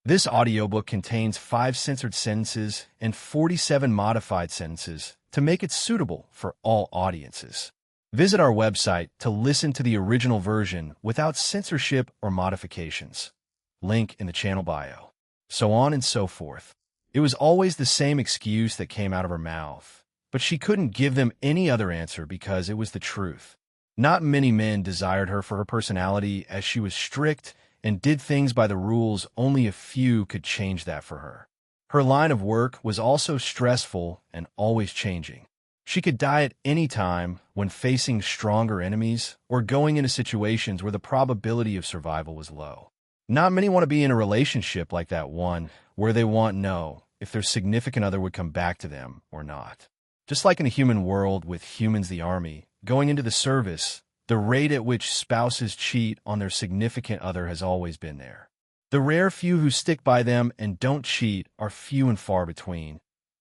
This audiobook contains 5 censored sentences and 47 modified sentences to make it suitable for all audiences. Visit our website to listen to the original version without censorship or modifications. Link in the channel bio. So on and so forth. It was always the same excuse that came out of her mouth, but she couldn't give them any other answer because it was the truth. Not many men desired her for her personality, as she was strict and did things by the rules. Only a few could change that for her. Her line of work was also stressful and always changing. She could die at any time when facing stronger enemies or going into situations where the probability of survival was low. Not many want to be in a relationship like that one, where they want to know if their significant other would come back to them or not. Just like in a human world with humans, the army, going into the service, the rate at which spouses cheat on their significant other has always been there. The rare few who stick by them and don't cheat are few and far between,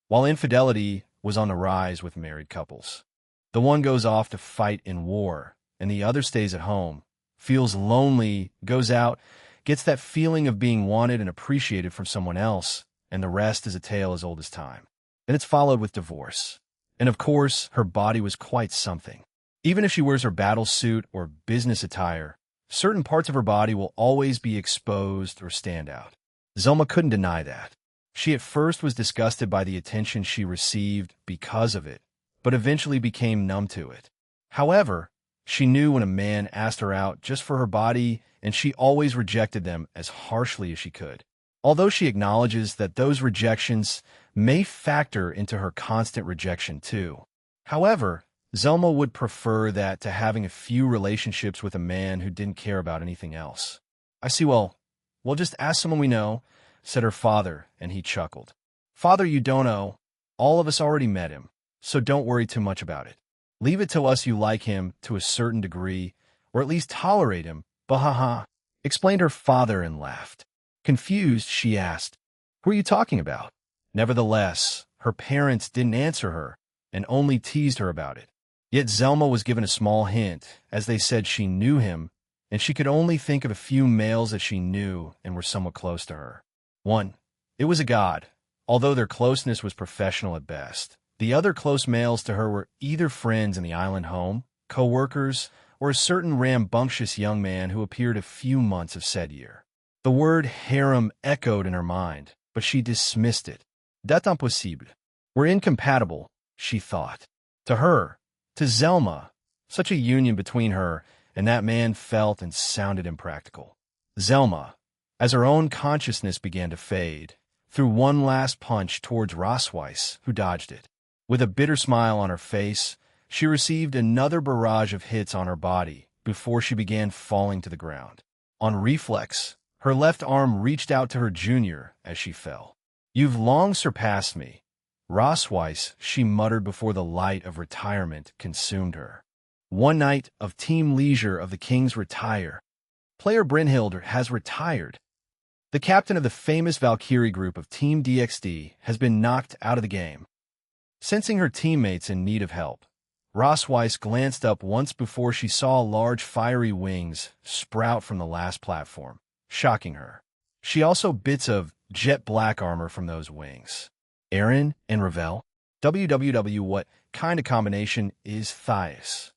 while infidelity was on the rise with married couples. The one goes off to fight in war, and the other stays at home, feels lonely, goes out, gets that feeling of being wanted and appreciated from someone else, and the rest is a tale as old as time. Then it's followed with divorce. And of course, her body was quite something. Even if she wears her battle suit or business attire, certain parts of her body will always be exposed or stand out. Zelma couldn't deny that. She at first was disgusted by the attention she received because of it, but eventually became numb to it. However, she knew when a man asked her out just for her body, and she always rejected them as harshly as she could. Although she acknowledges that those rejections may factor into her constant rejection too. However, Zelma would prefer that to having a few relationships with a man who didn't care about anything else. I see. Well, we'll just ask someone we know, said her father, and he chuckled. Father, you don't know. All of us already met him, so don't worry too much about it. Leave it to us. You like him to a certain degree, or at least tolerate him. Bahaha, explained her father and laughed. Confused, she asked, "Who are you talking about?" Nevertheless, her parents didn't answer her and only teased her about it. Yet Zelma was given a small hint, as they said she knew him, and she could only think of a few males that she knew and were somewhat close to her. One, it was a god, although their closeness was professional at best. The other close males to her were either friends in the island home, co-workers, or a certain rambunctious young man who appeared a few months of said year. The word harem echoed in her mind, but she dismissed it. C'est impossible. We're incompatible, she thought. To her, to Zelma, such a union between her and that man felt and sounded impractical. Zelma, as her own consciousness began to fade, threw one last punch towards Rosweiss, who dodged it. With a bitter smile on her face, she received another barrage of hits on her body before she began falling to the ground. On reflex, her left arm reached out to her junior as she fell. You've long surpassed me. Rosweiss, she muttered before the light of retirement consumed her. One night of team leisure of the Kings retire. Player Brynhild has retired. The captain of the famous Valkyrie group of Team DXD has been knocked out of the game. Sensing her teammates in need of help, Rosweiss glanced up once before she saw large fiery wings sprout from the last platform, shocking her. She also bits of jet black armor from those wings. Aaron and Ravel? WWW, what kind of combination is Thias?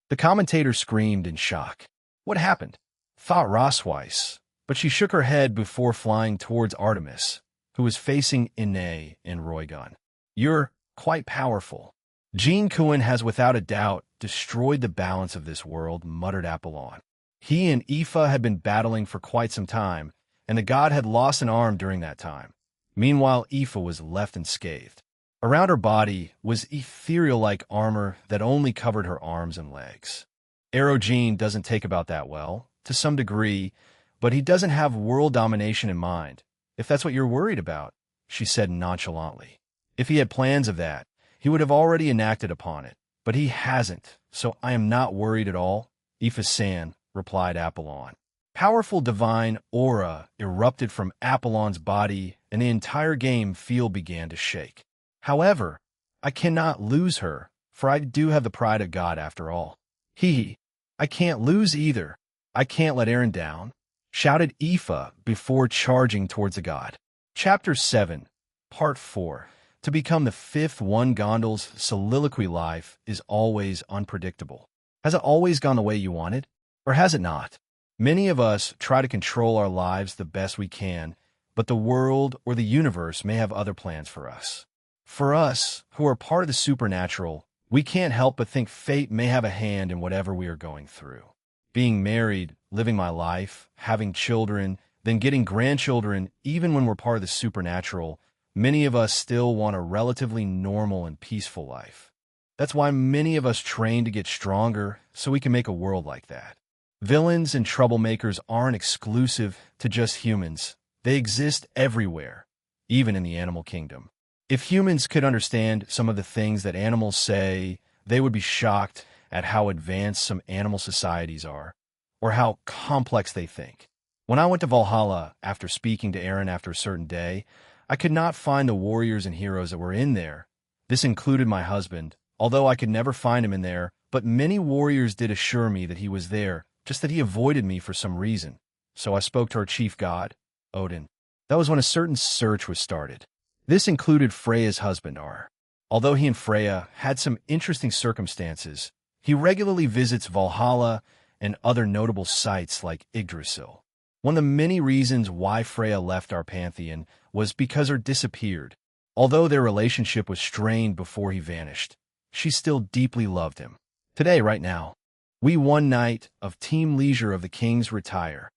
The commentator screamed in shock. What happened? Thought Rosweiss, but she shook her head before flying towards Artemis, who was facing Ine and Roygun. You're quite powerful. Gene Kuhn has without a doubt destroyed the balance of this world, muttered Apollon. He and Aoife had been battling for quite some time, and the god had lost an arm during that time. Meanwhile, Aoife was left unscathed. Around her body was ethereal-like armor that only covered her arms and legs. Arrow Gene doesn't take about that well, to some degree, but he doesn't have world domination in mind, if that's what you're worried about, she said nonchalantly. If he had plans of that, he would have already enacted upon it, but he hasn't, so I am not worried at all, Aoife-san, replied Apollon. Powerful divine aura erupted from Apollon's body, and the entire game field began to shake. However, I cannot lose her, for I do have the pride of God after all. I can't lose either. I can't let Aaron down. shouted Aoife before charging towards a god. Chapter 7, Part 4. To become the fifth one, Gondal's soliloquy life is always unpredictable. Has it always gone the way you wanted? Or has it not? Many of us try to control our lives the best we can, but the world or the universe may have other plans for us. For us, who are part of the supernatural, we can't help but think fate may have a hand in whatever we are going through. Being married, living my life, having children, then getting grandchildren, even when we're part of the supernatural, many of us still want a relatively normal and peaceful life. That's why many of us train to get stronger so we can make a world like that. Villains and troublemakers aren't exclusive to just humans. They exist everywhere, even in the animal kingdom. If humans could understand some of the things that animals say, they would be shocked at how advanced some animal societies are, or how complex they think. When I went to Valhalla after speaking to Aaron after a certain day, I could not find the warriors and heroes that were in there. This included my husband, although I could never find him in there, but many warriors did assure me that he was there, just that he avoided me for some reason. So I spoke to our chief god, Odin. That was when a certain search was started. This included Freya's husband, Ar. Although he and Freya had some interesting circumstances, he regularly visits Valhalla and other notable sites like Yggdrasil. One of the many reasons why Freya left our pantheon was because her disappeared. Although their relationship was strained before he vanished, she still deeply loved him. Today, right now, we one knight of Team Leisure of the Kings retire.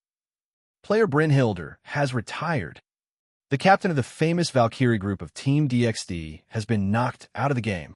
Player Brynhildr has retired. The captain of the famous Valkyrie group of Team DXD has been knocked out of the game.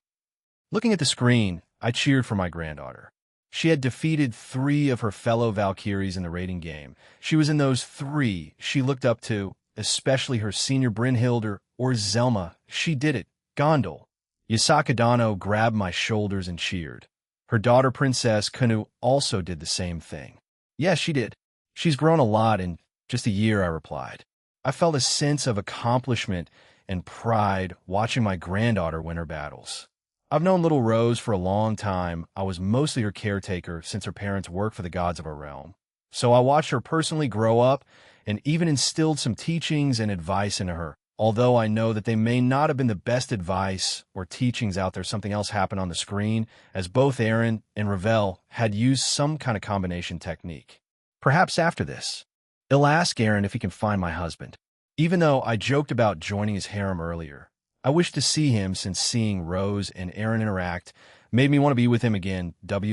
Looking at the screen, I cheered for my granddaughter. She had defeated 3 of her fellow Valkyries in the raiding game. She was in those 3 she looked up to, especially her senior Brynhildr or Zelma. She did it. Gondal. Yasaka Dano grabbed my shoulders and cheered. Her daughter Princess Kanu also did the same thing. Yes, she did. She's grown a lot in just a year, I replied. I felt a sense of accomplishment and pride watching my granddaughter win her battles. I've known little Rose for a long time. I was mostly her caretaker since her parents worked for the gods of our realm. So I watched her personally grow up and even instilled some teachings and advice into her. Although I know that they may not have been the best advice or teachings out there, something else happened on the screen, as both Aaron and Ravel had used some kind of combination technique. Perhaps after this, I'll ask Aaron if he can find my husband. Even though I joked about joining his harem earlier, I wish to see him since seeing Rose and Aaron interact made me want to be with him again. What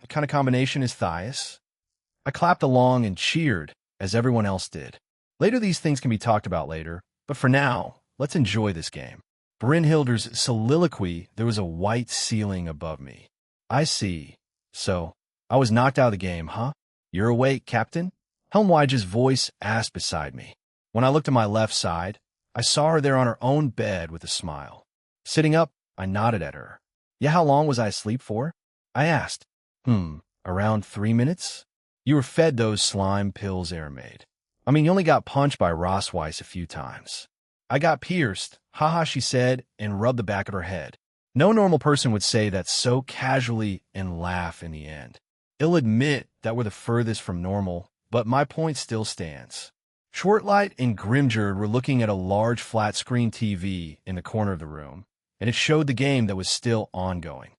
kind of combination is Thias? I clapped along and cheered, as everyone else did. Later, these things can be talked about later, but for now, let's enjoy this game. Brynhildr's soliloquy, there was a white ceiling above me. I see. So, I was knocked out of the game, huh? You're awake, Captain? Helmwij's voice asked beside me. When I looked to my left side, I saw her there on her own bed with a smile. Sitting up, I nodded at her. Yeah, how long was I asleep for? I asked. Around 3 minutes? You were fed those slime pills Aaron made. I mean, you only got punched by Rossweiss a few times. I got pierced, haha, she said, and rubbed the back of her head. No normal person would say that so casually and laugh in the end. I'll admit that we're the furthest from normal, but my point still stands. Schwartlight and Grimjord were looking at a large flat-screen TV in the corner of the room, and it showed the game that was still ongoing.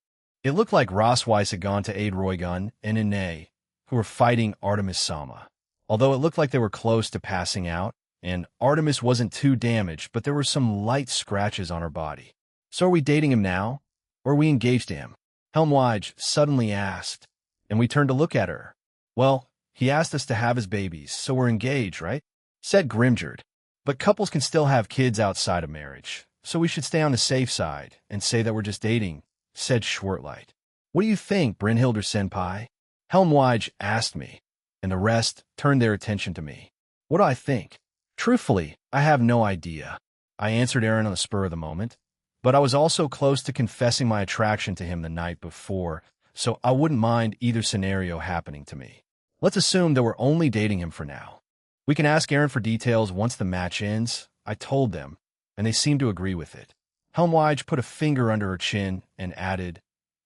It looked like Rossweiss had gone to aid Roygun and Ine, who were fighting Artemis Sama. Although it looked like they were close to passing out, and Artemis wasn't too damaged, but there were some light scratches on her body. So are we dating him now? Or are we engaged to him? Helmwij suddenly asked, and we turned to look at her. Well, he asked us to have his babies, so we're engaged, right? Said Grimjord. But couples can still have kids outside of marriage, so we should stay on the safe side and say that we're just dating, said Schwartlight. What do you think, Brynhildr-senpai? Helmwij asked me, and the rest turned their attention to me. What do I think? Truthfully, I have no idea. I answered Aaron on the spur of the moment, but I was also close to confessing my attraction to him the night before, so I wouldn't mind either scenario happening to me. Let's assume that we're only dating him for now. We can ask Aaron for details once the match ends. I told them, and they seemed to agree with it. Helmwij put a finger under her chin and added,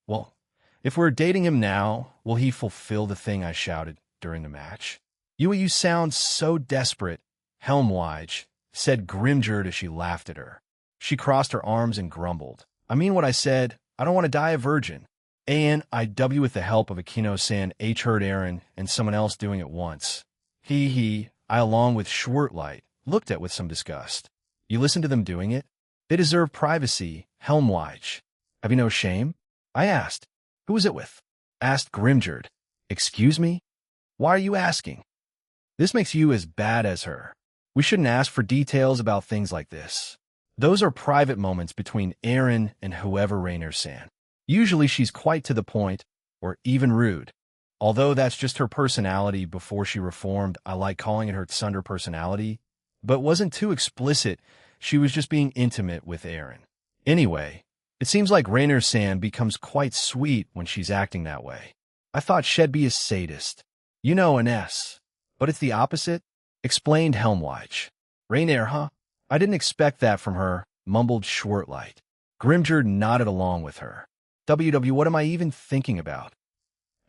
well, if we're dating him now, will he fulfill the thing I shouted during the match? You sound so desperate, Helmwige, said Grimgerd as she laughed at her. She crossed her arms and grumbled. I mean what I said. I don't want to die a virgin. ANIW with the help of Akino-san H heard Aaron and someone else doing it once. I along with Schwertlight, looked at with some disgust. You listen to them doing it? They deserve privacy, Helmwige. Have you no shame? I asked. Who was it with? Asked Grimgerd. Excuse me? Why are you asking? This makes you as bad as her. We shouldn't ask for details about things like this. Those are private moments between Aaron and whoever Rainier-san. Usually she's quite to the point, or even rude. Although that's just her personality before she reformed, I like calling it her Tsunder personality, but wasn't too explicit. She was just being intimate with Aaron. Anyway, it seems like Rainier-san becomes quite sweet when she's acting that way. I thought she'd be a sadist. You know, an S. But it's the opposite, explained Helmwige. Rainier, huh? I didn't expect that from her, mumbled Schwertlight. Grimgerd nodded along with her. What am I even thinking about?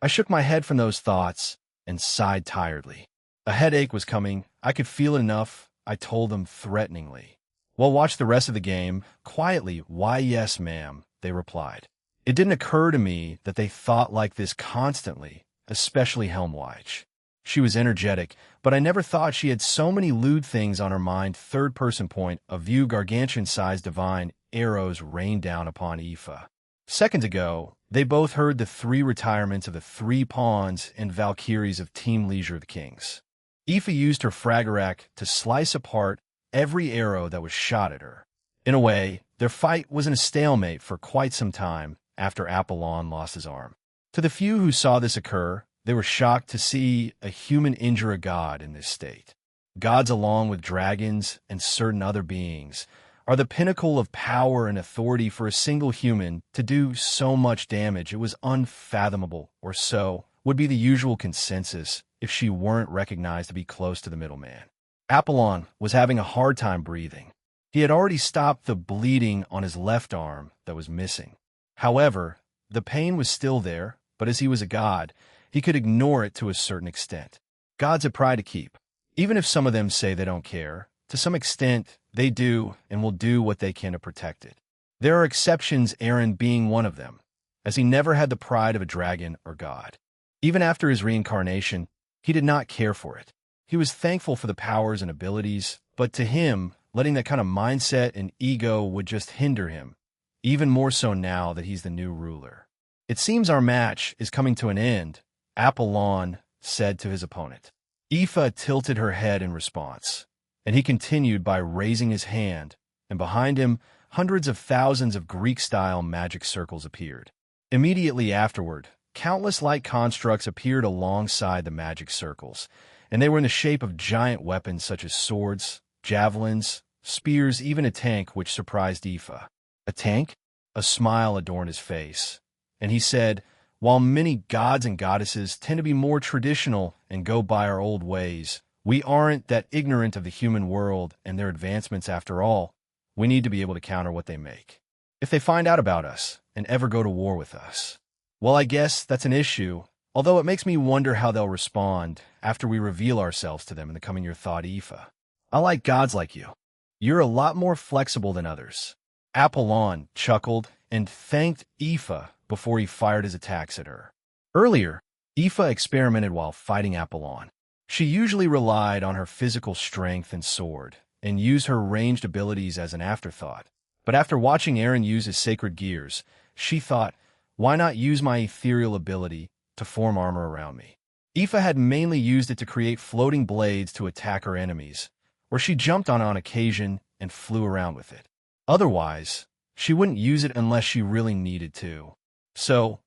I shook my head from those thoughts and sighed tiredly. A headache was coming. I could feel it enough, I told them threateningly. Well, watch the rest of the game. Quietly, why yes, ma'am, they replied. It didn't occur to me that they thought like this constantly, especially Helmwige. She was energetic, but I never thought she had so many lewd things on her mind. Third-person point of view, gargantuan-sized divine arrows rained down upon Aoife. Seconds ago, they both heard the 3 retirements of the 3 pawns and Valkyries of Team Leisure of the Kings. Aoife used her Fragarak to slice apart every arrow that was shot at her. In a way, their fight was in a stalemate for quite some time after Apollon lost his arm. To the few who saw this occur, they were shocked to see a human injure a god in this state. Gods, along with dragons and certain other beings, are the pinnacle of power and authority. For a single human to do so much damage, it was unfathomable, or so would be the usual consensus if she weren't recognized to be close to the middleman. Apollon was having a hard time breathing. He had already stopped the bleeding on his left arm that was missing. However, the pain was still there, but as he was a god, he could ignore it to a certain extent. Gods have pride to keep. Even if some of them say they don't care, to some extent, they do and will do what they can to protect it. There are exceptions, Aaron being one of them, as he never had the pride of a dragon or god. Even after his reincarnation, he did not care for it. He was thankful for the powers and abilities, but to him, letting that kind of mindset and ego would just hinder him, even more so now that he's the new ruler. It seems our match is coming to an end, Apollon said to his opponent. Aoife tilted her head in response, and he continued by raising his hand, and behind him, hundreds of thousands of Greek-style magic circles appeared. Immediately afterward, countless light constructs appeared alongside the magic circles, and they were in the shape of giant weapons such as swords, javelins, spears, even a tank, which surprised Aoife. A tank? A smile adorned his face, and he said, while many gods and goddesses tend to be more traditional and go by our old ways, we aren't that ignorant of the human world and their advancements after all. We need to be able to counter what they make. If they find out about us and ever go to war with us, well, I guess that's an issue, although it makes me wonder how they'll respond after we reveal ourselves to them in the coming year, thought Aoife. I like gods like you. You're a lot more flexible than others. Apollon chuckled and thanked Aoife before he fired his attacks at her. Earlier, Aoife experimented while fighting Apollon. She usually relied on her physical strength and sword, and used her ranged abilities as an afterthought. But after watching Aaron use his sacred gears, she thought, why not use my ethereal ability to form armor around me? Aoife had mainly used it to create floating blades to attack her enemies, or she jumped on occasion and flew around with it. Otherwise, she wouldn't use it unless she really needed to. So,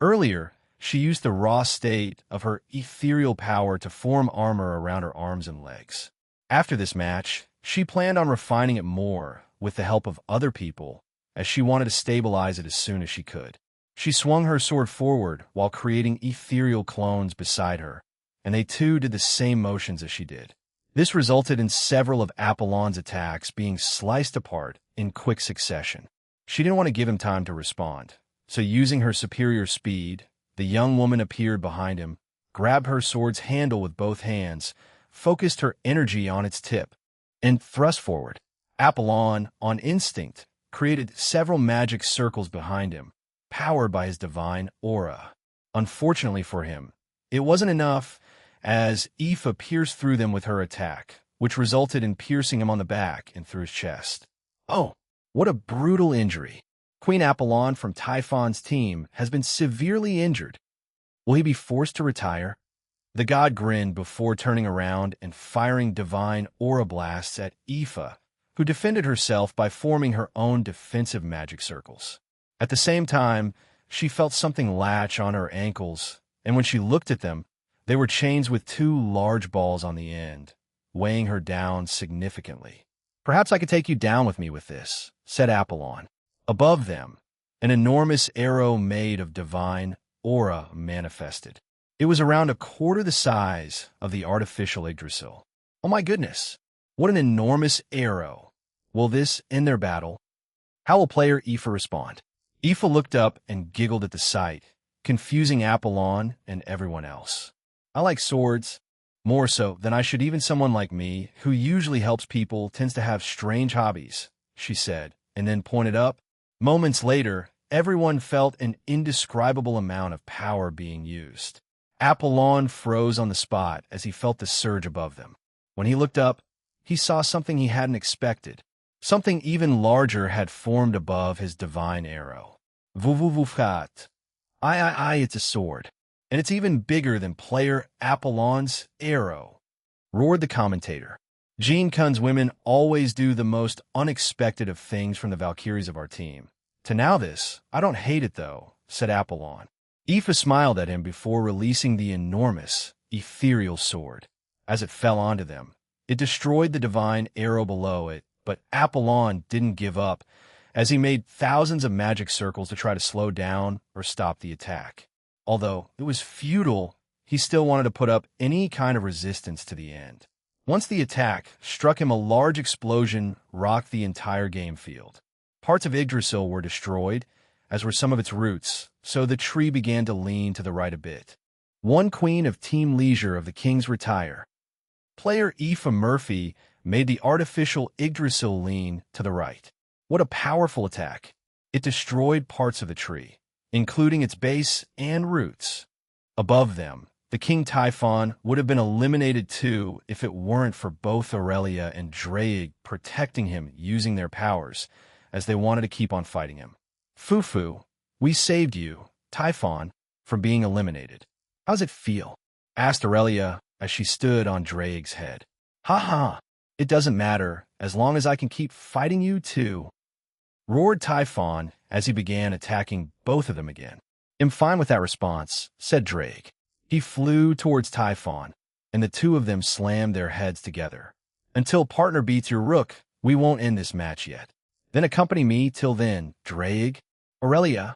earlier, she used the raw state of her ethereal power to form armor around her arms and legs. After this match, she planned on refining it more with the help of other people, as she wanted to stabilize it as soon as she could. She swung her sword forward while creating ethereal clones beside her, and they too did the same motions as she did. This resulted in several of Apollon's attacks being sliced apart in quick succession. She didn't want to give him time to respond, so using her superior speed, the young woman appeared behind him, grabbed her sword's handle with both hands, focused her energy on its tip, and thrust forward. Apollon, on instinct, created several magic circles behind him, powered by his divine aura. Unfortunately for him, it wasn't enough, as Aoife pierced through them with her attack, which resulted in piercing him on the back and through his chest. Oh, what a brutal injury. Queen Apollon from Typhon's team has been severely injured. Will he be forced to retire? The god grinned before turning around and firing divine aura blasts at Aoife, who defended herself by forming her own defensive magic circles. At the same time, she felt something latch on her ankles, and when she looked at them, they were chains with two large balls on the end, weighing her down significantly. "Perhaps I could take you down with me with this," said Apollon. Above them, an enormous arrow made of divine aura manifested. It was around a quarter the size of the artificial Yggdrasil. Oh my goodness, what an enormous arrow. Will this end their battle? How will player Aoife respond? Aoife looked up and giggled at the sight, confusing Apollon and everyone else. "I like swords, more so than I should. Even someone like me, who usually helps people, tends to have strange hobbies," she said, and then pointed up. Moments later, everyone felt an indescribable amount of power being used. Apollon froze on the spot as he felt the surge above them. When he looked up, he saw something he hadn't expected. Something even larger had formed above his divine arrow. Vuvuvufat. It's a sword. And it's even bigger than player Apollon's arrow, roared the commentator. Jean Kun's women always do the most unexpected of things from the Valkyries of our team. "To now this, I don't hate it though," said Apollon. Aoife smiled at him before releasing the enormous, ethereal sword. As it fell onto them, it destroyed the divine arrow below it, but Apollon didn't give up, as he made thousands of magic circles to try to slow down or stop the attack. Although it was futile, he still wanted to put up any kind of resistance to the end. Once the attack struck him, a large explosion rocked the entire game field. Parts of Yggdrasil were destroyed, as were some of its roots, so the tree began to lean to the right a bit. One queen of Team Leisure of the Kings retire. Player Aoife Murphy made the artificial Yggdrasil lean to the right. What a powerful attack. It destroyed parts of the tree, including its base and roots. Above them, the King Typhon would have been eliminated too if it weren't for both Aurelia and Drake protecting him using their powers, as they wanted to keep on fighting him. "Fufu, we saved you, Typhon, from being eliminated. How's it feel?" asked Aurelia as she stood on Drake's head. "Ha ha, it doesn't matter, as long as I can keep fighting you too," roared Typhon as he began attacking both of them again. "I'm fine with that response," said Drake. He flew towards Typhon, and the two of them slammed their heads together. "Until partner beats your rook, we won't end this match yet. Then accompany me till then, Drake." "Aurelia,"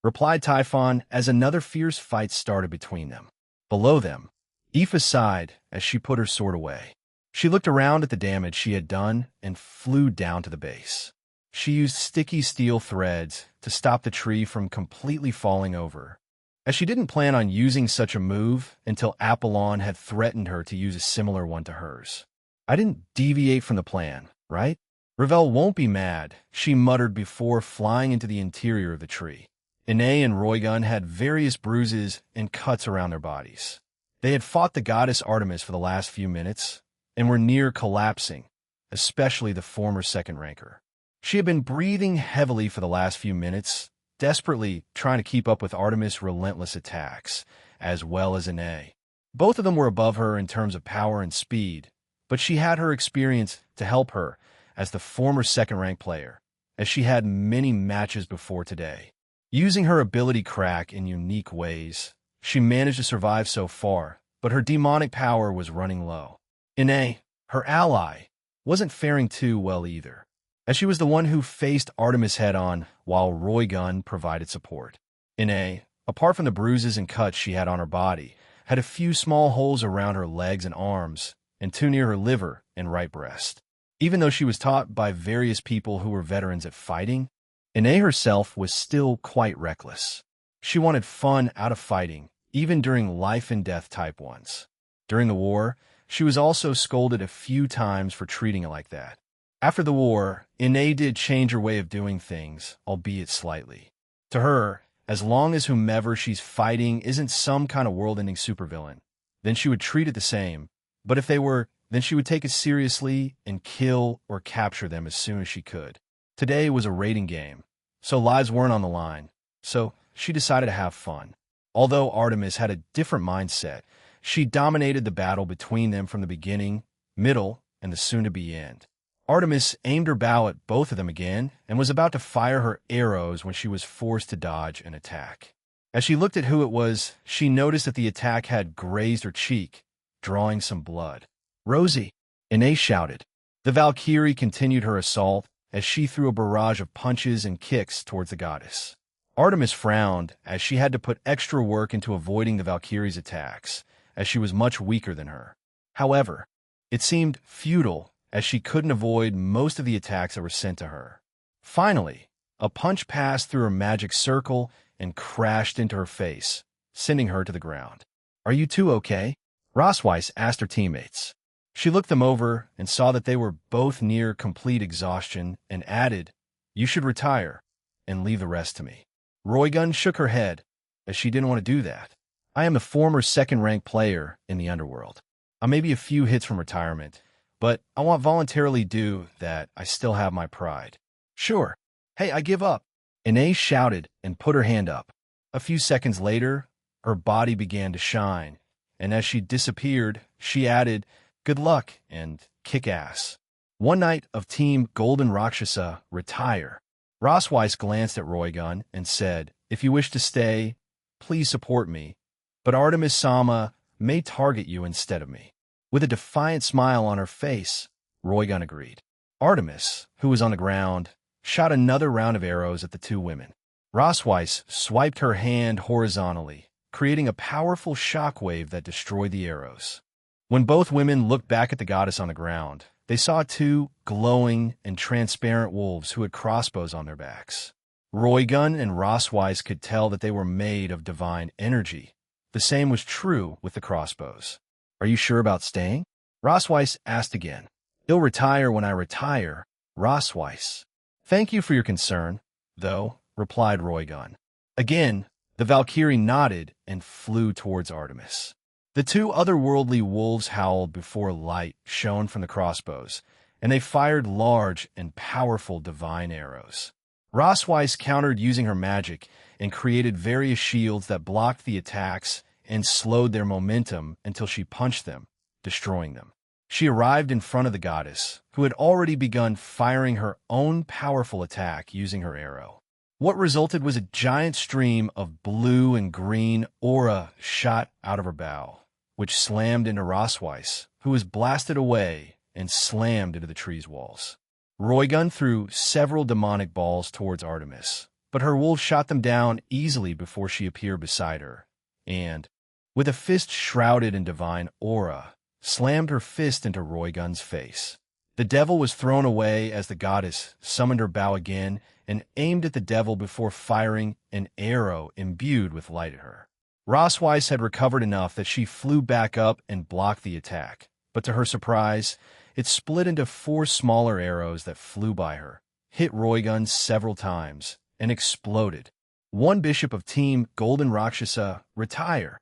replied Typhon as another fierce fight started between them. Below them, Aoife sighed as she put her sword away. She looked around at the damage she had done and flew down to the base. She used sticky steel threads to stop the tree from completely falling over, as she didn't plan on using such a move until Apollon had threatened her to use a similar one to hers. "I didn't deviate from the plan, right? Ravel won't be mad," she muttered before flying into the interior of the tree. Ine and Roygun had various bruises and cuts around their bodies. They had fought the goddess Artemis for the last few minutes and were near collapsing, especially the former second ranker. She had been breathing heavily for the last few minutes, desperately trying to keep up with Artemis' relentless attacks, as well as Ine. Both of them were above her in terms of power and speed, but she had her experience to help her as the former second-rank player, as she had many matches before today. Using her ability crack in unique ways, she managed to survive so far, but her demonic power was running low. Ine, her ally, wasn't faring too well either, as she was the one who faced Artemis head-on while Roygun provided support. Ine, apart from the bruises and cuts she had on her body, had a few small holes around her legs and arms, and two near her liver and right breast. Even though she was taught by various people who were veterans at fighting, Ine herself was still quite reckless. She wanted fun out of fighting, even during life-and-death type ones. During the war, she was also scolded a few times for treating it like that. After the war, Ine did change her way of doing things, albeit slightly. To her, as long as whomever she's fighting isn't some kind of world-ending supervillain, then she would treat it the same. But if they were, then she would take it seriously and kill or capture them as soon as she could. Today was a raiding game, so lives weren't on the line. So she decided to have fun. Although Artemis had a different mindset, she dominated the battle between them from the beginning, middle, and the soon-to-be end. Artemis aimed her bow at both of them again and was about to fire her arrows when she was forced to dodge an attack. As she looked at who it was, she noticed that the attack had grazed her cheek, drawing some blood. "Rosie!" Ine shouted. The Valkyrie continued her assault as she threw a barrage of punches and kicks towards the goddess. Artemis frowned as she had to put extra work into avoiding the Valkyrie's attacks, as she was much weaker than her. However, it seemed futile as she couldn't avoid most of the attacks that were sent to her. Finally, a punch passed through her magic circle and crashed into her face, sending her to the ground. "Are you two okay?" Rosweiss asked her teammates. She looked them over and saw that they were both near complete exhaustion and added, "You should retire and leave the rest to me." Roygun shook her head, as she didn't want to do that. "I am a former second-rank player in the underworld. I may be a few hits from retirement, but I won't voluntarily do that. I still have my pride." "Sure. Hey, I give up." Ine shouted and put her hand up. A few seconds later, her body began to shine, and as she disappeared, she added, "Good luck and kick ass." One night of Team Golden Rakshasa retire. Rosweiss glanced at Roygun and said, "If you wish to stay, please support me, but Artemis Sama may target you instead of me." With a defiant smile on her face, Roygun agreed. Artemis, who was on the ground, shot another round of arrows at the two women. Rosweiss swiped her hand horizontally, creating a powerful shockwave that destroyed the arrows. When both women looked back at the goddess on the ground, they saw two glowing and transparent wolves who had crossbows on their backs. Roygun and Rosweiss could tell that they were made of divine energy. The same was true with the crossbows. "Are you sure about staying?" Rosweiss asked again. "He'll retire when I retire, Rosweiss." "Thank you for your concern, though," replied Roygun. Again, the Valkyrie nodded and flew towards Artemis. The two otherworldly wolves howled before light shone from the crossbows, and they fired large and powerful divine arrows. Rosweiss countered using her magic and created various shields that blocked the attacks and slowed their momentum until she punched them, destroying them. She arrived in front of the goddess, who had already begun firing her own powerful attack using her arrow. What resulted was a giant stream of blue and green aura shot out of her bow, which slammed into Rosweiss, who was blasted away and slammed into the tree's walls. Roygun threw several demonic balls towards Artemis, but her wolf shot them down easily before she appeared beside her, and, with a fist shrouded in divine aura, slammed her fist into Roygun's face. The devil was thrown away as the goddess summoned her bow again and aimed at the devil before firing an arrow imbued with light at her. Rosweiss had recovered enough that she flew back up and blocked the attack, but to her surprise, it split into 4 smaller arrows that flew by her, hit Roygun several times, and exploded. One bishop of Team Golden Rakshasa retire.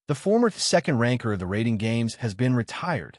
The former second ranker of the raiding games has been retired.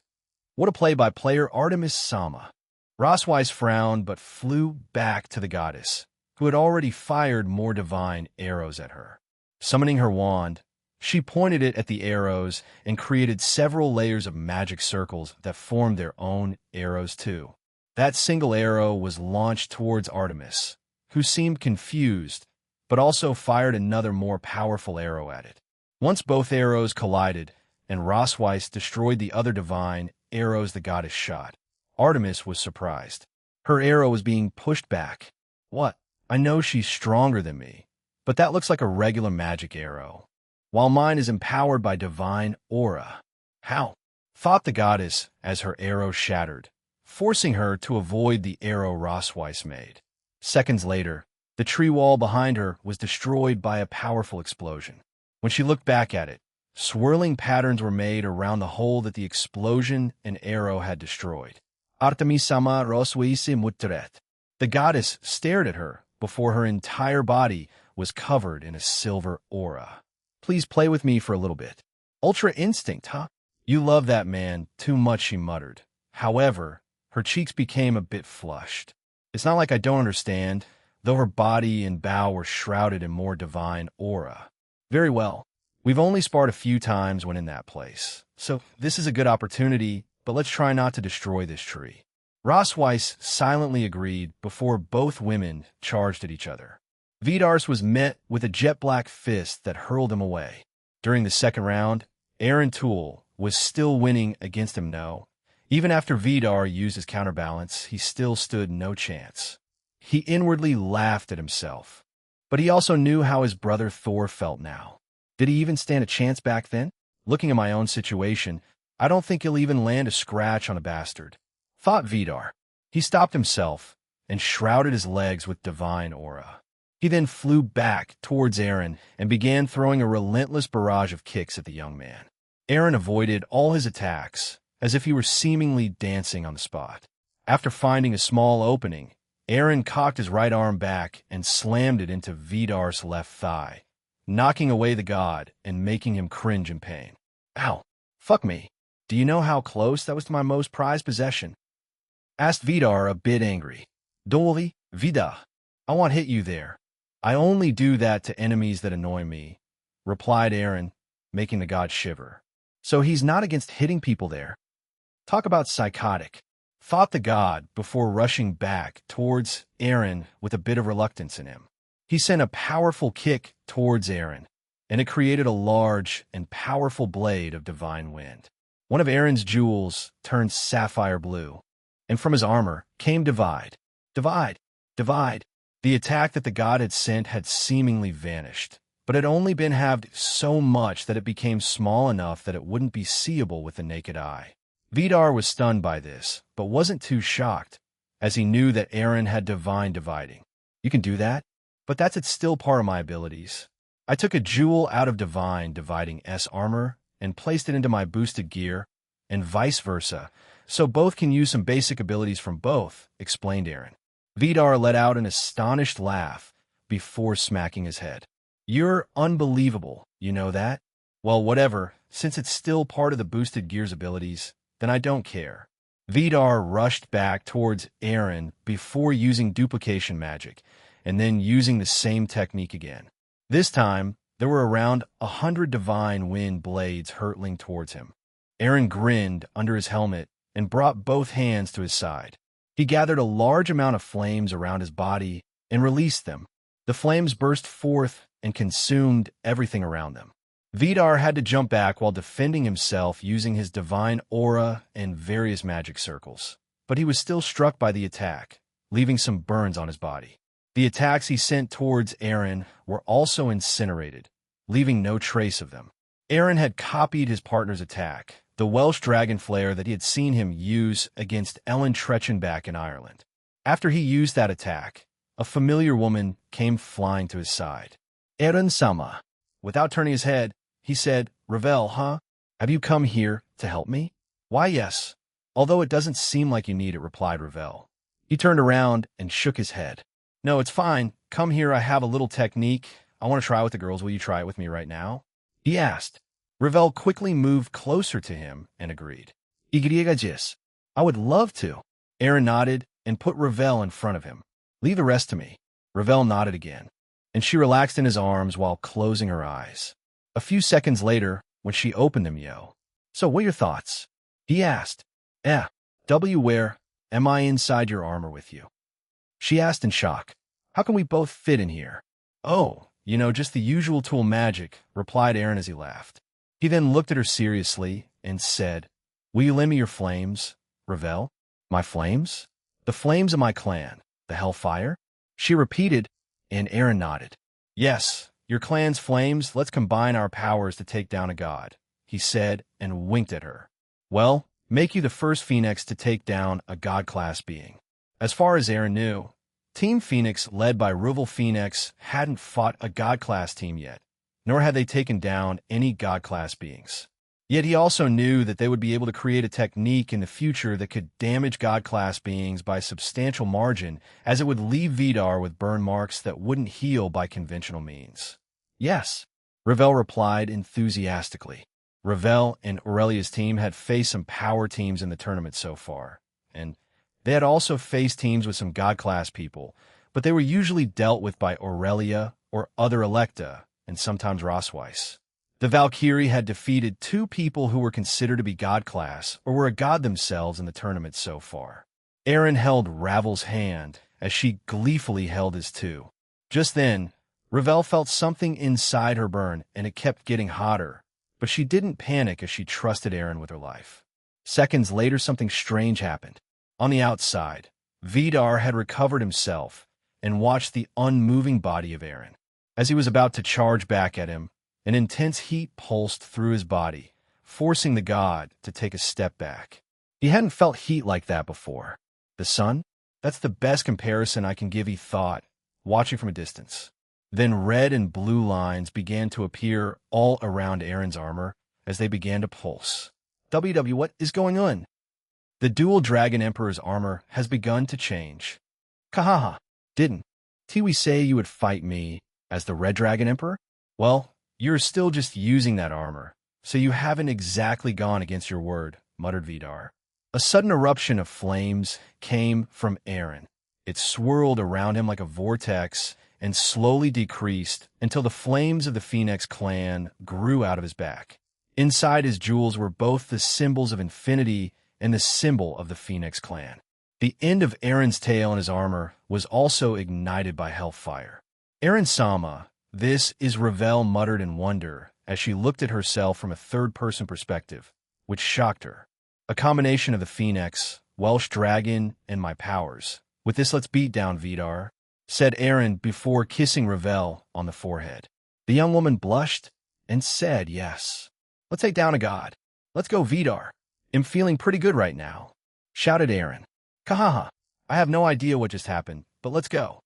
What a play by player Artemis Sama. Rosweiss frowned but flew back to the goddess, who had already fired more divine arrows at her. Summoning her wand, she pointed it at the arrows and created several layers of magic circles that formed their own arrows too. That single arrow was launched towards Artemis, who seemed confused, but also fired another more powerful arrow at it. Once both arrows collided, and Rosweiss destroyed the other divine arrows the goddess shot, Artemis was surprised. Her arrow was being pushed back. "What? I know she's stronger than me, but that looks like a regular magic arrow, while mine is empowered by divine aura. How?" thought the goddess as her arrow shattered, forcing her to avoid the arrow Rosweiss made. Seconds later, the tree wall behind her was destroyed by a powerful explosion. When she looked back at it, swirling patterns were made around the hole that the explosion and arrow had destroyed. Artemis-sama roswisi mutret. The goddess stared at her before her entire body was covered in a silver aura. Please play with me for a little bit. Ultra instinct, huh? You love that man too much, she muttered. However, her cheeks became a bit flushed. It's not like I don't understand, though her body and bow were shrouded in more divine aura. Very well. We've only sparred a few times when in that place, so this is a good opportunity, but let's try not to destroy this tree. Rosweiss silently agreed before both women charged at each other. Vidars was met with a jet-black fist that hurled him away. During the second round, Aaron Toole was still winning against him. No. Even after Vidar used his counterbalance, he still stood no chance. He inwardly laughed at himself. But he also knew how his brother Thor felt now. Did he even stand a chance back then? Looking at my own situation, I don't think he'll even land a scratch on a bastard, thought Vidar. He stopped himself and shrouded his legs with divine aura. He then flew back towards Aaron and began throwing a relentless barrage of kicks at the young man. Aaron avoided all his attacks, as if he were seemingly dancing on the spot. After finding a small opening, Aaron cocked his right arm back and slammed it into Vidar's left thigh, knocking away the god and making him cringe in pain. Ow! Fuck me. Do you know how close that was to my most prized possession? Asked Vidar, a bit angry. Dolly, Vida, I won't hit you there. I only do that to enemies that annoy me, replied Aaron, making the god shiver. So he's not against hitting people there. Talk about psychotic, thought the god before rushing back towards Aaron with a bit of reluctance in him. He sent a powerful kick towards Aaron, and it created a large and powerful blade of divine wind. One of Aaron's jewels turned sapphire blue, and from his armor came Divide. Divide! Divide! The attack that the god had sent had seemingly vanished, but had only been halved so much that it became small enough that it wouldn't be seeable with the naked eye. Vidar was stunned by this, but wasn't too shocked, as he knew that Aaron had divine dividing. You can do that? But it's still part of my abilities. I took a jewel out of divine dividing S armor and placed it into my boosted gear, and vice versa, so both can use some basic abilities from both, explained Aaron. Vidar let out an astonished laugh before smacking his head. You're unbelievable, you know that? Well, whatever, since it's still part of the boosted gear's abilities, then I don't care. Vidar rushed back towards Aaron before using duplication magic, and then using the same technique again. This time, there were around 100 divine wind blades hurtling towards him. Aaron grinned under his helmet and brought both hands to his side. He gathered a large amount of flames around his body and released them. The flames burst forth and consumed everything around them. Vidar had to jump back while defending himself using his divine aura and various magic circles. But he was still struck by the attack, leaving some burns on his body. The attacks he sent towards Aaron were also incinerated, leaving no trace of them. Aaron had copied his partner's attack, the Welsh dragon flare that he had seen him use against Ellen Trechenbach in Ireland. After he used that attack, a familiar woman came flying to his side. Aaron Sama. Without turning his head, he said, Ravel, huh? Have you come here to help me? Why, yes. Although it doesn't seem like you need it, replied Ravel. He turned around and shook his head. No, it's fine. Come here, I have a little technique. I want to try with the girls. Will you try it with me right now? He asked. Ravel quickly moved closer to him and agreed. Igriagis. I would love to. Aaron nodded and put Ravel in front of him. Leave the rest to me. Ravel nodded again, and she relaxed in his arms while closing her eyes. A few seconds later, when she opened them, So what are your thoughts? He asked. Where am I inside your armor with you? She asked in shock. How can we both fit in here? Oh, just the usual tool magic, replied Aaron as he laughed. He then looked at her seriously and said, Will you lend me your flames, Ravel? My flames? The flames of my clan, the Hellfire? She repeated, and Aaron nodded. Yes, your clan's flames, let's combine our powers to take down a god, he said and winked at her. Well, make you the first Phoenix to take down a god-class being. As far as Aaron knew, Team Phoenix, led by Ruvel Phoenix, hadn't fought a god-class team yet, nor had they taken down any God-class beings. Yet he also knew that they would be able to create a technique in the future that could damage God-class beings by a substantial margin, as it would leave Vidar with burn marks that wouldn't heal by conventional means. Yes, Ravel replied enthusiastically. Ravel and Aurelia's team had faced some power teams in the tournament so far, and they had also faced teams with some God-class people, but they were usually dealt with by Aurelia or other Electa, and sometimes Rosweiss. The Valkyrie had defeated 2 people who were considered to be God-class or were a god themselves in the tournament so far. Aaron held Ravel's hand as she gleefully held his too. Just then, Ravel felt something inside her burn, and it kept getting hotter, but she didn't panic as she trusted Aaron with her life. Seconds later, something strange happened. On the outside, Vidar had recovered himself and watched the unmoving body of Aaron. As he was about to charge back at him, an intense heat pulsed through his body, forcing the god to take a step back. He hadn't felt heat like that before. The sun? That's the best comparison I can give, he thought, watching from a distance. Then red and blue lines began to appear all around Aaron's armor as they began to pulse. WW, what is going on? The dual Dragon Emperor's armor has begun to change. Kahaha, didn't Tiwi say you would fight me as the Red Dragon Emperor? Well, you're still just using that armor, so you haven't exactly gone against your word, muttered Vidar. A sudden eruption of flames came from Aaron. It swirled around him like a vortex and slowly decreased until the flames of the Phoenix clan grew out of his back. Inside his jewels were both the symbols of infinity and the symbol of the Phoenix clan. The end of Aaron's tail and his armor was also ignited by hellfire. Aaron Sama, this is Ravel, muttered in wonder as she looked at herself from a third-person perspective, which shocked her. A combination of the Phoenix, Welsh dragon, and my powers. With this, let's beat down Vidar, said Aaron before kissing Ravel on the forehead. The young woman blushed and said yes. Let's take down a god. Let's go, Vidar. I'm feeling pretty good right now, shouted Aaron. Kahaha, I have no idea what just happened, but let's go,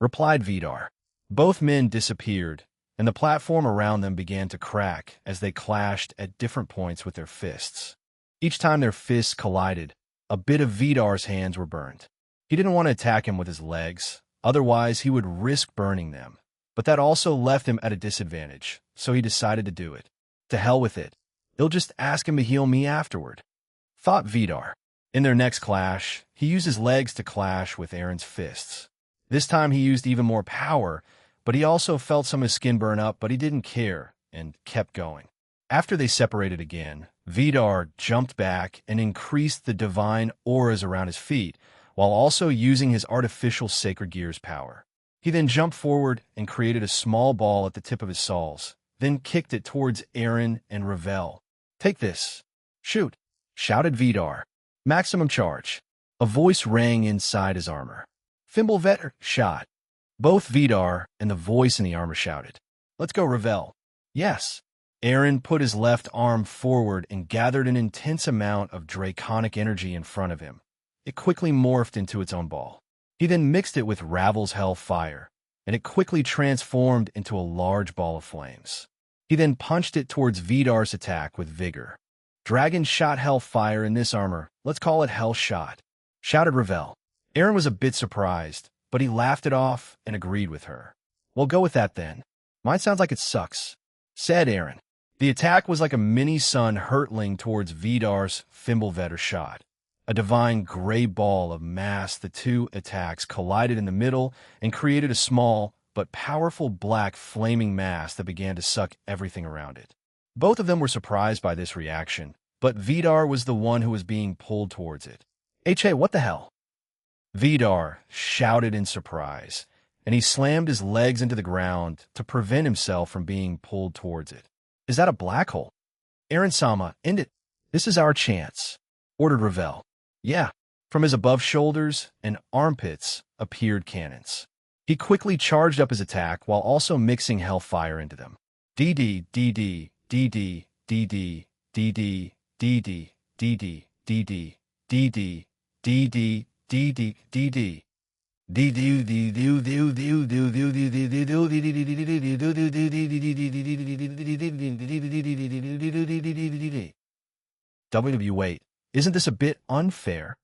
replied Vidar. Both men disappeared, and the platform around them began to crack as they clashed at different points with their fists. Each time their fists collided, a bit of Vidar's hands were burned. He didn't want to attack him with his legs, otherwise he would risk burning them. But that also left him at a disadvantage, so he decided to do it. To hell with it. They'll just ask him to heal me afterward, thought Vidar. In their next clash, he used his legs to clash with Aaron's fists. This time he used even more power, but he also felt some of his skin burn up, but he didn't care and kept going. After they separated again, Vidar jumped back and increased the divine auras around his feet, while also using his artificial Sacred Gear's power. He then jumped forward and created a small ball at the tip of his saws, then kicked it towards Aaron and Ravel. Take this. Shoot, shouted Vidar. Maximum charge. A voice rang inside his armor. Fimbulvetter, shot. Both Vidar and the voice in the armor shouted. Let's go, Ravel. Yes. Aaron put his left arm forward and gathered an intense amount of draconic energy in front of him. It quickly morphed into its own ball. He then mixed it with Ravel's hellfire, and it quickly transformed into a large ball of flames. He then punched it towards Vidar's attack with vigor. Dragon shot hellfire in this armor. Let's call it Hell Shot, shouted Ravel. Aaron was a bit surprised, but he laughed it off and agreed with her. We'll go with that then. Mine sounds like it sucks, said Aaron. The attack was like a mini-sun hurtling towards Vidar's Fimbulvetter shot. A divine gray ball of mass, the two attacks collided in the middle and created a small but powerful black flaming mass that began to suck everything around it. Both of them were surprised by this reaction, but Vidar was the one who was being pulled towards it. Hey, what the hell? Vidar shouted in surprise, and he slammed his legs into the ground to prevent himself from being pulled towards it. Is that a black hole? Aaron Sama, end it. This is our chance, ordered Ravel. Yeah. From his above shoulders and armpits appeared cannons. He quickly charged up his attack while also mixing hellfire into them. DD, DD, DD, DD, DD, DD, DD, DD, DD, DD, DD, DD, Wait, isn't this a bit unfair?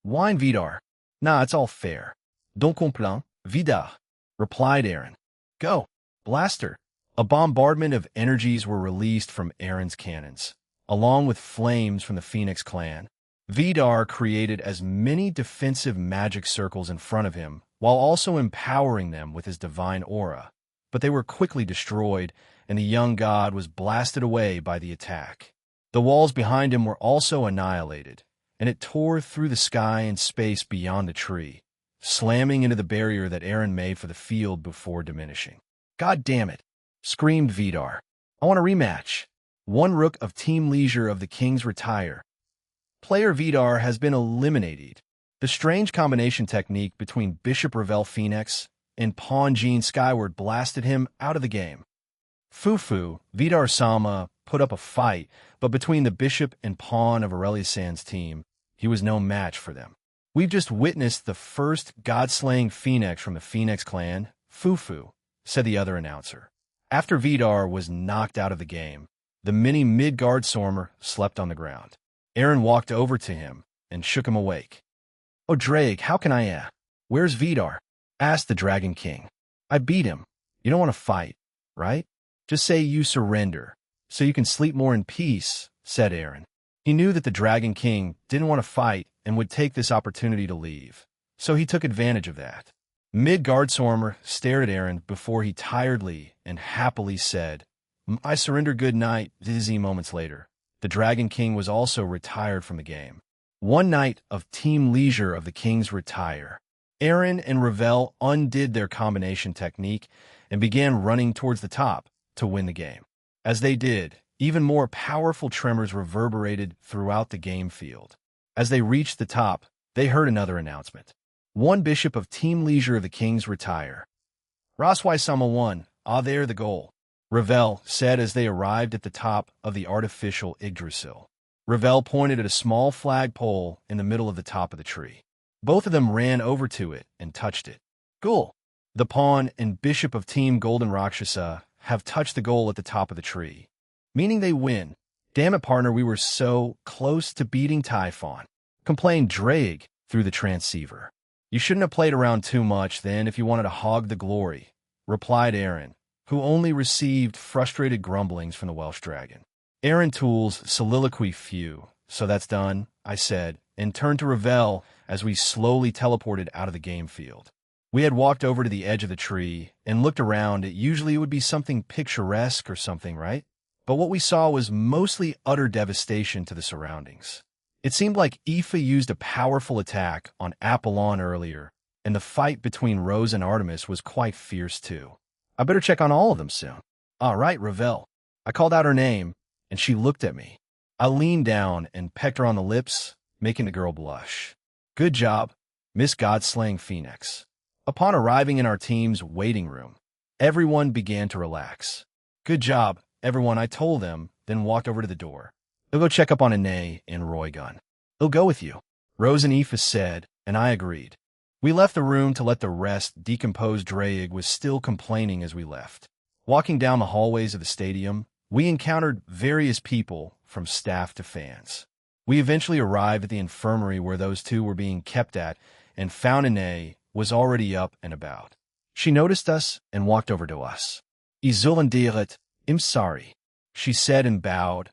Whine Vidar. Nah, it's all fair. Don't comprends, Vidar, replied Aaron. Go, blaster. A bombardment of energies were released from Aaron's cannons, along with flames from the Phoenix clan. Vidar created as many defensive magic circles in front of him, while also empowering them with his divine aura. But they were quickly destroyed, and the young god was blasted away by the attack. The walls behind him were also annihilated, and it tore through the sky and space beyond the tree, slamming into the barrier that Aaron made for the field before diminishing. God damn it, screamed Vidar. I want a rematch. One rook of Team Leisure of the Kings retire. Player Vidar has been eliminated. The strange combination technique between Bishop Ravel Phoenix and Pawn Jean Skyward blasted him out of the game. Fufu, Vidar Sama, put up a fight, but between the Bishop and Pawn of Aurelius's team, he was no match for them. We've just witnessed the first god-slaying Phoenix from the Phoenix clan, Fufu, said the other announcer. After Vidar was knocked out of the game, the mini Midgard Sormer slept on the ground. Aaron walked over to him and shook him awake. Oh, Drake, how can I Where's Vidar? Asked the Dragon King. I beat him. You don't want to fight, right? Just say you surrender, so you can sleep more in peace, said Aaron. He knew that the Dragon King didn't want to fight and would take this opportunity to leave, so he took advantage of that. Midgardsormer stared at Aaron before he tiredly and happily said, I surrender, good night. Dizzy moments later, the Dragon King was also retired from the game. One night of Team Leisure of the Kings retire. Aaron and Ravel undid their combination technique and began running towards the top to win the game. As they did, even more powerful tremors reverberated throughout the game field. As they reached the top, they heard another announcement. One Bishop of Team Leisure of the Kings retire. Roswai Sama won. There the goal, Ravel said as they arrived at the top of the artificial Yggdrasil. Ravel pointed at a small flagpole in the middle of the top of the tree. Both of them ran over to it and touched it. Goal! The Pawn and Bishop of Team Golden Rakshasa have touched the goal at the top of the tree, meaning they win. Damn it, partner, we were so close to beating Typhon, complained Drake through the transceiver. You shouldn't have played around too much then if you wanted to hog the glory, replied Aaron, who only received frustrated grumblings from the Welsh dragon. Aaron Tool's soliloquy few, so that's done, I said, and turned to Ravel as we slowly teleported out of the game field. We had walked over to the edge of the tree and looked around. Usually it would be something picturesque or something, right? But what we saw was mostly utter devastation to the surroundings. It seemed like Aoife used a powerful attack on Apollon earlier, and the fight between Rose and Artemis was quite fierce too. I better check on all of them soon. All right, Ravel. I called out her name, and she looked at me. I leaned down and pecked her on the lips, making the girl blush. Good job, Miss God-slaying Phoenix. Upon arriving in our team's waiting room, everyone began to relax. Good job, everyone, I told them, then walked over to the door. They'll go check up on Ine and Roygun. They'll go with you, Rose and Aoife said, and I agreed. We left the room to let the rest decompose. Drake was still complaining as we left. Walking down the hallways of the stadium, we encountered various people from staff to fans. We eventually arrived at the infirmary where those two were being kept at and found Ine was already up and about. She noticed us and walked over to us. Isolandiret, I'm sorry, she said and bowed,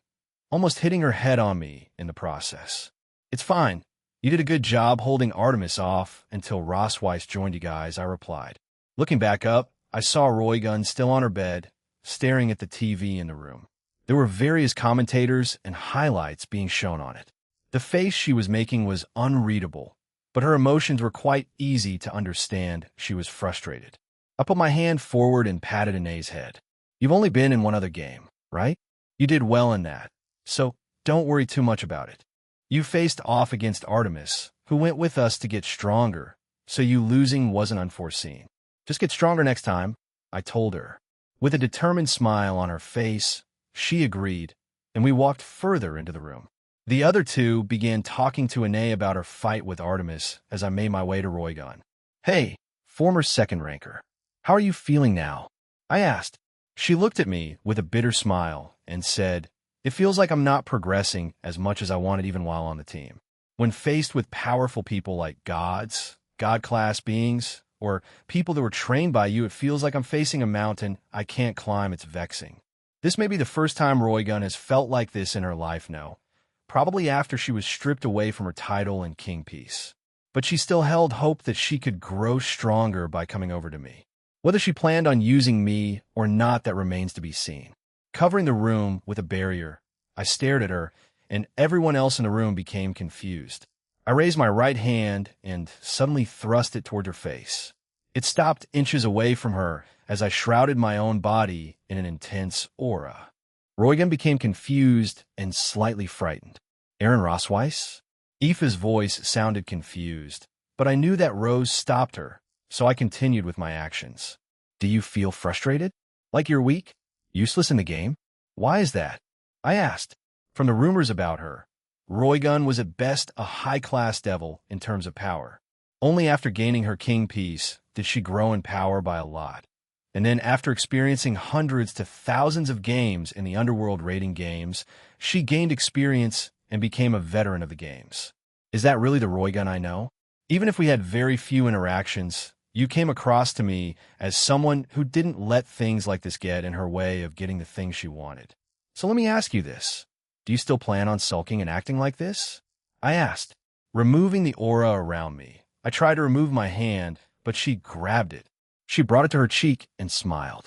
almost hitting her head on me in the process. It's fine. You did a good job holding Artemis off until Rossweiss joined you guys, I replied. Looking back up, I saw Roygun still on her bed, staring at the TV in the room. There were various commentators and highlights being shown on it. The face she was making was unreadable, but her emotions were quite easy to understand. She was frustrated. I put my hand forward and patted Ine's head. You've only been in one other game, right? You did well in that, so don't worry too much about it. You faced off against Artemis, who went with us to get stronger, so you losing wasn't unforeseen. Just get stronger next time, I told her. With a determined smile on her face, she agreed, and we walked further into the room. The other two began talking to Ine about her fight with Artemis as I made my way to Roygun. Hey, former second ranker. How are you feeling now? I asked. She looked at me with a bitter smile and said, it feels like I'm not progressing as much as I wanted even while on the team. When faced with powerful people like gods, God-class beings, or people that were trained by you, it feels like I'm facing a mountain I can't climb. It's vexing. This may be the first time Roygun has felt like this in her life now, probably after she was stripped away from her title and king piece. But she still held hope that she could grow stronger by coming over to me. Whether she planned on using me or not, that remains to be seen. Covering the room with a barrier, I stared at her, and everyone else in the room became confused. I raised my right hand and suddenly thrust it toward her face. It stopped inches away from her as I shrouded my own body in an intense aura. Roygan became confused and slightly frightened. Aaron Rossweiss? Aoife's voice sounded confused, but I knew that Rose stopped her, so I continued with my actions. Do you feel frustrated? Like you're weak? Useless in the game? Why is that? I asked. From the rumors about her, Roygun was at best a high-class devil in terms of power. Only after gaining her king piece did she grow in power by a lot. And then after experiencing hundreds to thousands of games in the underworld rating games, she gained experience and became a veteran of the games. Is that really the Roygun I know? Even if we had very few interactions, you came across to me as someone who didn't let things like this get in her way of getting the things she wanted. So let me ask you this. Do you still plan on sulking and acting like this? I asked, removing the aura around me. I tried to remove my hand, but she grabbed it. She brought it to her cheek and smiled.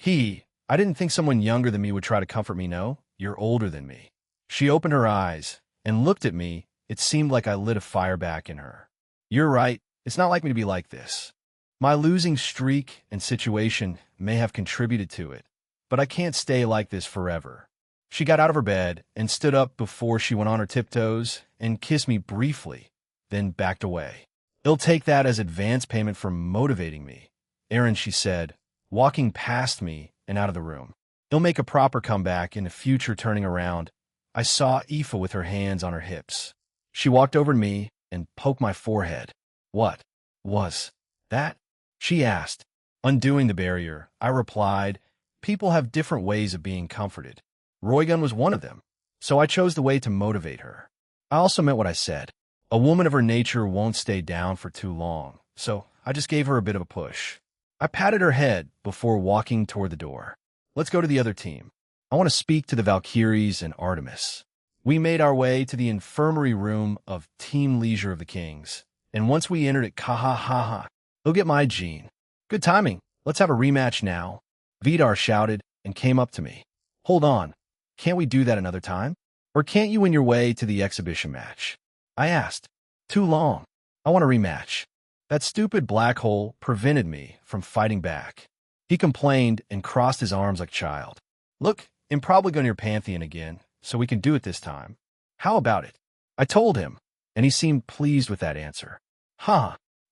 I didn't think someone younger than me would try to comfort me. No, you're older than me. She opened her eyes and looked at me. It seemed like I lit a fire back in her. You're right. It's not like me to be like this. My losing streak and situation may have contributed to it, but I can't stay like this forever. She got out of her bed and stood up before she went on her tiptoes and kissed me briefly, then backed away. I'll take that as advance payment for motivating me. Aaron, she said, walking past me and out of the room. He'll make a proper comeback in the future. Turning around, I saw Aoife with her hands on her hips. She walked over to me and poked my forehead. What was that? She asked. Undoing the barrier, I replied, people have different ways of being comforted. Roygun was one of them, so I chose the way to motivate her. I also meant what I said. A woman of her nature won't stay down for too long, so I just gave her a bit of a push. I patted her head before walking toward the door. Let's go to the other team. I want to speak to the Valkyries and Artemis. We made our way to the infirmary room of Team Leisure of the Kings, and once we entered it, look at my gene. Good timing. Let's have a rematch now. Vidar shouted and came up to me. Hold on. Can't we do that another time? Or can't you win your way to the exhibition match? I asked. Too long. I want a rematch. That stupid black hole prevented me from fighting back. He complained and crossed his arms like a child. Look, I'm probably going to your pantheon again, so we can do it this time. How about it? I told him, and he seemed pleased with that answer.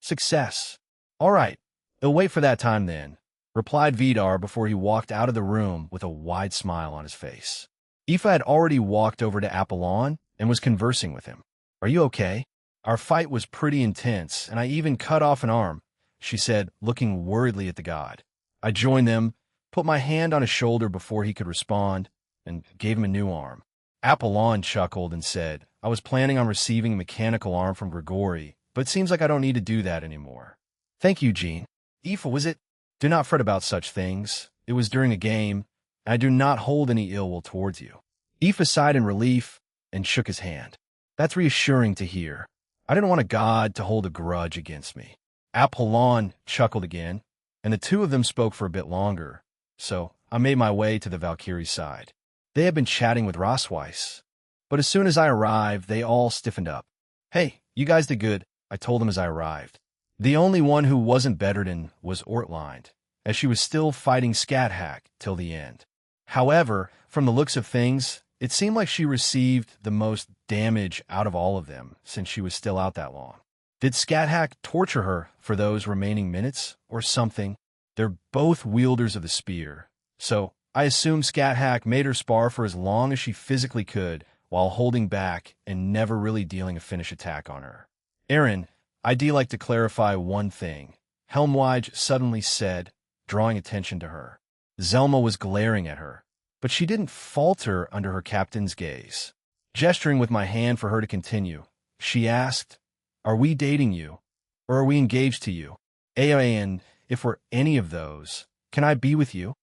Success. All right, I'll wait for that time then, replied Vidar before he walked out of the room with a wide smile on his face. Aoife had already walked over to Apollon and was conversing with him. Are you okay? Our fight was pretty intense, and I even cut off an arm, she said, looking worriedly at the god. I joined them, put my hand on his shoulder before he could respond, and gave him a new arm. Apollon chuckled and said, I was planning on receiving a mechanical arm from Grigori, but it seems like I don't need to do that anymore. Thank you, Jean. Aoife, was it? Do not fret about such things. It was during a game. I do not hold any ill will towards you. Aoife sighed in relief and shook his hand. That's reassuring to hear. I didn't want a god to hold a grudge against me. Apollon chuckled again, and the two of them spoke for a bit longer, so I made my way to the Valkyrie's side. They had been chatting with Rossweiss, but as soon as I arrived, they all stiffened up. Hey, you guys did good, I told them as I arrived. The only one who wasn't bettered in was Ortlind, as she was still fighting Scathack till the end. However, from the looks of things, it seemed like she received the most damage out of all of them since she was still out that long. Did Scathack torture her for those remaining minutes or something? They're both wielders of the spear, so I assume Scathack made her spar for as long as she physically could while holding back and never really dealing a finish attack on her. Aaron, I'd like to clarify one thing, Helmwige suddenly said, drawing attention to her. Zelma was glaring at her, but she didn't falter under her captain's gaze. Gesturing with my hand for her to continue, she asked, "Are we dating you? Or are we engaged to you? And if we're any of those, can I be with you?"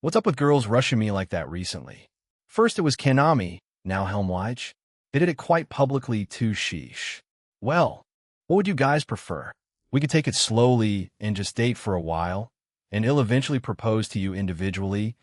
What's up with girls rushing me like that recently? First it was Kanami, now Helmwige. They did it quite publicly too, sheesh. Well, what would you guys prefer? We could take it slowly and just date for a while, and he'll eventually propose to you individually,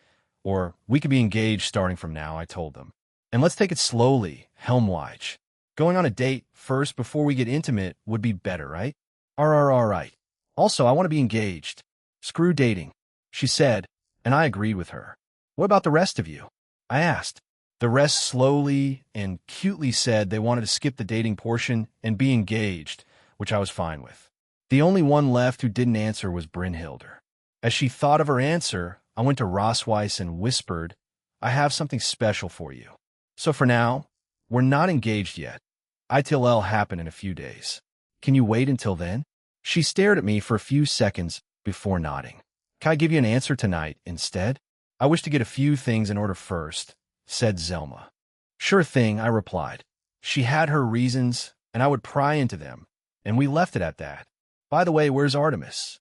or we could be engaged starting from now, I told them. And let's take it slowly, Helmwige. Going on a date first before we get intimate would be better, right? All right. Also, I want to be engaged. Screw dating, she said, and I agreed with her. What about the rest of you? I asked. The rest slowly and cutely said they wanted to skip the dating portion and be engaged, which I was fine with. The only one left who didn't answer was Brynhilder. As she thought of her answer, I went to Rossweiss and whispered, "I have something special for you. So for now, we're not engaged yet. ITL'll happen in a few days. Can you wait until then?" She stared at me for a few seconds before nodding. "Can I give you an answer tonight instead? I wish to get a few things in order first," said Zelma. "Sure thing," I replied. She had her reasons, and I would pry into them, and we left it at that. By the way, where's Artemis?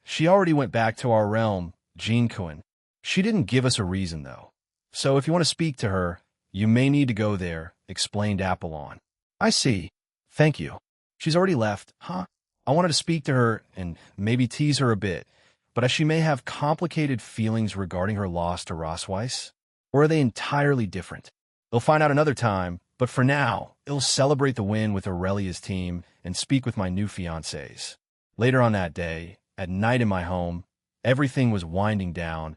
She already went back to our realm, Jinkuin. She didn't give us a reason, though. So if you want to speak to her, you may need to go there, explained Apollon. I see. Thank you. She's already left, huh? I wanted to speak to her and maybe tease her a bit, but as she may have complicated feelings regarding her loss to Rossweiss, or are they entirely different? They'll find out another time, but for now, it'll celebrate the win with Aurelia's team and speak with my new fiancés. Later on that day, at night in my home, everything was winding down,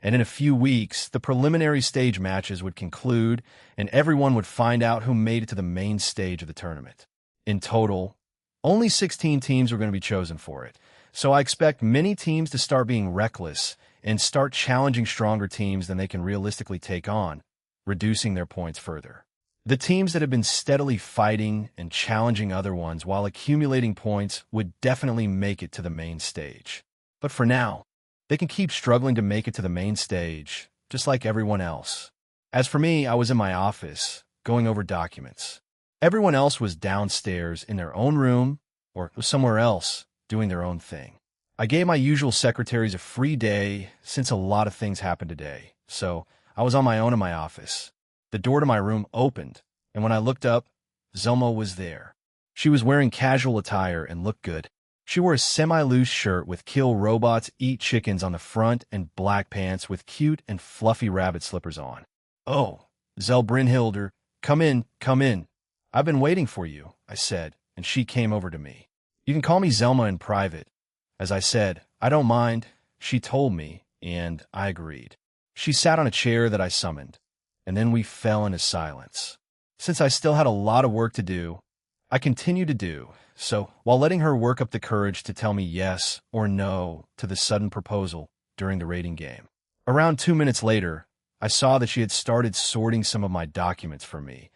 and in a few weeks, the preliminary stage matches would conclude, and everyone would find out who made it to the main stage of the tournament. In total, only 16 teams were going to be chosen for it, so I expect many teams to start being reckless and start challenging stronger teams than they can realistically take on, reducing their points further. The teams that have been steadily fighting and challenging other ones while accumulating points would definitely make it to the main stage. But for now, they can keep struggling to make it to the main stage, just like everyone else. As for me, I was in my office, going over documents. Everyone else was downstairs in their own room or somewhere else doing their own thing. I gave my usual secretaries a free day since a lot of things happened today, so I was on my own in my office. The door to my room opened, and when I looked up, Zelma was there. She was wearing casual attire and looked good. She wore a semi-loose shirt with "Kill Robots, Eat Chickens" on the front and black pants with cute and fluffy rabbit slippers on. "Oh, Brynhilder, come in, come in. I've been waiting for you," I said, and she came over to me. "You can call me Zelma in private." As I said, "I don't mind," she told me, and I agreed. She sat on a chair that I summoned, and then we fell into silence. Since I still had a lot of work to do, I continued to do so while letting her work up the courage to tell me yes or no to the sudden proposal during the rating game. Around 2 minutes later, I saw that she had started sorting some of my documents for me,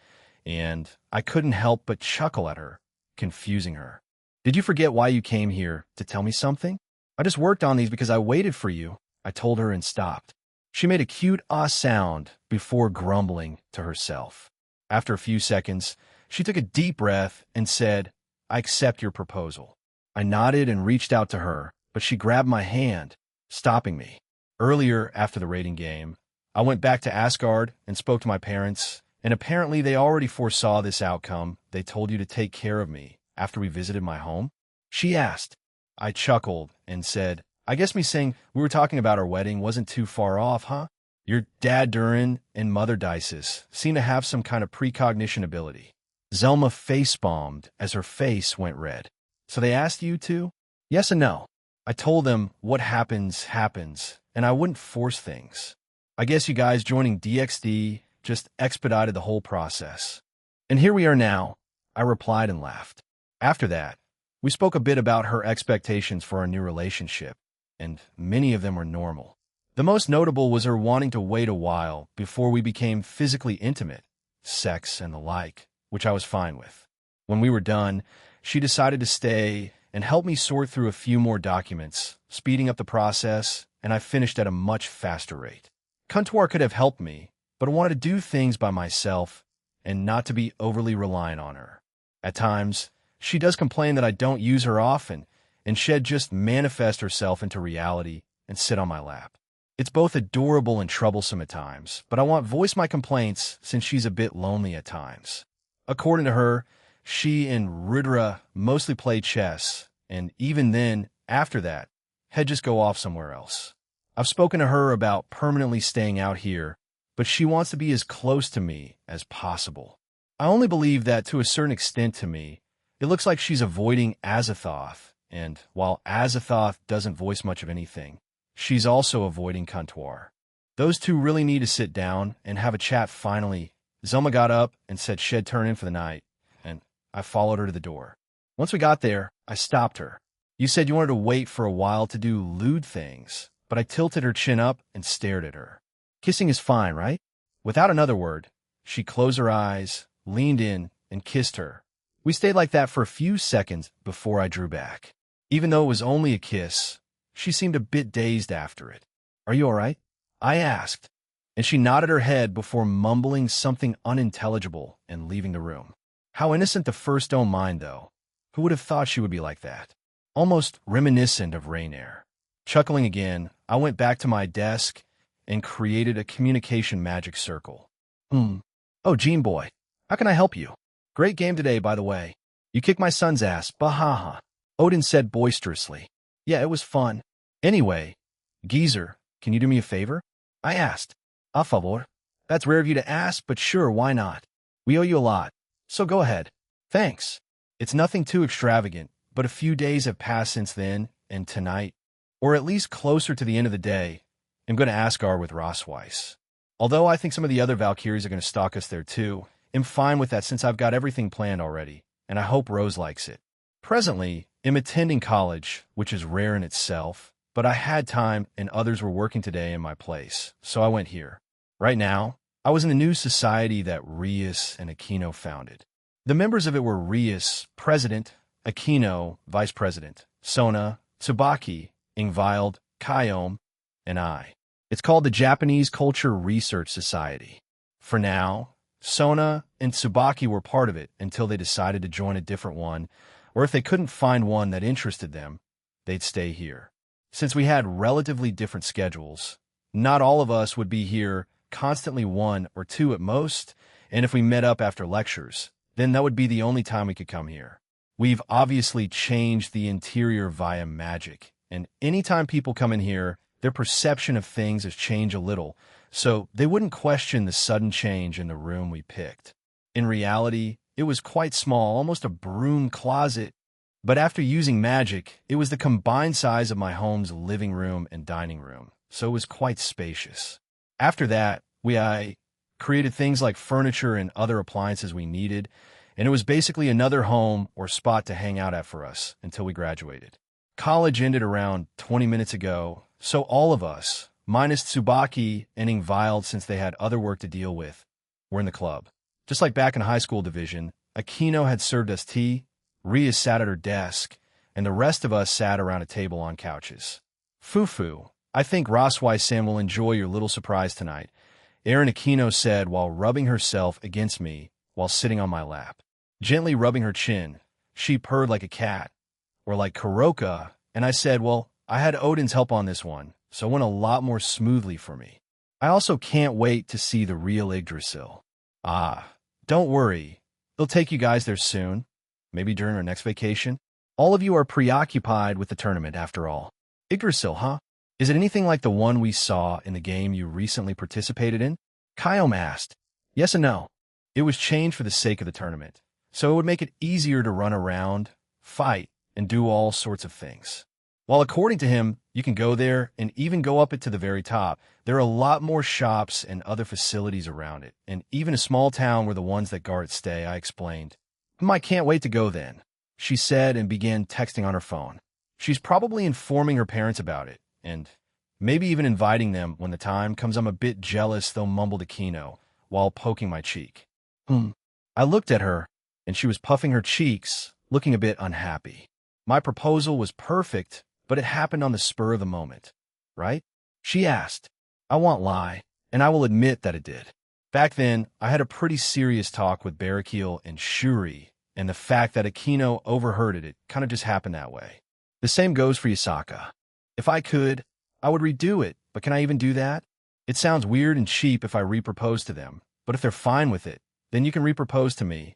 and I couldn't help but chuckle at her, confusing her. "Did you forget why you came here, to tell me something?" "I just worked on these because I waited for you," I told her and stopped. She made a cute sound before grumbling to herself. After a few seconds, she took a deep breath and said, "I accept your proposal." I nodded and reached out to her, but she grabbed my hand, stopping me. Earlier, after the rating game, I went back to Asgard and spoke to my parents, and apparently they already foresaw this outcome. "They told you to take care of me after we visited my home?" she asked. I chuckled and said, "I guess me saying we were talking about our wedding wasn't too far off, huh? Your dad Durin and mother Dices seem to have some kind of precognition ability." Zelma face-bombed as her face went red. "So they asked you to?" "Yes and no. I told them what happens, happens, and I wouldn't force things. I guess you guys joining DXD just expedited the whole process. And here we are now," I replied and laughed. After that, we spoke a bit about her expectations for our new relationship, and many of them were normal. The most notable was her wanting to wait a while before we became physically intimate, sex and the like, which I was fine with. When we were done, she decided to stay and help me sort through a few more documents, speeding up the process, and I finished at a much faster rate. Kantor could have helped me, but I wanted to do things by myself and not to be overly reliant on her. At times, she does complain that I don't use her often, and she'd just manifest herself into reality and sit on my lap. It's both adorable and troublesome at times, but I won't voice my complaints since she's a bit lonely at times. According to her, she and Rudra mostly play chess, and even then, after that, he'd just go off somewhere else. I've spoken to her about permanently staying out here, but she wants to be as close to me as possible. I only believe that to a certain extent to me, it looks like she's avoiding Azathoth, and while Azathoth doesn't voice much of anything, she's also avoiding Kantor. Those two really need to sit down and have a chat finally. Zelma got up and said she'd turn in for the night, and I followed her to the door. Once we got there, I stopped her. You said you wanted to wait for a while to do lewd things, but I tilted her chin up and stared at her. Kissing is fine, right? Without another word, she closed her eyes, leaned in, and kissed her. We stayed like that for a few seconds before I drew back. Even though it was only a kiss, she seemed a bit dazed after it. Are you all right? I asked, and she nodded her head before mumbling something unintelligible and leaving the room. How innocent the first don't mind, though. Who would have thought she would be like that? Almost reminiscent of Rainier. Chuckling again, I went back to my desk and created a communication magic circle. Oh, Gene Boy, how can I help you? Great game today, by the way. You kicked my son's ass, bahaha. Odin said boisterously. Yeah, it was fun. Anyway, Geezer, can you do me a favor? I asked. A favor. That's rare of you to ask, but sure, why not? We owe you a lot, so go ahead. Thanks. It's nothing too extravagant, but a few days have passed since then, and tonight, or at least closer to the end of the day, I'm going to Asgard with Rossweiss. Although I think some of the other Valkyries are going to stalk us there too, I'm fine with that since I've got everything planned already, and I hope Rose likes it. Presently, I'm attending college, which is rare in itself, but I had time and others were working today in my place, so I went here. Right now, I was in the new society that Rias and Aquino founded. The members of it were Rias, president, Aquino, vice president, Sona, Tsubaki, Ingvild, Kyome, and I. It's called the Japanese Culture Research Society. For now, Sona and Tsubaki were part of it until they decided to join a different one, or if they couldn't find one that interested them, they'd stay here. Since we had relatively different schedules, not all of us would be here constantly 1 or 2 at most, and if we met up after lectures, then that would be the only time we could come here. We've obviously changed the interior via magic, and anytime people come in here, their perception of things has changed a little, so they wouldn't question the sudden change in the room we picked. In reality, it was quite small, almost a broom closet, but after using magic, it was the combined size of my home's living room and dining room, so it was quite spacious. After that, I created things like furniture and other appliances we needed, and it was basically another home or spot to hang out at for us until we graduated. College ended around 20 minutes ago, so all of us, minus Tsubaki and Ingvild since they had other work to deal with, were in the club. Just like back in high school division, Aquino had served us tea, Rhea sat at her desk, and the rest of us sat around a table on couches. Fufu, I think Rossweiss-san will enjoy your little surprise tonight, Erin Aquino said while rubbing herself against me while sitting on my lap. Gently rubbing her chin, she purred like a cat, or like Kuroka, and I said, well, I had Odin's help on this one, so it went a lot more smoothly for me. I also can't wait to see the real Yggdrasil. Don't worry, they'll take you guys there soon, maybe during our next vacation. All of you are preoccupied with the tournament after all. Yggdrasil, huh? Is it anything like the one we saw in the game you recently participated in? Kyome asked. Yes and no. It was changed for the sake of the tournament, so it would make it easier to run around, fight, and do all sorts of things. While according to him, you can go there and even go up it to the very top, there are a lot more shops and other facilities around it, and even a small town where the ones that guard it stay, I explained. I can't wait to go then, she said and began texting on her phone. She's probably informing her parents about it, and maybe even inviting them when the time comes. I'm a bit jealous, though, mumbled Aquino, while poking my cheek. I looked at her, and she was puffing her cheeks, looking a bit unhappy. My proposal was perfect, but it happened on the spur of the moment, right? She asked. I won't lie, and I will admit that it did. Back then, I had a pretty serious talk with Barakil and Shuri, and the fact that Akino overheard it kind of just happened that way. The same goes for Yasaka. If I could, I would redo it, but can I even do that? It sounds weird and cheap if I repropose to them, but if they're fine with it, then you can repropose to me.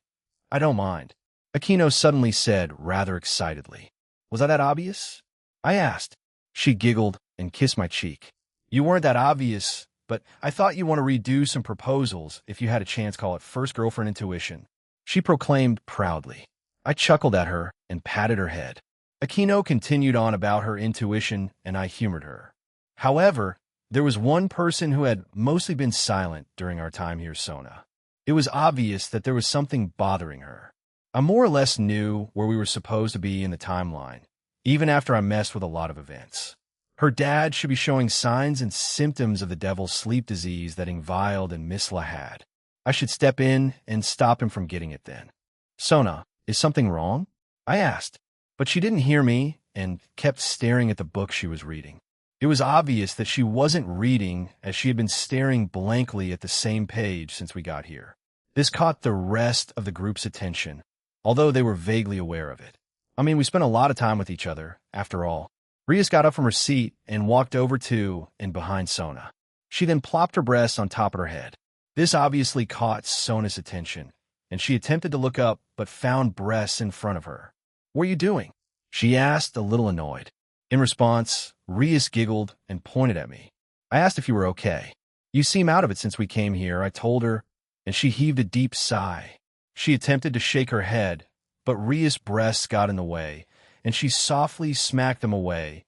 I don't mind. Akino suddenly said rather excitedly. Was I that obvious? I asked. She giggled and kissed my cheek. You weren't that obvious, but I thought you want to redo some proposals if you had a chance. Call it first girlfriend intuition. She proclaimed proudly. I chuckled at her and patted her head. Akino continued on about her intuition, and I humored her. However, there was one person who had mostly been silent during our time here, Sona. It was obvious that there was something bothering her. I more or less knew where we were supposed to be in the timeline, even after I messed with a lot of events. Her dad should be showing signs and symptoms of the devil's sleep disease that Ingvild and Misla had. I should step in and stop him from getting it then. Sona, is something wrong? I asked, but she didn't hear me and kept staring at the book she was reading. It was obvious that she wasn't reading, as she had been staring blankly at the same page since we got here. This caught the rest of the group's attention, although they were vaguely aware of it. I mean, we spent a lot of time with each other, after all. Rias got up from her seat and walked over to and behind Sona. She then plopped her breasts on top of her head. This obviously caught Sona's attention, and she attempted to look up but found breasts in front of her. What are you doing? She asked, a little annoyed. In response, Rias giggled and pointed at me. I asked if you were okay. You seem out of it since we came here, I told her, and she heaved a deep sigh. She attempted to shake her head, but Rias' breasts got in the way, and she softly smacked them away,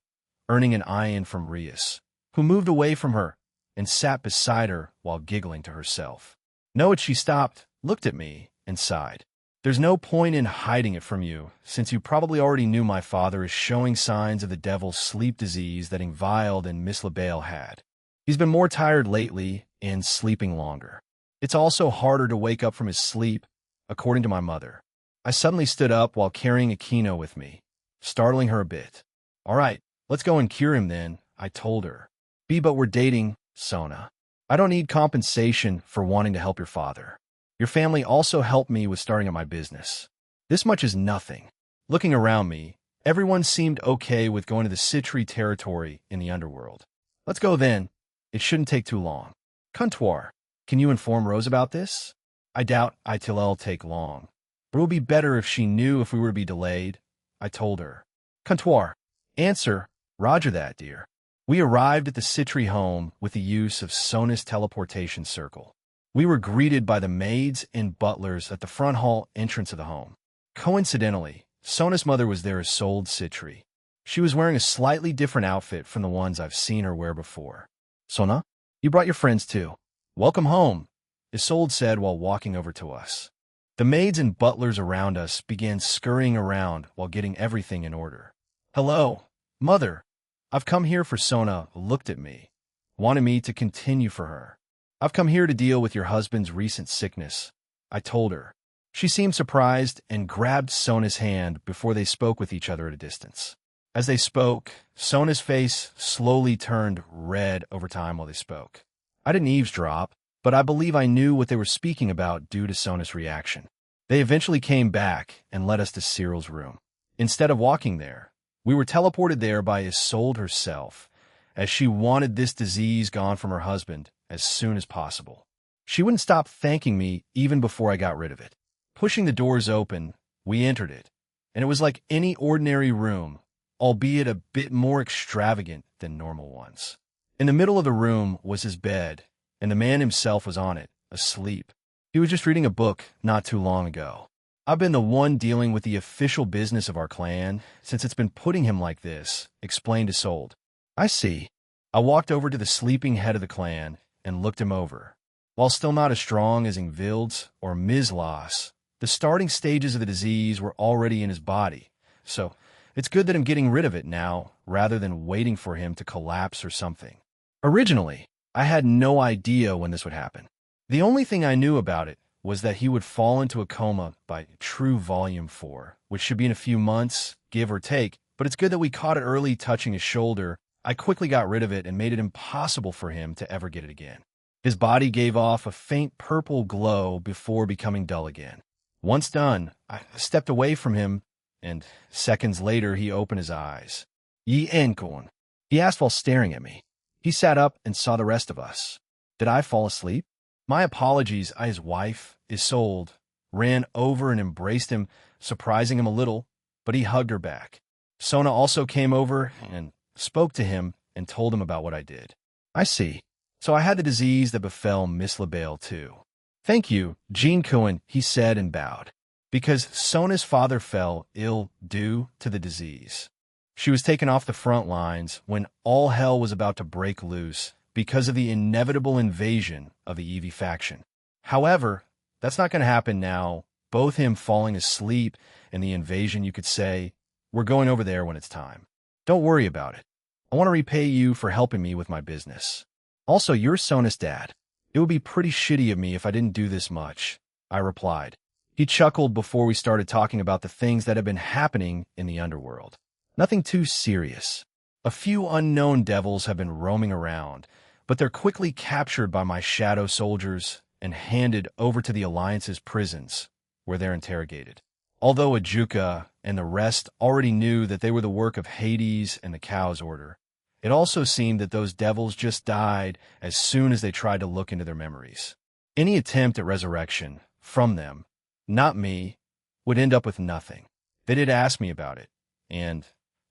earning an eye-in from Rias, who moved away from her and sat beside her while giggling to herself. Note she stopped, looked at me, and sighed. There's no point in hiding it from you, since you probably already knew my father is showing signs of the devil's sleep disease that Ingvild and Miss LaBelle had. He's been more tired lately and sleeping longer. It's also harder to wake up from his sleep, according to my mother. I suddenly stood up while carrying Akino with me, startling her a bit. All right, let's go and cure him then, I told her. But we're dating, Sona. I don't need compensation for wanting to help your father. Your family also helped me with starting up my business. This much is nothing. Looking around me, everyone seemed okay with going to the Citri territory in the underworld. Let's go then. It shouldn't take too long. Comptoir, can you inform Rose about this? I doubt it'll take long, but it would be better if she knew if we were to be delayed, I told her. Comptoir, answer, Roger that, dear. We arrived at the Citri home with the use of Sona's teleportation circle. We were greeted by the maids and butlers at the front hall entrance of the home. Coincidentally, Sona's mother was there as Isolde Citri. She was wearing a slightly different outfit from the ones I've seen her wear before. Sona, you brought your friends too. Welcome home, Isolde said while walking over to us. The maids and butlers around us began scurrying around while getting everything in order. Hello, Mother. I've come here for Sona looked at me, wanted me to continue for her. I've come here to deal with your husband's recent sickness, I told her. She seemed surprised and grabbed Sona's hand before they spoke with each other at a distance. As they spoke, Sona's face slowly turned red over time while they spoke. I didn't eavesdrop, but I believe I knew what they were speaking about due to Sona's reaction. They eventually came back and led us to Cyril's room. Instead of walking there, we were teleported there by Isolde herself, as she wanted this disease gone from her husband as soon as possible. She wouldn't stop thanking me even before I got rid of it. Pushing the doors open, we entered it, and it was like any ordinary room, albeit a bit more extravagant than normal ones. In the middle of the room was his bed, and the man himself was on it, asleep. He was just reading a book not too long ago. I've been the one dealing with the official business of our clan since it's been putting him like this, explained Isolde. I see. I walked over to the sleeping head of the clan and looked him over. While still not as strong as Ingvild's or Misla's, the starting stages of the disease were already in his body, so it's good that I'm getting rid of it now rather than waiting for him to collapse or something. Originally, I had no idea when this would happen. The only thing I knew about it was that he would fall into a coma by true volume 4, which should be in a few months, give or take, but it's good that we caught it early touching his shoulder. I quickly got rid of it and made it impossible for him to ever get it again. His body gave off a faint purple glow before becoming dull again. Once done, I stepped away from him, and seconds later he opened his eyes. "Yi Enkon," he asked while staring at me. He sat up and saw the rest of us. Did I fall asleep? My apologies. His wife, Isolde, ran over and embraced him, surprising him a little, but he hugged her back. Sona also came over and spoke to him and told him about what I did. I see. So I had the disease that befell Miss LaBelle too. Thank you, Jean Cohen, he said and bowed. Because Sona's father fell ill due to the disease. She was taken off the front lines when all hell was about to break loose because of the inevitable invasion of the Eevee faction. However, that's not going to happen now. Both him falling asleep and the invasion, you could say, we're going over there when it's time. Don't worry about it. I want to repay you for helping me with my business. Also, you're Sona's dad. It would be pretty shitty of me if I didn't do this much, I replied. He chuckled before we started talking about the things that had been happening in the underworld. Nothing too serious. A few unknown devils have been roaming around, but they're quickly captured by my shadow soldiers and handed over to the Alliance's prisons, where they're interrogated. Although Ajuka and the rest already knew that they were the work of Hades and the Cow's Order, it also seemed that those devils just died as soon as they tried to look into their memories. Any attempt at resurrection from them, not me, would end up with nothing. They did ask me about it, and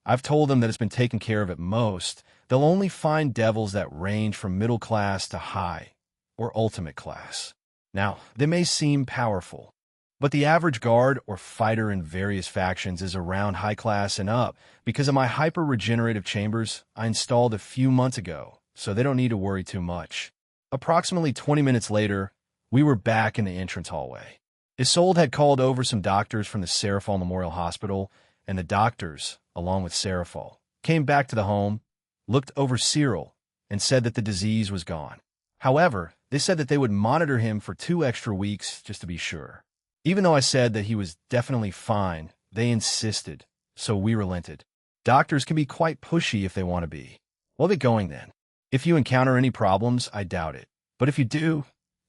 I've told them that it's been taken care of at most. They'll only find devils that range from middle class to high, or ultimate class. Now, they may seem powerful, but the average guard or fighter in various factions is around high class and up because of my hyper-regenerative chambers I installed a few months ago, so they don't need to worry too much. Approximately 20 minutes later, we were back in the entrance hallway. Isolde had called over some doctors from the Serafal Memorial Hospital, and the doctors, along with Serafal, came back to the home, looked over Cyril, and said that the disease was gone. However, they said that they would monitor him for 2 extra weeks just to be sure. Even though I said that he was definitely fine, they insisted, so we relented. Doctors can be quite pushy if they want to be. We'll get going then. If you encounter any problems, I doubt it. But if you do,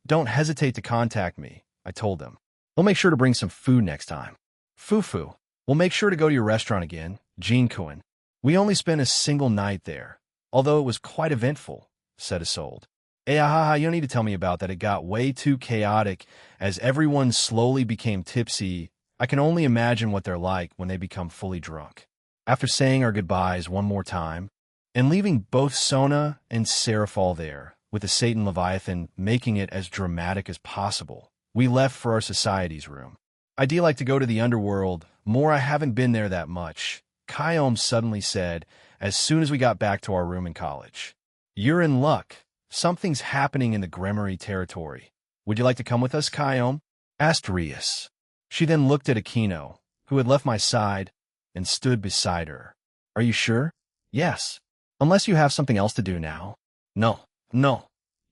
don't hesitate to contact me, I told them. We'll make sure to bring some food next time. Fufu. We'll make sure to go to your restaurant again, Jean Cohen. We only spent a single night there, although it was quite eventful, said Isolde. You don't need to tell me about that. It got way too chaotic as everyone slowly became tipsy. I can only imagine what they're like when they become fully drunk. After saying our goodbyes one more time, and leaving both Sona and Serafal there, with the Satan Leviathan making it as dramatic as possible, we left for our society's room. I do like to go to the underworld more. I haven't been there that much, Kyom suddenly said as soon as we got back to our room in college. You're in luck. Something's happening in the Gremory territory. Would you like to come with us, Kyom? Asked Rias. She then looked at Aquino, who had left my side, and stood beside her. Are you sure? Yes. Unless you have something else to do now. No.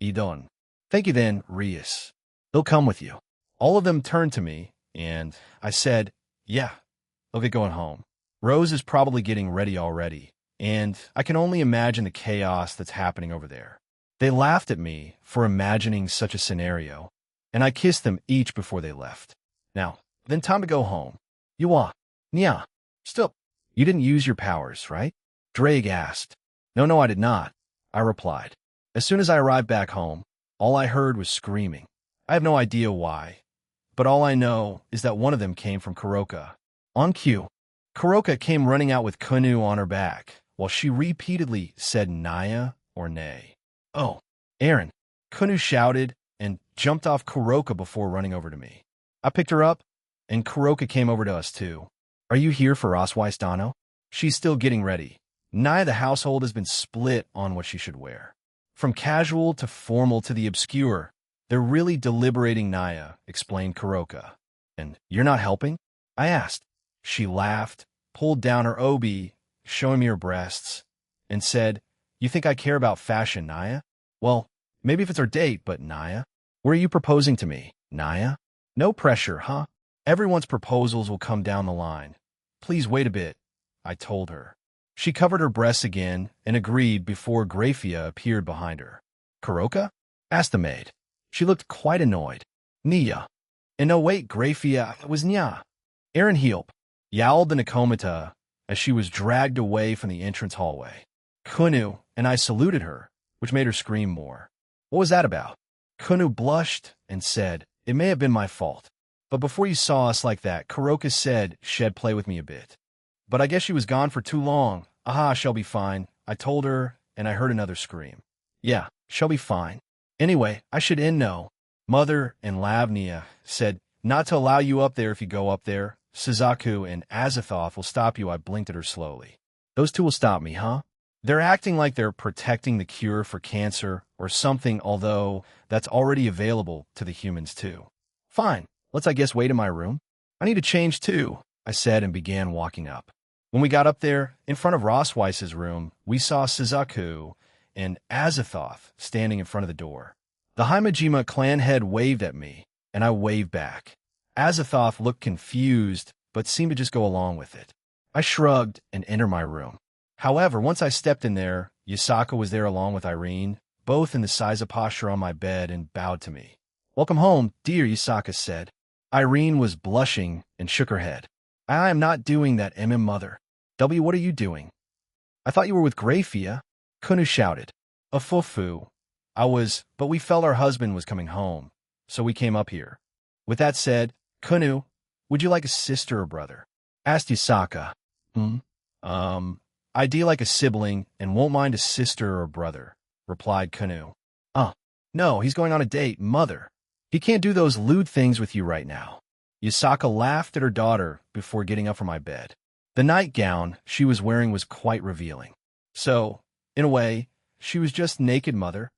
Idon. Thank you then, Rias. They'll come with you. All of them turned to me, and I said, yeah, they'll get going home. Rose is probably getting ready already, and I can only imagine the chaos that's happening over there. They laughed at me for imagining such a scenario, and I kissed them each before they left. Now, then time to go home. Nya. Still, you didn't use your powers, right? Drake asked. No, I did not, I replied. As soon as I arrived back home, all I heard was screaming. I have no idea why, but all I know is that one of them came from Kuroka. On cue, Kuroka came running out with Kunu on her back, while she repeatedly said Naya or Nay. Oh, Aaron, Kunu shouted and jumped off Kuroka before running over to me. I picked her up, and Kuroka came over to us too. Are you here for Osweistano? She's still getting ready. Naya the household has been split on what she should wear. From casual to formal to the obscure, they're really deliberating, Naya, explained Kuroka. And you're not helping? I asked. She laughed, pulled down her obi, showing me her breasts, and said, You think I care about fashion, Naya? Well, maybe if it's our date, but Naya? What are you proposing to me, Naya? No pressure, huh? Everyone's proposals will come down the line. Please wait a bit, I told her. She covered her breasts again and agreed before Grafia appeared behind her. Kuroka? Asked the maid. She looked quite annoyed. Nia. And no, wait, Grafia, it was Nya. Aaron Heelp, yowled the Nakomata as she was dragged away from the entrance hallway. Kunu and I saluted her, which made her scream more. What was that about? Kunu blushed and said, It may have been my fault. But before you saw us like that, Kuroka said she'd play with me a bit. But I guess she was gone for too long. Aha, she'll be fine, I told her, and I heard another scream. Yeah, she'll be fine. Anyway, I should know. Mother and Lavnia said not to allow you up there if you go up there. Suzaku and Azathoth will stop you. I blinked at her slowly. Those two will stop me, huh? They're acting like they're protecting the cure for cancer or something, although that's already available to the humans too. Fine, let's I guess wait in my room. I need to change too, I said and began walking up. When we got up there, in front of Rossweiss's room, we saw Suzaku and Azathoth standing in front of the door. The Himajima clan head waved at me, and I waved back. Azathoth looked confused, but seemed to just go along with it. I shrugged and entered my room. However, once I stepped in there, Yasaka was there along with Irene, both in the Seiza posture on my bed, and bowed to me. Welcome home, dear, Yasaka said. Irene was blushing and shook her head. I am not doing that, mother. W, what are you doing? I thought you were with Grafia. Kunu shouted. A fufu. I was, but we felt our husband was coming home, so we came up here. With that said, Kunu, would you like a sister or brother? Asked Yasaka. I do like a sibling and won't mind a sister or brother, replied Kunu. No, he's going on a date, mother. He can't do those lewd things with you right now. Yasaka laughed at her daughter before getting up from my bed. The nightgown she was wearing was quite revealing. So, in a way, she was just naked, mother.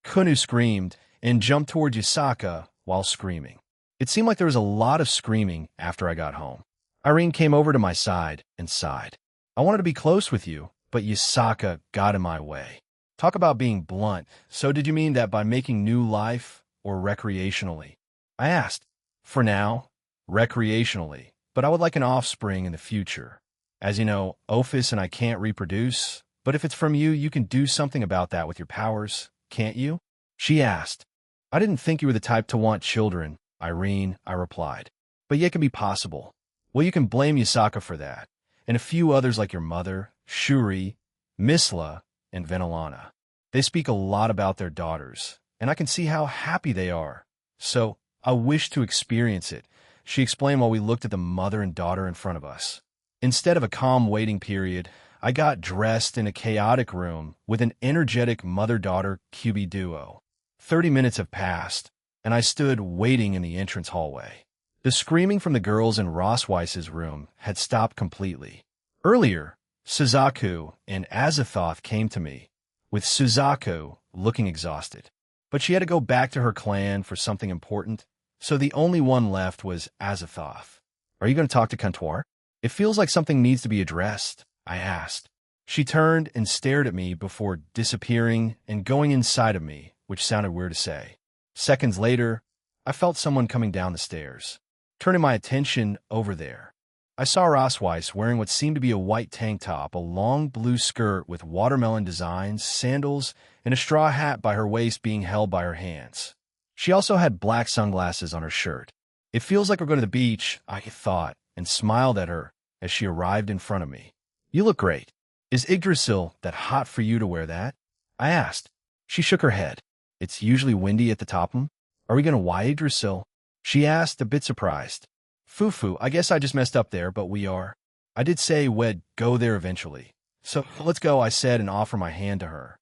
Kunu screamed and jumped toward Yasaka while screaming. It seemed like there was a lot of screaming after I got home. Irene came over to my side and sighed. I wanted to be close with you, but Yasaka got in my way. Talk about being blunt. So did you mean that by making new life or recreationally? I asked. For now, recreationally, but I would like an offspring in the future. As you know, Ophis and I can't reproduce, but if it's from you, you can do something about that with your powers, can't you? She asked. I didn't think you were the type to want children, Irene, I replied. But yet it can be possible. Well, you can blame Yasaka for that, and a few others like your mother, Shuri, Misla, and Venelana. They speak a lot about their daughters, and I can see how happy they are. So, I wish to experience it, she explained while we looked at the mother and daughter in front of us. Instead of a calm waiting period, I got dressed in a chaotic room with an energetic mother-daughter QB duo. 30 minutes have passed, and I stood waiting in the entrance hallway. The screaming from the girls in Rossweiss's room had stopped completely. Earlier, Suzaku and Azathoth came to me, with Suzaku looking exhausted. But she had to go back to her clan for something important, so the only one left was Azathoth. Are you going to talk to Kantor? It feels like something needs to be addressed, I asked. She turned and stared at me before disappearing and going inside of me, which sounded weird to say. Seconds later, I felt someone coming down the stairs. Turning my attention over there, I saw Rossweiss wearing what seemed to be a white tank top, a long blue skirt with watermelon designs, sandals, and a straw hat by her waist being held by her hands. She also had black sunglasses on her shirt. It feels like we're going to the beach, I thought, and smiled at her as she arrived in front of me. You look great. Is Yggdrasil that hot for you to wear that? I asked. She shook her head. It's usually windy at the top. Are we going to Y Yggdrasil? She asked, a bit surprised. Fufu, I guess I just messed up there, but we are. I did say we'd go there eventually. So let's go, I said and offered my hand to her.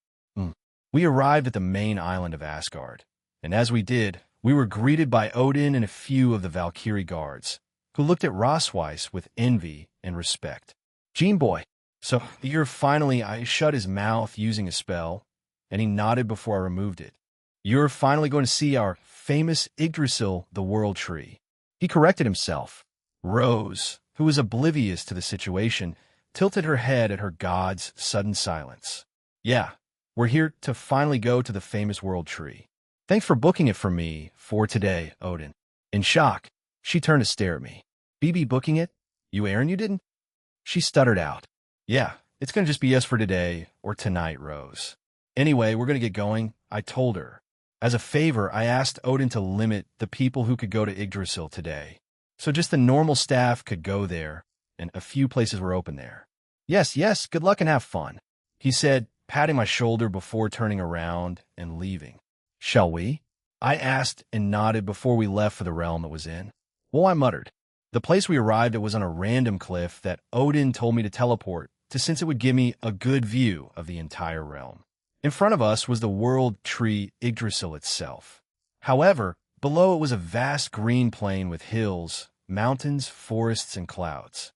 We arrived at the main island of Asgard, and as we did, we were greeted by Odin and a few of the Valkyrie guards, who looked at Rossweiss with envy and respect. Gene boy. So you're finally, I shut his mouth using a spell, and he nodded before I removed it. You're finally going to see our famous Yggdrasil, the World Tree. He corrected himself. Rose, who was oblivious to the situation, tilted her head at her god's sudden silence. Yeah, we're here to finally go to the famous World Tree. Thanks for booking it for me for today, Odin. In shock, she turned to stare at me. BB booking it? You Aaron, you didn't? She stuttered out. Yeah, it's gonna just be yes for today or tonight, Rose. Anyway, we're gonna get going, I told her. As a favor, I asked Odin to limit the people who could go to Yggdrasil today. So just the normal staff could go there, and a few places were open there. Yes, yes, good luck and have fun, he said, patting my shoulder before turning around and leaving. Shall we? I asked and nodded before we left for the realm it was in. Well, I muttered. The place we arrived at was on a random cliff that Odin told me to teleport to since it would give me a good view of the entire realm. In front of us was the world tree Yggdrasil itself. However, below it was a vast green plain with hills, mountains, forests, and clouds.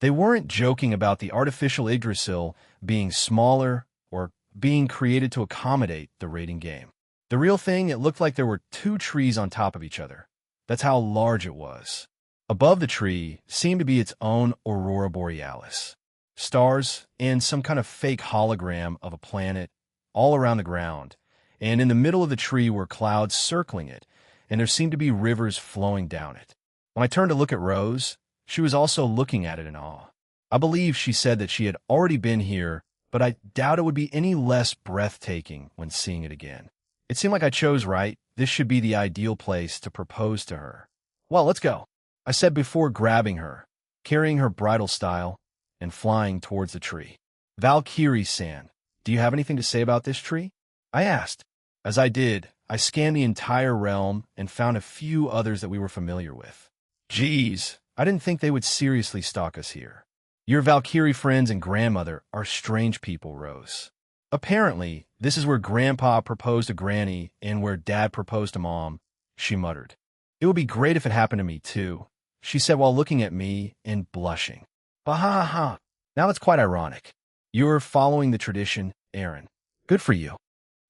They weren't joking about the artificial Yggdrasil being smaller or being created to accommodate the raiding game. The real thing, it looked like there were two trees on top of each other. That's how large it was. Above the tree seemed to be its own aurora borealis. Stars and some kind of fake hologram of a planet all around the ground, and in the middle of the tree were clouds circling it, and there seemed to be rivers flowing down it. When I turned to look at Rose, she was also looking at it in awe. I believe she said that she had already been here, but I doubt it would be any less breathtaking when seeing it again. It seemed like I chose right. This should be the ideal place to propose to her. Well, let's go, I said before grabbing her, carrying her bridal style, and flying towards the tree. Valkyrie-san, do you have anything to say about this tree? I asked. As I did, I scanned the entire realm and found a few others that we were familiar with. Geez, I didn't think they would seriously stalk us here. Your Valkyrie friends and grandmother are strange people, Rose. Apparently, this is where Grandpa proposed to Granny and where Dad proposed to Mom, she muttered. It would be great if it happened to me, too, she said while looking at me and blushing. Ha ha ha. Now that's quite ironic. You're following the tradition, Aaron. Good for you.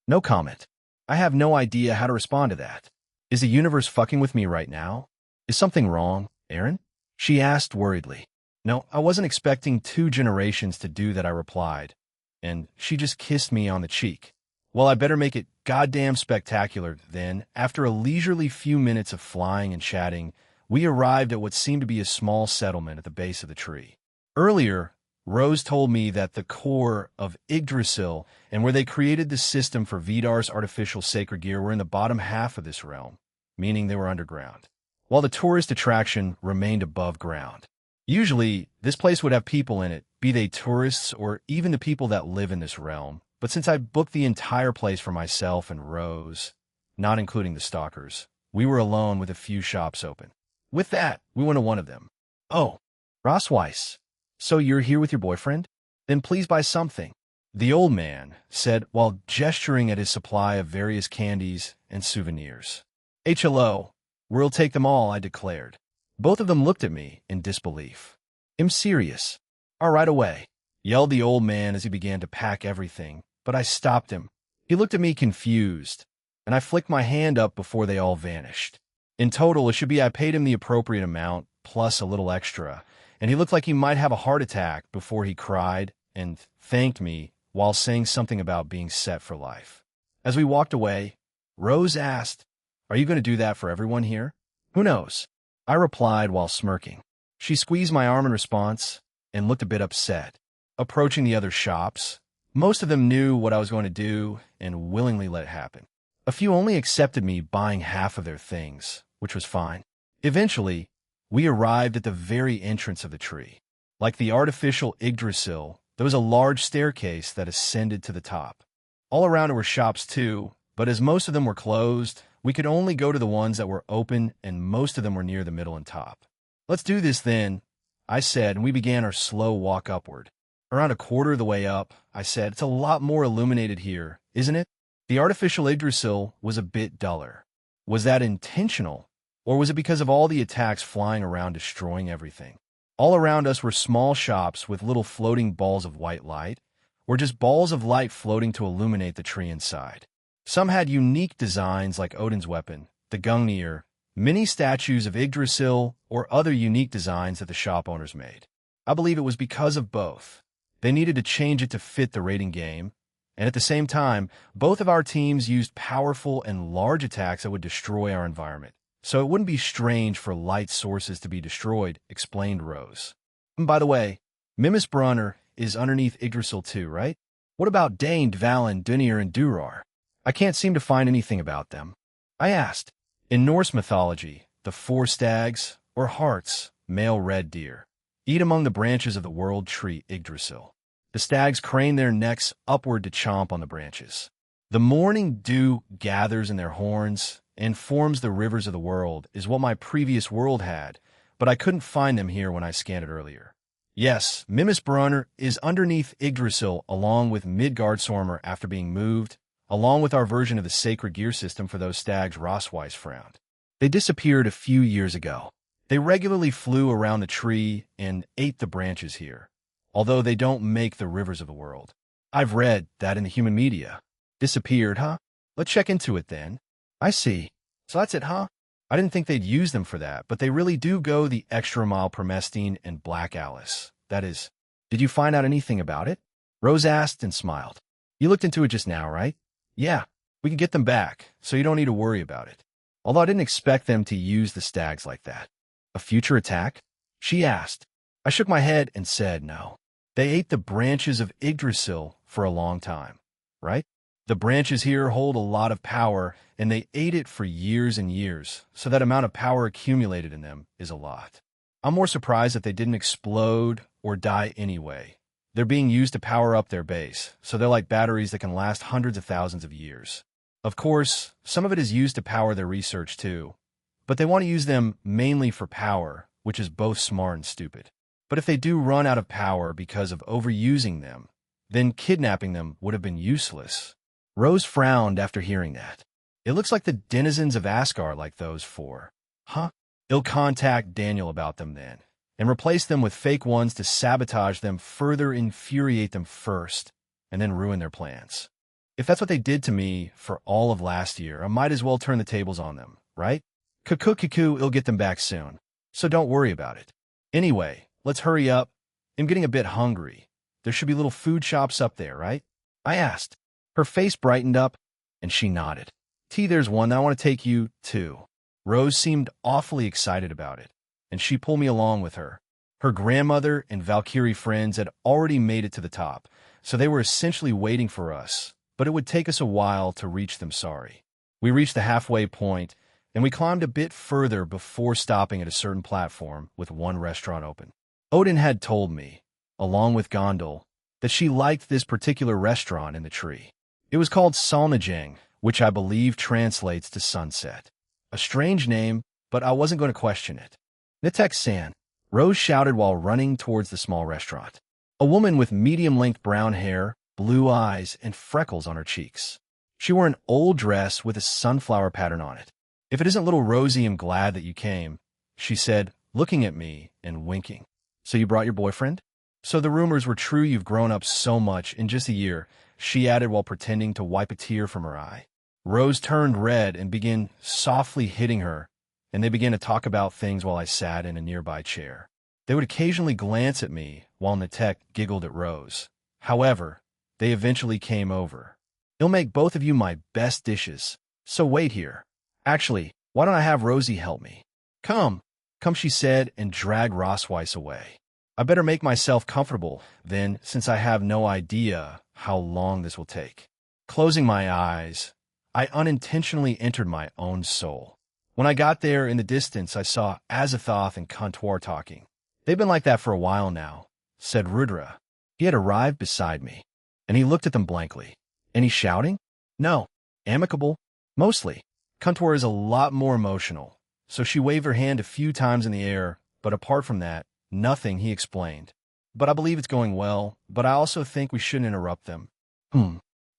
No comment. I have no idea how to respond to that. Is the universe fucking with me right now? Is something wrong, Aaron? She asked worriedly. No, I wasn't expecting 2 generations to do that, I replied. And she just kissed me on the cheek. Well, I better make it goddamn spectacular then. After a leisurely few minutes of flying and chatting, we arrived at what seemed to be a small settlement at the base of the tree. Earlier, Rose told me that the core of Yggdrasil and where they created the system for Vidar's artificial sacred gear were in the bottom half of this realm, meaning they were underground, while the tourist attraction remained above ground. Usually, this place would have people in it, be they tourists or even the people that live in this realm, but since I booked the entire place for myself and Rose, not including the stalkers, we were alone with a few shops open. With that, we went to one of them. Oh, Rossweiss. So you're here with your boyfriend? Then please buy something, the old man said while gesturing at his supply of various candies and souvenirs. HLO, we'll take them all, I declared. Both of them looked at me in disbelief. I'm serious. All right, away, yelled the old man as he began to pack everything, but I stopped him. He looked at me confused, and I flicked my hand up before they all vanished. In total, it should be I paid him the appropriate amount, plus a little extra, and he looked like he might have a heart attack before he cried and thanked me while saying something about being set for life. As we walked away, Rose asked, "Are you going to do that for everyone here?" "Who knows?" I replied while smirking. She squeezed my arm in response and looked a bit upset. Approaching the other shops, most of them knew what I was going to do and willingly let it happen. A few only accepted me buying half of their things, which was fine. Eventually, we arrived at the very entrance of the tree. Like the artificial Yggdrasil, there was a large staircase that ascended to the top. All around it were shops too, but as most of them were closed, we could only go to the ones that were open and most of them were near the middle and top. "Let's do this then," I said, and we began our slow walk upward. Around a quarter of the way up, I said, "It's a lot more illuminated here, isn't it?" The artificial Yggdrasil was a bit duller. Was that intentional? Or was it because of all the attacks flying around destroying everything? All around us were small shops with little floating balls of white light, or just balls of light floating to illuminate the tree inside. Some had unique designs like Odin's weapon, the Gungnir, mini statues of Yggdrasil, or other unique designs that the shop owners made. I believe it was because of both. They needed to change it to fit the raiding game, and at the same time, both of our teams used powerful and large attacks that would destroy our environment. so it wouldn't be strange for light sources to be destroyed, explained Rose. And by the way, Mimisbrunner is underneath Yggdrasil too, right? What about Dane, Dvalin, Dunir, and Durar? I can't seem to find anything about them. I asked. In Norse mythology, the four stags, or hearts, male red deer, eat among the branches of the world tree Yggdrasil. The stags crane their necks upward to chomp on the branches. The morning dew gathers in their horns and forms the rivers of the world is what my previous world had, but I couldn't find them here when I scanned it earlier. Yes, Mimisbrunner is underneath Yggdrasil along with Midgardsormr after being moved, along with our version of the sacred gear system for those stags Rossweiss frowned. They disappeared a few years ago. They regularly flew around the tree and ate the branches here, although they don't make the rivers of the world. I've read that in the human media. Disappeared, huh? Let's check into it then. I see. So that's it, huh? I didn't think they'd use them for that, but they really do go the extra mile per Mestine and Black Alice. That is, did you find out anything about it? Rose asked and smiled. You looked into it just now, right? Yeah, we can get them back, so you don't need to worry about it. Although I didn't expect them to use the stags like that. A future attack? She asked. I shook my head and said no. They ate the branches of Yggdrasil for a long time, right? The branches here hold a lot of power, and they ate it for years and years, so that amount of power accumulated in them is a lot. I'm more surprised that they didn't explode or die anyway. They're being used to power up their base, so they're like batteries that can last hundreds of thousands of years. Of course, some of it is used to power their research too, but they want to use them mainly for power, which is both smart and stupid. But if they do run out of power because of overusing them, then kidnapping them would have been useless. Rose frowned after hearing that. It looks like the denizens of Asgard like those four. Huh? He'll contact Daniel about them then, and replace them with fake ones to sabotage them, further infuriate them first, and then ruin their plans. If that's what they did to me for all of last year, I might as well turn the tables on them, right? Cuckoo, he'll get them back soon, so don't worry about it. Anyway, let's hurry up. I'm getting a bit hungry. There should be little food shops up there, right? I asked. Her face brightened up, and she nodded. There's one that I want to take you to. Rose seemed awfully excited about it, and she pulled me along with her. Her grandmother and Valkyrie friends had already made it to the top, so they were essentially waiting for us, but it would take us a while to reach them, sorry. We reached the halfway point, and we climbed a bit further before stopping at a certain platform with one restaurant open. Odin had told me, along with Gondel, that she liked this particular restaurant in the tree. It was called Solnajang, which I believe translates to sunset. A strange name, but I wasn't going to question it. Nitek-san, Rose shouted while running towards the small restaurant. A woman with medium-length brown hair, blue eyes, and freckles on her cheeks. She wore an old dress with a sunflower pattern on it. If it isn't little Rosie, I'm glad that you came, she said, looking at me and winking. So you brought your boyfriend? So the rumors were true, you've grown up so much in just a year, she added while pretending to wipe a tear from her eye. Rose turned red and began softly hitting her, and they began to talk about things while I sat in a nearby chair. They would occasionally glance at me while Nitek giggled at Rose. However, they eventually came over. He'll make both of you my best dishes, so wait here. Actually, why don't I have Rosie help me? Come, she said and dragged Rossweiss away. I better make myself comfortable, then, since I have no idea how long this will take. Closing my eyes, I unintentionally entered my own soul. When I got there in the distance, I saw Azathoth and Kontor talking. They've been like that for a while now, said Rudra. He had arrived beside me, and he looked at them blankly. Any shouting? No. Amicable? Mostly. Kontor is a lot more emotional, so she waved her hand a few times in the air, but apart from that, nothing, he explained. But I believe it's going well, but I also think we shouldn't interrupt them.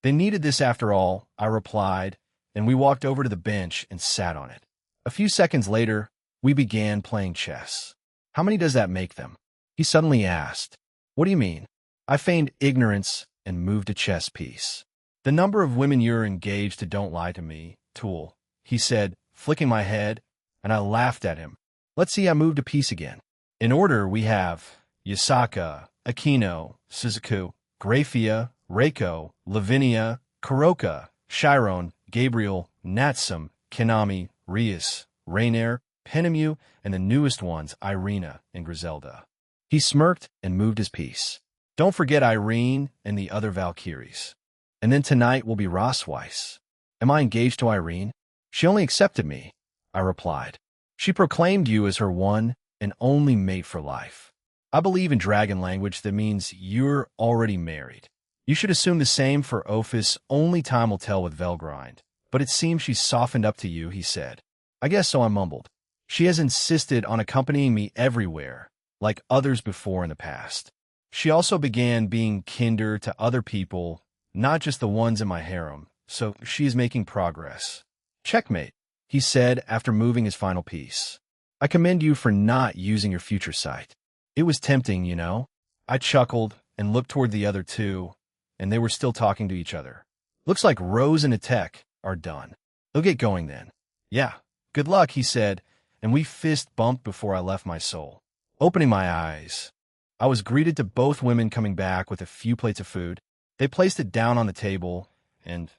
They needed this after all, I replied, and we walked over to the bench and sat on it. A few seconds later, we began playing chess. How many does that make them? He suddenly asked. What do you mean? I feigned ignorance and moved a chess piece. The number of women you're engaged to, don't lie to me, Tool, he said, flicking my head, and I laughed at him. Let's see, I moved a piece again. In order, we have Yasaka, Akino, Suzuku, Grafia, Reiko, Lavinia, Kuroka, Chiron, Gabriel, Natsum, Kinami, Rias, Rainier, Penemu, and the newest ones, Irina and Griselda. He smirked and moved his piece. Don't forget Irene and the other Valkyries. And then tonight will be Rossweiss. Am I engaged to Irene? She only accepted me, I replied. She proclaimed you as her one and only mate for life. I believe in dragon language that means you're already married. You should assume the same for Ophis. Only time will tell with Velgrind. But it seems she's softened up to you, he said. I guess so, I mumbled. She has insisted on accompanying me everywhere, like others before in the past. She also began being kinder to other people, not just the ones in my harem, so she is making progress. Checkmate, he said after moving his final piece. I commend you for not using your future sight. It was tempting, you know. I chuckled and looked toward the other two, and they were still talking to each other. Looks like Rose and Atek are done. They'll get going then. Yeah, good luck, he said, and we fist bumped before I left my soul. Opening my eyes, I was greeted to both women coming back with a few plates of food. They placed it down on the table, and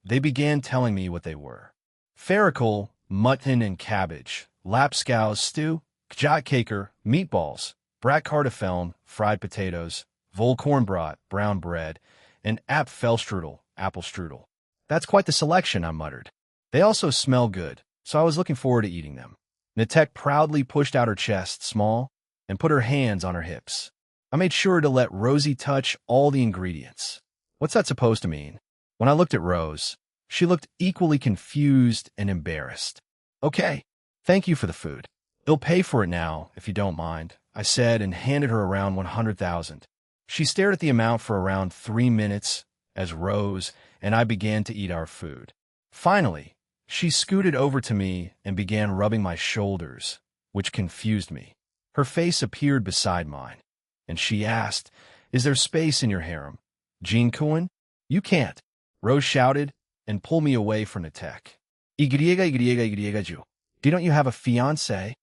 they began telling me what they were. Farikal, mutton and cabbage, lapskaus stew, kjotkaker, meatballs, bratkartoffel, fried potatoes, volkornbrot, brown bread, and apfelstrudel, apple strudel. That's quite the selection, I muttered. They also smell good, so I was looking forward to eating them. Natek proudly pushed out her chest, small, and put her hands on her hips. I made sure to let Rosie touch all the ingredients. What's that supposed to mean? When I looked at Rose, she looked equally confused and embarrassed. Okay, thank you for the food. I'll pay for it now, if you don't mind, I said and handed her around 100,000. She stared at the amount for around 3 minutes as Rose and I began to eat our food. Finally, she scooted over to me and began rubbing my shoulders, which confused me. Her face appeared beside mine, and she asked, "Is there space in your harem? Jean Cohen?" "You can't," Rose shouted and pulled me away from Natek. Don't you have a fiancé?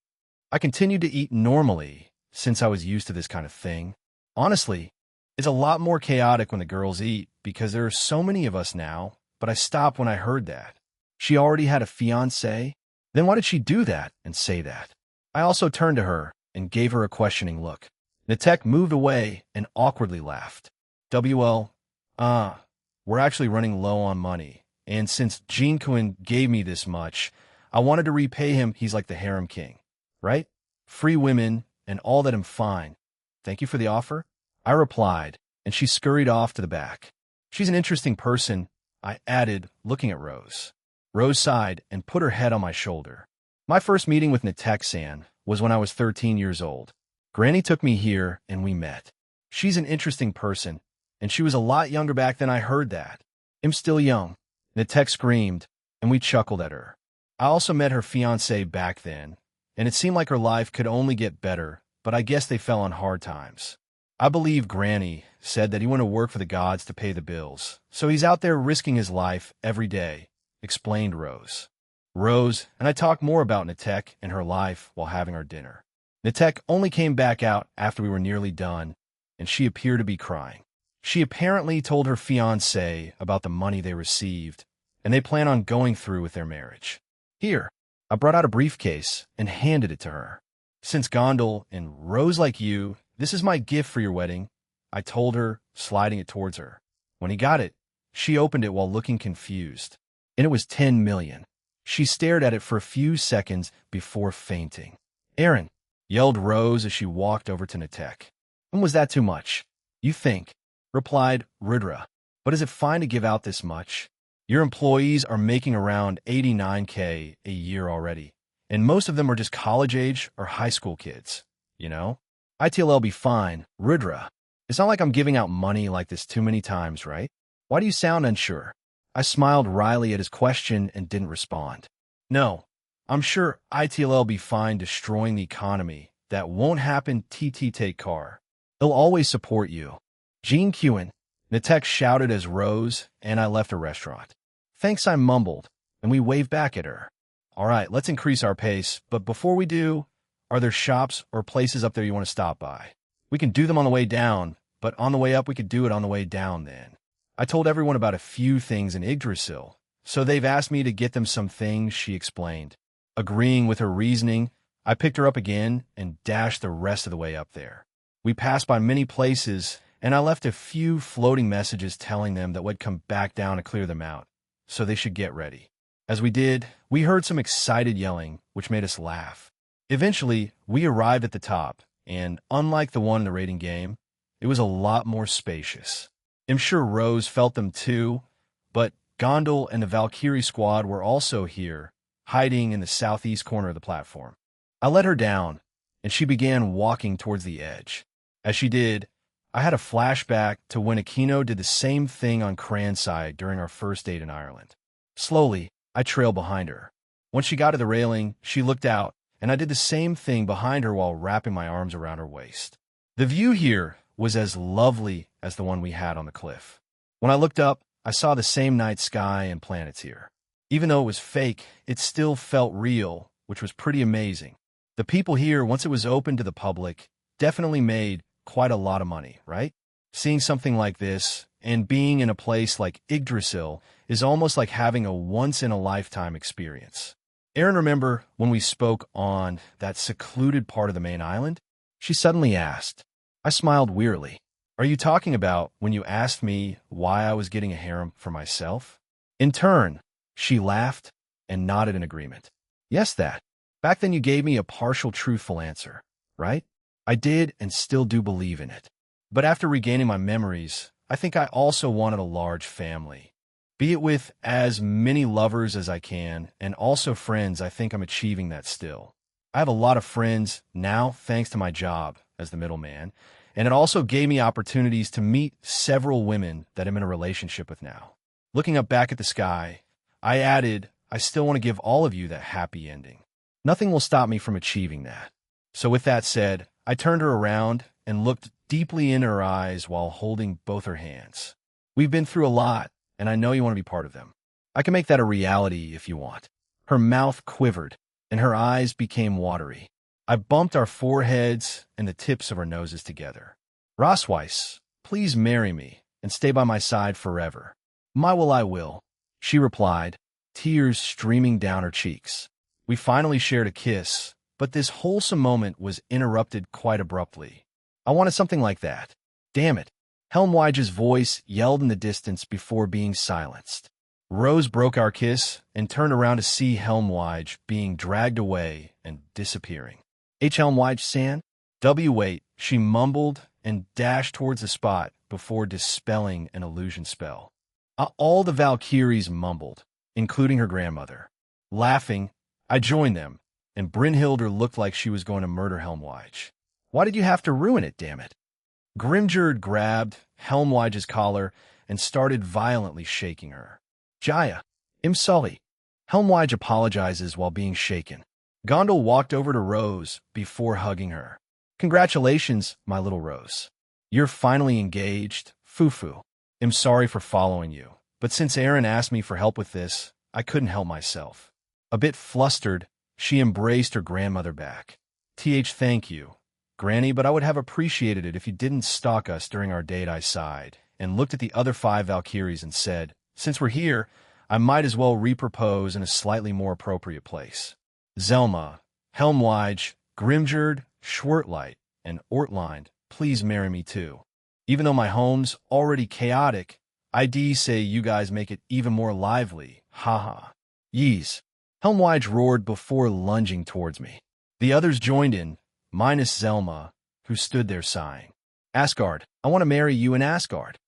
I continued to eat normally since I was used to this kind of thing. Honestly, it's a lot more chaotic when the girls eat because there are so many of us now, but I stopped when I heard that. She already had a fiancé? Then why did she do that and say that? I also turned to her and gave her a questioning look. Natek moved away and awkwardly laughed. We're actually running low on money, and since Jean Cohen gave me this much, I wanted to repay him. He's like the harem king, right? Free women and all that. I'm fine. Thank you for the offer, I replied, and she scurried off to the back. She's an interesting person, I added, looking at Rose. Rose sighed and put her head on my shoulder. My first meeting with Natek-san was when I was 13 years old. Granny took me here and we met. She's an interesting person, and she was a lot younger back then. I heard that. I'm still young. Natek screamed, and we chuckled at her. I also met her fiancé back then, and it seemed like her life could only get better, but I guess they fell on hard times. I believe Granny said that he went to work for the gods to pay the bills, so he's out there risking his life every day, explained Rose. Rose and I talked more about Natek and her life while having our dinner. Natek only came back out after we were nearly done, and she appeared to be crying. She apparently told her fiancé about the money they received, and they plan on going through with their marriage. Here, I brought out a briefcase and handed it to her. Since Gondel and Rose like you, this is my gift for your wedding, I told her, sliding it towards her. When he got it, she opened it while looking confused, and it was 10 million. She stared at it for a few seconds before fainting. Aaron, yelled Rose as she walked over to Natek. When was that too much? You think, replied Rudra. But is it fine to give out this much? Your employees are making around 89K a year already, and most of them are just college age or high school kids, you know? ITLL be fine, Rudra. It's not like I'm giving out money like this too many times, right? Why do you sound unsure? I smiled wryly at his question and didn't respond. No, I'm sure ITLL be fine destroying the economy. That won't happen. Take car. They'll always support you. Jean Cohen, Natek shouted as Rose and I left the restaurant. Thanks, I mumbled, and we waved back at her. All right, let's increase our pace, but before we do, are there shops or places up there you want to stop by? We can do them on the way down, but on the way up we could do it on the way down then. I told everyone about a few things in Yggdrasil, so they've asked me to get them some things, she explained. Agreeing with her reasoning, I picked her up again and dashed the rest of the way up there. We passed by many places, and I left a few floating messages telling them that we'd come back down to clear them out, so they should get ready. As we did, we heard some excited yelling, which made us laugh. Eventually, we arrived at the top, and unlike the one in the raiding game, it was a lot more spacious. I'm sure Rose felt them too, but Gondel and the Valkyrie squad were also here, hiding in the southeast corner of the platform. I let her down, and she began walking towards the edge. As she did, I had a flashback to when Aquino did the same thing on Cranside during our first date in Ireland. Slowly, I trailed behind her. When she got to the railing, she looked out, and I did the same thing behind her while wrapping my arms around her waist. The view here was as lovely as the one we had on the cliff. When I looked up, I saw the same night sky and planets here. Even though it was fake, it still felt real, which was pretty amazing. The people here, once it was open to the public, definitely made quite a lot of money, right? Seeing something like this and being in a place like Yggdrasil is almost like having a once-in-a-lifetime experience. Erin, remember when we spoke on that secluded part of the main island? She suddenly asked. I smiled wearily. Are you talking about when you asked me why I was getting a harem for myself? In turn, she laughed and nodded in agreement. Yes, that. Back then you gave me a partial truthful answer, right? I did and still do believe in it. But after regaining my memories, I think I also wanted a large family. Be it with as many lovers as I can, and also friends. I think I'm achieving that still. I have a lot of friends now thanks to my job as the middleman, and it also gave me opportunities to meet several women that I'm in a relationship with now. Looking up back at the sky, I added, I still want to give all of you that happy ending. Nothing will stop me from achieving that. So with that said, I turned her around and looked deeply in her eyes while holding both her hands. We've been through a lot, and I know you want to be part of them. I can make that a reality if you want. Her mouth quivered, and her eyes became watery. I bumped our foreheads and the tips of our noses together. Rosweiss, please marry me and stay by my side forever. My will I will, she replied, tears streaming down her cheeks. We finally shared a kiss, but this wholesome moment was interrupted quite abruptly. I wanted something like that. Damn it. Helmweige's voice yelled in the distance before being silenced. Rose broke our kiss and turned around to see Helmweige being dragged away and disappearing. Helmweige-san? Wait, she mumbled and dashed towards the spot before dispelling an illusion spell. All the Valkyries mumbled, including her grandmother. Laughing, I joined them, and Brynhildr looked like she was going to murder Helmweige. Why did you have to ruin it, damn it? Grimjord grabbed Helmweige's collar and started violently shaking her. Jaya, I'm sorry. Helmweige apologizes while being shaken. Gondel walked over to Rose before hugging her. Congratulations, my little Rose. You're finally engaged, Fufu. I'm sorry for following you, but since Erin asked me for help with this, I couldn't help myself. A bit flustered, she embraced her grandmother back. Thank you, Granny, but I would have appreciated it if you didn't stalk us during our date. I sighed and looked at the other 5 Valkyries and said, since we're here, I might as well repropose in a slightly more appropriate place. Zelma, Helmweige, Grimjord, Schwertlight, and Ortlind, please marry me too. Even though my home's already chaotic, I say you guys make it even more lively. Haha. Yees. Helmweige roared before lunging towards me. The others joined in, minus Zelma, who stood there sighing. Asgard, I want to marry you in Asgard.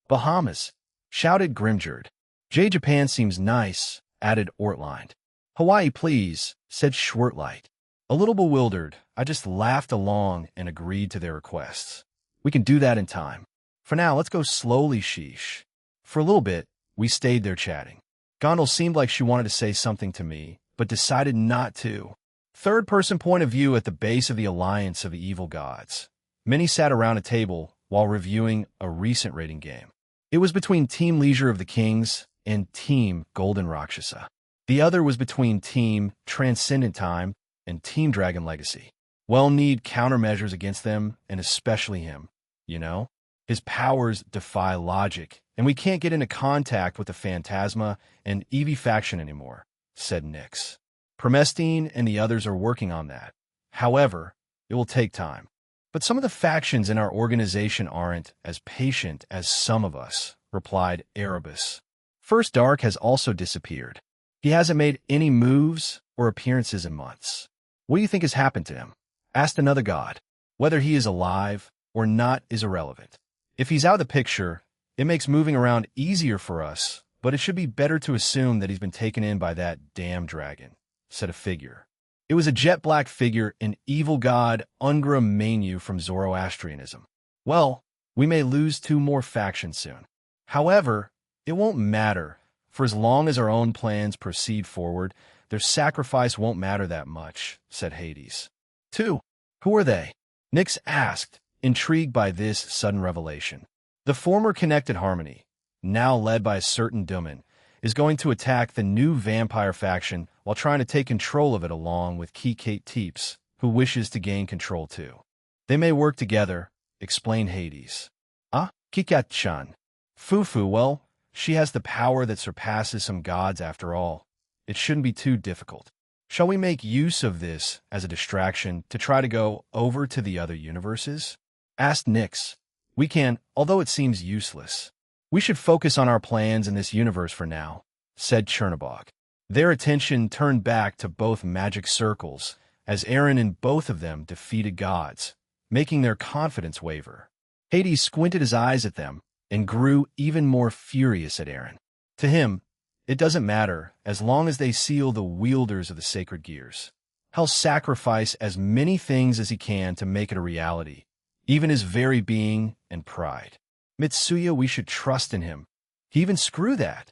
Bahamas, shouted Grimjord. Japan seems nice, added Ortlind. Hawaii, please, said Schwertlight. A little bewildered, I just laughed along and agreed to their requests. We can do that in time. For now, let's go slowly, sheesh. For a little bit, we stayed there chatting. Gondel seemed like she wanted to say something to me, but decided not to. Third-person point of view at the base of the Alliance of the Evil Gods. Many sat around a table while reviewing a recent raiding game. It was between Team Leisure of the Kings and Team Golden Rakshasa. The other was between Team Transcendent Time and Team Dragon Legacy. We'll need countermeasures against them, and especially him, you know? His powers defy logic, and we can't get into contact with the Phantasma and Eevee faction anymore, said Nyx. Promestine and the others are working on that. However, it will take time. But some of the factions in our organization aren't as patient as some of us, replied Erebus. First Dark has also disappeared. He hasn't made any moves or appearances in months. What do you think has happened to him? Asked another god. Whether he is alive or not is irrelevant. If he's out of the picture, it makes moving around easier for us, but it should be better to assume that he's been taken in by that damn dragon, said a figure. It was a jet-black figure, an evil god Ungra Mainyu from Zoroastrianism. Well, we may lose 2 more factions soon. However, it won't matter, for as long as our own plans proceed forward, their sacrifice won't matter that much, said Hades. 2. Who are they? Nyx asked, intrigued by this sudden revelation. The former Connected Harmony, now led by a certain Duman, is going to attack the new vampire faction while trying to take control of it along with 10k-15kThis, who wishes to gain control too. They may work together, explained Hades. Ah, Kikat-chan. Fufu, well, she has the power that surpasses some gods after all. It shouldn't be too difficult. Shall we make use of this as a distraction to try to go over to the other universes? Asked Nyx. We can, although it seems useless. We should focus on our plans in this universe for now, said Chernobog. Their attention turned back to both magic circles, as Aaron and both of them defeated gods, making their confidence waver. Hades squinted his eyes at them and grew even more furious at Aaron. To him, it doesn't matter as long as they seal the wielders of the sacred gears. He'll sacrifice as many things as he can to make it a reality, even his very being and pride. Mitsuya, we should trust in him. He even screw that,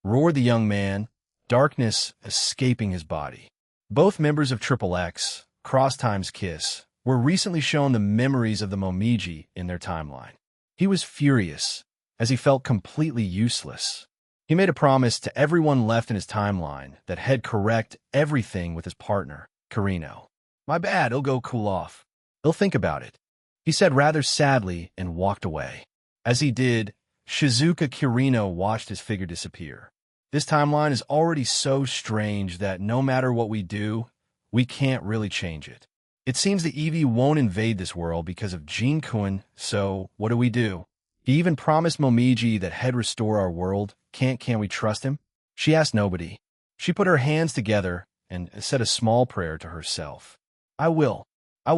roared the young man, darkness escaping his body. Both members of Triple X, Cross Time's Kiss, were recently shown the memories of the Momiji in their timeline. He was furious, as he felt completely useless. He made a promise to everyone left in his timeline that he'd correct everything with his partner, Kirino. My bad, he'll go cool off. He'll think about it, he said rather sadly and walked away. As he did, Shizuka Kirino watched his figure disappear. This timeline is already so strange that no matter what we do, we can't really change it. It seems the Eevee won't invade this world because of Jin-kun, so what do? He even promised Momiji that he'd restore our world. Can we trust him? She asked nobody. She put her hands together and said a small prayer to herself. I will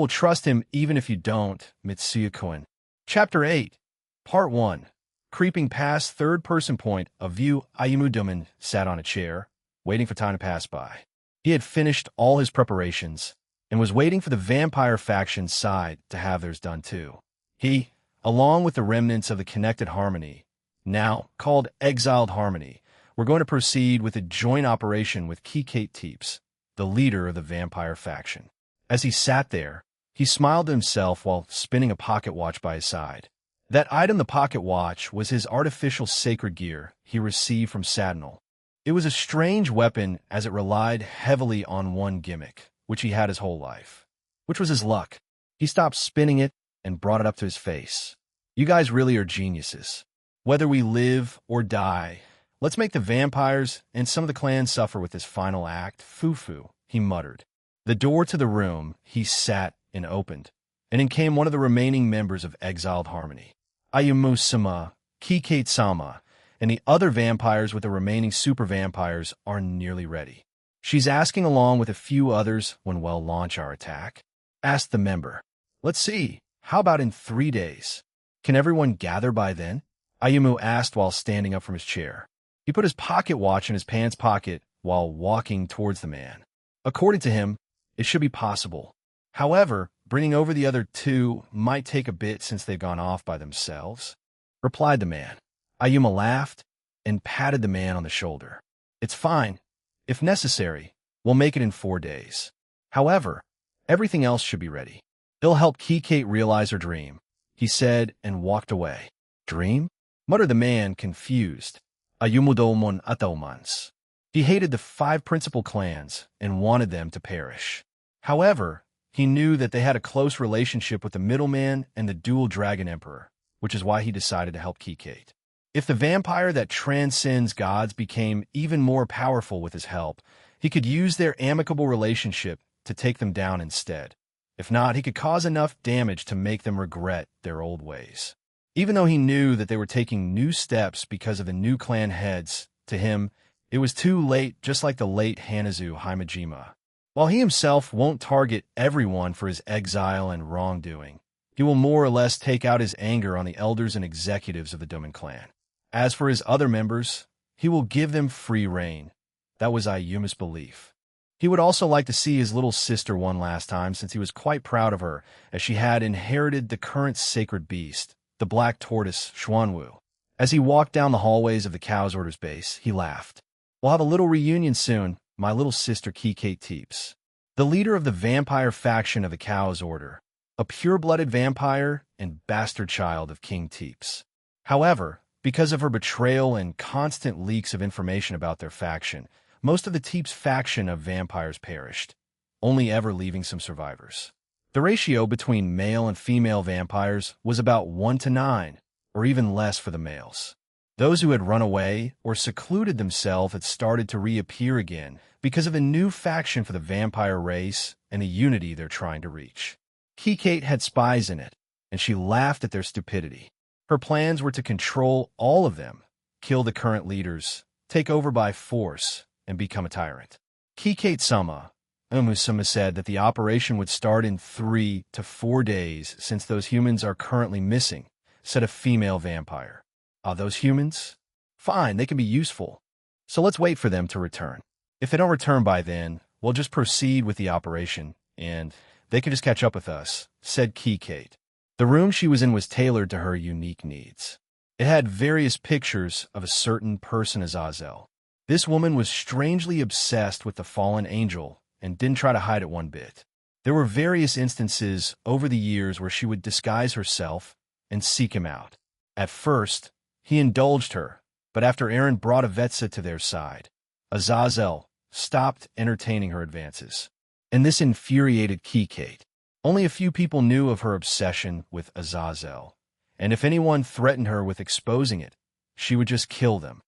trust him even if you don't, Mitsuya-kun. Chapter 8, Part 1. Creeping past third-person point of view, Ayumu Duman sat on a chair, waiting for time to pass by. He had finished all his preparations and was waiting for the vampire faction side to have theirs done too. He, along with the remnants of the Connected Harmony, now called Exiled Harmony, were going to proceed with a joint operation with 10k-15kThis, the leader of the vampire faction. As he sat there, he smiled to himself while spinning a pocket watch by his side. That item, the pocket watch, was his artificial sacred gear he received from Sadnal. It was a strange weapon as it relied heavily on one gimmick, which he had his whole life, which was his luck. He stopped spinning it and brought it up to his face. You guys really are geniuses. Whether we live or die, let's make the vampires and some of the clan suffer with this final act. Fufu, he muttered. The door to the room he sat in opened, and in came one of the remaining members of Exiled Harmony. Ayumu-sama, Kikate-sama, and the other vampires with the remaining super vampires are nearly ready. She's asking along with a few others when we'll launch our attack. Asked the member. Let's see, how about in 3 days? Can everyone gather by then? Ayumu asked while standing up from his chair. He put his pocket watch in his pants pocket while walking towards the man. According to him, it should be possible. However, bringing over the other 2 might take a bit since they've gone off by themselves, replied the man. Ayumu laughed and patted the man on the shoulder. It's fine. If necessary, we'll make it in 4 days. However, everything else should be ready. It'll help Kikate realize her dream, he said and walked away. Dream? Muttered the man, confused. Ayumudomon Atomans. He hated the 5 principal clans and wanted them to perish. However, he knew that they had a close relationship with the middleman and the dual dragon emperor, which is why he decided to help Kikate. If the vampire that transcends gods became even more powerful with his help, he could use their amicable relationship to take them down instead. If not, he could cause enough damage to make them regret their old ways. Even though he knew that they were taking new steps because of the new clan heads, to him, it was too late, just like the late Hanazu Himejima. While he himself won't target everyone for his exile and wrongdoing, he will more or less take out his anger on the elders and executives of the Doman clan. As for his other members, he will give them free rein. That was Ayuma's belief. He would also like to see his little sister one last time, since he was quite proud of her, as she had inherited the current sacred beast, the black tortoise Xuanwu. As he walked down the hallways of the Cow's Order's base, he laughed. "We'll have a little reunion soon, my little sister 10k-15kThis." The leader of the vampire faction of the Cow's Order, a pure-blooded vampire and bastard child of King Teeps. However, because of her betrayal and constant leaks of information about their faction, most of the Teeps faction of vampires perished, only ever leaving some survivors. The ratio between male and female vampires was about 1-9, or even less for the males. Those who had run away or secluded themselves had started to reappear again because of a new faction for the vampire race and the unity they're trying to reach. Kate had spies in it, and she laughed at their stupidity. Her plans were to control all of them, kill the current leaders, take over by force, and become a tyrant. Kikate-sama, Umusama said that the operation would start in 3 to 4 days since those humans are currently missing, said a female vampire. Those humans? Fine, they can be useful. So let's wait for them to return. If they don't return by then, we'll just proceed with the operation, and they can just catch up with us, said Kate. The room she was in was tailored to her unique needs. It had various pictures of a certain person, Azazel. This woman was strangely obsessed with the fallen angel and didn't try to hide it one bit. There were various instances over the years where she would disguise herself and seek him out. At first, he indulged her, but after Aaron brought Avetsa to their side, Azazel stopped entertaining her advances. And this infuriated Kate. Only a few people knew of her obsession with Azazel, and if anyone threatened her with exposing it, she would just kill them.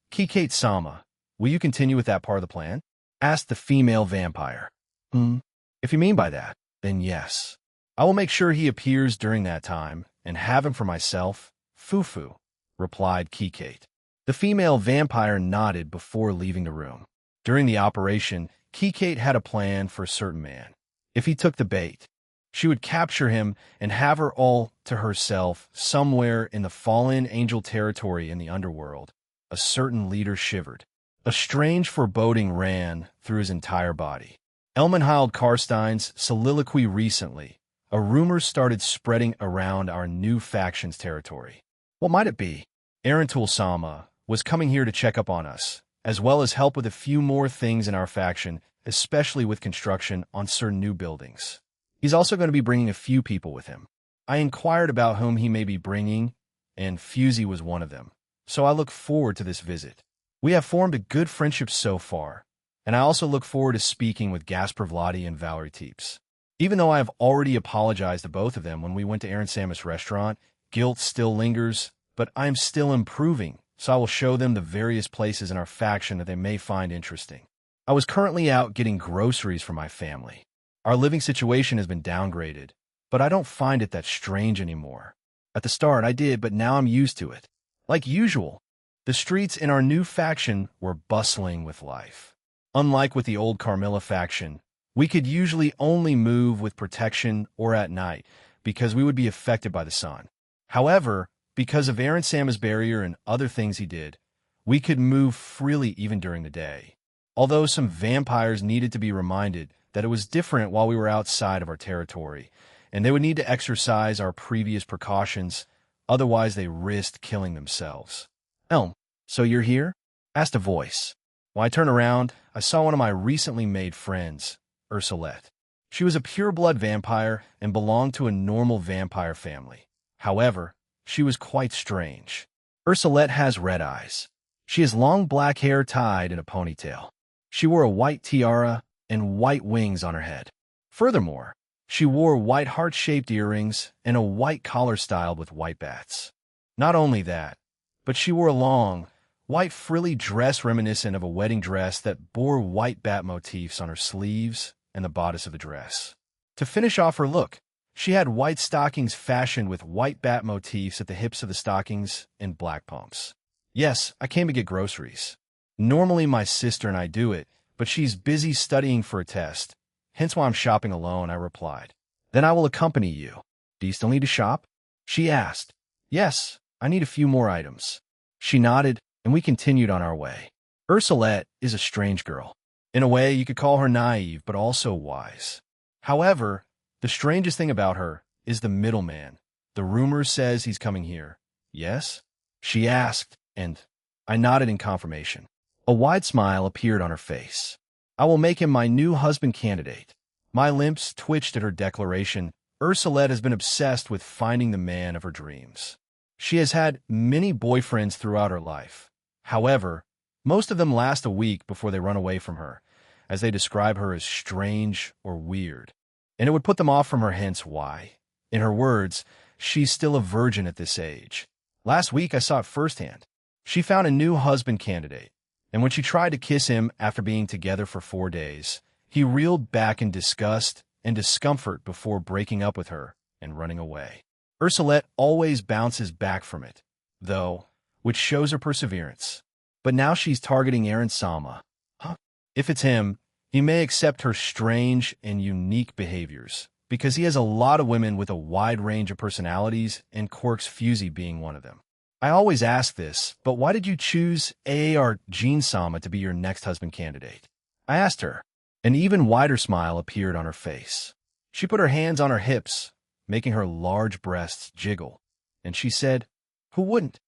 Kikate-sama, will you continue with that part of the plan? Asked the female vampire. If you mean by that, then yes. I will make sure he appears during that time, and have him for myself, Fufu, replied Kate. The female vampire nodded before leaving the room. During the operation, Kate had a plan for a certain man. If he took the bait, she would capture him and have her all to herself somewhere in the fallen angel territory in the underworld. A certain leader shivered. A strange foreboding ran through his entire body. Elmenhild Karstein's soliloquy recently. A rumor started spreading around our new faction's territory. What might it be? Aaron Tool-sama was coming here to check up on us, as well as help with a few more things in our faction, especially with construction on certain new buildings. He's also going to be bringing a few people with him. I inquired about whom he may be bringing, and Fusey was one of them, so I look forward to this visit. We have formed a good friendship so far, and I also look forward to speaking with Gasper Vladi and Valerie Teeps. Even though I have already apologized to both of them when we went to Aaron Samus' restaurant, guilt still lingers, but I am still improving, so I will show them the various places in our faction that they may find interesting. I was currently out getting groceries for my family. Our living situation has been downgraded, but I don't find it that strange anymore. At the start I did, but now I'm used to it. Like usual, the streets in our new faction were bustling with life. Unlike with the old Carmilla faction, we could usually only move with protection or at night because we would be affected by the sun. However, because of Aaron Sama's barrier and other things he did, we could move freely even during the day. Although some vampires needed to be reminded that it was different while we were outside of our territory, and they would need to exercise our previous precautions, otherwise they risked killing themselves. "Elm, so you're here?" asked a voice. When I turned around, I saw one of my recently made friends, Ursulette. She was a pure-blood vampire and belonged to a normal vampire family. However, she was quite strange. Ursulette has red eyes. She has long black hair tied in a ponytail. She wore a white tiara and white wings on her head. Furthermore, she wore white heart-shaped earrings and a white collar styled with white bats. Not only that, but she wore a long, white frilly dress reminiscent of a wedding dress that bore white bat motifs on her sleeves and the bodice of the dress. To finish off her look, she had white stockings fashioned with white bat motifs at the hips of the stockings and black pumps. Yes, I came to get groceries. Normally my sister and I do it, but she's busy studying for a test, hence why I'm shopping alone, I replied. Then I will accompany you. Do you still need to shop? She asked. Yes, I need a few more items. She nodded, and we continued on our way. Ursulette is a strange girl. In a way, you could call her naive, but also wise. However, the strangest thing about her is the middleman. The rumor says he's coming here. Yes? She asked, and I nodded in confirmation. A wide smile appeared on her face. I will make him my new husband candidate. My lips twitched at her declaration. Ursulette has been obsessed with finding the man of her dreams. She has had many boyfriends throughout her life. However, most of them last a week before they run away from her, as they describe her as strange or weird. And it would put them off from her, hence why. In her words, she's still a virgin at this age. Last week I saw it firsthand. She found a new husband candidate, and when she tried to kiss him after being together for 4 days, he reeled back in disgust and discomfort before breaking up with her and running away. Ursulette always bounces back from it, though, which shows her perseverance. But now she's targeting Aaron Sama. If it's him, he may accept her strange and unique behaviors, because he has a lot of women with a wide range of personalities, and Quark's Fusey being one of them. I always ask this, but why did you choose AAR Jean Sama to be your next husband candidate? I asked her. An even wider smile appeared on her face. She put her hands on her hips, making her large breasts jiggle, and she said, "Who wouldn't?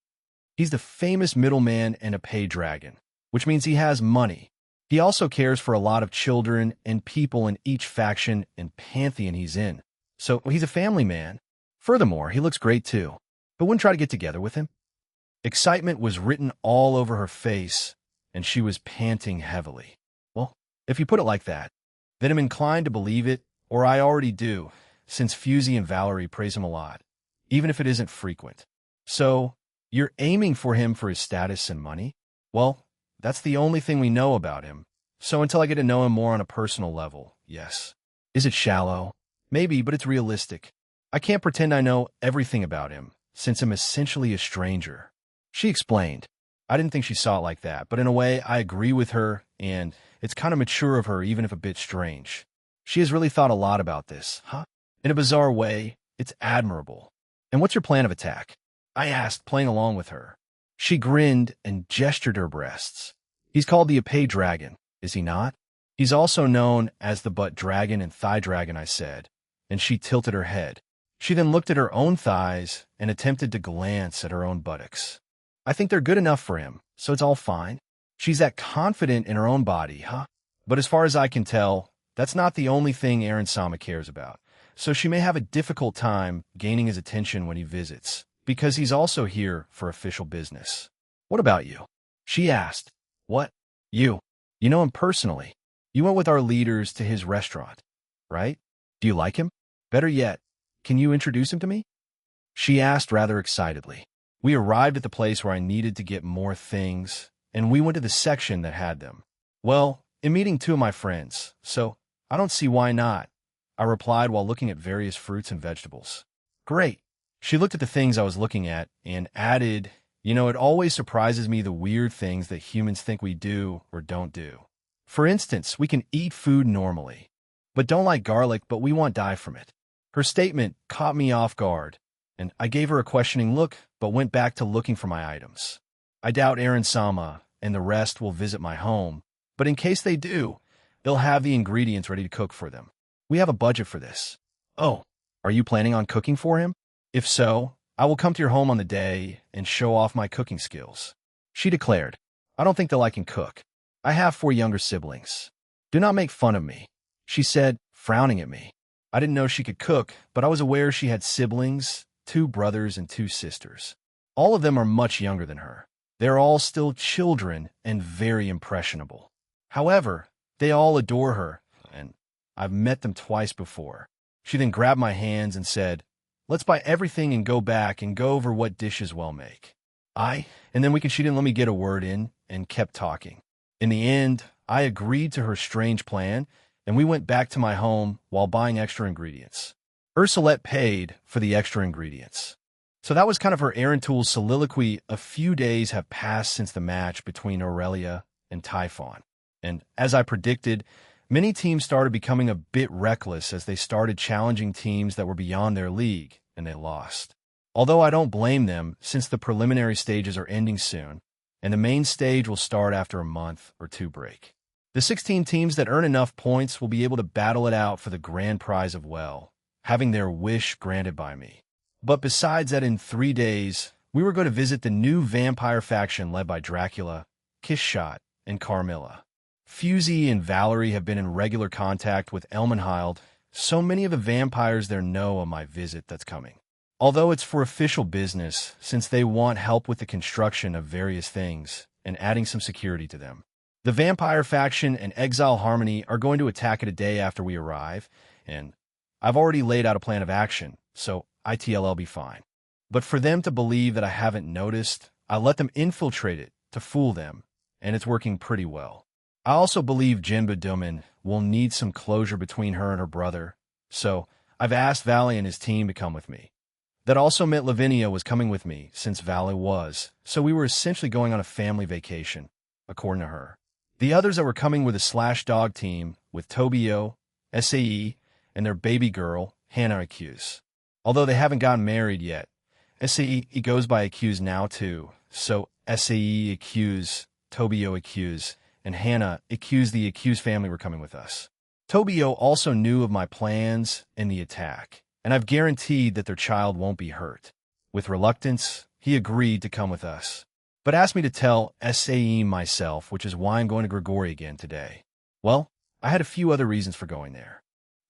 He's the famous middleman and a pay dragon, which means he has money. He also cares for a lot of children and people in each faction and pantheon he's in. So he's a family man. Furthermore, he looks great too. But wouldn't try to get together with him?" Excitement was written all over her face, and she was panting heavily. Well, if you put it like that, then I'm inclined to believe it, or I already do, since Fusey and Valerie praise him a lot, even if it isn't frequent. So, you're aiming for him for his status and money? Well, that's the only thing we know about him. So until I get to know him more on a personal level, yes. Is it shallow? Maybe, but it's realistic. I can't pretend I know everything about him, since I'm essentially a stranger. She explained. I didn't think she saw it like that, but in a way, I agree with her, and it's kind of mature of her, even if a bit strange. She has really thought a lot about this, In a bizarre way, it's admirable. And what's your plan of attack? I asked, playing along with her. She grinned and gestured her breasts. He's called the Epee Dragon, is he not? He's also known as the Butt Dragon and Thigh Dragon, I said, and she tilted her head. She then looked at her own thighs and attempted to glance at her own buttocks. I think they're good enough for him, so it's all fine. She's that confident in her own body, But as far as I can tell, that's not the only thing Aaron Sama cares about. So she may have a difficult time gaining his attention when he visits, because he's also here for official business. What about you? She asked. What? You. You know him personally. You went with our leaders to his restaurant, right? Do you like him? Better yet, can you introduce him to me? She asked rather excitedly. We arrived at the place where I needed to get more things, and we went to the section that had them. Well, I'm meeting 2 of my friends, so I don't see why not, I replied while looking at various fruits and vegetables. Great. She looked at the things I was looking at and added, it always surprises me the weird things that humans think we do or don't do. For instance, we can eat food normally, but don't like garlic, but we won't die from it. Her statement caught me off guard, and I gave her a questioning look, but went back to looking for my items. I doubt Aaron Sama and the rest will visit my home, but in case they do, they'll have the ingredients ready to cook for them. We have a budget for this. Oh, are you planning on cooking for him? If so, I will come to your home on the day and show off my cooking skills. She declared. I don't think that I can cook. I have 4 younger siblings. Do not make fun of me, she said, frowning at me. I didn't know she could cook, but I was aware she had siblings, 2 brothers and 2 sisters. All of them are much younger than her. They're all still children and very impressionable. However, they all adore her, and I've met them twice before. She then grabbed my hands and said, let's buy everything and go back and go over what dishes we'll make. And then she didn't let me get a word in and kept talking. In the end, I agreed to her strange plan, and we went back to my home while buying extra ingredients. Ursulette paid for the extra ingredients. So that was kind of her Aaron Tool's soliloquy. A few days have passed since the match between Aurelia and Typhon. And as I predicted, many teams started becoming a bit reckless as they started challenging teams that were beyond their league, and they lost. Although I don't blame them, since the preliminary stages are ending soon, and the main stage will start after a month or two break. The 16 teams that earn enough points will be able to battle it out for the grand prize of having their wish granted by me. But besides that, in 3 days, we were going to visit the new vampire faction led by Dracula, Kishshot, and Carmilla. Fusey and Valerie have been in regular contact with Elmenhild, so many of the vampires there know of my visit that's coming. Although it's for official business, since they want help with the construction of various things and adding some security to them. The vampire faction and Exile Harmony are going to attack it a day after we arrive, and I've already laid out a plan of action, so ITLL be fine. But for them to believe that I haven't noticed, I let them infiltrate it to fool them, and it's working pretty well. I also believe Jinba Duman will need some closure between her and her brother, so I've asked Valley and his team to come with me. That also meant Lavinia was coming with me, since Valley was, so we were essentially going on a family vacation, according to her. The others that were coming were the Slash Dog team, with Tobio, SAE, and their baby girl, Hannah Accuse. Although they haven't gotten married yet, SAE goes by Accuse now too, so SAE Accuse, Tobio Accuse, and Hannah Accuse the Accuse family were coming with us. Tobio also knew of my plans and the attack, and I've guaranteed that their child won't be hurt. With reluctance, he agreed to come with us, but asked me to tell SAE myself, which is why I'm going to Grigori again today. Well, I had a few other reasons for going there.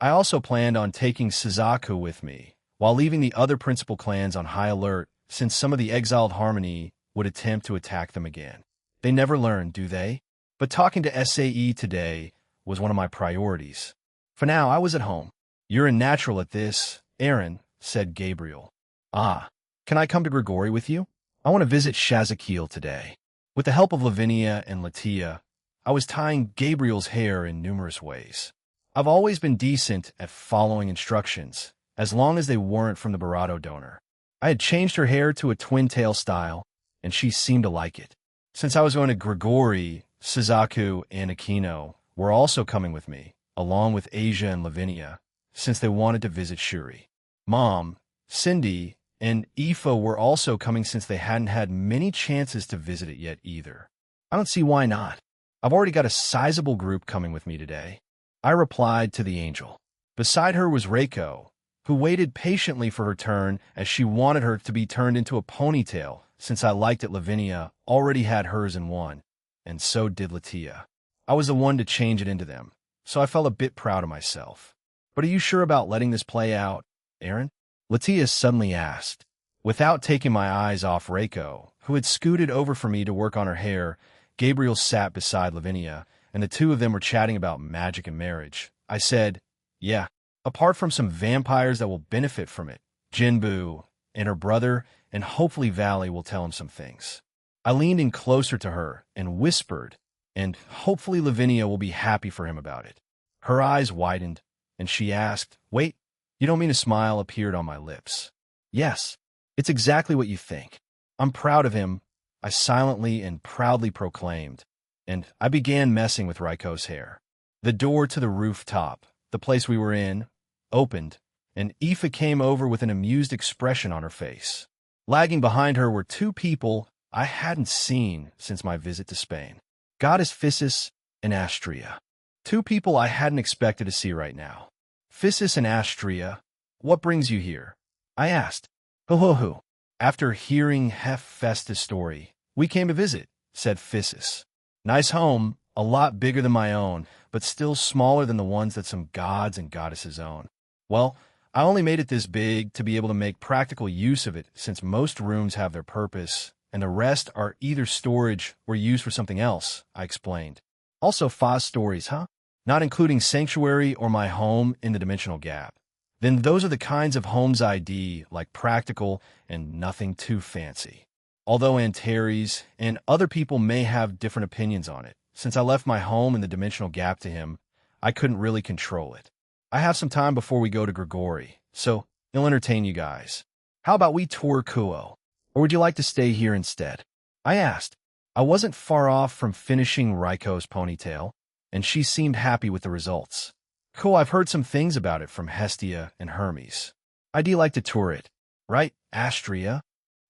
I also planned on taking Suzaku with me, while leaving the other principal clans on high alert, since some of the exiled Harmony would attempt to attack them again. They never learn, do they? But talking to SAE today was one of my priorities. For now, I was at home. You're a natural at this, Aaron, said Gabriel. Ah, can I come to Grigori with you? I want to visit Shazakil today. With the help of Lavinia and Latia, I was tying Gabriel's hair in numerous ways. I've always been decent at following instructions, as long as they weren't from the Barato donor. I had changed her hair to a twin-tail style, and she seemed to like it. Since I was going to Grigori, Suzaku and Aquino were also coming with me, along with Asia and Lavinia, since they wanted to visit Shuri. Mom, Cindy, and Aoife were also coming since they hadn't had many chances to visit it yet either. I don't see why not. I've already got a sizable group coming with me today. I replied to the angel. Beside her was Reiko, who waited patiently for her turn as she wanted her to be turned into a ponytail, since I liked that Lavinia already had hers in one, and so did Latia. I was the one to change it into them, so I felt a bit proud of myself. But are you sure about letting this play out, Aaron? Latia suddenly asked. Without taking my eyes off Reiko, who had scooted over for me to work on her hair, Gabriel sat beside Lavinia, and the two of them were chatting about magic and marriage. I said, yeah, apart from some vampires that will benefit from it, Jinbu and her brother, and hopefully Valley will tell him some things. I leaned in closer to her and whispered, and hopefully Lavinia will be happy for him about it. Her eyes widened, and she asked, wait, you don't mean a smile appeared on my lips. Yes, it's exactly what you think. I'm proud of him, I silently and proudly proclaimed, and I began messing with Reiko's hair. The door to the rooftop, the place we were in, opened, and Aoife came over with an amused expression on her face. Lagging behind her were two people I hadn't seen since my visit to Spain. Goddess Physis and Astria. Two people I hadn't expected to see right now. Physis and Astria, what brings you here? I asked. Ho. After hearing Hephaestus' story, we came to visit, said Physis. Nice home, a lot bigger than my own, but still smaller than the ones that some gods and goddesses own. Well, I only made it this big to be able to make practical use of it, since most rooms have their purpose, and the rest are either storage or used for something else, I explained. Also 5 stories, huh? Not including Sanctuary or my home in the Dimensional Gap. Then those are the kinds of homes ID, like practical and nothing too fancy. Although Antares and other people may have different opinions on it, since I left my home in the dimensional gap to him, I couldn't really control it. I have some time before we go to Grigori, so he'll entertain you guys. How about we tour Kuo? Or would you like to stay here instead? I asked. I wasn't far off from finishing Raiko's ponytail, and she seemed happy with the results. Cool, I've heard some things about it from Hestia and Hermes. I'd like to tour it, right, Astrea?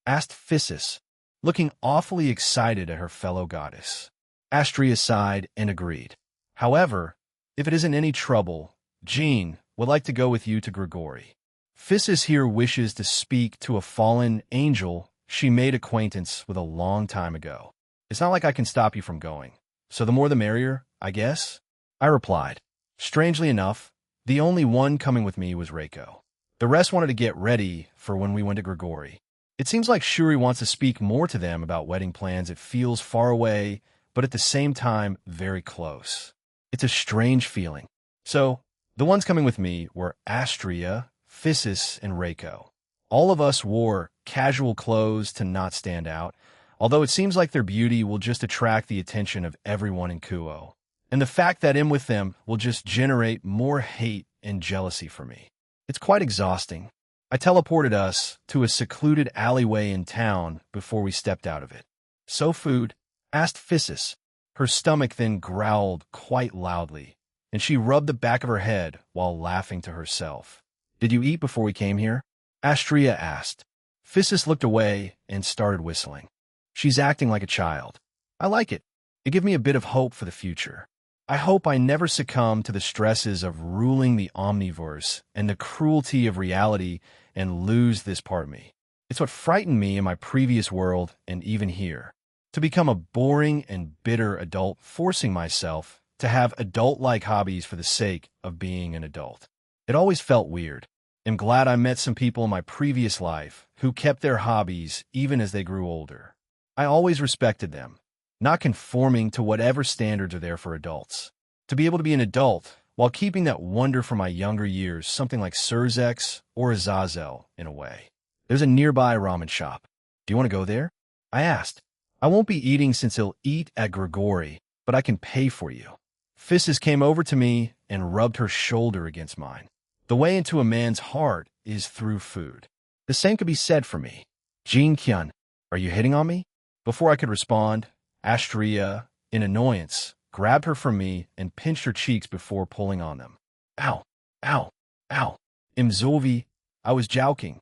Asked Physis, looking awfully excited at her fellow goddess. Astrea sighed and agreed. However, if it isn't any trouble, Jean would like to go with you to Grigori. Physis here wishes to speak to a fallen angel she made acquaintance with a long time ago. It's not like I can stop you from going, so the more the merrier, I guess? I replied. Strangely enough, the only one coming with me was Reiko. The rest wanted to get ready for when we went to Grigori. It seems like Shuri wants to speak more to them about wedding plans. It feels far away, but at the same time, very close. It's a strange feeling. So, the ones coming with me were Astrea, Physis, and Reiko. All of us wore casual clothes to not stand out, although it seems like their beauty will just attract the attention of everyone in Kuo. And the fact that I'm with them will just generate more hate and jealousy for me. It's quite exhausting. I teleported us to a secluded alleyway in town before we stepped out of it. So food? Asked Physis. Her stomach then growled quite loudly, and she rubbed the back of her head while laughing to herself. Did you eat before we came here? Astrea asked. Physis looked away and started whistling. She's acting like a child. I like it. It gives me a bit of hope for the future. I hope I never succumb to the stresses of ruling the omniverse and the cruelty of reality and lose this part of me. It's what frightened me in my previous world and even here. To become a boring and bitter adult, forcing myself to have adult-like hobbies for the sake of being an adult. It always felt weird. I'm glad I met some people in my previous life who kept their hobbies even as they grew older. I always respected them, not conforming to whatever standards are there for adults. To be able to be an adult while keeping that wonder from my younger years, something like Surzex or Azazel in a way. There's a nearby ramen shop. Do you want to go there? I asked. I won't be eating since he'll eat at Grigori, but I can pay for you. Physis came over to me and rubbed her shoulder against mine. The way into a man's heart is through food. The same could be said for me. Jean Kyun, are you hitting on me? Before I could respond, Astrea, in annoyance, grabbed her from me and pinched her cheeks before pulling on them. Ow, ow, ow. Imzovi, I was joking.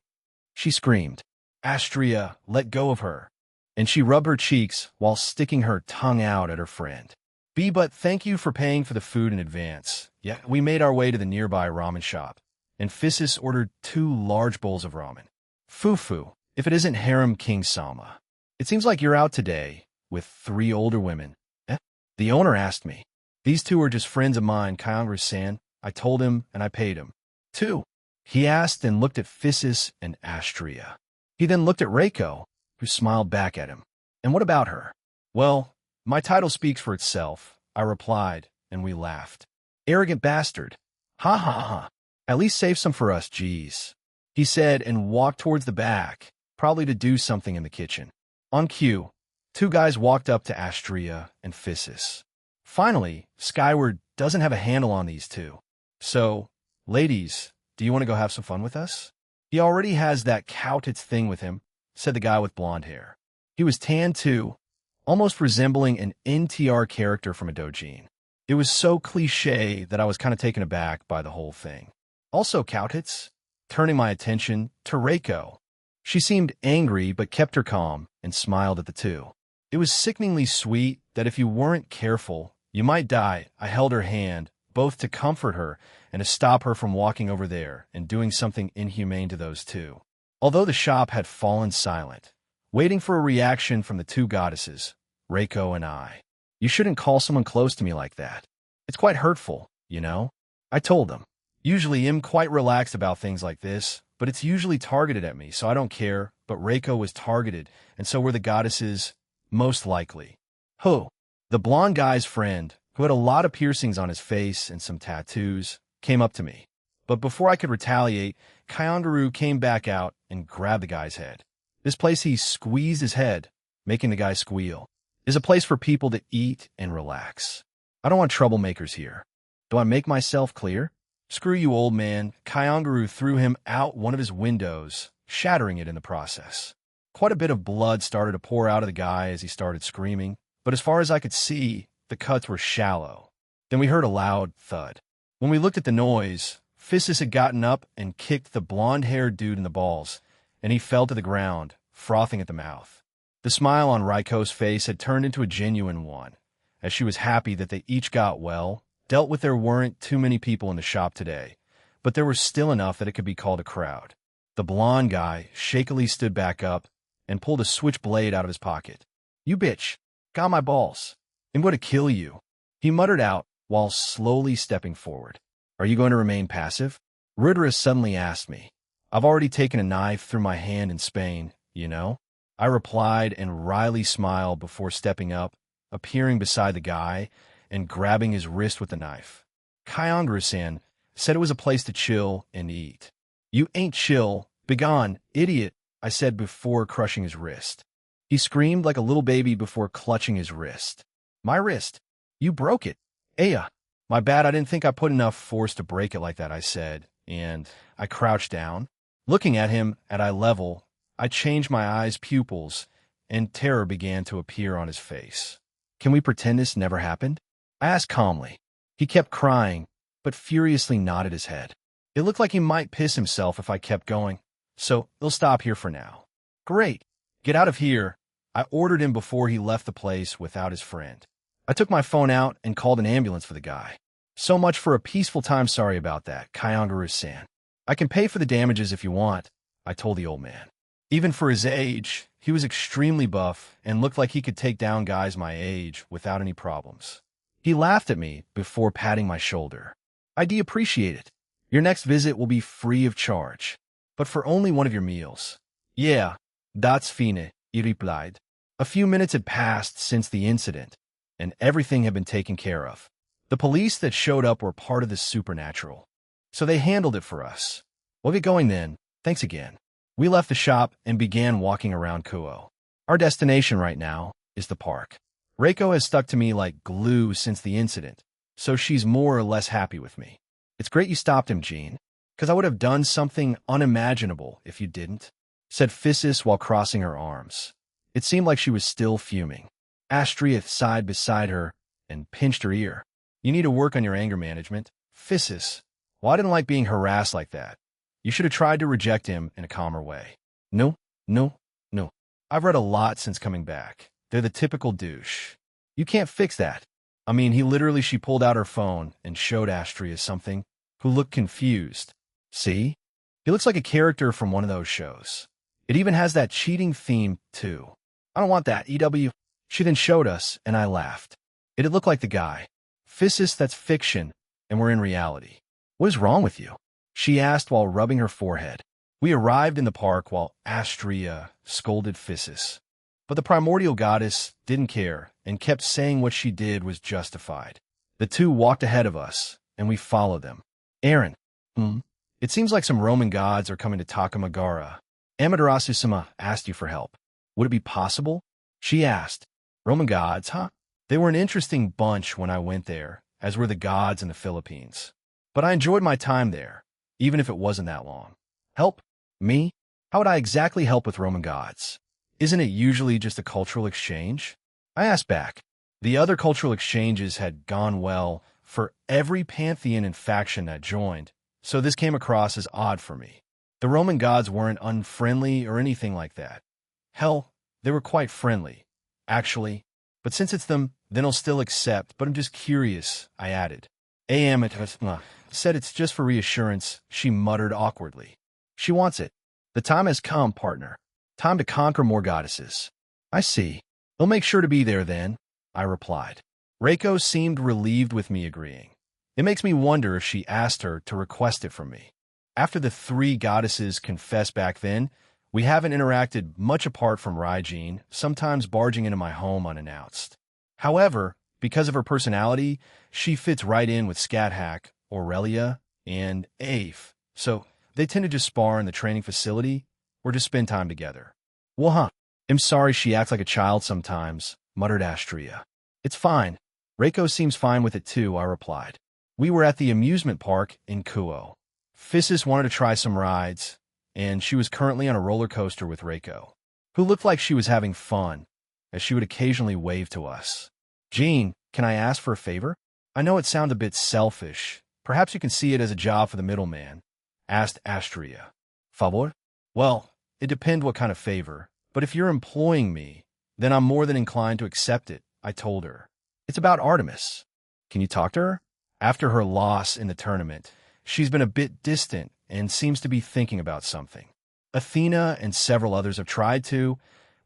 She screamed. Astrea let go of her, and she rubbed her cheeks while sticking her tongue out at her friend. But thank you for paying for the food in advance. Yeah, we made our way to the nearby ramen shop, and Physis ordered 2 large bowls of ramen. Fufu, if it isn't Harem King Sama. It seems like you're out today with 3 older women. Eh? The owner asked me. These 2 are just friends of mine, Kyongri-san. I told him and I paid him. 2. He asked and looked at Physis and Astrea. He then looked at Reiko, who smiled back at him. And what about her? Well, my title speaks for itself, I replied, and we laughed. Arrogant bastard. Ha ha ha. At least save some for us, geez. He said and walked towards the back, probably to do something in the kitchen. On cue, 2 guys walked up to Astrea and Physis. Finally, Skyward doesn't have a handle on these 2. So, ladies, do you want to go have some fun with us? He already has that Coutts thing with him, said the guy with blonde hair. He was tan too, almost resembling an NTR character from a doujin. It was so cliché that I was kind of taken aback by the whole thing. Also Coutts, turning my attention to Reiko. She seemed angry but kept her calm and smiled at the 2. It was sickeningly sweet that if you weren't careful, you might die. I held her hand, both to comfort her and to stop her from walking over there and doing something inhumane to those 2. Although the shop had fallen silent, waiting for a reaction from the 2 goddesses, Reiko and I. You shouldn't call someone close to me like that. It's quite hurtful, you know? I told them. Usually I'm quite relaxed about things like this, but it's usually targeted at me, so I don't care. But Reiko was targeted, and so were the goddesses, most likely. Who? The blonde guy's friend, who had a lot of piercings on his face and some tattoos, came up to me. But before I could retaliate, Kyongaru came back out and grabbed the guy's head. This place he squeezed his head, making the guy squeal, is a place for people to eat and relax. I don't want troublemakers here. Do I make myself clear? Screw you, old man. Kyangaru threw him out one of his windows, shattering it in the process. Quite a bit of blood started to pour out of the guy as he started screaming, but as far as I could see, the cuts were shallow. Then we heard a loud thud. When we looked at the noise, Physis had gotten up and kicked the blonde-haired dude in the balls, and he fell to the ground, frothing at the mouth. The smile on Raiko's face had turned into a genuine one, as she was happy that they each got well, dealt with there weren't too many people in the shop today, but there were still enough that it could be called a crowd. The blonde guy shakily stood back up and pulled a switchblade out of his pocket. "You bitch, got my balls. I'm going to kill you," he muttered out while slowly stepping forward. "Are you going to remain passive?" Rudra suddenly asked me. "I've already taken a knife through my hand in Spain, you know?" I replied and wryly smiled before stepping up, appearing beside the guy, and grabbing his wrist with the knife. Kyangaru-san said it was a place to chill and eat. "You ain't chill. Begone, idiot," I said before crushing his wrist. He screamed like a little baby before clutching his wrist. "My wrist? You broke it." "Aya. My bad, I didn't think I put enough force to break it like that," I said, and I crouched down. Looking at him at eye level, I changed my eyes' pupils, and terror began to appear on his face. "Can we pretend this never happened?" I asked calmly. He kept crying, but furiously nodded his head. It looked like he might piss himself if I kept going, so they'll stop here for now. "Great. Get out of here," I ordered him before he left the place without his friend. I took my phone out and called an ambulance for the guy. "So much for a peaceful time, sorry about that, Kyangaru-san. I can pay for the damages if you want," I told the old man. Even for his age, he was extremely buff and looked like he could take down guys my age without any problems. He laughed at me before patting my shoulder. "I do appreciate it. Your next visit will be free of charge, but for only one of your meals." "Yeah, that's fine," he replied. A few minutes had passed since the incident, and everything had been taken care of. The police that showed up were part of the supernatural, so they handled it for us. "We'll get going then. Thanks again." We left the shop and began walking around Kuo. Our destination right now is the park. Reiko has stuck to me like glue since the incident, so she's more or less happy with me. "It's great you stopped him, Jean, because I would have done something unimaginable if you didn't," said Physis while crossing her arms. It seemed like she was still fuming. Astria sighed beside her and pinched her ear. "You need to work on your anger management, Physis. Well, I didn't like being harassed like that. You should have tried to reject him in a calmer way." No. I've read a lot since coming back. They're the typical douche. You can't fix that. I mean, she pulled out her phone and showed Astria something, who looked confused. "See? He looks like a character from one of those shows. It even has that cheating theme, too. I don't want that, EW. She then showed us, and I laughed. It'd look like the guy. Physis, that's fiction, and we're in reality. What is wrong with you?" she asked while rubbing her forehead. We arrived in the park while Astria scolded Physis. But the primordial goddess didn't care and kept saying what she did was justified. The two walked ahead of us, and we followed them. "Aaron, it seems like some Roman gods are coming to Takamagara. Amaterasu-sama asked you for help. Would it be possible?" she asked. "Roman gods, huh? They were an interesting bunch when I went there, as were the gods in the Philippines. But I enjoyed my time there, even if it wasn't that long." "Help? Me? How would I exactly help with Roman gods? Isn't it usually just a cultural exchange?" I asked back. The other cultural exchanges had gone well for every pantheon and faction that joined, so this came across as odd for me. The Roman gods weren't unfriendly or anything like that. Hell, they were quite friendly, actually. But since it's them, then I'll still accept, but I'm just curious, I added. Amaterasu said it's just for reassurance, she muttered awkwardly. "She wants it. The time has come, partner. Time to conquer more goddesses." "I see. They'll make sure to be there then," I replied. Reiko seemed relieved with me agreeing. It makes me wonder if she asked her to request it from me. After the three goddesses confessed back then, we haven't interacted much apart from Raijin, sometimes barging into my home unannounced. However, because of her personality, she fits right in with Scathack, Aurelia, and Afe, so they tend to just spar in the training facility or just spend time together. Well, I'm sorry she acts like a child sometimes, muttered Astria. It's fine. Reiko seems fine with it too, I replied. We were at the amusement park in Kuo. Physis wanted to try some rides, and she was currently on a roller coaster with Reiko, who looked like she was having fun, as she would occasionally wave to us. Jean, can I ask for a favor? I know it sounds a bit selfish. Perhaps you can see it as a job for the middleman, asked Astria. Favor? Well, it depends what kind of favor, but if you're employing me, then I'm more than inclined to accept it, I told her. It's about Artemis. Can you talk to her? After her loss in the tournament, she's been a bit distant and seems to be thinking about something. Athena and several others have tried to,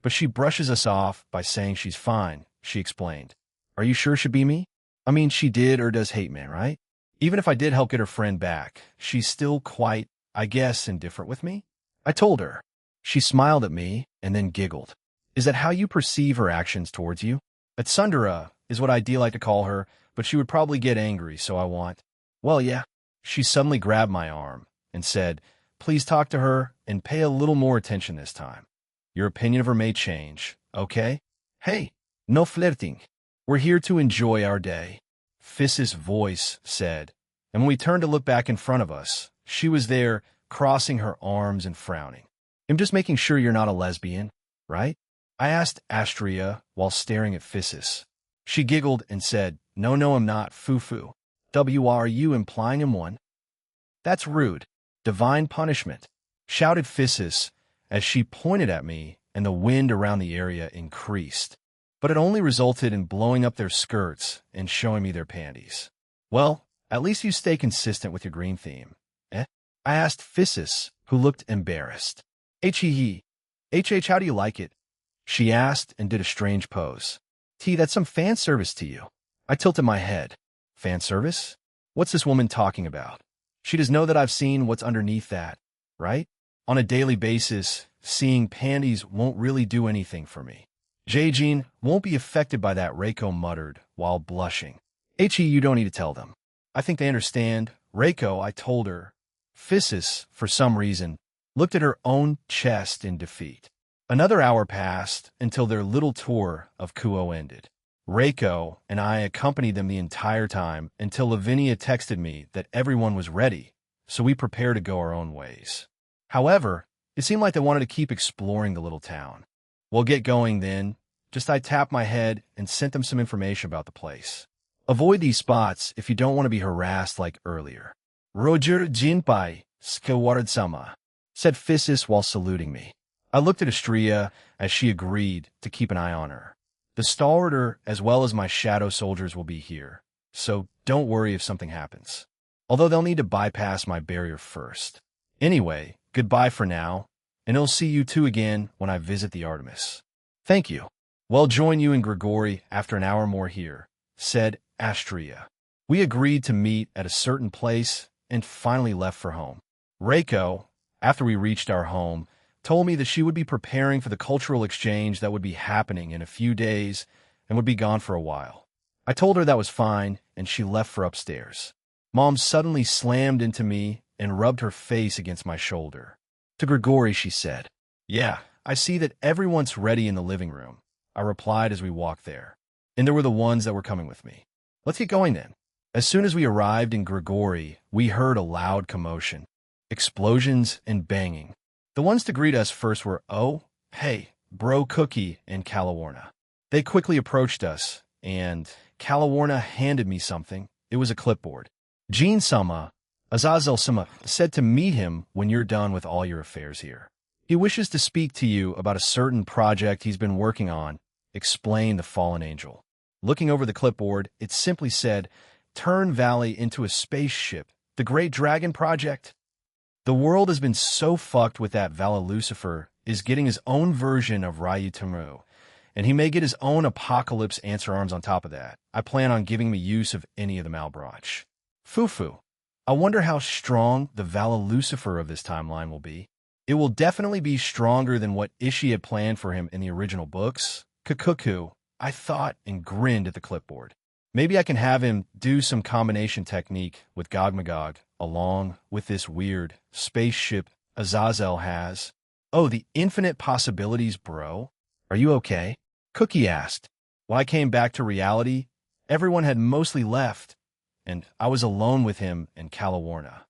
but she brushes us off by saying she's fine, she explained. Are you sure it should be me? I mean, she did or does hate me, right? Even if I did help get her friend back, she's still quite, I guess, indifferent with me? I told her. She smiled at me and then giggled. Is that how you perceive her actions towards you? A tsundere is what I'd like to call her, but she would probably get angry, so I want. Well, yeah. She suddenly grabbed my arm and said, please talk to her and pay a little more attention this time. Your opinion of her may change, okay? Hey, no flirting. We're here to enjoy our day, Physis' voice said, and when we turned to look back in front of us, she was there, crossing her arms and frowning. I'm just making sure you're not a lesbian, right? I asked Astria while staring at Physis. She giggled and said, no, I'm not, foo-foo. Are you implying I'm one? That's rude. Divine punishment, shouted Physis as she pointed at me and the wind around the area increased. But it only resulted in blowing up their skirts and showing me their panties. Well, at least you stay consistent with your green theme, eh? I asked Physis, who looked embarrassed. H, how do you like it? She asked and did a strange pose. That's some fan service to you. I tilted my head. Fan service? What's this woman talking about? She does know that I've seen what's underneath that, right? On a daily basis, seeing panties won't really do anything for me. Jean won't be affected by that, Reiko muttered while blushing. You don't need to tell them. I think they understand. Reiko, I told her. Physis, for some reason, looked at her own chest in defeat. Another hour passed until their little tour of Kuo ended. Reiko and I accompanied them the entire time until Lavinia texted me that everyone was ready, so we prepared to go our own ways. However, it seemed like they wanted to keep exploring the little town. We'll get going then. I tapped my head and sent them some information about the place. Avoid these spots if you don't want to be harassed like earlier. Roger Jinpai, Skyward-sama, said Physis while saluting me. I looked at Astria as she agreed to keep an eye on her. The stalwarter as well as my shadow soldiers will be here, so don't worry if something happens. Although they'll need to bypass my barrier first. Anyway, goodbye for now, and I'll see you two again when I visit the Artemis. Thank you. Well, join you and Grigori after an hour more here, said Astria. We agreed to meet at a certain place and finally left for home. Reiko, after we reached our home, told me that she would be preparing for the cultural exchange that would be happening in a few days and would be gone for a while. I told her that was fine, and she left for upstairs. Mom suddenly slammed into me and rubbed her face against my shoulder. To Grigori, she said, yeah, I see that everyone's ready in the living room, I replied as we walked there. And there were the ones that were coming with me. Let's get going then. As soon as we arrived in Grigori, we heard a loud commotion, explosions and banging. The ones to greet us first were hey, Bro Cookie and Calawarna. They quickly approached us, and Calawarna handed me something. It was a clipboard. Jean-sama, Azazel-sama, said to meet him when you're done with all your affairs here. He wishes to speak to you about a certain project he's been working on, explained the fallen angel. Looking over the clipboard, it simply said, Turn Valley into a spaceship, the Great Dragon Project. The world has been so fucked with that Vala Lucifer is getting his own version of Ryu Temu, and he may get his own Apocalypse Answer Arms on top of that. I plan on giving me use of any of the Malbrach. Fufu. I wonder how strong the Vala Lucifer of this timeline will be. It will definitely be stronger than what Ishii had planned for him in the original books. Kukuku, I thought and grinned at the clipboard. Maybe I can have him do some combination technique with Gog Magog, along with this weird spaceship Azazel has. Oh, the infinite possibilities, bro. Are you okay? Cookie asked. When I came back to reality, everyone had mostly left, and I was alone with him in California.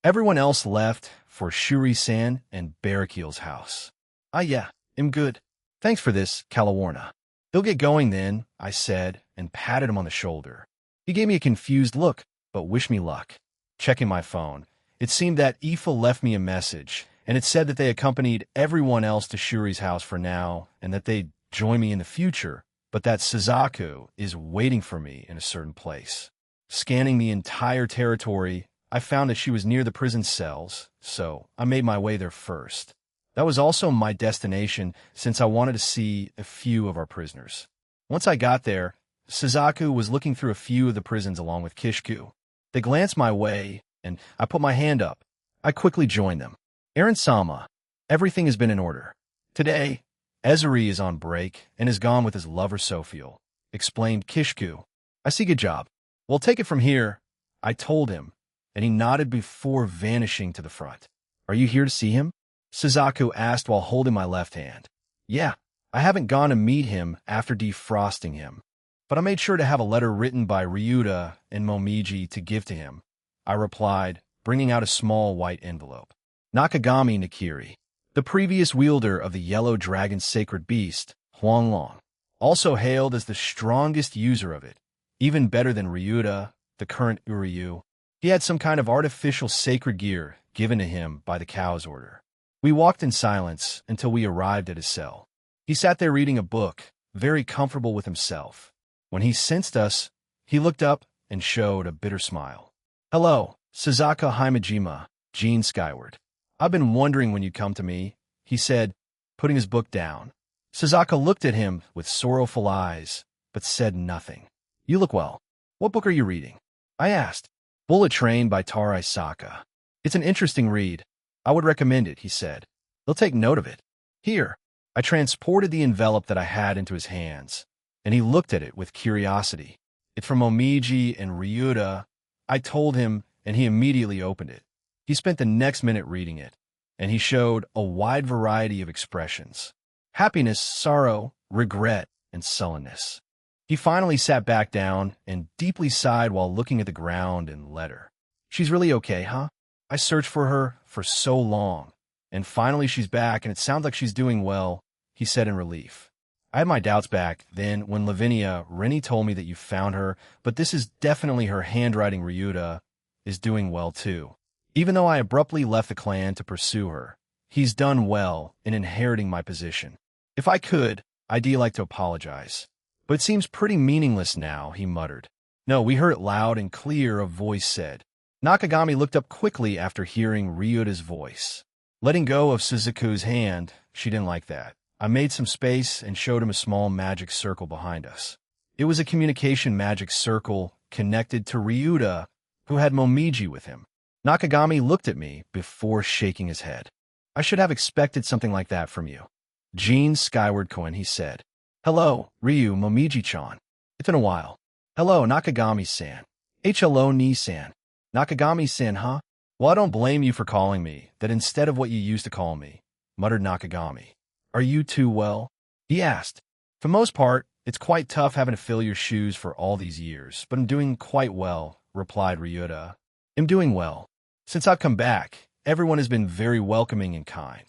Everyone else left for Shuri-san and Barakiel's house. Ah, yeah, I'm good. Thanks for this, California. He'll get going then, I said, and patted him on the shoulder. He gave me a confused look, but wished me luck. Checking my phone, it seemed that Aoife left me a message, and it said that they accompanied everyone else to Shuri's house for now, and that they'd join me in the future, but that Suzaku is waiting for me in a certain place. Scanning the entire territory, I found that she was near the prison cells, so I made my way there first. That was also my destination since I wanted to see a few of our prisoners. Once I got there, Suzaku was looking through a few of the prisons along with Kishku. They glanced my way, and I put my hand up. I quickly joined them. Aaron-sama, everything has been in order. Today, Ezuri is on break and is gone with his lover Sophiel, explained Kishku. I see, good job. We'll take it from here, I told him, and he nodded before vanishing to the front. Are you here to see him? Suzaku asked while holding my left hand. Yeah, I haven't gone to meet him after defrosting him, but I made sure to have a letter written by Ryuta and Momiji to give to him, I replied, bringing out a small white envelope. Nakagami Nakiri, the previous wielder of the Yellow Dragon's sacred beast, Huanglong, also hailed as the strongest user of it, even better than Ryuta, the current Uryu. He had some kind of artificial sacred gear given to him by the cow's order. We walked in silence until we arrived at his cell. He sat there reading a book, very comfortable with himself. When he sensed us, he looked up and showed a bitter smile. Hello, Suzaku Himejima, Jean Skyward. I've been wondering when you'd come to me, he said, putting his book down. Suzaku looked at him with sorrowful eyes, but said nothing. You look well. What book are you reading? I asked. Bullet Train by Taro Isaka. It's an interesting read. I would recommend it, he said. They'll take note of it. Here. I transported the envelope that I had into his hands, and he looked at it with curiosity. It's from Momiji and Ryuta, I told him, and he immediately opened it. He spent the next minute reading it, and he showed a wide variety of expressions. Happiness, sorrow, regret, and sullenness. He finally sat back down and deeply sighed while looking at the ground and letter. She's really okay, huh? I searched for her for so long, and finally she's back and it sounds like she's doing well, he said in relief. I had my doubts back then when Lavinia, Rennie told me that you found her, but this is definitely her handwriting. Ryuta is doing well too. Even though I abruptly left the clan to pursue her, he's done well in inheriting my position. If I could, I'd like to apologize. But it seems pretty meaningless now, he muttered. No, we heard it loud and clear, a voice said. Nakagami looked up quickly after hearing Ryuta's voice. Letting go of Suzaku's hand, she didn't like that. I made some space and showed him a small magic circle behind us. It was a communication magic circle connected to Ryuta, who had Momiji with him. Nakagami looked at me before shaking his head. I should have expected something like that from you. Jean Skyward Cohen, he said. Hello, Ryu Momiji-chan. It's been a while. Hello, Nakagami-san. Hello, Ni-san. Nakagami-san, huh? Well, I don't blame you for calling me that instead of what you used to call me, muttered Nakagami. Are you too well? He asked. For the most part, it's quite tough having to fill your shoes for all these years, but I'm doing quite well, replied Ryuta. I'm doing well. Since I've come back, everyone has been very welcoming and kind.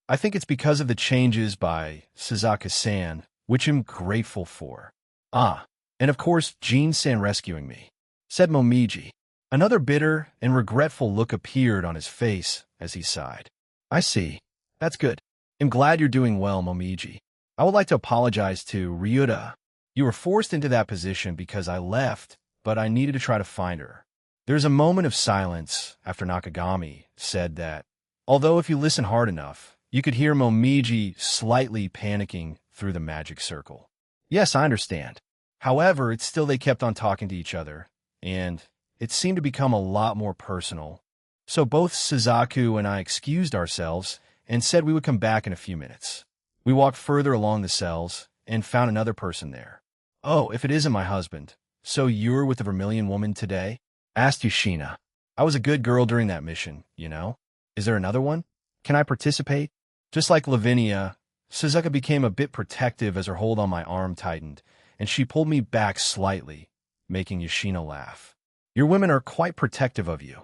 I think it's because of the changes by Suzaku-san, which I'm grateful for. Ah, and of course, Jean-san rescuing me, said Momiji. Another bitter and regretful look appeared on his face as he sighed. I see. That's good. I'm glad you're doing well, Momiji. I would like to apologize to Ryuta. You were forced into that position because I left, but I needed to try to find her. There's a moment of silence after Nakagami said that, although if you listen hard enough, you could hear Momiji slightly panicking through the magic circle. Yes, I understand. However, it's still they kept on talking to each other, and it seemed to become a lot more personal. So both Suzaku and I excused ourselves and said we would come back in a few minutes. We walked further along the cells and found another person there. Oh, if it isn't my husband. So you're with the Vermilion Woman today? Asked Yushina. I was a good girl during that mission, you know. Is there another one? Can I participate? Just like Lavinia, Suzuka became a bit protective as her hold on my arm tightened, and she pulled me back slightly, making Yoshino laugh. Your women are quite protective of you,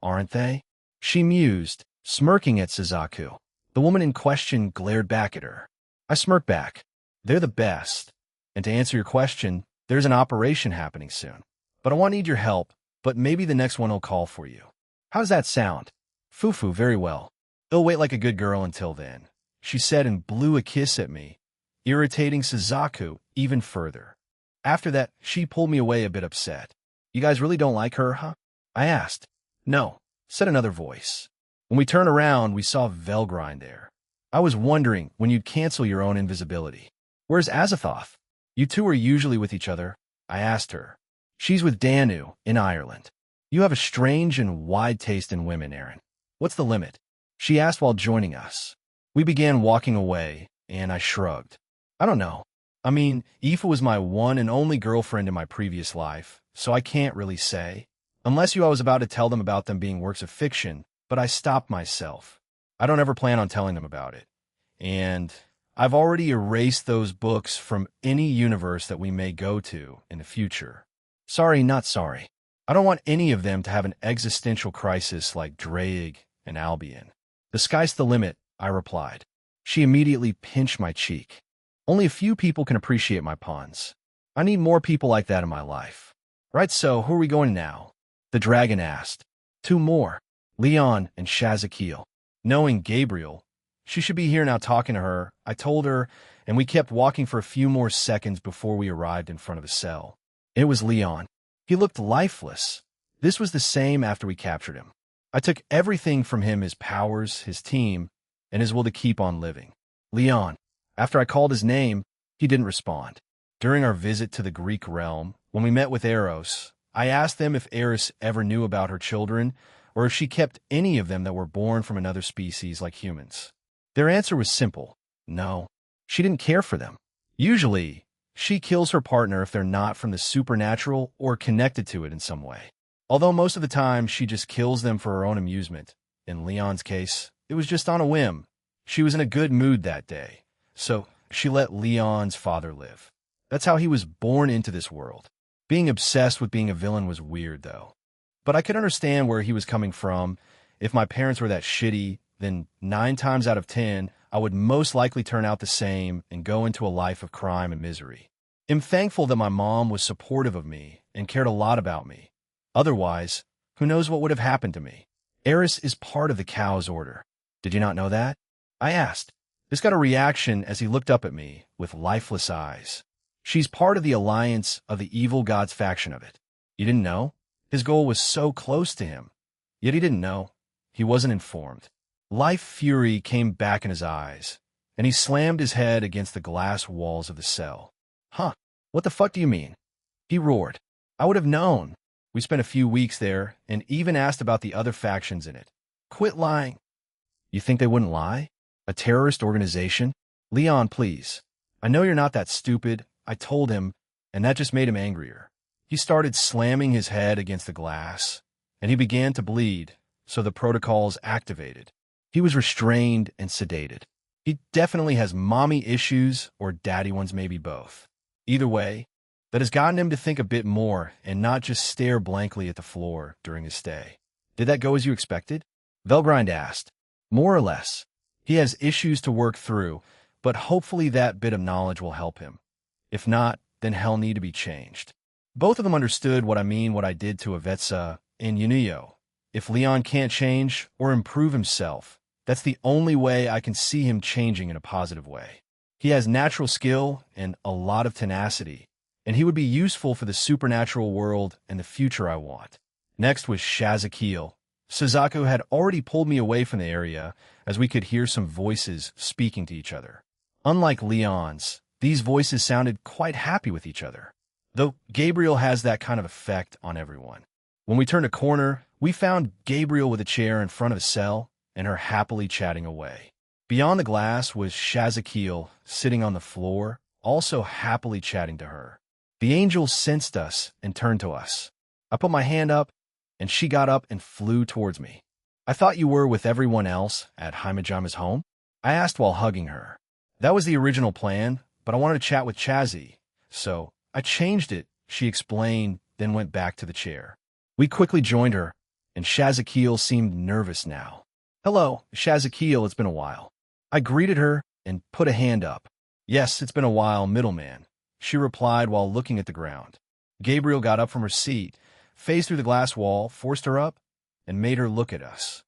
aren't they? She mused, smirking at Suzaku. The woman in question glared back at her. I smirked back. They're the best. And to answer your question, there's an operation happening soon. But I won't need your help, but maybe the next one will call for you. How does that sound? Fufu, very well. I'll wait like a good girl until then, she said and blew a kiss at me, irritating Suzaku even further. After that, she pulled me away a bit upset. You guys really don't like her, huh? I asked. No, said another voice. When we turned around, we saw Velgrind there. I was wondering when you'd cancel your own invisibility. Where's Azathoth? You two are usually with each other, I asked her. She's with Danu in Ireland. You have a strange and wide taste in women, Aaron. What's the limit? She asked while joining us. We began walking away, and I shrugged. I don't know. I mean, Aoife was my one and only girlfriend in my previous life, so I can't really say. Unless I was about to tell them about them being works of fiction, but I stopped myself. I don't ever plan on telling them about it. And I've already erased those books from any universe that we may go to in the future. Sorry, not sorry. I don't want any of them to have an existential crisis like Drake and Albion. The sky's the limit, I replied. She immediately pinched my cheek. Only a few people can appreciate my puns. I need more people like that in my life. Right, so who are we going now? The dragon asked. Two more, Leon and Shazakil. Knowing Gabriel, she should be here now talking to her, I told her, and we kept walking for a few more seconds before we arrived in front of a cell. It was Leon. He looked lifeless. This was the same after we captured him. I took everything from him, his powers, his team, and his will to keep on living. Leon. After I called his name, he didn't respond. During our visit to the Greek realm, when we met with Eros, I asked them if Eris ever knew about her children, or if she kept any of them that were born from another species like humans. Their answer was simple. No, she didn't care for them. Usually, she kills her partner if they're not from the supernatural or connected to it in some way. Although most of the time, she just kills them for her own amusement. In Leon's case, it was just on a whim. She was in a good mood that day, so she let Leon's father live. That's how he was born into this world. Being obsessed with being a villain was weird, though. But I could understand where he was coming from. If my parents were that shitty, then 9 times out of 10, I would most likely turn out the same and go into a life of crime and misery. I'm thankful that my mom was supportive of me and cared a lot about me. Otherwise, who knows what would have happened to me? Eris is part of the Cow's Order. Did you not know that? I asked. This got a reaction as he looked up at me with lifeless eyes. She's part of the alliance of the evil gods faction of it. You didn't know? His goal was so close to him. Yet he didn't know. He wasn't informed. Life fury came back in his eyes, and he slammed his head against the glass walls of the cell. Huh, what the fuck do you mean? He roared. I would have known. We spent a few weeks there and even asked about the other factions in it. Quit lying. You think they wouldn't lie? A terrorist organization? Leon, please. I know you're not that stupid, I told him, and that just made him angrier. He started slamming his head against the glass, and he began to bleed, so the protocols activated. He was restrained and sedated. He definitely has mommy issues or daddy ones, maybe both. Either way, that has gotten him to think a bit more and not just stare blankly at the floor during his stay. Did that go as you expected? Velgrind asked. More or less. He has issues to work through, but hopefully that bit of knowledge will help him. If not, then he'll need to be changed. Both of them understood what I did to Avetsa and Yunio. If Leon can't change or improve himself, that's the only way I can see him changing in a positive way. He has natural skill and a lot of tenacity, and he would be useful for the supernatural world and the future I want. Next was Shazakil. Suzaku had already pulled me away from the area as we could hear some voices speaking to each other. Unlike Leon's, these voices sounded quite happy with each other, though Gabriel has that kind of effect on everyone. When we turned a corner, we found Gabriel with a chair in front of a cell and her happily chatting away. Beyond the glass was Shazakil sitting on the floor, also happily chatting to her. The angel sensed us and turned to us. I put my hand up, and she got up and flew towards me. I thought you were with everyone else at Himejama's home? I asked while hugging her. That was the original plan, but I wanted to chat with Chazzy, so I changed it, she explained, then went back to the chair. We quickly joined her, and Shazakeel seemed nervous now. Hello, Shazakeel, it's been a while. I greeted her and put a hand up. Yes, it's been a while, middleman, she replied while looking at the ground. Gabriel got up from her seat, phased through the glass wall, forced her up, and made her look at us.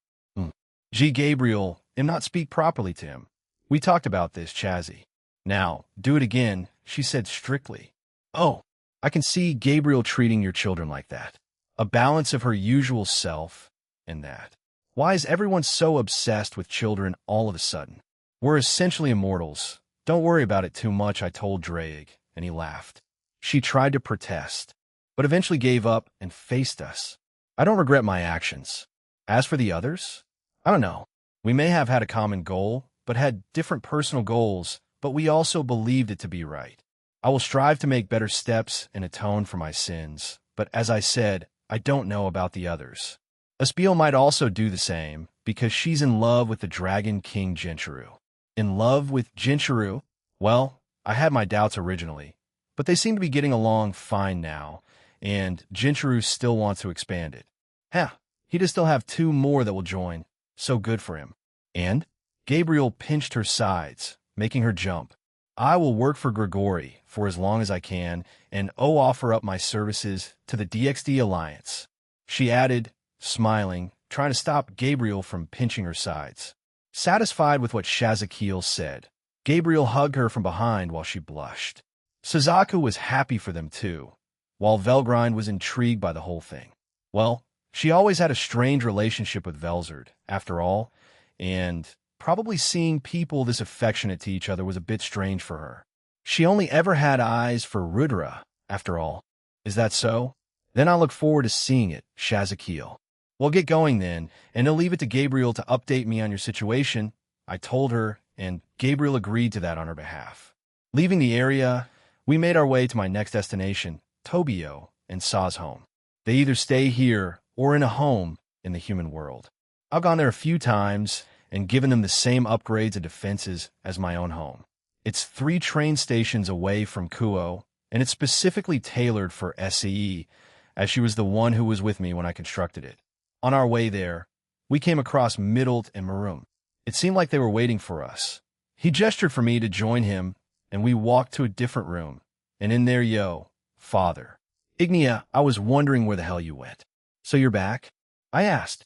Gee, Gabriel, am not speak properly to him. We talked about this, Chazzy. Now, do it again, she said strictly. Oh, I can see Gabriel treating your children like that. A balance of her usual self and that. Why is everyone so obsessed with children all of a sudden? We're essentially immortals. Don't worry about it too much, I told Drake, and he laughed. She tried to protest, but eventually gave up and faced us. I don't regret my actions. As for the others, I don't know. We may have had a common goal, but had different personal goals, but we also believed it to be right. I will strive to make better steps and atone for my sins, but as I said, I don't know about the others. Espiel might also do the same, because she's in love with the Dragon King Jinchuru. In love with Jinchuru? Well, I had my doubts originally, but they seem to be getting along fine now, and Jinchuru still wants to expand it. He does still have 2 more that will join, so good for him. And? Gabriel pinched her sides, making her jump. I will work for Grigori for as long as I can, and offer up my services to the DXD Alliance. She added, smiling, trying to stop Gabriel from pinching her sides. Satisfied with what Shazakeel said, Gabriel hugged her from behind while she blushed. Suzaku was happy for them too, while Velgrind was intrigued by the whole thing. Well, she always had a strange relationship with Velzard, after all, and probably seeing people this affectionate to each other was a bit strange for her. She only ever had eyes for Rudra, after all. Is that so? Then I look forward to seeing it, Shazakeel. Well, get going then, and I'll leave it to Gabriel to update me on your situation, I told her, and Gabriel agreed to that on her behalf. Leaving the area, we made our way to my next destination, Tobio and Saw's home. They either stay here or in a home in the human world. I've gone there a few times and given them the same upgrades and defenses as my own home. It's 3 train stations away from Kuo, and it's specifically tailored for SCE, as she was the one who was with me when I constructed it. On our way there, we came across Middlet and Maroon. It seemed like they were waiting for us. He gestured for me to join him, and we walked to a different room. And in there, father. Ignia, I was wondering where the hell you went. So you're back? I asked.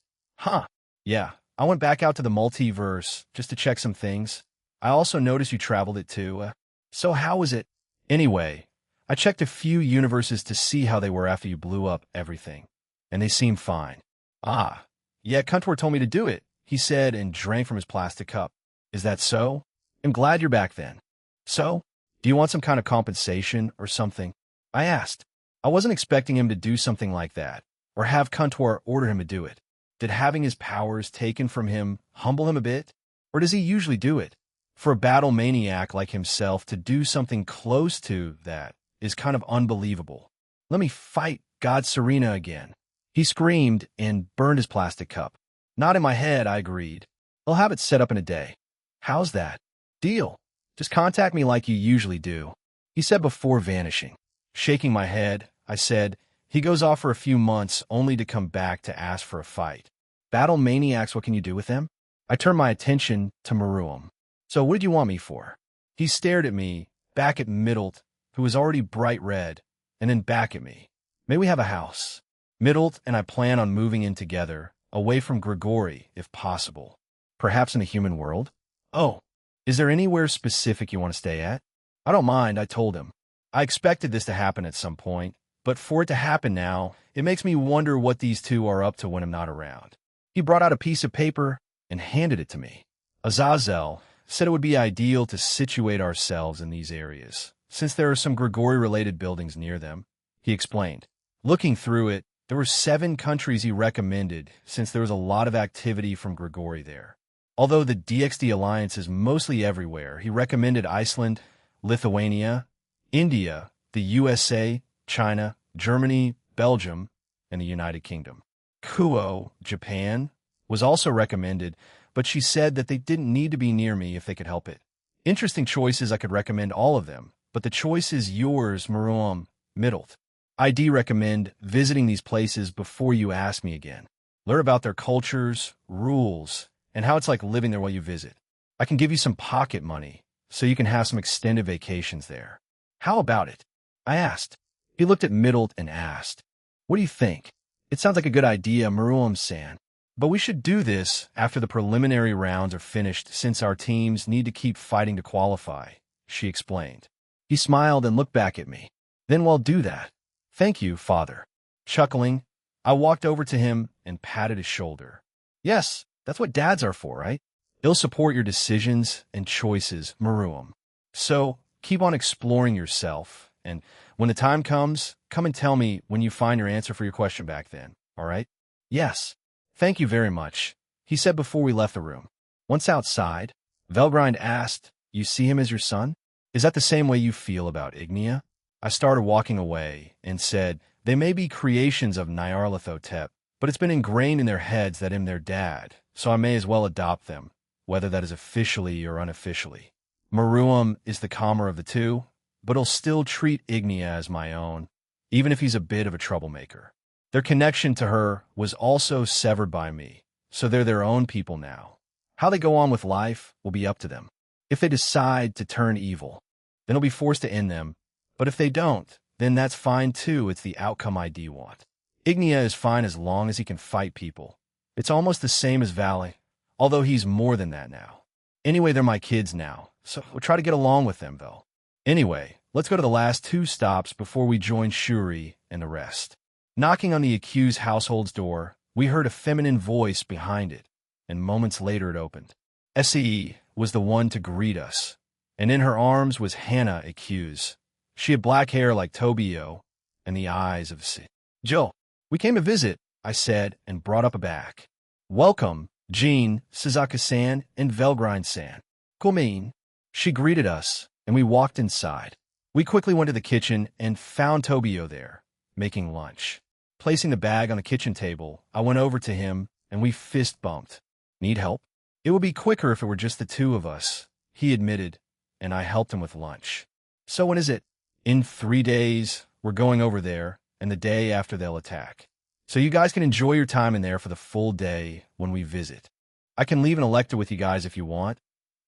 Yeah, I went back out to the multiverse just to check some things. I also noticed you traveled it too. So how was it? Anyway, I checked a few universes to see how they were after you blew up everything, and they seemed fine. Yeah, Kuntor told me to do it, he said and drank from his plastic cup. Is that so? I'm glad you're back then. So, do you want some kind of compensation or something? I asked. I wasn't expecting him to do something like that, or have Kuntor order him to do it. Did having his powers taken from him humble him a bit? Or does he usually do it? For a battle maniac like himself to do something close to that is kind of unbelievable. Let me fight God Serena again. He screamed and burned his plastic cup. Not in my head, I agreed. I'll have it set up in a day. How's that? Deal. Just contact me like you usually do, he said before vanishing. Shaking my head, I said, he goes off for a few months only to come back to ask for a fight. Battle maniacs, what can you do with them? I turned my attention to Maruam. So what did you want me for? He stared at me, back at Middlet, who was already bright red, and then back at me. May we have a house? Middlet and I plan on moving in together, away from Grigori, if possible. Perhaps in a human world? Oh, is there anywhere specific you want to stay at? I don't mind, I told him. I expected this to happen at some point, but for it to happen now, it makes me wonder what these two are up to when I'm not around. He brought out a piece of paper and handed it to me. Azazel said it would be ideal to situate ourselves in these areas, since there are some Grigori-related buildings near them, he explained. Looking through it, there were 7 countries he recommended, since there was a lot of activity from Grigori there. Although the DXD Alliance is mostly everywhere, he recommended Iceland, Lithuania, India, the USA, China, Germany, Belgium, and the United Kingdom. Kuo, Japan, was also recommended, but she said that they didn't need to be near me if they could help it. Interesting choices. I could recommend all of them, but the choice is yours, Maruam Middlet. I do recommend visiting these places before you ask me again. Learn about their cultures, rules, and how it's like living there while you visit. I can give you some pocket money so you can have some extended vacations there. How about it? I asked. He looked at Middlet and asked, "What do you think?" "It sounds like a good idea, Maruam-san. But we should do this after the preliminary rounds are finished since our teams need to keep fighting to qualify," she explained. He smiled and looked back at me. "Then we'll do that. Thank you, father." Chuckling, I walked over to him and patted his shoulder. "Yes, that's what dads are for, right? They'll support your decisions and choices, Maruam. So keep on exploring yourself, and when the time comes, come and tell me when you find your answer for your question back then, all right?" "Yes. Thank you very much," he said before we left the room. Once outside, Velgrind asked, "You see him as your son? Is that the same way you feel about Ignia?" I started walking away and said, "They may be creations of Nyarlathotep, but it's been ingrained in their heads that I'm their dad, so I may as well adopt them, whether that is officially or unofficially. Maruam is the calmer of the two, but he'll still treat Ignia as my own, even if he's a bit of a troublemaker. Their connection to her was also severed by me, so they're their own people now. How they go on with life will be up to them. If they decide to turn evil, then I'll be forced to end them, but if they don't, then that's fine too. It's the outcome I do want. Ignia is fine as long as he can fight people. It's almost the same as Valley, although he's more than that now. Anyway, they're my kids now, so we'll try to get along with them, though. Anyway, let's go to the last 2 stops before we join Shuri and the rest." Knocking on the accused household's door, we heard a feminine voice behind it, and moments later it opened. SE was the one to greet us, and in her arms was Hannah accused. She had black hair like Tobio and the eyes of Jill. "We came to visit," I said, and brought up a bag. "Welcome, Jean, Suzuka-san, and Velgrind-san. Komein." She greeted us, and we walked inside. We quickly went to the kitchen and found Tobio there, making lunch. Placing the bag on the kitchen table, I went over to him, and we fist-bumped. "Need help?" "It would be quicker if it were just the 2 of us," he admitted, and I helped him with lunch. "So when is it?" "In 3 days, we're going over there, and the day after they'll attack. So you guys can enjoy your time in there for the full day when we visit. I can leave an elector with you guys if you want,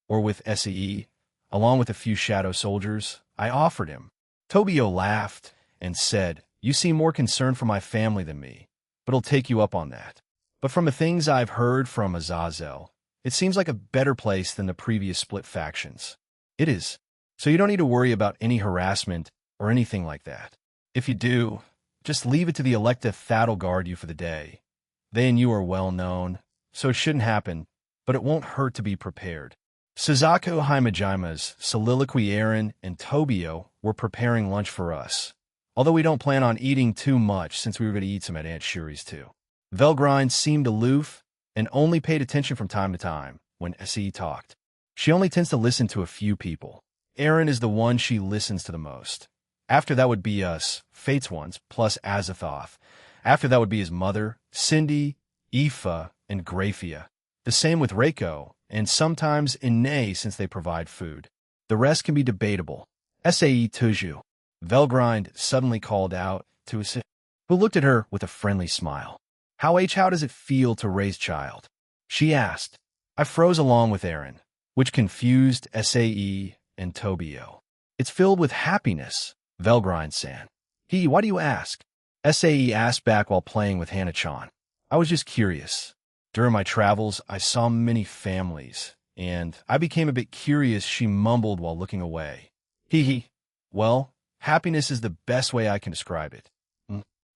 or with SE, along with a few shadow soldiers," I offered him. Tobio laughed and said, "You seem more concerned for my family than me, but I'll take you up on that. But from the things I've heard from Azazel, it seems like a better place than the previous split factions." "It is. So you don't need to worry about any harassment or anything like that. If you do, just leave it to the Electa that'll guard you for the day. They and you are well known, so it shouldn't happen, but it won't hurt to be prepared." Suzaku Haimajima's soliloquy. Aaron and Tobio were preparing lunch for us, although we don't plan on eating too much since we were going to eat some at Aunt Shuri's too. Velgrind seemed aloof and only paid attention from time to time when SE talked. She only tends to listen to a few people. Aaron is the one she listens to the most. After that would be us, Fate's ones, plus Azathoth. After that would be his mother, Cindy, Aoife, and Graphia. The same with Reiko, and sometimes Ine since they provide food. The rest can be debatable. Sae Tuju. Velgrind suddenly called out to Ase, who looked at her with a friendly smile. How does it feel to raise child?" she asked. I froze along with Aaron, which confused Sae and Tobio. "It's filled with happiness," Velgrind-san. Why do you ask?" Sae asked back while playing with Hana-chan. "I was just curious. During my travels, I saw many families, and I became a bit curious," she mumbled while looking away. Well, happiness is the best way I can describe it.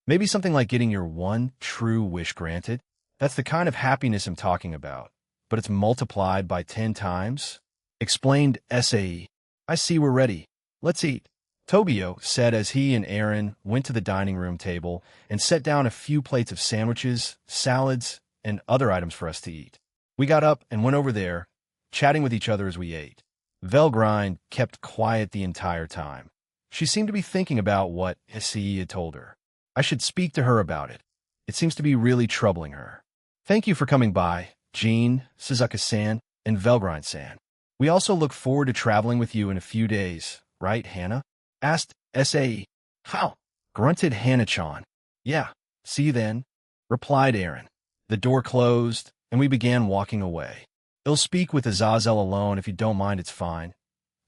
Maybe something like getting your one true wish granted. That's the kind of happiness I'm talking about, but it's multiplied by 10 times," explained Sae. "I see we're ready. Let's eat," Tobio said as he and Aaron went to the dining room table and set down a few plates of sandwiches, salads, and other items for us to eat. We got up and went over there, chatting with each other as we ate. Velgrind kept quiet the entire time. She seemed to be thinking about what Sae had told her. I should speak to her about it. It seems to be really troubling her. "Thank you for coming by," Jean, Suzuka-san, and Velgrind-san. We also look forward to traveling with you in a few days, right, Hannah? Asked SAE. How? Grunted Hannah-chan. Yeah, see you then, replied Aaron. The door closed, and we began walking away. I'll speak with Azazel alone if you don't mind, it's fine.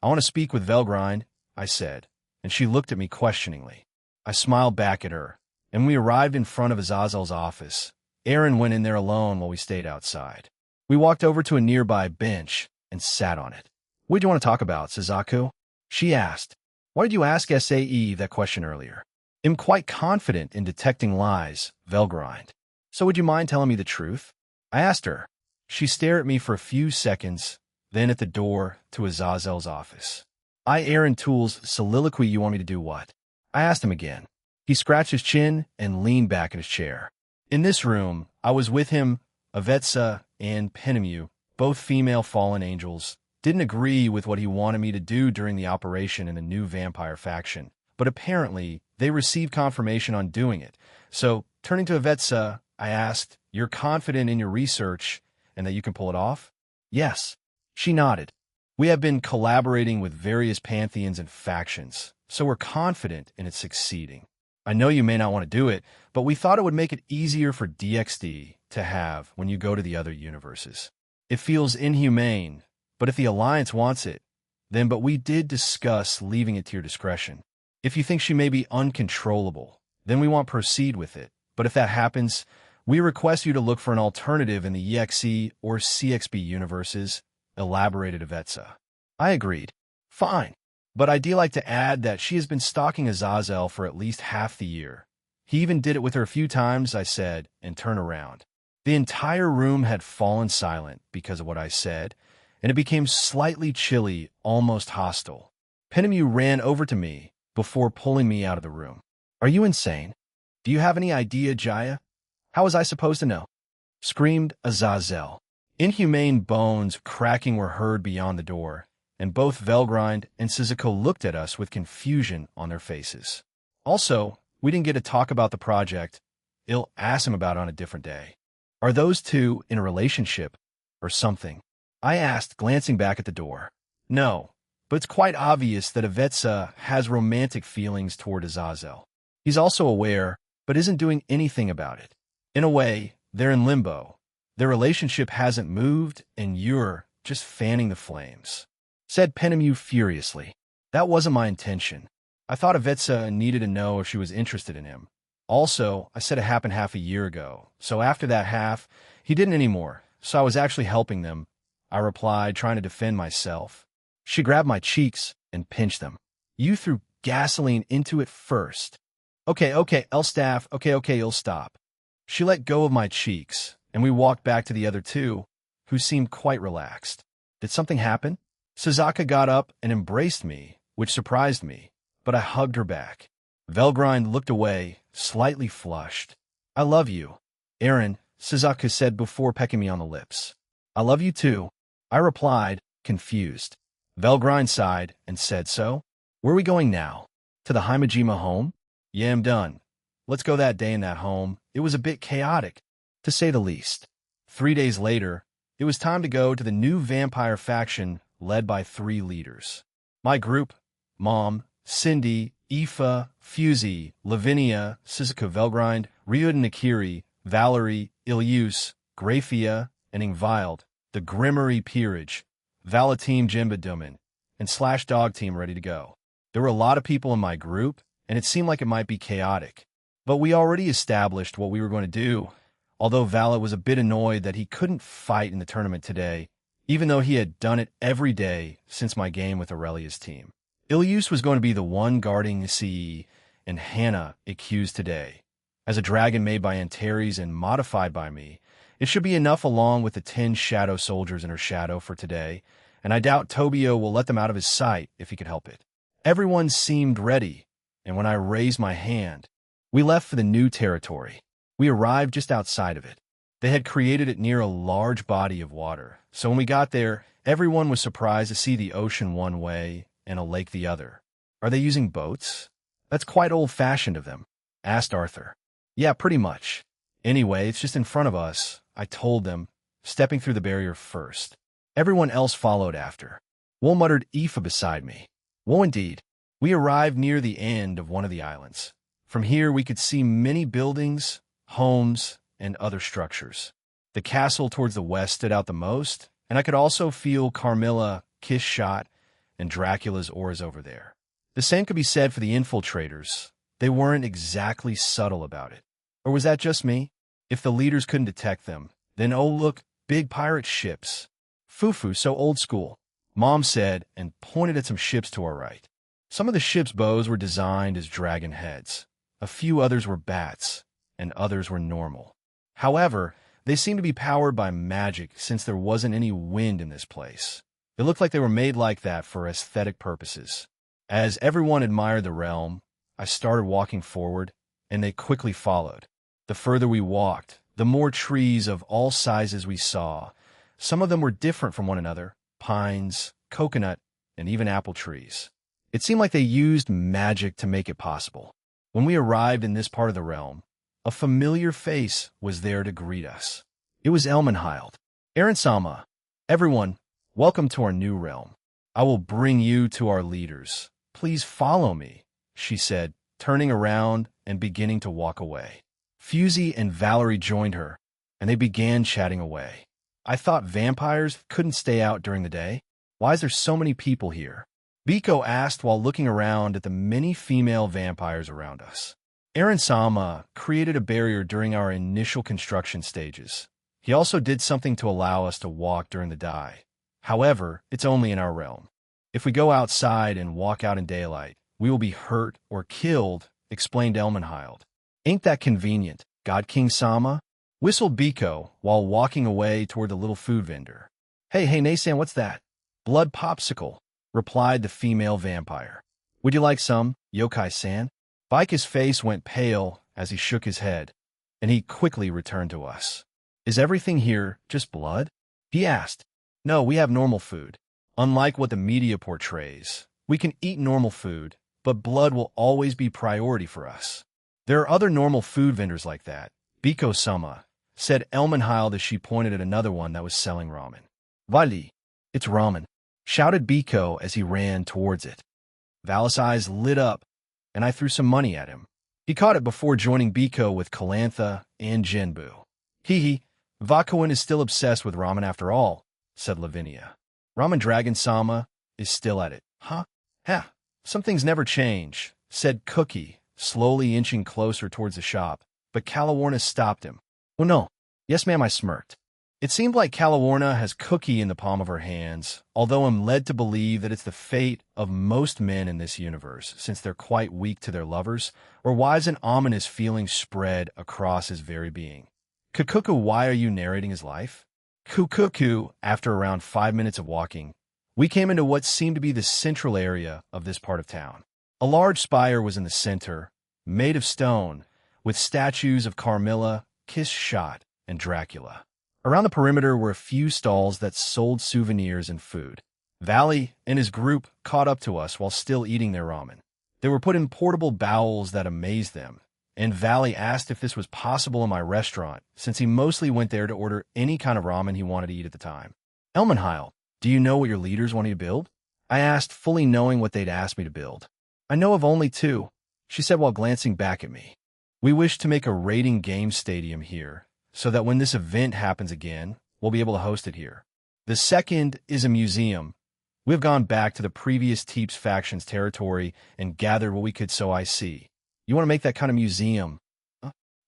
I want to speak with Velgrind, I said, and she looked at me questioningly. I smiled back at her, and we arrived in front of Azazel's office. Aaron went in there alone while we stayed outside. We walked over to a nearby bench and sat on it. What do you want to talk about, Suzaku? She asked. Why did you ask SAE that question earlier? I'm quite confident in detecting lies, Velgrind. So would you mind telling me the truth? I asked her. She stared at me for a few seconds, then at the door to Azazel's office. Aaron Toole's soliloquy, you want me to do what? I asked him again. He scratched his chin and leaned back in his chair. In this room, I was with him, Avetsa and Penemu, both female fallen angels, didn't agree with what he wanted me to do during the operation in the new vampire faction, but apparently they received confirmation on doing it. So, turning to Avetsa, I asked, you're confident in your research and that you can pull it off? Yes. She nodded. We have been collaborating with various pantheons and factions, so we're confident in it succeeding. I know you may not want to do it, but we thought it would make it easier for DXD to have when you go to the other universes. It feels inhumane, but if the Alliance wants it, then but we did discuss leaving it to your discretion. If you think she may be uncontrollable, then we won't proceed with it. But if that happens, we request you to look for an alternative in the EXE or CXB universes, elaborated Avetsa. I agreed. Fine. But I'd like to add that she has been stalking Azazel for at least half the year. He even did it with her a few times, I said, and turned around. The entire room had fallen silent because of what I said, and it became slightly chilly, almost hostile. Penemu ran over to me before pulling me out of the room. Are you insane? Do you have any idea, Jaya? How was I supposed to know? Screamed Azazel. Inhumane bones cracking were heard beyond the door, and both Velgrind and Suzuko looked at us with confusion on their faces. Also, we didn't get to talk about the project. I'll ask him about it on a different day. Are those two in a relationship or something? I asked, glancing back at the door. No, but it's quite obvious that Avetsa has romantic feelings toward Azazel. He's also aware, but isn't doing anything about it. In a way, they're in limbo. Their relationship hasn't moved, and you're just fanning the flames, said Penemu furiously. That wasn't my intention. I thought Avetsa needed to know if she was interested in him. Also, I said it happened half a year ago, so after that half, he didn't anymore, so I was actually helping them, I replied, trying to defend myself. She grabbed my cheeks and pinched them. You threw gasoline into it first. Okay, Elstaff, okay, you'll stop. She let go of my cheeks, and we walked back to the other two, who seemed quite relaxed. Did something happen? Suzuka got up and embraced me, which surprised me, but I hugged her back. Velgrind looked away, slightly flushed. I love you, Aaron, Suzuka said before pecking me on the lips. I love you too, I replied, confused. Velgrind sighed and said, so? Where are we going now? To the Himejima home? Yeah, I'm done. Let's go that day in that home. It was a bit chaotic, to say the least. 3 days later, it was time to go to the new vampire faction led by 3 leaders. My group, Mom, Cindy, Aoife, Fusey, Lavinia, Suzuka Velgrind, Ryuden Akiri, Valerie, Ilyus, Graphia, and Ingvild, the Grimmery Peerage, Valateam Jimba Duman, and Slash Dog Team ready to go. There were a lot of people in my group, and it seemed like it might be chaotic. But we already established what we were going to do, although Vala was a bit annoyed that he couldn't fight in the tournament today, even though he had done it every day since my game with Aurelia's team. Ilyus was going to be the one guarding CE, and Hannah accused today. As a dragon made by Antares and modified by me, it should be enough along with the 10 shadow soldiers in her shadow for today, and I doubt Tobio will let them out of his sight if he could help it. Everyone seemed ready, and when I raised my hand, we left for the new territory. We arrived just outside of it. They had created it near a large body of water, so when we got there, everyone was surprised to see the ocean one way and a lake the other. Are they using boats? That's quite old-fashioned of them, asked Arthur. Yeah, pretty much. Anyway, it's just in front of us, I told them, stepping through the barrier first. Everyone else followed after. Wool muttered Aoife beside me. Wool indeed. We arrived near the end of one of the islands. From here we could see many buildings, homes, and other structures. The castle towards the west stood out the most, and I could also feel Carmilla, Kiss shot, and Dracula's oars over there. The same could be said for the infiltrators. They weren't exactly subtle about it. Or was that just me? If the leaders couldn't detect them, then oh look, big pirate ships. Fufu, so old school, Mom said and pointed at some ships to our right. Some of the ships' bows were designed as dragon heads. A few others were bats, and others were normal. However, they seemed to be powered by magic since there wasn't any wind in this place. It looked like they were made like that for aesthetic purposes. As everyone admired the realm, I started walking forward, and they quickly followed. The further we walked, the more trees of all sizes we saw. Some of them were different from one another, pines, coconut, and even apple trees. It seemed like they used magic to make it possible. When we arrived in this part of the realm, a familiar face was there to greet us. It was Elmenhild. Aaron Sama, everyone, welcome to our new realm. I will bring you to our leaders. Please follow me, she said, turning around and beginning to walk away. Fusey and Valerie joined her, and they began chatting away. I thought vampires couldn't stay out during the day. Why is there so many people here? Biko asked while looking around at the many female vampires around us. Aaron Sama created a barrier during our initial construction stages. He also did something to allow us to walk during the die. However, it's only in our realm. If we go outside and walk out in daylight, we will be hurt or killed, explained Elmenhild. Ain't that convenient, God King Sama? Whistled Biko while walking away toward the little food vendor. Hey, Nasan, what's that? Blood popsicle, replied the female vampire. Would you like some, Yokai-san? Bika's face went pale as he shook his head, and he quickly returned to us. Is everything here just blood? He asked. No, we have normal food. Unlike what the media portrays, we can eat normal food, but blood will always be priority for us. There are other normal food vendors like that, Biko-sama, said Elmenhild as she pointed at another one that was selling ramen. Vali, it's ramen, shouted Biko as he ran towards it. Val's eyes lit up, and I threw some money at him. He caught it before joining Biko with Kalantha and Jinbu. Hee, Vakuin is still obsessed with ramen after all, said Lavinia. Ramen Dragon Sama is still at it. Huh? Ha, some things never change, said Cookie, slowly inching closer towards the shop, but Calawarna stopped him. Oh no. Yes, ma'am, I smirked. It seemed like Calawarna has Cookie in the palm of her hands, although I'm led to believe that it's the fate of most men in this universe, since they're quite weak to their lovers, or why is an ominous feeling spread across his very being? Kukuku, why are you narrating his life? Kukuku, after around 5 minutes of walking, we came into what seemed to be the central area of this part of town. A large spire was in the center, made of stone, with statues of Carmilla, Kiss Shot, and Dracula. Around the perimeter were a few stalls that sold souvenirs and food. Valley and his group caught up to us while still eating their ramen. They were put in portable bowls that amazed them, and Valley asked if this was possible in my restaurant, since he mostly went there to order any kind of ramen he wanted to eat at the time. Elmenhild, do you know what your leaders want you to build? I asked, fully knowing what they'd asked me to build. I know of only two, she said while glancing back at me. We wish to make a raiding game stadium here, so that when this event happens again, we'll be able to host it here. The second is a museum. We've gone back to the previous Teeps faction's territory and gathered what we could, so I see. You want to make that kind of museum?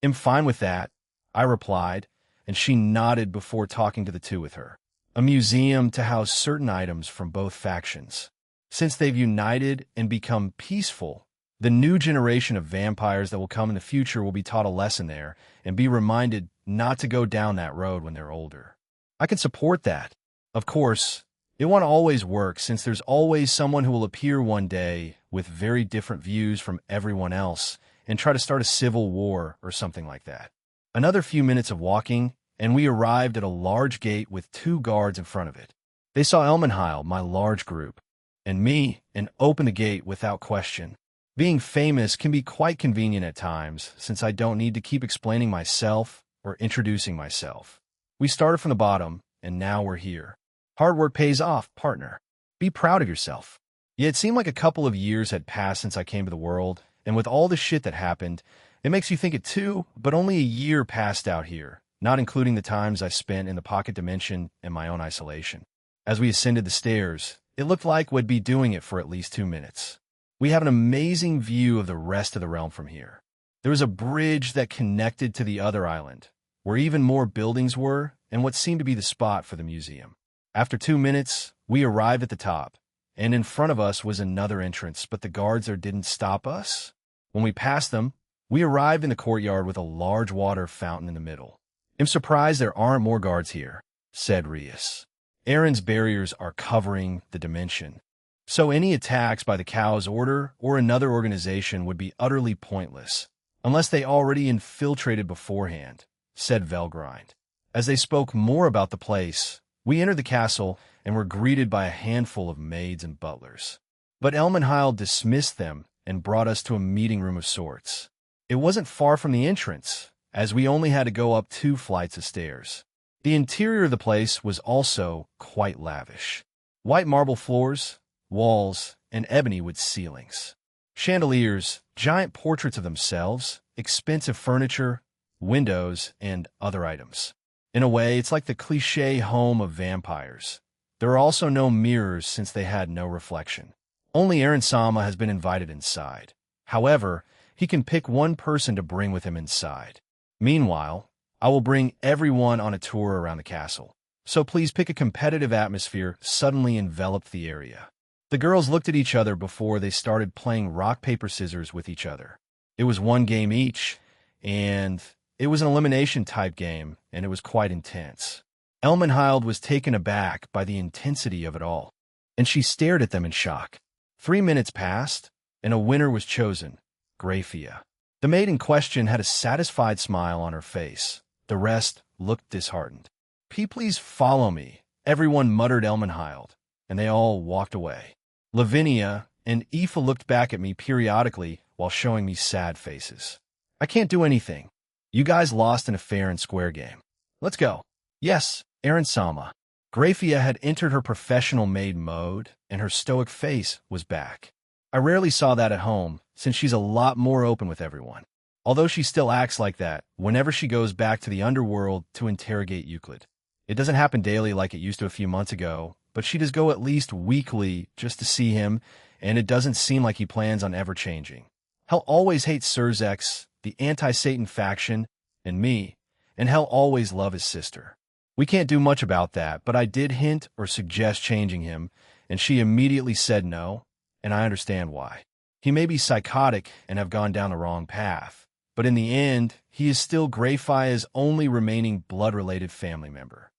I'm fine with that, I replied, and she nodded before talking to the two with her. A museum to house certain items from both factions. Since they've united and become peaceful, the new generation of vampires that will come in the future will be taught a lesson there and be reminded not to go down that road when they're older. I can support that. Of course, it won't always work since there's always someone who will appear one day with very different views from everyone else and try to start a civil war or something like that. Another few minutes of walking, and we arrived at a large gate with 2 guards in front of it. They saw Elmenhild, my large group, and me, and opened the gate without question. Being famous can be quite convenient at times, since I don't need to keep explaining myself or introducing myself. We started from the bottom, and now we're here. Hard work pays off, partner. Be proud of yourself. Yeah, it seemed like a couple of years had passed since I came to the world, and with all the shit that happened, it makes you think it too, but only a year passed out here, not including the times I spent in the pocket dimension and my own isolation. As we ascended the stairs, it looked like we'd be doing it for at least 2 minutes. We have an amazing view of the rest of the realm from here. There was a bridge that connected to the other island, where even more buildings were, and what seemed to be the spot for the museum. After 2 minutes, we arrived at the top, and in front of us was another entrance, but the guards there didn't stop us. When we passed them, we arrived in the courtyard with a large water fountain in the middle. I'm surprised there aren't more guards here, said Rias. Aaron's barriers are covering the dimension, so any attacks by the Cow's Order or another organization would be utterly pointless, unless they already infiltrated beforehand, said Velgrind. As they spoke more about the place, we entered the castle and were greeted by a handful of maids and butlers. But Elmenheil dismissed them and brought us to a meeting room of sorts. It wasn't far from the entrance, as we only had to go up 2 flights of stairs. The interior of the place was also quite lavish. White marble floors, walls, and ebony-wood ceilings. Chandeliers, giant portraits of themselves, expensive furniture, windows, and other items. In a way, it's like the cliché home of vampires. There are also no mirrors since they had no reflection. Only Aaron Sama has been invited inside. However, he can pick one person to bring with him inside. Meanwhile, I will bring everyone on a tour around the castle. So please pick a competitive atmosphere suddenly enveloped the area. The girls looked at each other before they started playing rock, paper, scissors with each other. It was 1 game each, and it was an elimination-type game, and it was quite intense. Elmenhild was taken aback by the intensity of it all, and she stared at them in shock. 3 minutes passed, and a winner was chosen, Grafia. The maid in question had a satisfied smile on her face. The rest looked disheartened. Please follow me, everyone muttered Elmenhild, and they all walked away. Lavinia and Aoife looked back at me periodically while showing me sad faces. I can't do anything. You guys lost in a fair and square game. Let's go. Yes, Aaron Sama. Grafia had entered her professional maid mode, and her stoic face was back. I rarely saw that at home, since she's a lot more open with everyone. Although she still acts like that whenever she goes back to the underworld to interrogate Euclid. It doesn't happen daily like it used to a few months ago, but she does go at least weekly just to see him, and it doesn't seem like he plans on ever changing. Hell always hates Surzex, the anti-Satan faction, and me, and Hell always loved his sister. We can't do much about that, but I did hint or suggest changing him, and she immediately said no, and I understand why. He may be psychotic and have gone down the wrong path, but in the end, he is still Grafia's only remaining blood-related family member.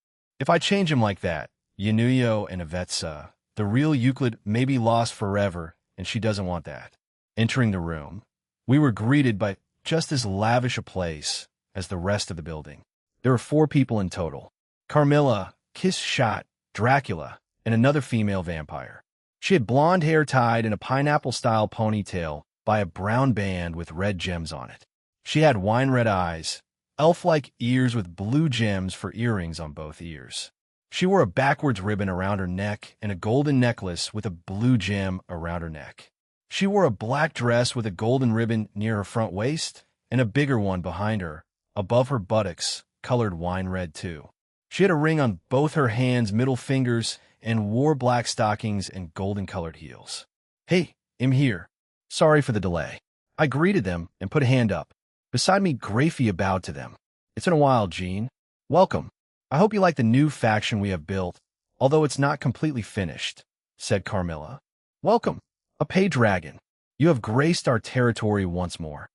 If I change him like that, Yanuyo and Avetsa, the real Euclid may be lost forever, and she doesn't want that. Entering the room, we were greeted by just as lavish a place as the rest of the building. There were 4 people in total. Carmilla, Kiss Shot, Dracula, and another female vampire. She had blonde hair tied in a pineapple-style ponytail by a brown band with red gems on it. She had wine-red eyes, elf-like ears with blue gems for earrings on both ears. She wore a backwards ribbon around her neck and a golden necklace with a blue gem around her neck. She wore a black dress with a golden ribbon near her front waist and a bigger one behind her, above her buttocks, colored wine red too. She had a ring on both her hands' middle fingers and wore black stockings and golden-colored heels. Hey, I'm here. Sorry for the delay. I greeted them and put a hand up. Beside me, Grafia bowed to them. It's been a while, Jean. Welcome. I hope you like the new faction we have built, although it's not completely finished, said Carmilla. Welcome, a pay dragon. You have graced our territory once more.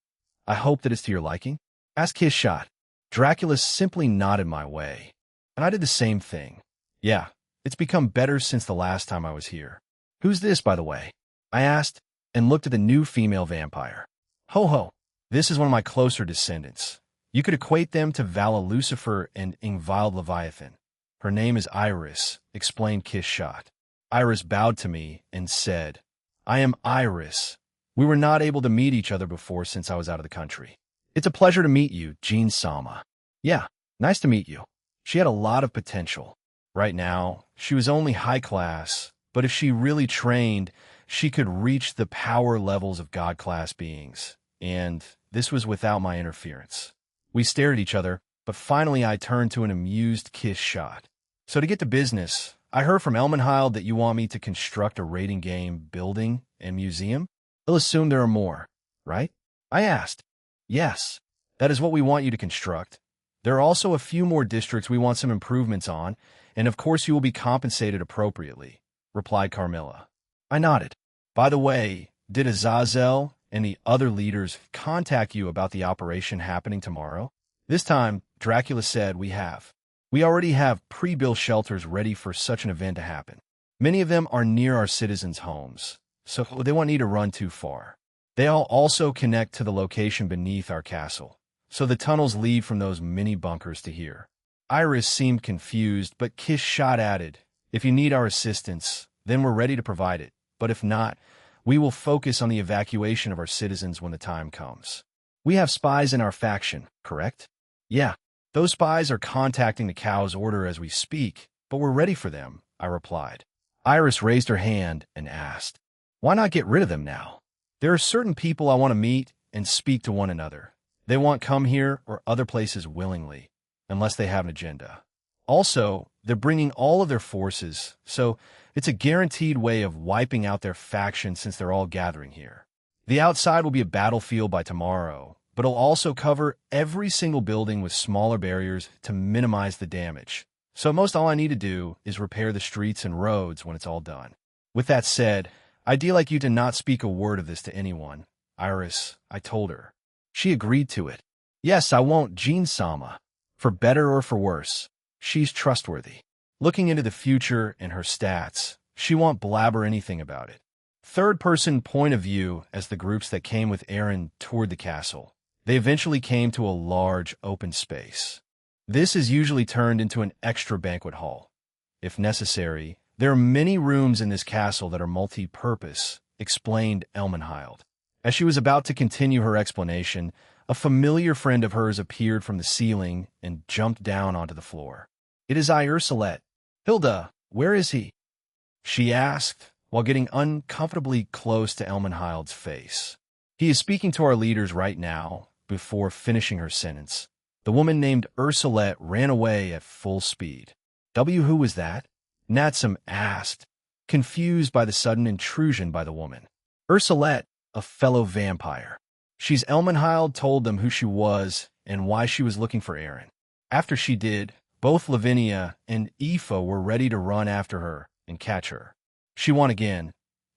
I hope that it's to your liking. Asked his shot. Dracula simply nodded my way, and I did the same thing. Yeah, it's become better since the last time I was here. Who's this, by the way? I asked, and looked at the new female vampire. Ho ho, this is one of my closer descendants. You could equate them to Vala Lucifer and Ingvild Leviathan. Her name is Iris, explained Kiss Shot. Iris bowed to me and said, I am Iris. We were not able to meet each other before since I was out of the country. It's a pleasure to meet you, Jean Sama. Yeah, nice to meet you. She had a lot of potential. Right now, she was only high class, but if she really trained, she could reach the power levels of God-class beings. And this was without my interference. We stared at each other, but finally I turned to an amused kiss shot. So to get to business, I heard from Elmenhild that you want me to construct a rating game building and museum? They'll assume there are more, right? I asked. Yes, that is what we want you to construct. There are also a few more districts we want some improvements on, and of course you will be compensated appropriately, replied Carmilla. I nodded. By the way, did Azazel and the other leaders contact you about the operation happening tomorrow? This time, Dracula said, we have. We already have pre-built shelters ready for such an event to happen. Many of them are near our citizens' homes, so they won't need to run too far. They all also connect to the location beneath our castle, so the tunnels lead from those mini bunkers to here. Iris seemed confused, but Kiss shot added, if you need our assistance, then we're ready to provide it, but if not, we will focus on the evacuation of our citizens when the time comes. We have spies in our faction, correct? Yeah, those spies are contacting the Cow's Order as we speak, but we're ready for them, I replied. Iris raised her hand and asked, why not get rid of them now? There are certain people I want to meet and speak to one another. They won't come here or other places willingly, unless they have an agenda. Also, they're bringing all of their forces, so it's a guaranteed way of wiping out their faction since they're all gathering here. The outside will be a battlefield by tomorrow, but it'll also cover every single building with smaller barriers to minimize the damage. So most all I need to do is repair the streets and roads when it's all done. With that said, I'd like you to not speak a word of this to anyone. Iris, I told her. She agreed to it. Yes, I won't, Jean-sama. For better or for worse, she's trustworthy. Looking into the future and her stats, she won't blabber anything about it. Third-person point of view as the groups that came with Aaron toured the castle. They eventually came to a large open space. This is usually turned into an extra banquet hall. If necessary, there are many rooms in this castle that are multi-purpose, explained Elmenhild. As she was about to continue her explanation, a familiar friend of hers appeared from the ceiling and jumped down onto the floor. It is I, Ursulette. Hilda, where is he? She asked, while getting uncomfortably close to Elmenhild's face. He is speaking to our leaders right now. Before finishing her sentence, the woman named Ursulette ran away at full speed. Who was that? Natsum asked, confused by the sudden intrusion by the woman. Ursulette, a fellow vampire. She's Elmenhild told them who she was and why she was looking for Aaron. After she did, both Lavinia and Aoife were ready to run after her and catch her. She won again.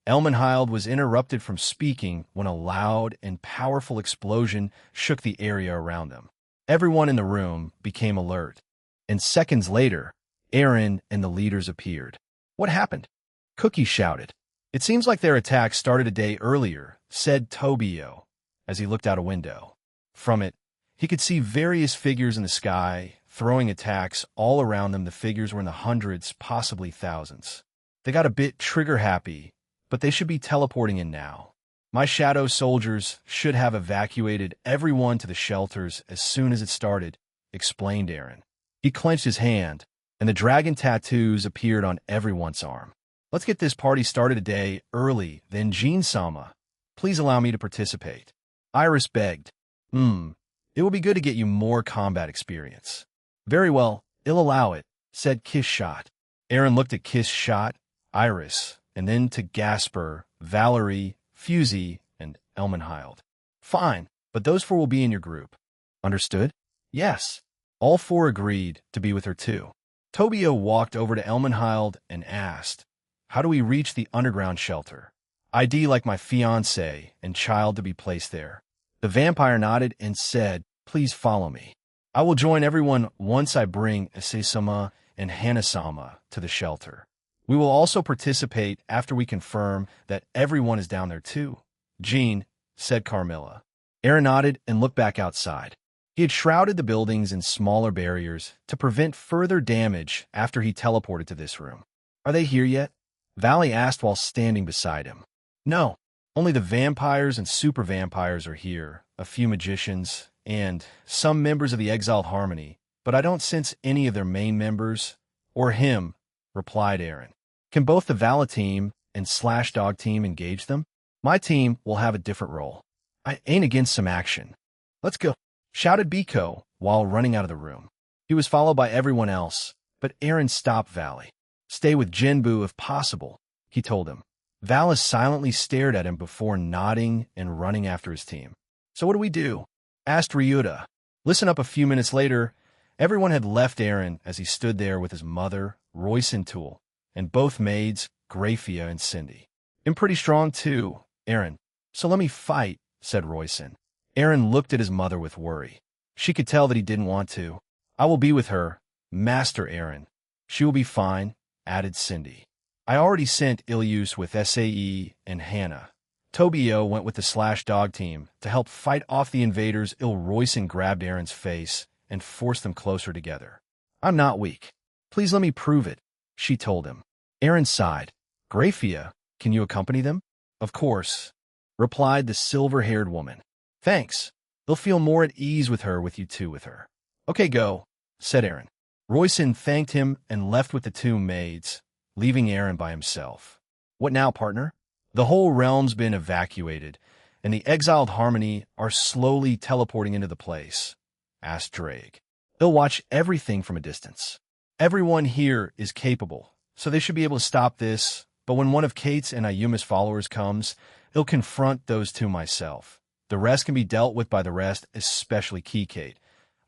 Elmenhild was interrupted from speaking when a loud and powerful explosion shook the area around them. Everyone in the room became alert, and seconds later, Aaron and the leaders appeared. What happened? Cookie shouted. It seems like their attack started a day earlier, said Tobio, as he looked out a window. From it, he could see various figures in the sky, throwing attacks all around them. The figures were in the hundreds, possibly thousands. They got a bit trigger-happy, but they should be teleporting in now. My shadow soldiers should have evacuated everyone to the shelters as soon as it started, explained Aaron. He clenched his hand, and the dragon tattoos appeared on everyone's arm. Let's get this party started a day early, then Jean-sama. Please allow me to participate. Iris begged. It will be good to get you more combat experience. Very well, I'll allow it, said Kiss Shot. Aaron looked at Kiss Shot, Iris, and then to Gasper, Valerie, Fusey, and Elmenhild. Fine, but those four will be in your group. Understood? Yes. All four agreed to be with her too. Tobio walked over to Elmenhild and asked, how do we reach the underground shelter? ID like my fiancé and child to be placed there. The vampire nodded and said, please follow me. I will join everyone once I bring Ise-sama and Hana-sama to the shelter. We will also participate after we confirm that everyone is down there too. Jean, said Carmilla. Aaron nodded and looked back outside. He had shrouded the buildings in smaller barriers to prevent further damage after he teleported to this room. Are they here yet? Valley asked while standing beside him. No, only the vampires and super vampires are here, a few magicians, and some members of the Exiled Harmony, but I don't sense any of their main members. Or him, replied Aaron. Can both the Vala team and Slash Dog team engage them? My team will have a different role. I ain't against some action. Let's go, shouted Biko while running out of the room. He was followed by everyone else, but Aaron stopped Valley. Stay with Jinbu if possible, he told him. Vala silently stared at him before nodding and running after his team. So what do we do? Asked Ryuta. Listen up. A few minutes later, everyone had left Aaron as he stood there with his mother, Royce and Tool, and both maids, Graphia and Cindy. I'm pretty strong too, Aaron. So let me fight, said Royson. Aaron looked at his mother with worry. She could tell that he didn't want to. I will be with her, Master Aaron. She will be fine, added Cindy. I already sent Ilyus with SAE and Hannah. Tobio went with the Slash Dog team to help fight off the invaders. Royson grabbed Aaron's face and forced them closer together. I'm not weak. Please let me prove it, she told him. Aaron sighed. Graphia, can you accompany them? Of course, replied the silver-haired woman. Thanks. They'll feel more at ease with you two with her. Okay, go, said Aaron. Royson thanked him and left with the two maids, leaving Aaron by himself. What now, partner? The whole realm's been evacuated, and the exiled Harmony are slowly teleporting into the place, asked Drake. They'll watch everything from a distance. Everyone here is capable, so they should be able to stop this, but when one of Kate's and Ayuma's followers comes, he'll confront those two myself. The rest can be dealt with by the rest, especially Kate.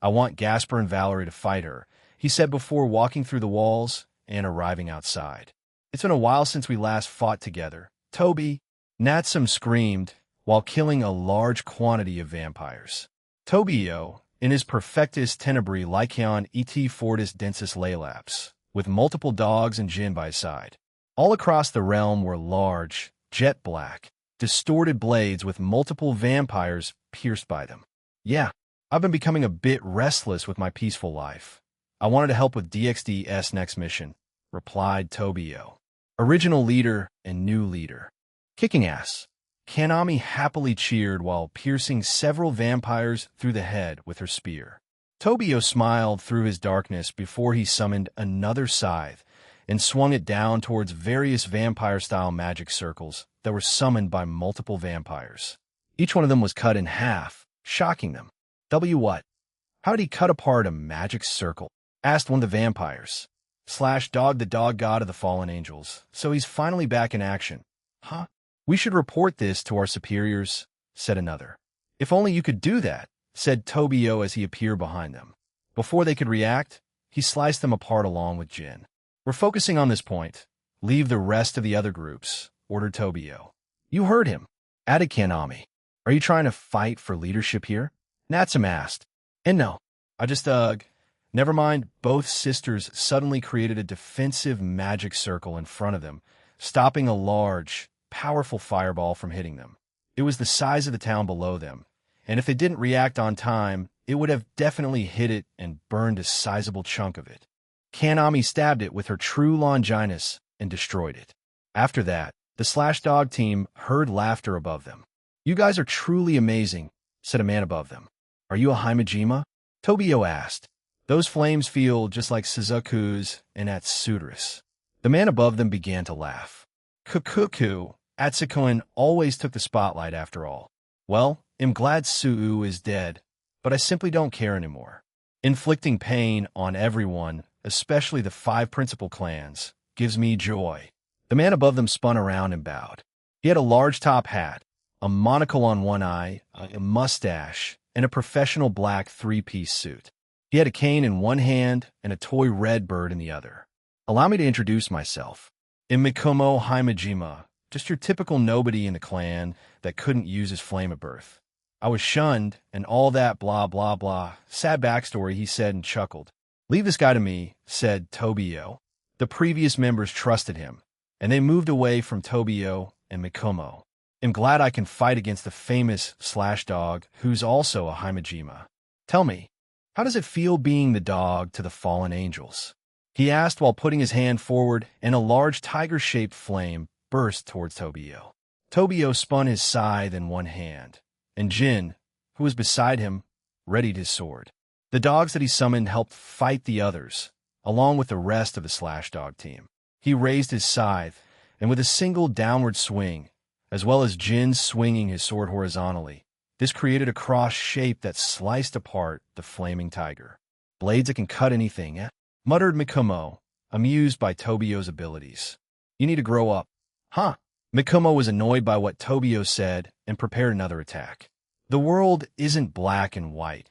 I want Gasper and Valerie to fight her, he said before walking through the walls and arriving outside. It's been a while since we last fought together. Toby, Natsum screamed while killing a large quantity of vampires. Tobio, in his Perfectus Tenebri Lycaon et Fortis Densis Laylaps, with multiple dogs and Jin by his side. All across the realm were large, jet black, distorted blades with multiple vampires pierced by them. Yeah, I've been becoming a bit restless with my peaceful life. I wanted to help with DXD's next mission, replied Tobio. Original leader and new leader. Kicking ass. Kanami happily cheered while piercing several vampires through the head with her spear. Tobio smiled through his darkness before he summoned another scythe and swung it down towards various vampire-style magic circles that were summoned by multiple vampires. Each one of them was cut in half, shocking them. What? How did he cut apart a magic circle? Asked one of the vampires. Slash Dog, the dog god of the fallen angels. So he's finally back in action. Huh? We should report this to our superiors, said another. If only you could do that, said Tobio as he appeared behind them. Before they could react, he sliced them apart along with Jin. We're focusing on this point. Leave the rest of the other groups, ordered Tobio. You heard him, added Kanami. Are you trying to fight for leadership here? Natsum asked. And no, I just, Never mind. Both sisters suddenly created a defensive magic circle in front of them, stopping a large, powerful fireball from hitting them. It was the size of the town below them, and if they didn't react on time, it would have definitely hit it and burned a sizable chunk of it. Kanami stabbed it with her true Longinus and destroyed it. After that, the Slash Dog team heard laughter above them. You guys are truly amazing, said a man above them. Are you a Himejima? Tobio asked. Those flames feel just like Suzuku's and Atsudaris. The man above them began to laugh. Kukuku, Atsukoin always took the spotlight after all. Well, I'm glad Suu is dead, but I simply don't care anymore. Inflicting pain on everyone, especially the 5 principal clans, gives me joy. The man above them spun around and bowed. He had a large top hat, a monocle on one eye, a mustache, and a professional black 3-piece suit. He had a cane in one hand and a toy red bird in the other. Allow me to introduce myself. I'm Mikomo Himejima, just your typical nobody in the clan that couldn't use his flame at birth. I was shunned and all that blah blah blah. Sad backstory, he said and chuckled. Leave this guy to me, said Tobio. The previous members trusted him, and they moved away from Tobio and Mikomo. I'm glad I can fight against the famous Slash Dog, who's also a Himejima. Tell me, how does it feel being the dog to the fallen angels? He asked while putting his hand forward, and a large tiger-shaped flame burst towards Tobio. Tobio spun his scythe in one hand, and Jin, who was beside him, readied his sword. The dogs that he summoned helped fight the others, along with the rest of the Slash Dog team. He raised his scythe, and with a single downward swing, as well as Jin swinging his sword horizontally, this created a cross shape that sliced apart the flaming tiger. Blades that can cut anything, eh? Muttered Mikumo, amused by Tobio's abilities. You need to grow up. Huh? Mikumo was annoyed by what Tobio said and prepared another attack. The world isn't black and white,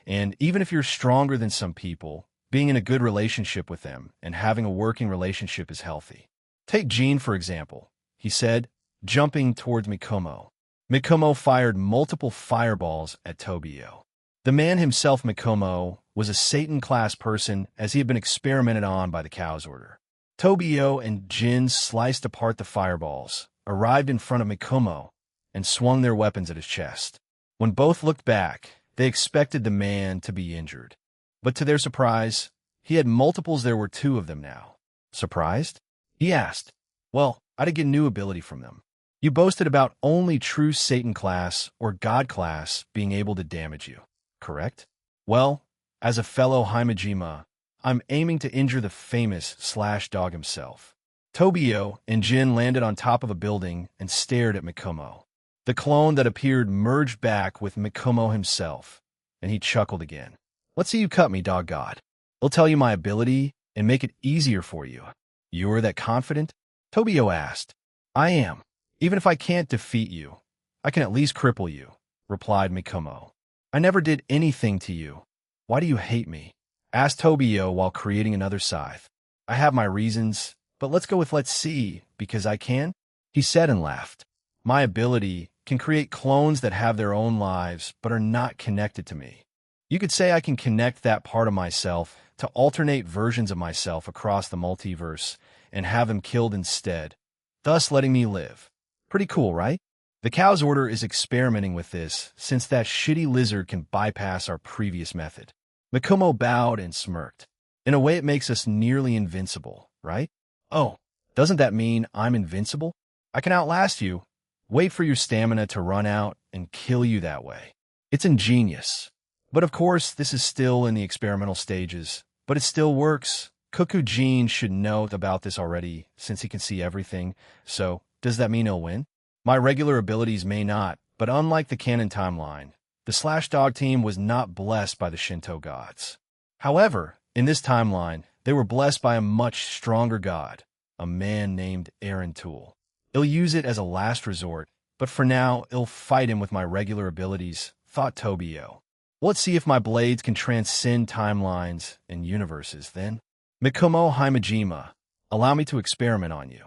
and even if you're stronger than some people, being in a good relationship with them and having a working relationship is healthy. Take Jean, for example, he said, jumping towards Mikumo. Mikumo fired multiple fireballs at Tobio. The man himself, Mikumo, was a Satan-class person as he had been experimented on by the Cow's Order. Tobio and Jin sliced apart the fireballs, arrived in front of Mikumo, and swung their weapons at his chest. When both looked back, they expected the man to be injured. But to their surprise, he had multiples. There were 2 of them now. Surprised? He asked. Well, I'd get new ability from them. You boasted about only true Satan class or God class being able to damage you, correct? Well, as a fellow Himejima, I'm aiming to injure the famous Slash Dog himself. Tobio and Jin landed on top of a building and stared at Mikumo. The clone that appeared merged back with Mikumo himself, and he chuckled again. Let's see you cut me, dog god. I'll tell you my ability and make it easier for you. You're that confident? Tobio asked. I am. Even if I can't defeat you, I can at least cripple you, replied Mikumo. I never did anything to you. Why do you hate me? Asked Tobio while creating another scythe. I have my reasons, but let's go with let's see, because I can, he said and laughed. My ability can create clones that have their own lives but are not connected to me. You could say I can connect that part of myself to alternate versions of myself across the multiverse and have them killed instead, thus letting me live. Pretty cool, right? The Cow's Order is experimenting with this since that shitty lizard can bypass our previous method. Mikumo bowed and smirked. In a way, it makes us nearly invincible, right? Oh, doesn't that mean I'm invincible? I can outlast you, wait for your stamina to run out, and kill you that way. It's ingenious. But of course, this is still in the experimental stages, but it still works. Cuckoo Jean should know about this already, since he can see everything. So, does that mean he'll win? My regular abilities may not, but unlike the canon timeline, the Slash Dog team was not blessed by the Shinto gods. However, in this timeline, they were blessed by a much stronger god, a man named Aaron Tool. I'll use it as a last resort, but for now, I'll fight him with my regular abilities, thought Tobio. Let's see if my blades can transcend timelines and universes, then. Mikumo Himejima, allow me to experiment on you.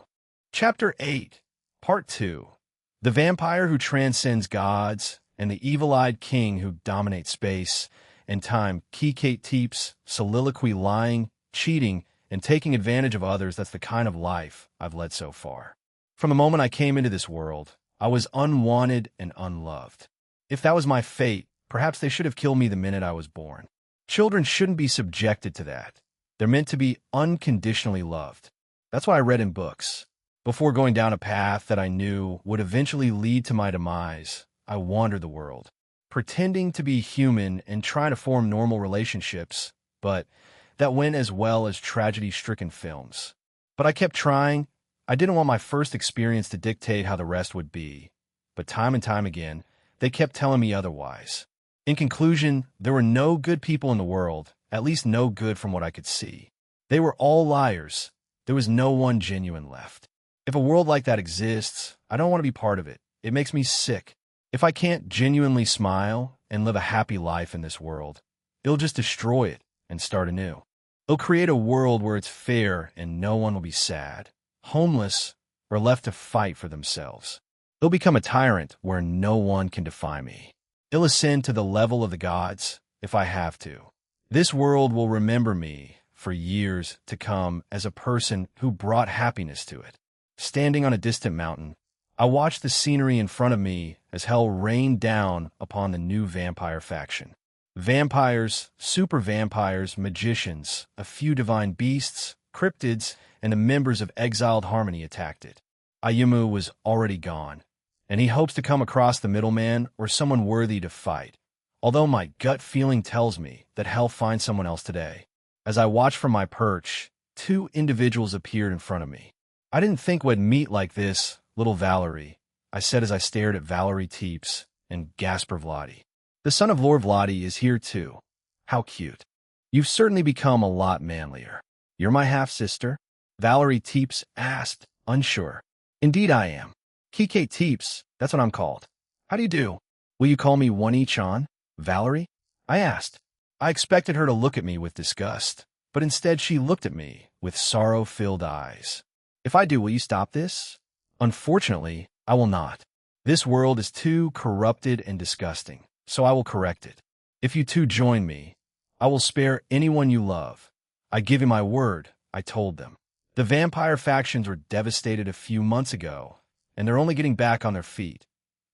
Chapter 8, Part 2. The vampire who transcends gods and the evil-eyed king who dominates space and time. 10k-15kThis, soliloquy, lying, cheating, and taking advantage of others. That's the kind of life I've led so far. From the moment I came into this world, I was unwanted and unloved. If that was my fate, perhaps they should have killed me the minute I was born. Children shouldn't be subjected to that. They're meant to be unconditionally loved. That's what I read in books. Before going down a path that I knew would eventually lead to my demise, I wandered the world, pretending to be human and trying to form normal relationships, but that went as well as tragedy-stricken films. But I kept trying. I didn't want my first experience to dictate how the rest would be, but time and time again, they kept telling me otherwise. In conclusion, there were no good people in the world, at least no good from what I could see. They were all liars. There was no one genuine left. If a world like that exists, I don't want to be part of it. It makes me sick. If I can't genuinely smile and live a happy life in this world, it'll just destroy it and start anew. It'll create a world where it's fair and no one will be sad, homeless, or left to fight for themselves. It'll become a tyrant where no one can defy me. It'll ascend to the level of the gods if I have to. This world will remember me for years to come as a person who brought happiness to it. Standing on a distant mountain, I watched the scenery in front of me as hell rained down upon the new vampire faction. Vampires, super vampires, magicians, a few divine beasts, cryptids, and the members of Exiled Harmony attacked it. Ayumu was already gone, and he hopes to come across the middleman or someone worthy to fight. although my gut feeling tells me that hell finds someone else today. As I watched from my perch, two individuals appeared in front of me. I didn't think we'd meet like this, little Valerie, I said as I stared at Valerie Teeps and Gasper Vladi. The son of Lord Vladi is here too. How cute. You've certainly become a lot manlier. You're my half-sister? Valerie Teeps asked, unsure. Indeed I am. 10k Teeps, that's what I'm called. How do you do? Will you call me One-E-chan, Valerie? I asked. I expected her to look at me with disgust, but instead she looked at me with sorrow-filled eyes. If I do, will you stop this? Unfortunately, I will not. This world is too corrupted and disgusting, so I will correct it. If you two join me, I will spare anyone you love. I give you my word, I told them. The vampire factions were devastated a few months ago, and they're only getting back on their feet.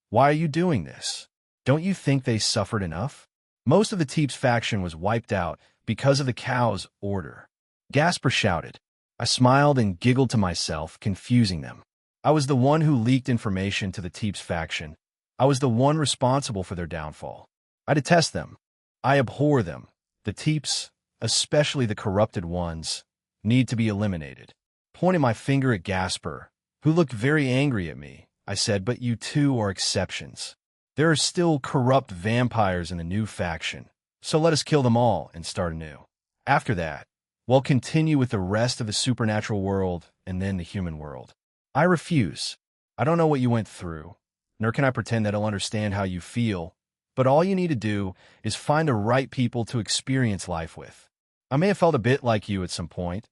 Why are you doing this? Don't you think they suffered enough? Most of the Teeps faction was wiped out because of the cow's order. Gasper shouted. I smiled and giggled to myself, confusing them. I was the one who leaked information to the Teeps faction. I was the one responsible for their downfall. I detest them. I abhor them. The Teeps, especially the corrupted ones, need to be eliminated. Pointing my finger at Gasper, who looked very angry at me, I said, but you two are exceptions. There are still corrupt vampires in the new faction, so let us kill them all and start anew. After that, we'll continue with the rest of the supernatural world and then the human world. I refuse. I don't know what you went through, nor can I pretend that I'll understand how you feel, but all you need to do is find the right people to experience life with. I may have felt a bit like you at some point.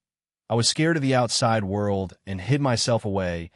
I was scared of the outside world and hid myself away,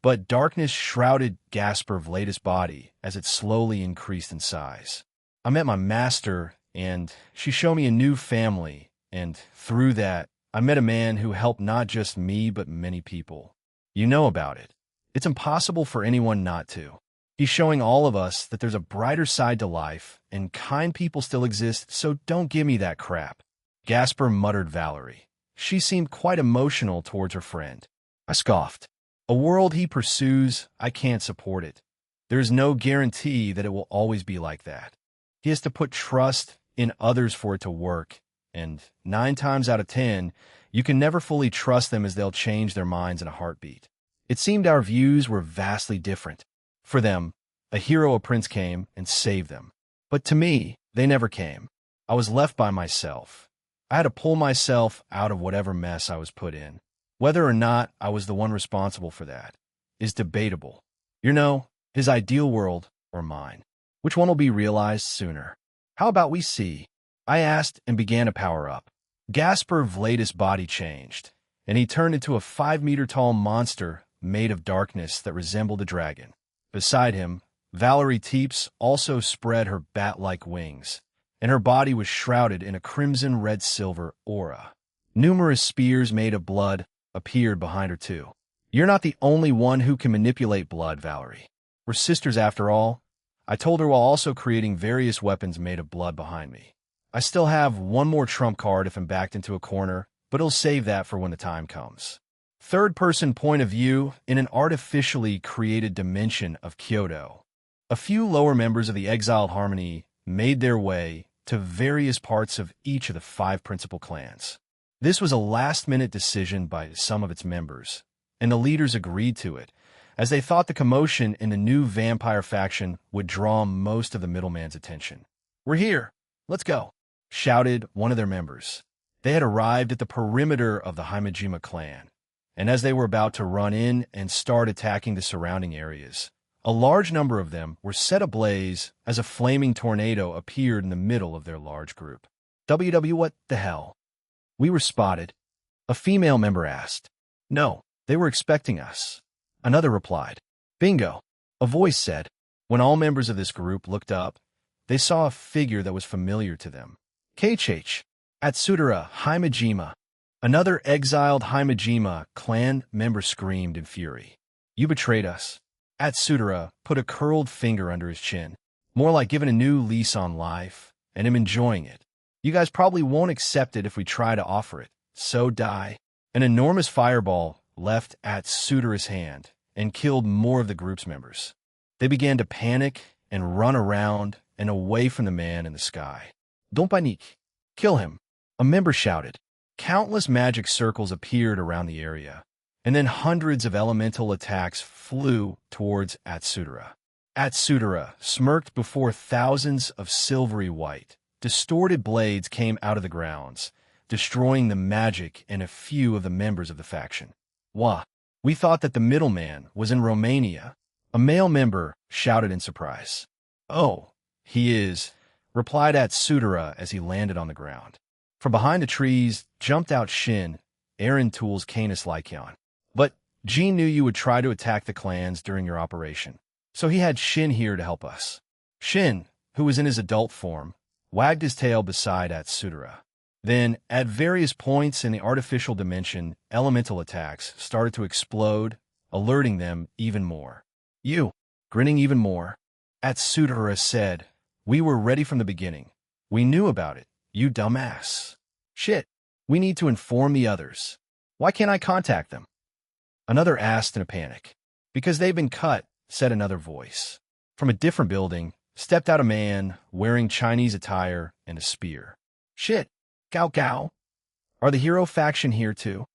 but darkness shrouded Gasper Vladis' body as it slowly increased in size. I met my master, and she showed me a new family, and through that, I met a man who helped not just me but many people. You know about it. It's impossible for anyone not to. He's showing all of us that there's a brighter side to life, and kind people still exist, so don't give me that crap. Gasper muttered Valerie. She seemed quite emotional towards her friend. I scoffed. A world he pursues, I can't support it. There is no guarantee that it will always be like that. He has to put trust in others for it to work, and 9 times out of 10, you can never fully trust them as they'll change their minds in a heartbeat. It seemed our views were vastly different. For them, a hero, a prince came and saved them. But to me, they never came. I was left by myself. I had to pull myself out of whatever mess I was put in. Whether or not I was the one responsible for that is debatable. You know, his ideal world or mine. Which one will be realized sooner? How about we see? I asked and began to power up. Gasper Vladis' body changed, and he turned into a 5-meter-tall monster made of darkness that resembled a dragon. Beside him, Valerie Teeps also spread her bat-like wings, and her body was shrouded in a crimson red-silver aura. Numerous spears made of blood appeared behind her too. You're not the only one who can manipulate blood, Valerie. We're sisters after all, I told her while also creating various weapons made of blood behind me. I still have one more trump card if I'm backed into a corner, but I'll save that for when the time comes. Third-person point of view in an artificially created dimension of Kyoto. A few lower members of the exiled Harmony made their way to various parts of each of the 5 principal clans. This was a last-minute decision by some of its members, and the leaders agreed to it, as they thought the commotion in the new vampire faction would draw most of the middleman's attention. "We're here! Let's go!" shouted one of their members. They had arrived at the perimeter of the Himejima clan, and as they were about to run in and start attacking the surrounding areas, a large number of them were set ablaze as a flaming tornado appeared in the middle of their large group. What the hell? We were spotted. A female member asked. No, they were expecting us. Another replied. Bingo, a voice said. When all members of this group looked up, they saw a figure that was familiar to them. Keiichi, Atsudara Himejima. Another exiled Himejima clan member screamed in fury. You betrayed us. Atsudara put a curled finger under his chin, more like giving a new lease on life, and him enjoying it. You guys probably won't accept it if we try to offer it, so die. An enormous fireball left Atsudara's hand and killed more of the group's members. They began to panic and run around, and away from the man in the sky. Don't panique. Kill him. A member shouted. Countless magic circles appeared around the area, and then hundreds of elemental attacks flew towards Atsudara. Atsudara smirked before thousands of silvery white, distorted blades came out of the grounds, destroying the magic and a few of the members of the faction. Wah! We thought that the middleman was in Romania. A male member shouted in surprise. Oh, he is, replied Atsudara as he landed on the ground. From behind the trees jumped out Shin, Aaron Tool's Canis Lycaon. But Jean knew you would try to attack the clans during your operation, so he had Shin here to help us. Shin, who was in his adult form, wagged his tail beside Atsudara. Then, at various points in the artificial dimension, elemental attacks started to explode, alerting them even more. You, grinning even more, Atsudara said, we were ready from the beginning. We knew about it, you dumbass. Shit, we need to inform the others. Why can't I contact them? Another asked in a panic. Because they've been cut, said another voice. From a different building, stepped out a man wearing Chinese attire and a spear. Shit, Gao Gao. Are the hero faction here too?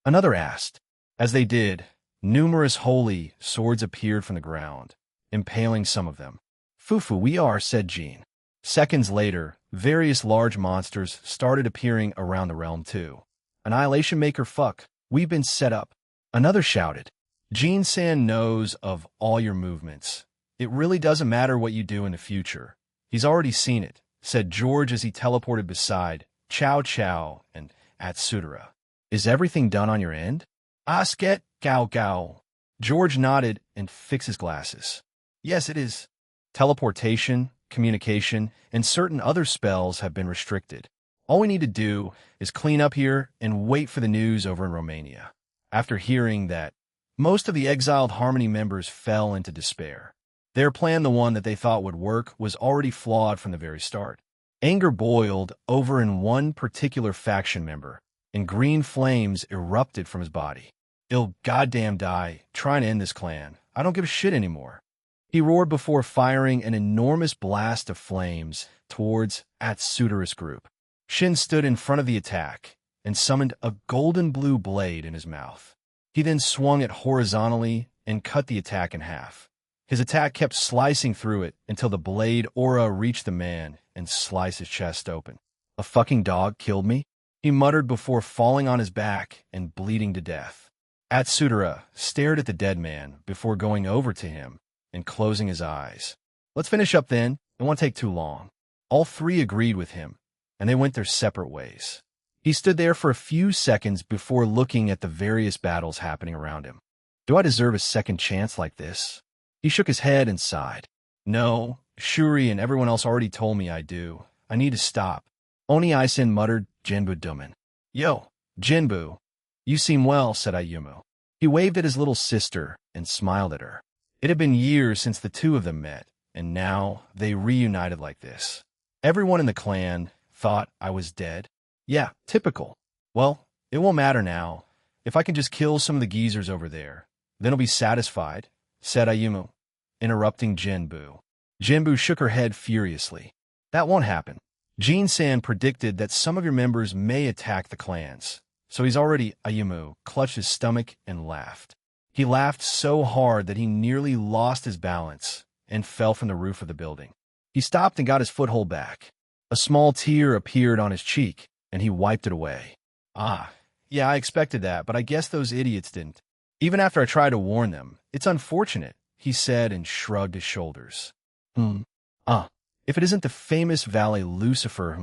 Another asked. As they did, numerous holy swords appeared from the ground, impaling some of them. Fufu we are, said Jean. Seconds later, various large monsters started appearing around the realm too. Annihilation Maker fuck, we've been set up. Another shouted. Jean-san knows of all your movements. It really doesn't matter what you do in the future. He's already seen it, said George as he teleported beside Chow Chow and Atsudara. Is everything done on your end? Asket Gao Gao. George nodded and fixed his glasses. Yes, it is. Teleportation, communication, and certain other spells have been restricted. All we need to do is clean up here and wait for the news over in Romania. After hearing that, most of the exiled Harmony members fell into despair. Their plan, the one that they thought would work, was already flawed from the very start. Anger boiled over in one particular faction member, and green flames erupted from his body. He'll goddamn die trying to end this clan. I don't give a shit anymore. He roared before firing an enormous blast of flames towards Atsudara's group. Shin stood in front of the attack and summoned a golden blue blade in his mouth. He then swung it horizontally and cut the attack in half. His attack kept slicing through it until the blade aura reached the man and sliced his chest open. A fucking dog killed me, he muttered before falling on his back and bleeding to death. Atsudara stared at the dead man before going over to him and closing his eyes. Let's finish up then. It won't take too long. All three agreed with him, and they went their separate ways. He stood there for a few seconds before looking at the various battles happening around him. Do I deserve a second chance like this? He shook his head and sighed. No, Shuri and everyone else already told me I do. I need to stop. Oni Isen muttered, Jinbu Duman. Yo, Jinbu. You seem well, said Ayumu. He waved at his little sister and smiled at her. It had been years since the two of them met, and now they reunited like this. Everyone in the clan thought I was dead. Yeah, typical. Well, it won't matter now. If I can just kill some of the geezers over there, then I'll be satisfied, said Ayumu, interrupting Jinbu. Jinbu shook her head furiously. That won't happen. Jean-san predicted that some of your members may attack the clans, so he's already, Ayumu clutched his stomach and laughed. He laughed so hard that he nearly lost his balance and fell from the roof of the building. He stopped and got his foothold back. A small tear appeared on his cheek, and he wiped it away. Ah, yeah, I expected that, but I guess those idiots didn't. Even after I tried to warn them, it's unfortunate, he said and shrugged his shoulders. If it isn't the famous Valet Lucifer,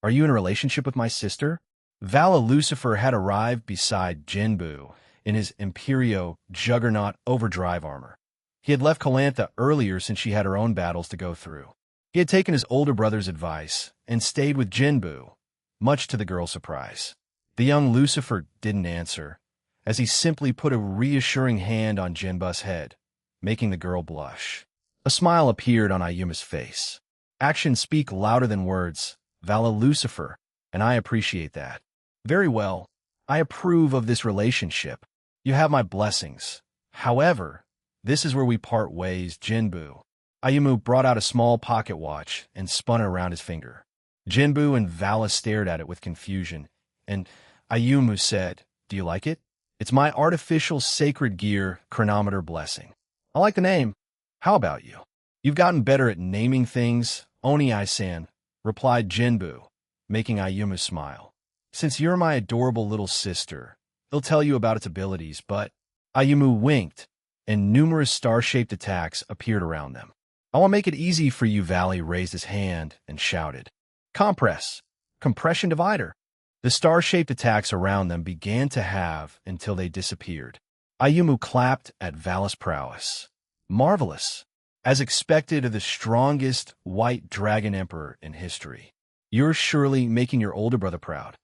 Are you in a relationship with my sister? Valet Lucifer had arrived beside Jinbu in his Imperio Juggernaut overdrive armor. He had left Calantha earlier since she had her own battles to go through. He had taken his older brother's advice and stayed with Jinbu, much to the girl's surprise. The young Lucifer didn't answer, as he simply put a reassuring hand on Jinbu's head, making the girl blush. A smile appeared on Ayuma's face. Actions speak louder than words, Valet Lucifer, and I appreciate that. Very well, I approve of this relationship. You have my blessings. However, this is where we part ways, Jinbu. Ayumu brought out a small pocket watch and spun it around his finger. Jinbu and Vala stared at it with confusion, and Ayumu said, "Do you like it? It's my artificial sacred gear chronometer blessing. I like the name. How about you?" "You've gotten better at naming things, Oni-san," replied Jinbu, making Ayumu smile. "Since you're my adorable little sister, he'll tell you about its abilities," but Ayumu winked, and numerous star-shaped attacks appeared around them. "I will make it easy for you," Valley raised his hand and shouted. "Compress! Compression divider!" The star-shaped attacks around them began to halve until they disappeared. Ayumu clapped at Vala's prowess. "Marvelous! As expected of the strongest white dragon emperor in history. You're surely making your older brother proud,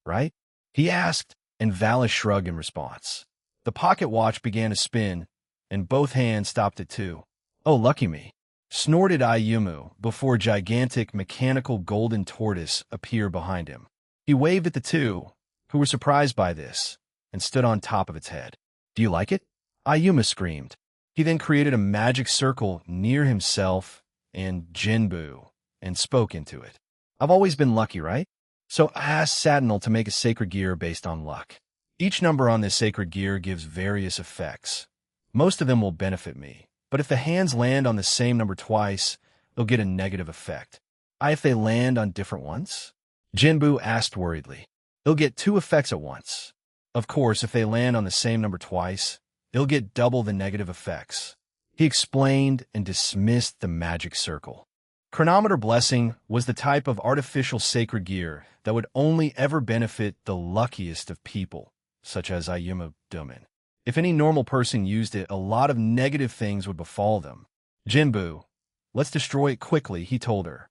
right?" he asked, and Vala shrugged in response. The pocket watch began to spin, and both hands stopped it too. "Oh, lucky me," snorted Ayumu before a gigantic mechanical golden tortoise appeared behind him. He waved at the two, who were surprised by this, and stood on top of its head. "Do you like it?" Ayumu screamed. He then created a magic circle near himself and Jinbu and spoke into it. "I've always been lucky, right? So I asked Satinel to make a sacred gear based on luck. Each number on this sacred gear gives various effects. Most of them will benefit me, but if the hands land on the same number twice, they'll get a negative effect. If they land on different ones?" Jinbu asked worriedly. "They'll get two effects at once. Of course, if they land on the same number twice, they'll get double the negative effects." He explained and dismissed the magic circle. Chronometer Blessing was the type of artificial sacred gear that would only ever benefit the luckiest of people, such as Ayumu Dumen. If any normal person used it, a lot of negative things would befall them. "Jinbu, let's destroy it quickly," he told her.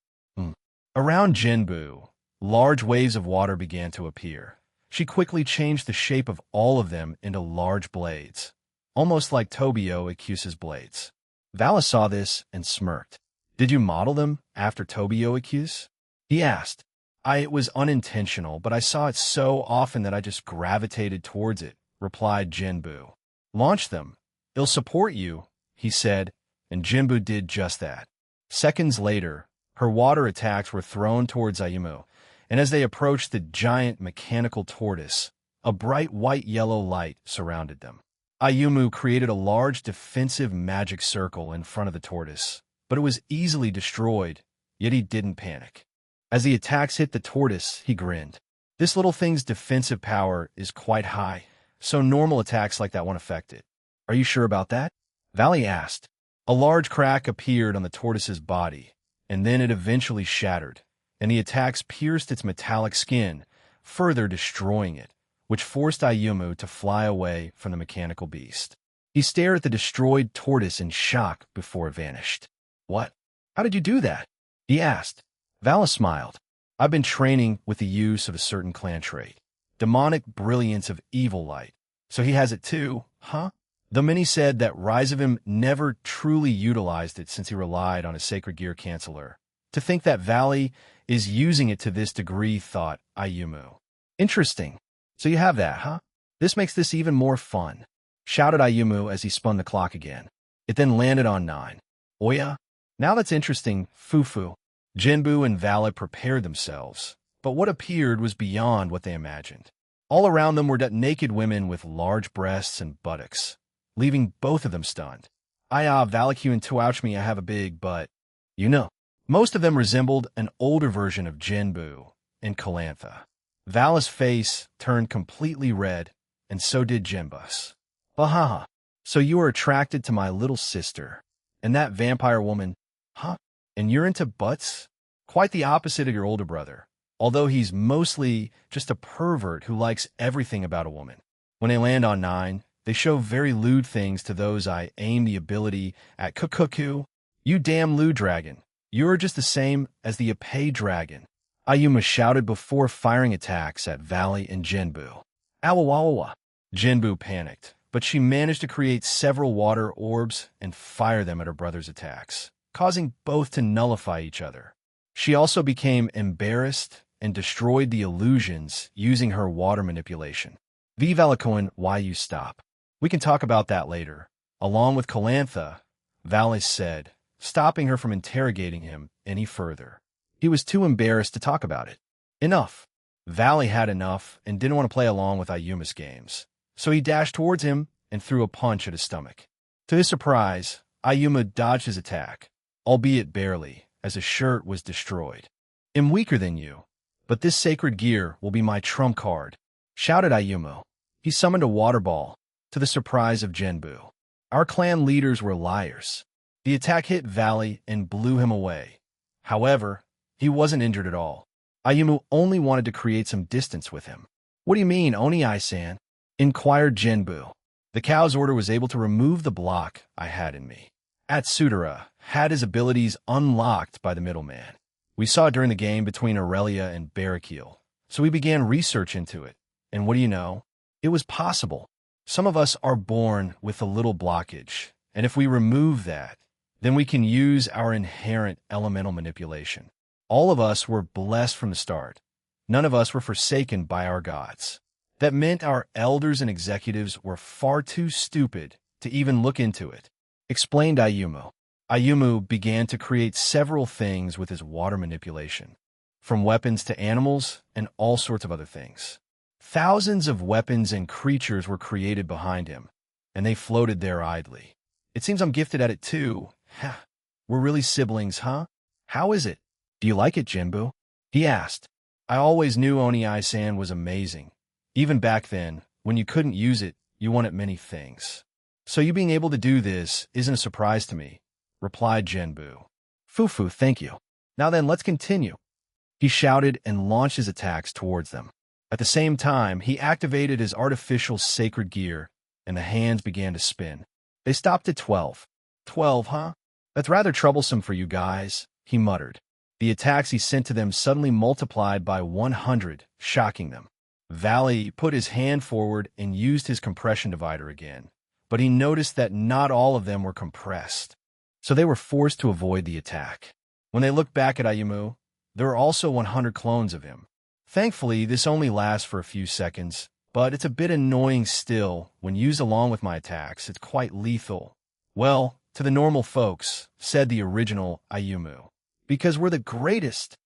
Around Jinbu, large waves of water began to appear. She quickly changed the shape of all of them into large blades, almost like Tobio Akuse's blades. Vala saw this and smirked. "Did you model them after Tobio Akuse?" he asked. It was unintentional, but I saw it so often that I just gravitated towards it," replied Jinbu. "Launch them. It'll support you," he said, and Jinbu did just that. Seconds later, her water attacks were thrown towards Ayumu, and as they approached the giant mechanical tortoise, a bright white-yellow light surrounded them. Ayumu created a large defensive magic circle in front of the tortoise, but it was easily destroyed, yet he didn't panic. As the attacks hit the tortoise, he grinned. This little thing's defensive power is quite high, so normal attacks like that won't affect it. "Are you sure about that?" Valley asked. A large crack appeared on the tortoise's body, and then it eventually shattered, and the attacks pierced its metallic skin, further destroying it, which forced Ayumu to fly away from the mechanical beast. He stared at the destroyed tortoise in shock before it vanished. "What? How did you do that?" he asked. Vala smiled. "I've been training with the use of a certain clan trait, demonic brilliance of evil light. So he has it too, huh?" The many said that Rizavim never truly utilized it since he relied on a sacred gear canceller. To think that Valley is using it to this degree, thought Ayumu. "Interesting. So you have that, huh? This makes this even more fun," shouted Ayumu as he spun the clock again. It then landed on 9. "Oh yeah? Now that's interesting, Fufu." Jinbu and Vala prepared themselves, but what appeared was beyond what they imagined. All around them were naked women with large breasts and buttocks, leaving both of them stunned. Valacu and Tuouchme, I have a big butt. You know. Most of them resembled an older version of Jinbu and Calantha. Vala's face turned completely red, and so did Jinbu's. "Bahaha, so you are attracted to my little sister, and that vampire woman, huh? And you're into butts? Quite the opposite of your older brother, although he's mostly just a pervert who likes everything about a woman." When they land on 9, they show very lewd things to those I aim the ability at. "Kukuku, you damn lewd dragon. You're just the same as the Apei dragon," Ayumu shouted before firing attacks at Valley and Jinbu. "Awawawa." Jinbu panicked, but she managed to create several water orbs and fire them at her brother's attacks, causing both to nullify each other. She also became embarrassed and destroyed the illusions using her water manipulation. "Vivalacoin, why you stop? We can talk about that later." Along with Calantha, Valis said, stopping her from interrogating him any further. He was too embarrassed to talk about it. Enough. Valley had enough and didn't want to play along with Ayuma's games. So he dashed towards him and threw a punch at his stomach. To his surprise, Ayuma dodged his attack, albeit barely, as his shirt was destroyed. "I'm weaker than you, but this sacred gear will be my trump card," shouted Ayuma. He summoned a water ball, to the surprise of Genbu. Our clan leaders were liars. The attack hit Valley and blew him away. However, he wasn't injured at all. Ayumu only wanted to create some distance with him. "What do you mean, Oni-san?" inquired Genbu. "The cow's order was able to remove the block I had in me. Atsudara had his abilities unlocked by the middleman. We saw it during the game between Aurelia and Barrakiel, so we began research into it. And what do you know? It was possible. Some of us are born with a little blockage, and if we remove that, then we can use our inherent elemental manipulation. All of us were blessed from the start. None of us were forsaken by our gods. That meant our elders and executives were far too stupid to even look into it," explained Ayumu. Ayumu began to create several things with his water manipulation, from weapons to animals and all sorts of other things. Thousands of weapons and creatures were created behind him, and they floated there idly. "It seems I'm gifted at it too. We're really siblings, huh? How is it? Do you like it, Genbu?" he asked. "I always knew Oni-san was amazing. Even back then, when you couldn't use it, you wanted many things. So you being able to do this isn't a surprise to me," replied Genbu. "Fufu, thank you. Now then, let's continue." He shouted and launched his attacks towards them. At the same time, he activated his artificial sacred gear, and the hands began to spin. They stopped at 12. 12, huh? That's rather troublesome for you guys, he muttered. The attacks he sent to them suddenly multiplied by 100, shocking them. Valley put his hand forward and used his compression divider again, but he noticed that not all of them were compressed, so they were forced to avoid the attack. When they looked back at Ayumu, there were also 100 clones of him. Thankfully, this only lasts for a few seconds, but it's a bit annoying still. When used along with my attacks, it's quite lethal. "Well, to the normal folks," said the original Ayumu, "because we're the greatest.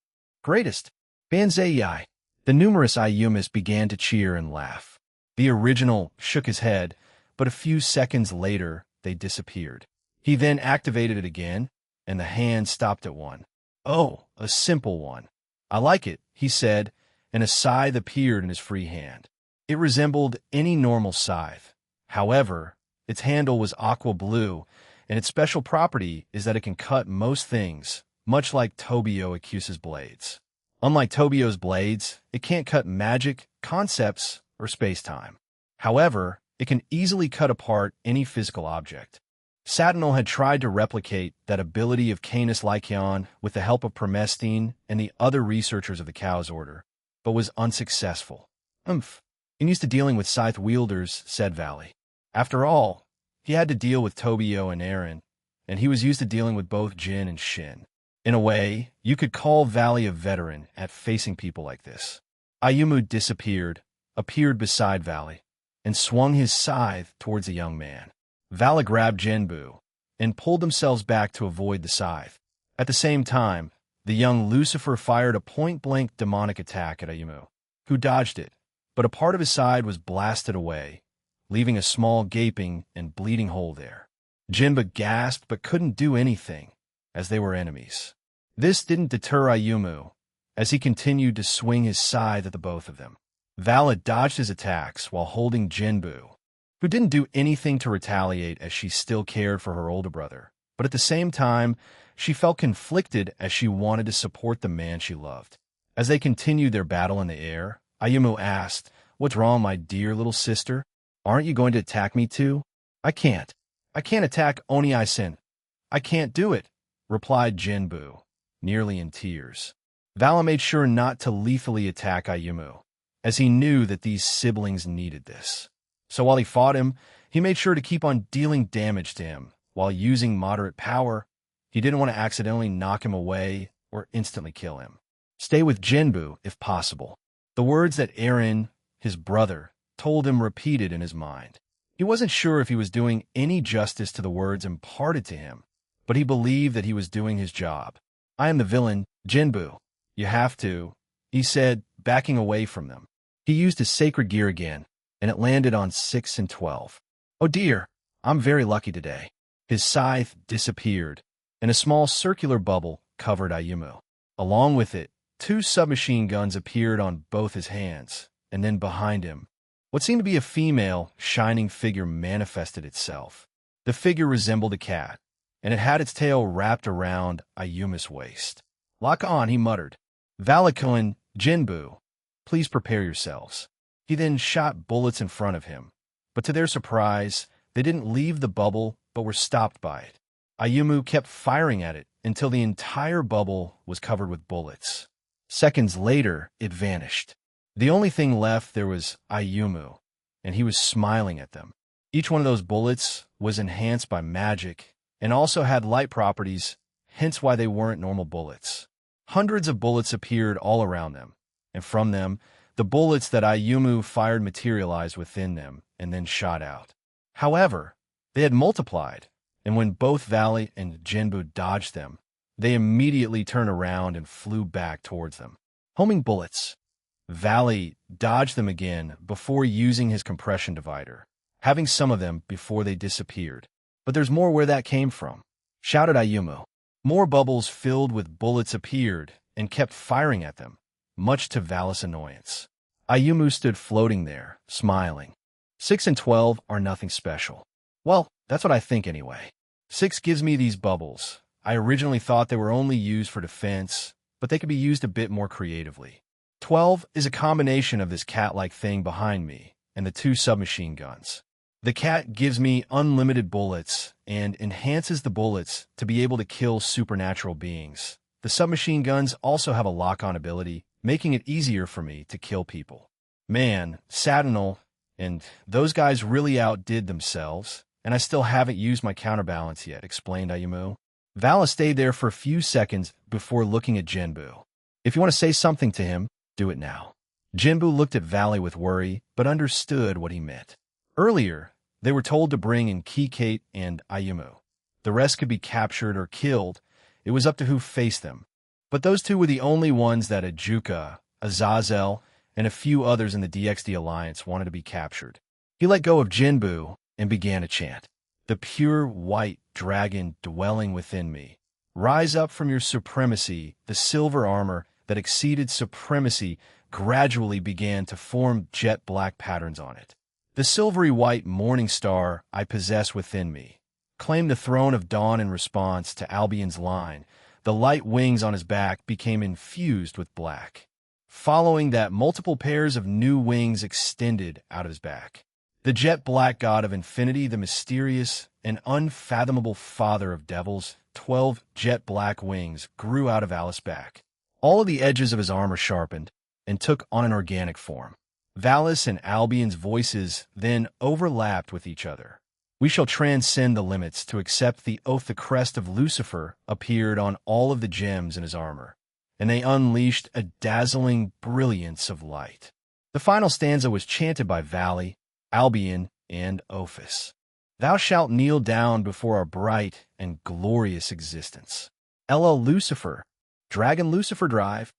Greatest. Banzai." The numerous Ayumis began to cheer and laugh. The original shook his head, but a few seconds later, they disappeared. He then activated it again, and the hand stopped at 1. "Oh, a simple one. I like it," he said, and a scythe appeared in his free hand. It resembled any normal scythe. However, its handle was aqua blue, and its special property is that it can cut most things, much like Tobio Acuse's blades. Unlike Tobio's blades, it can't cut magic, concepts, or space-time. However, it can easily cut apart any physical object. Satinel had tried to replicate that ability of Canis Lycaon with the help of Promestine and the other researchers of the Cow's Order, but was unsuccessful. "I'm used to dealing with scythe wielders," said Valley. After all, he had to deal with Tobio and Aaron, and he was used to dealing with both Jin and Shin. In a way, you could call Valley a veteran at facing people like this. Ayumu disappeared, appeared beside Valley, and swung his scythe towards the young man. Valley grabbed Genbu and pulled themselves back to avoid the scythe. At the same time, the young Lucifer fired a point-blank demonic attack at Ayumu, who dodged it, but a part of his side was blasted away, leaving a small gaping and bleeding hole there. Jinba gasped but couldn't do anything, as they were enemies. This didn't deter Ayumu, as he continued to swing his scythe at the both of them. Vala dodged his attacks while holding Jinbu, who didn't do anything to retaliate as she still cared for her older brother, but at the same time, she felt conflicted as she wanted to support the man she loved. As they continued their battle in the air, Ayumu asked, "What's wrong, my dear little sister? Aren't you going to attack me too?" I can't attack Oni-san. I can't do it," replied Jinbu, nearly in tears. Vala made sure not to lethally attack Ayumu, as he knew that these siblings needed this. So while he fought him, he made sure to keep on dealing damage to him, while using moderate power. He didn't want to accidentally knock him away or instantly kill him. Stay with Jinbu, if possible. The words that Aaron, his brother, told him repeated in his mind. He wasn't sure if he was doing any justice to the words imparted to him, but he believed that he was doing his job. "I am the villain, Jinbu. You have to," he said, backing away from them. He used his sacred gear again, and it landed on 6 and 12. "Oh dear, I'm very lucky today." His scythe disappeared, and a small circular bubble covered Ayumu. Along with it, 2 submachine guns appeared on both his hands, and then behind him, what seemed to be a female, shining figure manifested itself. The figure resembled a cat, and it had its tail wrapped around Ayuma's waist. "Lock on," he muttered. "Valakun, Jinbu, please prepare yourselves." He then shot bullets in front of him, but to their surprise, they didn't leave the bubble but were stopped by it. Ayumu kept firing at it until the entire bubble was covered with bullets. Seconds later, it vanished. The only thing left there was Ayumu, and he was smiling at them. Each one of those bullets was enhanced by magic and also had light properties, hence why they weren't normal bullets. Hundreds of bullets appeared all around them, and from them, the bullets that Ayumu fired materialized within them and then shot out. However, they had multiplied, and when both Valley and Jinbu dodged them, they immediately turned around and flew back towards them. Homing bullets. Valley dodged them again before using his compression divider, having some of them before they disappeared. "But there's more where that came from," shouted Ayumu. More bubbles filled with bullets appeared and kept firing at them, much to Valley's annoyance. Ayumu stood floating there, smiling. 6 and 12 are nothing special. Well, that's what I think anyway. 6 gives me these bubbles. I originally thought they were only used for defense, but they could be used a bit more creatively. 12 is a combination of this cat-like thing behind me and the 2 submachine guns. The cat gives me unlimited bullets and enhances the bullets to be able to kill supernatural beings. The submachine guns also have a lock-on ability, making it easier for me to kill people. Man, Satinal and those guys really outdid themselves, and I still haven't used my counterbalance yet, explained Ayumu. Vala stayed there for a few seconds before looking at Jinbu. "If you want to say something to him, do it now." Jinbu looked at Valley with worry, but understood what he meant. Earlier, they were told to bring in Kikate and Ayumu. The rest could be captured or killed. It was up to who faced them. But those 2 were the only ones that Ajuka, Azazel, and a few others in the DXD Alliance wanted to be captured. He let go of Jinbu and began a chant. "The pure white dragon dwelling within me. Rise up from your supremacy." The silver armor that exceeded supremacy gradually began to form jet black patterns on it. "The silvery white morning star I possess within me. Claim the throne of dawn." In response to Albion's line, the light wings on his back became infused with black. Following that, multiple pairs of new wings extended out of his back. The jet black god of infinity, the mysterious and unfathomable father of devils, 12 jet black wings grew out of Alice's back. All of the edges of his armor sharpened and took on an organic form. Valis and Albion's voices then overlapped with each other. "We shall transcend the limits to accept the oath." The crest of Lucifer appeared on all of the gems in his armor, and they unleashed a dazzling brilliance of light. The final stanza was chanted by Valley, Albion, and Ophis. "Thou shalt kneel down before our bright and glorious existence." LL Lucifer, Dragon Lucifer Drive.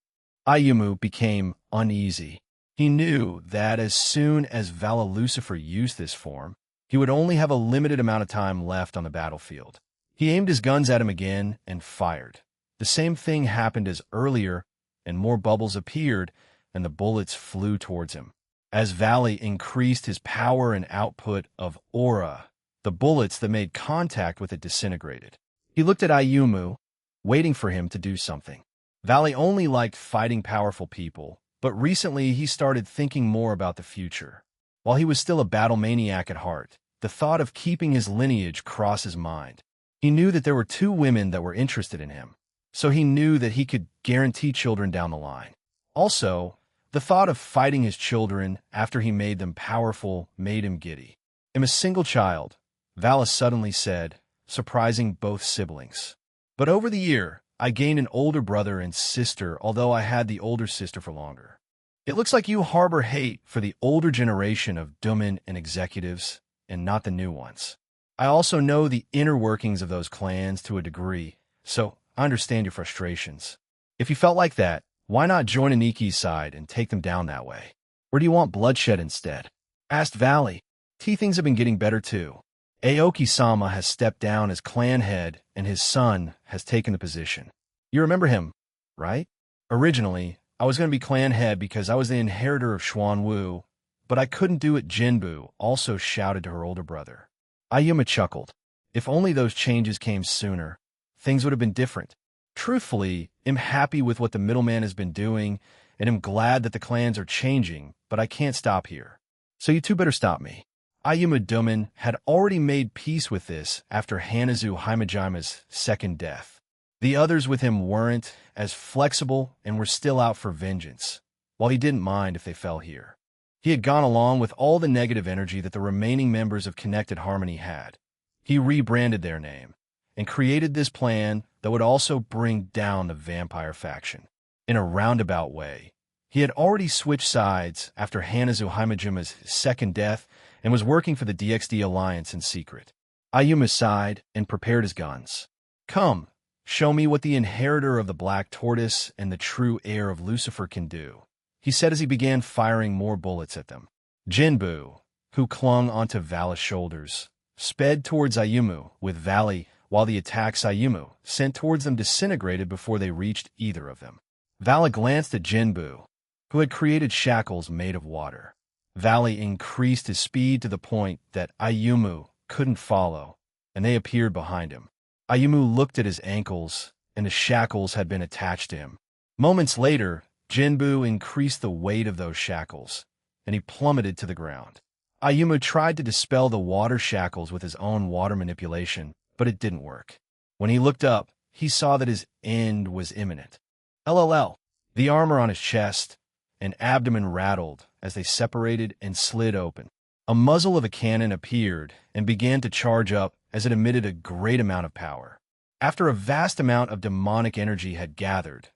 Ayumu became uneasy. He knew that as soon as Vala Lucifer used this form, he would only have a limited amount of time left on the battlefield. He aimed his guns at him again and fired. The same thing happened as earlier, and more bubbles appeared, and the bullets flew towards him. As Valley increased his power and output of aura, the bullets that made contact with it disintegrated. He looked at Ayumu, waiting for him to do something. Valley only liked fighting powerful people, but recently he started thinking more about the future. While he was still a battle maniac at heart, the thought of keeping his lineage crossed his mind. He knew that there were 2 women that were interested in him, so he knew that he could guarantee children down the line. Also, the thought of fighting his children after he made them powerful made him giddy. "I'm a single child," Vala suddenly said, surprising both siblings. "But over the year, I gained an older brother and sister, although I had the older sister for longer. It looks like you harbor hate for the older generation of Duman and executives, and not the new ones." I also know the inner workings of those clans to a degree, so I understand your frustrations. If you felt like that, why not join Aniki's side and take them down that way? Or do you want bloodshed instead? Asked Valley. Things have been getting better too. Aoki-sama has stepped down as clan head and his son has taken the position. You remember him, right? Originally, I was going to be clan head because I was the inheritor of Xuanwu, but I couldn't do it, Jinbu also shouted to her older brother. Ayuma chuckled. If only those changes came sooner, things would have been different. Truthfully, I'm happy with what the middleman has been doing, and I'm glad that the clans are changing, but I can't stop here. So you two better stop me. Ayuma Duman had already made peace with this after Hanazu Himajima's second death. The others with him weren't as flexible and were still out for vengeance, while he didn't mind if they fell here. He had gone along with all the negative energy that the remaining members of Connected Harmony had. He rebranded their name and created this plan that would also bring down the vampire faction. In a roundabout way, he had already switched sides after Hanazu Himajima's second death and was working for the DXD Alliance in secret. Ayuma sighed and prepared his guns. Come, show me what the inheritor of the Black Tortoise and the true heir of Lucifer can do, he said as he began firing more bullets at them. Jinbu, who clung onto Vala's shoulders, sped towards Ayumu with Valley, while the attacks Ayumu sent towards them disintegrated before they reached either of them. Vala glanced at Jinbu, who had created shackles made of water. Valley increased his speed to the point that Ayumu couldn't follow, and they appeared behind him. Ayumu looked at his ankles, and the shackles had been attached to him. Moments later, Jinbu increased the weight of those shackles, and he plummeted to the ground. Ayumu tried to dispel the water shackles with his own water manipulation, but it didn't work. When he looked up, he saw that his end was imminent. LLL. The armor on his chest and abdomen rattled as they separated and slid open. A muzzle of a cannon appeared and began to charge up as it emitted a great amount of power. After a vast amount of demonic energy had gathered,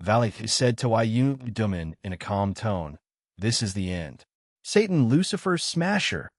Valley said to Ayumu in a calm tone, "This is the end." Satan Lucifer Smasher.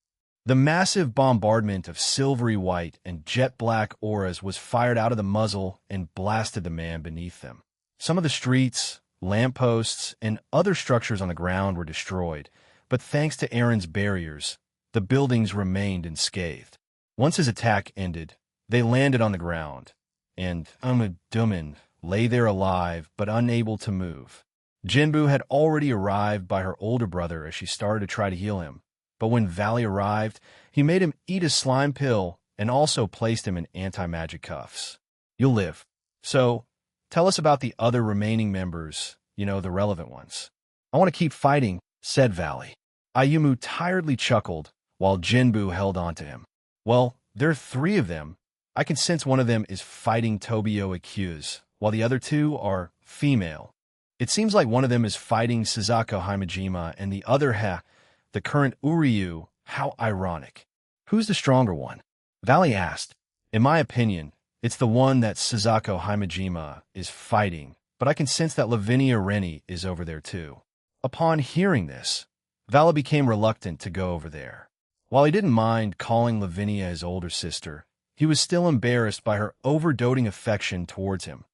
The massive bombardment of silvery white and jet black auras was fired out of the muzzle and blasted the man beneath them. Some of the streets, lampposts, and other structures on the ground were destroyed, but thanks to Aaron's barriers, the buildings remained unscathed. Once his attack ended, they landed on the ground, and Duman lay there alive but unable to move. Jinbu had already arrived by her older brother as she started to try to heal him, but when Valley arrived, he made him eat a slime pill and also placed him in anti-magic cuffs. You'll live. So, tell us about the other remaining members, the relevant ones. I want to keep fighting, said Valley. Ayumu tiredly chuckled while Jinbu held on to him. Well, there are 3 of them. I can sense one of them is fighting Tobio Accuse, while the other 2 are female. It seems like one of them is fighting Suzuko Himejima and the other the current Uryu. How ironic. Who's the stronger one? Valley asked. In my opinion, it's the one that Suzuko Himejima is fighting, but I can sense that Lavinia Rennie is over there too. Upon hearing this, Vala became reluctant to go over there. While he didn't mind calling Lavinia his older sister, he was still embarrassed by her overdoting affection towards him,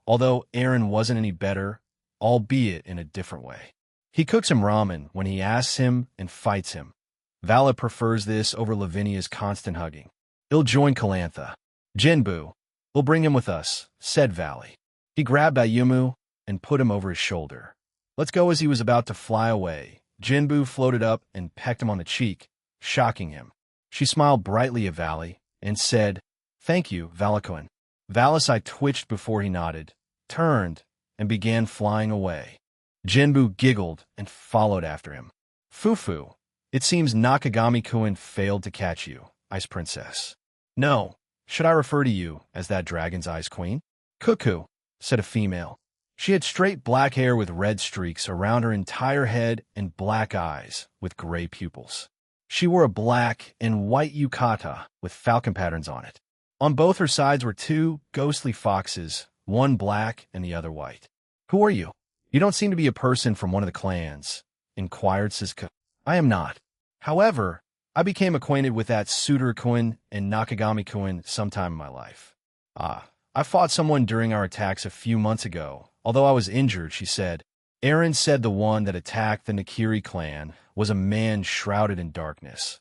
although Aaron wasn't any better, albeit in a different way. He cooks him ramen when he asks him and fights him. Vala prefers this over Lavinia's constant hugging. He'll join Calantha. Jinbu, we'll bring him with us, said Valley. He grabbed Ayumu and put him over his shoulder. Let's go. As he was about to fly away, Jinbu floated up and pecked him on the cheek, shocking him. She smiled brightly at Valley and said, "Thank you, Valakon." Valley's eye twitched before he nodded, turned, and began flying away. Jinbu giggled and followed after him. Fufu, it seems Nakagami-kun failed to catch you, Ice Princess. No, should I refer to you as that Dragon's Eyes Queen? Cuckoo, said a female. She had straight black hair with red streaks around her entire head and black eyes with gray pupils. She wore a black and white yukata with falcon patterns on it. On both her sides were 2 ghostly foxes, one black and the other white. Who are you? You don't seem to be a person from one of the clans, inquired Siska. I am not. However, I became acquainted with that Suter-kun and Nakagami-kun sometime in my life. I fought someone during our attacks a few months ago. Although I was injured, she said. Aaron said the one that attacked the Nakiri clan was a man shrouded in darkness.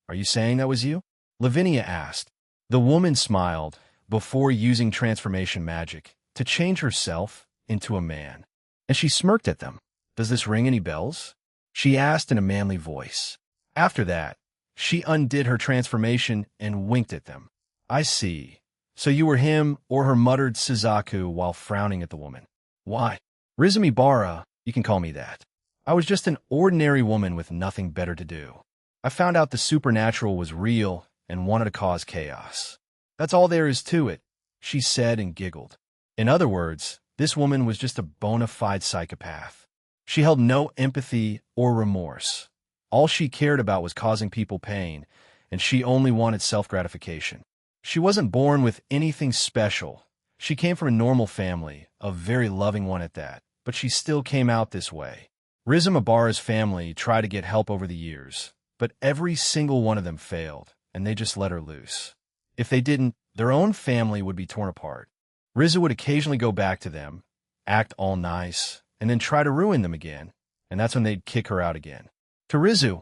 Are you saying that was you? Lavinia asked. The woman smiled before using transformation magic to change herself into a man. And she smirked at them. Does this ring any bells? She asked in a manly voice. After that, she undid her transformation and winked at them. I see. So you were him, or her muttered Suzaku while frowning at the woman. Why? Rizumibara, you can call me that. I was just an ordinary woman with nothing better to do. I found out the supernatural was real and wanted to cause chaos. That's all there is to it, she said and giggled. In other words, this woman was just a bona fide psychopath. She held no empathy or remorse. All she cared about was causing people pain, and she only wanted self-gratification. She wasn't born with anything special. She came from a normal family, a very loving one at that, but she still came out this way. Rizumibara's family tried to get help over the years, but every single one of them failed, and they just let her loose. If they didn't, their own family would be torn apart. Rizu would occasionally go back to them, act all nice, and then try to ruin them again, and that's when they'd kick her out again. To Rizu,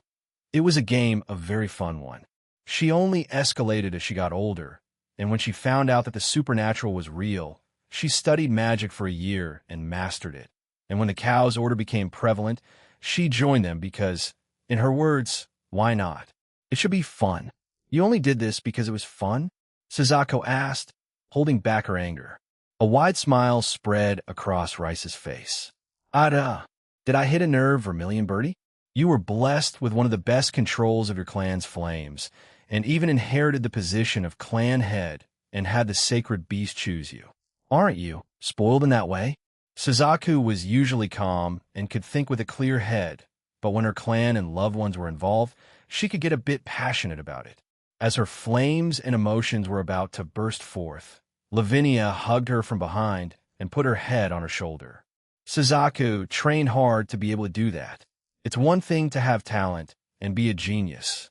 it was a game, a very fun one. She only escalated as she got older, and when she found out that the supernatural was real, she studied magic for a year and mastered it. And when the Cow's Order became prevalent, she joined them because, in her words, why not? It should be fun. You only did this because it was fun? Suzaku asked, holding back her anger. A wide smile spread across Rice's face. Ada, did I hit a nerve, Vermilion Birdie? You were blessed with one of the best controls of your clan's flames, and even inherited the position of clan head and had the sacred beast choose you. Aren't you spoiled in that way? Suzaku was usually calm and could think with a clear head, but when her clan and loved ones were involved, she could get a bit passionate about it. As her flames and emotions were about to burst forth, Lavinia hugged her from behind and put her head on her shoulder. Suzaku trained hard to be able to do that. It's one thing to have talent and be a genius,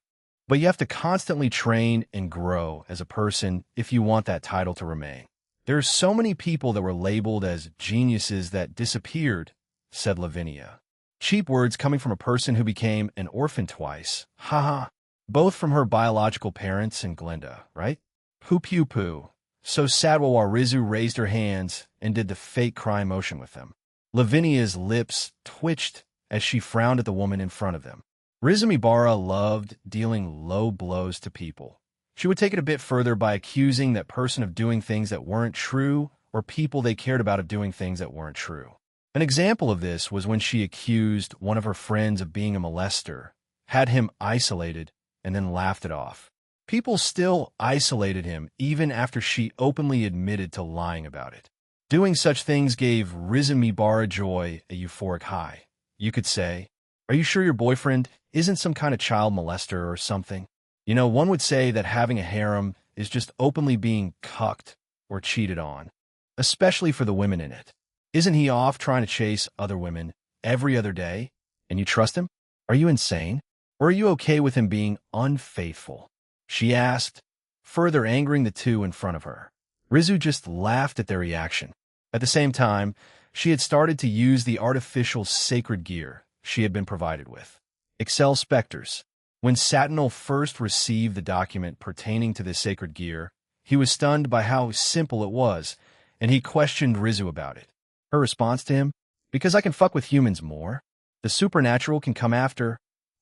but you have to constantly train and grow as a person if you want that title to remain. There are so many people that were labeled as geniuses that disappeared, said Lavinia. Cheap words coming from a person who became an orphan twice. Haha. Both from her biological parents and Glenda, right? Poo. So sad while Rizu raised her hands and did the fake cry motion with them. Lavinia's lips twitched as she frowned at the woman in front of them. Rizumibara loved dealing low blows to people. She would take it a bit further by accusing that person of doing things that weren't true or people they cared about of doing things that weren't true. An example of this was when she accused one of her friends of being a molester, had him isolated, and then laughed it off. People still isolated him even after she openly admitted to lying about it. Doing such things gave Rizumibara joy a euphoric high. You could say, are you sure your boyfriend isn't some kind of child molester or something? You know, one would say that having a harem is just openly being cucked or cheated on, especially for the women in it. Isn't he off trying to chase other women every other day? And you trust him? Are you insane? Or are you okay with him being unfaithful? She asked, further angering the two in front of her. Rizu just laughed at their reaction. At the same time, she had started to use the artificial sacred gear she had been provided with. Excel Spectres. When Satinel first received the document pertaining to this sacred gear, he was stunned by how simple it was, and he questioned Rizu about it. Her response to him, because I can fuck with humans more. The supernatural can come after,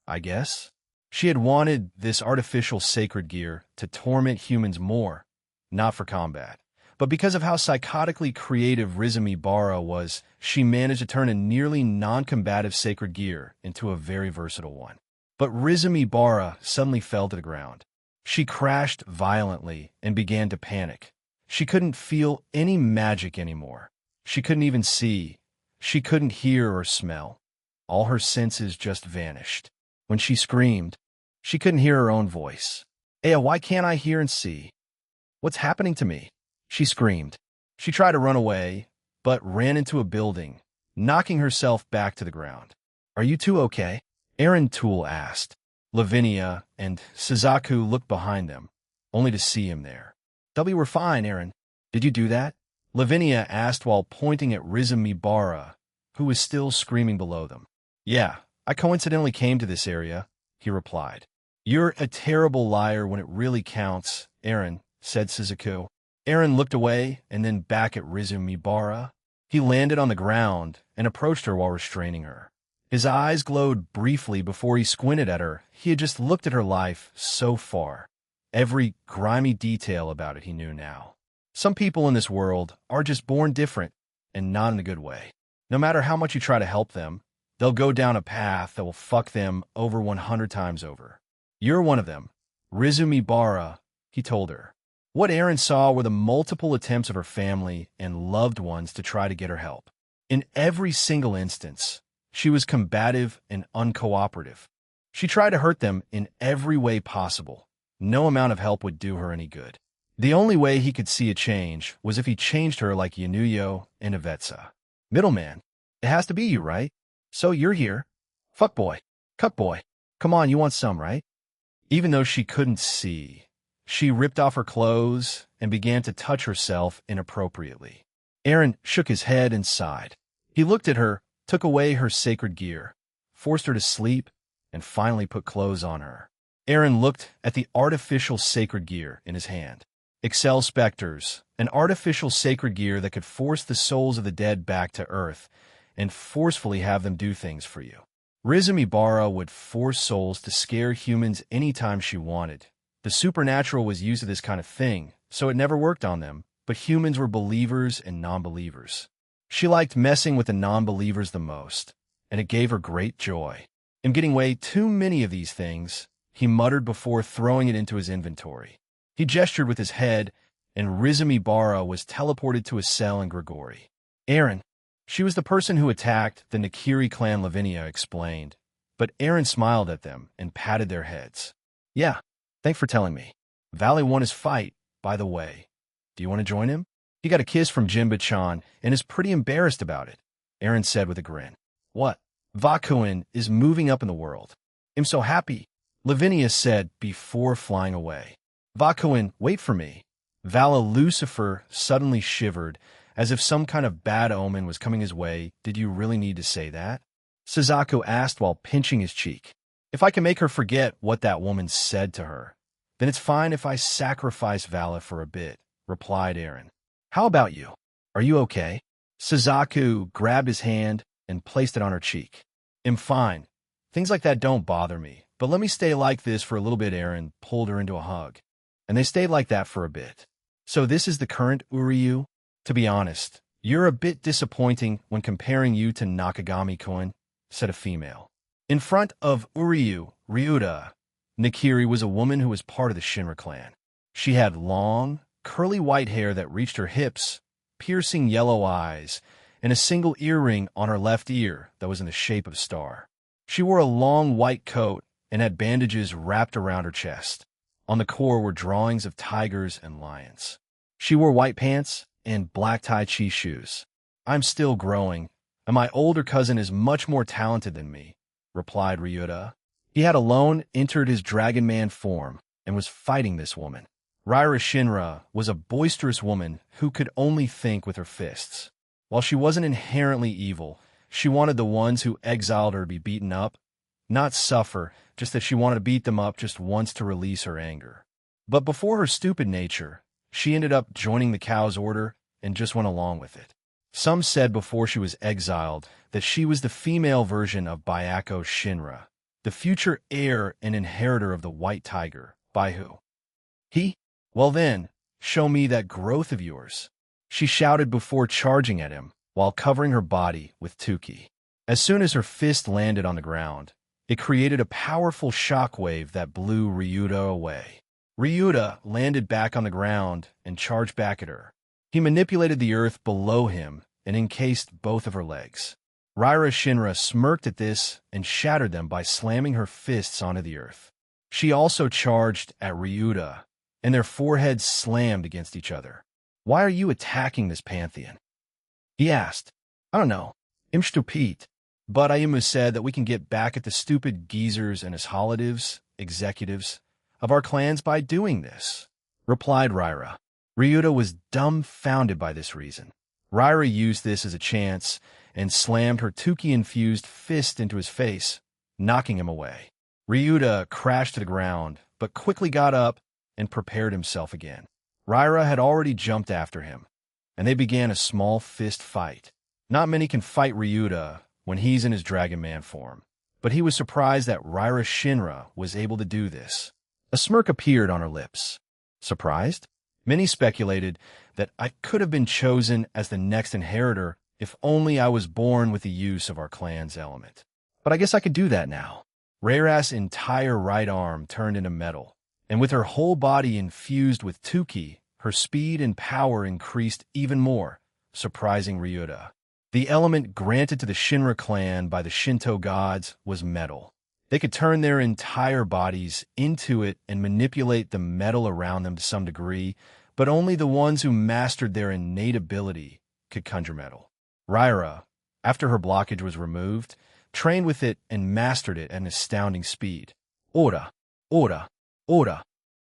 I guess. She had wanted this artificial sacred gear to torment humans more, not for combat. But because of how psychotically creative Rizumibara was, she managed to turn a nearly non-combative sacred gear into a very versatile one. But Rizumibara suddenly fell to the ground. She crashed violently and began to panic. She couldn't feel any magic anymore. She couldn't even see. She couldn't hear or smell. All her senses just vanished. When she screamed, she couldn't hear her own voice. Aya, why can't I hear and see? What's happening to me? She screamed. She tried to run away, but ran into a building, knocking herself back to the ground. Are you two okay? Aaron Toole asked. Lavinia and Suzaku looked behind them, only to see him there. "We were fine, Eren. Did you do that?" Lavinia asked while pointing at Rizumibara, who was still screaming below them. "Yeah, I coincidentally came to this area," he replied. "You're a terrible liar when it really counts, Eren," said Suzaku. Eren looked away and then back at Rizumibara. He landed on the ground and approached her while restraining her. His eyes glowed briefly before he squinted at her. He had just looked at her life so far. Every grimy detail about it he knew now. Some people in this world are just born different, and not in a good way. No matter how much you try to help them, they'll go down a path that will fuck them over 100 times over. "You're one of them, Rizumibara," he told her. What Eren saw were the multiple attempts of her family and loved ones to try to get her help. In every single instance, she was combative and uncooperative. She tried to hurt them in every way possible. No amount of help would do her any good. The only way he could see a change was if he changed her like Yanuyo and Ivetsa. "Middleman, it has to be you, right? So you're here. Fuck boy. Cut boy. Come on, you want some, right?" Even though she couldn't see, she ripped off her clothes and began to touch herself inappropriately. Eren shook his head and sighed. He looked at her, took away her sacred gear, forced her to sleep, and finally put clothes on her. Eren looked at the artificial sacred gear in his hand. Excel Specters, an artificial sacred gear that could force the souls of the dead back to Earth and forcefully have them do things for you. Rizumibara would force souls to scare humans anytime she wanted. The supernatural was used to this kind of thing, so it never worked on them, but humans were believers and non-believers. She liked messing with the non-believers the most, and it gave her great joy. "I'm getting way too many of these things," he muttered before throwing it into his inventory. He gestured with his head, and Rizumibara was teleported to a cell in Grigori. "Eren." She was the person who attacked the Nakiri clan, Lavinia explained, but Eren smiled at them and patted their heads. "Yeah, thanks for telling me. Valley won his fight, by the way. Do you want to join him?" He got a kiss from Jinba-chan and is pretty embarrassed about it, Eren said with a grin. "What? Vakuin is moving up in the world. I'm so happy," Lavinia said before flying away. "Vakuin, wait for me." Vala Lucifer suddenly shivered, as if some kind of bad omen was coming his way. "Did you really need to say that?" Suzaku asked while pinching his cheek. "If I can make her forget what that woman said to her, then it's fine if I sacrifice Vala for a bit," replied Eren. "How about you? Are you okay?" Suzaku grabbed his hand and placed it on her cheek. "I'm fine. Things like that don't bother me, but let me stay like this for a little bit." Eren pulled her into a hug, and they stayed like that for a bit. "So this is the current Uryu? To be honest, you're a bit disappointing when comparing you to Nakagami-kun," said a female. In front of Uryu, Ryuta, Nakiri was a woman who was part of the Shinra clan. She had long, curly white hair that reached her hips, piercing yellow eyes, and a single earring on her left ear that was in the shape of a star. She wore a long white coat and had bandages wrapped around her chest. On the core were drawings of tigers and lions. She wore white pants and black Tai Chi shoes. "I'm still growing, and my older cousin is much more talented than me," replied Ryuta. He had alone entered his Dragon Man form and was fighting this woman. Raira Shinra was a boisterous woman who could only think with her fists. While she wasn't inherently evil, she wanted the ones who exiled her to be beaten up, not suffer, just that she wanted to beat them up just once to release her anger. But before her stupid nature, she ended up joining the Cow's order and just went along with it. Some said before she was exiled that she was the female version of Byako Shinra, the future heir and inheritor of the White Tiger. By who? He? "Well then, show me that growth of yours," she shouted before charging at him while covering her body with Tuki. As soon as her fist landed on the ground, it created a powerful shockwave that blew Ryuta away. Ryuta landed back on the ground and charged back at her. He manipulated the earth below him and encased both of her legs. Raira Shinra smirked at this and shattered them by slamming her fists onto the earth. She also charged at Ryuta, and their foreheads slammed against each other. "Why are you attacking this pantheon?" he asked. "I don't know. I'm stupid." But Ayumu said that we can get back at the stupid geezers and executives of our clans by doing this, replied Ryra. Ryuta was dumbfounded by this reason. Ryra used this as a chance and slammed her Tuki-infused fist into his face, knocking him away. Ryuta crashed to the ground, but quickly got up and prepared himself again. Ryra had already jumped after him, and they began a small fist fight. Not many can fight Ryuta when he's in his Dragon Man form, but he was surprised that Ryra Shinra was able to do this. A smirk appeared on her lips. Surprised? Many speculated that I could have been chosen as the next inheritor if only I was born with the use of our clan's element. But I guess I could do that now. Reira's entire right arm turned into metal, and with her whole body infused with Tuki, her speed and power increased even more, surprising Ryuta. The element granted to the Shinra clan by the Shinto gods was metal. They could turn their entire bodies into it and manipulate the metal around them to some degree, but only the ones who mastered their innate ability could conjure metal. Ryra, after her blockage was removed, trained with it and mastered it at an astounding speed. Ora! Ora! Ora!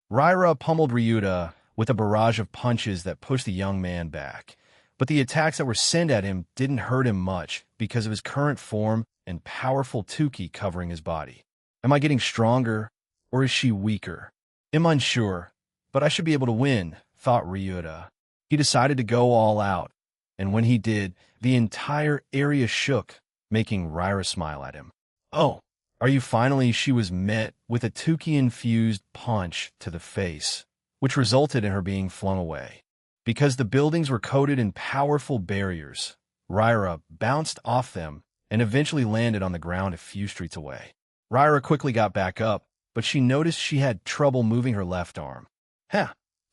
Ryra pummeled Ryuta with a barrage of punches that pushed the young man back, but the attacks that were sent at him didn't hurt him much because of his current form and powerful Tuki covering his body. Am I getting stronger, or is she weaker? I'm unsure, but I should be able to win, thought Ryuta. He decided to go all out, and when he did, the entire area shook, making Ryra smile at him. Oh, are you finally? She was met with a Tuki-infused punch to the face, which resulted in her being flung away. Because the buildings were coated in powerful barriers, Ryra bounced off them and eventually landed on the ground a few streets away. Ryra quickly got back up, but she noticed she had trouble moving her left arm.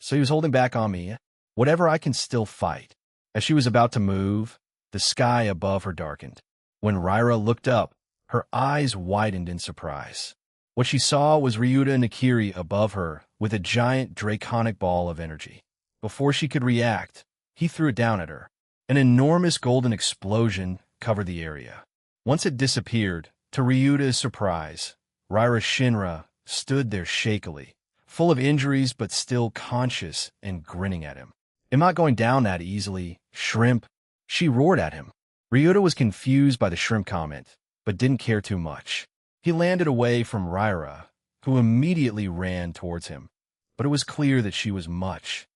So he was holding back on me. Whatever, I can still fight. As she was about to move, the sky above her darkened. When Ryra looked up, her eyes widened in surprise. What she saw was Ryuta Nakiri above her with a giant draconic ball of energy. Before she could react, he threw it down at her. An enormous golden explosion covered the area. Once it disappeared, to Ryuta's surprise, Ryra Shinra stood there shakily, full of injuries but still conscious and grinning at him. Am not going down that easily, shrimp, she roared at him. Ryuta was confused by the shrimp comment, but didn't care too much. He landed away from Ryra, who immediately ran towards him, but it was clear that she was much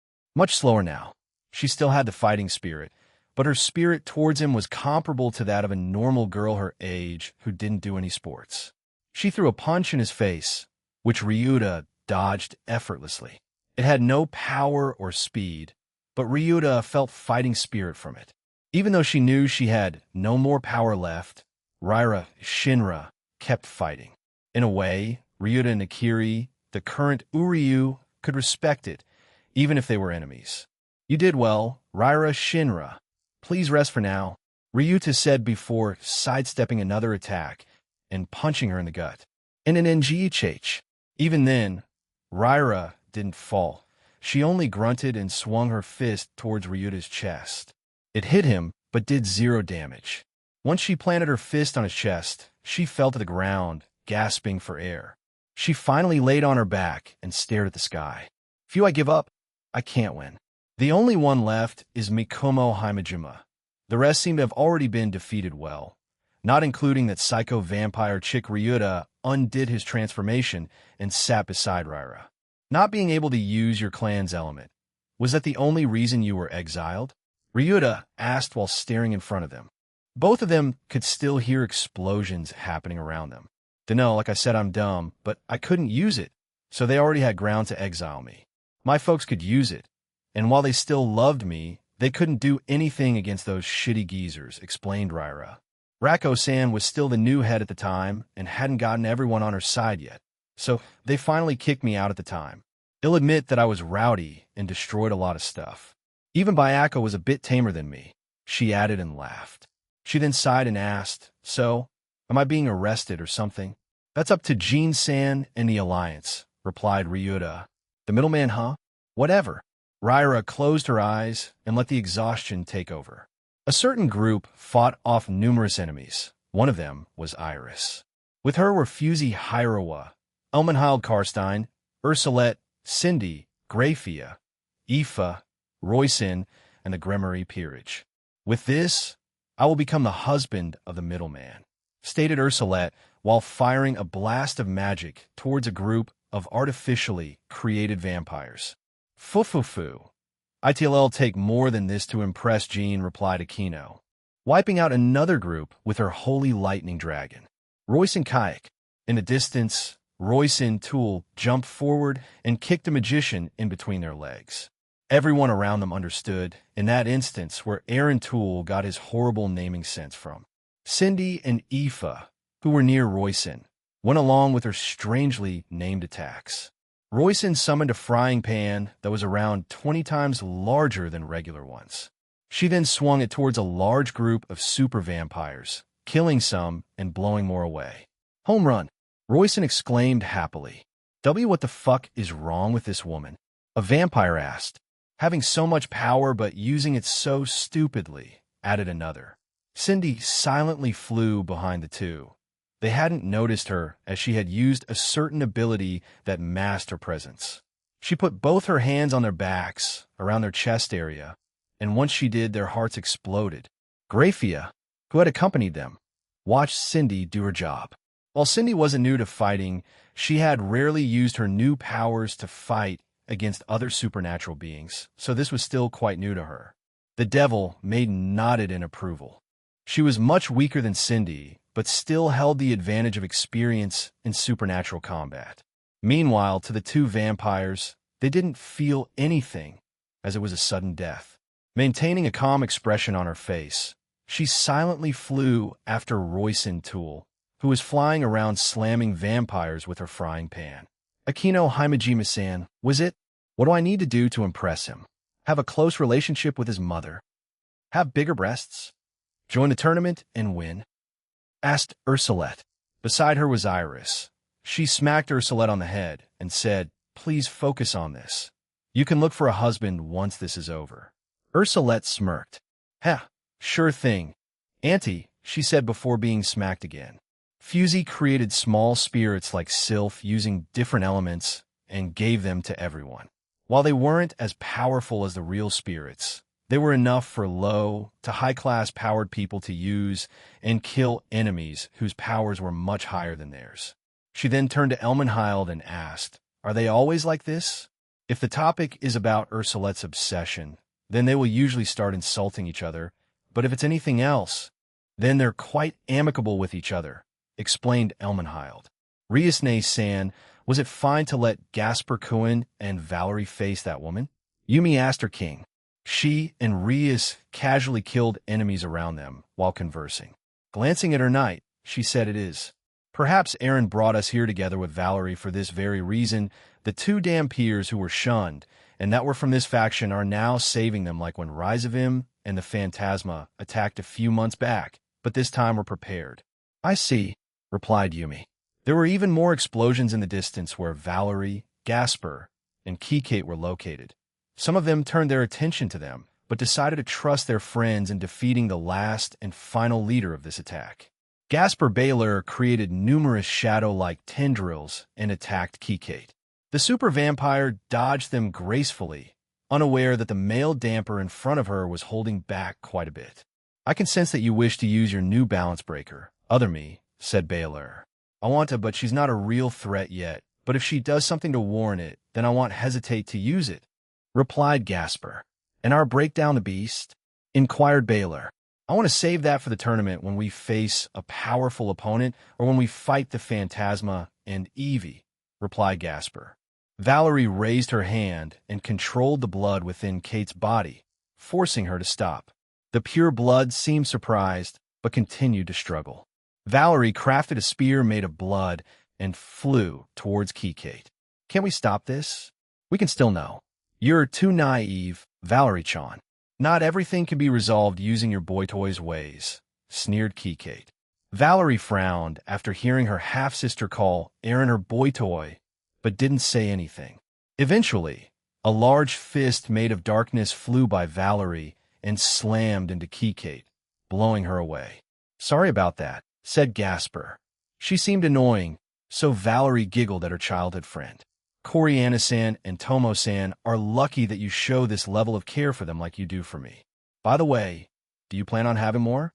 slower now. She still had the fighting spirit, but her spirit towards him was comparable to that of a normal girl her age who didn't do any sports. She threw a punch in his face, which Ryuta dodged effortlessly. It had no power or speed, but Ryuta felt fighting spirit from it. Even though she knew she had no more power left, Ryra Shinra kept fighting. In a way, Ryuta Nakiri, the current Uryu, could respect it, even if they were enemies. You did well, Ryra Shinra. Please rest for now, Ryuta said before sidestepping another attack and punching her in the gut. And an NGHH. Even then, Ryra didn't fall. She only grunted and swung her fist towards Ryuta's chest. It hit him, but did 0 damage. Once she planted her fist on his chest, she fell to the ground, gasping for air. She finally laid on her back and stared at the sky. Phew, I give up. I can't win. The only one left is Mikomo Himejima. The rest seem to have already been defeated well, not including that psycho vampire chick Ryuta undid his transformation and sat beside Ryra. Not being able to use your clan's element, was that the only reason you were exiled? Ryuta asked while staring in front of them. Both of them could still hear explosions happening around them. Dunno, like I said, I'm dumb, but I couldn't use it, so they already had ground to exile me. My folks could use it, and while they still loved me, they couldn't do anything against those shitty geezers, explained Ryra. Rako-san was still the new head at the time and hadn't gotten everyone on her side yet, so they finally kicked me out at the time. They'll admit that I was rowdy and destroyed a lot of stuff. Even Bayako was a bit tamer than me, she added and laughed. She then sighed and asked, so, am I being arrested or something? That's up to Jin-san and the Alliance, replied Ryuta. The middleman, huh? Whatever. Ryra closed her eyes and let the exhaustion take over. A certain group fought off numerous enemies, One of them was Iris. With her were Fusey Hirawa, Elmenhild Karstein, Ursulette, Cindy, Grafia, Aoife, Royson, and the Gremory Peerage. With this, I will become the husband of the middleman, stated Ursulette while firing a blast of magic towards a group of artificially created vampires. Foo. It'll take more than this to impress Jean, replied Aquino, wiping out another group with her holy lightning dragon. Royson Kayak. In the distance, Royson Tool jumped forward and kicked a magician in between their legs. Everyone around them understood, in that instance, where Aaron Tool got his horrible naming sense from. Cindy and Aoife, who were near Royson, went along with her strangely named attacks. Royson summoned a frying pan that was around 20 times larger than regular ones. She then swung it towards a large group of super vampires, killing some and blowing more away. Home run, Royson exclaimed happily. What the fuck is wrong with this woman? A vampire asked. Having so much power but using it so stupidly, added another. Cindy silently flew behind the two. They hadn't noticed her as she had used a certain ability that masked her presence. She put both her hands on their backs, around their chest area, and once she did, their hearts exploded. Grafia, who had accompanied them, watched Cindy do her job. While Cindy wasn't new to fighting, she had rarely used her new powers to fight against other supernatural beings, so this was still quite new to her. The devil maiden nodded in approval. She was much weaker than Cindy, but still held the advantage of experience in supernatural combat. Meanwhile, to the two vampires, they didn't feel anything, as it was a sudden death. Maintaining a calm expression on her face, she silently flew after Royson Tool, who was flying around slamming vampires with her frying pan. Aquino Himajima-san, was it? What do I need to do to impress him? Have a close relationship with his mother? Have bigger breasts? Join the tournament and win? Asked Ursulette. Beside her was Iris. She smacked Ursulette on the head and said, please focus on this. You can look for a husband once this is over. Ursulette smirked. Sure thing. Auntie, she said before being smacked again. Fusey created small spirits like Sylph using different elements and gave them to everyone. While they weren't as powerful as the real spirits, they were enough for low to high-class powered people to use and kill enemies whose powers were much higher than theirs. She then turned to Elmenhild and asked, are they always like this? If the topic is about Ursulette's obsession, then they will usually start insulting each other, but if it's anything else, then they're quite amicable with each other, explained Elmenhild. Riasne-san, was it fine to let Gasper Cohen and Valerie face that woman? Yumi asked her king. She and Rias casually killed enemies around them while conversing. Glancing at her knight, she said it is. Perhaps Aaron brought us here together with Valerie for this very reason. The two damn peers who were shunned and that were from this faction are now saving them, like when Rizavim and the Phantasma attacked a few months back, but this time were prepared. I see, replied Yumi. There were even more explosions in the distance where Valerie, Gasper, and Kikate were located. Some of them turned their attention to them, but decided to trust their friends in defeating the last and final leader of this attack. Gasper Baylor created numerous shadow-like tendrils and attacked Kikate. The super vampire dodged them gracefully, unaware that the male damper in front of her was holding back quite a bit. I can sense that you wish to use your new balance breaker, other me, said Baylor. I want to, but she's not a real threat yet. But if she does something to warrant it, then I won't hesitate to use it, replied Gasper. And our break down the beast? Inquired Baylor. I want to save that for the tournament when we face a powerful opponent or when we fight the Phantasma and Evie, replied Gasper. Valerie raised her hand and controlled the blood within Kate's body, forcing her to stop. The pure blood seemed surprised, but continued to struggle. Valerie crafted a spear made of blood and flew towards Kikate. Can't we stop this? We can still know. You're too naive, Valerie-chan. Not everything can be resolved using your boy toy's ways, sneered Kikate. Valerie frowned after hearing her half-sister call Aaron her boy toy, but didn't say anything. Eventually, a large fist made of darkness flew by Valerie and slammed into Kikate, blowing her away. Sorry about that, said Gasper. She seemed annoying, so Valerie giggled at her childhood friend. Coriana-san and Tomo-san are lucky that you show this level of care for them like you do for me. By the way, do you plan on having more?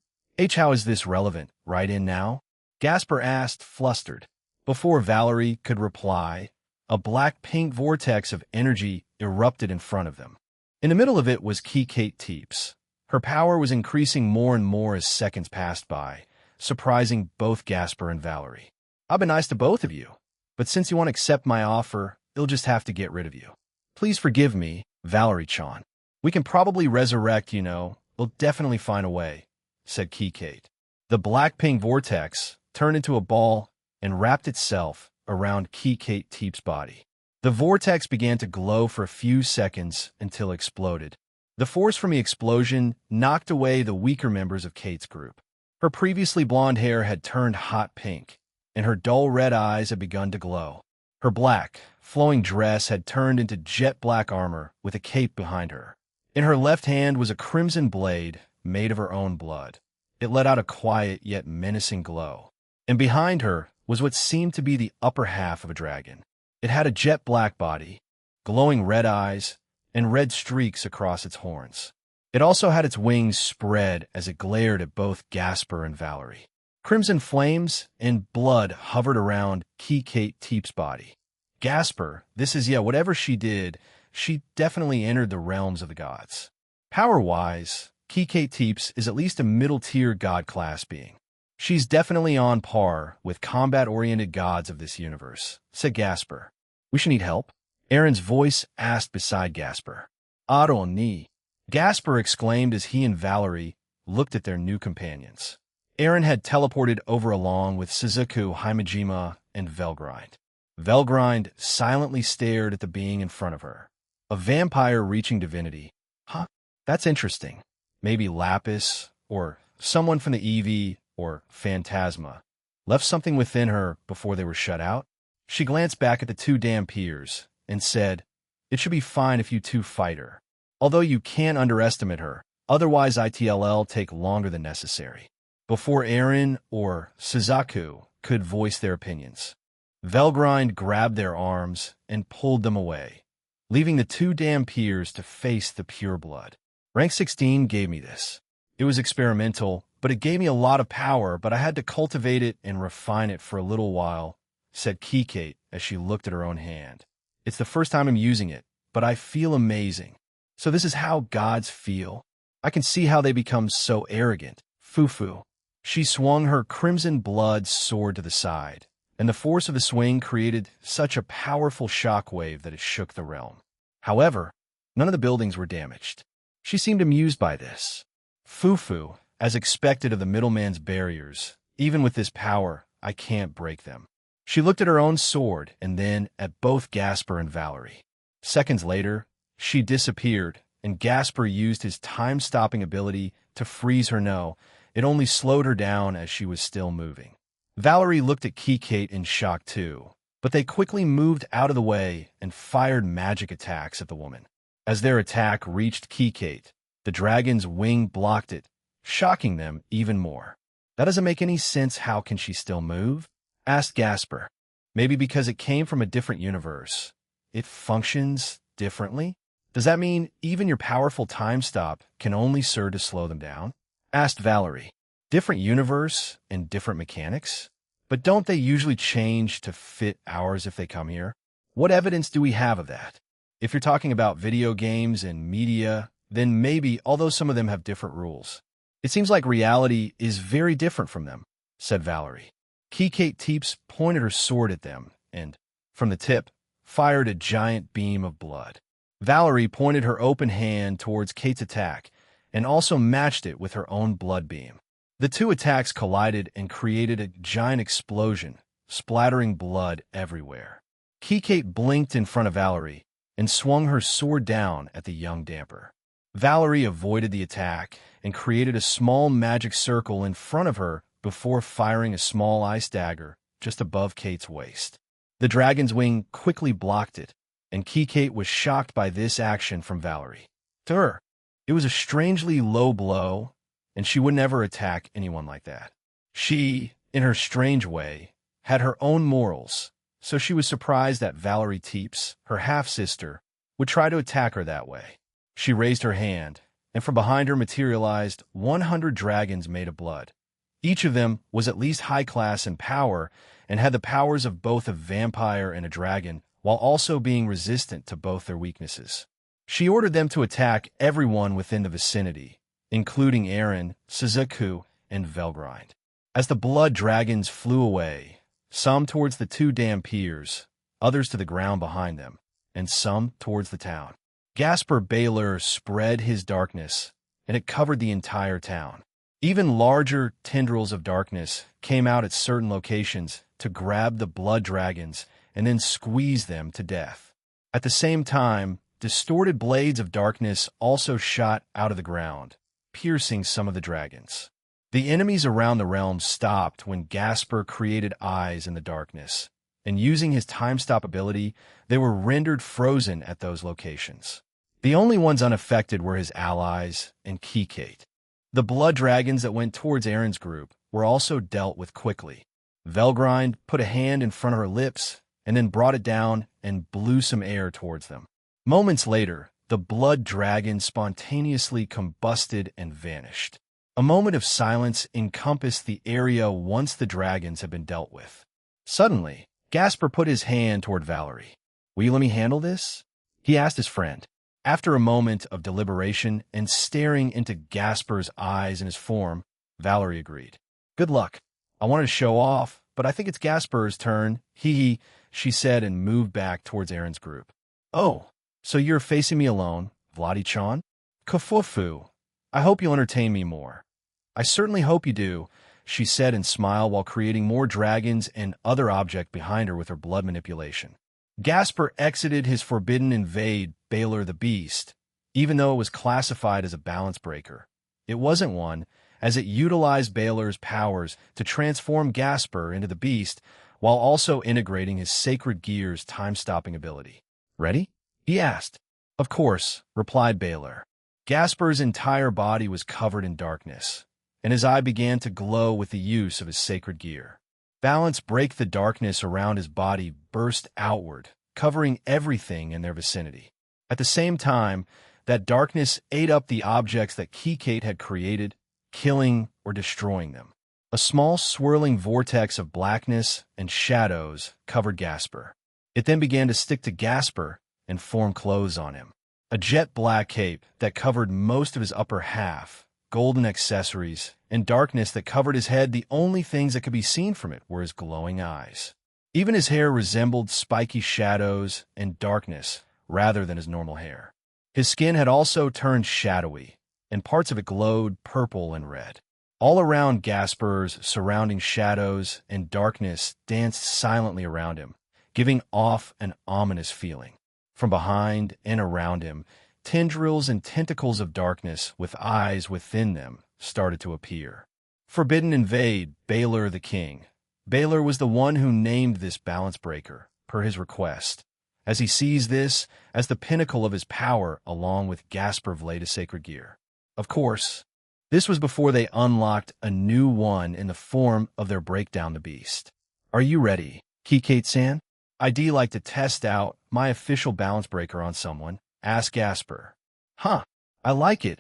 How is this relevant? Right in now? Gasper asked, flustered. Before Valerie could reply, a black pink vortex of energy erupted in front of them. In the middle of it was 10k-15kThis. Her power was increasing more and more as seconds passed by, surprising both Gasper and Valerie. I've been nice to both of you, but since you won't accept my offer, you'll just have to get rid of you. Please forgive me, Valerie-chan. We can probably resurrect, we'll definitely find a way, said Kate. The black pink vortex turned into a ball and wrapped itself around Kate-Teep's body. The vortex began to glow for a few seconds until it exploded. The force from the explosion knocked away the weaker members of Kate's group. Her previously blonde hair had turned hot pink, and her dull red eyes had begun to glow. Her black, flowing dress had turned into jet black armor with a cape behind her. In her left hand was a crimson blade made of her own blood. It let out a quiet yet menacing glow. And behind her was what seemed to be the upper half of a dragon. It had a jet black body, glowing red eyes, and red streaks across its horns. It also had its wings spread as it glared at both Gasper and Valerie. Crimson flames and blood hovered around Kate-Teep's body. Gasper, whatever she did, she definitely entered the realms of the gods. Power-wise, Kate-Teep is at least a middle-tier god-class being. She's definitely on par with combat-oriented gods of this universe, said Gasper. We should need help? Aaron's voice asked beside Gasper. Aro ni. Gasper exclaimed as he and Valerie looked at their new companions. Aaron had teleported over along with Suzuku, Himejima, and Velgrind. Velgrind silently stared at the being in front of her. A vampire reaching divinity. Huh? That's interesting. Maybe Lapis, or someone from the EV, or Phantasma, left something within her before they were shut out? She glanced back at the two Dampiers and said, It should be fine if you two fight her. Although you can't underestimate her, otherwise ITLL take longer than necessary. Before Aaron or Suzaku could voice their opinions, Velgrind grabbed their arms and pulled them away, leaving the two Dampiers to face the pure blood. Rank 16 gave me this. It was experimental, but it gave me a lot of power, but I had to cultivate it and refine it for a little while, said Kate as she looked at her own hand. It's the first time I'm using it, but I feel amazing. So this is how gods feel. I can see how they become so arrogant. Fufu. She swung her crimson blood sword to the side, and the force of the swing created such a powerful shockwave that it shook the realm. However, none of the buildings were damaged. She seemed amused by this. Fufu, as expected of the middleman's barriers, even with this power, I can't break them. She looked at her own sword and then at both Gasper and Valerie. Seconds later, she disappeared, and Gasper used his time-stopping ability to freeze her. No, it only slowed her down as she was still moving. Valerie looked at Kate in shock too, but they quickly moved out of the way and fired magic attacks at the woman. As their attack reached Kate, the dragon's wing blocked it, shocking them even more. That doesn't make any sense. How can she still move? Asked Gasper. Maybe because it came from a different universe. It functions differently? Does that mean even your powerful time stop can only serve to slow them down? Asked Valerie. Different universe and different mechanics? But don't they usually change to fit ours if they come here? What evidence do we have of that? If you're talking about video games and media, then maybe, although some of them have different rules. It seems like reality is very different from them, said Valerie. Kate-Teep pointed her sword at them and, from the tip, fired a giant beam of blood. Valerie pointed her open hand towards Kate's attack and also matched it with her own blood beam. The two attacks collided and created a giant explosion, splattering blood everywhere. Kate blinked in front of Valerie and swung her sword down at the young damper. Valerie avoided the attack and created a small magic circle in front of her before firing a small ice dagger just above Kate's waist. The dragon's wing quickly blocked it, and Kate was shocked by this action from Valerie. To her, it was a strangely low blow, and she would never attack anyone like that. She, in her strange way, had her own morals, so she was surprised that Valerie Teeps, her half-sister, would try to attack her that way. She raised her hand, and from behind her materialized 100 dragons made of blood. Each of them was at least high class in power and had the powers of both a vampire and a dragon, while also being resistant to both their weaknesses. She ordered them to attack everyone within the vicinity, including Aaron, Suzuku, and Velgrind. As the blood dragons flew away, some towards the two dampiers, others to the ground behind them, and some towards the town, Gasper Baylor spread his darkness, and it covered the entire town. Even larger tendrils of darkness came out at certain locations to grab the blood dragons and then squeeze them to death. At the same time, distorted blades of darkness also shot out of the ground, piercing some of the dragons. The enemies around the realm stopped when Gasper created eyes in the darkness, and using his time-stop ability, they were rendered frozen at those locations. The only ones unaffected were his allies and Kikate. The blood dragons that went towards Aaron's group were also dealt with quickly. Velgrind put a hand in front of her lips and then brought it down and blew some air towards them. Moments later, the blood dragon spontaneously combusted and vanished. A moment of silence encompassed the area once the dragons had been dealt with. Suddenly, Gasper put his hand toward Valerie. "Will you let me handle this?" he asked his friend. After a moment of deliberation and staring into Gasper's eyes and his form, Valerie agreed. "Good luck. I wanted to show off, but I think it's Gasper's turn. Hee," she said and moved back towards Aaron's group. "Oh, so you're facing me alone, Vladi-chan? Kafufu. I hope you'll entertain me more." "I certainly hope you do," she said and smiled while creating more dragons and other objects behind her with her blood manipulation. Gasper exited his forbidden invade Baylor the Beast, even though it was classified as a balance breaker. It wasn't one, as it utilized Baylor's powers to transform Gasper into the Beast while also integrating his Sacred Gear's time-stopping ability. "Ready?" he asked. "Of course," replied Baylor. Gasper's entire body was covered in darkness, and his eye began to glow with the use of his Sacred Gear. Balance break the darkness around his body burst outward, covering everything in their vicinity. At the same time, that darkness ate up the objects that Kikate had created, killing or destroying them. A small swirling vortex of blackness and shadows covered Gasper. It then began to stick to Gasper and form clothes on him. A jet black cape that covered most of his upper half, golden accessories, and darkness that covered his head. The only things that could be seen from it were his glowing eyes. Even his hair resembled spiky shadows and darkness rather than his normal hair. His skin had also turned shadowy, and parts of it glowed purple and red. All around Gasper's surrounding shadows and darkness danced silently around him, giving off an ominous feeling. From behind and around him, tendrils and tentacles of darkness with eyes within them started to appear. Forbidden invade Baylor the King. Baylor was the one who named this balance breaker, per his request, as he sees this as the pinnacle of his power along with Gasper Vlada's Sacred Gear. Of course, this was before they unlocked a new one in the form of their Breakdown the Beast. "Are you ready, Kikate-san? I'd like to test out my official balance breaker on someone," asked Gasper. "Huh, I like it.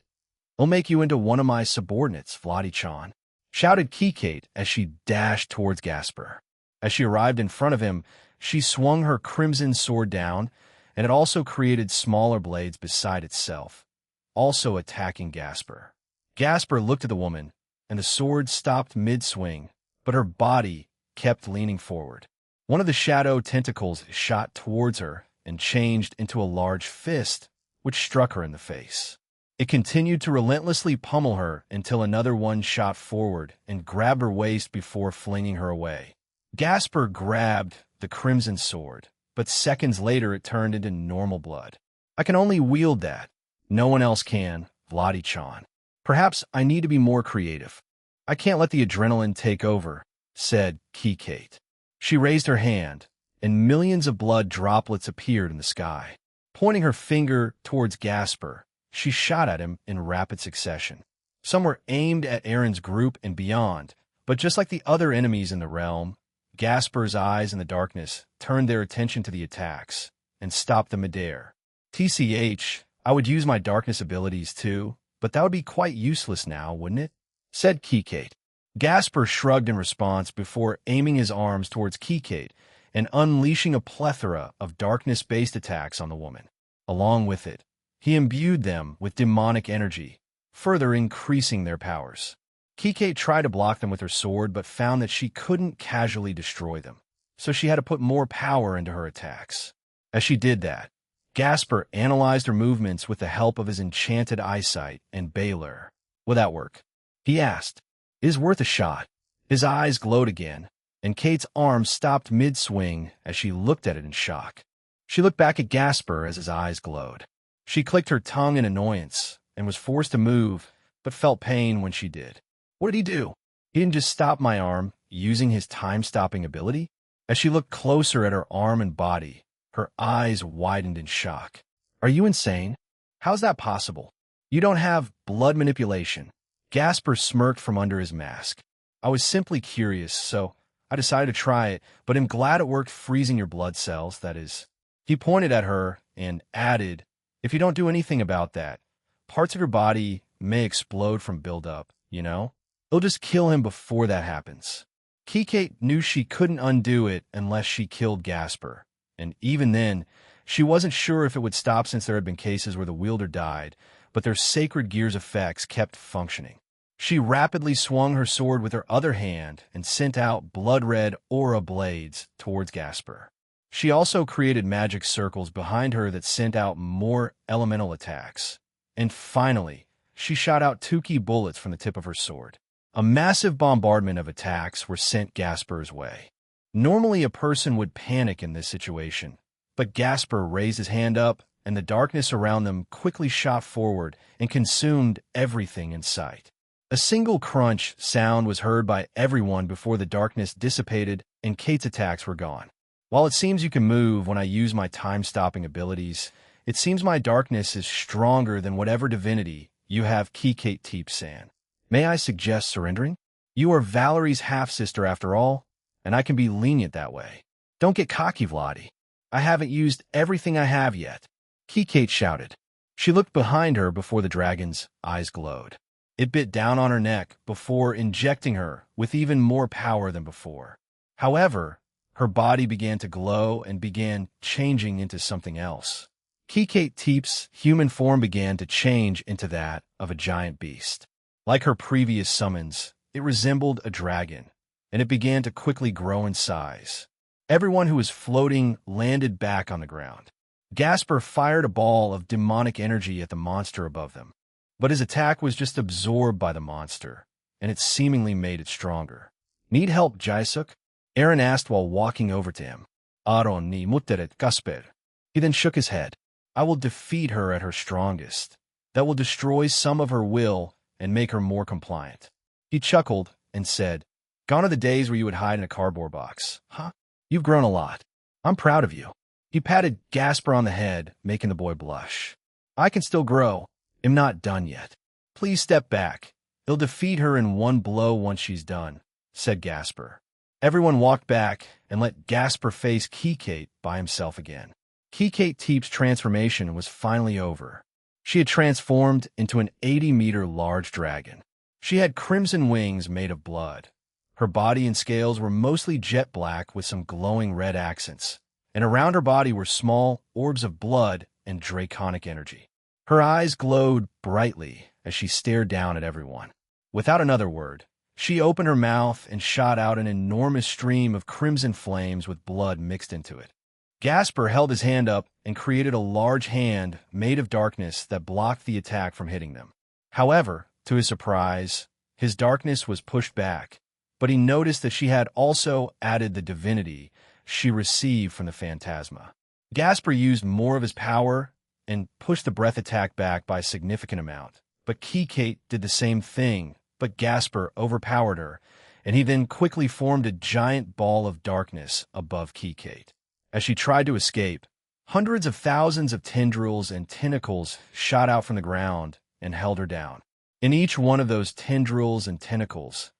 I'll make you into one of my subordinates, Vladi-chan," shouted Kikate as she dashed towards Gasper. As she arrived in front of him, she swung her crimson sword down, and it also created smaller blades beside itself, also attacking Gasper. Gasper looked at the woman, and the sword stopped mid-swing, but her body kept leaning forward. One of the shadow tentacles shot towards her and changed into a large fist, which struck her in the face. It continued to relentlessly pummel her until another one shot forward and grabbed her waist before flinging her away. Gasper grabbed the crimson sword, but seconds later it turned into normal blood. "I can only wield that. No one else can, Vladi-chan. Perhaps I need to be more creative. I can't let the adrenaline take over," said Kikate. She raised her hand, and millions of blood droplets appeared in the sky. Pointing her finger towards Gasper, she shot at him in rapid succession. Some were aimed at Aaron's group and beyond, But just like the other enemies in the realm, Gasper's eyes in the darkness turned their attention to the attacks and stopped them midair. TCH, I would use my darkness abilities too, but that would be quite useless now, wouldn't it? Said Kikate. Gasper shrugged in response before aiming his arms towards Kikate and unleashing a plethora of darkness-based attacks on the woman. Along with it, he imbued them with demonic energy, further increasing their powers. Kikate tried to block them with her sword, but found that she couldn't casually destroy them, so she had to put more power into her attacks. As she did that, Gasper analyzed her movements with the help of his enchanted eyesight and Baylor. Will that work? He asked. It is worth a shot. His eyes glowed again, and Kate's arm stopped mid-swing as she looked at it in shock. She looked back at Gasper as his eyes glowed. She clicked her tongue in annoyance and was forced to move, but felt pain when she did. What did he do? He didn't just stop my arm using his time-stopping ability? As she looked closer at her arm and body, her eyes widened in shock. Are you insane? How's that possible? You don't have blood manipulation. Gasper smirked from under his mask. I was simply curious, so I decided to try it, but am glad it worked freezing your blood cells, that is. He pointed at her and added, if you don't do anything about that, parts of your body may explode from buildup, you know? It'll just kill him before that happens. Kikate knew she couldn't undo it unless she killed Gasper, and even then, she wasn't sure if it would stop since there had been cases where the wielder died, but their sacred gear's effects kept functioning. She rapidly swung her sword with her other hand and sent out blood-red aura blades towards Gasper. She also created magic circles behind her that sent out more elemental attacks. And finally, she shot out 2 key bullets from the tip of her sword. A massive bombardment of attacks were sent Gasper's way. Normally, a person would panic in this situation, but Gasper raised his hand up, and the darkness around them quickly shot forward and consumed everything in sight. A single crunch sound was heard by everyone before the darkness dissipated and Kate's attacks were gone. While it seems you can move when I use my time-stopping abilities, it seems my darkness is stronger than whatever divinity you have, Kikate-san. May I suggest surrendering? You are Valerie's half-sister after all, and I can be lenient that way. Don't get cocky, Vladi. I haven't used everything I have yet. Kikate shouted. She looked behind her before the dragon's eyes glowed. It bit down on her neck before injecting her with even more power than before. However, her body began to glow and began changing into something else. Kikate-teep's human form began to change into that of a giant beast. Like her previous summons, it resembled a dragon, and it began to quickly grow in size. Everyone who was floating landed back on the ground. Gasper fired a ball of demonic energy at the monster above them, but his attack was just absorbed by the monster, and it seemingly made it stronger. Need help, Jaisuk? Aaron asked while walking over to him. Aron ni mutteret Gasper. He then shook his head. I will defeat her at her strongest. That will destroy some of her will and make her more compliant. He chuckled and said, Gone are the days where you would hide in a cardboard box. Huh? You've grown a lot. I'm proud of you. He patted Gasper on the head, making the boy blush. I can still grow. Am not done yet. Please step back. He'll defeat her in one blow once she's done, said Gasper. Everyone walked back and let Gasper face Kikate by himself again. Kikate-teep's transformation was finally over. She had transformed into an 80-meter large dragon. She had crimson wings made of blood. Her body and scales were mostly jet black with some glowing red accents, and around her body were small orbs of blood and draconic energy. Her eyes glowed brightly as she stared down at everyone. Without another word, she opened her mouth and shot out an enormous stream of crimson flames with blood mixed into it. Gasper held his hand up and created a large hand made of darkness that blocked the attack from hitting them. However, to his surprise, his darkness was pushed back, but he noticed that she had also added the divinity she received from the phantasma. Gasper used more of his power and pushed the breath attack back by a significant amount, but Kikate did the same thing, but Gasper overpowered her, and he then quickly formed a giant ball of darkness above Kikate. As she tried to escape, hundreds of thousands of tendrils and tentacles shot out from the ground and held her down. In each one of those tendrils and tentacles,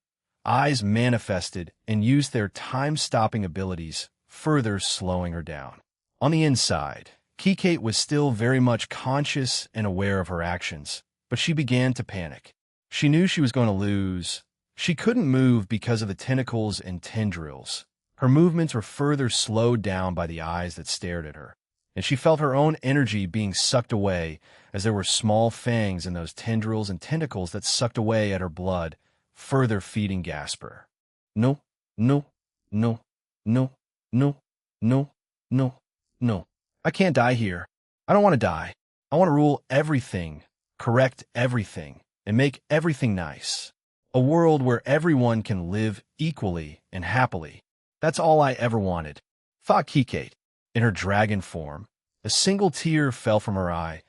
eyes manifested and used their time-stopping abilities, further slowing her down. On the inside, Kate was still very much conscious and aware of her actions, but she began to panic. She knew she was going to lose. She couldn't move because of the tentacles and tendrils. Her movements were further slowed down by the eyes that stared at her, and she felt her own energy being sucked away as there were small fangs in those tendrils and tentacles that sucked away at her blood, further feeding Gasper. No, no, no, no, no, no, no, no. I can't die here. I don't want to die. I want to rule everything, correct everything, and make everything nice. A world where everyone can live equally and happily. That's all I ever wanted, thought Kate. In her dragon form, a single tear fell from her eye,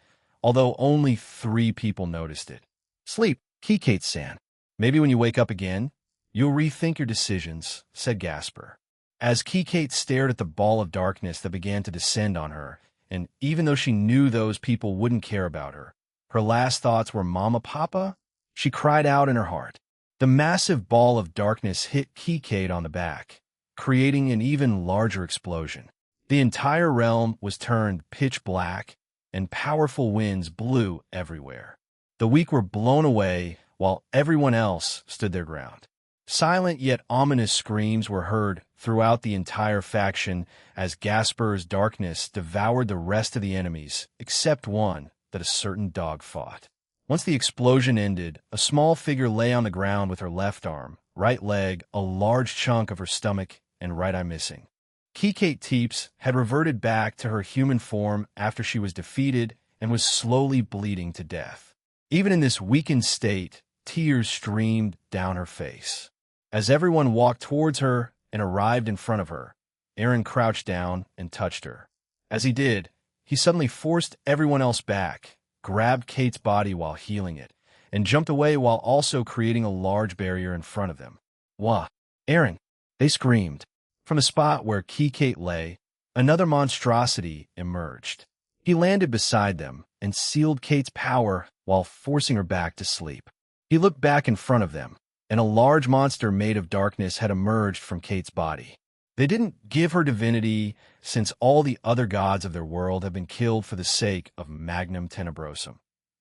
although only 3 people noticed it. Sleep, Kate-san. Maybe when you wake up again, you'll rethink your decisions, said Gasper. As Kate stared at the ball of darkness that began to descend on her, and even though she knew those people wouldn't care about her, her last thoughts were Mama, Papa? She cried out in her heart. The massive ball of darkness hit Kate on the back, creating an even larger explosion. The entire realm was turned pitch black, and powerful winds blew everywhere. The weak were blown away while everyone else stood their ground. Silent yet ominous screams were heard throughout the entire faction as Gasper's darkness devoured the rest of the enemies, except one that a certain dog fought. Once the explosion ended, a small figure lay on the ground with her left arm, right leg, a large chunk of her stomach, and right eye missing. Kate Teeps had reverted back to her human form after she was defeated and was slowly bleeding to death. Even in this weakened state, tears streamed down her face. As everyone walked towards her and arrived in front of her, Aaron crouched down and touched her. As he did, he suddenly forced everyone else back, grabbed Kate's body while healing it, and jumped away while also creating a large barrier in front of them. Wah! Aaron! They screamed. From the spot where Kate lay, another monstrosity emerged. He landed beside them and sealed Kate's power while forcing her back to sleep. He looked back in front of them, and a large monster made of darkness had emerged from Kate's body. They didn't give her divinity, since all the other gods of their world have been killed for the sake of Magnum Tenebrosum.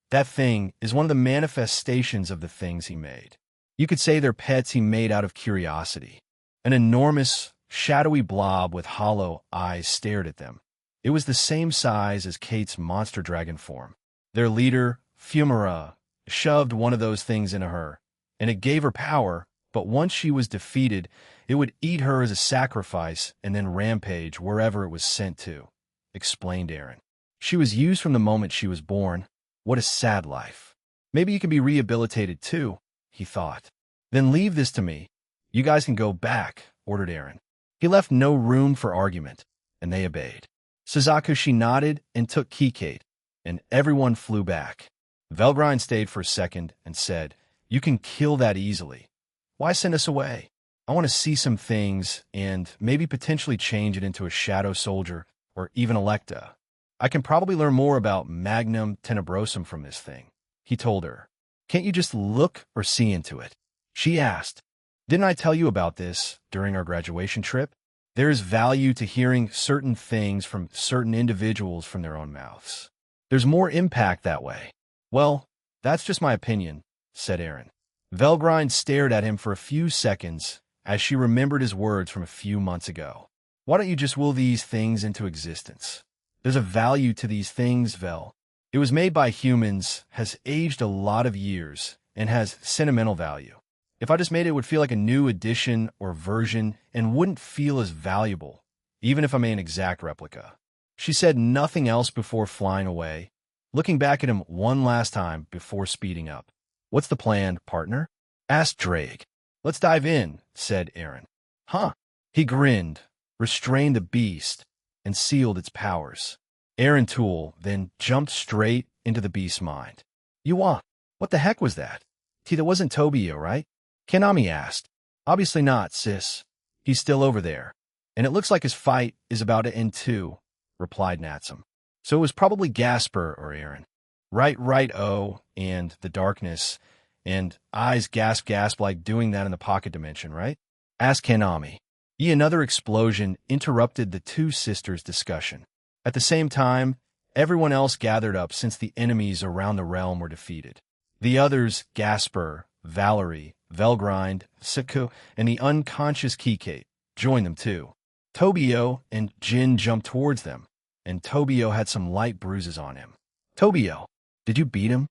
That thing is one of the manifestations of the things he made. You could say they're pets he made out of curiosity. An enormous, shadowy blob with hollow eyes stared at them. It was the same size as Kate's monster dragon form. Their leader, Fumara, shoved one of those things into her, and it gave her power, but once she was defeated, it would eat her as a sacrifice and then rampage wherever it was sent to, explained Aaron. She was used from the moment she was born. What a sad life. Maybe you can be rehabilitated too, he thought. Then leave this to me. You guys can go back, ordered Aaron. He left no room for argument, and they obeyed. Suzakushi nodded and took Kate, and everyone flew back. Velgrind stayed for a second and said, "You can kill that easily. Why send us away? I want to see some things and maybe potentially change it into a shadow soldier or even Electa. I can probably learn more about Magnum Tenebrosum from this thing," he told her. "Can't you just look or see into it?" She asked. "Didn't I tell you about this during our graduation trip? There is value to hearing certain things from certain individuals from their own mouths. There's more impact that way." "Well, that's just my opinion," said Aaron. Velgrind stared at him for a few seconds as she remembered his words from a few months ago. "Why don't you just will these things into existence? There's a value to these things, Vel. It was made by humans, has aged a lot of years, and has sentimental value. If I just made it, it would feel like a new edition or version and wouldn't feel as valuable, even if I made an exact replica." She said nothing else before flying away, looking back at him one last time before speeding up. "What's the plan, partner?" asked Drake. "Let's dive in," said Aaron. "Huh?" He grinned, restrained the beast, and sealed its powers. Aaron Tool then jumped straight into the beast's mind. "What the heck was that? That wasn't Tobio, right?" Kanami asked. "Obviously not, sis. He's still over there. And it looks like his fight is about to end too," replied Natsum. "So it was probably Gasper or Aaron." Right, oh, and the darkness. And eyes gasp like doing that in the pocket dimension, right? Asked Kanami. Another explosion interrupted the two sisters' discussion. At the same time, everyone else gathered up since the enemies around the realm were defeated. The others, Gasper, Valerie, Velgrind, Siku, and the unconscious Kikate, joined them too. Tobio and Jin jumped towards them, and Tobio had some light bruises on him. Tobio, did you beat him?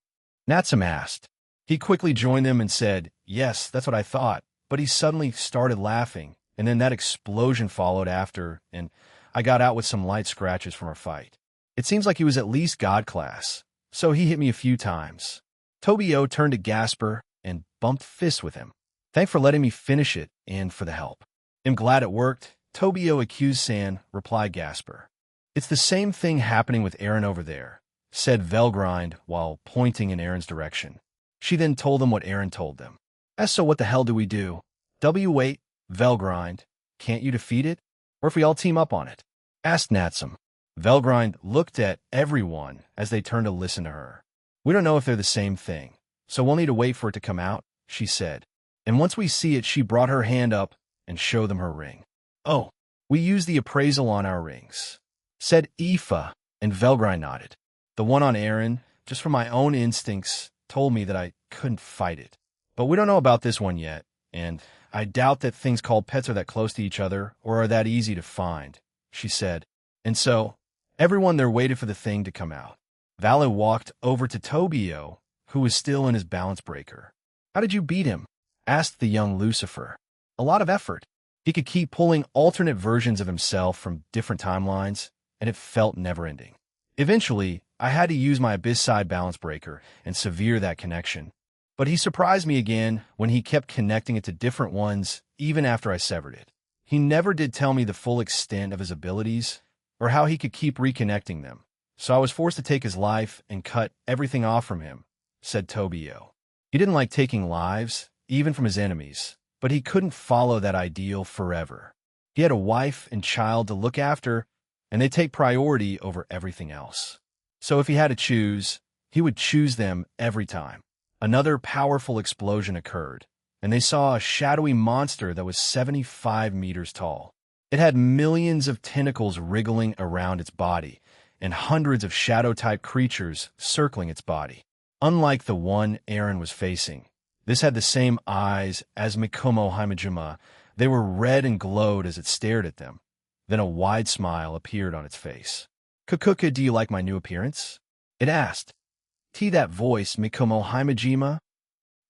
Natsum asked. He quickly joined them and said, yes, that's what I thought, but he suddenly started laughing, and then that explosion followed after, and I got out with some light scratches from our fight. It seems like he was at least God class, so he hit me a few times. Tobio turned to Gasper and bumped fists with him. Thanks for letting me finish it and for the help. I'm glad it worked. Tobio accused San, replied Gasper. It's the same thing happening with Aaron over there, said Velgrind while pointing in Aaron's direction. She then told them what Aaron told them. So what the hell do we do? Wait, Velgrind, can't you defeat it? Or if we all team up on it? Asked Natsum. Velgrind looked at everyone as they turned to listen to her. We don't know if they're the same thing, so we'll need to wait for it to come out, she said. And once we see it, she brought her hand up and showed them her ring. Oh, we use the appraisal on our rings, said Aoife, and Velgrind nodded. The one on Aaron, just from my own instincts, told me that I couldn't fight it. But we don't know about this one yet, and I doubt that things called pets are that close to each other or are that easy to find, she said. And so, everyone there waited for the thing to come out. Vale walked over to Tobio, who was still in his balance breaker. How did you beat him? Asked the young Lucifer. A lot of effort. He could keep pulling alternate versions of himself from different timelines, and it felt never-ending. Eventually, I had to use my Abyss-side balance breaker and sever that connection. But he surprised me again when he kept connecting it to different ones even after I severed it. He never did tell me the full extent of his abilities or how he could keep reconnecting them, so I was forced to take his life and cut everything off from him, said Tobio. He didn't like taking lives, even from his enemies, but he couldn't follow that ideal forever. He had a wife and child to look after, and they take priority over everything else. So if he had to choose, he would choose them every time. Another powerful explosion occurred, and they saw a shadowy monster that was 75 meters tall. It had millions of tentacles wriggling around its body, and hundreds of shadow-type creatures circling its body. Unlike the one Aaron was facing, this had the same eyes as Mikomo Himejima. They were red and glowed as it stared at them. Then a wide smile appeared on its face. Kukuka, do you like my new appearance? It asked. That voice, Mikomo Himejima?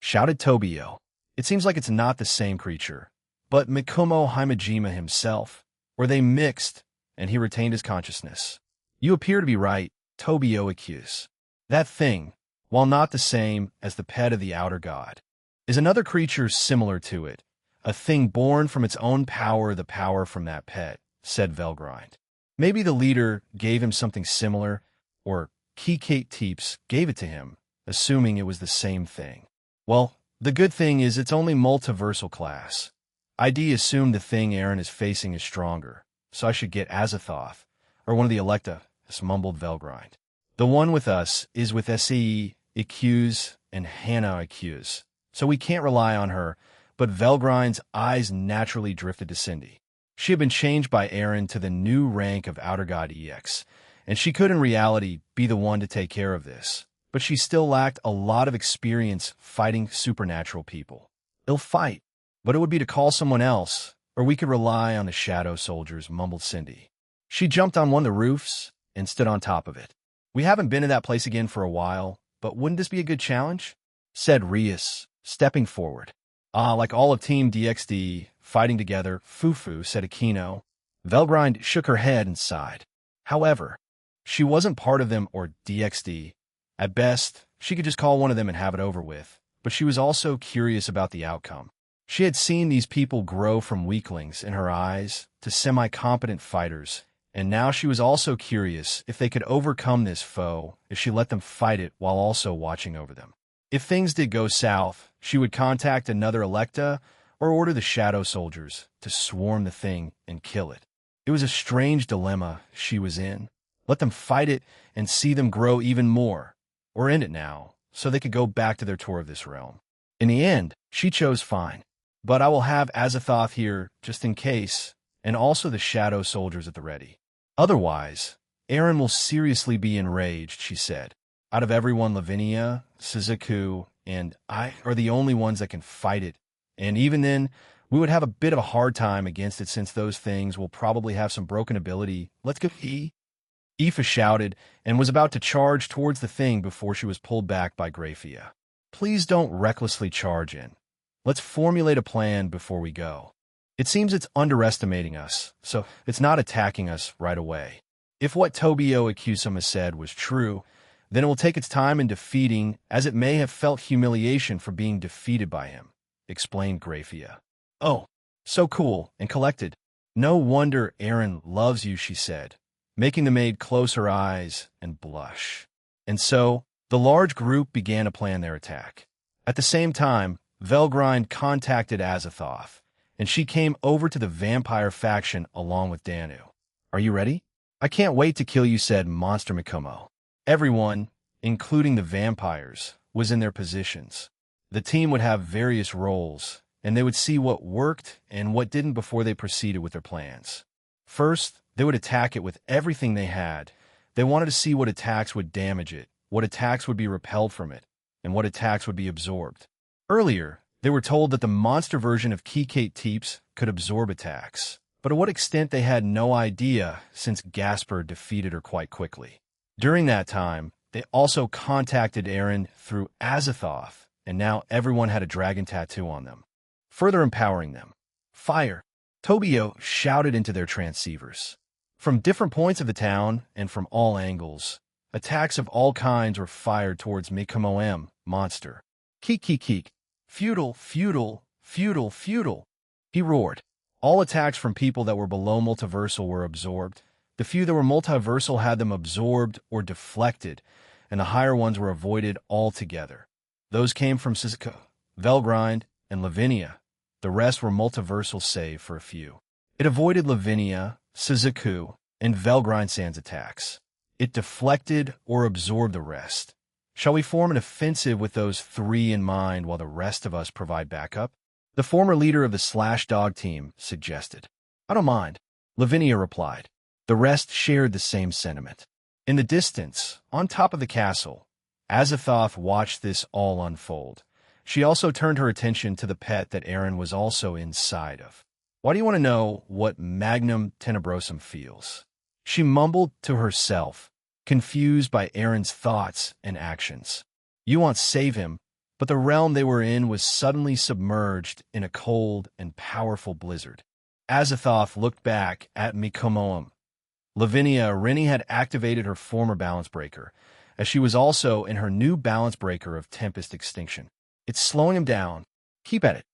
Shouted Tobio. It seems like it's not the same creature, but Mikomo Himejima himself. Or they mixed, and he retained his consciousness. You appear to be right, Tobio accused. That thing, while not the same as the pet of the outer god, is another creature similar to it, a thing born from its own power, the power from that pet, said Velgrind. Maybe the leader gave him something similar, or 10k-15kThis gave it to him, assuming it was the same thing. Well, the good thing is it's only multiversal class. ID assumed the thing Aaron is facing is stronger, so I should get Azathoth, or one of the Electa, mumbled Velgrind. The one with us is with SE, Accuse, and Hannah Accuse, so we can't rely on her, but Velgrind's eyes naturally drifted to Cindy. She had been changed by Aaron to the new rank of Outer God EX, and she could in reality be the one to take care of this, but she still lacked a lot of experience fighting supernatural people. They'll fight, but it would be to call someone else, or we could rely on the shadow soldiers, mumbled Cindy. She jumped on one of the roofs and stood on top of it. We haven't been to that place again for a while, but wouldn't this be a good challenge? Said Rias, stepping forward. Like all of Team DXD fighting together, Fufu, said Aquino. Velgrind shook her head and sighed. However, she wasn't part of them or DXD. At best, she could just call one of them and have it over with, but she was also curious about the outcome. She had seen these people grow from weaklings in her eyes to semi-competent fighters, and now she was also curious if they could overcome this foe if she let them fight it while also watching over them. If things did go south, she would contact another Electa or order the shadow soldiers to swarm the thing and kill it. It was a strange dilemma she was in. Let them fight it and see them grow even more, or end it now, so they could go back to their tour of this realm. In the end, she chose fine. But I will have Azathoth here just in case, and also the shadow soldiers at the ready. Otherwise, Aaron will seriously be enraged, she said. Out of everyone, Lavinia, Suzaku, and I are the only ones that can fight it. And even then, we would have a bit of a hard time against it since those things will probably have some broken ability. Let's go. Aoife shouted and was about to charge towards the thing before she was pulled back by Graphia. Please don't recklessly charge in. Let's formulate a plan before we go. It seems it's underestimating us, so it's not attacking us right away. If what Tobio Akusama said was true, then it will take its time in defeating, as it may have felt humiliation for being defeated by him, explained Graphia. Oh, so cool and collected. No wonder Aaron loves you, she said, making the maid close her eyes and blush. And so, the large group began to plan their attack. At the same time, Velgrind contacted Azathoth, and she came over to the vampire faction along with Danu. Are you ready? I can't wait to kill you, said Monster Mikomo. Everyone, including the vampires, was in their positions. The team would have various roles, and they would see what worked and what didn't before they proceeded with their plans. First, they would attack it with everything they had. They wanted to see what attacks would damage it, what attacks would be repelled from it, and what attacks would be absorbed. Earlier, they were told that the monster version of 10k-15kThis could absorb attacks, but to what extent they had no idea since Gasper defeated her quite quickly. During that time, they also contacted Aaron through Azathoth, and now everyone had a dragon tattoo on them, further empowering them. Fire! Tobio shouted into their transceivers. From different points of the town and from all angles, attacks of all kinds were fired towards Mikomo monster. Keek. Feudal. He roared. All attacks from people that were below multiversal were absorbed. The few that were multiversal had them absorbed or deflected, and the higher ones were avoided altogether. Those came from Suzuka, Velgrind, and Lavinia. The rest were multiversal save for a few. It avoided Lavinia, Suzuku, and Velgrind-san's attacks. It deflected or absorbed the rest. Shall we form an offensive with those three in mind while the rest of us provide backup? The former leader of the Slash-Dog team suggested. I don't mind, Lavinia replied. The rest shared the same sentiment. In the distance, on top of the castle, Azathoth watched this all unfold. She also turned her attention to the pet that Aaron was also inside of. Why do you want to know what Magnum Tenebrosum feels? She mumbled to herself, confused by Aaron's thoughts and actions. You want to save him, but the realm they were in was suddenly submerged in a cold and powerful blizzard. Azathoth looked back at Mikomoam. Lavinia Rennie had activated her former balance breaker, as she was also in her new balance breaker of Tempest Extinction. It's slowing him down. Keep at it,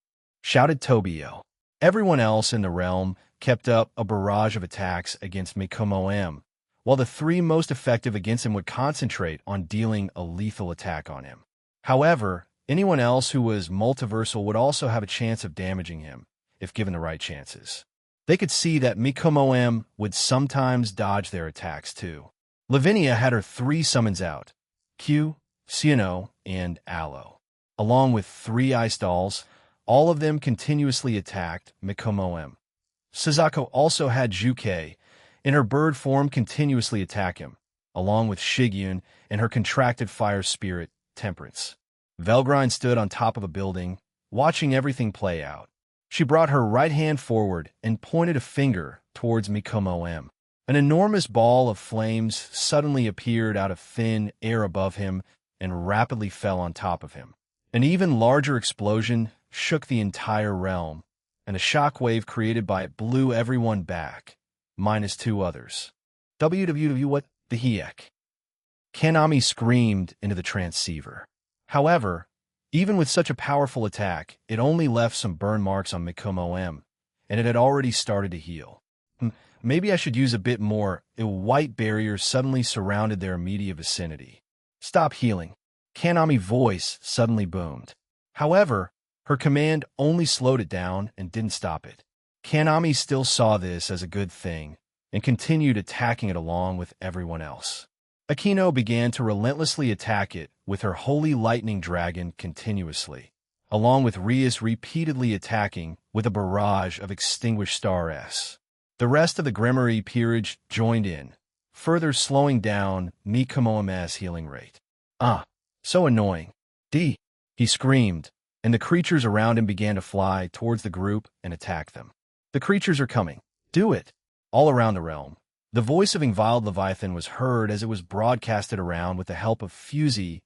shouted Tobio. Everyone else in the realm kept up a barrage of attacks against Mikomo, while the three most effective against him would concentrate on dealing a lethal attack on him. However, anyone else who was multiversal would also have a chance of damaging him, if given the right chances. They could see that Mikomo would sometimes dodge their attacks too. Lavinia had her three summons out, Q, Ciano, and Aloe. Along with three ice dolls, all of them continuously attacked Mikomo. Suzaku also had Juke, in her bird form, continuously attack him, along with Shigyun and her contracted fire spirit, Temperance. Velgrind stood on top of a building, watching everything play out. She brought her right hand forward and pointed a finger towards Mikomo. An enormous ball of flames suddenly appeared out of thin air above him and rapidly fell on top of him. An even larger explosion shook the entire realm, and a shockwave created by it blew everyone back, minus two others. WWW, what the heck? Kanami screamed into the transceiver. However, even with such a powerful attack, it only left some burn marks on Mikomo, and it had already started to heal. Maybe I should use a bit more. A white barrier suddenly surrounded their immediate vicinity. Stop healing. Kanami's voice suddenly boomed. However, her command only slowed it down and didn't stop it. Kanami still saw this as a good thing and continued attacking it along with everyone else. Akino began to relentlessly attack it with her Holy Lightning Dragon continuously. along with Rias repeatedly attacking with a barrage of extinguished star S. The rest of the Grimoire peerage joined in, further slowing down Mikomo's healing rate. So annoying. He screamed, and the creatures around him began to fly towards the group and attack them. The creatures are coming. Do it! All around the realm. The voice of Ingvild Leviathan was heard as it was broadcasted around with the help of Fusey,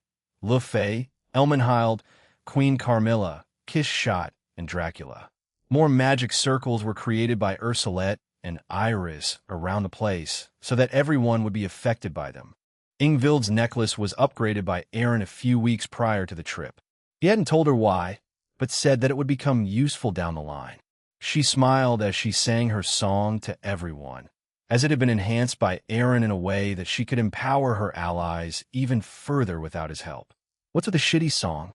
Lufay, Elmenhild, Queen Carmilla, Kishshot, and Dracula. More magic circles were created by Ursulette and Iris around the place so that everyone would be affected by them. Ingvild's necklace was upgraded by Aaron a few weeks prior to the trip. He hadn't told her why, but said that it would become useful down the line. She smiled as she sang her song to everyone, as it had been enhanced by Aaron in a way that she could empower her allies even further without his help. What's with the shitty song?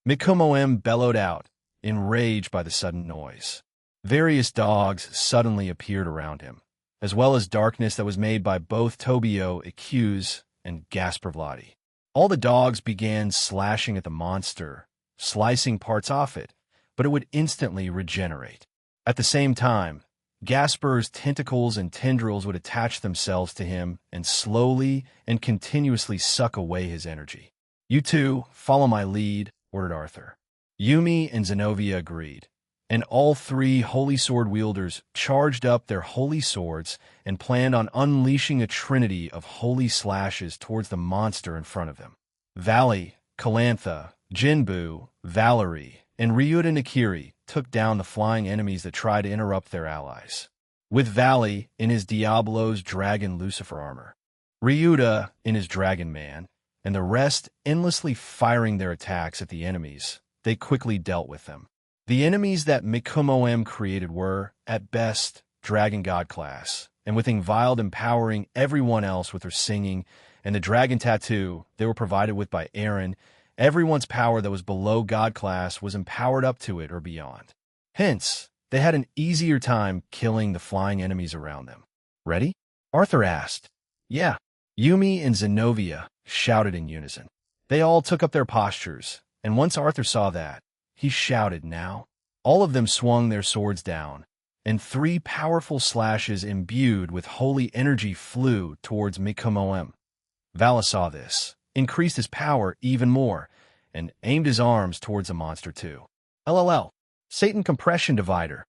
Mikomo bellowed out, enraged by the sudden noise. Various dogs suddenly appeared around him, as well as darkness that was made by both Tobio Accuse and Gasper Vladi. All the dogs began slashing at the monster, slicing parts off it, but it would instantly regenerate. At the same time, Gasper's tentacles and tendrils would attach themselves to him and slowly and continuously suck away his energy. "You two, follow my lead," ordered Arthur. Yumi and Zenobia agreed, and all three holy sword wielders charged up their holy swords and planned on unleashing a trinity of holy slashes towards the monster in front of them. Valley, Calantha, Jinbu, Valerie, and Ryuta Nakiri took down the flying enemies that tried to interrupt their allies. With Valley in his Diablo's Dragon Lucifer armor, Ryuta in his Dragon Man, and the rest endlessly firing their attacks at the enemies, they quickly dealt with them. The enemies that Mikomo created were, at best, Dragon God class, and with Ingvild empowering everyone else with her singing and the Dragon Tattoo they were provided with by Aaron, everyone's power that was below God class was empowered up to it or beyond. Hence, they had an easier time killing the flying enemies around them. "Ready?" Arthur asked. "Yeah." Yumi and Zenobia shouted in unison. They all took up their postures, and once Arthur saw that, he shouted, "Now!" All of them swung their swords down, and three powerful slashes imbued with holy energy flew towards Mikomo. Vala saw this, increased his power even more, and aimed his arms towards the monster too. LLL, Satan Compression Divider.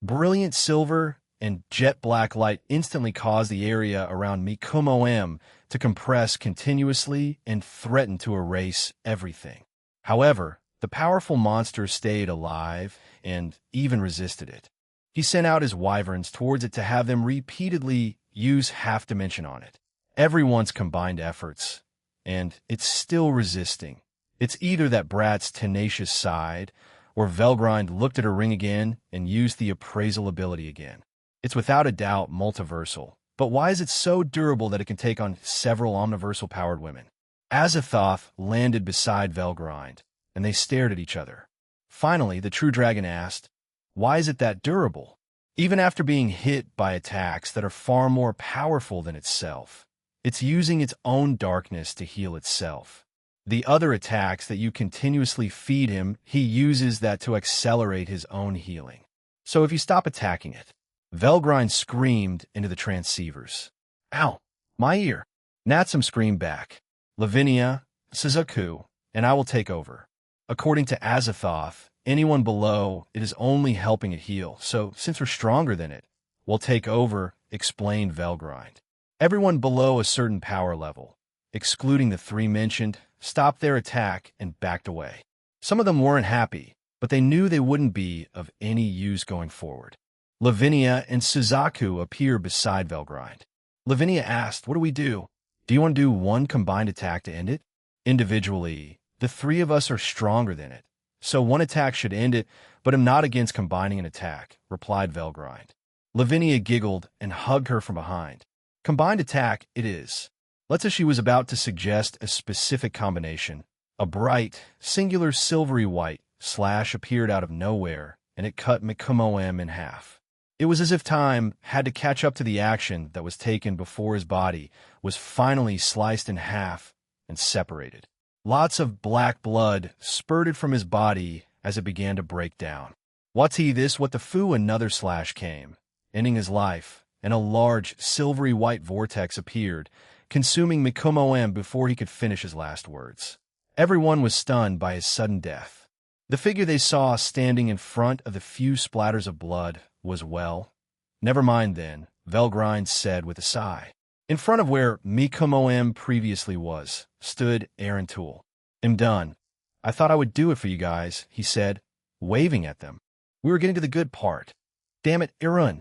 Brilliant silver and jet black light instantly caused the area around Mikomo to compress continuously and threaten to erase everything. However, the powerful monster stayed alive and even resisted it. He sent out his wyverns towards it to have them repeatedly use half-dimension on it. Everyone's combined efforts, and it's still resisting. It's either that brat's tenacious side, or Velgrind looked at her ring again and used the appraisal ability again. It's without a doubt multiversal, but why is it so durable that it can take on several omniversal-powered women? Azathoth landed beside Velgrind, and they stared at each other. Finally, the true dragon asked, "Why is it that durable?" Even after being hit by attacks that are far more powerful than itself, it's using its own darkness to heal itself. The other attacks that you continuously feed him, he uses that to accelerate his own healing. So if you stop attacking it, Velgrind screamed into the transceivers. "Ow! My ear!" Natsum screamed back. "Lavinia, Suzaku, and I will take over. According to Azathoth, anyone below it is only helping it heal, so since we're stronger than it, we'll take over," explained Velgrind. Everyone below a certain power level, excluding the three mentioned, stopped their attack and backed away. Some of them weren't happy, but they knew they wouldn't be of any use going forward. Lavinia and Suzaku appeared beside Velgrind. Lavinia asked, "What do we do? Do you want to do one combined attack to end it?" "Individually, the three of us are stronger than it, so one attack should end it, but I'm not against combining an attack," replied Velgrind. Lavinia giggled and hugged her from behind. "Combined attack it is." Let's say she was about to suggest a specific combination. A bright, singular silvery white slash appeared out of nowhere, and it cut Mikomo in half. It was as if time had to catch up to the action that was taken before his body was finally sliced in half and separated. Lots of black blood spurted from his body as it began to break down. "10k-this what the foo?" Another slash came, ending his life, and a large, silvery white vortex appeared, consuming Mikomo-M before he could finish his last words. Everyone was stunned by his sudden death. The figure they saw standing in front of the few splatters of blood was, well, never mind then, Velgrind said with a sigh. In front of where Mikomo-M previously was, stood Aaron Tool. "I'm done. I thought I would do it for you guys," he said, waving at them. "We were getting to the good part." "Damn it, Aaron!"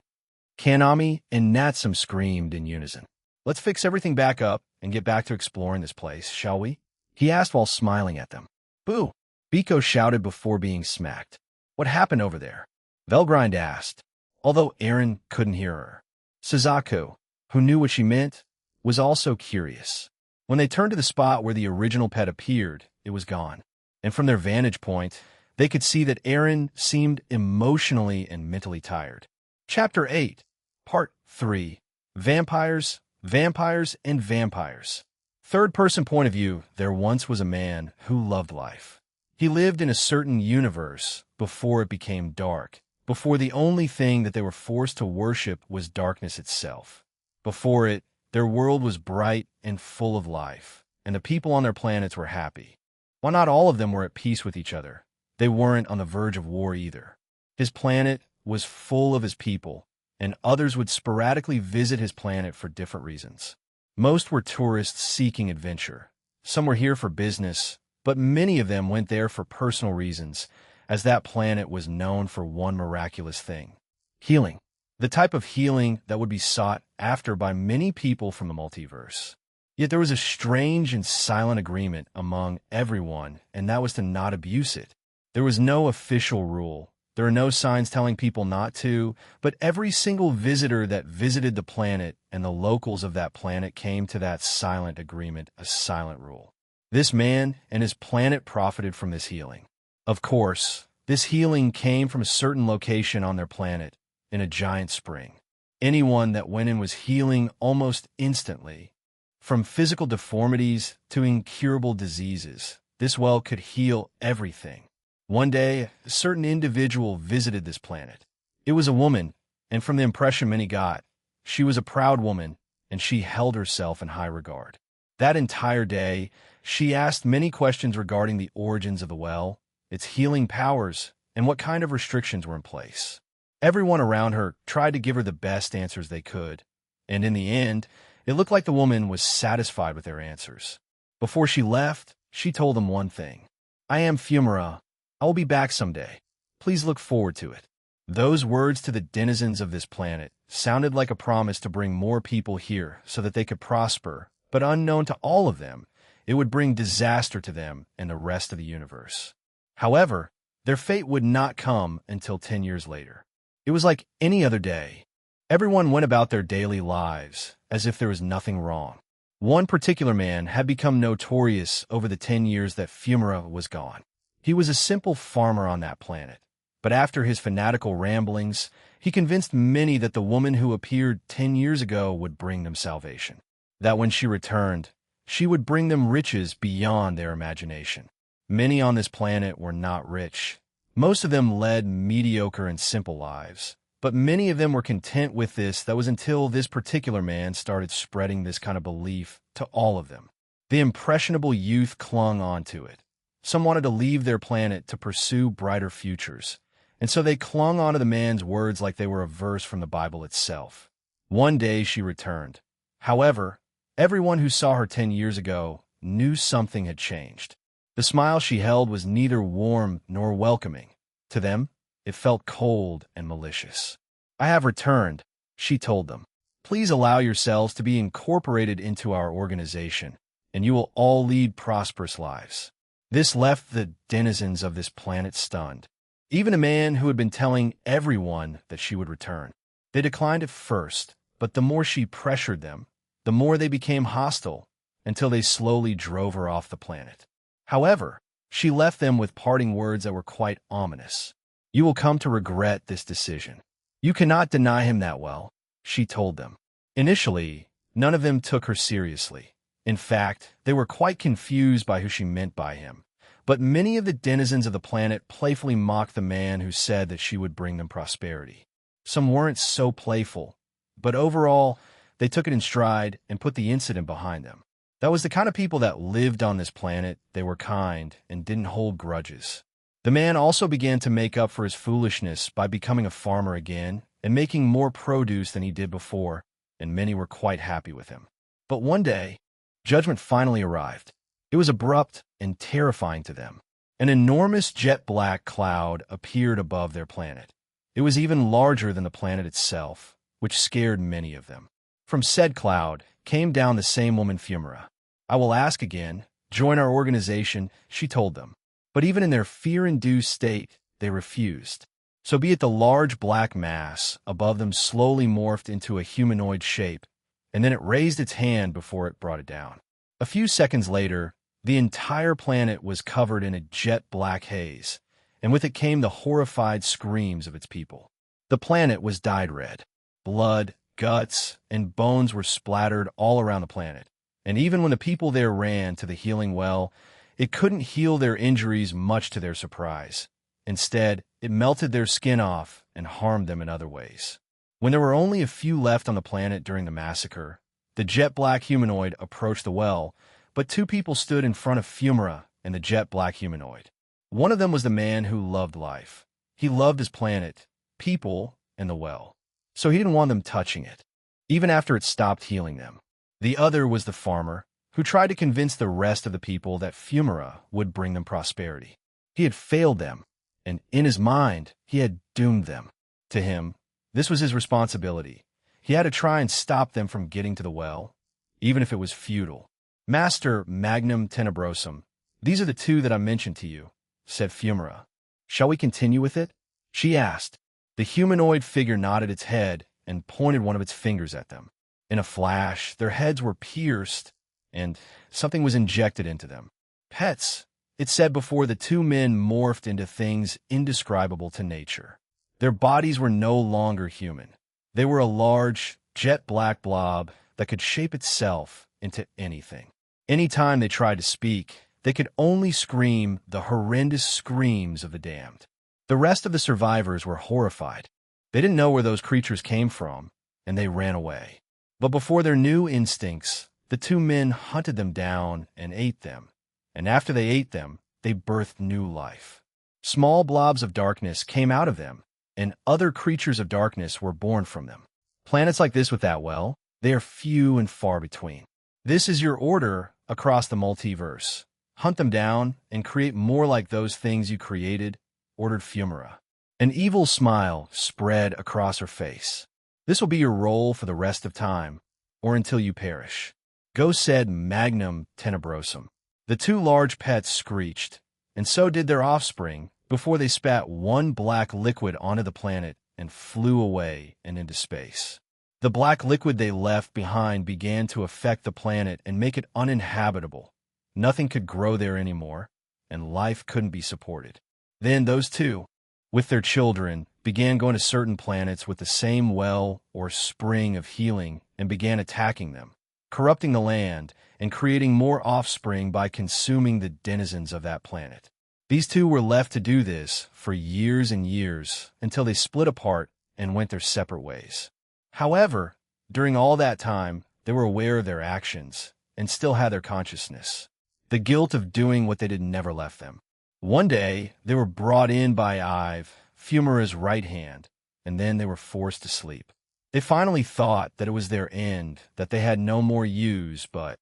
Kanami and Natsum screamed in unison. "Let's fix everything back up and get back to exploring this place, shall we?" he asked while smiling at them. "Boo!" Biko shouted before being smacked. "What happened over there?" Velgrind asked, although Aaron couldn't hear her. Suzaku, who knew what she meant, was also curious. When they turned to the spot where the original pet appeared, it was gone. And from their vantage point, they could see that Aaron seemed emotionally and mentally tired. Chapter 8, Part 3, Vampires, Vampires, and Vampires. Third-person point of view, there once was a man who loved life. He lived in a certain universe before it became dark, before the only thing that they were forced to worship was darkness itself. Before it, their world was bright and full of life, and the people on their planets were happy. While not all of them were at peace with each other, they weren't on the verge of war either. His planet was full of his people, and others would sporadically visit his planet for different reasons. Most were tourists seeking adventure. Some were here for business, but many of them went there for personal reasons, as that planet was known for one miraculous thing: healing. The type of healing that would be sought after by many people from the multiverse. Yet there was a strange and silent agreement among everyone, and that was to not abuse it. There was no official rule. There are no signs telling people not to, but every single visitor that visited the planet and the locals of that planet came to that silent agreement, a silent rule. This man and his planet profited from this healing. Of course, this healing came from a certain location on their planet, in a giant spring. Anyone that went in was healing almost instantly. From physical deformities to incurable diseases, this well could heal everything. One day, a certain individual visited this planet. It was a woman, and from the impression many got, she was a proud woman, and she held herself in high regard. That entire day, she asked many questions regarding the origins of the well, its healing powers, and what kind of restrictions were in place. Everyone around her tried to give her the best answers they could, and in the end, it looked like the woman was satisfied with their answers. Before she left, she told them one thing: "I am Fumura. I will be back someday. Please look forward to it." Those words to the denizens of this planet sounded like a promise to bring more people here so that they could prosper, but unknown to all of them, it would bring disaster to them and the rest of the universe. However, their fate would not come until 10 years later. It was like any other day. Everyone went about their daily lives as if there was nothing wrong. One particular man had become notorious over the 10 years that Fumura was gone. He was a simple farmer on that planet, but after his fanatical ramblings, he convinced many that the woman who appeared 10 years ago would bring them salvation. That when she returned, she would bring them riches beyond their imagination. Many on this planet were not rich. Most of them led mediocre and simple lives, but many of them were content with this. That was until this particular man started spreading this kind of belief to all of them. The impressionable youth clung on to it. Some wanted to leave their planet to pursue brighter futures, and so they clung onto the man's words like they were a verse from the Bible itself. One day she returned. However, everyone who saw her 10 years ago knew something had changed. The smile she held was neither warm nor welcoming. To them, it felt cold and malicious. "I have returned," she told them. "Please allow yourselves to be incorporated into our organization, and you will all lead prosperous lives." This left the denizens of this planet stunned. Even a man who had been telling everyone that she would return. They declined at first, but the more she pressured them, the more they became hostile, until they slowly drove her off the planet. However, she left them with parting words that were quite ominous. "You will come to regret this decision. You cannot deny him that well," she told them. Initially, none of them took her seriously. In fact, they were quite confused by who she meant by him. But many of the denizens of the planet playfully mocked the man who said that she would bring them prosperity. Some weren't so playful, but overall, they took it in stride and put the incident behind them. That was the kind of people that lived on this planet. They were kind and didn't hold grudges. The man also began to make up for his foolishness by becoming a farmer again and making more produce than he did before, and many were quite happy with him. But one day, judgment finally arrived. It was abrupt and terrifying to them. An enormous jet-black cloud appeared above their planet. It was even larger than the planet itself, which scared many of them. From said cloud came down the same woman Fumara. "I will ask again. Join our organization," she told them. But even in their fear-induced state, they refused. So be it the large black mass above them slowly morphed into a humanoid shape, and then it raised its hand before it brought it down. A few seconds later, the entire planet was covered in a jet-black haze, and with it came the horrified screams of its people. The planet was dyed red. Blood, guts, and bones were splattered all around the planet, and even when the people there ran to the healing well, it couldn't heal their injuries, much to their surprise. Instead, it melted their skin off and harmed them in other ways. When there were only a few left on the planet during the massacre, the jet-black humanoid approached the well, but two people stood in front of Fumara and the jet-black humanoid. One of them was the man who loved life. He loved his planet, people, and the well, so he didn't want them touching it, even after it stopped healing them. The other was the farmer, who tried to convince the rest of the people that Fumara would bring them prosperity. He had failed them, and in his mind, he had doomed them. To him, this was his responsibility. He had to try and stop them from getting to the well, even if it was futile. "Master Magnum Tenebrosum, these are the two that I mentioned to you," said Fumara. "Shall we continue with it?" she asked. The humanoid figure nodded its head and pointed one of its fingers at them. In a flash, their heads were pierced, and something was injected into them. "Pets," it said before the two men morphed into things indescribable to nature. Their bodies were no longer human. They were a large, jet-black blob that could shape itself into anything. Anytime they tried to speak, they could only scream the horrendous screams of the damned. The rest of the survivors were horrified. They didn't know where those creatures came from, and they ran away. But before their new instincts, the two men hunted them down and ate them, and after they ate them, they birthed new life. Small blobs of darkness came out of them, and other creatures of darkness were born from them. Planets like this with that well, they are few and far between. This is your order across the multiverse. Hunt them down and create more like those things you created, ordered Fumara. An evil smile spread across her face. This will be your role for the rest of time, or until you perish. Go, said Magnum Tenebrosum. The two large pets screeched, and so did their offspring, before they spat one black liquid onto the planet and flew away and into space. The black liquid they left behind began to affect the planet and make it uninhabitable. Nothing could grow there anymore, and life couldn't be supported. Then those two, with their children, began going to certain planets with the same well or spring of healing and began attacking them, corrupting the land and creating more offspring by consuming the denizens of that planet. These two were left to do this for years and years until they split apart and went their separate ways. However, during all that time, they were aware of their actions and still had their consciousness. The guilt of doing what they did never left them. One day, they were brought in by Ive, Fumara's right hand, and then they were forced to sleep. They finally thought that it was their end, that they had no more use, but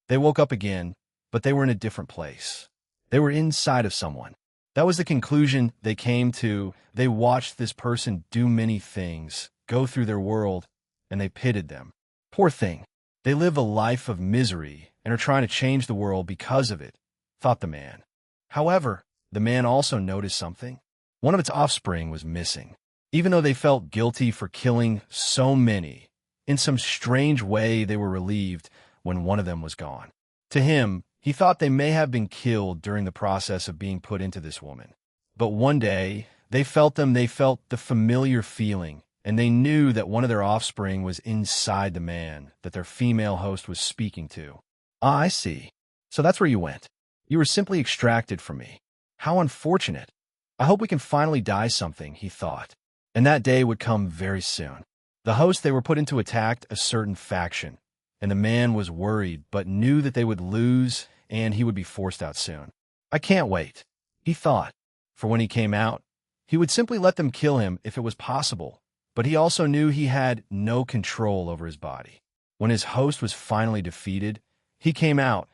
they woke up again, but they were in a different place. They were inside of someone. That was the conclusion they came to. They watched this person do many things, go through their world, and they pitied them. Poor thing. They live a life of misery and are trying to change the world because of it, thought the man. However, the man also noticed something. One of its offspring was missing. Even though they felt guilty for killing so many, in some strange way they were relieved when one of them was gone. To him, he thought they may have been killed during the process of being put into this woman. But one day, they felt the familiar feeling, and they knew that one of their offspring was inside the man that their female host was speaking to. "Ah, I see. So that's where you went. You were simply extracted from me. How unfortunate. I hope we can finally die something, he thought. And that day would come very soon. The host they were put into attacked a certain faction, and the man was worried but knew that they would lose and he would be forced out soon. I can't wait, he thought, for when he came out, he would simply let them kill him if it was possible, but he also knew he had no control over his body. When his host was finally defeated, he came out,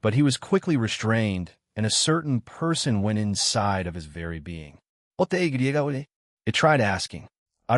but he was quickly restrained, and a certain person went inside of his very being. It tried asking, the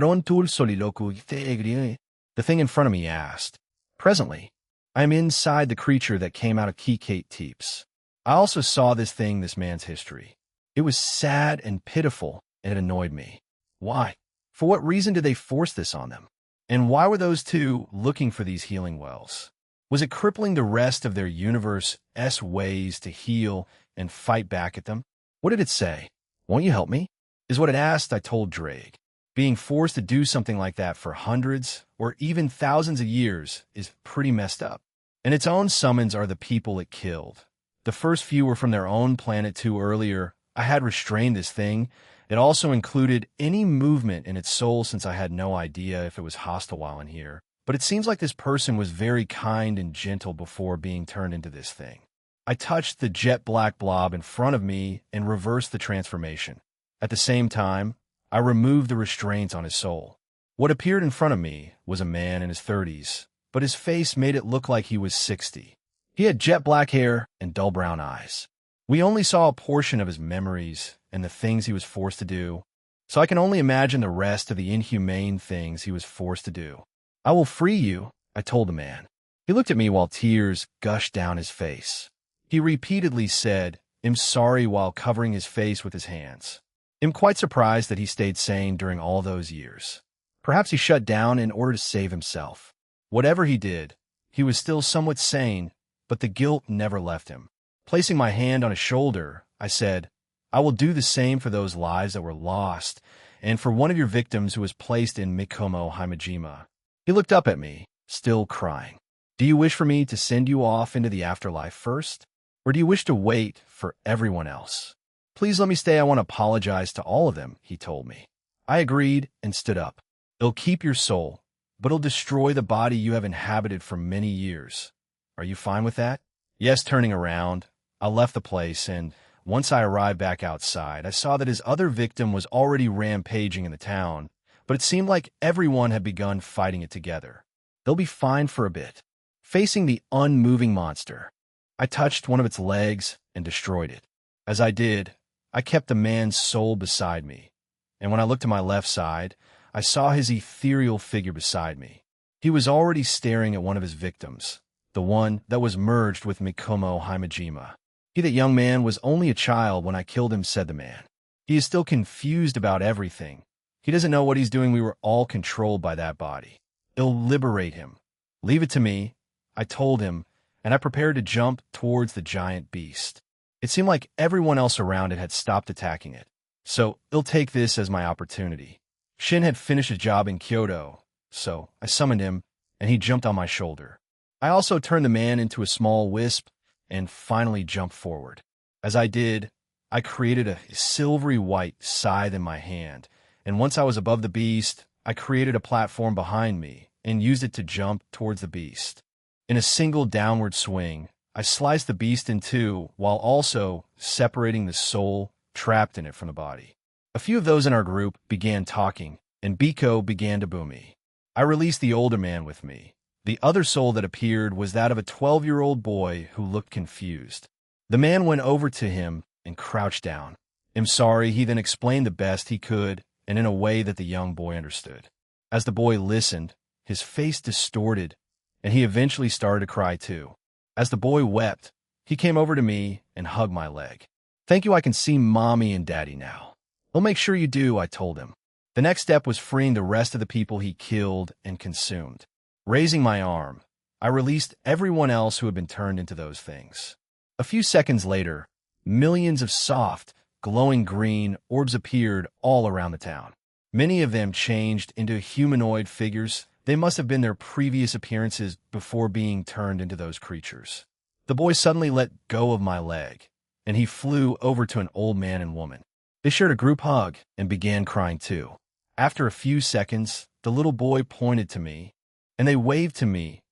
thing in front of me asked. Presently, I am inside the creature that came out of 10k-15kThis. I also saw this man's history. It was sad and pitiful, and it annoyed me. Why? For what reason did they force this on them? And why were those two looking for these healing wells? Was it crippling the rest of their universe's ways to heal and fight back at them? What did it say? Won't you help me? Is what it asked. I told Drake. Being forced to do something like that for hundreds or even thousands of years is pretty messed up. And its own summons are the people it killed. The first few were from their own planet too. Earlier, I had restrained this thing. It also included any movement in its soul since I had no idea if it was hostile while in here. But it seems like this person was very kind and gentle before being turned into this thing. I touched the jet black blob in front of me and reversed the transformation. At the same time, I removed the restraints on his soul. What appeared in front of me was a man in his 30s, but his face made it look like he was 60. He had jet black hair and dull brown eyes. We only saw a portion of his memories and the things he was forced to do, so I can only imagine the rest of the inhumane things he was forced to do. I will free you, I told the man. He looked at me while tears gushed down his face. He repeatedly said, "I'm sorry," while covering his face with his hands. I'm quite surprised that he stayed sane during all those years. Perhaps he shut down in order to save himself. Whatever he did, he was still somewhat sane, but the guilt never left him. Placing my hand on his shoulder, I said, "I will do the same for those lives that were lost, and for one of your victims who was placed in Mikomo Himejima." He looked up at me, still crying. "Do you wish for me to send you off into the afterlife first, or do you wish to wait for everyone else?" "Please let me stay. I want to apologize to all of them," he told me. I agreed and stood up. "It'll keep your soul, but it'll destroy the body you have inhabited for many years. Are you fine with that?" Yes. Turning around, I left the place, and once I arrived back outside, I saw that his other victim was already rampaging in the town, but it seemed like everyone had begun fighting it together. They'll be fine for a bit. Facing the unmoving monster, I touched one of its legs and destroyed it. As I did, I kept the man's soul beside me, and when I looked to my left side, I saw his ethereal figure beside me. He was already staring at one of his victims, the one that was merged with Mikomo Himejima. "That young man was only a child when I killed him," said the man. "He is still confused about everything. He doesn't know what he's doing. We were all controlled by that body. It'll liberate him. Leave it to me," I told him, and I prepared to jump towards the giant beast. It seemed like everyone else around it had stopped attacking it, so I'll take this as my opportunity. Shin had finished his job in Kyoto, so I summoned him, and he jumped on my shoulder. I also turned the man into a small wisp and finally jumped forward. As I did, I created a silvery white scythe in my hand, and once I was above the beast, I created a platform behind me and used it to jump towards the beast. In a single downward swing, I sliced the beast in two while also separating the soul trapped in it from the body. A few of those in our group began talking, and Biko began to boo me. I released the older man with me. The other soul that appeared was that of a 12-year-old boy who looked confused. The man went over to him and crouched down. "I'm sorry," he then explained the best he could and in a way that the young boy understood. As the boy listened, his face distorted, and he eventually started to cry too. As the boy wept, he came over to me and hugged my leg. "Thank you, I can see Mommy and Daddy now." "I'll make sure you do," I told him. The next step was freeing the rest of the people he killed and consumed. Raising my arm, I released everyone else who had been turned into those things. A few seconds later, millions of soft, glowing green orbs appeared all around the town. Many of them changed into humanoid figures. They must have been their previous appearances before being turned into those creatures. The boy suddenly let go of my leg, and he flew over to an old man and woman. They shared a group hug and began crying too. After a few seconds, the little boy pointed to me, and they waved to me,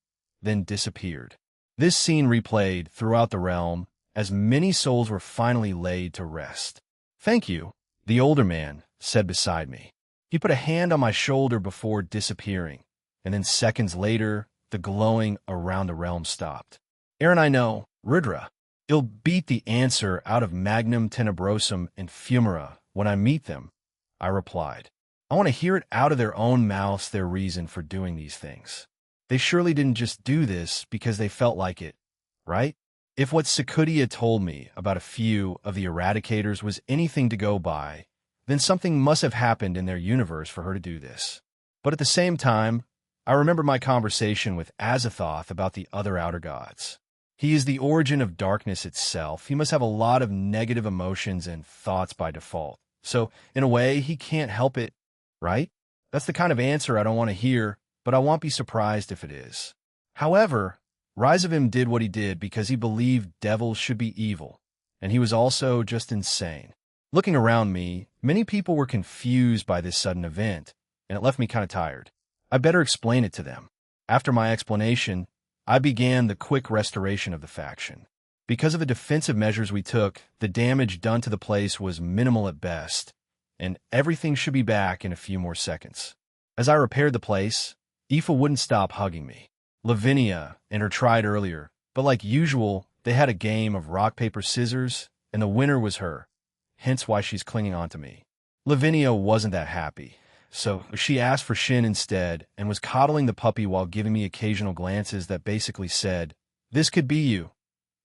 then disappeared. This scene replayed throughout the realm as many souls were finally laid to rest. "Thank you," the older man said beside me. He put a hand on my shoulder before disappearing, and then seconds later, the glowing around the realm stopped. "Aaron, I know, Rudra. It'll beat the answer out of Magnum Tenebrosum and Fumara when I meet them," I replied. "I want to hear it out of their own mouths their reason for doing these things. They surely didn't just do this because they felt like it, right? If what Sakutia told me about a few of the Eradicators was anything to go by, then something must have happened in their universe for her to do this. But at the same time, I remember my conversation with Azathoth about the other outer gods. He is the origin of darkness itself. He must have a lot of negative emotions and thoughts by default. So, in a way, he can't help it, right? That's the kind of answer I don't want to hear, but I won't be surprised if it is. However, Rise of him did what he did because he believed devils should be evil, and he was also just insane. Looking around me, many people were confused by this sudden event, and it left me kind of tired. I better explain it to them. After my explanation, I began the quick restoration of the faction. Because of the defensive measures we took, the damage done to the place was minimal at best, and everything should be back in a few more seconds. As I repaired the place, Aoife wouldn't stop hugging me. Lavinia and her tried earlier, but like usual, they had a game of rock, paper, scissors, and the winner was her, hence why she's clinging on to me. Lavinia wasn't that happy, so she asked for Shin instead and was coddling the puppy while giving me occasional glances that basically said, "This could be you.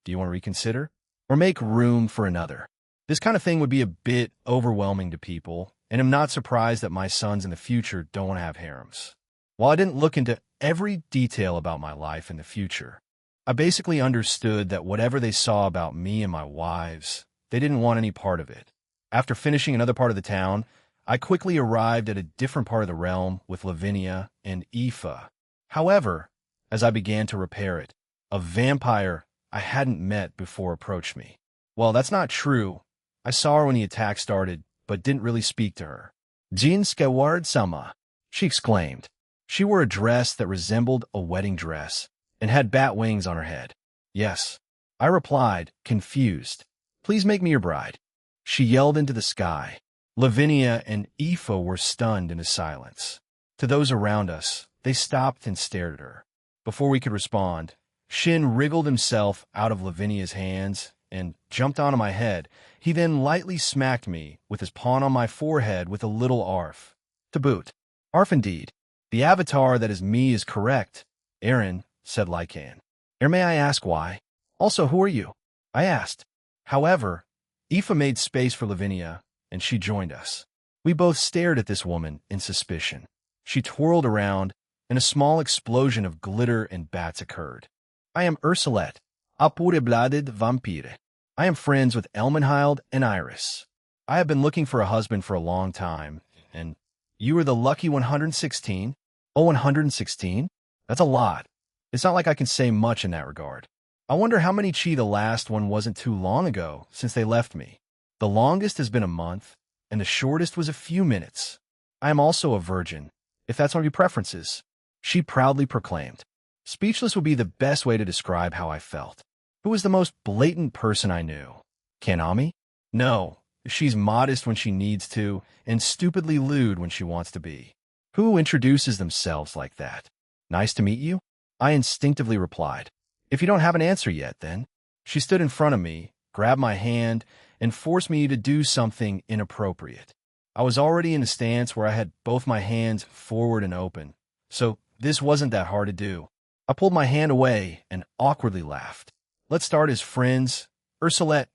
Do you want to reconsider? Or make room for another?" This kind of thing would be a bit overwhelming to people, and I'm not surprised that my sons in the future don't want to have harems. While I didn't look into every detail about my life in the future, I basically understood that whatever they saw about me and my wives, they didn't want any part of it. After finishing another part of the town, I quickly arrived at a different part of the realm with Lavinia and Aoife. However, as I began to repair it, a vampire I hadn't met before approached me. Well, that's not true. I saw her when the attack started, but didn't really speak to her. "Jin Skeward Sama," she exclaimed. She wore a dress that resembled a wedding dress and had bat wings on her head. "Yes," I replied, confused. "Please make me your bride." She yelled into the sky. Lavinia and Aoife were stunned into silence. To those around us, they stopped and stared at her. Before we could respond, Shin wriggled himself out of Lavinia's hands and jumped onto my head. He then lightly smacked me with his pawn on my forehead with a little arf. To boot. Arf indeed. "The avatar that is me is correct," Aaron said Lycan. "May I ask why? Also, who are you?" I asked. However, Aoife made space for Lavinia, and she joined us. We both stared at this woman in suspicion. She twirled around, and a small explosion of glitter and bats occurred. "I am Ursulette, a pure-blooded vampire. I am friends with Elmenhild and Iris. I have been looking for a husband for a long time, and you are the lucky 116? Oh, 116? That's a lot. It's not like I can say much in that regard. I wonder how many chi the last one wasn't too long ago since they left me. The longest has been a month, and the shortest was a few minutes. I am also a virgin, if that's one of your preferences," she proudly proclaimed. Speechless would be the best way to describe how I felt. Who was the most blatant person I knew? Kanami? No, she's modest when she needs to, and stupidly lewd when she wants to be. Who introduces themselves like that? "Nice to meet you?" I instinctively replied. "If you don't have an answer yet, then." She stood in front of me, grabbed my hand, and forced me to do something inappropriate. I was already in a stance where I had both my hands forward and open, so this wasn't that hard to do. I pulled my hand away and awkwardly laughed. "Let's start as friends. Ursulette,"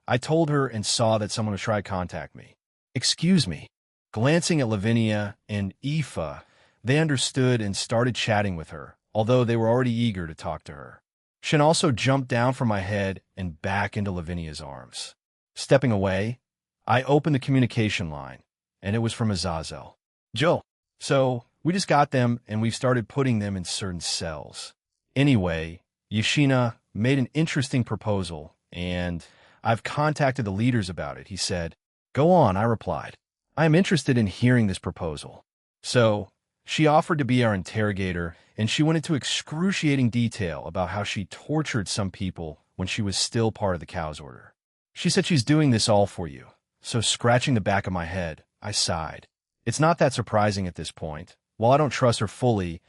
I told her, and saw that someone was trying to contact me. "Excuse me." Glancing at Lavinia and Aoife, they understood and started chatting with her, although they were already eager to talk to her. Shin also jumped down from my head and back into Lavinia's arms. Stepping away, I opened the communication line, and it was from Azazel. "Joe, so we just got them, and we've started putting them in certain cells. Anyway, Yashina made an interesting proposal, and I've contacted the leaders about it, he said. Go on, I replied. I am interested in hearing this proposal. So, she offered to be our interrogator, and she went into excruciating detail about how she tortured some people when she was still part of the Cow's Order. She said she's doing this all for you. So, scratching the back of my head, I sighed. It's not that surprising at this point. While I don't trust her fully,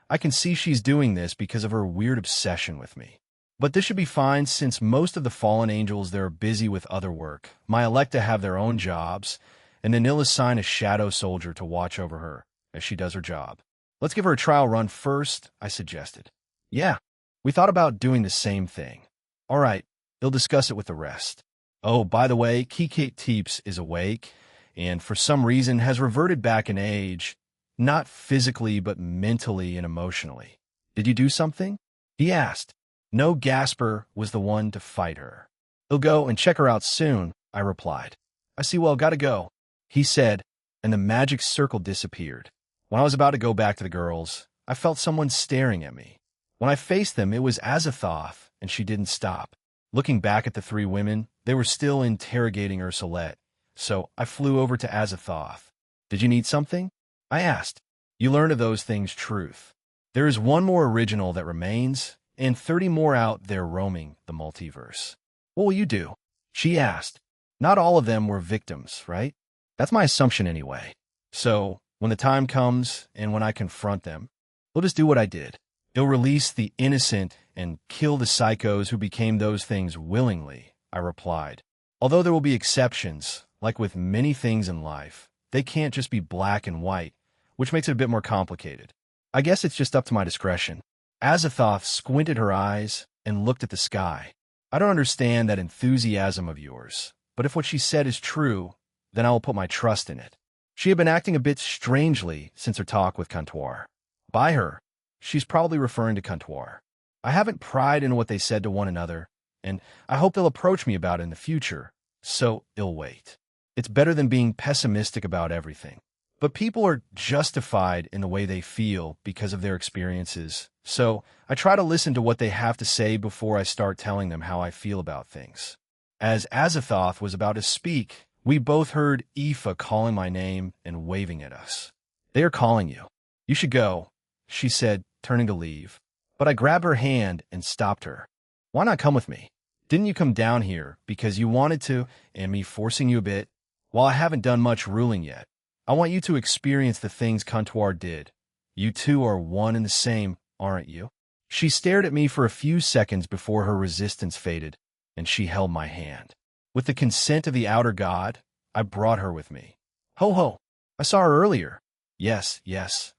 I can see she's doing this because of her weird obsession with me. But this should be fine since most of the fallen angels there are busy with other work. My Electa have their own jobs, and then they'll assign a shadow soldier to watch over her as she does her job. Let's give her a trial run first, I suggested. Yeah, we thought about doing the same thing. All right, they'll discuss it with the rest. Oh, by the way, 10k-15This is awake, and for some reason has reverted back in age, not physically but mentally and emotionally. Did you do something? He asked. No, Gasper was the one to fight her. He'll go and check her out soon, I replied. I see, well, gotta go, he said, and the magic circle disappeared. When I was about to go back to the girls, I felt someone staring at me. When I faced them, it was Azathoth, and she didn't stop. Looking back at the three women, they were still interrogating Ursulette, so I flew over to Azathoth. Did you need something? I asked. You learned of those things truth. There is one more original that remains, and 30 more out there roaming the multiverse. What will you do? She asked. Not all of them were victims, right? That's my assumption anyway. So, when the time comes and when I confront them, we'll just do what I did. They'll release the innocent and kill the psychos who became those things willingly, I replied. Although there will be exceptions, like with many things in life, they can't just be black and white, which makes it a bit more complicated. I guess it's just up to my discretion. Azathoth squinted her eyes and looked at the sky. I don't understand that enthusiasm of yours, but if what she said is true, then I will put my trust in it. She had been acting a bit strangely since her talk with Comptoir. By her, she's probably referring to Comptoir. I haven't pried in what they said to one another, and I hope they'll approach me about it in the future, so I'll wait. It's better than being pessimistic about everything. But people are justified in the way they feel because of their experiences, so I try to listen to what they have to say before I start telling them how I feel about things. As Azathoth was about to speak, we both heard Aoife calling my name and waving at us. They are calling you. You should go, she said, turning to leave. But I grabbed her hand and stopped her. Why not come with me? Didn't you come down here because you wanted to and me forcing you a bit? While I haven't done much ruling yet, I want you to experience the things Comptoir did. You two are one and the same, aren't you? She stared at me for a few seconds before her resistance faded, and she held my hand. With the consent of the outer god, I brought her with me. Ho ho, I saw her earlier. Yes,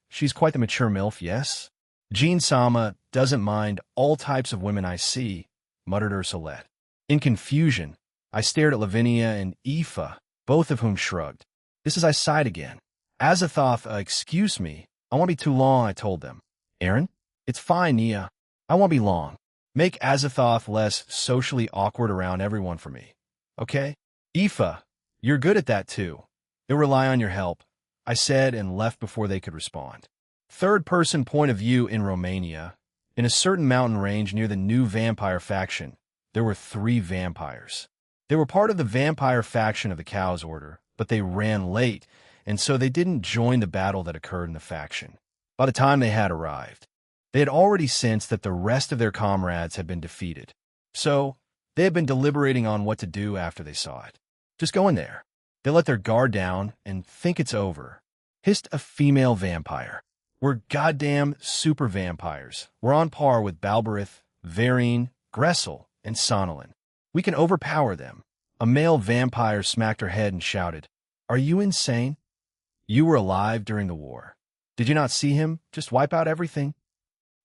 she's quite the mature MILF, yes? Jean Sama doesn't mind all types of women I see, muttered Ursulette. In confusion, I stared at Lavinia and Aoife, both of whom shrugged. This is I sighed again. Azathoth, excuse me. I won't be too long, I told them. Aaron? It's fine, Nia. I won't be long. Make Azathoth less socially awkward around everyone for me. Okay? Aoife, you're good at that too. They'll rely on your help, I said and left before they could respond. Third-person point of view in Romania. In a certain mountain range near the new vampire faction, there were 3 vampires. They were part of the vampire faction of the Cow's Order, but they ran late, and so they didn't join the battle that occurred in the faction. By the time they had arrived, they had already sensed that the rest of their comrades had been defeated. So, they had been deliberating on what to do after they saw it. Just go in there. They let their guard down and think it's over. Hissed a female vampire. We're goddamn super vampires. We're on par with Balberith, Varine, Gressel, and Sonolin. We can overpower them. A male vampire smacked her head and shouted, Are you insane? You were alive during the war. Did you not see him just wipe out everything?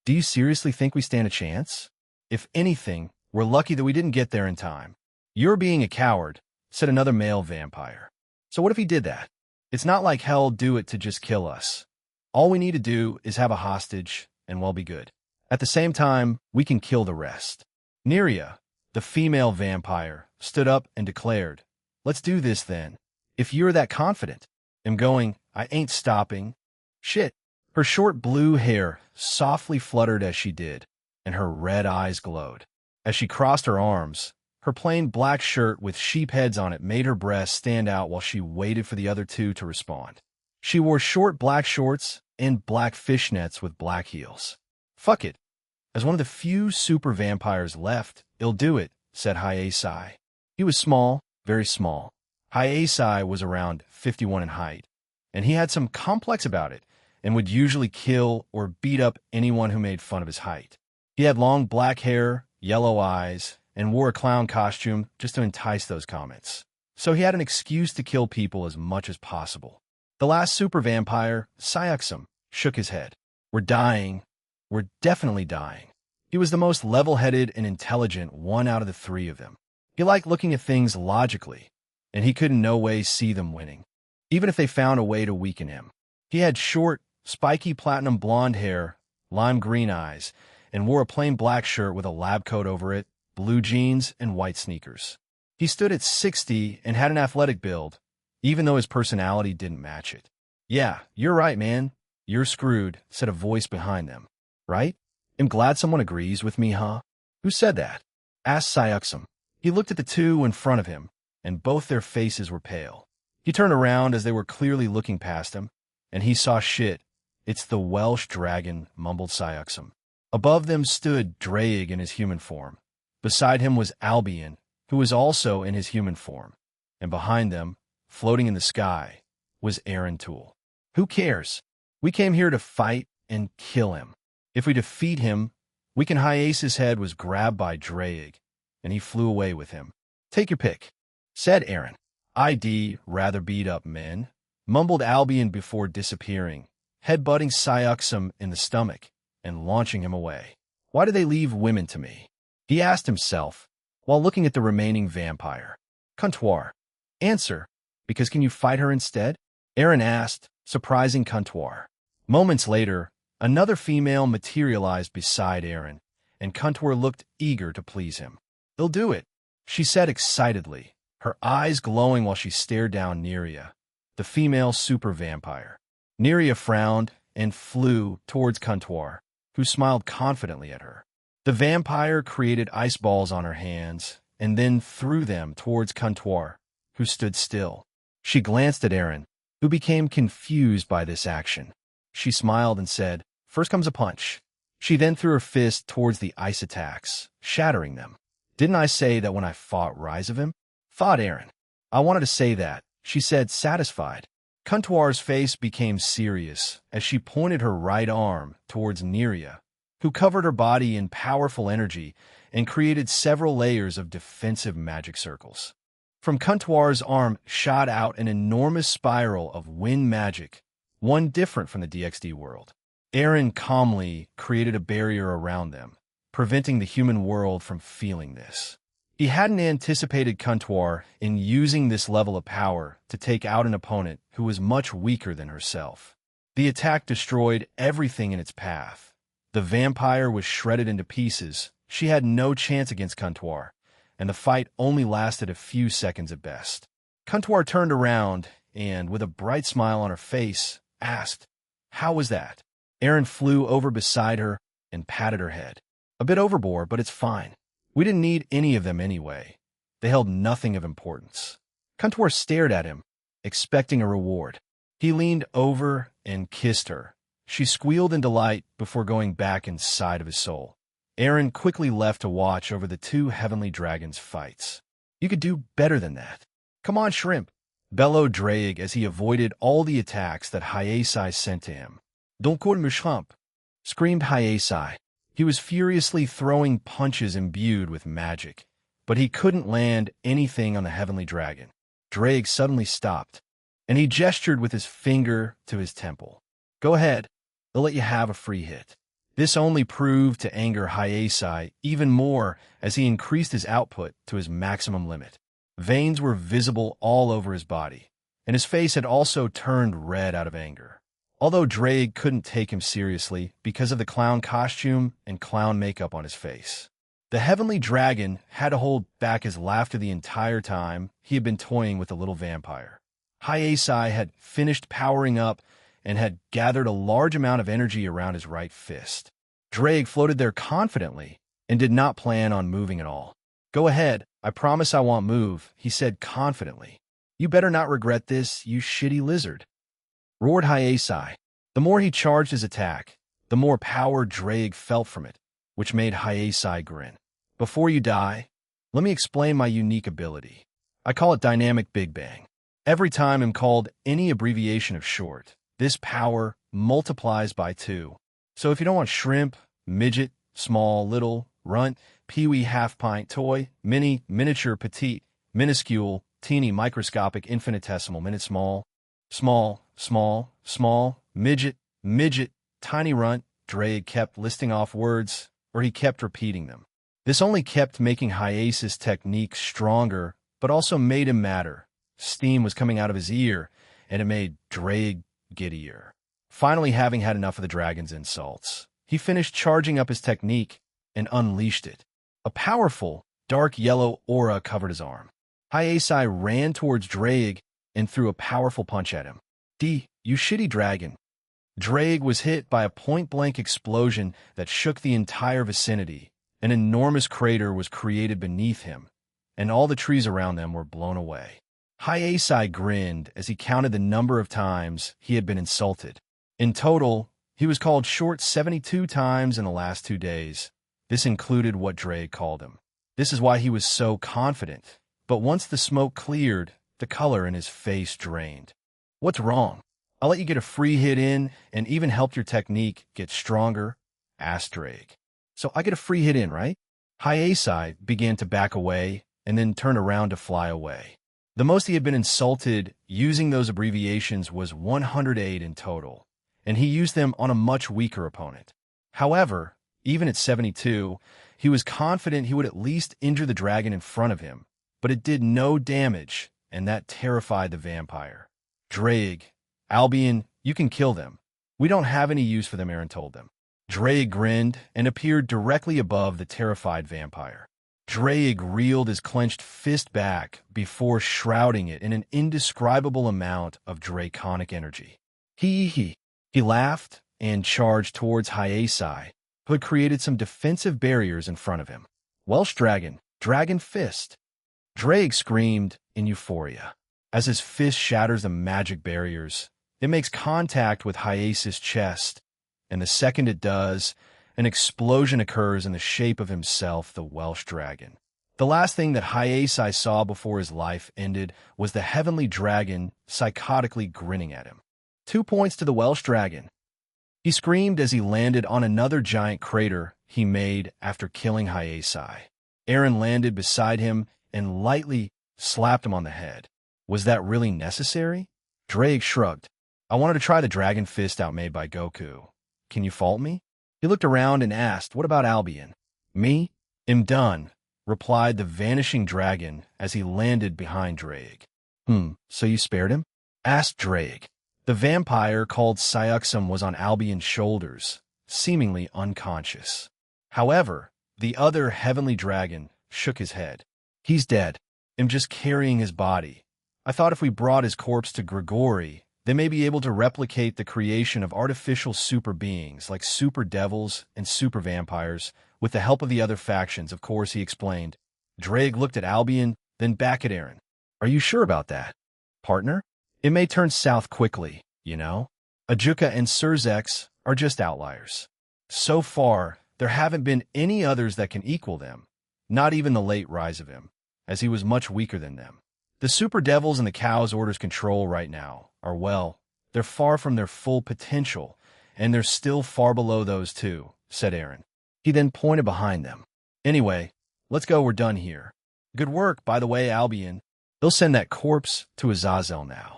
Do you seriously think we stand a chance? If anything, we're lucky that we didn't get there in time. You're being a coward, said another male vampire. So what if he did that? It's not like hell do it to just kill us. All we need to do is have a hostage, and we'll be good. At the same time, we can kill the rest. Neria, the female vampire, stood up and declared, Let's do this then. If you're that confident. I'm going, I ain't stopping. Shit. Her short blue hair softly fluttered as she did, and her red eyes glowed. As she crossed her arms, Her plain black shirt with sheep heads on it made her breasts stand out while she waited for the other two to respond. She wore short black shorts and black fishnets with black heels. "Fuck it. As one of the few super vampires left, it'll do it," said Hyasai. He was small, very small. Hyasai was around 51 in height, and he had some complex about it and would usually kill or beat up anyone who made fun of his height. He had long black hair, yellow eyes, and wore a clown costume just to entice those comments. So he had an excuse to kill people as much as possible. The last super vampire, Syuxum, shook his head. "We're dying. We're definitely dying." He was the most level-headed and intelligent one out of the three of them. He liked looking at things logically, and he could in no way see them winning, even if they found a way to weaken him. He had short, spiky platinum blonde hair, lime green eyes, and wore a plain black shirt with a lab coat over it, blue jeans, and white sneakers. He stood at 60 and had an athletic build, even though his personality didn't match it. "Yeah, you're right, man. You're screwed," said a voice behind them. "Right? I'm glad someone agrees with me, huh?" "Who said that?" asked Syuxum. He looked at the two in front of him, and both their faces were pale. He turned around as they were clearly looking past him, and he saw shit. "It's the Welsh dragon," mumbled Syuxum. Above them stood Draig in his human form. Beside him was Albion, who was also in his human form. And behind them, floating in the sky, was Aaron Toole. "Who cares? We came here to fight and kill him. If we defeat him, we can." Hyace's head was grabbed by Draig, and he flew away with him. "Take your pick," said Aaron. "I'd rather beat up men," mumbled Albion before disappearing, headbutting Syuxum in the stomach and launching him away. "Why do they leave women to me?" he asked himself, while looking at the remaining vampire. "Comptoir." "Answer. Because can you fight her instead?" Aaron asked, surprising Comptoir. Moments later, another female materialized beside Aaron, and Comptoir looked eager to please him. "They'll do it," she said excitedly, her eyes glowing while she stared down Neria, the female super vampire. Neria frowned and flew towards Comptoir, who smiled confidently at her. The vampire created ice balls on her hands and then threw them towards Comptoir, who stood still. She glanced at Aaron, who became confused by this action. She smiled and said, "First comes a punch." She then threw her fist towards the ice attacks, shattering them. "Didn't I say that when I fought Rise of him?" thought Aaron. "I wanted to say that," she said, satisfied. Comptoir's face became serious as she pointed her right arm towards Neria, who covered her body in powerful energy and created several layers of defensive magic circles. From Comptoir's arm shot out an enormous spiral of wind magic, one different from the DxD world. Aaron calmly created a barrier around them, preventing the human world from feeling this. He hadn't anticipated Comptoir in using this level of power to take out an opponent who was much weaker than herself. The attack destroyed everything in its path. The vampire was shredded into pieces. She had no chance against Comptoir, and the fight only lasted a few seconds at best. Comptoir turned around and, with a bright smile on her face, asked, "How was that?" Aaron flew over beside her and patted her head. "A bit overboard, but it's fine. We didn't need any of them anyway. They held nothing of importance." Comptoir stared at him, expecting a reward. He leaned over and kissed her. She squealed in delight before going back inside of his soul. Aaron quickly left to watch over the two heavenly dragons' fights. "You could do better than that. Come on, shrimp," bellowed Draig as he avoided all the attacks that Hyasai sent to him. "Don't call me shrimp," screamed Hyasai. He was furiously throwing punches imbued with magic, but he couldn't land anything on the heavenly dragon. Draig suddenly stopped, and he gestured with his finger to his temple. "Go ahead. They'll let you have a free hit." This only proved to anger Hyasai even more as he increased his output to his maximum limit. Veins were visible all over his body, and his face had also turned red out of anger. Although Draig couldn't take him seriously because of the clown costume and clown makeup on his face. The heavenly dragon had to hold back his laughter the entire time he had been toying with the little vampire. Hyasai had finished powering up and had gathered a large amount of energy around his right fist. Draig floated there confidently and did not plan on moving at all. Go ahead, I promise I won't move, he said confidently. You better not regret this, you shitty lizard, roared Hyacai. The more he charged his attack, the more power Drake felt from it, which made Hyacai grin. Before you die, let me explain my unique ability. I call it Dynamic Big Bang. Every time I'm called any abbreviation of short, this power multiplies by 2. So if you don't want shrimp, midget, small, little, runt, peewee, half-pint, toy, mini, miniature, petite, minuscule, teeny, microscopic, infinitesimal, minute, small, small, small, small, midget, midget, tiny runt, Drake kept listing off words, or he kept repeating them. This only kept making Hyacai's technique stronger, but also made him madder. Steam was coming out of his ear, and it made Drake giddier. Finally, having had enough of the dragon's insults, he finished charging up his technique and unleashed it. A powerful, dark yellow aura covered his arm. Hyacai ran towards Drake and threw a powerful punch at him. You shitty dragon. Drake was hit by a point-blank explosion that shook the entire vicinity. An enormous crater was created beneath him, and all the trees around them were blown away. Hyacai grinned as he counted the number of times he had been insulted. In total, he was called short 72 times in the last 2 days. This included what Drake called him. This is why he was so confident. But once the smoke cleared, the color in his face drained. What's wrong? I'll let you get a free hit in and even help your technique get stronger, asked Drake. So I get a free hit in, right? Hyacai began to back away and then turned around to fly away. The most he had been insulted using those abbreviations was 108 in total, and he used them on a much weaker opponent. However, even at 72, he was confident he would at least injure the dragon in front of him, but it did no damage, and that terrified the vampire. Drake, Albion, you can kill them. We don't have any use for them, Aaron told them. Drake grinned and appeared directly above the terrified vampire. Drake reeled his clenched fist back before shrouding it in an indescribable amount of draconic energy. He laughed and charged towards Hyacai, who had created some defensive barriers in front of him. Welsh Dragon, Dragon Fist. Drake screamed in euphoria. As his fist shatters the magic barriers, it makes contact with Hyacai's chest, and the second it does, an explosion occurs in the shape of himself, the Welsh dragon. The last thing that Hyacai saw before his life ended was the heavenly dragon psychotically grinning at him. 2 points to the Welsh dragon. He screamed as he landed on another giant crater he made after killing Hyacai. Aaron landed beside him and lightly slapped him on the head. Was that really necessary? Drake shrugged. I wanted to try the dragon fist out made by Goku. Can you fault me? He looked around and asked, what about Albion? Me? I'm done, replied the vanishing dragon as he landed behind Drake. So you spared him? Asked Drake. The vampire called Syuxum was on Albion's shoulders, seemingly unconscious. However, the other heavenly dragon shook his head. He's dead. I'm just carrying his body. I thought if we brought his corpse to Grigori, they may be able to replicate the creation of artificial super beings like super devils and super vampires with the help of the other factions, of course, he explained. Drake looked at Albion, then back at Aaron. Are you sure about that, partner? It may turn south quickly, you know? Ajuka and Surzex are just outliers. So far, there haven't been any others that can equal them, not even the late rise of him, as he was much weaker than them. The super devils and the cows Order's control right now are, well, they're far from their full potential, and they're still far below those two, said Aaron. He then pointed behind them. Anyway, let's go, we're done here. Good work, by the way, Albion. They'll send that corpse to Azazel now.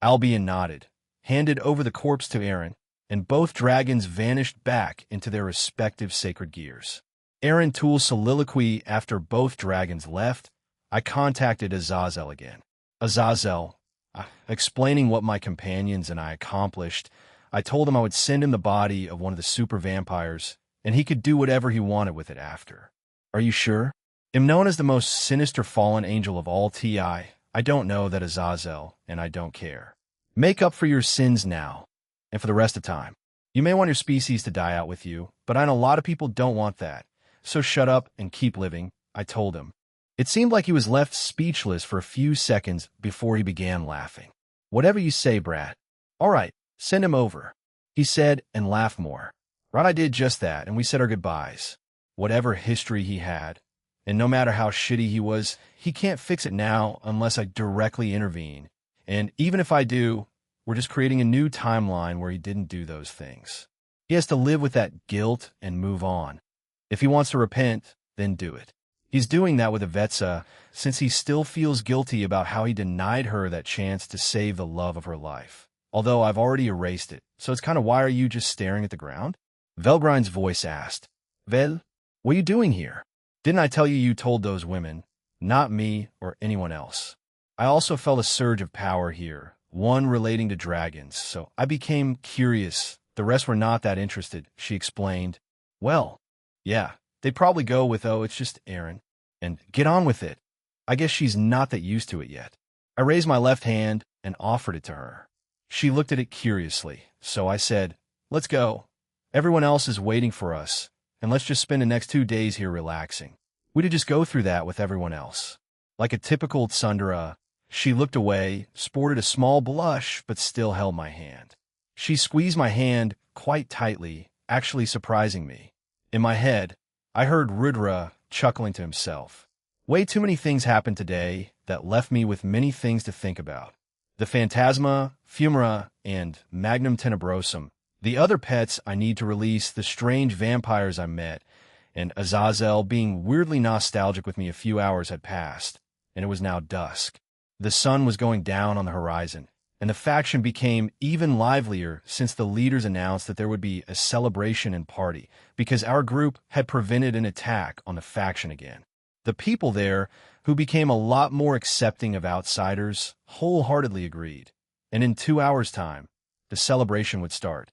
Albion nodded, handed over the corpse to Aaron, and both dragons vanished back into their respective sacred gears. Aaron Tool's soliloquy after both dragons left. I contacted Azazel again. Azazel, explaining what my companions and I accomplished, I told him I would send him the body of one of the super vampires, and he could do whatever he wanted with it after. Are you sure? I'm known as the most sinister fallen angel of all TI. I don't know that Azazel, and I don't care. Make up for your sins now, and for the rest of time. You may want your species to die out with you, but I know a lot of people don't want that. So shut up and keep living, I told him. It seemed like he was left speechless for a few seconds before he began laughing. "Whatever you say, Brad. All right, send him over," he said and laughed more. Right, I did just that, and we said our goodbyes. Whatever history he had, and no matter how shitty he was, he can't fix it now unless I directly intervene. And even if I do, we're just creating a new timeline where he didn't do those things. He has to live with that guilt and move on. If he wants to repent, then do it. He's doing that with Ivetsa since he still feels guilty about how he denied her that chance to save the love of her life. Although I've already erased it, so it's kind of why are you just staring at the ground? Velgrind's voice asked. Vel, what are you doing here? Didn't I tell you you told those women? Not me or anyone else. I also felt a surge of power here, one relating to dragons, so I became curious. The rest were not that interested, she explained. Well, yeah, they'd probably go with, oh, it's just Aaron, and get on with it. I guess she's not that used to it yet. I raised my left hand and offered it to her. She looked at it curiously, so I said, let's go. Everyone else is waiting for us, and let's just spend the next 2 days here relaxing. We'd just go through that with everyone else. Like a typical tsundere, she looked away, sported a small blush, but still held my hand. She squeezed my hand quite tightly, actually surprising me. In my head, I heard Rudra chuckling to himself. Way too many things happened today that left me with many things to think about. The Phantasma, Fumara, and Magnum Tenebrosum. The other pets I need to release, the strange vampires I met, and Azazel being weirdly nostalgic with me a few hours had passed, and it was now dusk. The sun was going down on the horizon, and the faction became even livelier since the leaders announced that there would be a celebration and party, because our group had prevented an attack on the faction again. The people there, who became a lot more accepting of outsiders, wholeheartedly agreed, and in 2 hours' time, the celebration would start.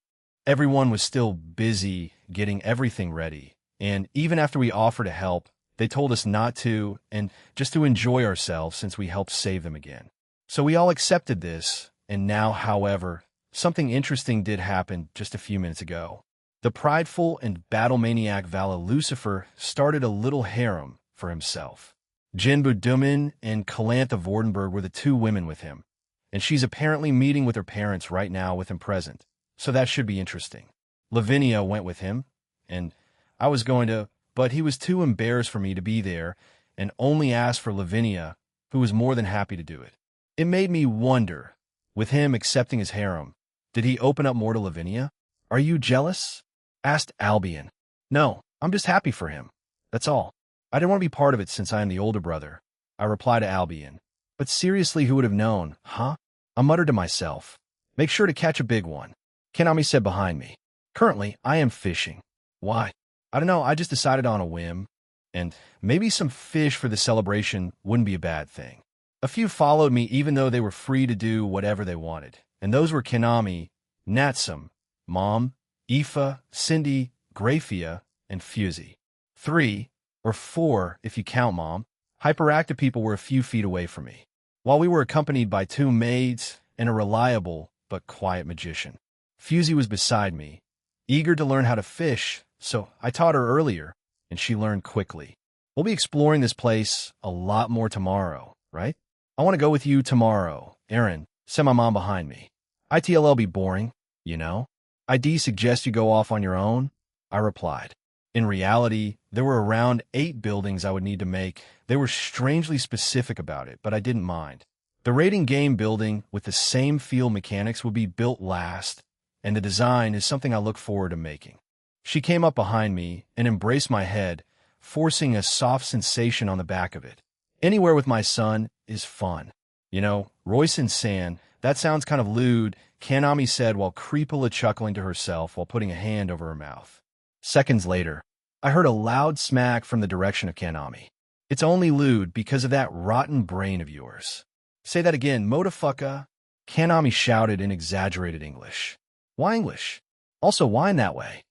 Everyone was still busy getting everything ready, and even after we offered to help, they told us not to and just to enjoy ourselves since we helped save them again. So we all accepted this, and now, however, something interesting did happen just a few minutes ago. The prideful and battle-maniac Vala Lucifer started a little harem for himself. Jinbu Dumin and Calantha Vordenberg were the 2 women with him, and she's apparently meeting with her parents right now with him present. So that should be interesting. Lavinia went with him, and I was going to, but he was too embarrassed for me to be there and only asked for Lavinia, who was more than happy to do it. It made me wonder, with him accepting his harem, did he open up more to Lavinia? Are you jealous? Asked Albion. No, I'm just happy for him. That's all. I didn't want to be part of it since I am the older brother. I replied to Albion. But seriously, who would have known, huh? I muttered to myself. Make sure to catch a big one. Kanami said behind me. Currently, I am fishing. Why? I don't know, I just decided on a whim. And maybe some fish for the celebration wouldn't be a bad thing. A few followed me even though they were free to do whatever they wanted. And those were Kanami, Natsum, Mom, Aoife, Cindy, Graphia, and Fusey. 3, or 4 if you count Mom. Hyperactive people were a few feet away from me, while we were accompanied by 2 maids and a reliable but quiet magician. Fusey was beside me, eager to learn how to fish, so I taught her earlier, and she learned quickly. We'll be exploring this place a lot more tomorrow, right? I want to go with you tomorrow, Aaron, said my mom behind me. ITLL be boring, you know? ID suggest you go off on your own? I replied. In reality, there were around 8 buildings I would need to make. They were strangely specific about it, but I didn't mind. The raiding game building with the same field mechanics would be built last, and the design is something I look forward to making. She came up behind me and embraced my head, forcing a soft sensation on the back of it. Anywhere with my son is fun. You know, Royce and San, that sounds kind of lewd, Kanami said while creepily chuckling to herself while putting a hand over her mouth. Seconds later, I heard a loud smack from the direction of Kanami. It's only lewd because of that rotten brain of yours. Say that again, motherfucker. Kanami shouted in exaggerated English. Why English? Also, why in that way?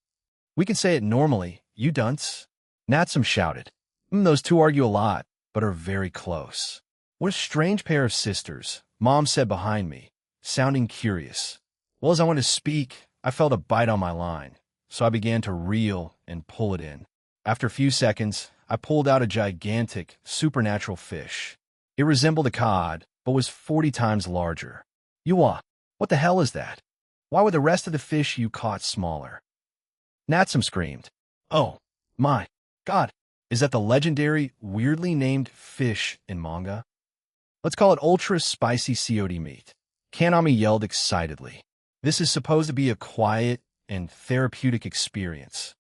We can say it normally, you dunce. Natsum shouted. Those 2 argue a lot, but are very close. What a strange pair of sisters, Mom said behind me, sounding curious. Well, as I went to speak, I felt a bite on my line, so I began to reel and pull it in. After a few seconds, I pulled out a gigantic, supernatural fish. It resembled a cod, but was 40 times larger. Yuwa, what the hell is that? Why were the rest of the fish you caught smaller? Natsum screamed. Oh, my God. Is that the legendary, weirdly named fish in manga? Let's call it ultra spicy COD meat. Kanami yelled excitedly. This is supposed to be a quiet and therapeutic experience.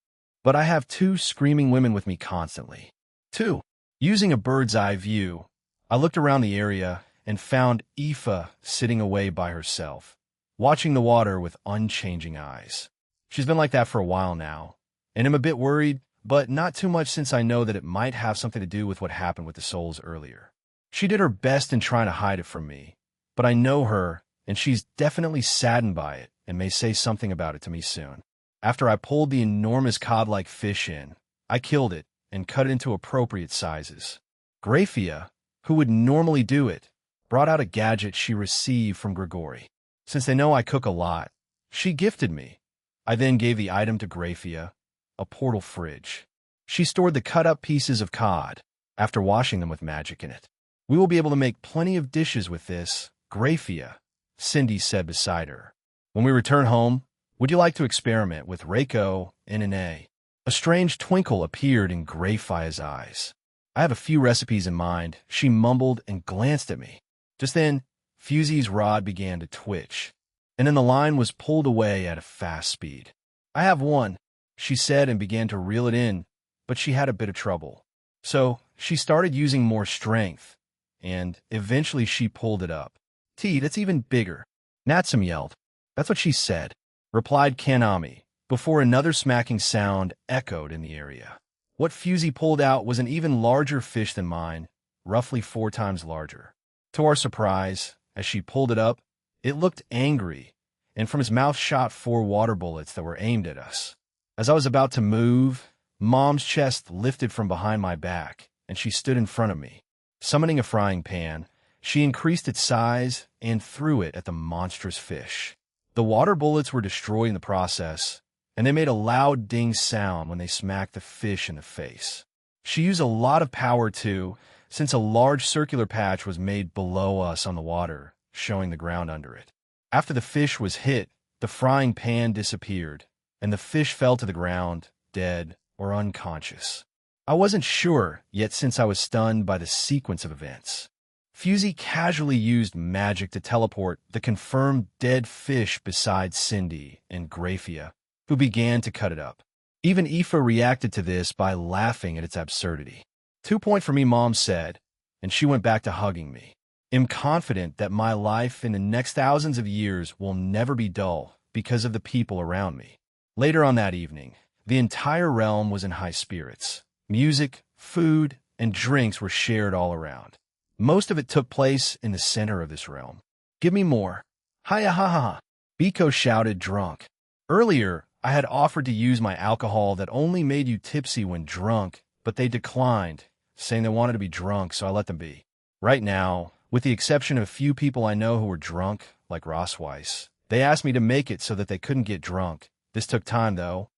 But I have two screaming women with me constantly. 2. Using a bird's eye view, I looked around the area and found Aoife sitting away by herself, watching the water with unchanging eyes. She's been like that for a while now, and I'm a bit worried, but not too much since I know that it might have something to do with what happened with the souls earlier. She did her best in trying to hide it from me, but I know her, and she's definitely saddened by it and may say something about it to me soon. After I pulled the enormous cod-like fish in, I killed it and cut it into appropriate sizes. Graphia, who would normally do it, brought out a gadget she received from Grigori. Since they know I cook a lot, she gifted me. I then gave the item to Graphia, a portal fridge. She stored the cut-up pieces of cod, after washing them with magic in it. We will be able to make plenty of dishes with this, Graphia, Cindy said beside her. When we return home, would you like to experiment with Reiko and Ine? A strange twinkle appeared in Graphia's eyes. I have a few recipes in mind, she mumbled and glanced at me. Just then, Fusey's rod began to twitch, and then the line was pulled away at a fast speed. I have one, she said and began to reel it in, but she had a bit of trouble. So she started using more strength, and eventually she pulled it up. That's even bigger. Natsum yelled. That's what she said, replied Kanami, before another smacking sound echoed in the area. What Fusey pulled out was an even larger fish than mine, roughly 4 times larger. To our surprise, as she pulled it up, it looked angry, and from its mouth shot 4 water bullets that were aimed at us. As I was about to move, Mom's chest lifted from behind my back, and she stood in front of me. Summoning a frying pan, she increased its size and threw it at the monstrous fish. The water bullets were destroyed in the process, and they made a loud ding sound when they smacked the fish in the face. She used a lot of power too, since a large circular patch was made below us on the water, showing the ground under it. After the fish was hit, the frying pan disappeared, and the fish fell to the ground, dead or unconscious. I wasn't sure, yet since I was stunned by the sequence of events. Fusey casually used magic to teleport the confirmed dead fish beside Cindy and Graphia, who began to cut it up. Even Aoife reacted to this by laughing at its absurdity. 2 point for me, Mom said, and she went back to hugging me. I'm confident that my life in the next thousands of years will never be dull because of the people around me. Later on that evening, the entire realm was in high spirits. Music, food, and drinks were shared all around. Most of it took place in the center of this realm. Give me more. Hiya ha ha ha. Biko shouted, drunk. Earlier, I had offered to use my alcohol that only made you tipsy when drunk, but they declined, saying they wanted to be drunk, so I let them be. Right now, with the exception of a few people I know who were drunk, like Ross Weiss, they asked me to make it so that they couldn't get drunk. This took time, though.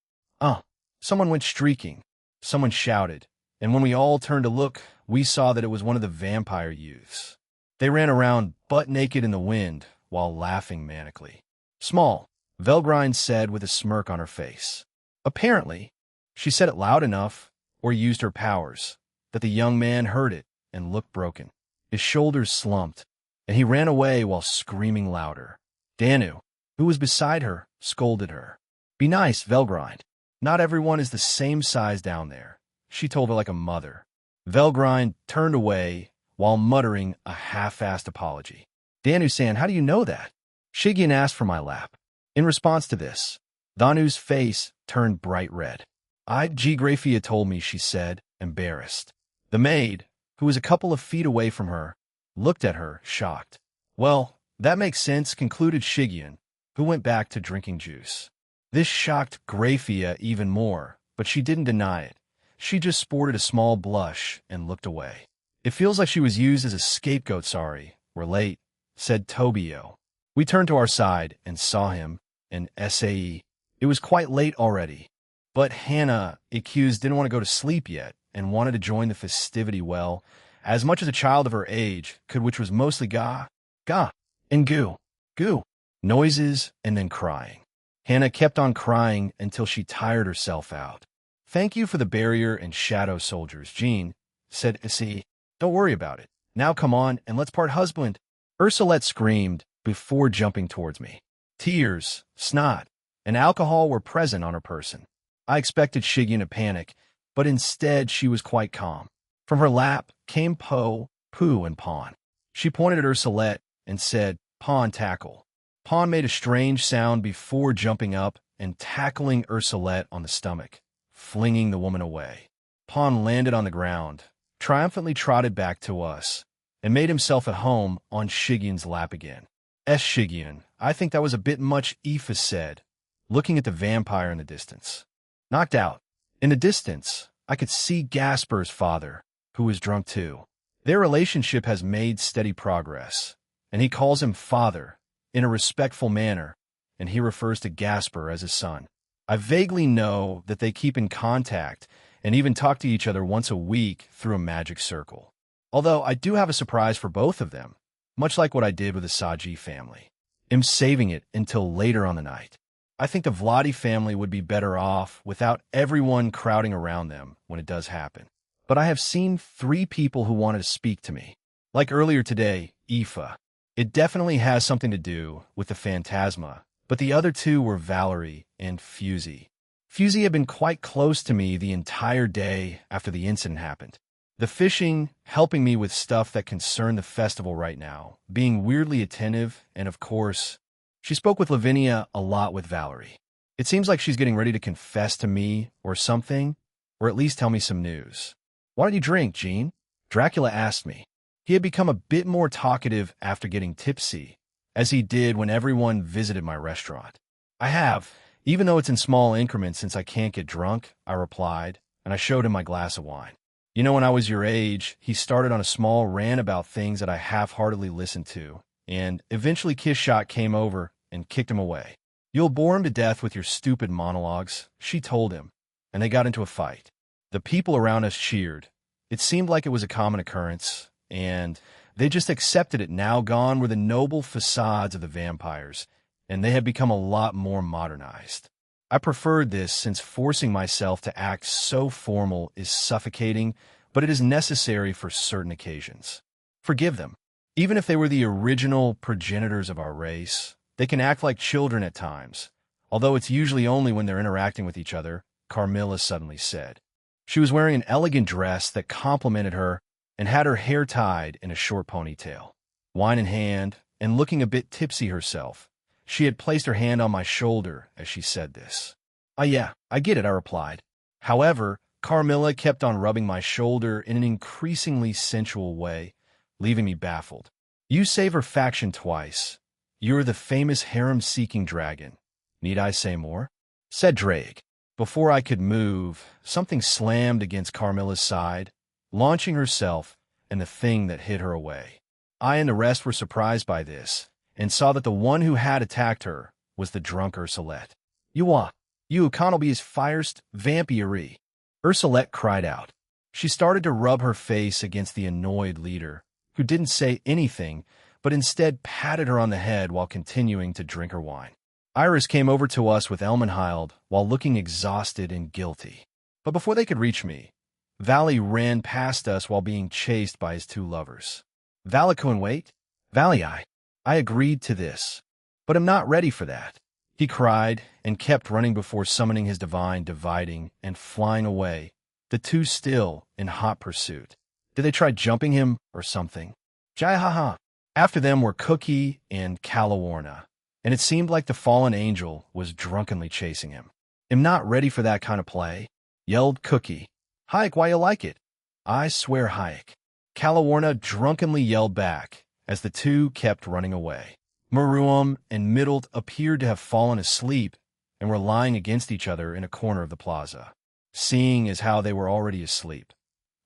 Someone went streaking. Someone shouted, and when we all turned to look, we saw that it was one of the vampire youths. They ran around butt naked in the wind while laughing manically. Small, Velgrind said with a smirk on her face. Apparently, she said it loud enough, or used her powers, that the young man heard it and looked broken. His shoulders slumped, and he ran away while screaming louder. Danu, who was beside her, scolded her. Be nice, Velgrind. Not everyone is the same size down there, she told her like a mother. Velgrind turned away while muttering a half-assed apology. Danu-san, how do you know that? Shigen asked from my lap. In response to this, Danu's face turned bright red. Graphia told me, she said, embarrassed. The maid, who was a couple of feet away from her, looked at her, shocked. Well, that makes sense, concluded Shigen, who went back to drinking juice. This shocked Graphia even more, but she didn't deny it. She just sported a small blush and looked away. It feels like she was used as a scapegoat, sorry. We're late, said Tobio. We turned to our side and saw him, and SAE. It was quite late already. But Hannah, accused, didn't want to go to sleep yet, and wanted to join the festivity well, as much as a child of her age could, which was mostly ga, ga, and goo, goo, noises, and then crying. Hannah kept on crying until she tired herself out. "Thank you for the barrier and shadow soldiers, Jean," said Issy. "Don't worry about it. Now come on, and let's part husband." Ursulette screamed before jumping towards me. Tears, snot, and alcohol were present on her person. I expected Shiggy to panic, but instead she was quite calm. From her lap came Po, Pooh, and Pawn. She pointed at Ursulette and said, "Pawn, tackle." Pawn made a strange sound before jumping up and tackling Ursulette on the stomach, flinging the woman away. Pawn landed on the ground, triumphantly trotted back to us, and made himself at home on Shigion's lap again. Shigion, I think that was a bit much," Aoife said, looking at the vampire in the distance. Knocked out. In the distance, I could see Gasper's father, who was drunk too. Their relationship has made steady progress, and he calls him father in a respectful manner, and he refers to Gasper as his son. I vaguely know that they keep in contact and even talk to each other once a week through a magic circle. Although I do have a surprise for both of them, much like what I did with the Saji family. I'm saving it until later on the night. I think the Vladi family would be better off without everyone crowding around them when it does happen. But I have seen 3 people who wanted to speak to me. Like earlier today, Aoife. It definitely has something to do with the Phantasma, but the other 2 were Valerie and Fusey. Fusey had been quite close to me the entire day after the incident happened. The fishing, helping me with stuff that concerned the festival right now, being weirdly attentive, and of course, she spoke with Lavinia a lot with Valerie. It seems like she's getting ready to confess to me or something, or at least tell me some news. "Why don't you drink, Jean?" Dracula asked me. He had become a bit more talkative after getting tipsy, as he did when everyone visited my restaurant. "I have, even though it's in small increments since I can't get drunk," I replied, and I showed him my glass of wine. "You know, when I was your age," he started on a small rant about things that I half-heartedly listened to, and eventually Kishshot came over and kicked him away. "You'll bore him to death with your stupid monologues," she told him, and they got into a fight. The people around us cheered. It seemed like it was a common occurrence, and they just accepted it. Now gone were the noble facades of the vampires, and they had become a lot more modernized. I preferred this since forcing myself to act so formal is suffocating, but it is necessary for certain occasions. Forgive them. Even if they were the original progenitors of our race, they can act like children at times, although it's usually only when they're interacting with each other, Carmilla suddenly said. She was wearing an elegant dress that complimented her and had her hair tied in a short ponytail. Wine in hand, and looking a bit tipsy herself, she had placed her hand on my shoulder as she said this. "Ah, yeah, I get it," I replied. However, Carmilla kept on rubbing my shoulder in an increasingly sensual way, leaving me baffled. "You save her faction twice. You're the famous harem-seeking dragon. Need I say more?" said Drake. Before I could move, something slammed against Carmilla's side, launching herself and the thing that hit her away. I and the rest were surprised by this, and saw that the one who had attacked her was the drunk Ursulette. You Connelby's first vampire," Ursulette cried out. She started to rub her face against the annoyed leader, who didn't say anything, but instead patted her on the head while continuing to drink her wine. Iris came over to us with Elmenhild while looking exhausted and guilty. But before they could reach me, Valley ran past us while being chased by his 2 lovers. "Valley couldn't wait? Valley, I agreed to this, but I'm not ready for that," he cried and kept running before summoning his divine dividing and flying away, the 2 still in hot pursuit. Did they try jumping him or something? Jai ha. After them were Cookie and Calawarna, and it seemed like the fallen angel was drunkenly chasing him. "I'm not ready for that kind of play," yelled Cookie. "Hayek, why you like it?" "I swear, Hayek." Calawarna drunkenly yelled back as the 2 kept running away. Maruam and Middled appeared to have fallen asleep and were lying against each other in a corner of the plaza. Seeing as how they were already asleep,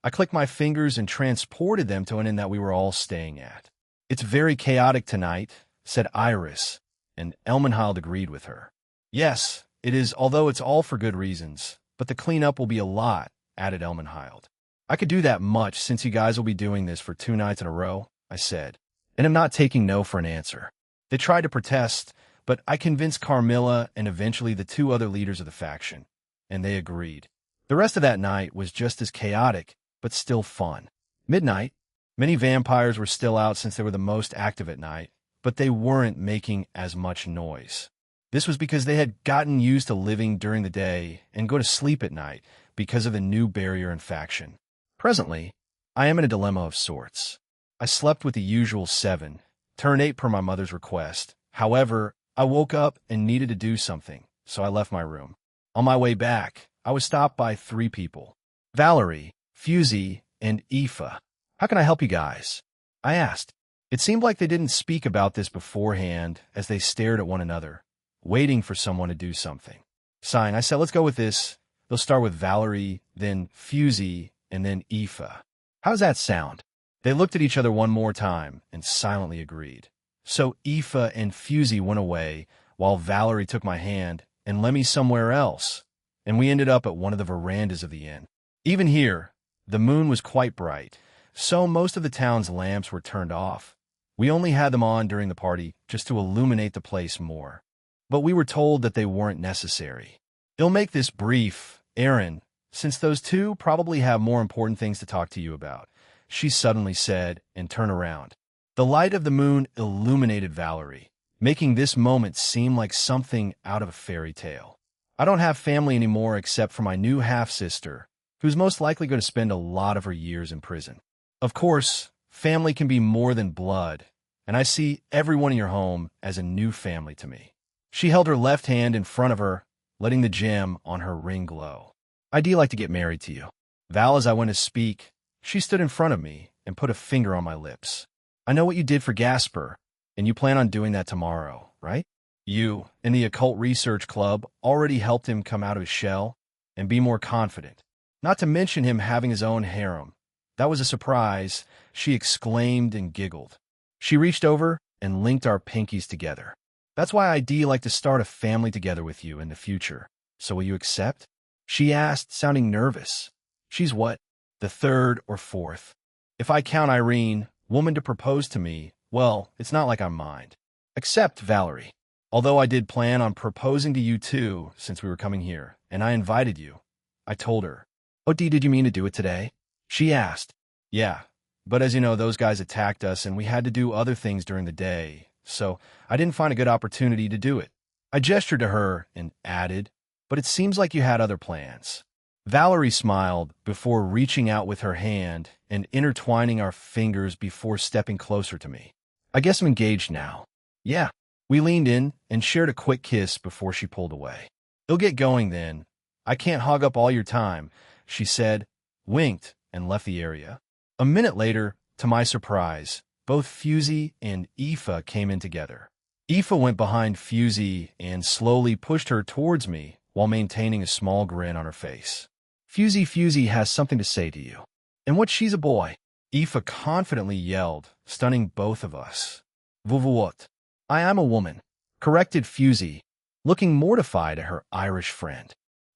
I clicked my fingers and transported them to an inn that we were all staying at. "It's very chaotic tonight," said Iris, and Elmenhild agreed with her. "Yes, it is, although it's all for good reasons, but the cleanup will be a lot," added Elmenhild. I could do that much since you guys will be doing this for 2 nights in a row, I said, and I'm not taking no for an answer. They tried to protest, but I convinced Carmilla and eventually the 2 other leaders of the faction, and they agreed. The rest of that night was just as chaotic, but still fun. Midnight. Many vampires were still out since they were the most active at night, but they weren't making as much noise. This was because they had gotten used to living during the day and go to sleep at night because of the new barrier and faction. Presently, I am in a dilemma of sorts. I slept with the usual 7, turn 8 per my mother's request. However, I woke up and needed to do something, so I left my room. On my way back, I was stopped by 3 people. Valerie, Fusey, and Aoife. How can I help you guys? I asked. It seemed like they didn't speak about this beforehand as they stared at one another, waiting for someone to do something. Sign, I said, let's go with this. They'll start with Valerie, then Fusey, and then Aoife. How does that sound? They looked at each other one more time and silently agreed. So Aoife and Fusey went away while Valerie took my hand and led me somewhere else, and we ended up at one of the verandas of the inn. Even here, the moon was quite bright, so most of the town's lamps were turned off. We only had them on during the party just to illuminate the place more. But we were told that they weren't necessary. It'll make this brief, Aaron, since those 2 probably have more important things to talk to you about, she suddenly said and turned around. The light of the moon illuminated Valerie, making this moment seem like something out of a fairy tale. I don't have family anymore except for my new half-sister, who's most likely going to spend a lot of her years in prison. Of course, family can be more than blood, and I see everyone in your home as a new family to me. She held her left hand in front of her, letting the gem on her ring glow. I'd like to get married to you. Val, as I went to speak, she stood in front of me and put a finger on my lips. I know what you did for Gasper, and you plan on doing that tomorrow, right? You and the Occult Research Club already helped him come out of his shell and be more confident. Not to mention him having his own harem. That was a surprise, she exclaimed and giggled. She reached over and linked our pinkies together. That's why I'd like to start a family together with you in the future. So will you accept? She asked, sounding nervous. She's what? The 3rd or 4th. If I count Irene, woman to propose to me, well, it's not like I mind. Except Valerie. Although I did plan on proposing to you too since we were coming here, and I invited you. I told her. Oh, did you mean to do it today? She asked. Yeah, but as you know, those guys attacked us and we had to do other things during the day, so I didn't find a good opportunity to do it. I gestured to her and added, but it seems like you had other plans. Valerie smiled before reaching out with her hand and intertwining our fingers before stepping closer to me. I guess I'm engaged now. Yeah. We leaned in and shared a quick kiss before she pulled away. It'll get going then. I can't hog up all your time, she said, winked, and left the area. A minute later, to my surprise, both Fusey and Aoife came in together. Aoife went behind Fusey and slowly pushed her towards me while maintaining a small grin on her face. Fusey has something to say to you. And what, she's a boy? Aoife confidently yelled, stunning both of us. What? I am a woman, corrected Fusey, looking mortified at her Irish friend.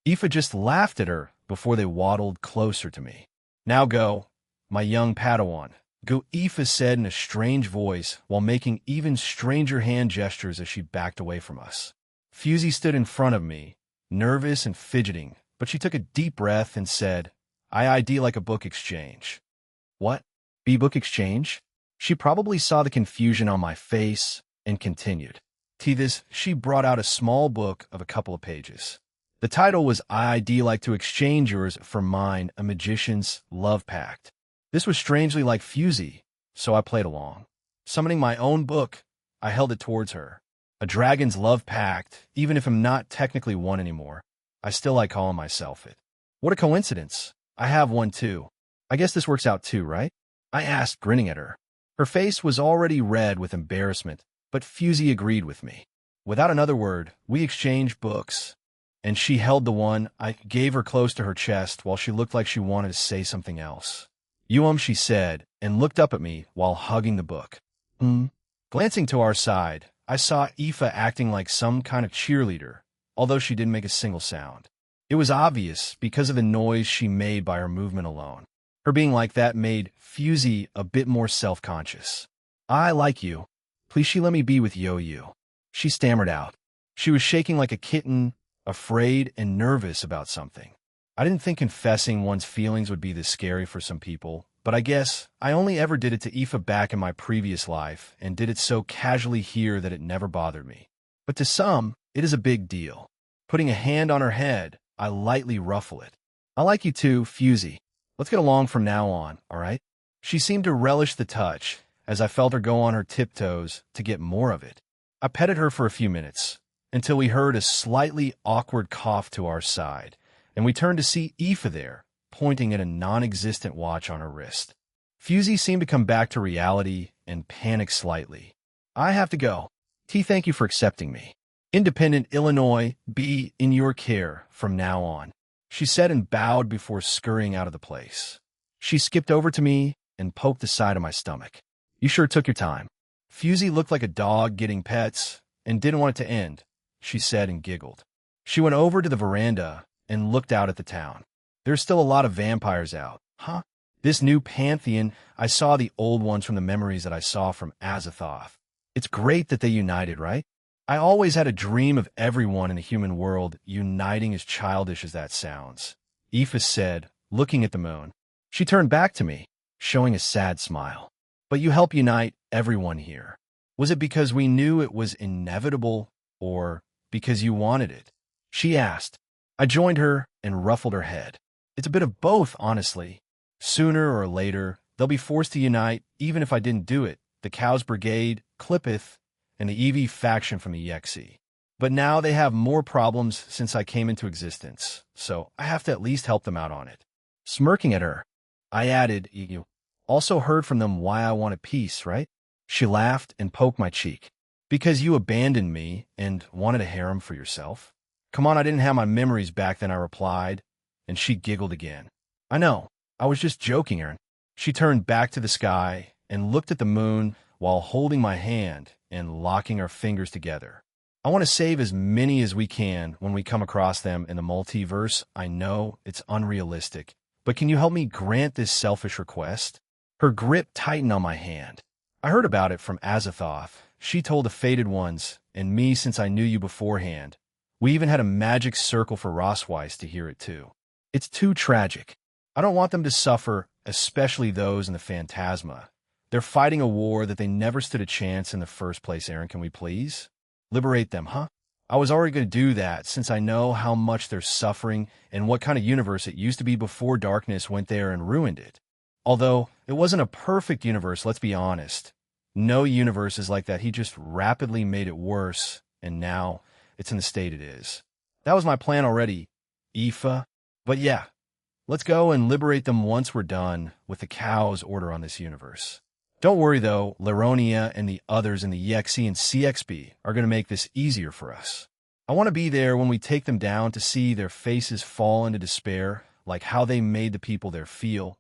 Aoife just laughed at her before they waddled closer to me. Now go, my young Padawan. Go, Aoife said in a strange voice while making even stranger hand gestures as she backed away from us. Fusey stood in front of me, nervous and fidgeting, but she took a deep breath and said, I ID like a book exchange. What? B-book exchange? She probably saw the confusion on my face and continued. "'This," she brought out a small book of a couple of pages. The title was I'd like to exchange yours for mine, a magician's love pact. This was strangely like Fusey, so I played along. Summoning my own book, I held it towards her. A dragon's love pact, even if I'm not technically one anymore. I still like calling myself it. What a coincidence. I have one too. I guess this works out too, right? I asked, grinning at her. Her face was already red with embarrassment, but Fusey agreed with me. Without another word, we exchanged books, and she held the one I gave her close to her chest while she looked like she wanted to say something else. She said, and looked up at me while hugging the book. Glancing to our side, I saw Aoife acting like some kind of cheerleader, although she didn't make a single sound. It was obvious because of the noise she made by her movement alone. Her being like that made Fusey a bit more self-conscious. I like you. Please she let me be with Yo-Yo. She stammered out. She was shaking like a kitten, afraid and nervous about something. I didn't think confessing one's feelings would be this scary for some people, but I guess I only ever did it to Aoife back in my previous life and did it so casually here that it never bothered me. But to some, it is a big deal. Putting a hand on her head, I lightly ruffle it. I like you too, Fusey. Let's get along from now on, all right? She seemed to relish the touch, as I felt her go on her tiptoes to get more of it. I petted her for a few minutes, until we heard a slightly awkward cough to our side, and we turned to see Aoife there, pointing at a non-existent watch on her wrist. Fusey seemed to come back to reality and panic slightly. I have to go. T, thank you for accepting me. Independent Illinois, be in your care from now on, she said and bowed before scurrying out of the place. She skipped over to me and poked the side of my stomach. You sure took your time. Fusey looked like a dog getting pets and didn't want it to end, she said and giggled. She went over to the veranda and looked out at the town. There's still a lot of vampires out, huh? This new pantheon, I saw the old ones from the memories that I saw from Azathoth. It's great that they united, right? I always had a dream of everyone in the human world uniting, as childish as that sounds, Aoife said, looking at the moon. She turned back to me, showing a sad smile. But you help unite everyone here. Was it because we knew it was inevitable, or because you wanted it? She asked. I joined her and ruffled her head. It's a bit of both, honestly. Sooner or later, they'll be forced to unite, even if I didn't do it. The Cows Brigade, Clippeth, and the EV faction from the EXE. But now they have more problems since I came into existence, so I have to at least help them out on it. Smirking at her, I added, you also heard from them why I wanted peace, right? She laughed and poked my cheek. Because you abandoned me and wanted a harem for yourself? Come on, I didn't have my memories back then, I replied, and she giggled again. I know, I was just joking, Aaron. She turned back to the sky and looked at the moon while holding my hand and locking our fingers together. I want to save as many as we can when we come across them in the multiverse. I know it's unrealistic, but can you help me grant this selfish request? Her grip tightened on my hand. I heard about it from Azathoth. She told the Fated Ones, and me since I knew you beforehand. We even had a magic circle for Rosweiss to hear it too. It's too tragic. I don't want them to suffer, especially those in the Phantasma. They're fighting a war that they never stood a chance in the first place, Aaron. Can we please? Liberate them, huh? I was already going to do that since I know how much they're suffering and what kind of universe it used to be before darkness went there and ruined it. Although it wasn't a perfect universe, let's be honest. No universe is like that. He just rapidly made it worse, and now it's in the state it is. That was my plan already, Aoife. But yeah, let's go and liberate them once we're done with the Cow's order on this universe. Don't worry, though, Laronia and the others in the EXE and CXB are going to make this easier for us. I want to be there when we take them down to see their faces fall into despair, like how they made the people there feel.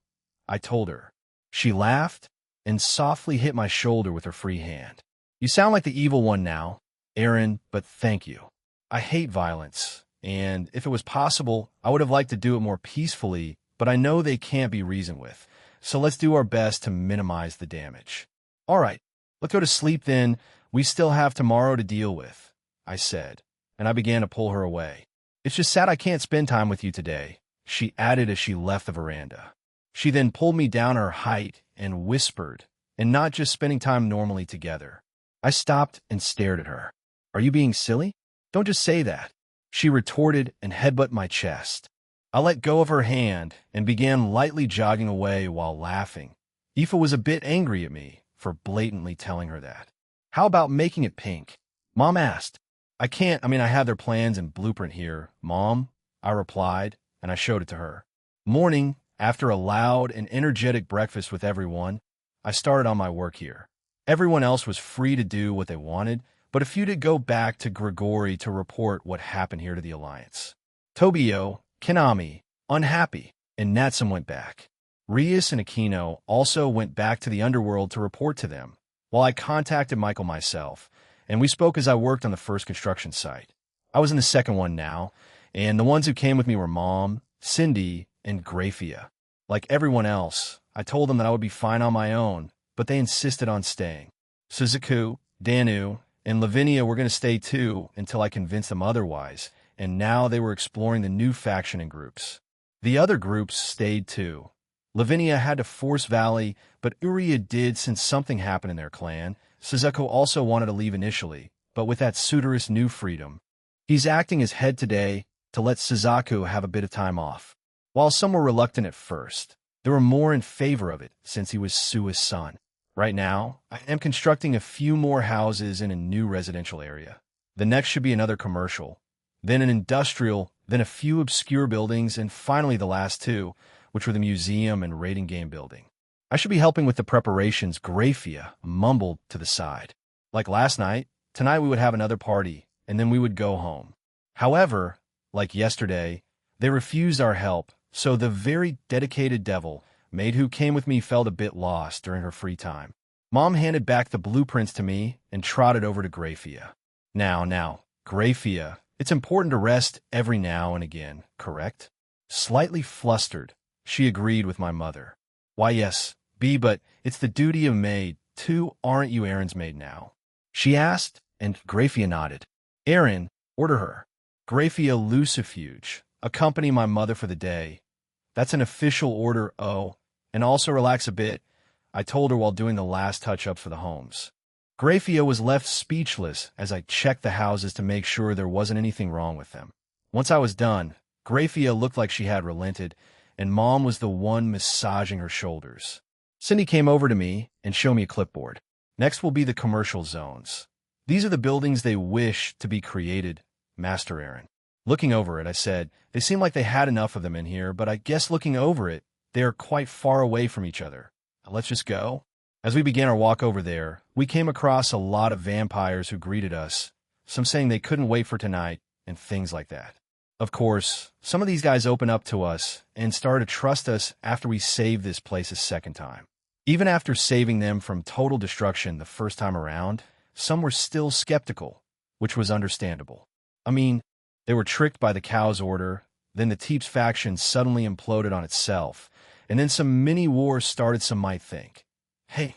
I told her. She laughed and softly hit my shoulder with her free hand. You sound like the evil one now, Aaron, but thank you. I hate violence, and if it was possible, I would have liked to do it more peacefully, but I know they can't be reasoned with. So let's do our best to minimize the damage. All right, let's go to sleep then. We still have tomorrow to deal with, I said, and I began to pull her away. It's just sad I can't spend time with you today, she added as she left the veranda. She then pulled me down her height and whispered, and not just spending time normally together. I stopped and stared at her. Are you being silly? Don't just say that, she retorted and headbutted my chest. I let go of her hand and began lightly jogging away while laughing. Aoife was a bit angry at me for blatantly telling her that. How about making it pink? Mom asked. I have their plans and blueprint here, Mom, I replied, and I showed it to her. Morning, after a loud and energetic breakfast with everyone, I started on my work here. Everyone else was free to do what they wanted, but a few did go back to Grigori to report what happened here to the Alliance. Tobio, Kinami, unhappy, and Natsum went back. Rias and Aquino also went back to the underworld to report to them, while I contacted Michael myself, and we spoke as I worked on the first construction site. I was in the second one now, and the ones who came with me were Mom, Cindy, and Grafia. Like everyone else, I told them that I would be fine on my own, but they insisted on staying. Suzaku, Danu, and Lavinia were going to stay too until I convinced them otherwise, and now they were exploring the new faction in groups. The other groups stayed too. Lavinia had to force Valley, but Uriah did since something happened in their clan. Suzaku also wanted to leave initially, but with that suitorous new freedom. He's acting as head today to let Suzaku have a bit of time off. While some were reluctant at first, they were more in favor of it since he was Sua's son. Right now, I am constructing a few more houses in a new residential area. The next should be another commercial, then an industrial, then a few obscure buildings, and finally the last two, which were the museum and raiding game building. I should be helping with the preparations, Grafia mumbled to the side. Like last night, tonight we would have another party, and then we would go home. However, like yesterday, they refused our help, so the very dedicated devil maid who came with me felt a bit lost during her free time. Mom handed back the blueprints to me and trotted over to Grafia. Now, Grafia, it's important to rest every now and again, correct? Slightly flustered, she agreed with my mother. Why yes, B, but it's the duty of maid, too, aren't you Aaron's maid now? She asked, and Grafia nodded. Aaron, order her. Grafia Lucifuge, accompany my mother for the day. That's an official order, oh, and also relax a bit, I told her while doing the last touch-ups for the homes. Grafia was left speechless as I checked the houses to make sure there wasn't anything wrong with them. Once I was done, Grafia looked like she had relented, and Mom was the one massaging her shoulders. Cindy came over to me and showed me a clipboard. Next will be the commercial zones. These are the buildings they wish to be created, Master Aaron. Looking over it, I said, they seem like they had enough of them in here, but I guess looking over it, they are quite far away from each other. Now let's just go. As we began our walk over there, we came across a lot of vampires who greeted us, some saying they couldn't wait for tonight, and things like that. Of course, some of these guys opened up to us and started to trust us after we saved this place a second time. Even after saving them from total destruction the first time around, some were still skeptical, which was understandable. I mean, they were tricked by the cow's order, then the Teeps faction suddenly imploded on itself, and then some mini-wars started. Some might think, hey,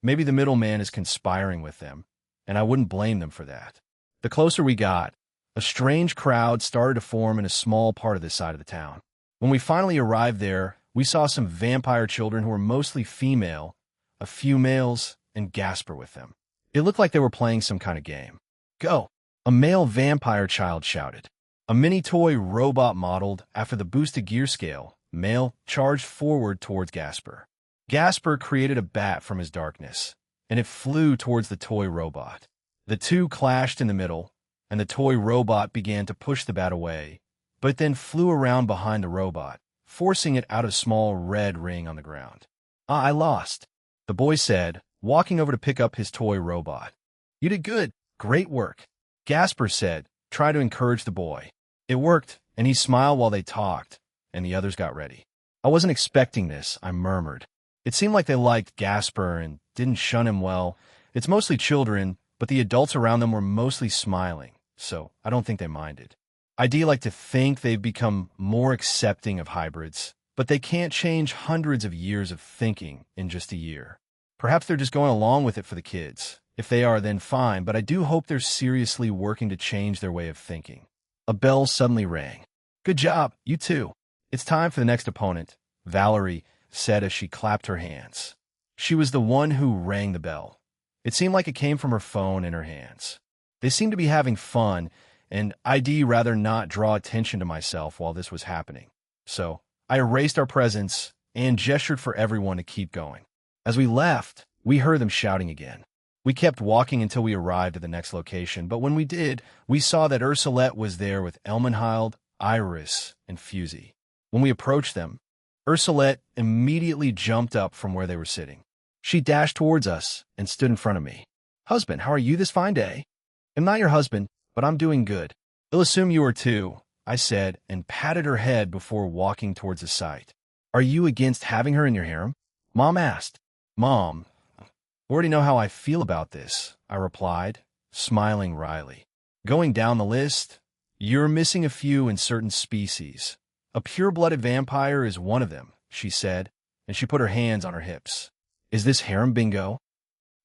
maybe the middleman is conspiring with them, and I wouldn't blame them for that. The closer we got, a strange crowd started to form in a small part of this side of the town. When we finally arrived there, we saw some vampire children who were mostly female, a few males, and Gasper with them. It looked like they were playing some kind of game. Go! A male vampire child shouted. A mini-toy robot modeled after the boosted gear scale, male, charged forward towards Gasper. Gasper created a bat from his darkness, and it flew towards the toy robot. The two clashed in the middle, and the toy robot began to push the bat away, but then flew around behind the robot, forcing it out of a small red ring on the ground. I lost, the boy said, walking over to pick up his toy robot. You did good. Great work, Gasper said, trying to encourage the boy. It worked, and he smiled while they talked, and the others got ready. I wasn't expecting this, I murmured. It seemed like they liked Gasper and didn't shun him well. It's mostly children, but the adults around them were mostly smiling, so I don't think they minded. I'd like to think they've become more accepting of hybrids, but they can't change hundreds of years of thinking in just a year. Perhaps they're just going along with it for the kids. If they are, then fine, but I do hope they're seriously working to change their way of thinking. A bell suddenly rang. Good job, you too. It's time for the next opponent, Valerie said as she clapped her hands. She was the one who rang the bell. It seemed like it came from her phone in her hands. They seemed to be having fun, and I'd rather not draw attention to myself while this was happening. So I erased our presence and gestured for everyone to keep going. As we left, we heard them shouting again. We kept walking until we arrived at the next location, but when we did, we saw that Ursulette was there with Elmenhild, Iris, and Fusey. When we approached them, Ursulette immediately jumped up from where they were sitting. She dashed towards us and stood in front of me. Husband, how are you this fine day? I'm not your husband, but I'm doing good. I'll assume you are too, I said, and patted her head before walking towards the site. Are you against having her in your harem? Mom asked. Mom, already know how I feel about this, I replied, smiling wryly. Going down the list, you're missing a few in certain species. A pure-blooded vampire is one of them, she said, and she put her hands on her hips. Is this harem bingo?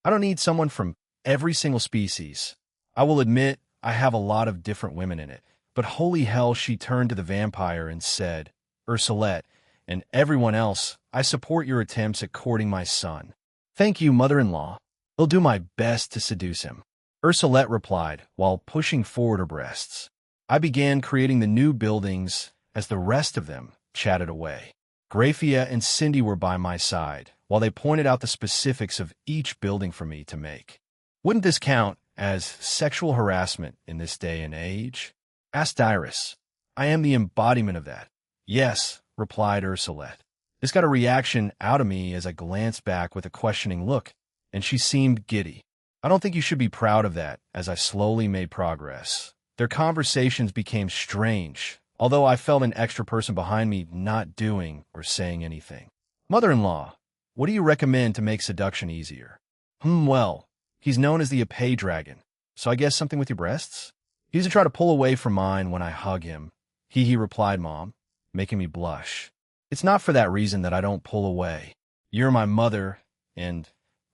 I don't need someone from every single species. I will admit I have a lot of different women in it. But holy hell, she turned to the vampire and said, Ursulette, and everyone else, I support your attempts at courting my son. Thank you, mother-in-law. I'll do my best to seduce him. Ursulette replied, while pushing forward her breasts. I began creating the new buildings as the rest of them chatted away. Graphia and Cindy were by my side, while they pointed out the specifics of each building for me to make. Wouldn't this count as sexual harassment in this day and age? Asked Iris. I am the embodiment of that. Yes, replied Ursulette. This got a reaction out of me as I glanced back with a questioning look, and she seemed giddy. I don't think you should be proud of that, as I slowly made progress. Their conversations became strange, although I felt an extra person behind me not doing or saying anything. Mother-in-law, what do you recommend to make seduction easier? Well, he's known as the Epee Dragon, so I guess something with your breasts? He doesn't try to pull away from mine when I hug him. He replied, Mom, making me blush. It's not for that reason that I don't pull away. You're my mother, and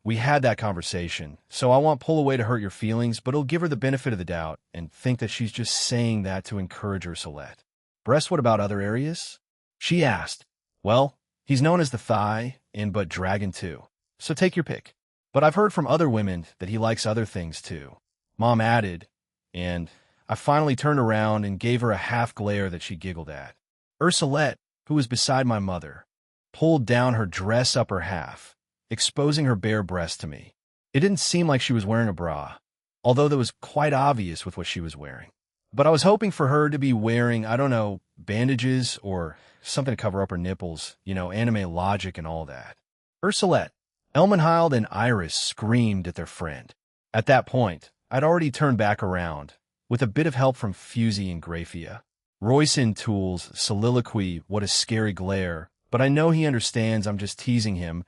we had that conversation, so I won't pull away to hurt your feelings, but it'll give her the benefit of the doubt and think that she's just saying that to encourage Ursulette. Breast, what about other areas? She asked. Well, he's known as the thigh and but dragon too, so take your pick. But I've heard from other women that he likes other things too. Mom added, and I finally turned around and gave her a half glare that she giggled at. Ursulette, who was beside my mother, pulled down her dress upper half, exposing her bare breast to me. It didn't seem like she was wearing a bra, although that was quite obvious with what she was wearing. But I was hoping for her to be wearing, I don't know, bandages or something to cover up her nipples, anime logic and all that. Ursulette, Elmenhild, and Iris screamed at their friend. At that point, I'd already turned back around, with a bit of help from Fusey and Graphia. Royce in Tool's soliloquy, what a scary glare, but I know he understands I'm just teasing him,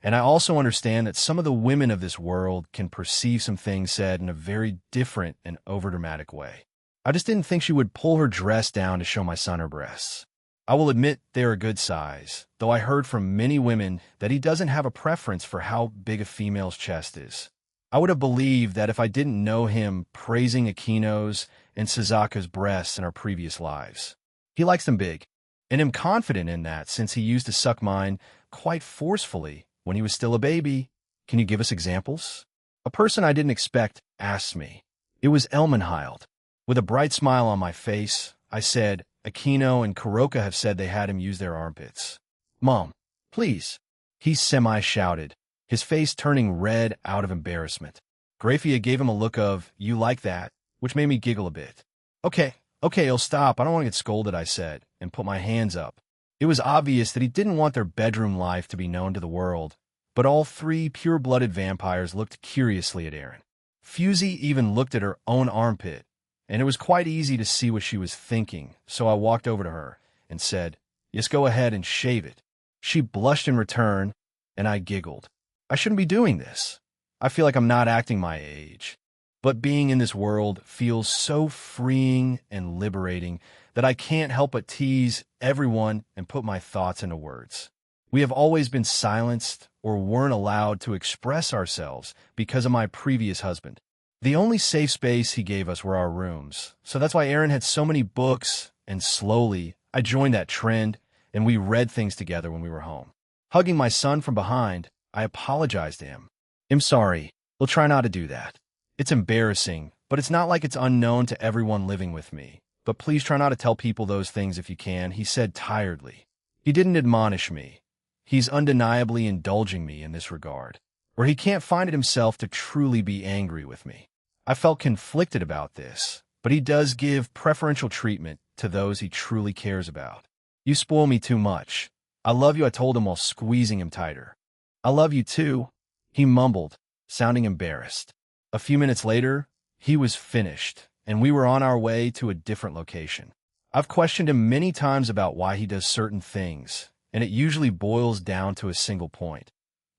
and I also understand that some of the women of this world can perceive some things said in a very different and overdramatic way. I just didn't think she would pull her dress down to show my son her breasts. I will admit they are a good size, though I heard from many women that he doesn't have a preference for how big a female's chest is. I would have believed that if I didn't know him praising Akino's and Suzaka's breasts in our previous lives. He likes them big, and am confident in that since he used to suck mine quite forcefully when he was still a baby. Can you give us examples? A person I didn't expect asked me. It was Elmenhild. With a bright smile on my face, I said, Akino and Kuroka have said they had him use their armpits. Mom, please. He semi-shouted, his face turning red out of embarrassment. Graphia gave him a look of, you like that, which made me giggle a bit. Okay, he'll stop. I don't want to get scolded, I said, and put my hands up. It was obvious that he didn't want their bedroom life to be known to the world, but all three pure-blooded vampires looked curiously at Aaron. Fusey even looked at her own armpit, and it was quite easy to see what she was thinking, so I walked over to her and said, Yes, go ahead and shave it. She blushed in return, and I giggled. I shouldn't be doing this. I feel like I'm not acting my age. But being in this world feels so freeing and liberating that I can't help but tease everyone and put my thoughts into words. We have always been silenced or weren't allowed to express ourselves because of my previous husband. The only safe space he gave us were our rooms, so that's why Aaron had so many books, and slowly I joined that trend, and we read things together when we were home. Hugging my son from behind, I apologized to him. I'm sorry. We'll try not to do that. It's embarrassing, but it's not like it's unknown to everyone living with me. But please try not to tell people those things if you can, he said tiredly. He didn't admonish me. He's undeniably indulging me in this regard, where he can't find it himself to truly be angry with me. I felt conflicted about this, but he does give preferential treatment to those he truly cares about. You spoil me too much. I love you, I told him while squeezing him tighter. I love you too, he mumbled, sounding embarrassed. A few minutes later, he was finished, and we were on our way to a different location. I've questioned him many times about why he does certain things, and it usually boils down to a single point.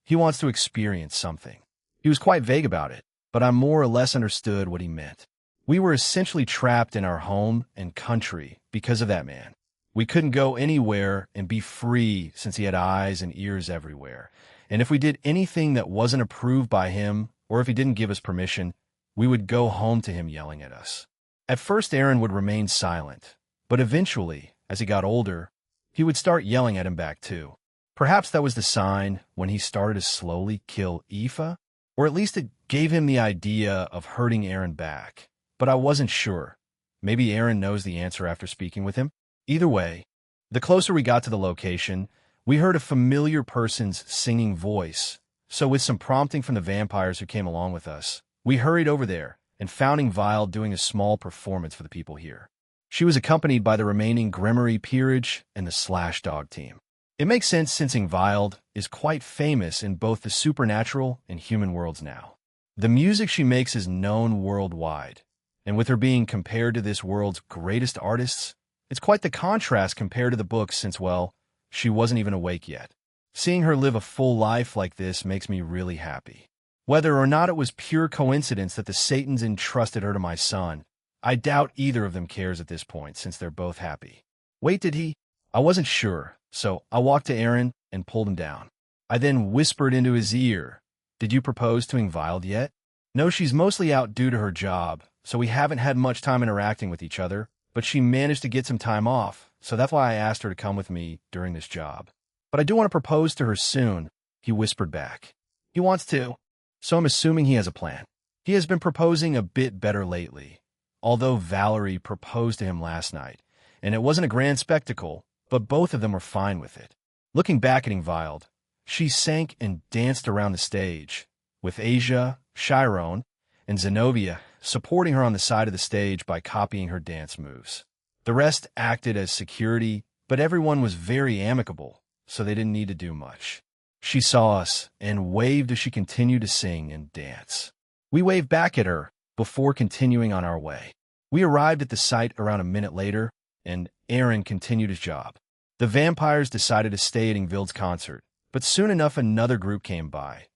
He wants to experience something. He was quite vague about it, but I more or less understood what he meant. We were essentially trapped in our home and country because of that man. We couldn't go anywhere and be free since he had eyes and ears everywhere. And if we did anything that wasn't approved by him, or if he didn't give us permission, we would go home to him yelling at us. At first, Aaron would remain silent, but eventually, as he got older, he would start yelling at him back too. Perhaps that was the sign when he started to slowly kill Aoife, or at least it gave him the idea of hurting Aaron back. But I wasn't sure. Maybe Aaron knows the answer after speaking with him? Either way, the closer we got to the location, we heard a familiar person's singing voice. So with some prompting from the vampires who came along with us, we hurried over there and found Vile doing a small performance for the people here. She was accompanied by the remaining Grimory Peerage and the Slash Dog team. It makes sense since Vile is quite famous in both the supernatural and human worlds now. The music she makes is known worldwide, and with her being compared to this world's greatest artists, it's quite the contrast compared to the books since, well, she wasn't even awake yet. Seeing her live a full life like this makes me really happy. Whether or not it was pure coincidence that the Satans entrusted her to my son, I doubt either of them cares at this point since they're both happy. Wait, did he? I wasn't sure, so I walked to Aaron and pulled him down. I then whispered into his ear, "Did you propose to Ingvild yet?" No, she's mostly out due to her job, so we haven't had much time interacting with each other, but she managed to get some time off, so that's why I asked her to come with me during this job. But I do want to propose to her soon, he whispered back. He wants to, so I'm assuming he has a plan. He has been proposing a bit better lately, although Valerie proposed to him last night, and it wasn't a grand spectacle, but both of them were fine with it. Looking back at Ingvild, she sank and danced around the stage, with Asia, Chiron, and Zenobia supporting her on the side of the stage by copying her dance moves. The rest acted as security, but everyone was very amicable, so they didn't need to do much. She saw us and waved as she continued to sing and dance. We waved back at her before continuing on our way. We arrived at the site around a minute later, and Aaron continued his job. The vampires decided to stay at Ingvild's concert, but soon enough another group came by.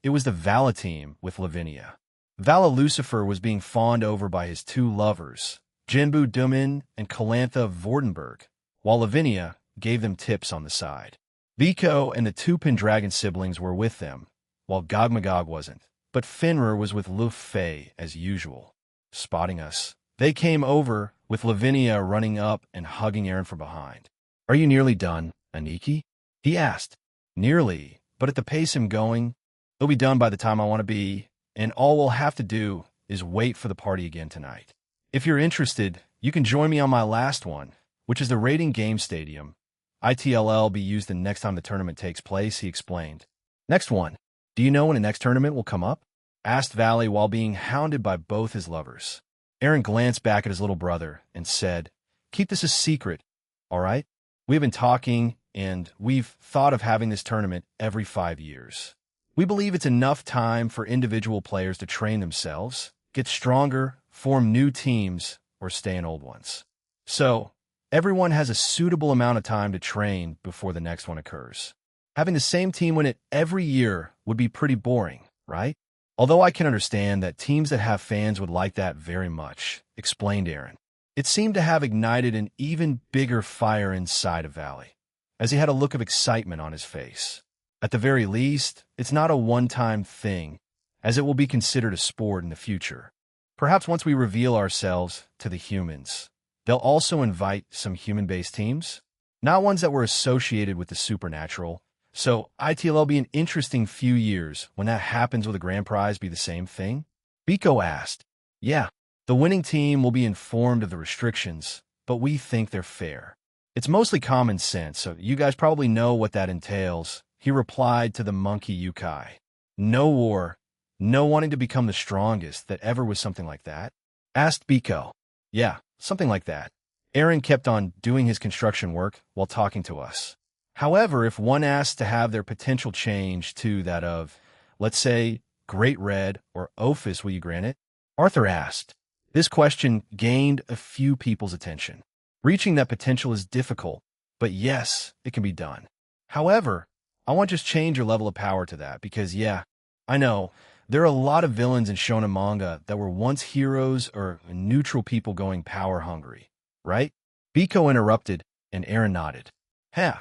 It was the Vala team with Lavinia. Vala Lucifer was being fawned over by his two lovers, Jinbu Dumin and Calantha Vordenberg, while Lavinia gave them tips on the side. Vico and the two Pendragon siblings were with them, while Gogmagog wasn't, but Fenrir was with Luf Fey as usual. Spotting us, they came over, with Lavinia running up and hugging Aaron from behind. "Are you nearly done, Aniki?" he asked. "Nearly, but at the pace I'm going, it'll be done by the time I want to be, and all we'll have to do is wait for the party again tonight. If you're interested, you can join me on my last one, which is the Raiding Game Stadium. ITLL be used the next time the tournament takes place," he explained. "Next one. Do you know when the next tournament will come up?" asked Valley while being hounded by both his lovers. Aaron glanced back at his little brother and said, "Keep this a secret, all right? We've been talking, and we've thought of having this tournament every 5 years. We believe it's enough time for individual players to train themselves, get stronger, form new teams, or stay in old ones. So, everyone has a suitable amount of time to train before the next one occurs. Having the same team win it every year would be pretty boring, right? Although I can understand that teams that have fans would like that very much," explained Aaron. It seemed to have ignited an even bigger fire inside of Valley, as he had a look of excitement on his face. At the very least, it's not a one-time thing, as it will be considered a sport in the future. Perhaps once we reveal ourselves to the humans, they'll also invite some human-based teams, not ones that were associated with the supernatural. So ITLL be an interesting few years when that happens. Will the grand prize be the same thing? Biko asked. Yeah, the winning team will be informed of the restrictions, but we think they're fair. It's mostly common sense, so you guys probably know what that entails, he replied to the monkey Yukai. No war, no wanting to become the strongest that ever was something like that? Asked Biko. Yeah, something like that. Aaron kept on doing his construction work while talking to us. However, if one asks to have their potential change to that of, let's say, Great Red or Ophis, will you grant it? Arthur asked. This question gained a few people's attention. Reaching that potential is difficult, but yes, it can be done. However, I want to just change your level of power to that because, yeah, I know, there are a lot of villains in shonen manga that were once heroes or neutral people going power hungry, right? Biko interrupted. And Aaron nodded. "Yeah,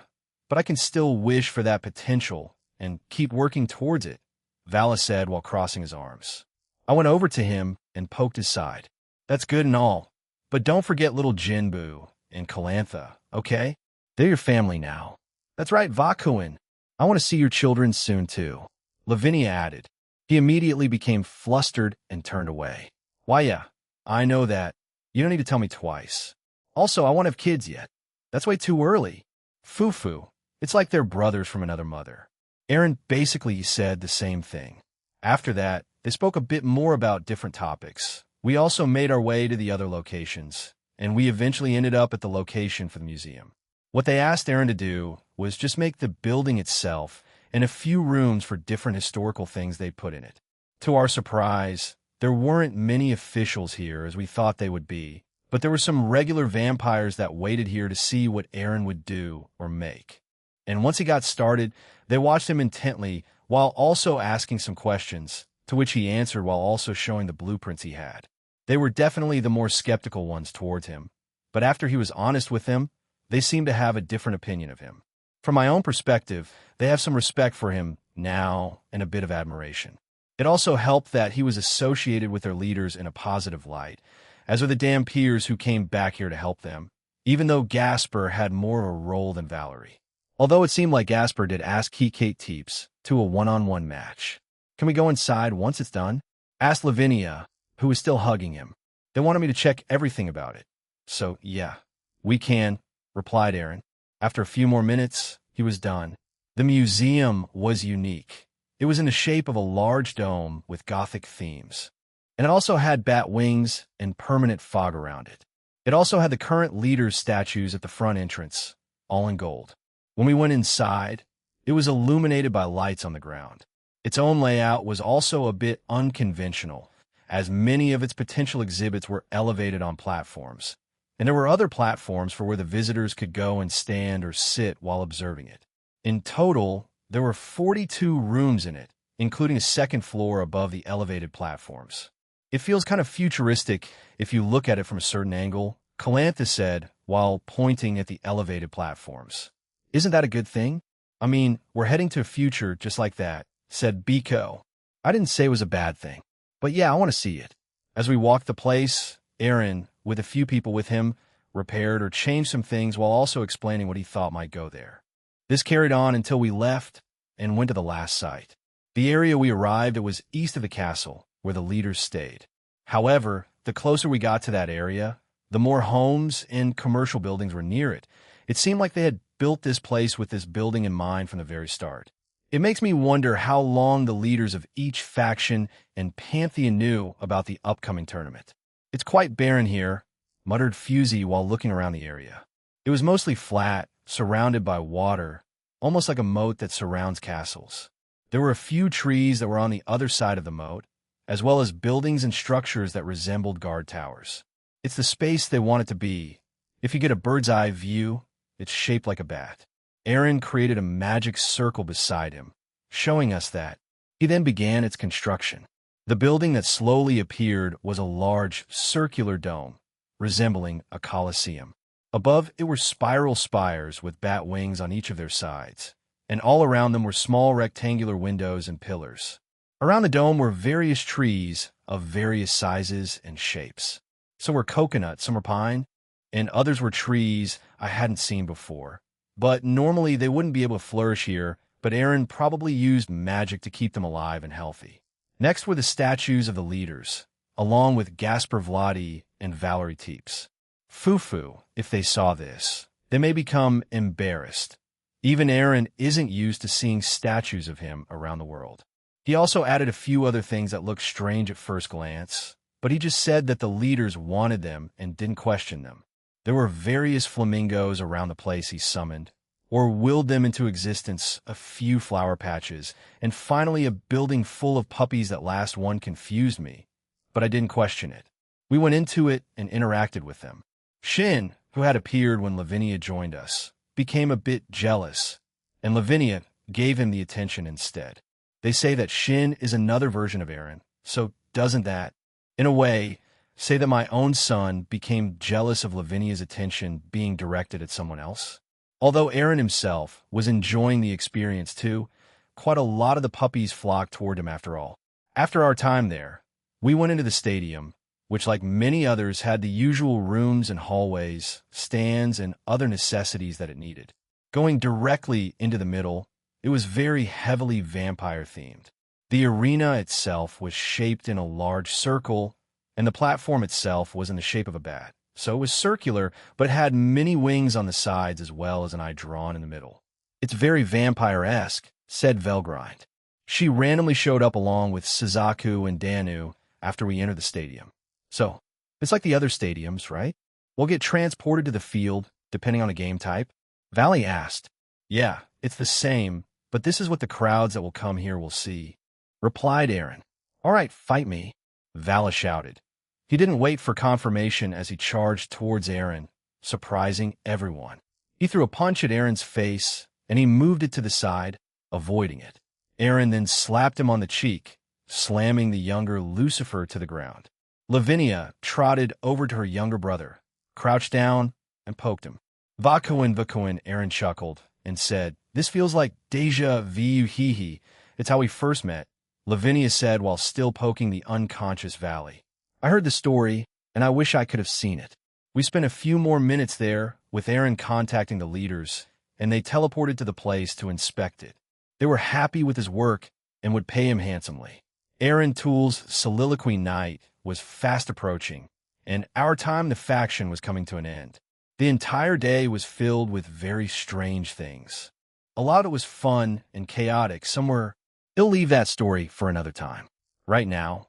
but I can still wish for that potential and keep working towards it," Vala said while crossing his arms. I went over to him and poked his side. "That's good and all, but don't forget little Jinbu and Calantha, okay? They're your family now." "That's right, Vakuin. I want to see your children soon, too," Lavinia added. He immediately became flustered and turned away. "Why, yeah, I know that. You don't need to tell me twice. Also, I won't have kids yet. That's way too early. Fufu, it's like they're brothers from another mother." Aaron basically said the same thing. After that, they spoke a bit more about different topics. We also made our way to the other locations, and we eventually ended up at the location for the museum. What they asked Aaron to do was just make the building itself and a few rooms for different historical things they put in it. To our surprise, there weren't many officials here as we thought they would be, but there were some regular vampires that waited here to see what Aaron would do or make. And once he got started, they watched him intently while also asking some questions, to which he answered while also showing the blueprints he had. They were definitely the more skeptical ones towards him, but after he was honest with them, they seemed to have a different opinion of him. From my own perspective, they have some respect for him now and a bit of admiration. It also helped that he was associated with their leaders in a positive light, as are the damn peers who came back here to help them, even though Gasper had more of a role than Valerie. Although it seemed like Gasper did ask 10k-15This to a one-on-one match. "Can we go inside once it's done?" asked Lavinia, who was still hugging him. They wanted me to check everything about it. "So, yeah, we can," replied Aaron. After a few more minutes, he was done. The museum was unique. It was in the shape of a large dome with Gothic themes, and it also had bat wings and permanent fog around it. It also had the current leaders' statues at the front entrance, all in gold. When we went inside, it was illuminated by lights on the ground. Its own layout was also a bit unconventional, as many of its potential exhibits were elevated on platforms, and there were other platforms for where the visitors could go and stand or sit while observing it. In total, there were 42 rooms in it, including a second floor above the elevated platforms. "It feels kind of futuristic if you look at it from a certain angle," Calantha said while pointing at the elevated platforms. "Isn't that a good thing? I mean, we're heading to a future just like that," said Biko. "I didn't say it was a bad thing, but yeah, I want to see it." As we walked the place, Aaron, with a few people with him, repaired or changed some things while also explaining what he thought might go there. This carried on until we left and went to the last site. The area we arrived at was east of the castle, where the leaders stayed. However, the closer we got to that area, the more homes and commercial buildings were near it. It seemed like they had built this place with this building in mind from the very start. It makes me wonder how long the leaders of each faction and pantheon knew about the upcoming tournament. "It's quite barren here," muttered Fusey while looking around the area. It was mostly flat, surrounded by water, almost like a moat that surrounds castles. There were a few trees that were on the other side of the moat, as well as buildings and structures that resembled guard towers. It's the space they want it to be. If you get a bird's-eye view, it's shaped like a bat. Aaron created a magic circle beside him, showing us that. He then began its construction. The building that slowly appeared was a large, circular dome, resembling a coliseum. Above it were spiral spires with bat wings on each of their sides, and all around them were small rectangular windows and pillars. Around the dome were various trees of various sizes and shapes. Some were coconut, some were pine, and others were trees I hadn't seen before. But normally they wouldn't be able to flourish here, but Aaron probably used magic to keep them alive and healthy. Next were the statues of the leaders, along with Gasper Vladi and Valerie Teeps. Fufu, if they saw this, they may become embarrassed. Even Aaron isn't used to seeing statues of him around the world. He also added a few other things that looked strange at first glance, but he just said that the leaders wanted them and didn't question them. There were various flamingos around the place he summoned, or willed them into existence, a few flower patches, and finally a building full of puppies that last one confused me, but I didn't question it. We went into it and interacted with them. Shin, who had appeared when Lavinia joined us, became a bit jealous, and Lavinia gave him the attention instead. They say that Shin is another version of Aaron, so doesn't that, in a way, say that my own son became jealous of Lavinia's attention being directed at someone else? Although Aaron himself was enjoying the experience too, quite a lot of the puppies flocked toward him after all. After our time there, we went into the stadium, which like many others had the usual rooms and hallways, stands, and other necessities that it needed. Going directly into the middle, it was very heavily vampire-themed. The arena itself was shaped in a large circle, and the platform itself was in the shape of a bat. So it was circular, but had many wings on the sides as well as an eye drawn in the middle. It's very vampire-esque, said Velgrind. She randomly showed up along with Suzaku and Danu after we entered the stadium. So, it's like the other stadiums, right? We'll get transported to the field, depending on a game type. Valley asked. Yeah, it's the same, but this is what the crowds that will come here will see. Replied Aaron. All right, fight me, Vala shouted. He didn't wait for confirmation as he charged towards Aaron, surprising everyone. He threw a punch at Aaron's face, and he moved it to the side, avoiding it. Aaron then slapped him on the cheek, slamming the younger Lucifer to the ground. Lavinia trotted over to her younger brother, crouched down, and poked him. Vakuin, Aaron chuckled and said, This feels like deja vu hee. It's how we first met, Lavinia said while still poking the unconscious Valley. I heard the story, and I wish I could have seen it. We spent a few more minutes there, with Aaron contacting the leaders, and they teleported to the place to inspect it. They were happy with his work and would pay him handsomely. Aaron Toole's soliloquy night was fast approaching, and our time in the faction was coming to an end. The entire day was filled with very strange things. A lot of it was fun and chaotic. Some were... I'll leave that story for another time. Right now,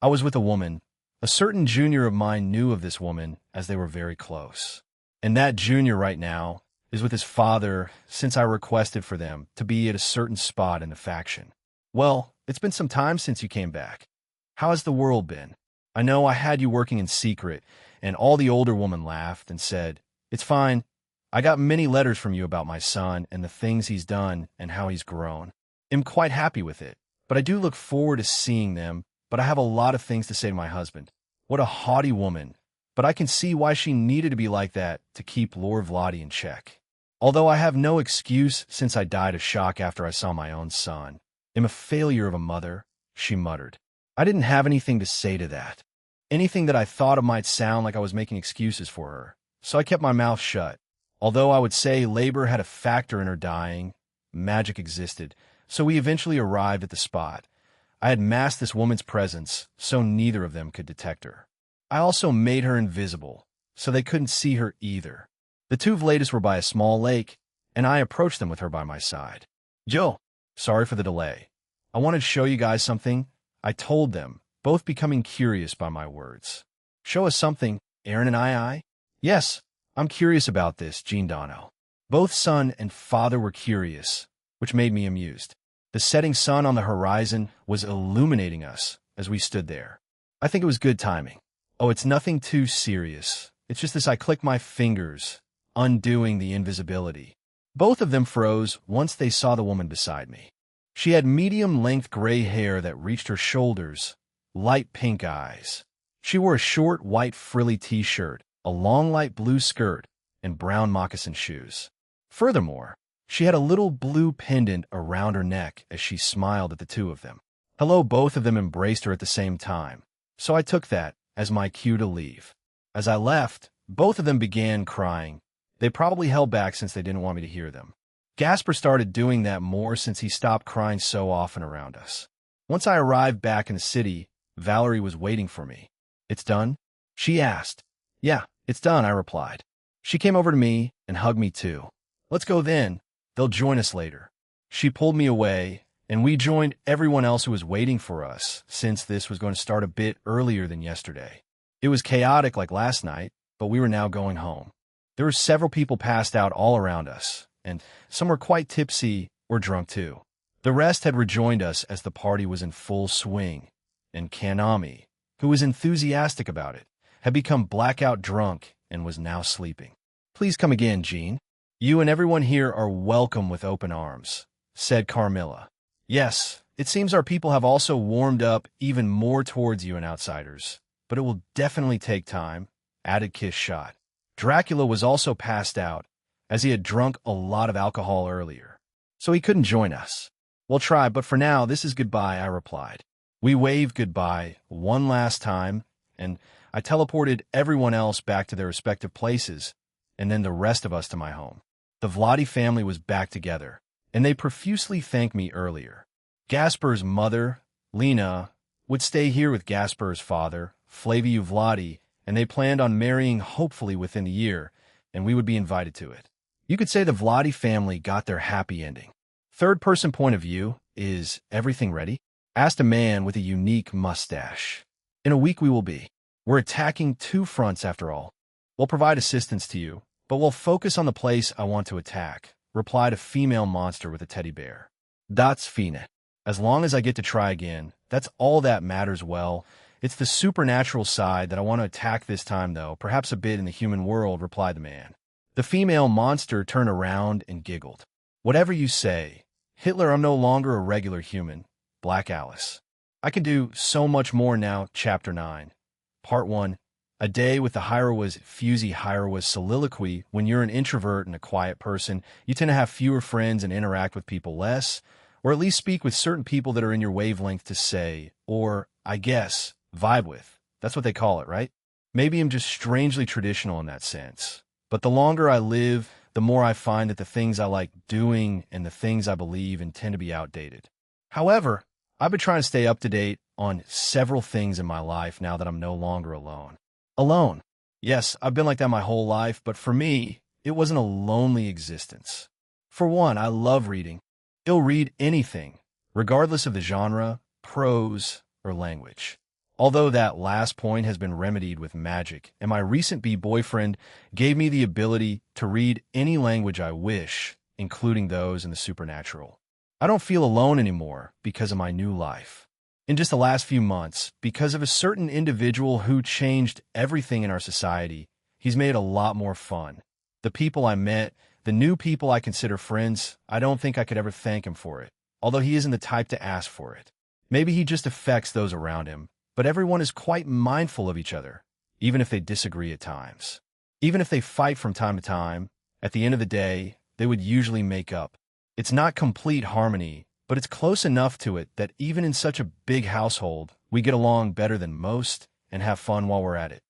I was with a woman. A certain junior of mine knew of this woman as they were very close. And that junior right now is with his father since I requested for them to be at a certain spot in the faction. Well, it's been some time since you came back. How has the world been? I know I had you working in secret, and all the older woman laughed and said, It's fine. I got many letters from you about my son and the things he's done and how he's grown. I'm quite happy with it, but I do look forward to seeing them. But I have a lot of things to say to my husband. What a haughty woman. But I can see why she needed to be like that to keep Lord Vladi in check. Although I have no excuse since I died of shock after I saw my own son. I'm a failure of a mother, she muttered. I didn't have anything to say to that. Anything that I thought of might sound like I was making excuses for her. So I kept my mouth shut. Although I would say labor had a factor in her dying, magic existed. So we eventually arrived at the spot. I had masked this woman's presence, so neither of them could detect her. I also made her invisible, so they couldn't see her either. The two Vladis were by a small lake, and I approached them with her by my side. Joe, sorry for the delay. I wanted to show you guys something, I told them, both becoming curious by my words. Show us something, Aaron and I? Yes, I'm curious about this, Jean Dono. Both son and father were curious, which made me amused. The setting sun on the horizon was illuminating us as we stood there. I think it was good timing. Oh, it's nothing too serious. It's just as I clicked my fingers, undoing the invisibility. Both of them froze once they saw the woman beside me. She had medium-length gray hair that reached her shoulders, light pink eyes. She wore a short white frilly t-shirt, a long light blue skirt, and brown moccasin shoes. Furthermore, she had a little blue pendant around her neck as she smiled at the two of them. Hello, both of them embraced her at the same time, so I took that as my cue to leave. As I left, both of them began crying. They probably held back since they didn't want me to hear them. Gasper started doing that more since he stopped crying so often around us. Once I arrived back in the city, Valerie was waiting for me. It's done? She asked. Yeah, it's done, I replied. She came over to me and hugged me too. Let's go then. They'll join us later. She pulled me away, and we joined everyone else who was waiting for us, since this was going to start a bit earlier than yesterday. It was chaotic like last night, but we were now going home. There were several people passed out all around us, and some were quite tipsy or drunk too. The rest had rejoined us as the party was in full swing, and Kanami, who was enthusiastic about it, had become blackout drunk and was now sleeping. Please come again, Jean. You and everyone here are welcome with open arms, said Carmilla. Yes, it seems our people have also warmed up even more towards you and outsiders, but it will definitely take time. Added kiss shot. Dracula was also passed out, as he had drunk a lot of alcohol earlier, so he couldn't join us. We'll try, but for now, this is goodbye, I replied. We waved goodbye one last time, and I teleported everyone else back to their respective places, and then the rest of us to my home. The Vladi family was back together, and they profusely thanked me earlier. Gasper's mother, Lena, would stay here with Gasper's father, Flaviu Vladi, and they planned on marrying hopefully within the year, and we would be invited to it. You could say the Vladi family got their happy ending. Third-person point of view, is everything ready? Asked a man with a unique mustache. In a week we will be. We're attacking 2 fronts after all. We'll provide assistance to you, but we'll focus on the place I want to attack, replied a female monster with a teddy bear. That's fine. As long as I get to try again, that's all that matters. Well, it's the supernatural side that I want to attack this time, though, perhaps a bit in the human world, replied the man. The female monster turned around and giggled. Whatever you say, Hitler, I'm no longer a regular human. Black Alice. I can do so much more now. Chapter 9. Part 1. A day with the Hirawas Fusey Hirawas soliloquy. When you're an introvert and a quiet person, you tend to have fewer friends and interact with people less, or at least speak with certain people that are in your wavelength to say, or, I guess, vibe with. That's what they call it, right? Maybe I'm just strangely traditional in that sense. But the longer I live, the more I find that the things I like doing and the things I believe in tend to be outdated. However, I've been trying to stay up to date on several things in my life now that I'm no longer alone. Alone. Yes, I've been like that my whole life, but for me, it wasn't a lonely existence. For one, I love reading. I'll read anything, regardless of the genre, prose, or language. Although that last point has been remedied with magic, and my recent boyfriend gave me the ability to read any language I wish, including those in the supernatural. I don't feel alone anymore because of my new life. In just the last few months, because of a certain individual who changed everything in our society, he's made it a lot more fun. The people I met, the new people I consider friends, I don't think I could ever thank him for it, although he isn't the type to ask for it. Maybe he just affects those around him, but everyone is quite mindful of each other, even if they disagree at times. Even if they fight from time to time, at the end of the day, they would usually make up. It's not complete harmony, but it's close enough to it that even in such a big household, we get along better than most and have fun while we're at it.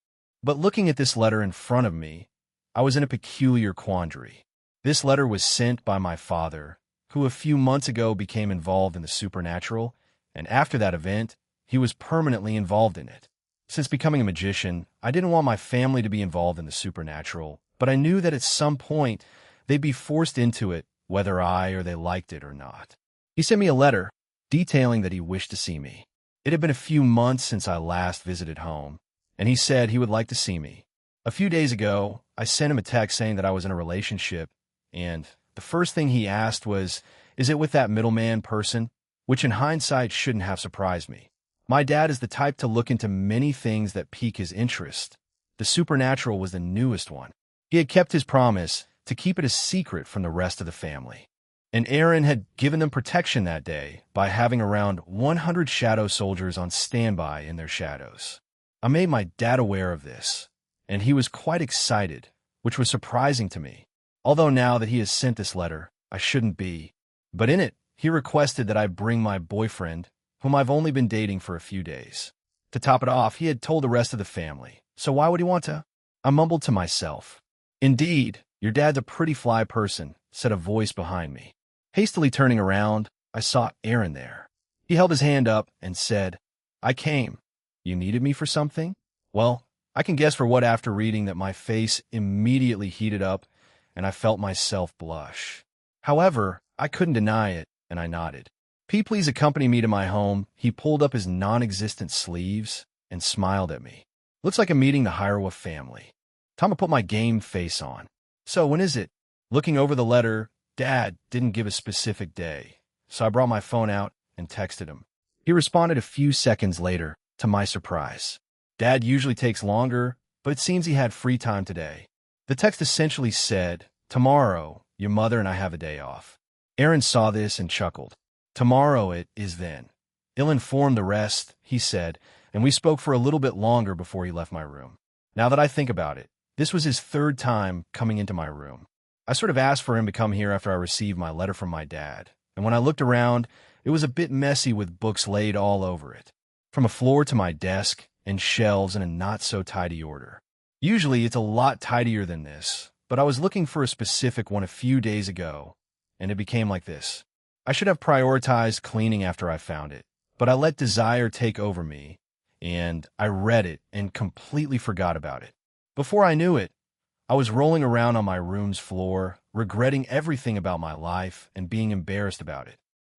But looking at this letter in front of me, I was in a peculiar quandary. This letter was sent by my father, who a few months ago became involved in the supernatural, and after that event, he was permanently involved in it. Since becoming a magician, I didn't want my family to be involved in the supernatural, but I knew that at some point they'd be forced into it, whether I or they liked it or not. He sent me a letter detailing that he wished to see me. It had been a few months since I last visited home, and he said he would like to see me. A few days ago, I sent him a text saying that I was in a relationship, and the first thing he asked was, "Is it with that middleman person?" Which in hindsight shouldn't have surprised me. My dad is the type to look into many things that pique his interest. The supernatural was the newest one. He had kept his promise to keep it a secret from the rest of the family. And Aaron had given them protection that day by having around 100 shadow soldiers on standby in their shadows. I made my dad aware of this, and he was quite excited, which was surprising to me. Although now that he has sent this letter, I shouldn't be. But in it, he requested that I bring my boyfriend, whom I've only been dating for a few days. To top it off, he had told the rest of the family, so why would he want to? I mumbled to myself. "Indeed, your dad's a pretty fly person," said a voice behind me. Hastily turning around, I saw Aaron there. He held his hand up and said, "I came. You needed me for something?" Well, I can guess for what after reading that my face immediately heated up and I felt myself blush. However, I couldn't deny it, and I nodded. Please accompany me to my home." He pulled up his non-existent sleeves and smiled at me. "Looks like I'm meeting the Hirawa family. Time to put my game face on. So when is it?" Looking over the letter, Dad didn't give a specific day, so I brought my phone out and texted him. He responded a few seconds later, to my surprise. Dad usually takes longer, but it seems he had free time today. The text essentially said, "Tomorrow, your mother and I have a day off." Aaron saw this and chuckled. "Tomorrow it is then. I'll inform the rest," he said, and we spoke for a little bit longer before he left my room. Now that I think about it, this was his third time coming into my room. I sort of asked for him to come here after I received my letter from my dad, and when I looked around, it was a bit messy with books laid all over it, from a floor to my desk and shelves in a not-so-tidy order. Usually it's a lot tidier than this, but I was looking for a specific one a few days ago, and it became like this. I should have prioritized cleaning after I found it, but I let desire take over me, and I read it and completely forgot about it. Before I knew it, I was rolling around on my room's floor, regretting everything about my life and being embarrassed about it,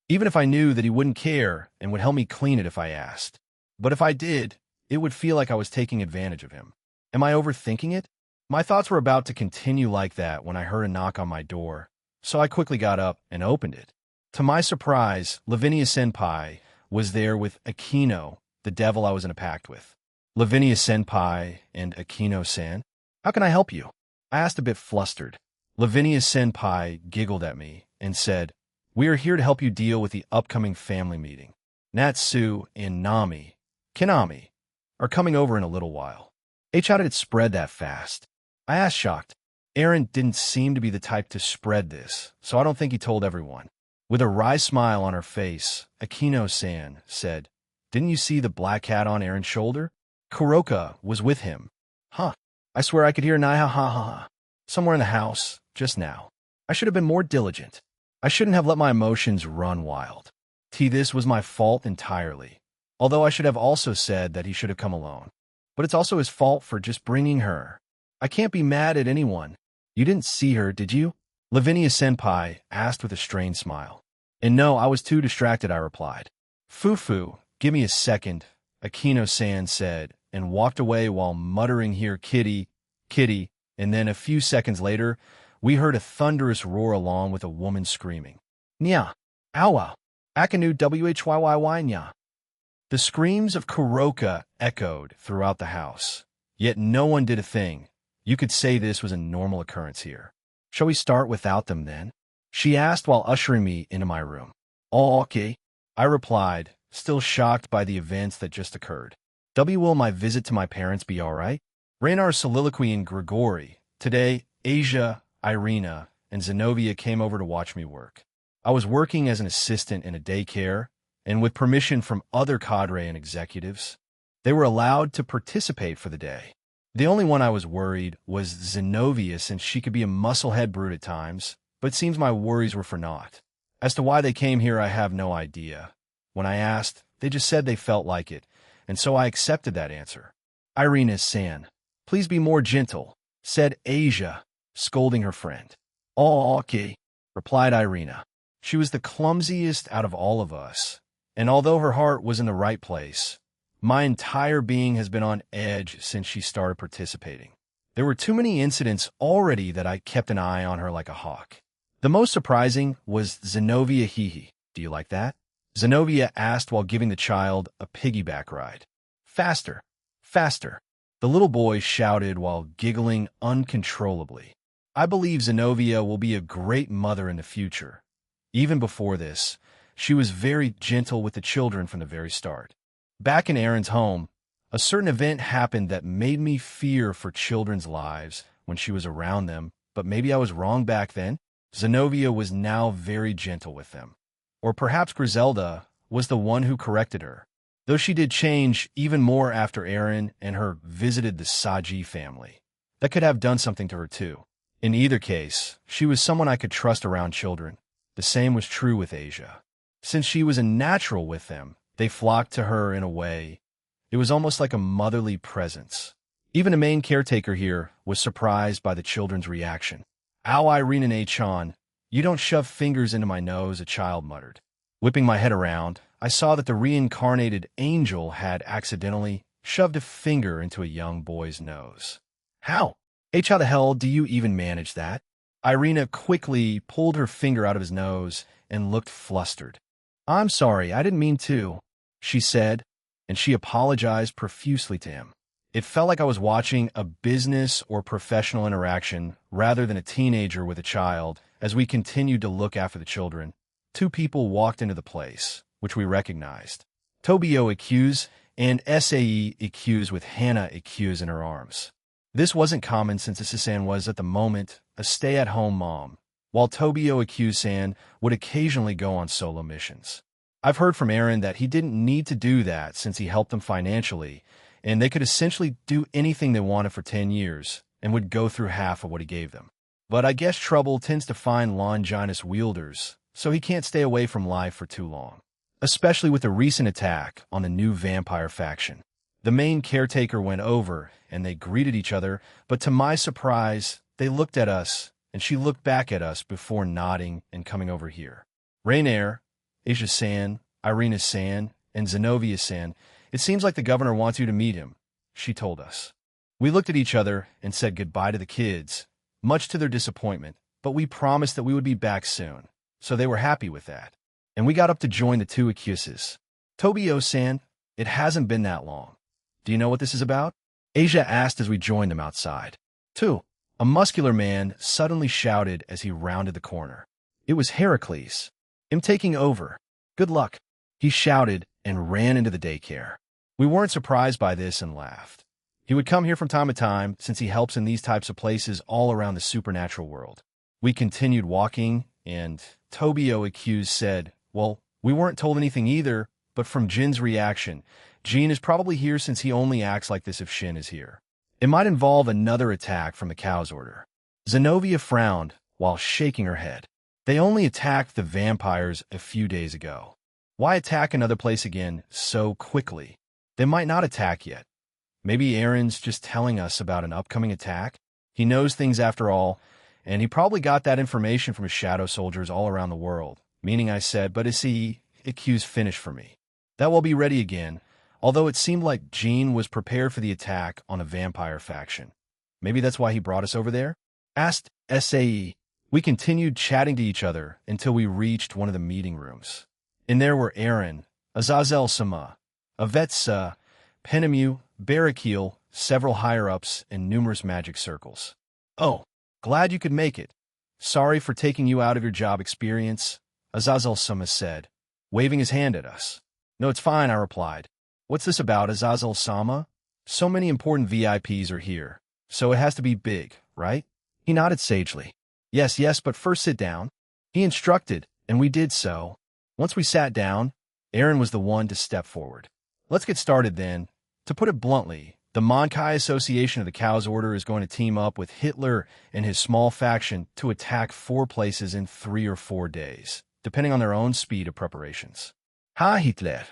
even if I knew that he wouldn't care and would help me clean it if I asked. But if I did, it would feel like I was taking advantage of him. Am I overthinking it? My thoughts were about to continue like that when I heard a knock on my door, so I quickly got up and opened it. To my surprise, Lavinia-senpai was there with Akino, the devil I was in a pact with. Lavinia-senpai and Akino-san, how can I help you? I asked a bit flustered. Lavinia-senpai giggled at me and said, "We are here to help you deal with the upcoming family meeting. Natsu and Kinami, are coming over in a little while." How did it spread that fast? I asked, shocked. Aaron didn't seem to be the type to spread this, so I don't think he told everyone. With a wry smile on her face, Akino-san said, "Didn't you see the black cat on Aaron's shoulder? Kuroka was with him." Huh. I swear I could hear Nai ha ha ha somewhere in the house, just now. I should have been more diligent. I shouldn't have let my emotions run wild. This was my fault entirely. Although I should have also said that he should have come alone. But it's also his fault for just bringing her. I can't be mad at anyone. You didn't see her, did you? Lavinia-senpai asked with a strained smile. And no, I was too distracted, I replied. Fufu, give me a second, Akino-san said, and walked away while muttering here kitty, kitty, and then a few seconds later, we heard a thunderous roar along with a woman screaming. Nya, owa, akanu whyy nya. The screams of Kuroka echoed throughout the house, yet no one did a thing. You could say this was a normal occurrence here. Shall we start without them then? She asked while ushering me into my room. Oh, okay, I replied, still shocked by the events that just occurred. Will my visit to my parents be all right? Raynar's soliloquy and Grigori. Today, Asia, Irina, and Zenobia came over to watch me work. I was working as an assistant in a daycare, and with permission from other cadre and executives, they were allowed to participate for the day. The only one I was worried was Zenobia, since she could be a musclehead brute at times, but it seems my worries were for naught. As to why they came here, I have no idea. When I asked, they just said they felt like it, and so I accepted that answer. Irina-san, please be more gentle, said Asia, scolding her friend. Oh, okay, replied Irina. She was the clumsiest out of all of us, and although her heart was in the right place, my entire being has been on edge since she started participating. There were too many incidents already that I kept an eye on her like a hawk. The most surprising was Zenobia Hihi. Do you like that? Zenobia asked while giving the child a piggyback ride. Faster, faster, the little boy shouted while giggling uncontrollably. I believe Zenobia will be a great mother in the future. Even before this, she was very gentle with the children from the very start. Back in Aaron's home, a certain event happened that made me fear for children's lives when she was around them, but maybe I was wrong back then. Zenobia was now very gentle with them. Or perhaps Griselda was the one who corrected her, though she did change even more after Aaron and her visited the Saji family. That could have done something to her too. In either case, she was someone I could trust around children. The same was true with Asia. Since she was a natural with them, they flocked to her in a way. It was almost like a motherly presence. Even the main caretaker here was surprised by the children's reaction. Ow, Irina-chan, you don't shove fingers into my nose, a child muttered. Whipping my head around, I saw that the reincarnated angel had accidentally shoved a finger into a young boy's nose. How? How the hell do you even manage that? Irina quickly pulled her finger out of his nose and looked flustered. I'm sorry, I didn't mean to, she said, and she apologized profusely to him. It felt like I was watching a business or professional interaction rather than a teenager with a child. As we continued to look after the children, two people walked into the place, which we recognized. Tobio accused and Sae accused with Hana accused in her arms. This wasn't common since Issa-san was, at the moment, a stay-at-home mom, while Tobio accused-san would occasionally go on solo missions. I've heard from Aaron that he didn't need to do that since he helped them financially, and they could essentially do anything they wanted for 10 years and would go through half of what he gave them. But I guess trouble tends to find Longinus wielders, so he can't stay away from life for too long, especially with the recent attack on the new vampire faction. The main caretaker went over, and they greeted each other, but to my surprise, they looked at us, and she looked back at us before nodding and coming over here. Rainier, Asia-san, Irina-san, and Zenobia-san, it seems like the governor wants you to meet him, she told us. We looked at each other and said goodbye to the kids, much to their disappointment, but we promised that we would be back soon, so they were happy with that. And we got up to join the two accuses. Tobio-san, it hasn't been that long. Do you know what this is about? Asia asked as we joined them outside. 2. A muscular man suddenly shouted as he rounded the corner. It was Heracles. Him taking over. Good luck, he shouted and ran into the daycare. We weren't surprised by this and laughed. He would come here from time to time since he helps in these types of places all around the supernatural world. We continued walking, and Tobio accused said, well, we weren't told anything either, but from Jin's reaction, Jin is probably here since he only acts like this if Shin is here. It might involve another attack from the Cow's Order. Zenobia frowned while shaking her head. They only attacked the vampires a few days ago. Why attack another place again so quickly? They might not attack yet. Maybe Aaron's just telling us about an upcoming attack. He knows things after all, and he probably got that information from his shadow soldiers all around the world. Meaning I said, but is he accused finished for me? That will be ready again, although it seemed like Jean was prepared for the attack on a vampire faction. Maybe that's why he brought us over there? Asked Sae. We continued chatting to each other until we reached one of the meeting rooms. In there were Aaron, Azazel-sama, Avetsa, Penemu, Barakil, several higher-ups, and numerous magic circles. Oh, glad you could make it. Sorry for taking you out of your job experience, Azazel-sama said, waving his hand at us. No, it's fine, I replied. What's this about, Azazel-sama? So many important VIPs are here, so it has to be big, right? He nodded sagely. Yes, but first sit down. He instructed, and we did so. Once we sat down, Aaron was the one to step forward. Let's get started then. To put it bluntly, the Monkai Association of the Cow's Order is going to team up with Hitler and his small faction to attack 4 places in 3 or 4 days, depending on their own speed of preparations. Hitler.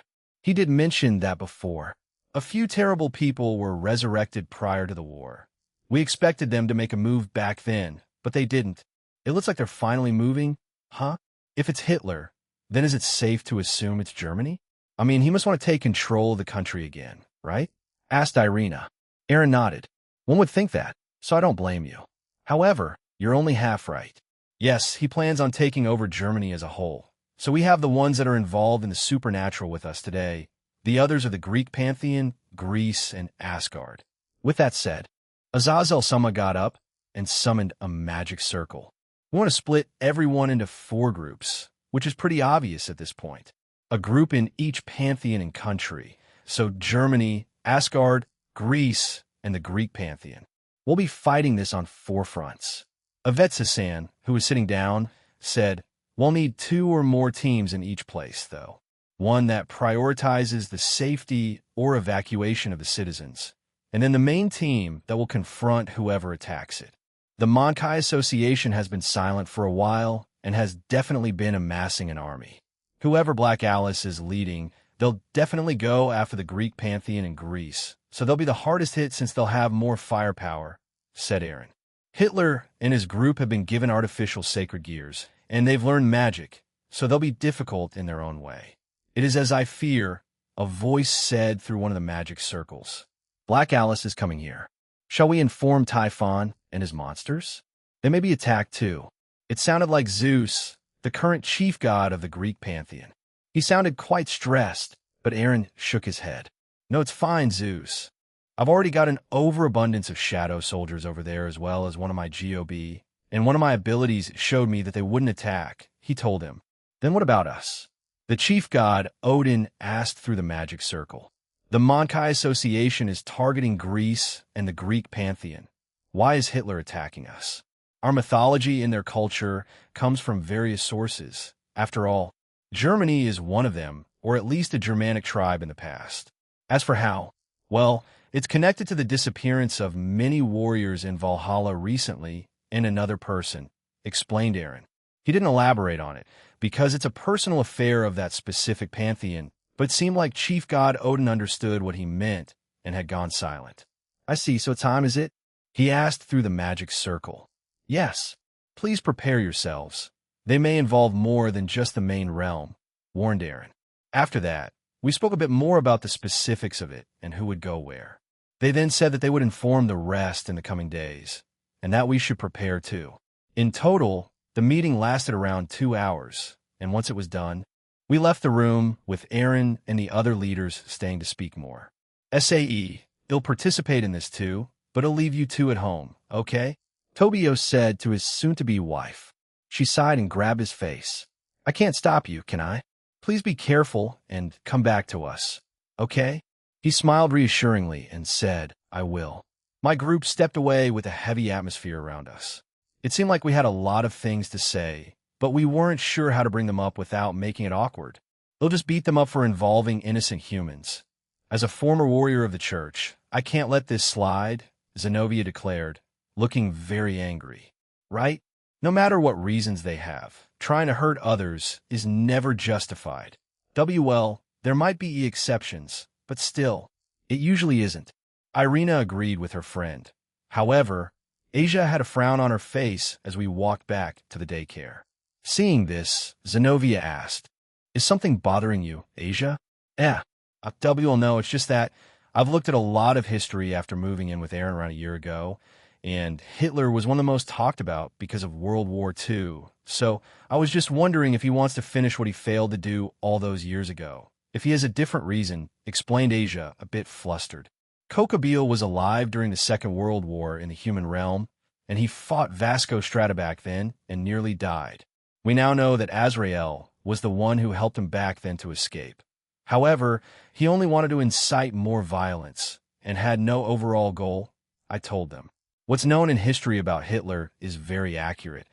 He did mention that before. A few terrible people were resurrected prior to the war. We expected them to make a move back then, but they didn't. It looks like they're finally moving. Huh? If it's Hitler, then is it safe to assume it's Germany? I mean, he must want to take control of the country again, right? Asked Irina. Aaron nodded. One would think that, so I don't blame you. However, you're only half right. Yes, he plans on taking over Germany as a whole. So we have the ones that are involved in the supernatural with us today. The others are the Greek pantheon, Greece, and Asgard. With that said, Azazel-sama got up and summoned a magic circle. We want to split everyone into 4 groups, which is pretty obvious at this point. A group in each pantheon and country. So Germany, Asgard, Greece, and the Greek pantheon. We'll be fighting this on 4 fronts. Avetsa-san, who was sitting down, said, we'll need 2 or more teams in each place, though. One that prioritizes the safety or evacuation of the citizens, and then the main team that will confront whoever attacks it. The Monkai Association has been silent for a while and has definitely been amassing an army. Whoever Black Alice is leading, they'll definitely go after the Greek pantheon in Greece, so they'll be the hardest hit since they'll have more firepower, said Aaron. Hitler and his group have been given artificial sacred gears, and they've learned magic, so they'll be difficult in their own way. It is as I fear, a voice said through one of the magic circles. Black Alice is coming here. Shall we inform Typhon and his monsters? They may be attacked too. It sounded like Zeus, the current chief god of the Greek pantheon. He sounded quite stressed, but Aaron shook his head. No, it's fine, Zeus. I've already got an overabundance of shadow soldiers over there as well as one of my GOB, and one of my abilities showed me that they wouldn't attack, he told him. Then what about us? The chief god, Odin, asked through the magic circle. The 10k Association is targeting Greece and the Greek pantheon. Why is Hitler attacking us? Our mythology and their culture comes from various sources. After all, Germany is one of them, or at least a Germanic tribe in the past. As for how, well, it's connected to the disappearance of many warriors in Valhalla recently and another person, explained Aaron. He didn't elaborate on it, because it's a personal affair of that specific pantheon, but it seemed like Chief God Odin understood what he meant and had gone silent. I see, so time is it? He asked through the magic circle. Yes. Please prepare yourselves. They may involve more than just the main realm, warned Aaron. After that, we spoke a bit more about the specifics of it and who would go where. They then said that they would inform the rest in the coming days, and that we should prepare too. In total, the meeting lasted around 2 hours, and once it was done, we left the room with Aaron and the other leaders staying to speak more. SAE, he'll participate in this too, but he'll leave you two at home, okay? Tobio said to his soon-to-be wife. She sighed and grabbed his face. I can't stop you, can I? Please be careful and come back to us, okay? He smiled reassuringly and said, I will. My group stepped away with a heavy atmosphere around us. It seemed like we had a lot of things to say, but we weren't sure how to bring them up without making it awkward. They'll just beat them up for involving innocent humans. As a former warrior of the church, I can't let this slide, Zenobia declared, looking very angry. Right? No matter what reasons they have, trying to hurt others is never justified. Well, there might be exceptions, but still, it usually isn't. Irina agreed with her friend. However, Asia had a frown on her face as we walked back to the daycare. Seeing this, Zenobia asked, Is something bothering you, Asia? No, it's just that I've looked at a lot of history after moving in with Aaron around a year ago, and Hitler was one of the most talked about because of World War II. So I was just wondering if he wants to finish what he failed to do all those years ago. If he has a different reason, explained Asia, a bit flustered. Kokobil was alive during the Second World War in the human realm, and he fought Vasco Strata back then and nearly died. We now know that Azrael was the one who helped him back then to escape. However, he only wanted to incite more violence and had no overall goal, I told them. What's known in history about Hitler is very accurate,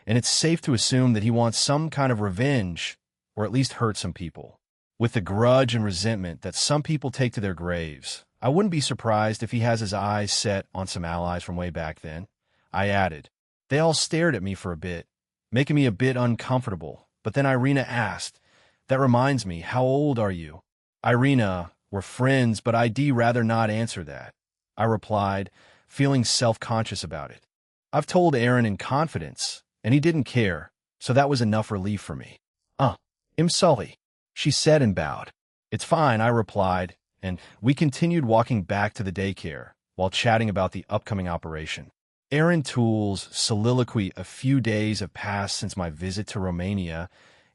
and it's safe to assume that he wants some kind of revenge, or at least hurt some people. With the grudge and resentment that some people take to their graves, I wouldn't be surprised if he has his eyes set on some allies from way back then. I added. They all stared at me for a bit, making me a bit uncomfortable, but then Irina asked, That reminds me, how old are you? Irina, we're friends, but I'd rather not answer that. I replied, feeling self-conscious about it. I've told Aaron in confidence, and he didn't care, so that was enough relief for me. I'm sorry, she said and bowed. It's fine, I replied, and we continued walking back to the daycare while chatting about the upcoming operation. Aaron Toole's soliloquy a few days have passed since my visit to Romania,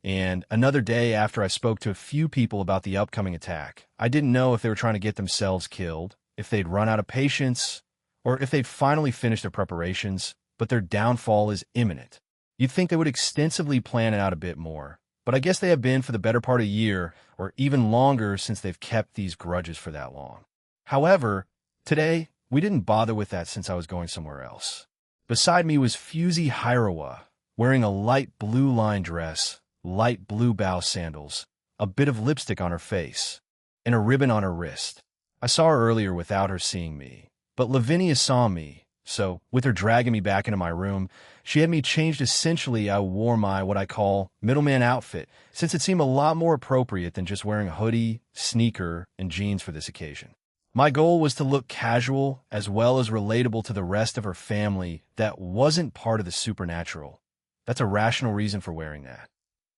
and another day after I spoke to a few people about the upcoming attack. I didn't know if they were trying to get themselves killed, if they'd run out of patience, or if they'd finally finished their preparations, but their downfall is imminent. You'd think they would extensively plan it out a bit more, but I guess they have been for the better part of a year, or even longer since they've kept these grudges for that long. However, today, we didn't bother with that since I was going somewhere else. Beside me was Fusey Hirawa, wearing a light blue line dress, light blue bow sandals, a bit of lipstick on her face, and a ribbon on her wrist. I saw her earlier without her seeing me, but Lavinia saw me, so, with her dragging me back into my room, she had me changed essentially. I wore my, what I call, middleman outfit, since it seemed a lot more appropriate than just wearing a hoodie, sneaker, and jeans for this occasion. My goal was to look casual as well as relatable to the rest of her family that wasn't part of the supernatural. That's a rational reason for wearing that,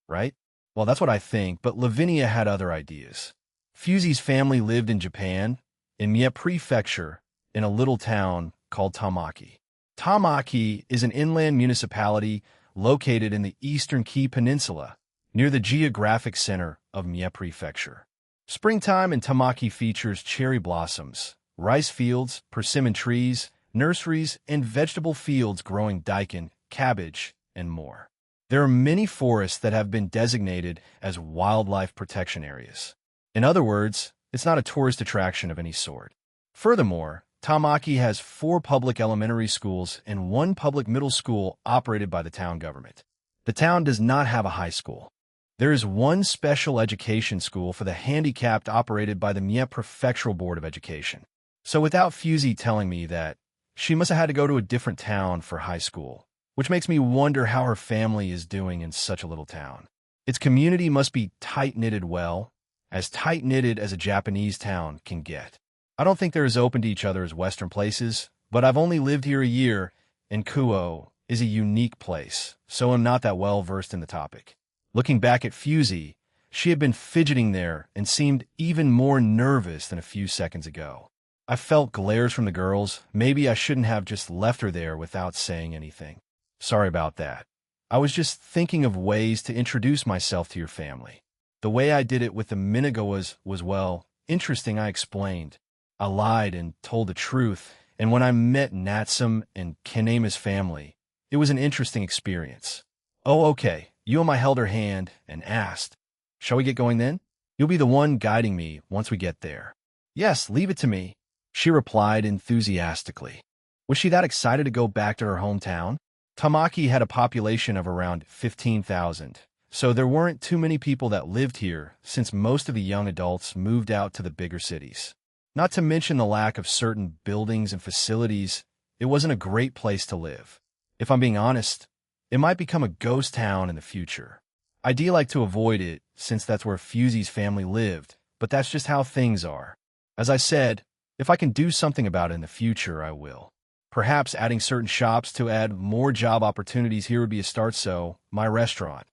right? Well, that's what I think, but Lavinia had other ideas. Fusey's family lived in Japan, in Mie Prefecture, in a little town called Tamaki. Tamaki is an inland municipality located in the Eastern Kii Peninsula, near the geographic center of Mie Prefecture. Springtime in Tamaki features cherry blossoms, rice fields, persimmon trees, nurseries, and vegetable fields growing daikon, cabbage, and more. There are many forests that have been designated as wildlife protection areas. In other words, It's not a tourist attraction of any sort. Furthermore, Tamaki has 4 public elementary schools and 1 public middle school operated by the town government. The town does not have a high school. There is 1 special education school for the handicapped operated by the Mie Prefectural Board of Education. So without Fusey telling me that, she must have had to go to a different town for high school, which makes me wonder how her family is doing in such a little town. Its community must be tight-knitted well, as tight-knitted as a Japanese town can get. I don't think they're as open to each other as Western places, but I've only lived here a year, and Kuo is a unique place, so I'm not that well versed in the topic. Looking back at Fusey, she had been fidgeting there and seemed even more nervous than a few seconds ago. I felt glares from the girls. Maybe I shouldn't have just left her there without saying anything. Sorry about that. I was just thinking of ways to introduce myself to your family. The way I did it with the Minagawas was, well, interesting, I explained. I lied and told the truth, and when I met Natsum and Kanema's family, it was an interesting experience. Oh, okay. Yuama held her hand and asked, "Shall we get going then? You'll be the one guiding me once we get there." "Yes, leave it to me," she replied enthusiastically. Was she that excited to go back to her hometown? Tamaki had a population of around 15,000, so there weren't too many people that lived here since most of the young adults moved out to the bigger cities. Not to mention the lack of certain buildings and facilities, it wasn't a great place to live. If I'm being honest, it might become a ghost town in the future. I'd like to avoid it since that's where Fusey's family lived, but that's just how things are. As I said, if I can do something about it in the future, I will. Perhaps adding certain shops to add more job opportunities here would be a start. So, my restaurant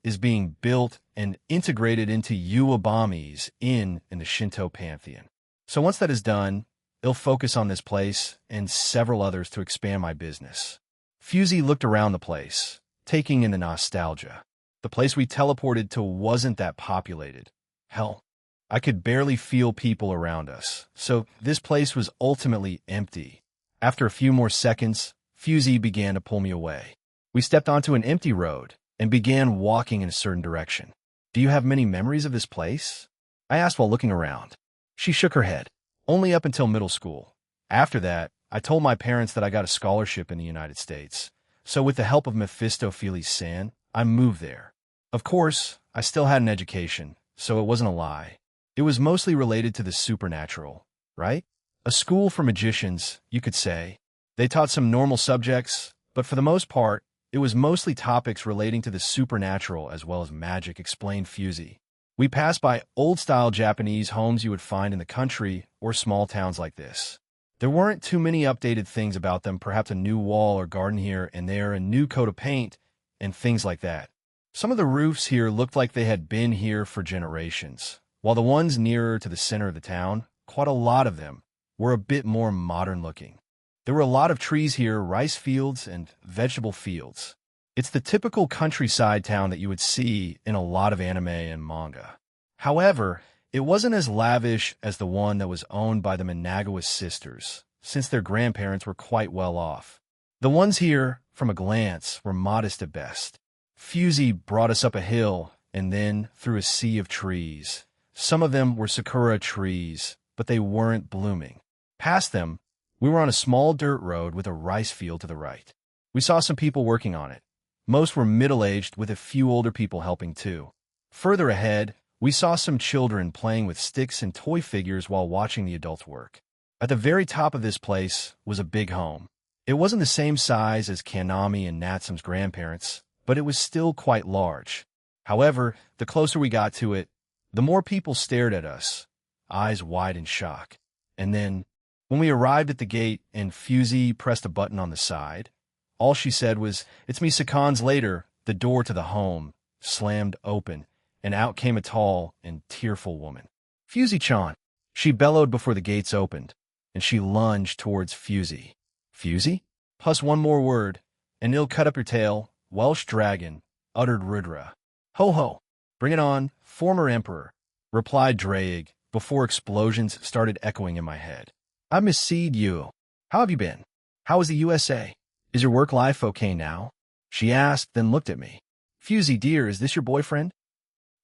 is being built and integrated into Uebami's Inn in the Shinto Pantheon. So once that is done, I'll focus on this place and several others to expand my business. Fusey looked around the place, taking in the nostalgia. The place we teleported to wasn't that populated. Hell, I could barely feel people around us, so this place was ultimately empty. After a few more seconds, Fusey began to pull me away. We stepped onto an empty road and began walking in a certain direction. "Do you have many memories of this place?" I asked while looking around. She shook her head. "Only up until middle school. After that, I told my parents that I got a scholarship in the United States, so with the help of Mephistopheles-san, I moved there. Of course, I still had an education, so it wasn't a lie. It was mostly related to the supernatural, right? A school for magicians, you could say. They taught some normal subjects, but for the most part, it was mostly topics relating to the supernatural as well as magic," explained Fusey. "We passed by old-style Japanese homes you would find in the country or small towns like this. There weren't too many updated things about them, perhaps a new wall or garden here and there, a new coat of paint, and things like that. Some of the roofs here looked like they had been here for generations, while the ones nearer to the center of the town, quite a lot of them, were a bit more modern-looking. There were a lot of trees here, rice fields, and vegetable fields. It's the typical countryside town that you would see in a lot of anime and manga. However, it wasn't as lavish as the one that was owned by the Managawa sisters, since their grandparents were quite well off. The ones here, from a glance, were modest at best. Fusey brought us up a hill, and then through a sea of trees. Some of them were sakura trees, but they weren't blooming. Past them, we were on a small dirt road with a rice field to the right. We saw some people working on it. Most were middle-aged, with a few older people helping too. Further ahead, we saw some children playing with sticks and toy figures while watching the adults work. At the very top of this place was a big home. It wasn't the same size as Kanami and Natsum's grandparents, but it was still quite large. However, the closer we got to it, the more people stared at us, eyes wide in shock. And then, when we arrived at the gate and Fusey pressed a button on the side, all she said was, "It's me seconds later." The door to the home slammed open, and out came a tall and tearful woman. "Fusey-chan!" She bellowed before the gates opened, and she lunged towards Fusey. "Fusey? Plus one more word, and it'll cut up your tail," Welsh dragon, uttered Rudra. "Ho ho! Bring it on, former emperor," replied Draig, before explosions started echoing in my head. "I misseed you. How have you been? How is the USA? Is your work life okay now?" She asked, then looked at me. "Fusey, dear, is this your boyfriend?"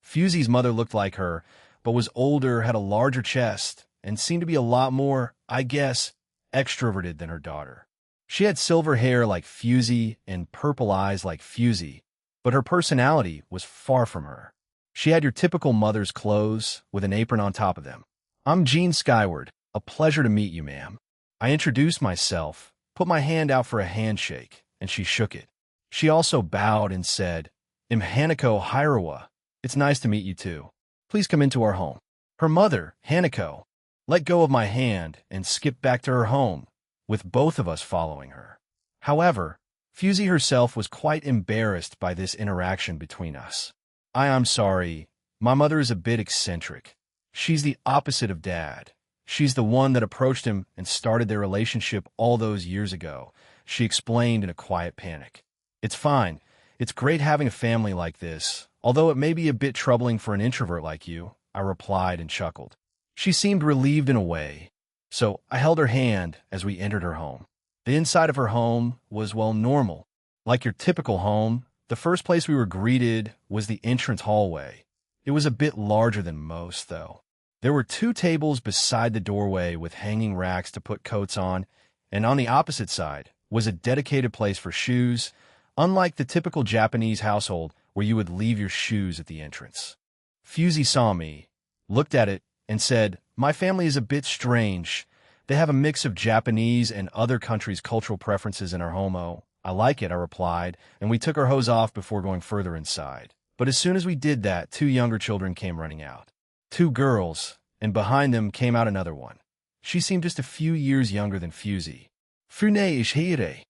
Fusey's mother looked like her, but was older, had a larger chest, and seemed to be a lot more, I guess, extroverted than her daughter. She had silver hair like Fusey and purple eyes like Fusey, but her personality was far from her. She had your typical mother's clothes with an apron on top of them. "I'm Jean Skyward. A pleasure to meet you, ma'am." I introduced myself, put my hand out for a handshake, and she shook it. She also bowed and said, "I'm Hanako Hirawa. It's nice to meet you too. Please come into our home." Her mother, Hanako, let go of my hand and skipped back to her home, with both of us following her. However, Fusey herself was quite embarrassed by this interaction between us. "I'm sorry. My mother is a bit eccentric. She's the opposite of Dad. She's the one that approached him and started their relationship all those years ago," she explained in a quiet panic. "It's fine. It's great having a family like this, although it may be a bit troubling for an introvert like you," I replied and chuckled. She seemed relieved in a way, so I held her hand as we entered her home. The inside of her home was, well, normal. Like your typical home, the first place we were greeted was the entrance hallway. It was a bit larger than most, though. There were 2 tables beside the doorway with hanging racks to put coats on, and on the opposite side was a dedicated place for shoes, unlike the typical Japanese household where you would leave your shoes at the entrance. Fusey saw me, looked at it, and said, "My family is a bit strange. They have a mix of Japanese and other countries' cultural preferences in our home." "I like it," I replied, and we took our hose off before going further inside. But as soon as we did that, 2 younger children came running out. 2 girls, and behind them came out another one. She seemed just a few years younger than Fusey. "Fune ish here,"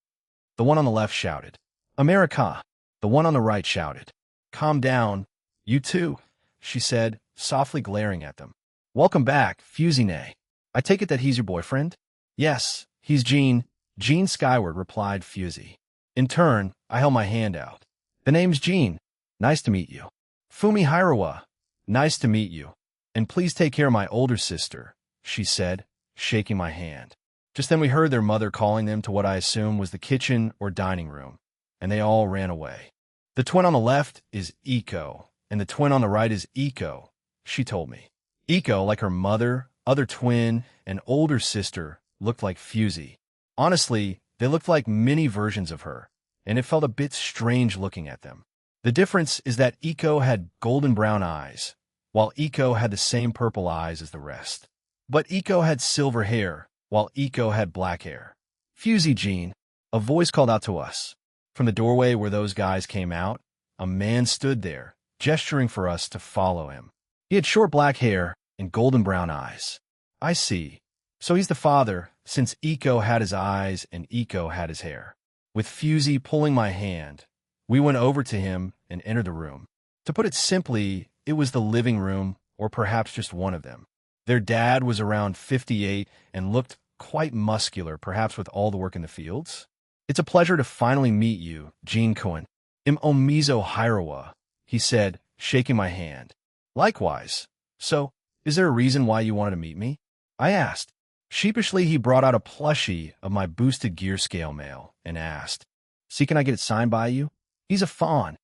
the one on the left shouted. "America," the one on the right shouted. "Calm down, you two," she said, softly glaring at them. "Welcome back, Fusey. I take it that he's your boyfriend?" "Yes, he's Jean Skyward," replied Fusey. In turn, I held my hand out. "The name's Jean. Nice to meet you." "Fumi Hirawa. Nice to meet you. And please take care of my older sister," she said, shaking my hand. Just then we heard their mother calling them to what I assume was the kitchen or dining room, and they all ran away. "The twin on the left is Iko, and the twin on the right is Iko," she told me. Iko, like her mother, other twin, and older sister, looked like Fusey. Honestly, they looked like mini versions of her, and it felt a bit strange looking at them. The difference is that Iko had golden brown eyes, while Iko had the same purple eyes as the rest. But Iko had silver hair, while Iko had black hair. "Fusey, Jean," a voice called out to us. From the doorway where those guys came out, a man stood there, gesturing for us to follow him. He had short black hair and golden brown eyes. "I see. So he's the father, since Iko had his eyes and Iko had his hair." With Fusey pulling my hand, we went over to him and entered the room. To put it simply, it was the living room, or perhaps just one of them. Their dad was around 58 and looked quite muscular, perhaps with all the work in the fields. "It's a pleasure to finally meet you, Jean Cohen. I'm Omizo Hirawa," he said, shaking my hand. "Likewise. So, is there a reason why you wanted to meet me?" I asked. Sheepishly, he brought out a plushie of my boosted gear scale male and asked, "See, can I get it signed by you? He's a fawn."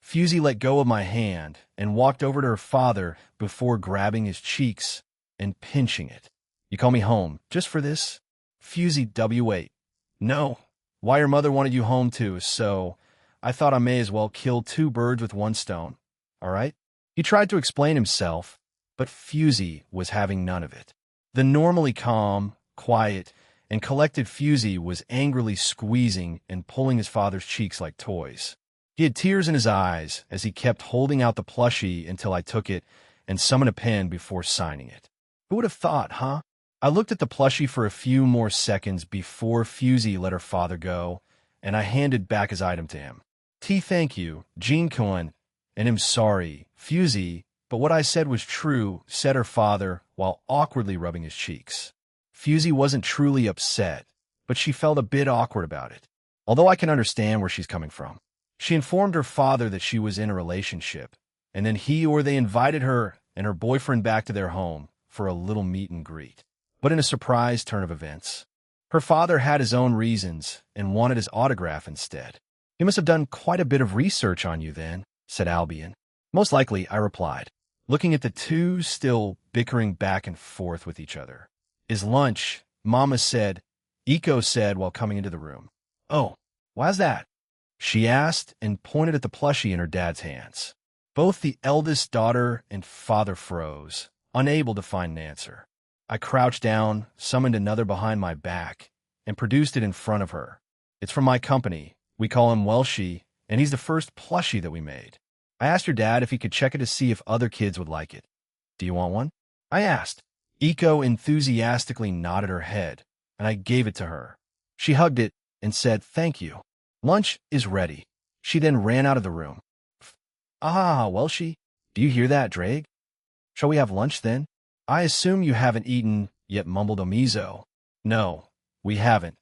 Fusey let go of my hand and walked over to her father before grabbing his cheeks and pinching it. "You call me home just for this?" Fusey W8. "No. Why your mother wanted you home too, so I thought I may as well kill 2 birds with 1 stone. All right?" He tried to explain himself, but Fusey was having none of it. The normally calm, quiet, and collected Fusey was angrily squeezing and pulling his father's cheeks like toys. He had tears in his eyes as he kept holding out the plushie until I took it and summoned a pen before signing it. Who would have thought, huh? I looked at the plushie for a few more seconds before Fusey let her father go, and I handed back his item to him. "Thank you, Jean Cohen, and I'm sorry, Fusey, but what I said was true," said her father while awkwardly rubbing his cheeks. Fusey wasn't truly upset, but she felt a bit awkward about it, although I can understand where she's coming from. She informed her father that she was in a relationship, and then he or they invited her and her boyfriend back to their home for a little meet and greet. But in a surprise turn of events, her father had his own reasons and wanted his autograph instead. "He must have done quite a bit of research on you then," said Albion. "Most likely," I replied. looking at the two still bickering back and forth with each other. Is lunch, Mama said, Iko said while coming into the room. Oh, why's that? She asked and pointed at the plushie in her dad's hands. Both the eldest daughter and father froze, unable to find an answer. I crouched down, summoned another behind my back, and produced it in front of her. It's from my company. We call him Welshie, and he's the first plushie that we made. I asked your dad if he could check it to see if other kids would like it. Do you want one? I asked. Iko enthusiastically nodded her head, and I gave it to her. She hugged it and said, "Thank you. Lunch is ready." She then ran out of the room. Ah, Welshie, do you hear that, Drake? Shall we have lunch then? I assume you haven't eaten yet, mumbled Omizo. No, we haven't.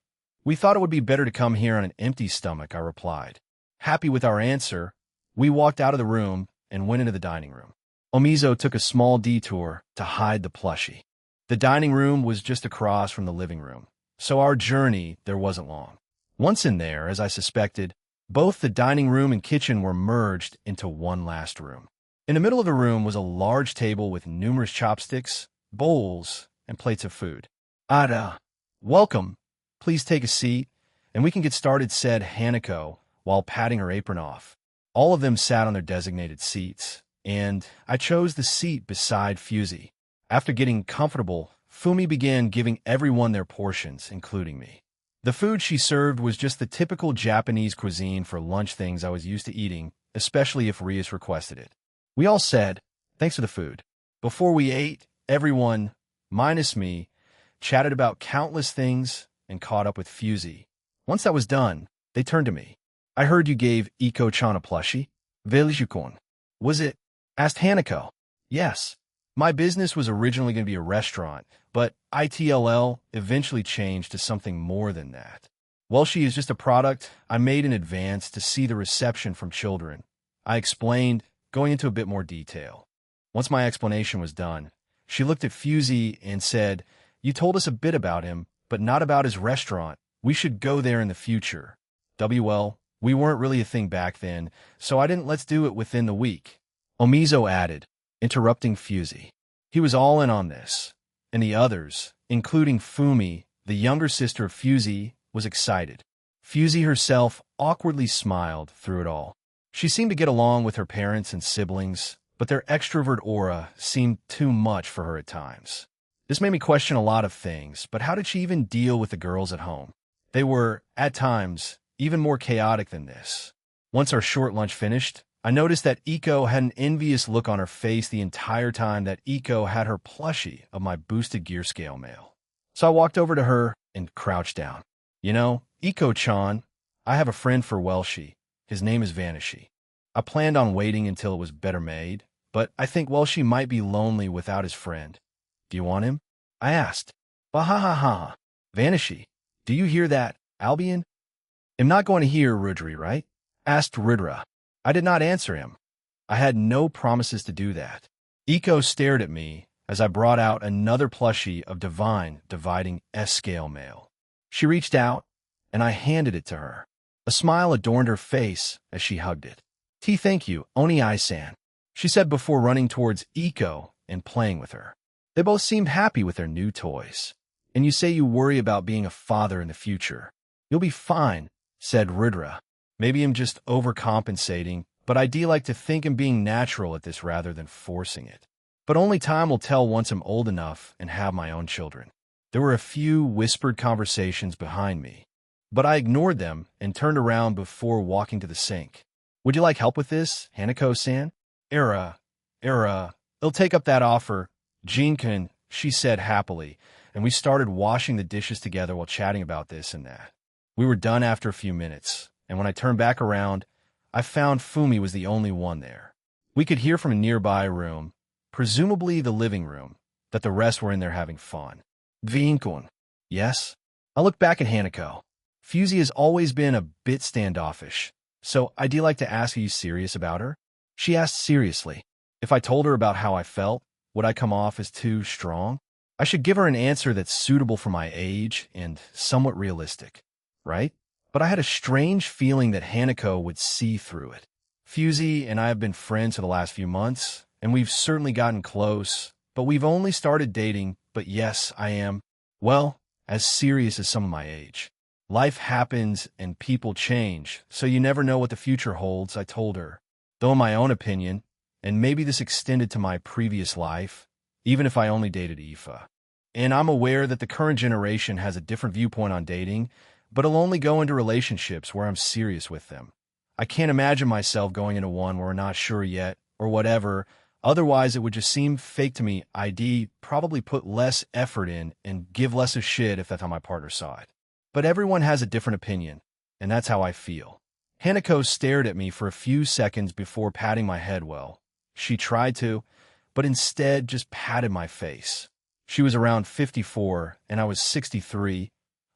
We thought it would be better to come here on an empty stomach, I replied. Happy with our answer, we walked out of the room and went into the dining room. Omizo took a small detour to hide the plushie. The dining room was just across from the living room, so our journey there wasn't long. Once in there, as I suspected, both the dining room and kitchen were merged into one last room. In the middle of the room was a large table with numerous chopsticks, bowls, and plates of food. Ada, welcome. Please take a seat, and we can get started, said Hanako, while patting her apron off. All of them sat on their designated seats, and I chose the seat beside Fusey. After getting comfortable, Fumi began giving everyone their portions, including me. The food she served was just the typical Japanese cuisine for lunch things I was used to eating, especially if Rias requested it. We all said, thanks for the food. Before we ate, everyone, minus me, chatted about countless things and caught up with Fusey. Once that was done, they turned to me. I heard you gave Iko-chan a plushie. Veljukon. Was it? Asked Hanako. Yes. My business was originally going to be a restaurant, but ITLL eventually changed to something more than that. Welshie is just a product I made in advance to see the reception from children. I explained, going into a bit more detail. Once my explanation was done, she looked at Fusey and said, "You told us a bit about him, but not about his restaurant. We should go there in the future." WL, we weren't really a thing back then, so I didn't let's do it within the week. Omizo added, interrupting Fusey. He was all in on this, and the others, including Fumi, the younger sister of Fusey, was excited. Fusey herself awkwardly smiled through it all. She seemed to get along with her parents and siblings, but their extrovert aura seemed too much for her at times. This made me question a lot of things, but how did she even deal with the girls at home? They were, at times, even more chaotic than this. Once our short lunch finished, I noticed that Iko had an envious look on her face the entire time that Iko had her plushie of my boosted gear scale male. So I walked over to her and crouched down. You know, Iko-chan, I have a friend for Welshie. His name is Vanishie. I planned on waiting until it was better made, but I think Welshie might be lonely without his friend. Do you want him? I asked. Bahahaha. Vanishie, do you hear that, Albion? I'm not going to hear Rudri, right? Asked Ridra. I did not answer him. I had no promises to do that. Iko stared at me as I brought out another plushie of Divine Dividing S-scale male. She reached out, and I handed it to her. A smile adorned her face as she hugged it. Thank you, Oni-san, she said before running towards Iko and playing with her. They both seemed happy with their new toys. And you say you worry about being a father in the future. You'll be fine, said Ridra. Maybe I'm just overcompensating, but I do like to think I'm being natural at this rather than forcing it. But only time will tell once I'm old enough and have my own children. There were a few whispered conversations behind me, but I ignored them and turned around before walking to the sink. Would you like help with this, Hanako-san? I'll take up that offer. Jinkan, she said happily, and we started washing the dishes together while chatting about this and that. We were done after a few minutes, and when I turned back around, I found Fumi was the only one there. We could hear from a nearby room, presumably the living room, that the rest were in there having fun. Vinkun. Yes? I looked back at Hanako. Fusey has always been a bit standoffish, so I do like to ask, are you serious about her? She asked seriously. If I told her about how I felt, would I come off as too strong? I should give her an answer that's suitable for my age and somewhat realistic, right? But I had a strange feeling that Hanako would see through it. Fusey and I have been friends for the last few months, and we've certainly gotten close, but we've only started dating. But yes, I am, well, as serious as some of my age. Life happens and people change, so you never know what the future holds, I told her. Though in my own opinion, and maybe this extended to my previous life, even if I only dated Aoife. And I'm aware that the current generation has a different viewpoint on dating, but I'll only go into relationships where I'm serious with them. I can't imagine myself going into one where we're not sure yet, or whatever. Otherwise, it would just seem fake to me. I'd probably put less effort in and give less a shit if that's how my partner saw it. But everyone has a different opinion, and that's how I feel. Hanako stared at me for a few seconds before patting my head. Well, she tried to, but instead just patted my face. She was around 54, and I was 63.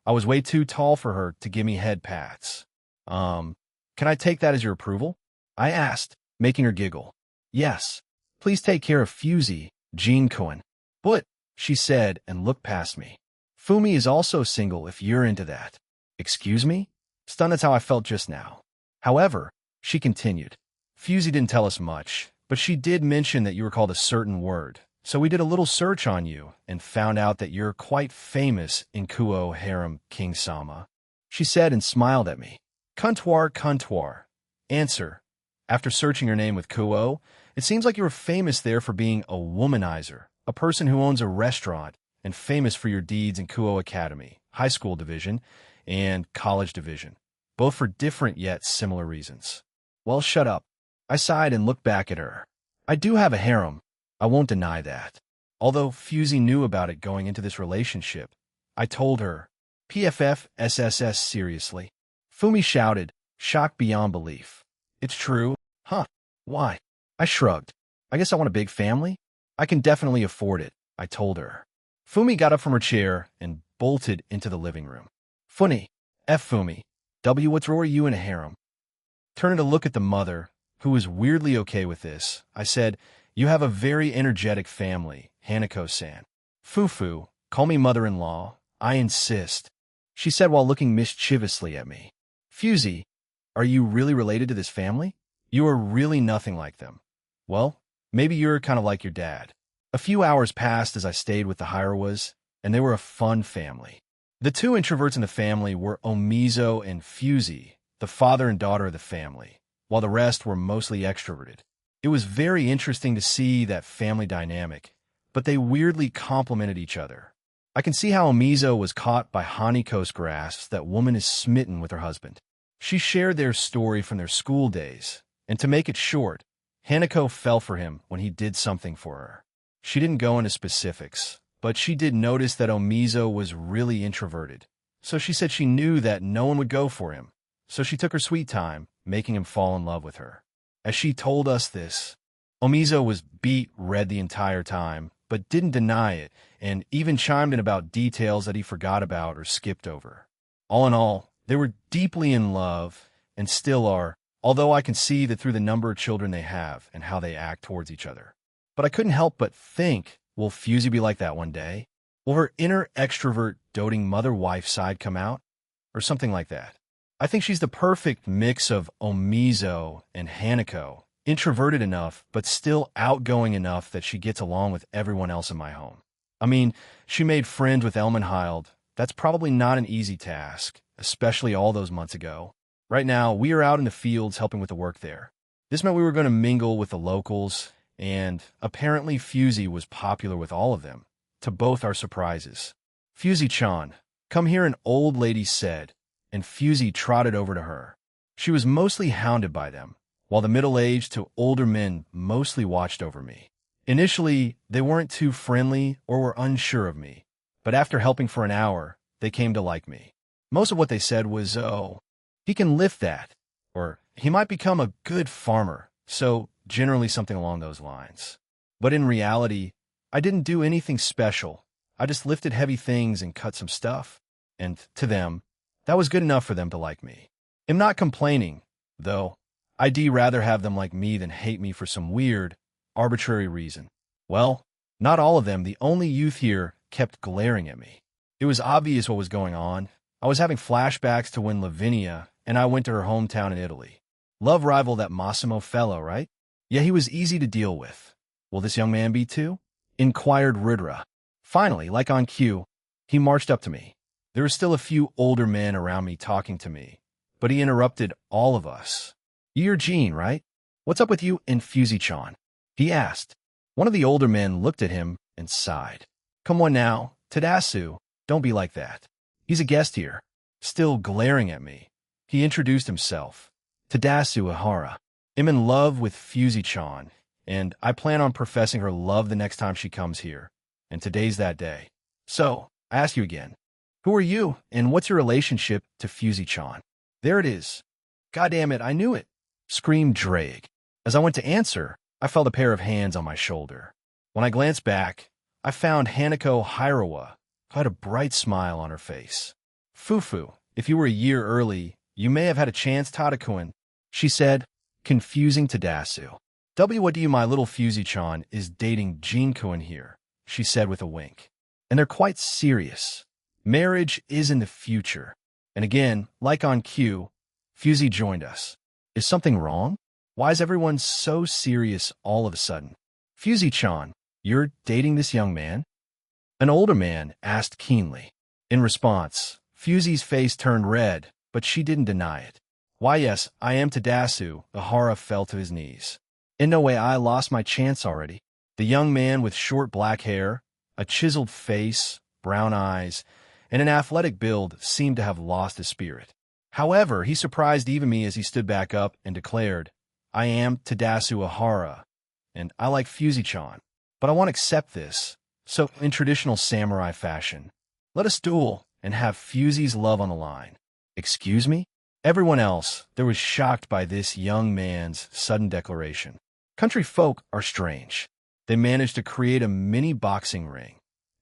I was way too tall for her to give me head pats. Can I take that as your approval? I asked, making her giggle. Yes. Please take care of Fusey, Jean Cohen. But, she said and looked past me. Fumi is also single if you're into that. Excuse me? Stunned, that's how I felt just now. However, she continued, Fusey didn't tell us much, but she did mention that you were called a certain word. So we did a little search on you and found out that you're quite famous in Kuo Harem King Sama. She said and smiled at me. Kuntuar. Answer. After searching your name with Kuo, it seems like you were famous there for being a womanizer, a person who owns a restaurant, and famous for your deeds in Kuo Academy, high school division, and college division, both for different yet similar reasons. Well, shut up. I sighed and looked back at her. I do have a harem. I won't deny that. Although Fusey knew about it going into this relationship, I told her, PFF SSS seriously. Fumi shouted, shocked beyond belief. It's true. Huh. Why? I shrugged. I guess I want a big family? I can definitely afford it, I told her. Fumi got up from her chair and bolted into the living room. Funny. F Fumi. W, what's wrong with you in a harem? Turning to look at the mother, who was weirdly okay with this, I said, you have a very energetic family, Hanako-san. Fufu, call me mother-in-law. I insist, she said while looking mischievously at me. Fusey, are you really related to this family? You are really nothing like them. Well, maybe you're kind of like your dad. A few hours passed as I stayed with the Hirawas, and they were a fun family. The two introverts in the family were Omizo and Fusey, the father and daughter of the family, while the rest were mostly extroverted. It was very interesting to see that family dynamic, but they weirdly complemented each other. I can see how Omizo was caught by Haniko's grasp that woman is smitten with her husband. She shared their story from their school days, and to make it short, Hanako fell for him when he did something for her. She didn't go into specifics, but she did notice that Omizo was really introverted. So she said she knew that no one would go for him. So she took her sweet time, making him fall in love with her. As she told us this, Omizo was beet red the entire time, but didn't deny it, and even chimed in about details that he forgot about or skipped over. All in all, they were deeply in love, and still are, although I can see that through the number of children they have and how they act towards each other. But I couldn't help but think, will Fusey be like that one day? Will her inner extrovert, doting mother-wife side come out? Or something like that. I think she's the perfect mix of Omizo and Hanako, introverted enough, but still outgoing enough that she gets along with everyone else in my home. I mean, she made friends with Elmenhild. That's probably not an easy task, especially all those months ago. Right now, we are out in the fields helping with the work there. This meant we were going to mingle with the locals, and apparently Fusey was popular with all of them, to both our surprises. Fusey-chan, come here, an old lady said, and Fusey trotted over to her. She was mostly hounded by them, while the middle-aged to older men mostly watched over me. Initially, they weren't too friendly or were unsure of me, but after helping for an hour, they came to like me. Most of what they said was, oh, he can lift that, or he might become a good farmer, so generally something along those lines. But in reality, I didn't do anything special. I just lifted heavy things and cut some stuff. And to them, that was good enough for them to like me. I'm not complaining, though. I'd rather have them like me than hate me for some weird, arbitrary reason. Well, not all of them. The only youth here kept glaring at me. It was obvious what was going on. I was having flashbacks to when Lavinia and I went to her hometown in Italy. Love rival that Massimo fellow, right? Yeah, he was easy to deal with. Will this young man be too? Inquired Rudra. Finally, like on cue, he marched up to me. There were still a few older men around me talking to me, but he interrupted all of us. You're Gene, right? What's up with you and Fusey-chan? He asked. One of the older men looked at him and sighed. Come on now, Tadasu, don't be like that. He's a guest here. Still glaring at me, he introduced himself. Tadasu Ihara. I'm in love with Fusey-chan, and I plan on professing her love the next time she comes here. And today's that day. So, I ask you again, who are you, and what's your relationship to Fusey-chan? There it is. God damn it, I knew it, screamed Drake. As I went to answer, I felt a pair of hands on my shoulder. When I glanced back, I found Hanako Hirawa, who had a bright smile on her face. Fufu, if you were a year early, you may have had a chance, Tadakun, she said, confusing Tadasu. What do you, my little Fusey-chan is dating Jin-kun here, she said with a wink. And they're quite serious. Marriage is in the future. And again, like on cue, Fusey joined us. Is something wrong? Why is everyone so serious all of a sudden? Fusey-chan, you're dating this young man? An older man asked keenly. In response, Fusey's face turned red, but she didn't deny it. Why, yes, I am Tadasu. Ihara fell to his knees. In no way, I lost my chance already. The young man with short black hair, a chiseled face, brown eyes, and an athletic build seemed to have lost his spirit. However, he surprised even me as he stood back up and declared, I am Tadasu Ihara, and I like Fusey-chan, but I won't accept this. So, in traditional samurai fashion, let us duel and have Fusey's love on the line. Excuse me? Everyone else there was shocked by this young man's sudden declaration. Country folk are strange. They managed to create a mini boxing ring,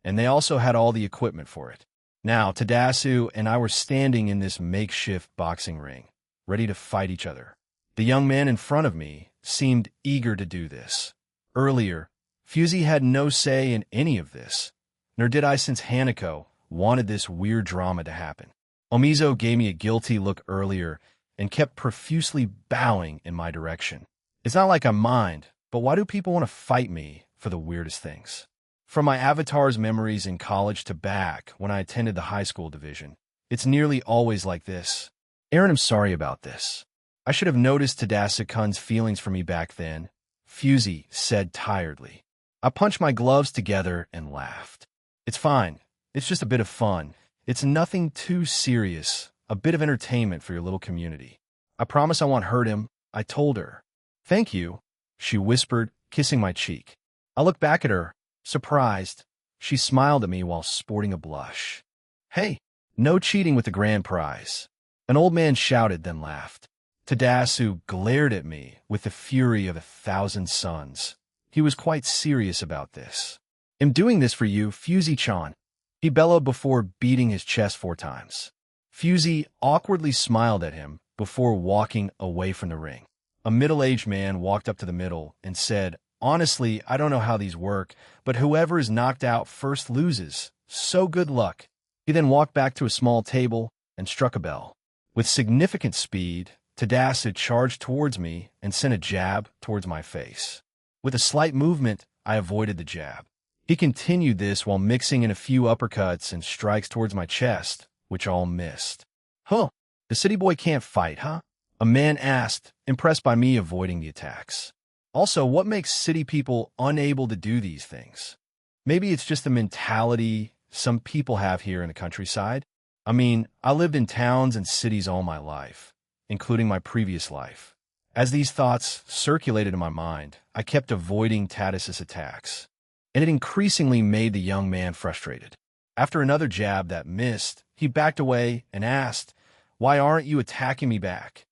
and they also had all the equipment for it. Now, Tadasu and I were standing in this makeshift boxing ring, ready to fight each other. The young man in front of me seemed eager to do this. Earlier, Fusey had no say in any of this, nor did I since Hanako wanted this weird drama to happen. Omizo gave me a guilty look earlier and kept profusely bowing in my direction. It's not like I mind, but why do people want to fight me for the weirdest things? From my avatar's memories in college to back when I attended the high school division, it's nearly always like this. Aaron, I'm sorry about this. I should have noticed Tadasu-kun's feelings for me back then, Fusey said tiredly. I punched my gloves together and laughed. It's fine. It's just a bit of fun. It's nothing too serious, a bit of entertainment for your little community. I promise I won't hurt him, I told her. Thank you, she whispered, kissing my cheek. I looked back at her, surprised. She smiled at me while sporting a blush. Hey, no cheating with the grand prize. An old man shouted, then laughed. Tadasu glared at me with the fury of 1,000 suns. He was quite serious about this. I'm doing this for you, Fusey-chan, he bellowed before beating his chest 4 times. Fusey awkwardly smiled at him before walking away from the ring. A middle-aged man walked up to the middle and said, Honestly, I don't know how these work, but whoever is knocked out first loses. So good luck. He then walked back to a small table and struck a bell. With significant speed, Tadasu charged towards me and sent a jab towards my face. With a slight movement, I avoided the jab. He continued this while mixing in a few uppercuts and strikes towards my chest, which all missed. Huh, the city boy can't fight, huh? A man asked, impressed by me avoiding the attacks. Also, what makes city people unable to do these things? Maybe it's just the mentality some people have here in the countryside. I mean, I lived in towns and cities all my life, including my previous life. As these thoughts circulated in my mind, I kept avoiding Tadas's attacks, and it increasingly made the young man frustrated. After another jab that missed, he backed away and asked, Why aren't you attacking me back?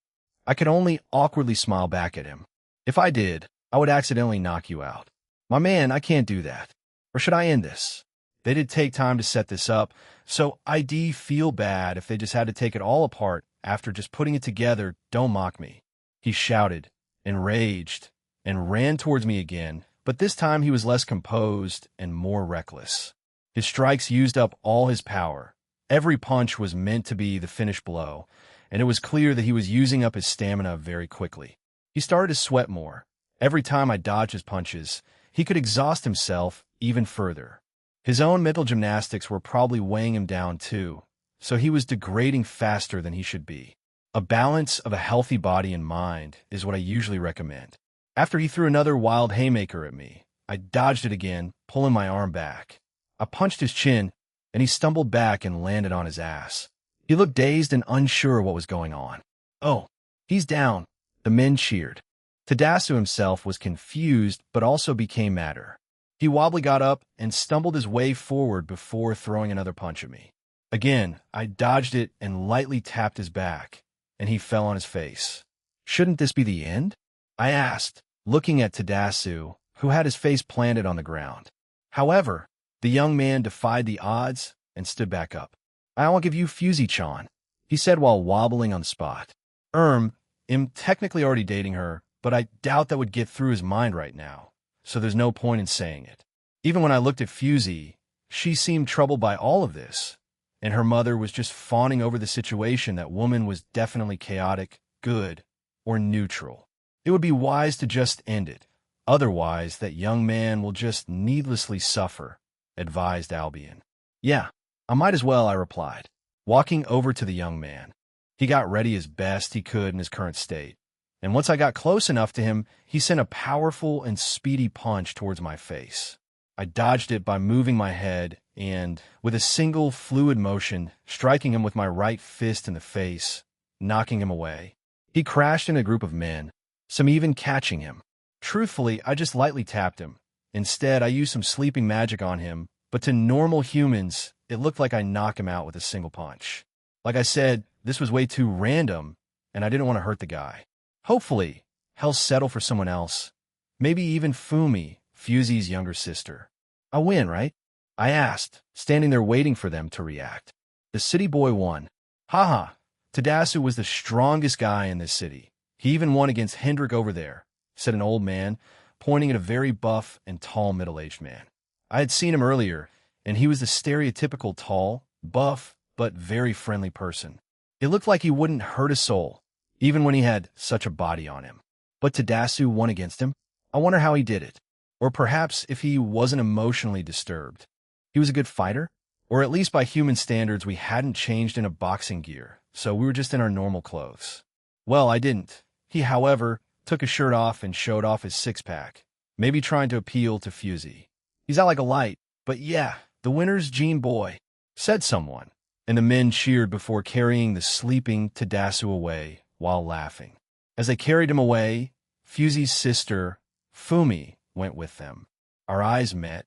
I could only awkwardly smile back at him. If I did, I would accidentally knock you out. My man, I can't do that. Or should I end this? They did take time to set this up, so I'd feel bad if they just had to take it all apart after just putting it together. Don't mock me. He shouted, enraged, and ran towards me again, but this time he was less composed and more reckless. His strikes used up all his power. Every punch was meant to be the finish blow, and it was clear that he was using up his stamina very quickly. He started to sweat more. Every time I dodged his punches, he could exhaust himself even further. His own mental gymnastics were probably weighing him down too, so he was degrading faster than he should be. A balance of a healthy body and mind is what I usually recommend. After he threw another wild haymaker at me, I dodged it again, pulling my arm back. I punched his chin, and he stumbled back and landed on his ass. He looked dazed and unsure what was going on. "Oh, he's down," the men cheered. Tadasu himself was confused but also became madder. He wobbly got up and stumbled his way forward before throwing another punch at me. Again, I dodged it and lightly tapped his back, and he fell on his face. "Shouldn't this be the end?" I asked, looking at Tadasu, who had his face planted on the ground. However, the young man defied the odds and stood back up. "I'll give you Fusey-chan," he said while wobbling on the spot. I'm technically already dating her, but I doubt that would get through his mind right now, so there's no point in saying it. Even when I looked at Fusey, she seemed troubled by all of this, and her mother was just fawning over the situation. That woman was definitely chaotic, good, or neutral. It would be wise to just end it. Otherwise, that young man will just needlessly suffer, advised Albion. "Yeah, I might as well," I replied, walking over to the young man. He got ready as best he could in his current state, and once I got close enough to him, he sent a powerful and speedy punch towards my face. I dodged it by moving my head and, with a single fluid motion, striking him with my right fist in the face, knocking him away. He crashed in a group of men, some even catching him. Truthfully, I just lightly tapped him. Instead, I used some sleeping magic on him, but to normal humans, it looked like I knocked him out with a single punch. Like I said, this was way too random, and I didn't want to hurt the guy. Hopefully, he'll settle for someone else. Maybe even Fumi, Fusey's younger sister. "I win, right?" I asked, standing there waiting for them to react. The city boy won. Haha, Tadasu was the strongest guy in this city. He even won against Hendrik over there, said an old man, pointing at a very buff and tall middle-aged man. I had seen him earlier, and he was the stereotypical tall, buff, but very friendly person. It looked like he wouldn't hurt a soul, even when he had such a body on him. But Tadasu won against him. I wonder how he did it. Or perhaps if he wasn't emotionally disturbed. He was a good fighter, or at least by human standards we hadn't changed into boxing gear, so we were just in our normal clothes. Well, I didn't. He, however, took his shirt off and showed off his six-pack, maybe trying to appeal to Fusey. "He's out like a light, but yeah, the winner's Gene Boy," said someone, and the men cheered before carrying the sleeping Tadasu away while laughing. As they carried him away, Fusey's sister, Fumi, went with them. Our eyes met,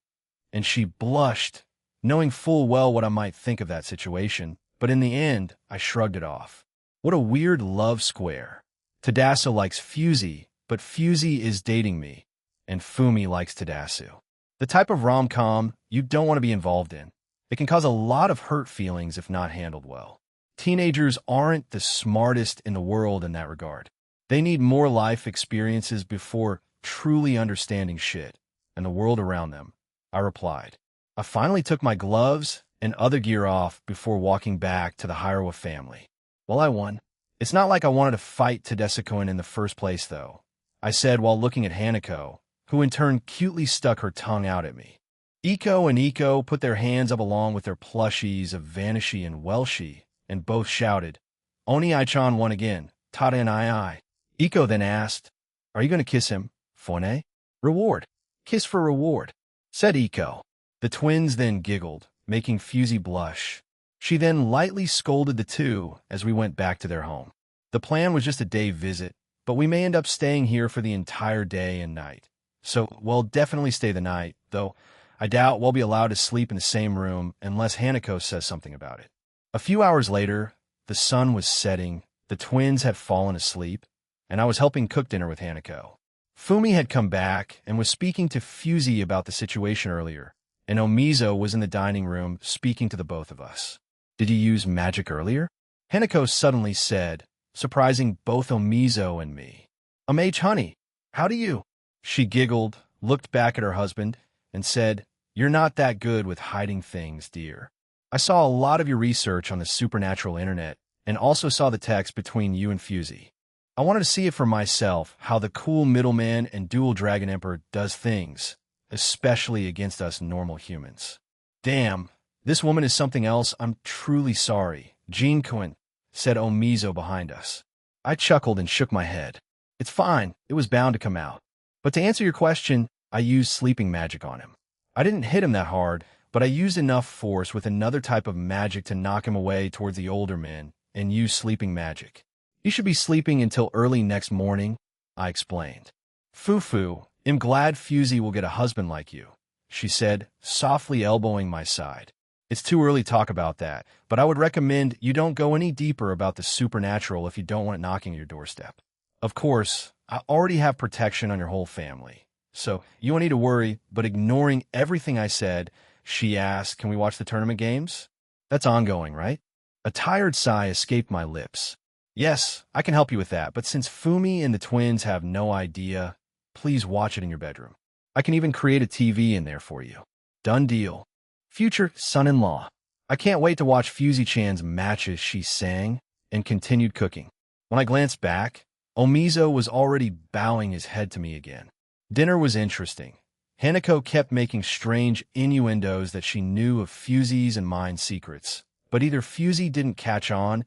and she blushed, knowing full well what I might think of that situation, but in the end, I shrugged it off. What a weird love square. Tadasu likes Fusey, but Fusey is dating me, and Fumi likes Tadasu. The type of rom-com you don't want to be involved in. It can cause a lot of hurt feelings if not handled well. Teenagers aren't the smartest in the world in that regard. They need more life experiences before truly understanding shit and the world around them, I replied. I finally took my gloves and other gear off before walking back to the Hirawa family. Well, I won. It's not like I wanted to fight Tadesako in the first place, though, I said while looking at Hanako, who in turn cutely stuck her tongue out at me. Iko and Iko put their hands up along with their plushies of Vanishi and Welshi, and both shouted, "Oni-ai-chan won again, Tada and I." Iko then asked, "Are you going to kiss him, Fone?" "Reward. Kiss for reward," said Iko. The twins then giggled, making Fusey blush. She then lightly scolded the two as we went back to their home. The plan was just a day visit, but we may end up staying here for the entire day and night. So we'll definitely stay the night, though I doubt we'll be allowed to sleep in the same room unless Hanako says something about it. A few hours later, the sun was setting, the twins had fallen asleep, and I was helping cook dinner with Hanako. Fumi had come back and was speaking to Fusey about the situation earlier, and Omizo was in the dining room speaking to the both of us. "Did you use magic earlier?" Hanako suddenly said, surprising both Omizo and me. "Mage honey, how do you?" She giggled, looked back at her husband, and said, "You're not that good with hiding things, dear. I saw a lot of your research on the supernatural internet and also saw the text between you and Fusey. I wanted to see it for myself, how the cool middleman and dual dragon emperor does things, especially against us normal humans. Damn, this woman is something else. I'm truly sorry, Jean-Quinn, said Omizo behind us. I chuckled and shook my head. It's fine, it was bound to come out. But to answer your question, I used sleeping magic on him. I didn't hit him that hard, but I used enough force with another type of magic to knock him away towards the older men and use sleeping magic. You should be sleeping until early next morning, I explained. Fufu, I'm glad Fusey will get a husband like you, she said, softly elbowing my side. It's too early to talk about that, but I would recommend you don't go any deeper about the supernatural if you don't want it knocking at your doorstep. Of course, I already have protection on your whole family, so you don't need to worry, but ignoring everything I said, she asked, can we watch the tournament games? That's ongoing, right? A tired sigh escaped my lips. Yes, I can help you with that, but since Fumi and the twins have no idea, please watch it in your bedroom. I can even create a TV in there for you. Done deal. Future son-in-law. I can't wait to watch Fusey-chan's matches, she sang, and continued cooking. When I glanced back, Omizo was already bowing his head to me again. Dinner was interesting. Hanako kept making strange innuendos that she knew of Fusey's and mine's secrets, but either Fusey didn't catch on,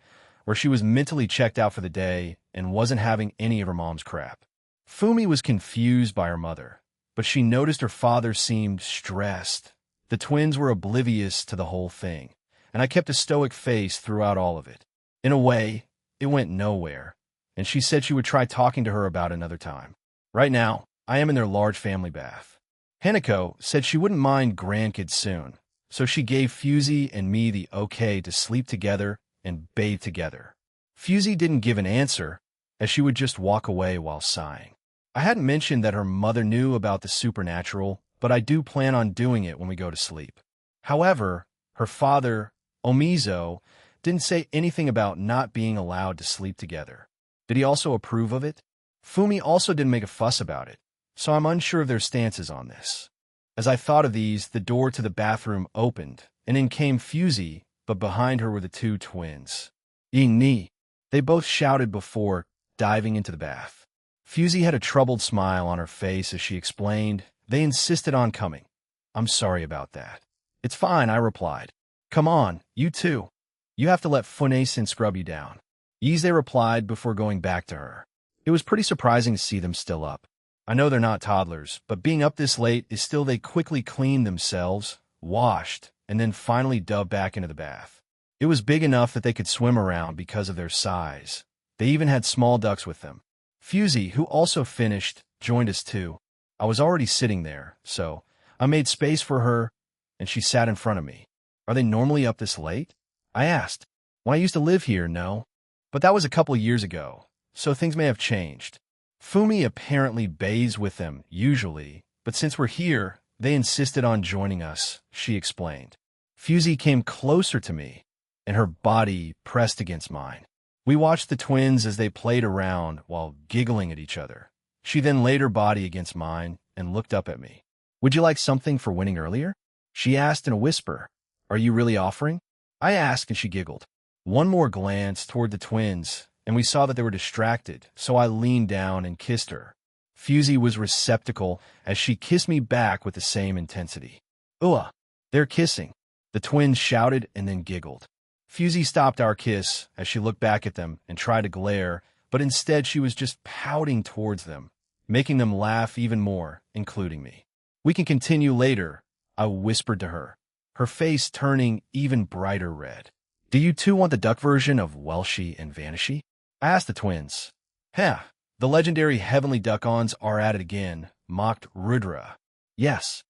or she was mentally checked out for the day and wasn't having any of her mom's crap. Fumi was confused by her mother, but she noticed her father seemed stressed. The twins were oblivious to the whole thing, and I kept a stoic face throughout all of it. In a way, it went nowhere, and she said she would try talking to her about it another time. Right now, I am in their large family bath. Hanako said she wouldn't mind grandkids soon, so she gave Fusey and me the okay to sleep together and bathe together. Fusey didn't give an answer, as she would just walk away while sighing. I hadn't mentioned that her mother knew about the supernatural, but I do plan on doing it when we go to sleep. However, her father, Omizo, didn't say anything about not being allowed to sleep together. Did he also approve of it? Fumi also didn't make a fuss about it, so I'm unsure of their stances on this. As I thought of these, the door to the bathroom opened, and in came Fusey, but behind her were the two twins. Ni. They both shouted before diving into the bath. Fusey had a troubled smile on her face as she explained, they insisted on coming. I'm sorry about that. It's fine, I replied. Come on, you too. You have to let Funasin scrub you down. They replied before going back to her. It was pretty surprising to see them still up. I know they're not toddlers, but being up this late is still they quickly cleaned themselves, washed, and then finally dove back into the bath. It was big enough that they could swim around because of their size. They even had small ducks with them. Fusey, who also finished, joined us too. I was already sitting there, so I made space for her, and she sat in front of me. Are they normally up this late? I asked. When I used to live here, no. But that was a couple years ago, so things may have changed. Fumi apparently bathes with them, usually, but since we're here, they insisted on joining us, she explained. Fusey came closer to me, and her body pressed against mine. We watched the twins as they played around while giggling at each other. She then laid her body against mine and looked up at me. Would you like something for winning earlier? She asked in a whisper. Are you really offering? I asked and she giggled. One more glance toward the twins, and we saw that they were distracted, so I leaned down and kissed her. Fusey was receptacle as she kissed me back with the same intensity. They're kissing. The twins shouted and then giggled. Fusey stopped our kiss as she looked back at them and tried to glare, but instead she was just pouting towards them, making them laugh even more, including me. We can continue later, I whispered to her, her face turning even brighter red. Do you two want the duck version of Welshie and Vanishie? I asked the twins. The legendary heavenly duck-ons are at it again, mocked Rudra. Yes.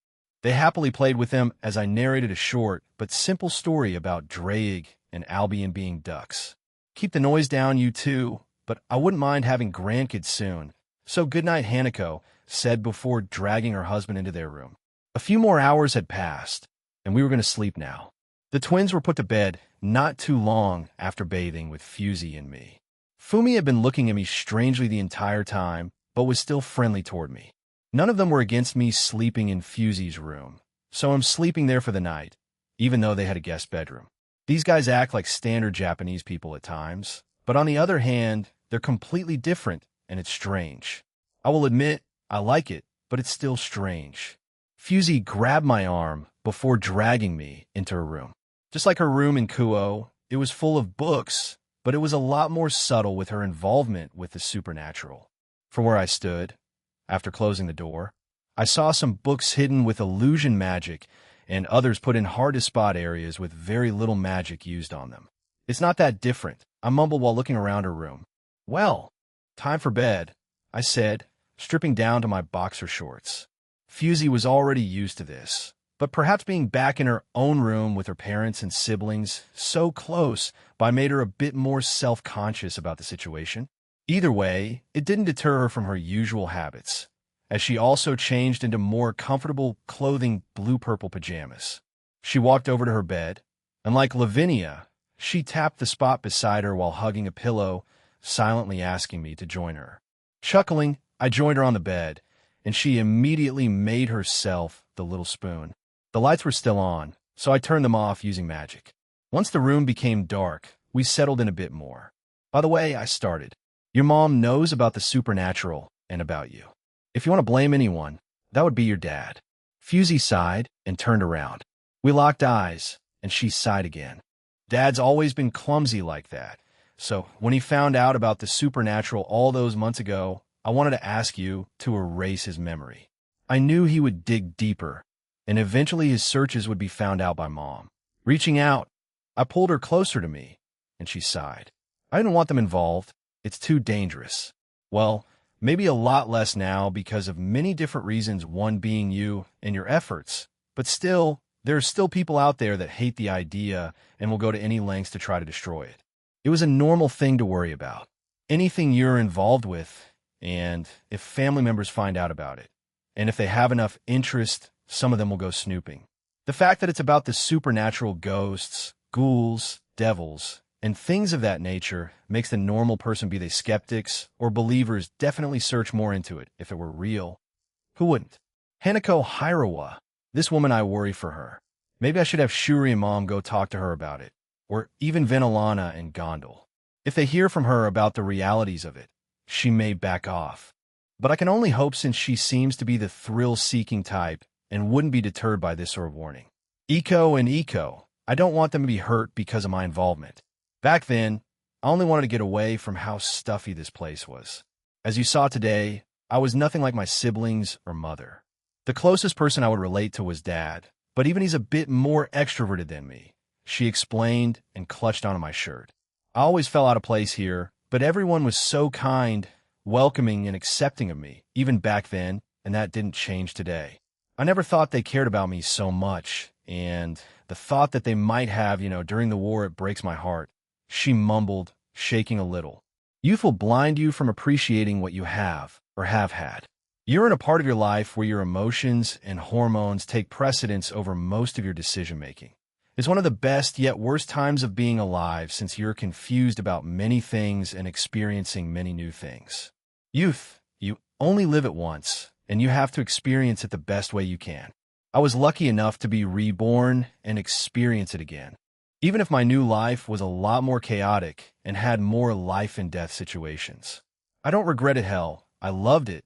They happily played with them as I narrated a short but simple story about Draig and Albion being ducks. Keep the noise down, you two, but I wouldn't mind having grandkids soon. So good night, Hanako said before dragging her husband into their room. A few more hours had passed, and we were going to sleep now. The twins were put to bed not too long after bathing with Fusey and me. Fumi had been looking at me strangely the entire time, but was still friendly toward me. None of them were against me sleeping in Fusey's room, so I'm sleeping there for the night, even though they had a guest bedroom. These guys act like standard Japanese people at times, but on the other hand, they're completely different, and it's strange. I will admit, I like it, but it's still strange. Fusey grabbed my arm before dragging me into her room. Just like her room in Kuo, it was full of books, but it was a lot more subtle with her involvement with the supernatural. From where I stood, after closing the door, I saw some books hidden with illusion magic and others put in hard-to-spot areas with very little magic used on them. It's not that different, I mumbled while looking around her room. Well, time for bed, I said, stripping down to my boxer shorts. Fusey was already used to this, but perhaps being back in her own room with her parents and siblings, so close, made her a bit more self-conscious about the situation. Either way, it didn't deter her from her usual habits, as she also changed into more comfortable clothing blue-purple pajamas. She walked over to her bed, and like Lavinia, she tapped the spot beside her while hugging a pillow, silently asking me to join her. Chuckling, I joined her on the bed, and she immediately made herself the little spoon. The lights were still on, so I turned them off using magic. Once the room became dark, we settled in a bit more. By the way, I started. Your mom knows about the supernatural and about you. If you want to blame anyone, that would be your dad. Fusey sighed and turned around. We locked eyes, and she sighed again. Dad's always been clumsy like that, so when he found out about the supernatural all those months ago, I wanted to ask you to erase his memory. I knew he would dig deeper, and eventually his searches would be found out by Mom. Reaching out, I pulled her closer to me, and she sighed. I didn't want them involved. It's too dangerous. Well, maybe a lot less now because of many different reasons, one being you and your efforts. But still, there are still people out there that hate the idea and will go to any lengths to try to destroy it. It was a normal thing to worry about. Anything you're involved with, and if family members find out about it, and if they have enough interest, some of them will go snooping. The fact that it's about the supernatural ghosts, ghouls, devils, and things of that nature makes the normal person, be they skeptics or believers, definitely search more into it if it were real. Who wouldn't? Hanako Hirawa. This woman, I worry for her. Maybe I should have Shuri and Mom go talk to her about it, or even Venelana and Gondel. If they hear from her about the realities of it, she may back off. But I can only hope, since she seems to be the thrill-seeking type and wouldn't be deterred by this sort of warning. Iko, I don't want them to be hurt because of my involvement. Back then, I only wanted to get away from how stuffy this place was. As you saw today, I was nothing like my siblings or mother. The closest person I would relate to was Dad, but even he's a bit more extroverted than me, she explained and clutched onto my shirt. I always fell out of place here, but everyone was so kind, welcoming, and accepting of me, even back then, and that didn't change today. I never thought they cared about me so much, and the thought that they might have, during the war, it breaks my heart. She mumbled, shaking a little. Youth will blind you from appreciating what you have or have had. You're in a part of your life where your emotions and hormones take precedence over most of your decision-making. It's one of the best yet worst times of being alive, since you're confused about many things and experiencing many new things. Youth, you only live it once, and you have to experience it the best way you can. I was lucky enough to be reborn and experience it again. Even if my new life was a lot more chaotic and had more life-and-death situations. I don't regret it, hell. I loved it,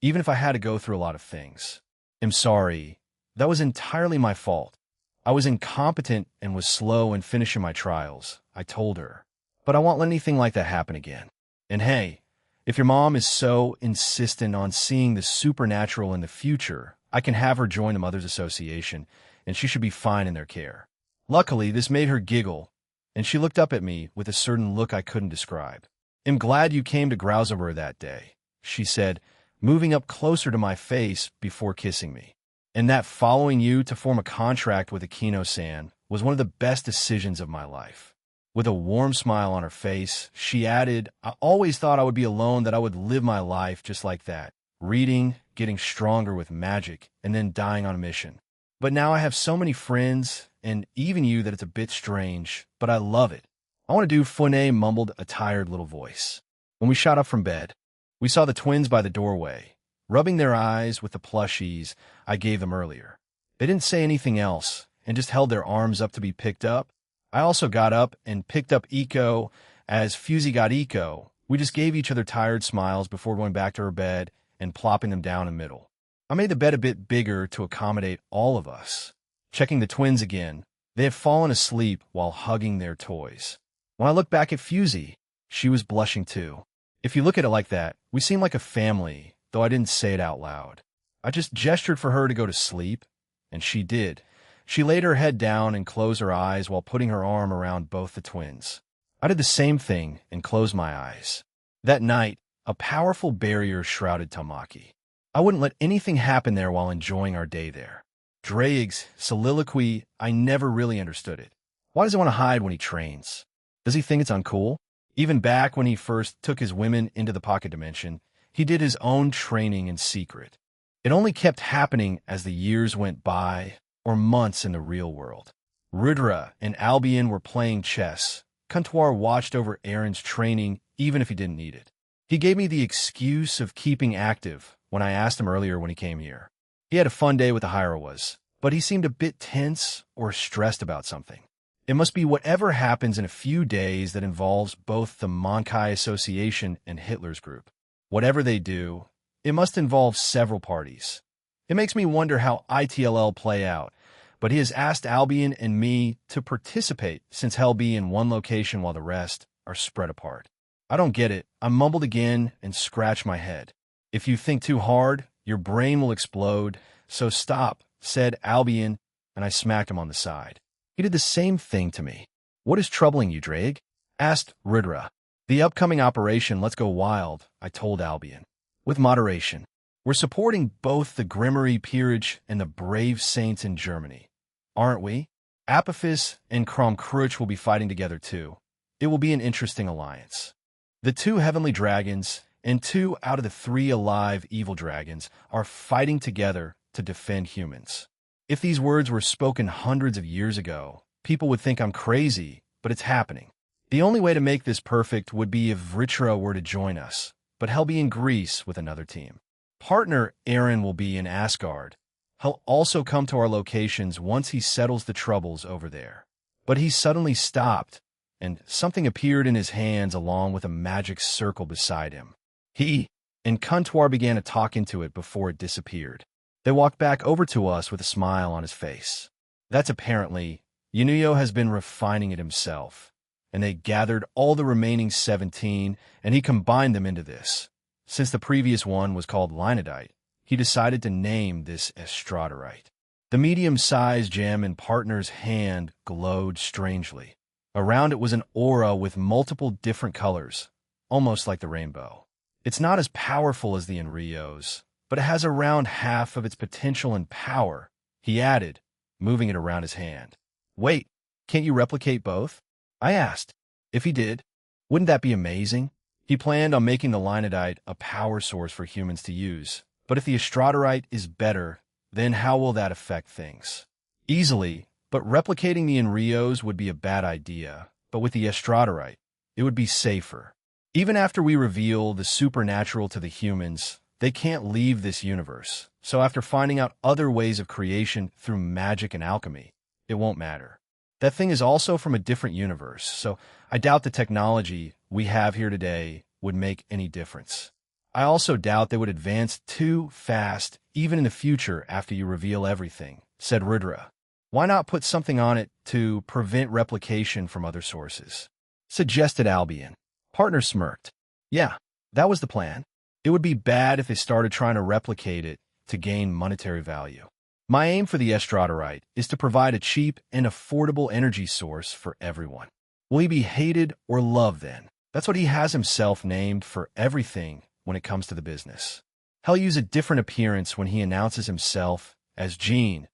even if I had to go through a lot of things. I'm sorry. That was entirely my fault. I was incompetent and was slow in finishing my trials, I told her. But I won't let anything like that happen again. And hey, if your mom is so insistent on seeing the supernatural in the future, I can have her join the Mothers Association, and she should be fine in their care. Luckily, this made her giggle, and she looked up at me with a certain look I couldn't describe. I'm glad you came to Grauselber that day, she said, moving up closer to my face before kissing me. And that following you to form a contract with Akino-san was one of the best decisions of my life. With a warm smile on her face, she added, I always thought I would be alone, that I would live my life just like that, reading, getting stronger with magic, and then dying on a mission. But now I have so many friends, and even you, that it's a bit strange, but I love it. I want to do, Fune mumbled a tired little voice. When we shot up from bed, we saw the twins by the doorway, rubbing their eyes with the plushies I gave them earlier. They didn't say anything else, and just held their arms up to be picked up. I also got up and picked up Iko. As Fusey got Iko, we just gave each other tired smiles before going back to her bed and plopping them down in the middle. I made the bed a bit bigger to accommodate all of us. Checking the twins again, they had fallen asleep while hugging their toys. When I looked back at Fusey, she was blushing too. If you look at it like that, we seem like a family, though I didn't say it out loud. I just gestured for her to go to sleep, and she did. She laid her head down and closed her eyes while putting her arm around both the twins. I did the same thing and closed my eyes. That night, a powerful barrier shrouded Tamaki. I wouldn't let anything happen there while enjoying our day there. Draig's soliloquy, I never really understood it. Why does he want to hide when he trains? Does he think it's uncool? Even back when he first took his women into the pocket dimension, he did his own training in secret. It only kept happening as the years went by, or months in the real world. Rudra and Albion were playing chess. Kuntuar watched over Aaron's training even if he didn't need it. He gave me the excuse of keeping active when I asked him earlier when he came here. He had a fun day with the Hirawas, but he seemed a bit tense or stressed about something. It must be whatever happens in a few days that involves both the Monkai Association and Hitler's group. Whatever they do, it must involve several parties. It makes me wonder how ITLL play out, but he has asked Albion and me to participate since he'll be in one location while the rest are spread apart. I don't get it. I mumbled again and scratched my head. If you think too hard, your brain will explode, so stop, said Albion, and I smacked him on the side. He did the same thing to me. What is troubling you, Draig? Asked Rudra. The upcoming operation Let's Go Wild, I told Albion. With moderation. We're supporting both the Grimmery Peerage and the Brave Saints in Germany. Aren't we? Apophis and Kromkruch will be fighting together too. It will be an interesting alliance. The two heavenly dragons and 2 out of the 3 alive evil dragons are fighting together to defend humans. If these words were spoken hundreds of years ago, people would think I'm crazy, but it's happening. The only way to make this perfect would be if Vritra were to join us, but he'll be in Greece with another team. Partner Aaron will be in Asgard. He'll also come to our locations once he settles the troubles over there. But he suddenly stopped, and something appeared in his hands along with a magic circle beside him. He and Kuntuar began to talk into it before it disappeared. They walked back over to us with a smile on his face. That's apparently, Yunuyo has been refining it himself, and they gathered all the remaining 17, and he combined them into this. Since the previous one was called Linodite, he decided to name this Estraderite. The medium-sized gem in Partner's hand glowed strangely. Around it was an aura with multiple different colors, almost like the rainbow. It's not as powerful as the Enrio's, but it has around half of its potential and power, he added, moving it around his hand. Wait, can't you replicate both? I asked. If he did, wouldn't that be amazing? He planned on making the Linodite a power source for humans to use, but if the Estraderite is better, then how will that affect things? Easily, but replicating the Enrio's would be a bad idea, but with the Estraderite, it would be safer. Even after we reveal the supernatural to the humans, they can't leave this universe, so after finding out other ways of creation through magic and alchemy, it won't matter. That thing is also from a different universe, so I doubt the technology we have here today would make any difference. I also doubt they would advance too fast, even in the future after you reveal everything, said Rudra. Why not put something on it to prevent replication from other sources? Suggested Albion. Partner smirked. Yeah, that was the plan. It would be bad if they started trying to replicate it to gain monetary value. My aim for the Estraderite is to provide a cheap and affordable energy source for everyone. Will he be hated or loved then? That's what he has himself named for everything when it comes to the business. He'll use a different appearance when he announces himself as Gene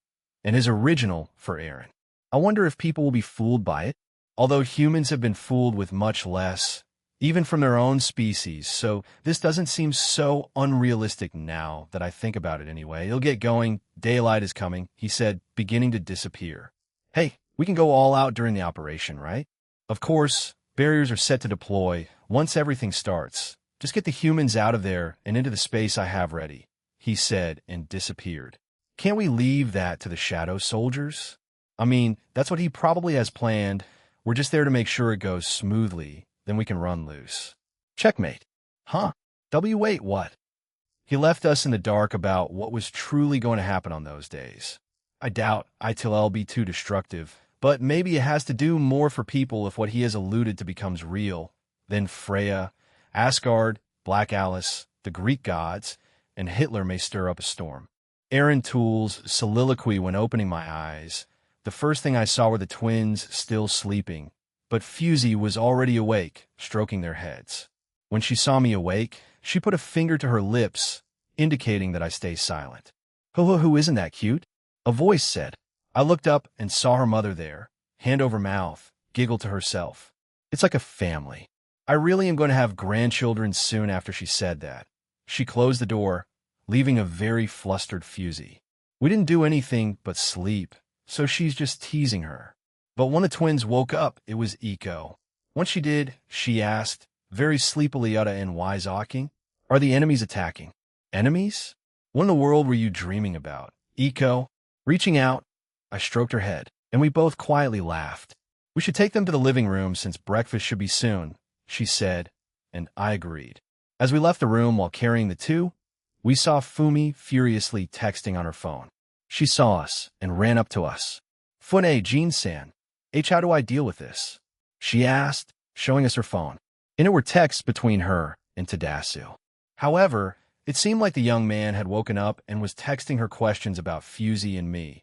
and his original for Aaron. I wonder if people will be fooled by it, although humans have been fooled with much less, even from their own species, so this doesn't seem so unrealistic now that I think about it anyway. It'll get going. Daylight is coming, he said, beginning to disappear. Hey, we can go all out during the operation, right? Of course, barriers are set to deploy once everything starts. Just get the humans out of there and into the space I have ready, he said and disappeared. Can't we leave that to the shadow soldiers? I mean, that's what he probably has planned. We're just there to make sure it goes smoothly. Then we can run loose. Checkmate. Huh? Wait, what? He left us in the dark about what was truly going to happen on those days. I doubt ITL'll be too destructive, but maybe it has to do more for people if what he has alluded to becomes real. Then Freya, Asgard, Black Alice, the Greek gods, and Hitler may stir up a storm. Aaron Toole's soliloquy when opening my eyes. The first thing I saw were the twins still sleeping, but Fusey was already awake, stroking their heads. When she saw me awake, she put a finger to her lips, indicating that I stay silent. Who isn't that cute? A voice said. I looked up and saw her mother there, hand over mouth, giggled to herself. It's like a family. I really am going to have grandchildren soon after she said that. She closed the door, leaving a very flustered Fusey. We didn't do anything but sleep, so she's just teasing her. But when the twins woke up, it was Eco. Once she did, she asked, very sleepily and wise-talking, are the enemies attacking? Enemies? What in the world were you dreaming about? Eco? Reaching out, I stroked her head, and we both quietly laughed. We should take them to the living room since breakfast should be soon, she said, and I agreed. As we left the room while carrying the two, we saw Fumi furiously texting on her phone. She saw us and ran up to us. Fune, Jean-san. How do I deal with this? She asked, showing us her phone. And it were texts between her and Tadasu. However, it seemed like the young man had woken up and was texting her questions about Fusey and me.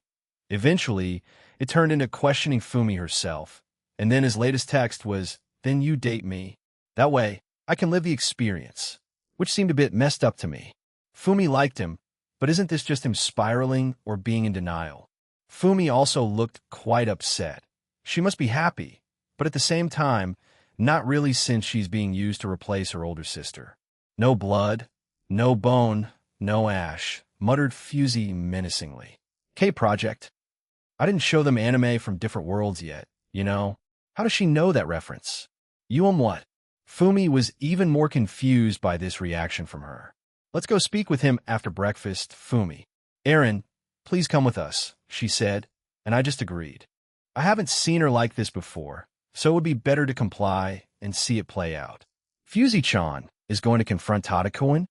Eventually, it turned into questioning Fumi herself, and then his latest text was, then you date me. That way, I can live the experience, which seemed a bit messed up to me. Fumi liked him, but isn't this just him spiraling or being in denial? Fumi also looked quite upset. She must be happy, but at the same time, not really since she's being used to replace her older sister. No blood, no bone, no ash, muttered Fusey menacingly. K-Project. I didn't show them anime from different worlds yet, you know? How does she know that reference? You what? Fumi was even more confused by this reaction from her. Let's go speak with him after breakfast, Fumi. Aaron, please come with us, she said, and I just agreed. I haven't seen her like this before, so it would be better to comply and see it play out. Fusey-chan is going to confront Tadako-in?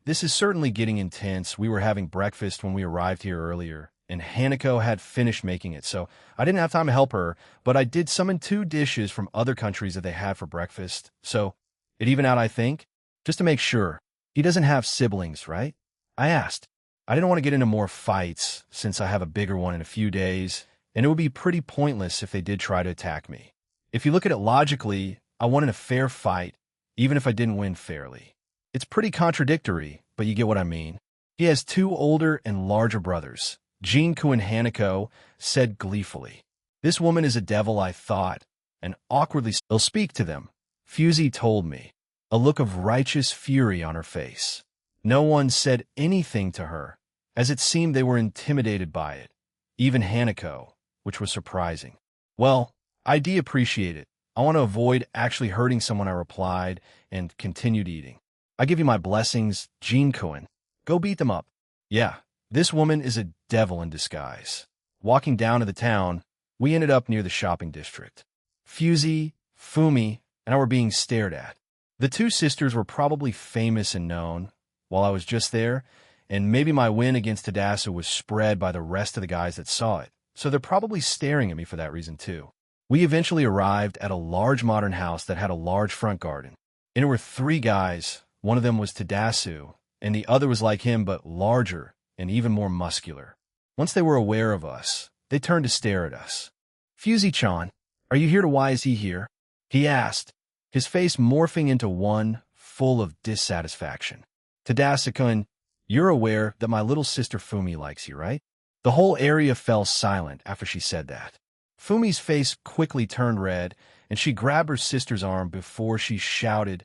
This is certainly getting intense. We were having breakfast when we arrived here earlier, and Hanako had finished making it, so I didn't have time to help her, but I did summon 2 dishes from other countries that they had for breakfast, so it evened out, I think. Just to make sure. He doesn't have siblings, right? I asked. I didn't want to get into more fights, since I have a bigger one in a few days, and it would be pretty pointless if they did try to attack me. If you look at it logically, I wanted a fair fight, even if I didn't win fairly. It's pretty contradictory, but you get what I mean. He has 2 older and larger brothers. Jinku and Hanako said gleefully. This woman is a devil, I thought, and awkwardly still speak to them. Fusey told me, a look of righteous fury on her face. No one said anything to her, as it seemed they were intimidated by it. Even Hanako, which was surprising. Well, I do appreciate it. I want to avoid actually hurting someone, I replied, and continued eating. I give you my blessings, Jean-kun. Go beat them up. Yeah, this woman is a devil in disguise. Walking down to the town, we ended up near the shopping district. Fusey, Fumi, and I were being stared at. The 2 sisters were probably famous and known, while I was just there, and maybe my win against Tadasu was spread by the rest of the guys that saw it, so they're probably staring at me for that reason too. We eventually arrived at a large modern house that had a large front garden. And there were 3 guys. One of them was Tadasu, and the other was like him but larger and even more muscular. Once they were aware of us, they turned to stare at us. Fusey-chan, are you here? Why is he here? He asked, his face morphing into one full of dissatisfaction. Tadasu-kun, you're aware that my little sister Fumi likes you, right? The whole area fell silent after she said that. Fumi's face quickly turned red, and she grabbed her sister's arm before she shouted,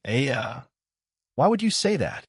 why would you say that?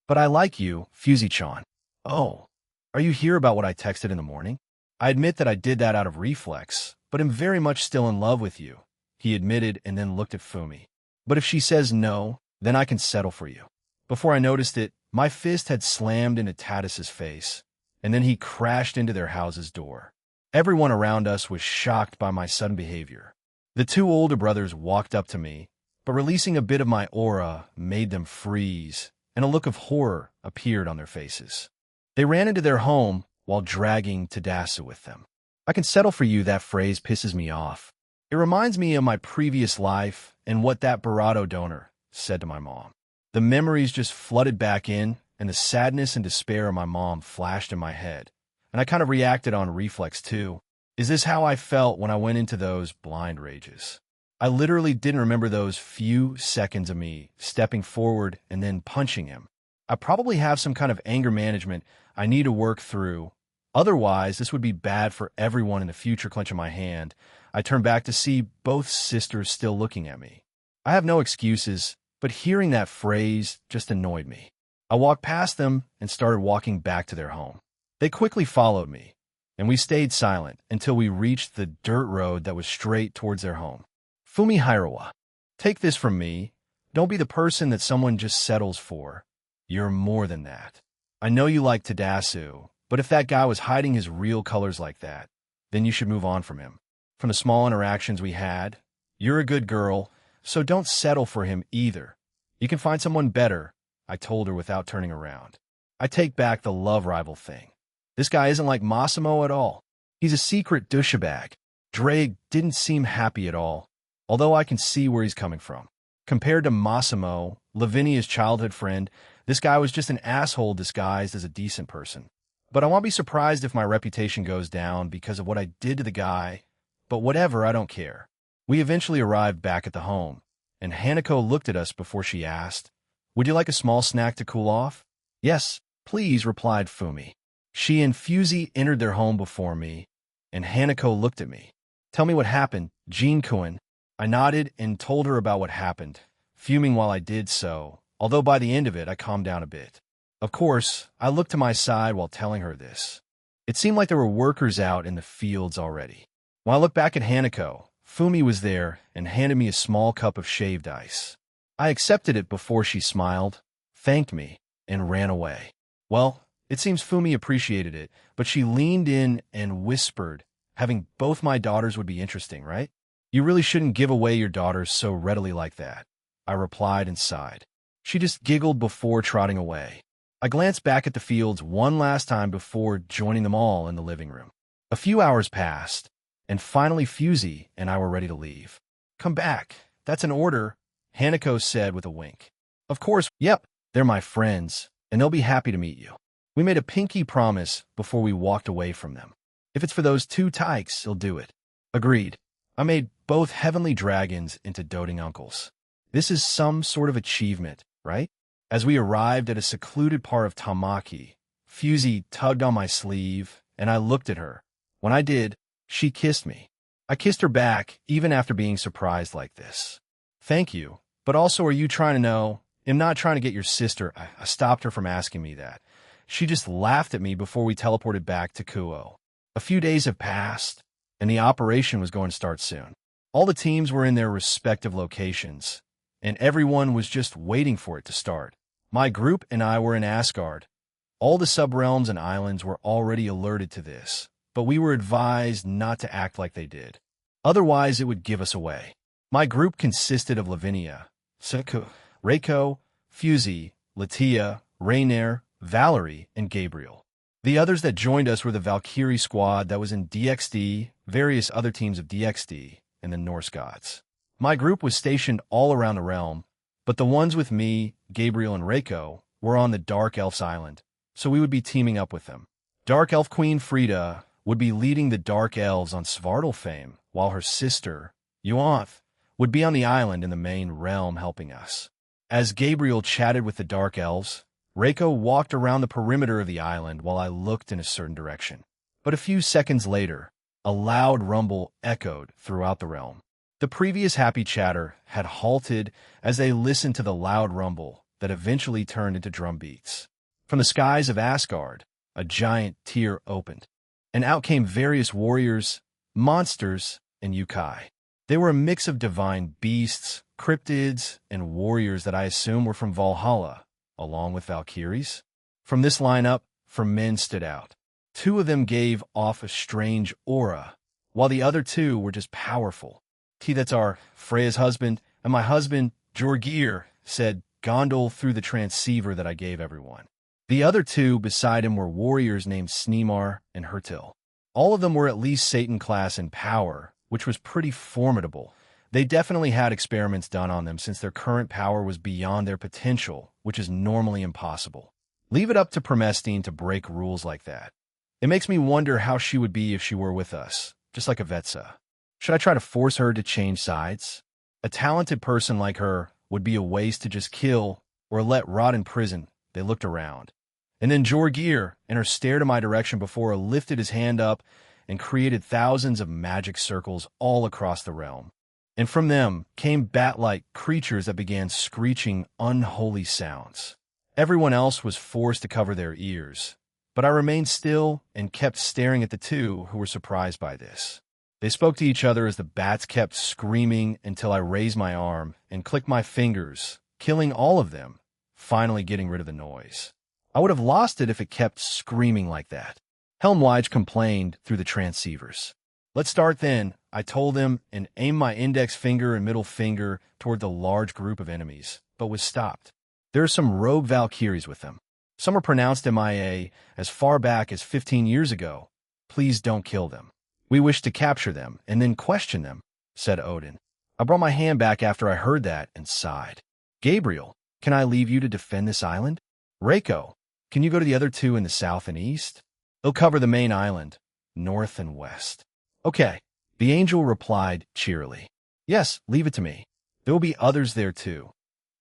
But I like you, Fusey-chan. Oh, are you here about what I texted in the morning? I admit that I did that out of reflex, but am very much still in love with you, he admitted and then looked at Fumi. But if she says no, then I can settle for you. Before I noticed it, my fist had slammed into Tadas's face, and then he crashed into their house's door. Everyone around us was shocked by my sudden behavior. The 2 older brothers walked up to me, but releasing a bit of my aura made them freeze, and a look of horror appeared on their faces. They ran into their home while dragging Tadasu with them. I can settle for you, that phrase pisses me off. It reminds me of my previous life and what that Barato donor said to my mom. The memories just flooded back in, and the sadness and despair of my mom flashed in my head. And I kind of reacted on reflex too. Is this how I felt when I went into those blind rages? I literally didn't remember those few seconds of me stepping forward and then punching him. I probably have some kind of anger management I need to work through. Otherwise, this would be bad for everyone in the future. Clenching my hand, I turned back to see both sisters still looking at me. I have no excuses, but hearing that phrase just annoyed me. I walked past them and started walking back to their home. They quickly followed me, and we stayed silent until we reached the dirt road that was straight towards their home. Fumi Hirawa, take this from me. Don't be the person that someone just settles for. You're more than that. I know you like Tadasu, but if that guy was hiding his real colors like that, then you should move on from him. From the small interactions we had, you're a good girl, so don't settle for him either. You can find someone better, I told her without turning around. I take back the love rival thing. This guy isn't like Massimo at all. He's a secret douchebag. Drake didn't seem happy at all, although I can see where he's coming from. Compared to Massimo, Lavinia's childhood friend, this guy was just an asshole disguised as a decent person. But I won't be surprised if my reputation goes down because of what I did to the guy. But whatever, I don't care. We eventually arrived back at the home, and Hanako looked at us before she asked, "Would you like a small snack to cool off?" "Yes, please," replied Fumi. She and Fusey entered their home before me, and Hanako looked at me. "Tell me what happened, Jin-kun." I nodded and told her about what happened, fuming while I did so, although by the end of it I calmed down a bit. Of course, I looked to my side while telling her this. It seemed like there were workers out in the fields already. When I looked back at Hanako, Fumi was there and handed me a small cup of shaved ice. I accepted it before she smiled, thanked me, and ran away. Well, it seems Fumi appreciated it, but she leaned in and whispered, "Having both my daughters would be interesting, right? You really shouldn't give away your daughters so readily like that." I replied and sighed. She just giggled before trotting away. I glanced back at the fields one last time before joining them all in the living room. A few hours passed, and finally Fusey and I were ready to leave. "Come back. That's an order," Hanako said with a wink. "Of course, yep, they're my friends, and they'll be happy to meet you." We made a pinky promise before we walked away from them. If it's for those two tykes, he'll do it. Agreed. I made both heavenly dragons into doting uncles. This is some sort of achievement, right? As we arrived at a secluded part of Tamaki, Fusey tugged on my sleeve, and I looked at her. When I did, she kissed me. I kissed her back, even after being surprised like this. "Thank you, but also are you trying to know? I'm not trying to get your sister." I stopped her from asking me that. She just laughed at me before we teleported back to Kuo. A few days have passed, and the operation was going to start soon. All the teams were in their respective locations, and everyone was just waiting for it to start. My group and I were in Asgard. All the subrealms and islands were already alerted to this, but we were advised not to act like they did. Otherwise, it would give us away. My group consisted of Lavinia, Saku, Reiko, Fusey, Latia, Rainier, Valerie, and Gabriel. The others that joined us were the Valkyrie squad that was in DXD, various other teams of DXD, and the Norse gods. My group was stationed all around the realm, but the ones with me, Gabriel and Reiko, were on the Dark Elf's island, so we would be teaming up with them. Dark Elf Queen Frida would be leading the Dark Elves on Svartalfheim, while her sister, Yuanth, would be on the island in the main realm helping us. As Gabriel chatted with the Dark Elves, Reiko walked around the perimeter of the island while I looked in a certain direction. But a few seconds later, a loud rumble echoed throughout the realm. The previous happy chatter had halted as they listened to the loud rumble that eventually turned into drum beats. From the skies of Asgard, a giant tear opened, and out came various warriors, monsters, and yokai. They were a mix of divine beasts, cryptids, and warriors that I assume were from Valhalla, along with Valkyries. From this lineup, four men stood out. Two of them gave off a strange aura, while the other two were just powerful. "That's our Freya's husband, and my husband, Jorgir," said gondola through the transceiver that I gave everyone. The other two beside him were warriors named Sneemar and Hertil. All of them were at least Satan class in power, which was pretty formidable. They definitely had experiments done on them since their current power was beyond their potential, which is normally impossible. Leave it up to Promestine to break rules like that. It makes me wonder how she would be if she were with us, just like Avetsa. Should I try to force her to change sides? A talented person like her would be a waste to just kill or let rot in prison. They looked around. And then Jorgir and her stared in my direction before lifted his hand up and created thousands of magic circles all across the realm. And from them came bat-like creatures that began screeching unholy sounds. Everyone else was forced to cover their ears, but I remained still and kept staring at the two who were surprised by this. They spoke to each other as the bats kept screaming until I raised my arm and clicked my fingers, killing all of them, finally getting rid of the noise. I would have lost it if it kept screaming like that. Helmwige complained through the transceivers. Let's start then, I told them and aimed my index finger and middle finger toward the large group of enemies, but was stopped. There are some rogue Valkyries with them. Some are pronounced MIA as far back as 15 years ago. Please don't kill them. We wish to capture them and then question them, said Odin. I brought my hand back after I heard that and sighed. Gabriel, can I leave you to defend this island? Reiko, can you go to the other two in the south and east? They'll cover the main island, north and west. Okay, the angel replied cheerily. Yes, leave it to me. There will be others there too.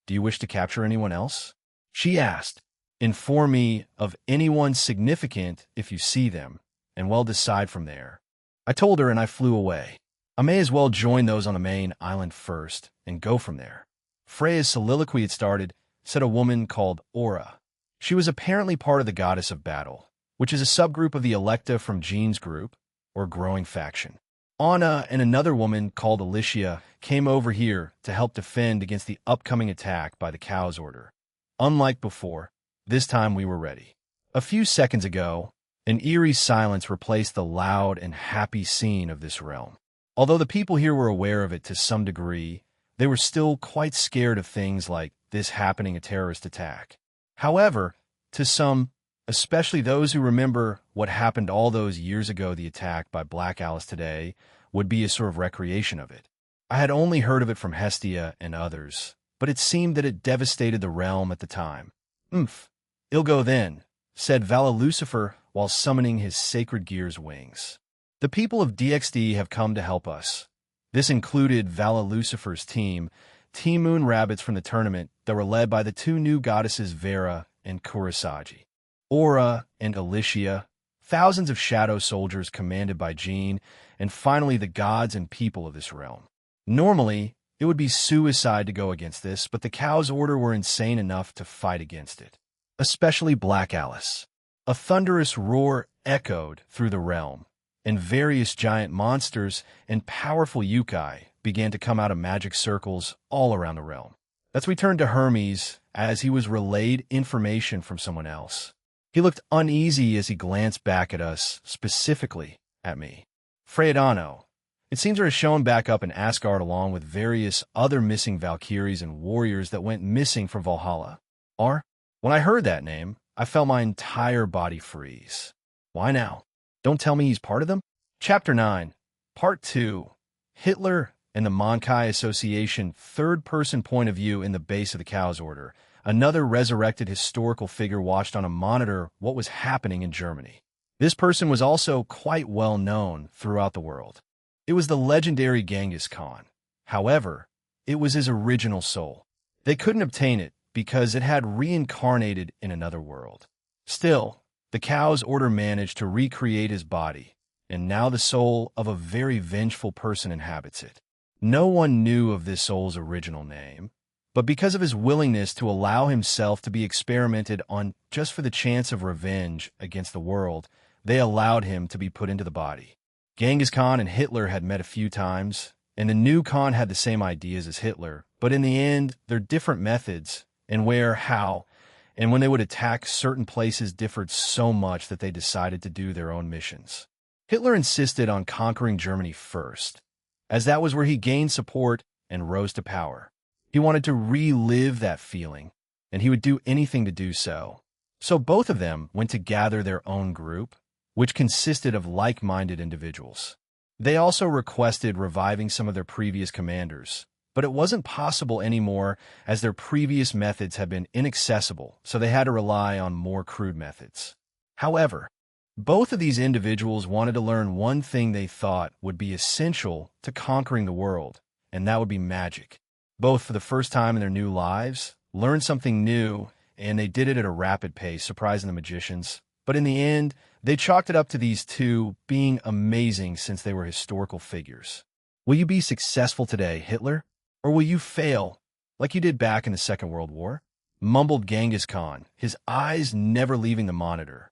Do you wish to capture anyone else? She asked. Inform me of anyone significant if you see them, and we'll decide from there. I told her and I flew away. I may as well join those on the main island first and go from there. Freya's soliloquy had started, said a woman called Aura. She was apparently part of the goddess of battle, which is a subgroup of the Electa from Jean's group, or growing faction. Anna and another woman called Alicia came over here to help defend against the upcoming attack by the Cow's Order. Unlike before, this time we were ready. A few seconds ago, an eerie silence replaced the loud and happy scene of this realm. Although the people here were aware of it to some degree, they were still quite scared of things like this happening a terrorist attack. However, to some, especially those who remember what happened all those years ago, the attack by Black Alice today would be a sort of recreation of it. I had only heard of it from Hestia and others, but it seemed that it devastated the realm at the time. I'll go then, said Vala Lucifer while summoning his sacred gear's wings. The people of DXD have come to help us. This included Vala Lucifer's team, Team Moon Rabbits from the tournament that were led by the two new goddesses Vera and Kurosagi. Aura and Alicia, thousands of shadow soldiers commanded by Jean, and finally the gods and people of this realm. Normally, it would be suicide to go against this, but the Cow's Order were insane enough to fight against it. Especially Black Alice. A thunderous roar echoed through the realm, and various giant monsters and powerful yokai began to come out of magic circles all around the realm. Thus we turned to Hermes as he was relayed information from someone else. He looked uneasy as he glanced back at us, specifically at me. Freydano, it seems her has shown back up in Asgard along with various other missing Valkyries and warriors that went missing from Valhalla. When I heard that name, I felt my entire body freeze. Why now? Don't tell me he's part of them? Chapter 9, Part 2, Hitler and the Monkai Association, third-person point of view in the base of the Cow's Order. Another resurrected historical figure watched on a monitor what was happening in Germany. This person was also quite well known throughout the world. It was the legendary Genghis Khan. However, it was his original soul. They couldn't obtain it because it had reincarnated in another world. Still, the Cow's Order managed to recreate his body, and now the soul of a very vengeful person inhabits it. No one knew of this soul's original name, but because of his willingness to allow himself to be experimented on just for the chance of revenge against the world, they allowed him to be put into the body. Genghis Khan and Hitler had met a few times, and the new Khan had the same ideas as Hitler, but in the end, their different methods and where, how, and when they would attack certain places differed so much that they decided to do their own missions. Hitler insisted on conquering Germany first, as that was where he gained support and rose to power. He wanted to relive that feeling, and he would do anything to do so. So both of them went to gather their own group, which consisted of like-minded individuals. They also requested reviving some of their previous commanders, but it wasn't possible anymore as their previous methods had been inaccessible, so they had to rely on more crude methods. However, both of these individuals wanted to learn one thing they thought would be essential to conquering the world, and that would be magic. Both, for the first time in their new lives, learned something new, and they did it at a rapid pace, surprising the magicians. But in the end, they chalked it up to these two being amazing since they were historical figures. Will you be successful today, Hitler? Or will you fail, like you did back in the Second World War? Mumbled Genghis Khan, his eyes never leaving the monitor.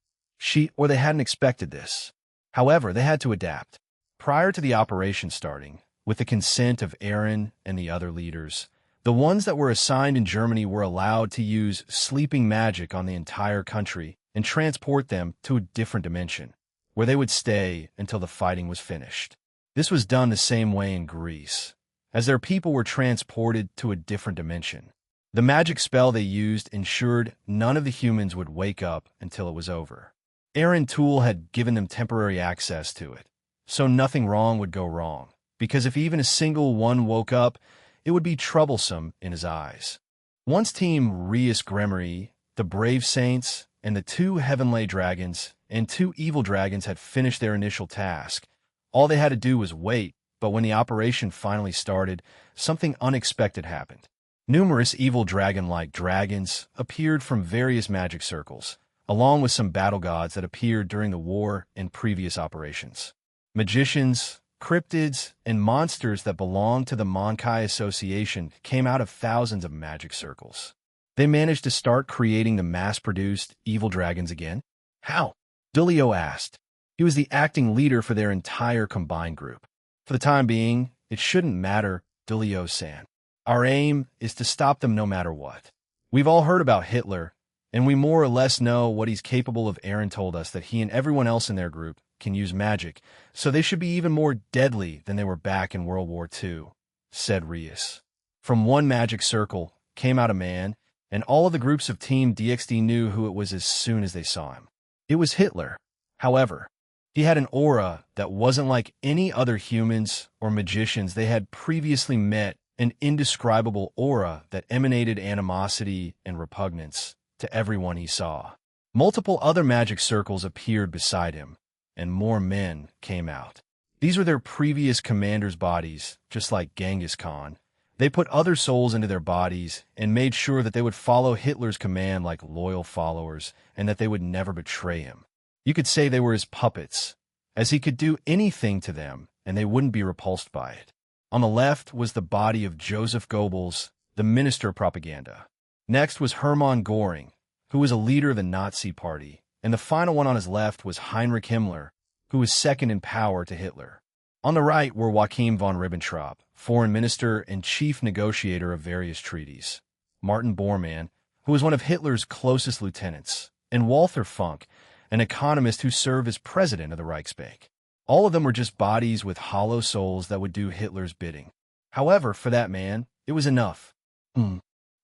They hadn't expected this. However, they had to adapt. Prior to the operation starting, with the consent of Aaron and the other leaders, the ones that were assigned in Germany were allowed to use sleeping magic on the entire country and transport them to a different dimension, where they would stay until the fighting was finished. This was done the same way in Greece, as their people were transported to a different dimension. The magic spell they used ensured none of the humans would wake up until it was over. Aaron Tool had given them temporary access to it, so nothing wrong would go wrong, because if even a single one woke up, it would be troublesome in his eyes. Once Team Rius Gremory, the Brave Saints, and the two Heavenly Dragons and two Evil Dragons had finished their initial task, all they had to do was wait, but when the operation finally started, something unexpected happened. Numerous evil dragon-like dragons appeared from various magic circles, along with some battle gods that appeared during the war and previous operations. Magicians, cryptids, and monsters that belonged to the Monkai Association came out of thousands of magic circles. They managed to start creating the mass-produced evil dragons again. How? Dulio asked. He was the acting leader for their entire combined group. For the time being, it shouldn't matter, Dulio-san. Our aim is to stop them no matter what. We've all heard about Hitler, and we more or less know what he's capable of. Aaron told us that he and everyone else in their group can use magic, so they should be even more deadly than they were back in World War II, said Rius. From one magic circle came out a man, and all of the groups of Team DXD knew who it was as soon as they saw him. It was Hitler. However, he had an aura that wasn't like any other humans or magicians they had previously met, an indescribable aura that emanated animosity and repugnance to everyone he saw. Multiple other magic circles appeared beside him, and more men came out. These were their previous commanders' bodies, just like Genghis Khan. They put other souls into their bodies and made sure that they would follow Hitler's command like loyal followers and that they would never betray him. You could say they were his puppets, as he could do anything to them and they wouldn't be repulsed by it. On the left was the body of Joseph Goebbels, the Minister of Propaganda. Next was Hermann Göring, who was a leader of the Nazi Party, and the final one on his left was Heinrich Himmler, who was second in power to Hitler. On the right were Joachim von Ribbentrop, foreign minister and chief negotiator of various treaties, Martin Bormann, who was one of Hitler's closest lieutenants, and Walther Funk, an economist who served as president of the Reichsbank. All of them were just bodies with hollow souls that would do Hitler's bidding. However, for that man, it was enough.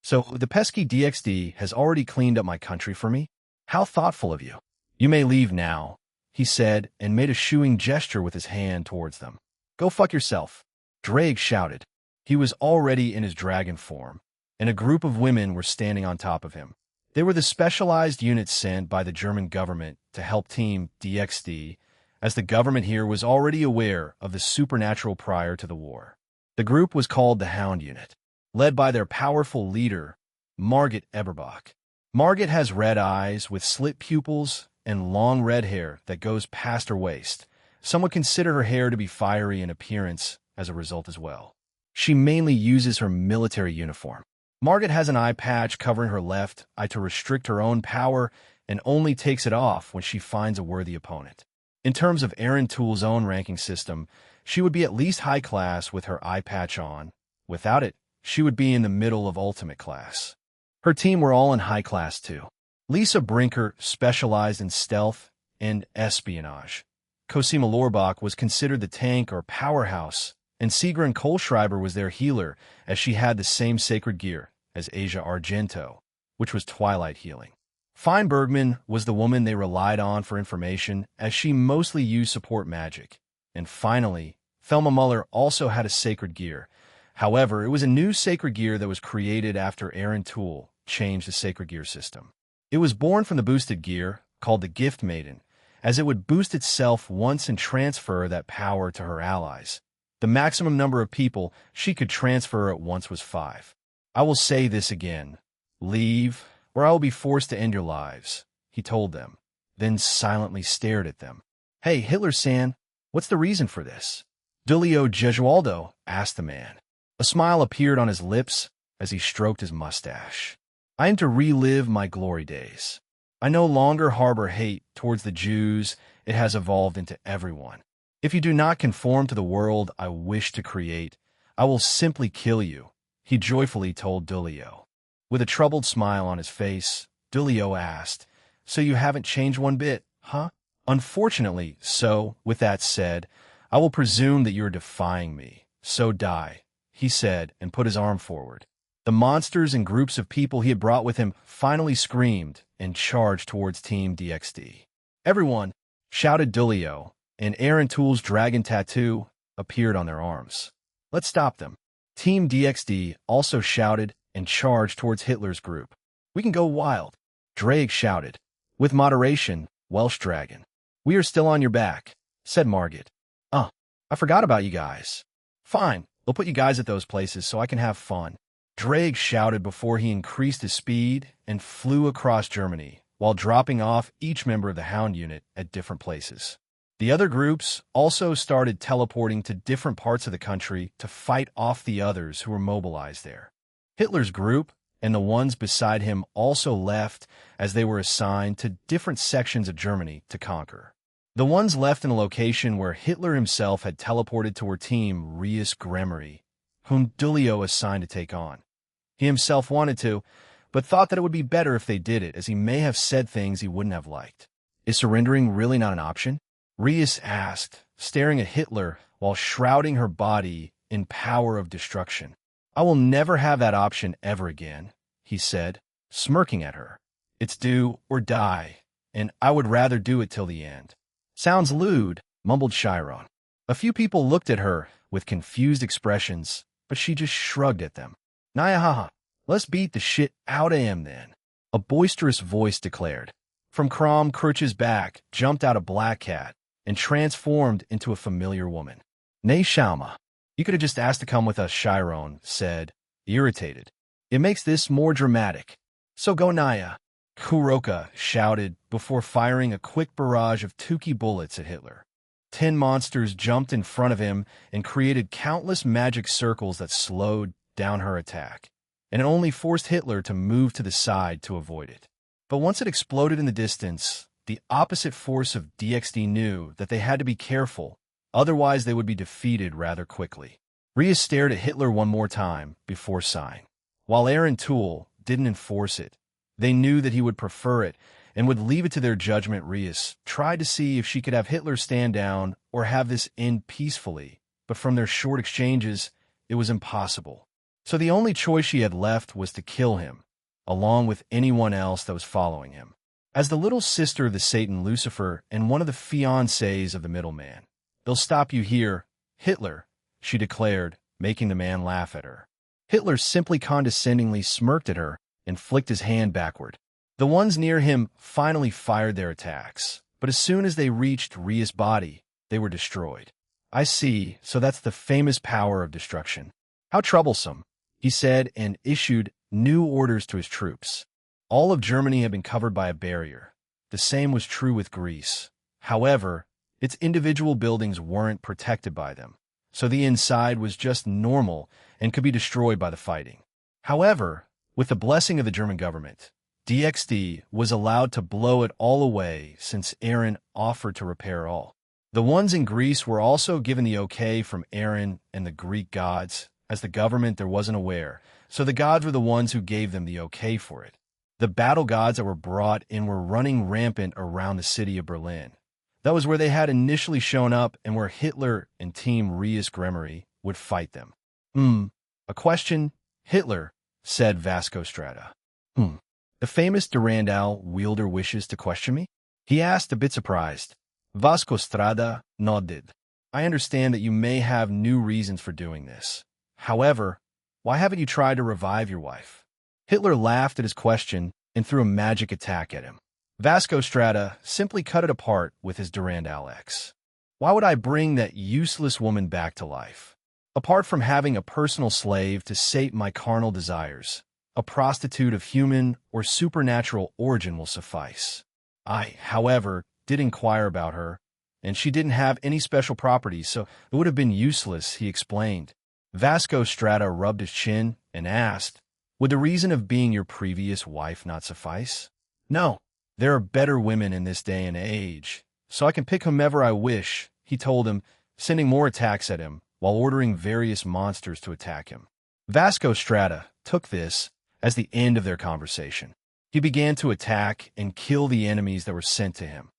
So the pesky DXD has already cleaned up my country for me? How thoughtful of you. You may leave now, he said, and made a shooing gesture with his hand towards them. Go fuck yourself, Drake shouted. He was already in his dragon form, and a group of women were standing on top of him. They were the specialized units sent by the German government to help Team DXD, as the government here was already aware of the supernatural prior to the war. The group was called the Hound Unit, led by their powerful leader, Margit Eberbach. Margit has red eyes with slit pupils and long red hair that goes past her waist. Some would consider her hair to be fiery in appearance as a result as well. She mainly uses her military uniform. Margit has an eye patch covering her left eye to restrict her own power and only takes it off when she finds a worthy opponent. In terms of Aaron Tool's own ranking system, she would be at least high class with her eye patch on. Without it, she would be in the middle of ultimate class. Her team were all in high class too. Lisa Brinker specialized in stealth and espionage. Cosima Lorbach was considered the tank or powerhouse and Sigrun Kohlschreiber was their healer, as she had the same sacred gear as Asia Argento, which was Twilight healing. Fine Bergman was the woman they relied on for information, as she mostly used support magic. And finally, Thelma Muller also had a sacred gear. However, it was a new sacred gear that was created after Aaron Toole changed the sacred gear system. It was born from the boosted gear, called the Gift Maiden, as it would boost itself once and transfer that power to her allies. The maximum number of people she could transfer at once was 5. I will say this again. Leave, or I will be forced to end your lives, he told them, then silently stared at them. Hey, Hitler-san, what's the reason for this? Giulio Gesualdo asked the man. A smile appeared on his lips as he stroked his mustache. I am to relive my glory days. I no longer harbor hate towards the Jews. It has evolved into everyone. If you do not conform to the world I wish to create, I will simply kill you, he joyfully told Giulio. With a troubled smile on his face, Giulio asked, So you haven't changed one bit, huh? Unfortunately, so, with that said, I will presume that you are defying me. So die, he said, and put his arm forward. The monsters and groups of people he had brought with him finally screamed and charged towards Team DXD. Everyone, shouted Giulio, and Aaron Toole's dragon tattoo appeared on their arms. Let's stop them. Team DXD also shouted and charged towards Hitler's group. We can go wild, Drake shouted. With moderation, Welsh Dragon. We are still on your back, said Margit. I forgot about you guys. Fine, we'll put you guys at those places so I can have fun. Drake shouted before he increased his speed and flew across Germany, while dropping off each member of the Hound unit at different places. The other groups also started teleporting to different parts of the country to fight off the others who were mobilized there. Hitler's group and the ones beside him also left, as they were assigned to different sections of Germany to conquer. The ones left in a location where Hitler himself had teleported to her team Rius Gremery, whom Giulio assigned to take on. He himself wanted to, but thought that it would be better if they did it, as he may have said things he wouldn't have liked. Is surrendering really not an option? Rius asked, staring at Hitler while shrouding her body in power of destruction. I will never have that option ever again, he said, smirking at her. It's do or die, and I would rather do it till the end. Sounds lewd, mumbled Chiron. A few people looked at her with confused expressions, but she just shrugged at them. Naya haha, let's beat the shit out of him then, a boisterous voice declared. From Crom Crouch's back jumped out a black cat and transformed into a familiar woman. Nay Shalma, you could have just asked to come with us, Chiron said, irritated. It makes this more dramatic. So go Naya, Kuroka shouted before firing a quick barrage of Tukey bullets at Hitler. 10 monsters jumped in front of him and created countless magic circles that slowed down her attack, and it only forced Hitler to move to the side to avoid it. But once it exploded in the distance, the opposite force of DXD knew that they had to be careful, otherwise they would be defeated rather quickly. Rius stared at Hitler one more time before sighing. While Aaron Toole didn't enforce it, they knew that he would prefer it and would leave it to their judgment. Rius tried to see if she could have Hitler stand down or have this end peacefully, but from their short exchanges, it was impossible. So the only choice she had left was to kill him, along with anyone else that was following him. As the little sister of the Satan Lucifer and one of the fiancés of the middleman. They'll stop you here, Hitler, she declared, making the man laugh at her. Hitler simply condescendingly smirked at her and flicked his hand backward. The ones near him finally fired their attacks, but as soon as they reached Ria's body, they were destroyed. I see, so that's the famous power of destruction. How troublesome, he said, and issued new orders to his troops. All of Germany had been covered by a barrier. The same was true with Greece. However, its individual buildings weren't protected by them, so the inside was just normal and could be destroyed by the fighting. However, with the blessing of the German government, DXD was allowed to blow it all away since Aaron offered to repair all. The ones in Greece were also given the okay from Aaron and the Greek gods, as the government there wasn't aware, so the gods were the ones who gave them the okay for it. The battle gods that were brought in were running rampant around the city of Berlin. That was where they had initially shown up and where Hitler and Team Rius Gremery would fight them. A question, Hitler, said Vasco Strada. The famous Durandal wielder wishes to question me? He asked, a bit surprised. Vasco Strada nodded. I understand that you may have new reasons for doing this. However, why haven't you tried to revive your wife? Hitler laughed at his question and threw a magic attack at him. Vasco Strada simply cut it apart with his Durandal X. Why would I bring that useless woman back to life? Apart from having a personal slave to sate my carnal desires, a prostitute of human or supernatural origin will suffice. I, however, did inquire about her, and she didn't have any special properties, so it would have been useless, he explained. Vasco Strada rubbed his chin and asked, would the reason of being your previous wife not suffice? No, there are better women in this day and age, so I can pick whomever I wish, he told him, sending more attacks at him while ordering various monsters to attack him. Vasco Strada took this as the end of their conversation. He began to attack and kill the enemies that were sent to him.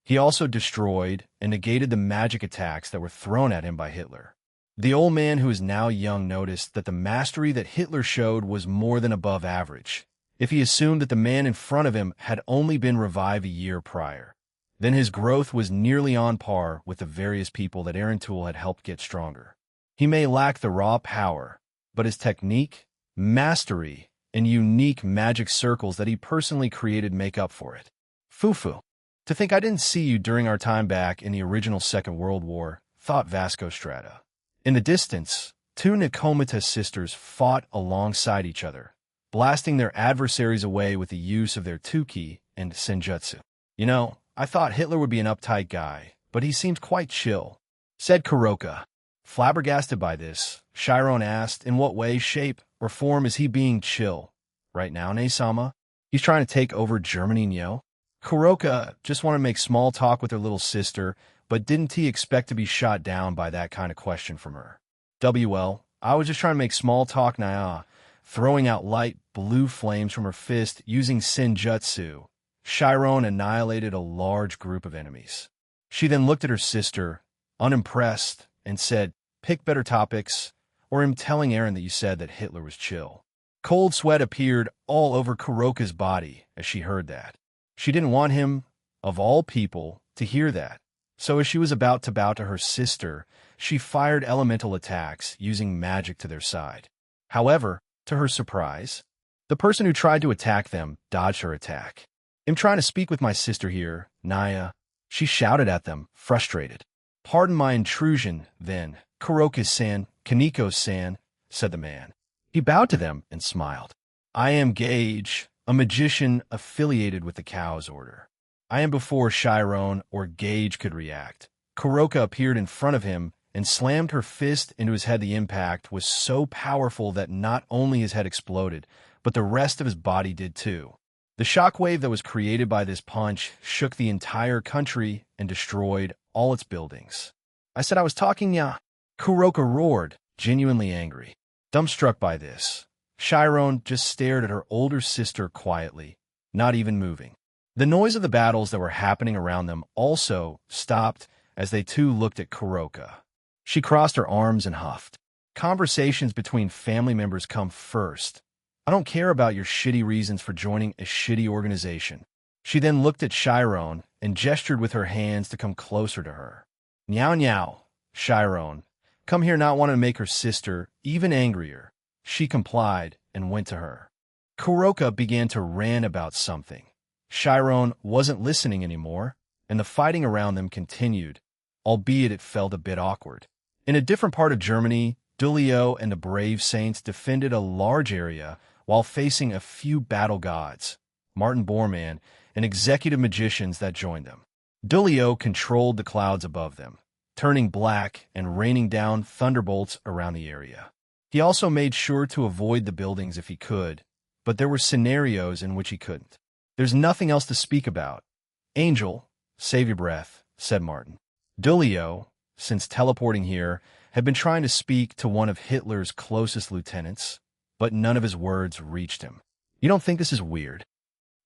He also destroyed and negated the magic attacks that were thrown at him by Hitler. The old man, who is now young, noticed that the mastery that Hitler showed was more than above average. If he assumed that the man in front of him had only been revived a year prior, then his growth was nearly on par with the various people that Arantul had helped get stronger. He may lack the raw power, but his technique, mastery, and unique magic circles that he personally created make up for it. Fufu. To think I didn't see you during our time back in the original Second World War, thought Vasco Strada. In the distance, two Nikomita sisters fought alongside each other, blasting their adversaries away with the use of their 10k and senjutsu. You know, I thought Hitler would be an uptight guy, but he seems quite chill, said Kuroka. Flabbergasted by this, Chiron asked, in what way, shape, or form is he being chill? Right now, Ne-sama? He's trying to take over Germany, Nyo? Kuroka just wanted to make small talk with her little sister, but didn't he expect to be shot down by that kind of question from her? I was just trying to make small talk, Naya. Throwing out light blue flames from her fist using senjutsu, Chiron annihilated a large group of enemies. She then looked at her sister, unimpressed, and said, pick better topics, or I'm telling Aaron that you said that Hitler was chill. Cold sweat appeared all over Kuroka's body as she heard that. She didn't want him, of all people, to hear that. So as she was about to bow to her sister, she fired elemental attacks using magic to their side. However, to her surprise, the person who tried to attack them dodged her attack. I'm trying to speak with my sister here, Naya. She shouted at them, frustrated. Pardon my intrusion, then, Kuroka-san, Kaneko-san, said the man. He bowed to them and smiled. I am Gage, a magician affiliated with the Cow's Order. I am before Chiron or Gage could react. Kuroka appeared in front of him and slammed her fist into his head. The impact was so powerful that not only his head exploded, but the rest of his body did too. The shockwave that was created by this punch shook the entire country and destroyed all its buildings. I said I was talking, ya. Kuroka roared, genuinely angry. Dumbstruck by this, Chiron just stared at her older sister quietly, not even moving. The noise of the battles that were happening around them also stopped as they too looked at Kuroka. She crossed her arms and huffed. Conversations between family members come first. I don't care about your shitty reasons for joining a shitty organization. She then looked at Chiron and gestured with her hands to come closer to her. Nyao nyao, Chiron. Come here, not wanting to make her sister even angrier. She complied and went to her. Kuroka began to rant about something. Chiron wasn't listening anymore, and the fighting around them continued, albeit it felt a bit awkward. In a different part of Germany, Dulio and the brave saints defended a large area while facing a few battle gods, Martin Bormann, and executive magicians that joined them. Dulio controlled the clouds above them, turning black and raining down thunderbolts around the area. He also made sure to avoid the buildings if he could, but there were scenarios in which he couldn't. There's nothing else to speak about. Angel, save your breath, said Martin. Dulio, since teleporting here, had been trying to speak to one of Hitler's closest lieutenants, but none of his words reached him. You don't think this is weird?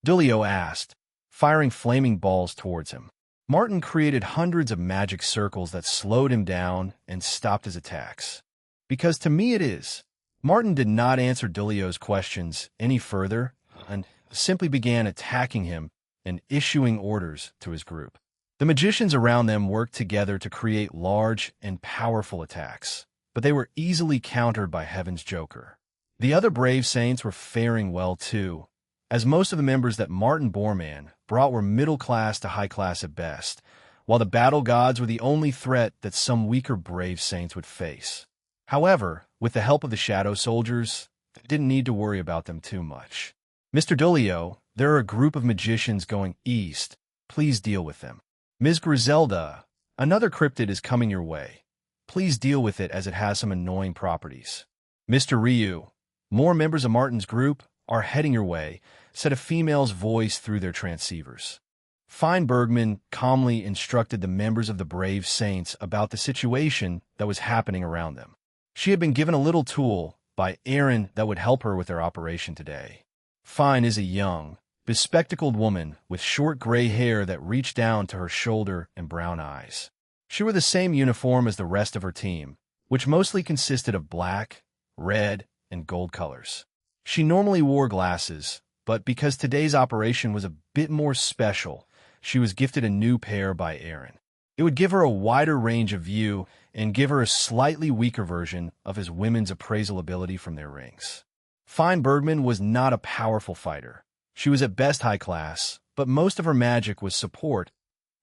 Dulio asked, firing flaming balls towards him. Martin created hundreds of magic circles that slowed him down and stopped his attacks. Because to me it is. Martin did not answer Dulio's questions any further and simply began attacking him and issuing orders to his group. The magicians around them worked together to create large and powerful attacks, but they were easily countered by Heaven's Joker. The other brave saints were faring well too, as most of the members that Martin Bormann brought were middle class to high class at best, while the battle gods were the only threat that some weaker brave saints would face. However, with the help of the shadow soldiers, they didn't need to worry about them too much. Mr. Dulio, there are a group of magicians going east. Please deal with them. Ms. Griselda, another cryptid is coming your way. Please deal with it as it has some annoying properties. Mr. Ryu, more members of Martin's group are heading your way, said a female's voice through their transceivers. Fine Bergman calmly instructed the members of the Brave Saints about the situation that was happening around them. She had been given a little tool by Aaron that would help her with their operation today. Fine is a young, bespectacled woman with short gray hair that reached down to her shoulder and brown eyes. She wore the same uniform as the rest of her team, which mostly consisted of black, red, and gold colors. She normally wore glasses, but because today's operation was a bit more special, she was gifted a new pair by Aaron. It would give her a wider range of view and give her a slightly weaker version of his women's appraisal ability from their rings. Fine Bergman was not a powerful fighter. She was at best high class, but most of her magic was support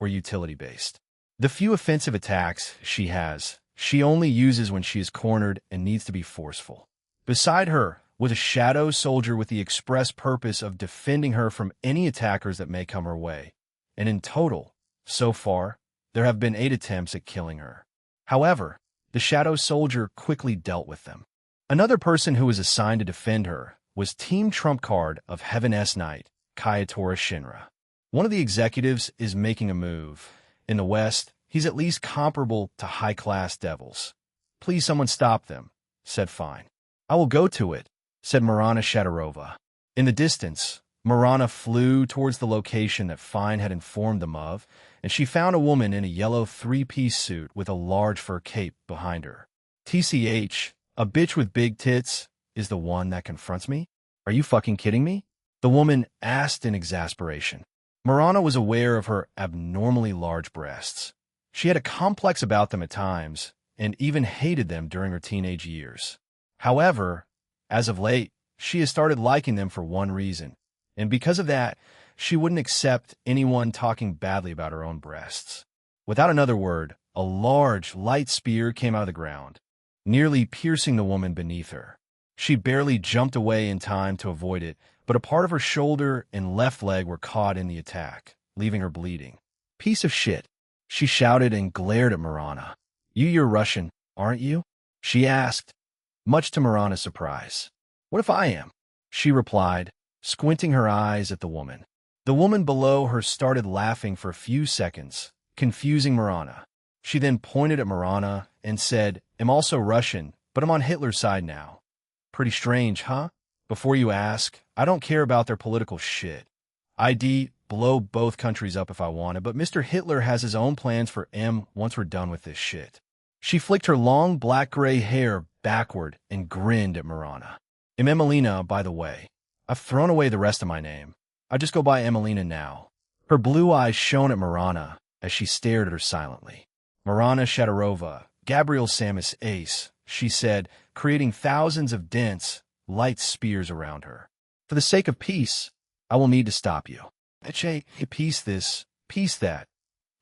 or utility-based. The few offensive attacks she has, she only uses when she is cornered and needs to be forceful. Beside her was a shadow soldier with the express purpose of defending her from any attackers that may come her way. And in total, so far, there have been 8 attempts at killing her. However, the shadow soldier quickly dealt with them. Another person who was assigned to defend her was Team Trump Card of Heaven S Knight, Kayatora Shinra. One of the executives is making a move. In the West, he's at least comparable to high-class devils. Please someone stop them, said Fine. I will go to it, said Marana Shadorova. In the distance, Marana flew towards the location that Fine had informed them of, and she found a woman in a yellow 3-piece suit with a large fur cape behind her. TCH, a bitch with big tits, is the one that confronts me? Are you fucking kidding me? The woman asked in exasperation. Marana was aware of her abnormally large breasts. She had a complex about them at times, and even hated them during her teenage years. However, as of late, she has started liking them for one reason, and because of that, she wouldn't accept anyone talking badly about her own breasts. Without another word, a large, light spear came out of the ground, nearly piercing the woman beneath her. She barely jumped away in time to avoid it, but a part of her shoulder and left leg were caught in the attack, leaving her bleeding. Piece of shit, she shouted and glared at Marana. You're Russian, aren't you? She asked, much to Marana's surprise. What if I am? She replied, squinting her eyes at the woman. The woman below her started laughing for a few seconds, confusing Marana. She then pointed at Marana and said, I'm also Russian, but I'm on Hitler's side now. Pretty strange, huh? Before you ask, I don't care about their political shit. I'd blow both countries up if I wanted, but Mr. Hitler has his own plans for M once we're done with this shit. She flicked her long black-gray hair backward and grinned at Marana. I'm Emelina, by the way. I've thrown away the rest of my name. I just go by Emelina now. Her blue eyes shone at Marana as she stared at her silently. Marana Shadorova, Gabriel Samus Ace, she said, creating thousands of dense, light spears around her. For the sake of peace, I will need to stop you. Hey, peace this, peace that.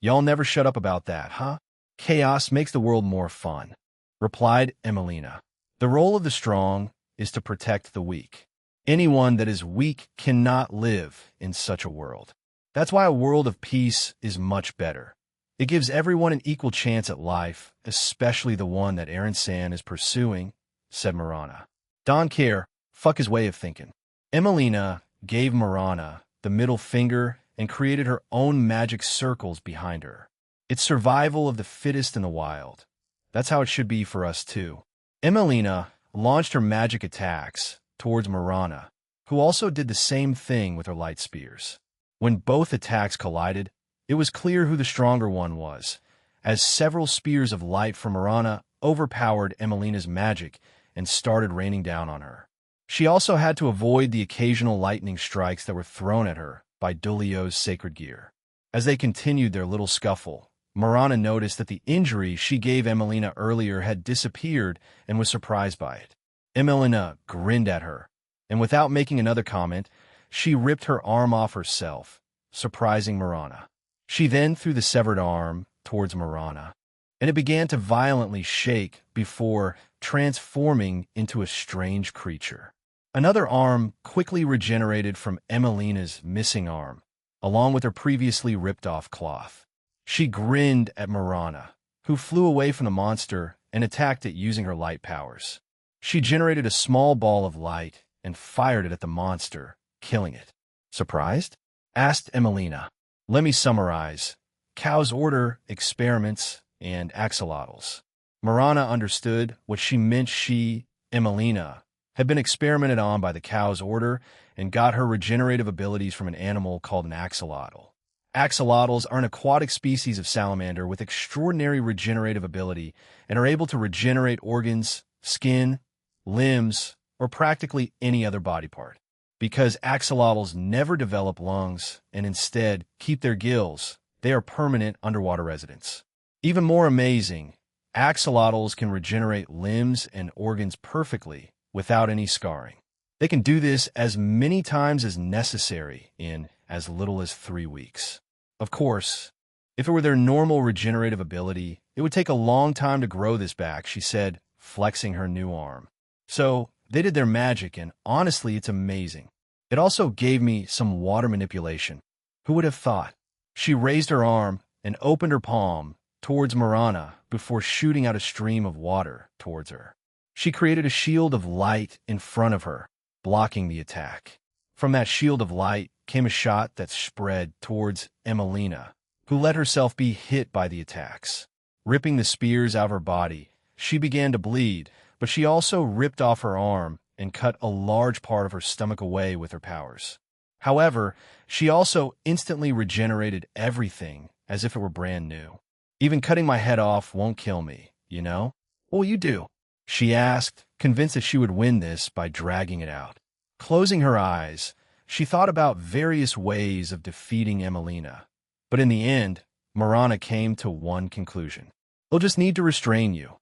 Y'all never shut up about that, huh? Chaos makes the world more fun, replied Emelina. The role of the strong is to protect the weak. Anyone that is weak cannot live in such a world. That's why a world of peace is much better. It gives everyone an equal chance at life, especially the one that Aaron San is pursuing, said Marana. Don't care, fuck his way of thinking. Emelina gave Marana the middle finger and created her own magic circles behind her. It's survival of the fittest in the wild. That's how it should be for us too. Emelina launched her magic attacks towards Marana, who also did the same thing with her light spears. When both attacks collided, it was clear who the stronger one was, as several spears of light from Marana overpowered Emelina's magic and started raining down on her. She also had to avoid the occasional lightning strikes that were thrown at her by Dulio's sacred gear. As they continued their little scuffle, Marana noticed that the injury she gave Emelina earlier had disappeared and was surprised by it. Emelina grinned at her, and without making another comment, she ripped her arm off herself, surprising Marana. She then threw the severed arm towards Marana, and it began to violently shake before transforming into a strange creature. Another arm quickly regenerated from Emelina's missing arm, along with her previously ripped-off cloth. She grinned at Marana, who flew away from the monster and attacked it using her light powers. She generated a small ball of light and fired it at the monster, killing it. Surprised? Asked Emelina. Let me summarize. Cow's order, experiments, and axolotls. Marana understood what she meant. She, Emelina, had been experimented on by the cow's order and got her regenerative abilities from an animal called an axolotl. Axolotls are an aquatic species of salamander with extraordinary regenerative ability and are able to regenerate organs, skin, limbs, or practically any other body part. Because axolotls never develop lungs and instead keep their gills, they are permanent underwater residents. Even more amazing, axolotls can regenerate limbs and organs perfectly without any scarring. They can do this as many times as necessary in as little as 3 weeks. Of course, if it were their normal regenerative ability, it would take a long time to grow this back, she said, flexing her new arm. So, they did their magic, and honestly, it's amazing. It also gave me some water manipulation. Who would have thought? She raised her arm and opened her palm towards Marana before shooting out a stream of water towards her. She created a shield of light in front of her, blocking the attack. From that shield of light came a shot that spread towards Emelina, who let herself be hit by the attacks. Ripping the spears out of her body, she began to bleed, but she also ripped off her arm and cut a large part of her stomach away with her powers. However, she also instantly regenerated everything as if it were brand new. Even cutting my head off won't kill me, you know? What will you do? She asked, convinced that she would win this by dragging it out. Closing her eyes, she thought about various ways of defeating Emelina, but in the end, Marana came to one conclusion. They'll just need to restrain you.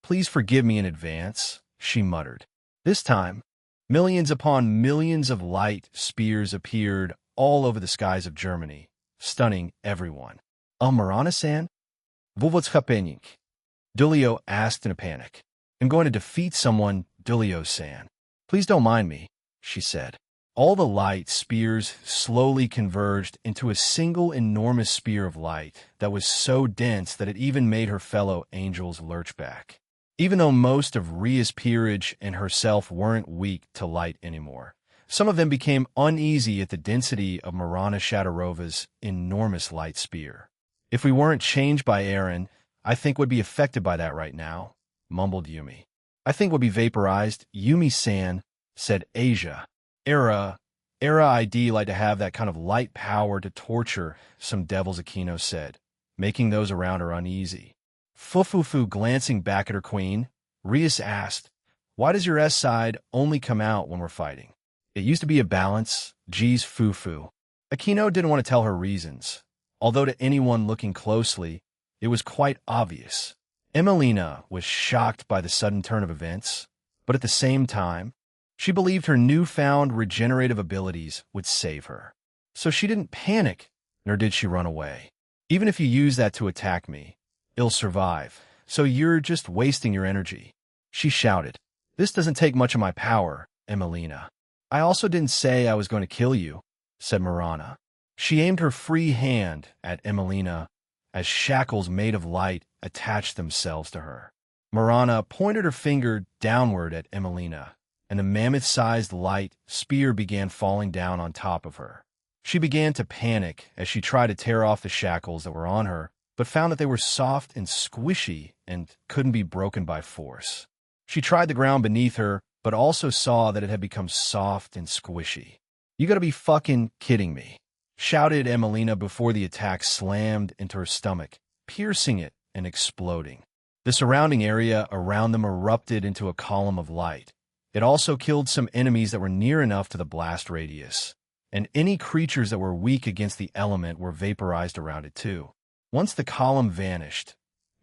Please forgive me in advance, she muttered. This time, millions upon millions of light spears appeared all over the skies of Germany, stunning everyone. Marana-san? What's happening? Dulio asked in a panic. I'm going to defeat someone, Dulio-san. Please don't mind me, she said. All the light spears slowly converged into a single enormous spear of light that was so dense that it even made her fellow angels lurch back. Even though most of Ria's peerage and herself weren't weak to light anymore, some of them became uneasy at the density of Marana Shadorova's enormous light spear. If we weren't changed by Aaron, I think would be affected by that right now, mumbled Yumi. I think would be vaporized, Yumi-san, said Asia. Era ID like to have that kind of light power to torture, some devils, Aquino said, making those around her uneasy. Fufufu glancing back at her queen, Rias asked, why does your S side only come out when we're fighting? It used to be a balance, geez Fufu. Aquino didn't want to tell her reasons, although to anyone looking closely, it was quite obvious. Emelina was shocked by the sudden turn of events, but at the same time, she believed her newfound regenerative abilities would save her. So she didn't panic, nor did she run away. Even if you use that to attack me, it'll survive, so you're just wasting your energy. She shouted. This doesn't take much of my power, Emelina. I also didn't say I was going to kill you, said Marana. She aimed her free hand at Emelina as shackles made of light attached themselves to her. Marana pointed her finger downward at Emelina, and the mammoth-sized light spear began falling down on top of her. She began to panic as she tried to tear off the shackles that were on her, but found that they were soft and squishy and couldn't be broken by force. She tried the ground beneath her, but also saw that it had become soft and squishy. You gotta be fucking kidding me, shouted Emelina before the attack slammed into her stomach, piercing it and exploding. The surrounding area around them erupted into a column of light. It also killed some enemies that were near enough to the blast radius, and any creatures that were weak against the element were vaporized around it too. Once the column vanished,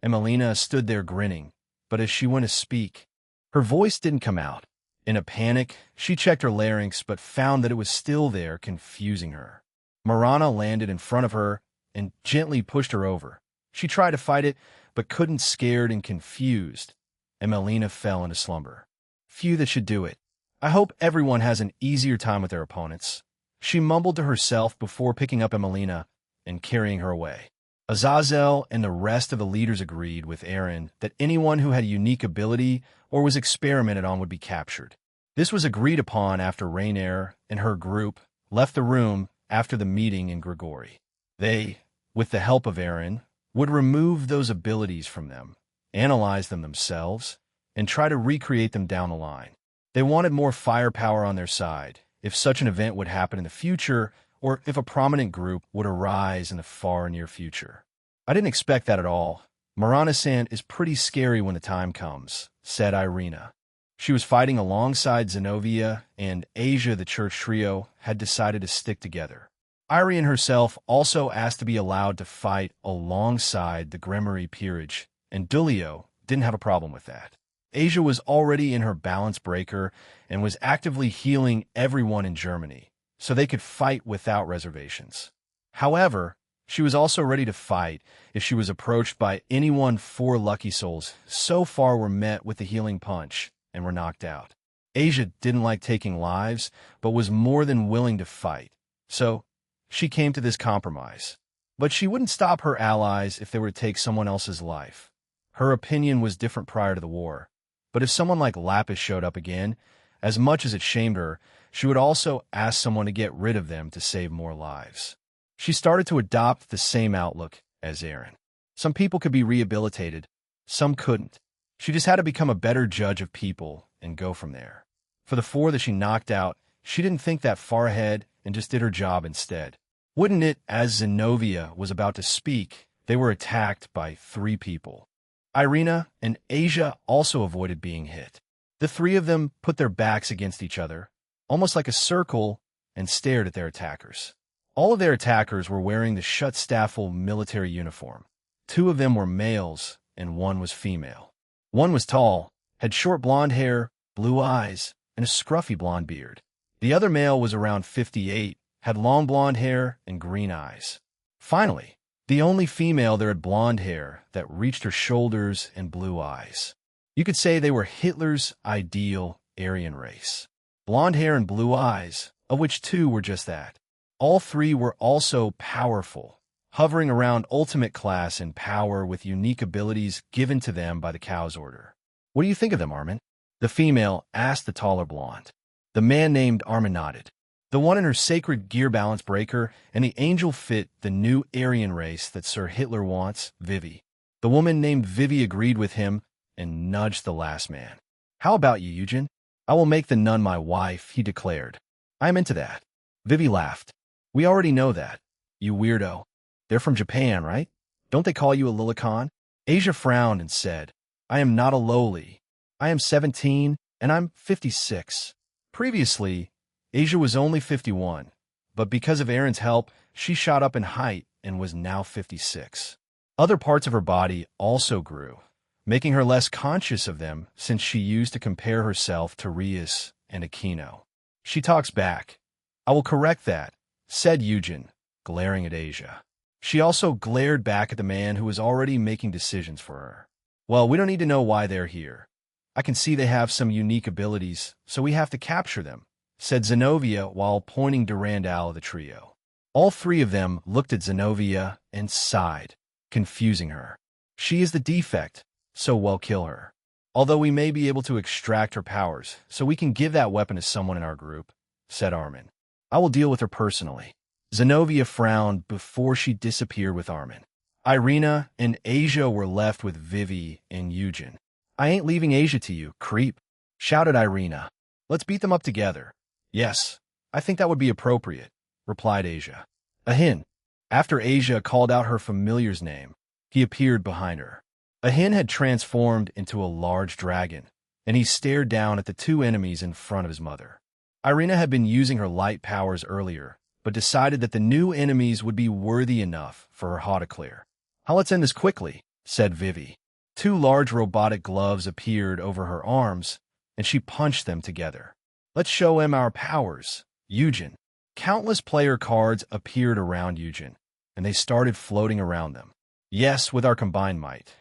Emelina stood there grinning, but as she went to speak, her voice didn't come out. In a panic, she checked her larynx but found that it was still there, confusing her. Marana landed in front of her and gently pushed her over. She tried to fight it, but couldn't, scared and confused. Emelina fell into slumber. Few that should do it. I hope everyone has an easier time with their opponents. She mumbled to herself before picking up Emelina and carrying her away. Azazel and the rest of the leaders agreed with Aaron that anyone who had a unique ability or was experimented on would be captured. This was agreed upon after Rainier and her group left the room after the meeting in Grigori. They, with the help of Aaron, would remove those abilities from them, analyze them themselves, and try to recreate them down the line. They wanted more firepower on their side if such an event would happen in the future, or if a prominent group would arise in the far near future. I didn't expect that at all. Marana-san is pretty scary when the time comes, said Irina. She was fighting alongside Zenobia, and Asia, the church trio, had decided to stick together. Irene herself also asked to be allowed to fight alongside the Gremory peerage, and Dulio didn't have a problem with that. Asia was already in her balance breaker and was actively healing everyone in Germany, so they could fight without reservations. However, she was also ready to fight if she was approached by anyone. 4 lucky souls so far were met with the healing punch and were knocked out. Asia didn't like taking lives, but was more than willing to fight, so she came to this compromise. But she wouldn't stop her allies if they were to take someone else's life. Her opinion was different prior to the war. But if someone like Lapis showed up again, as much as it shamed her, she would also ask someone to get rid of them to save more lives. She started to adopt the same outlook as Aaron. Some people could be rehabilitated, some couldn't. She just had to become a better judge of people and go from there. For the 4 that she knocked out, she didn't think that far ahead and just did her job instead. Wouldn't it, as Zenobia was about to speak, they were attacked by 3 people. Irina and Asia also avoided being hit. The 3 of them put their backs against each other, almost like a circle, and stared at their attackers. All of their attackers were wearing the Schutzstaffel military uniform. 2 of them were males, and 1 was female. 1 was tall, had short blonde hair, blue eyes, and a scruffy blonde beard. The other male was around 58, had long blonde hair and green eyes. Finally, the only female there had blonde hair that reached her shoulders and blue eyes. You could say they were Hitler's ideal Aryan race. Blonde hair and blue eyes, of which 2 were just that. All 3 were also powerful, hovering around ultimate class and power with unique abilities given to them by the Cow's Order. What do you think of them, Armin? The female asked the taller blonde. The man named Armin nodded. The one in her sacred gear balance breaker and the angel fit the new Aryan race that Sir Hitler wants, Vivi. The woman named Vivi agreed with him and nudged the last man. How about you, Eugen? I will make the nun my wife, he declared. I am into that. Vivi laughed. We already know that. You weirdo. They're from Japan, right? Don't they call you a Lilicon? Asia frowned and said, I am not a lowly. I am 17 and I'm 56. Previously, Asia was only 51, but because of Aaron's help, she shot up in height and was now 56. Other parts of her body also grew, making her less conscious of them since she used to compare herself to Rias and Aquino. She talks back. I will correct that, said Eugen, glaring at Asia. She also glared back at the man who was already making decisions for her. Well, we don't need to know why they're here. I can see they have some unique abilities, so we have to capture them, said Zenobia while pointing to Randall the trio. All 3 of them looked at Zenobia and sighed, confusing her. She is the defect, so we'll kill her. Although we may be able to extract her powers, so we can give that weapon to someone in our group, said Armin. I will deal with her personally. Zenobia frowned before she disappeared with Armin. Irina and Asia were left with Vivi and Eugen. I ain't leaving Asia to you, creep, shouted Irina. Let's beat them up together. Yes, I think that would be appropriate, replied Asia. Ahin. After Asia called out her familiar's name, he appeared behind her. A hen had transformed into a large dragon, and he stared down at the two enemies in front of his mother. Irina had been using her light powers earlier, but decided that the new enemies would be worthy enough for her haw to clear. Let's end this quickly, said Vivi. Two large robotic gloves appeared over her arms, and she punched them together. Let's show him our powers, Eugen. Countless player cards appeared around Eugen, and they started floating around them. Yes, with our combined might.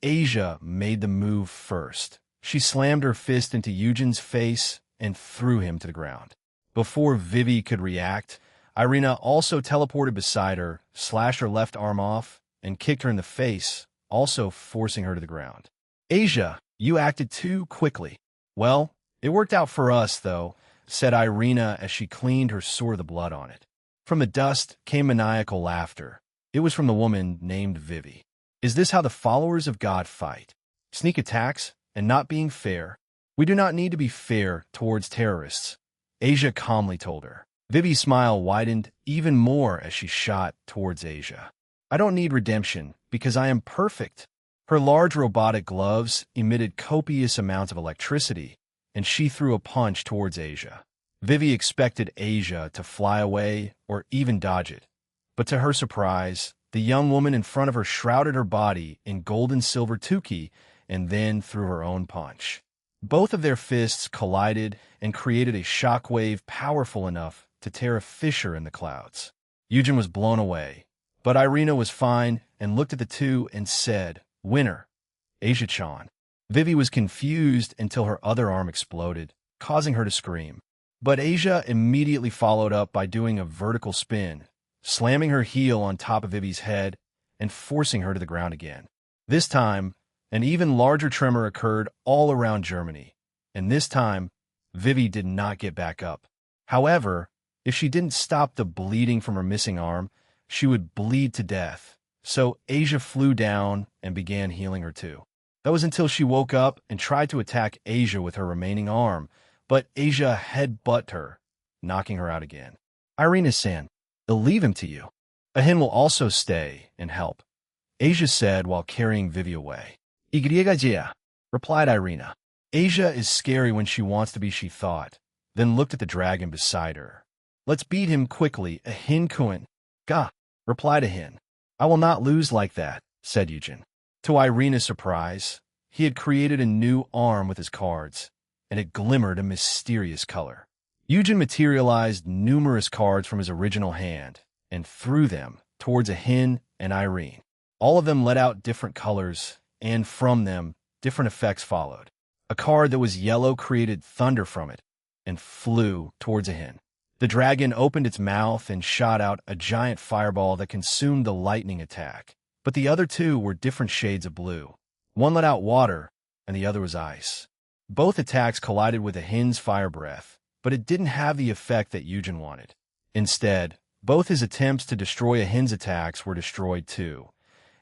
Asia made the move first. She slammed her fist into Eugen's face and threw him to the ground. Before Vivi could react, Irina also teleported beside her, slashed her left arm off, and kicked her in the face, also forcing her to the ground. Asia, you acted too quickly. Well, it worked out for us, though, said Irina as she cleaned her sword of the blood on it. From the dust came maniacal laughter. It was from the woman named Vivi. Is this how the followers of God fight? Sneak attacks and not being fair? We do not need to be fair towards terrorists, Asia calmly told her. Vivi's smile widened even more as she shot towards Asia. I don't need redemption because I am perfect. Her large robotic gloves emitted copious amounts of electricity, and she threw a punch towards Asia. Vivi expected Asia to fly away or even dodge it, but to her surprise, the young woman in front of her shrouded her body in gold and silver tuki and then threw her own punch. Both of their fists collided and created a shockwave powerful enough to tear a fissure in the clouds. Eugen was blown away, but Irina was fine and looked at the two and said, "Winner, Asia-chan." Vivi was confused until her other arm exploded, causing her to scream. But Asia immediately followed up by doing a vertical spin, slamming her heel on top of Vivi's head and forcing her to the ground again. This time, an even larger tremor occurred all around Germany, and this time, Vivi did not get back up. However, if she didn't stop the bleeding from her missing arm, she would bleed to death. So Asia flew down and began healing her too. That was until she woke up and tried to attack Asia with her remaining arm, but Asia headbutted her, knocking her out again. Irina-san, they'll leave him to you. A hen will also stay and help, Asia said while carrying Vivi away. Igriega, replied Irina. Asia is scary when she wants to be, she thought, then looked at the dragon beside her. Let's beat him quickly, a hen kun. Ga, replied a hen. I will not lose like that, said Eugen. To Irina's surprise, he had created a new arm with his cards, and it glimmered a mysterious color. Eugen materialized numerous cards from his original hand and threw them towards a hen and Irene. All of them let out different colors, and from them, different effects followed. A card that was yellow created thunder from it and flew towards a hen. The dragon opened its mouth and shot out a giant fireball that consumed the lightning attack. But the other two were different shades of blue. One let out water, and the other was ice. Both attacks collided with a hen's fire breath, but it didn't have the effect that Eugen wanted. Instead, both his attempts to destroy a hen's attacks were destroyed too,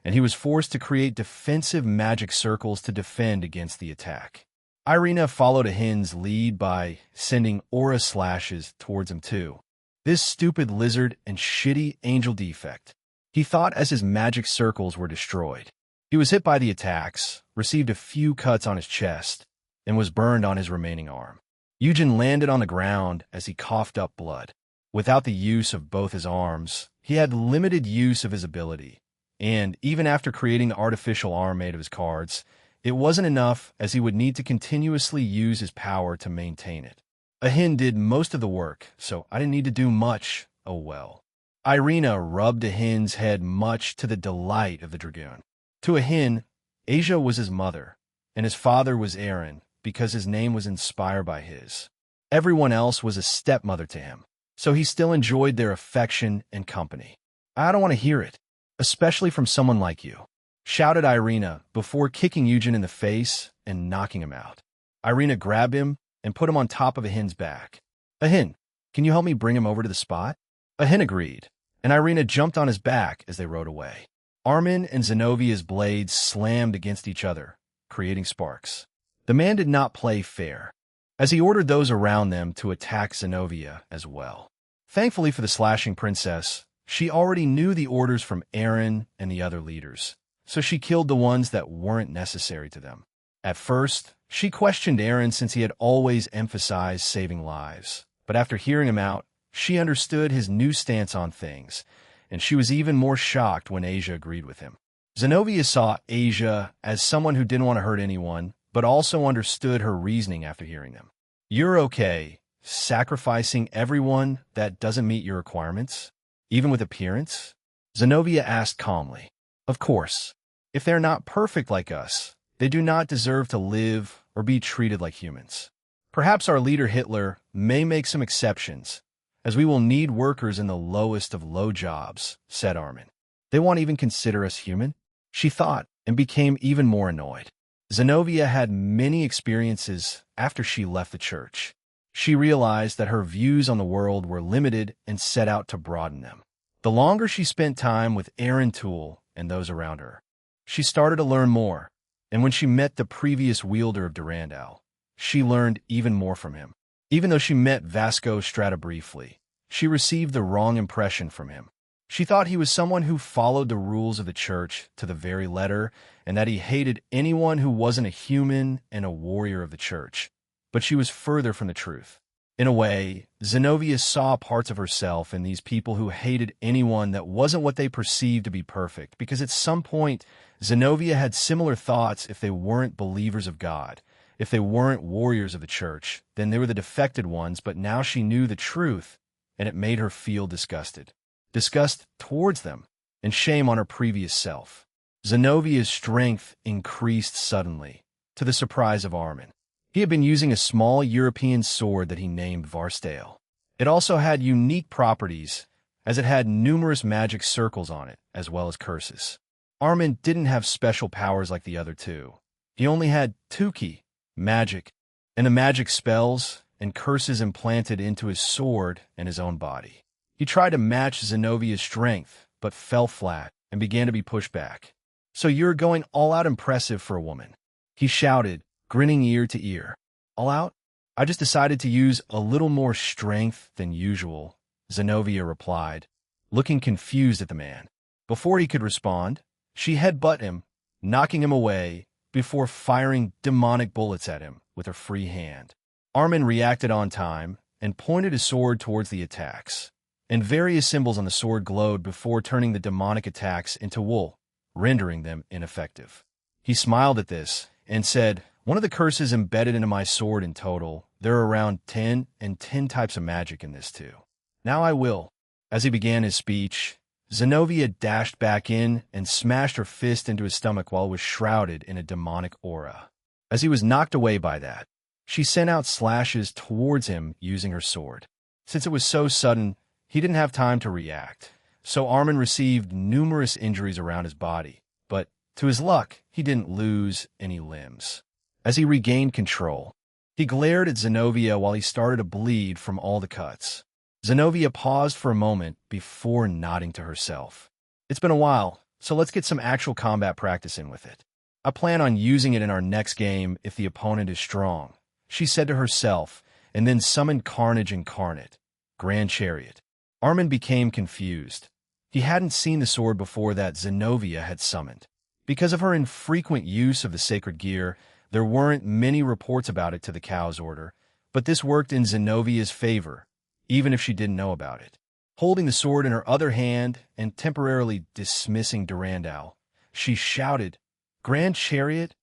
and he was forced to create defensive magic circles to defend against the attack. Irina followed a hen's lead by sending aura slashes towards him too. This stupid lizard and shitty angel defect. He thought as his magic circles were destroyed. He was hit by the attacks, received a few cuts on his chest, and was burned on his remaining arm. Eugen landed on the ground as he coughed up blood. Without the use of both his arms, he had limited use of his ability, and even after creating the artificial arm made of his cards, it wasn't enough as he would need to continuously use his power to maintain it. A hen did most of the work, so I didn't need to do much, oh well. Irina rubbed a hen's head much to the delight of the dragoon. To a hen, Asia was his mother, and his father was Aaron because his name was inspired by his. Everyone else was a stepmother to him, so he still enjoyed their affection and company. I don't want to hear it, especially from someone like you, shouted Irina before kicking Eugen in the face and knocking him out. Irina grabbed him and put him on top of a hen's back. A hen, can you help me bring him over to the spot? A hen agreed, and Irina jumped on his back as they rode away. Armin and Zenovia's blades slammed against each other, creating sparks. The man did not play fair, as he ordered those around them to attack Zenovia as well. Thankfully for the slashing princess, she already knew the orders from Aaron and the other leaders. so she killed the ones that weren't necessary to them. At first, she questioned Aaron since he had always emphasized saving lives. But after hearing him out, she understood his new stance on things, and she was even more shocked when Asia agreed with him. Zenobia saw Asia as someone who didn't want to hurt anyone, but also understood her reasoning after hearing them. You're okay sacrificing everyone that doesn't meet your requirements, even with appearance? Zenobia asked calmly. Of course. If they're not perfect like us, they do not deserve to live or be treated like humans. Perhaps our leader Hitler may make some exceptions, as we will need workers in the lowest of low jobs, said Armin. They won't even consider us human? She thought, and became even more annoyed. Zenobia had many experiences after she left the church. She realized that her views on the world were limited and set out to broaden them. The longer she spent time with Aaron Toole and those around her, she started to learn more, and when she met the previous wielder of Durandal, she learned even more from him. Even though she met Vasco Strata briefly, she received the wrong impression from him. She thought he was someone who followed the rules of the church to the very letter, and that he hated anyone who wasn't a human and a warrior of the church. But she was further from the truth. In a way, Zenobia saw parts of herself in these people who hated anyone that wasn't what they perceived to be perfect, because at some point, Zenobia had similar thoughts. If they weren't believers of God, if they weren't warriors of the church, then they were the defected ones, but now she knew the truth, and it made her feel disgusted. Disgust towards them, and shame on her previous self. Zenobia's strength increased suddenly, to the surprise of Armin. He had been using a small European sword that he named Varstale. It also had unique properties, as it had numerous magic circles on it, as well as curses. Armin didn't have special powers like the other two. He only had 10k, magic, and the magic spells and curses implanted into his sword and his own body. He tried to match Zenobia's strength, but fell flat and began to be pushed back. So you're going all out impressive for a woman, he shouted, grinning ear to ear. All out? I just decided to use a little more strength than usual, Zenobia replied, looking confused at the man. Before he could respond, she headbutted him, knocking him away, before firing demonic bullets at him with her free hand. Armin reacted on time and pointed his sword towards the attacks, and various symbols on the sword glowed before turning the demonic attacks into wool, rendering them ineffective. He smiled at this and said, one of the curses embedded into my sword in total, there are around 10 and 10 types of magic in this too. Now I will. As he began his speech, Zenobia dashed back in and smashed her fist into his stomach while it was shrouded in a demonic aura. As he was knocked away by that, she sent out slashes towards him using her sword. Since it was so sudden, he didn't have time to react, so Armin received numerous injuries around his body, but to his luck, he didn't lose any limbs. As he regained control, he glared at Zenobia while he started to bleed from all the cuts. Zenobia paused for a moment before nodding to herself. It's been a while, so let's get some actual combat practice in with it. I plan on using it in our next game if the opponent is strong, she said to herself, and then summoned Carnage Incarnate, Grand Chariot. Armin became confused. He hadn't seen the sword before that Zenobia had summoned. Because of her infrequent use of the sacred gear, there weren't many reports about it to the Cow's Order, but this worked in Zenobia's favor, even if she didn't know about it. Holding the sword in her other hand and temporarily dismissing Durandal, she shouted, Grand Chariot?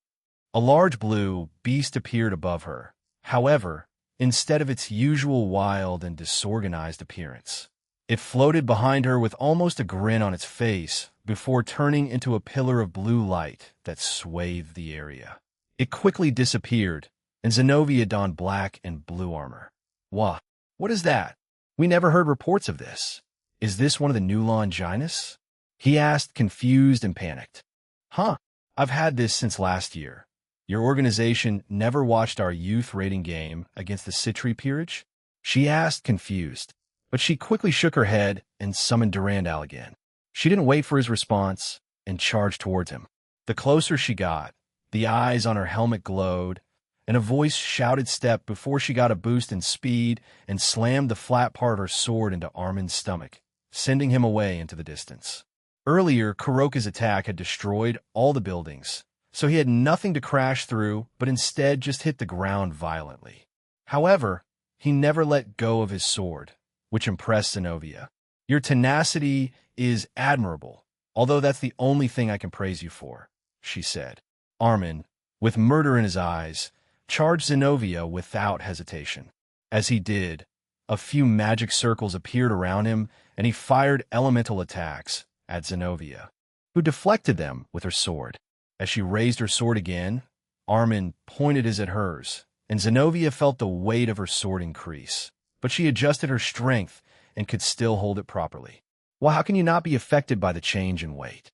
A large blue beast appeared above her, however, instead of its usual wild and disorganized appearance. It floated behind her with almost a grin on its face before turning into a pillar of blue light that swathed the area. It quickly disappeared, and Zenobia donned black and blue armor. What is that? We never heard reports of this. Is this one of the new Longinus? He asked, confused and panicked. Huh, I've had this since last year. Your organization never watched our youth rating game against the Citri Peerage? She asked, confused, but she quickly shook her head and summoned Durandal again. She didn't wait for his response and charged towards him. The closer she got, the eyes on her helmet glowed, and a voice shouted step before she got a boost in speed and slammed the flat part of her sword into Armin's stomach, sending him away into the distance. Earlier, Kuroka's attack had destroyed all the buildings, so he had nothing to crash through, but instead just hit the ground violently. However, he never let go of his sword, which impressed Zenobia. Your tenacity is admirable, although that's the only thing I can praise you for, she said. Armin, with murder in his eyes, charged Zenobia without hesitation. As he did, a few magic circles appeared around him, and he fired elemental attacks at Zenobia, who deflected them with her sword. As she raised her sword again, Armin pointed his at hers, and Zenobia felt the weight of her sword increase. But she adjusted her strength and could still hold it properly. Well, how can you not be affected by the change in weight?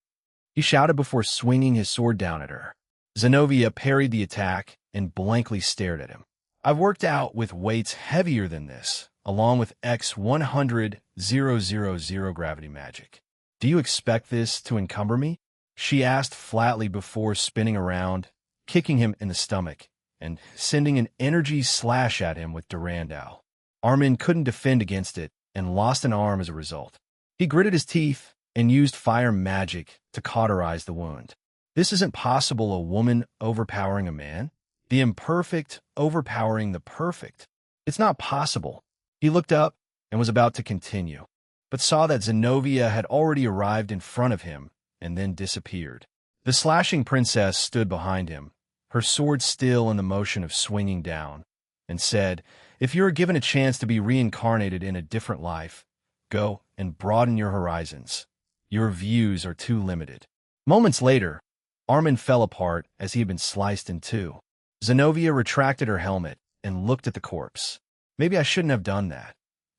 He shouted before swinging his sword down at her. Zenobia parried the attack and blankly stared at him. I've worked out with weights heavier than this, along with X100,000 gravity magic. Do you expect this to encumber me? She asked flatly before spinning around, kicking him in the stomach, and sending an energy slash at him with Durandal. Armin couldn't defend against it and lost an arm as a result. He gritted his teeth and used fire magic to cauterize the wound. This isn't possible, a woman overpowering a man. The imperfect overpowering the perfect. It's not possible. He looked up and was about to continue, but saw that Zenobia had already arrived in front of him and then disappeared. The slashing princess stood behind him, her sword still in the motion of swinging down, and said, "If you're given a chance to be reincarnated in a different life, go and broaden your horizons. Your views are too limited." Moments later, Armin fell apart as he had been sliced in two. Zenobia retracted her helmet and looked at the corpse. Maybe I shouldn't have done that.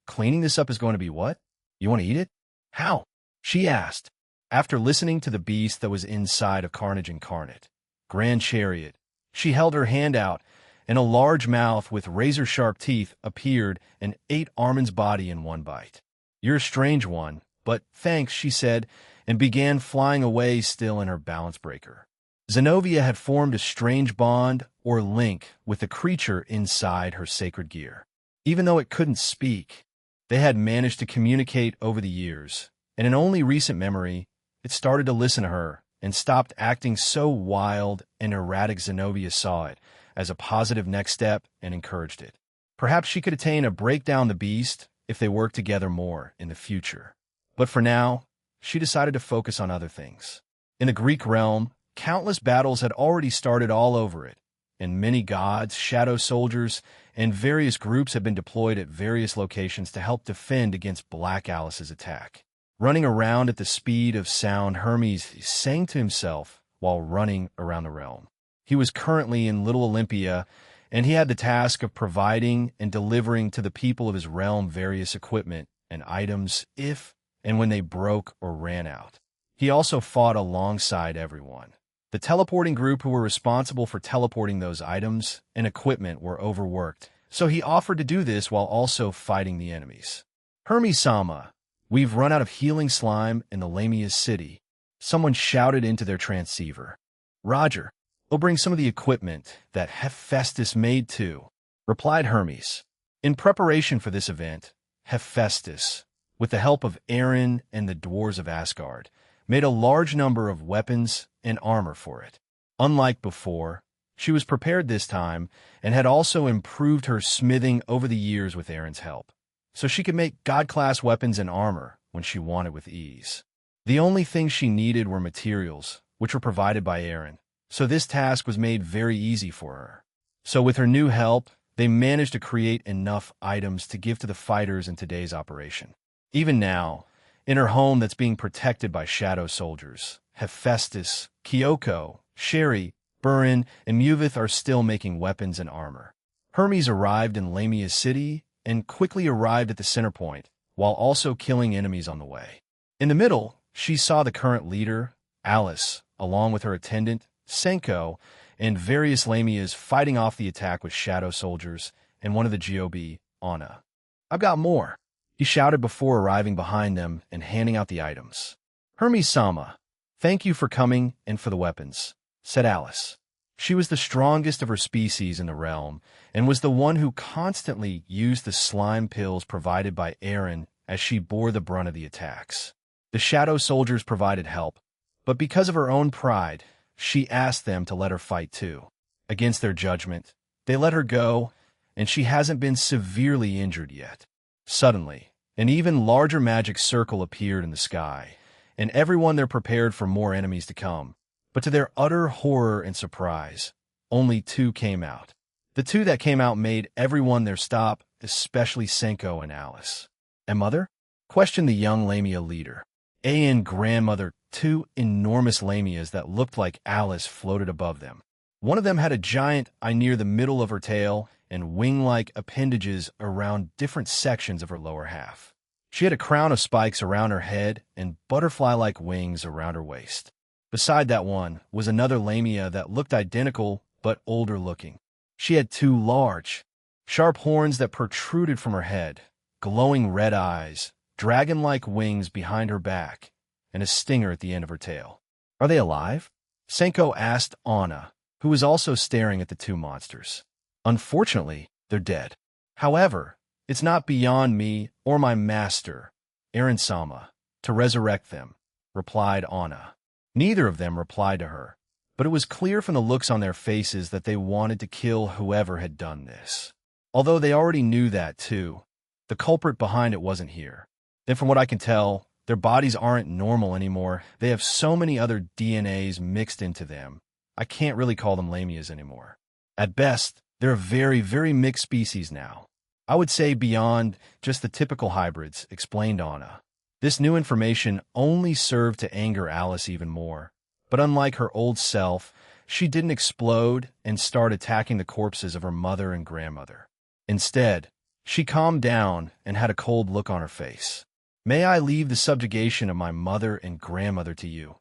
Cleaning this up is going to be what? You want to eat it? How? She asked, after listening to the beast that was inside of Carnage Incarnate. Grand Chariot. She held her hand out, and a large mouth with razor-sharp teeth appeared and ate Armin's body in one bite. You're a strange one, but thanks, she said, and began flying away still in her balance breaker. Zenobia had formed a strange bond or link with the creature inside her sacred gear. Even though it couldn't speak, they had managed to communicate over the years, and in only recent memory, it started to listen to her and stopped acting so wild and erratic. Zenobia saw it as a positive next step and encouraged it. Perhaps she could attain a breakdown the beast if they worked together more in the future. But for now, she decided to focus on other things. In the Greek realm, countless battles had already started all over it, and many gods, shadow soldiers, and various groups had been deployed at various locations to help defend against Black Alice's attack. Running around at the speed of sound, Hermes sang to himself while running around the realm. He was currently in Little Olympia, and he had the task of providing and delivering to the people of his realm various equipment and items if and when they broke or ran out. He also fought alongside everyone. The teleporting group who were responsible for teleporting those items and equipment were overworked, so he offered to do this while also fighting the enemies. Hermes-sama, we've run out of healing slime in the Lamia's city, someone shouted into their transceiver. Roger, we'll bring some of the equipment that Hephaestus made too, replied Hermes. In preparation for this event, Hephaestus, with the help of Aaron and the dwarves of Asgard, made a large number of weapons and armor for it. Unlike before, she was prepared this time and had also improved her smithing over the years with Aaron's help, so she could make god-class weapons and armor when she wanted with ease. The only thing she needed were materials, which were provided by Aaron, so this task was made very easy for her. So with her new help, they managed to create enough items to give to the fighters in today's operation. Even now, in her home that's being protected by shadow soldiers, Hephaestus, Kyoko, Sherry, Burin, and Muvith are still making weapons and armor. Hermes arrived in Lamia's city and quickly arrived at the center point, while also killing enemies on the way. In the middle, she saw the current leader, Alice, along with her attendant, Senko, and various Lamias fighting off the attack with shadow soldiers and one of the GOB, Anna. I've got more, he shouted before arriving behind them and handing out the items. Hermes-sama, thank you for coming and for the weapons, said Alice. She was the strongest of her species in the realm and was the one who constantly used the slime pills provided by Aaron as she bore the brunt of the attacks. The shadow soldiers provided help, but because of her own pride, she asked them to let her fight too. Against their judgment, they let her go, and she hasn't been severely injured yet. Suddenly, an even larger magic circle appeared in the sky, and everyone there prepared for more enemies to come. But to their utter horror and surprise, only two came out. The two that came out made everyone there stop, especially Senko and Alice. "And mother?" questioned the young Lamia leader. And grandmother, two enormous lamias that looked like Alice floated above them. One of them had a giant eye near the middle of her tail and wing-like appendages around different sections of her lower half. She had a crown of spikes around her head and butterfly-like wings around her waist. Beside that one was another lamia that looked identical but older-looking. She had two large, sharp horns that protruded from her head, glowing red eyes, dragon-like wings behind her back, and a stinger at the end of her tail. "Are they alive?" Senko asked Anna, who was also staring at the two monsters. "Unfortunately, they're dead. However, it's not beyond me or my master, Eren-sama, to resurrect them," replied Anna. Neither of them replied to her, but it was clear from the looks on their faces that they wanted to kill whoever had done this. Although they already knew that, too. The culprit behind it wasn't here. Then from what I can tell, their bodies aren't normal anymore. They have so many other DNAs mixed into them. I can't really call them lamias anymore. At best, they're a very, very mixed species now. I would say beyond just the typical hybrids, explained Anna. This new information only served to anger Alice even more. But unlike her old self, she didn't explode and start attacking the corpses of her mother and grandmother. Instead, she calmed down and had a cold look on her face. "May I leave the subjugation of my mother and grandmother to you,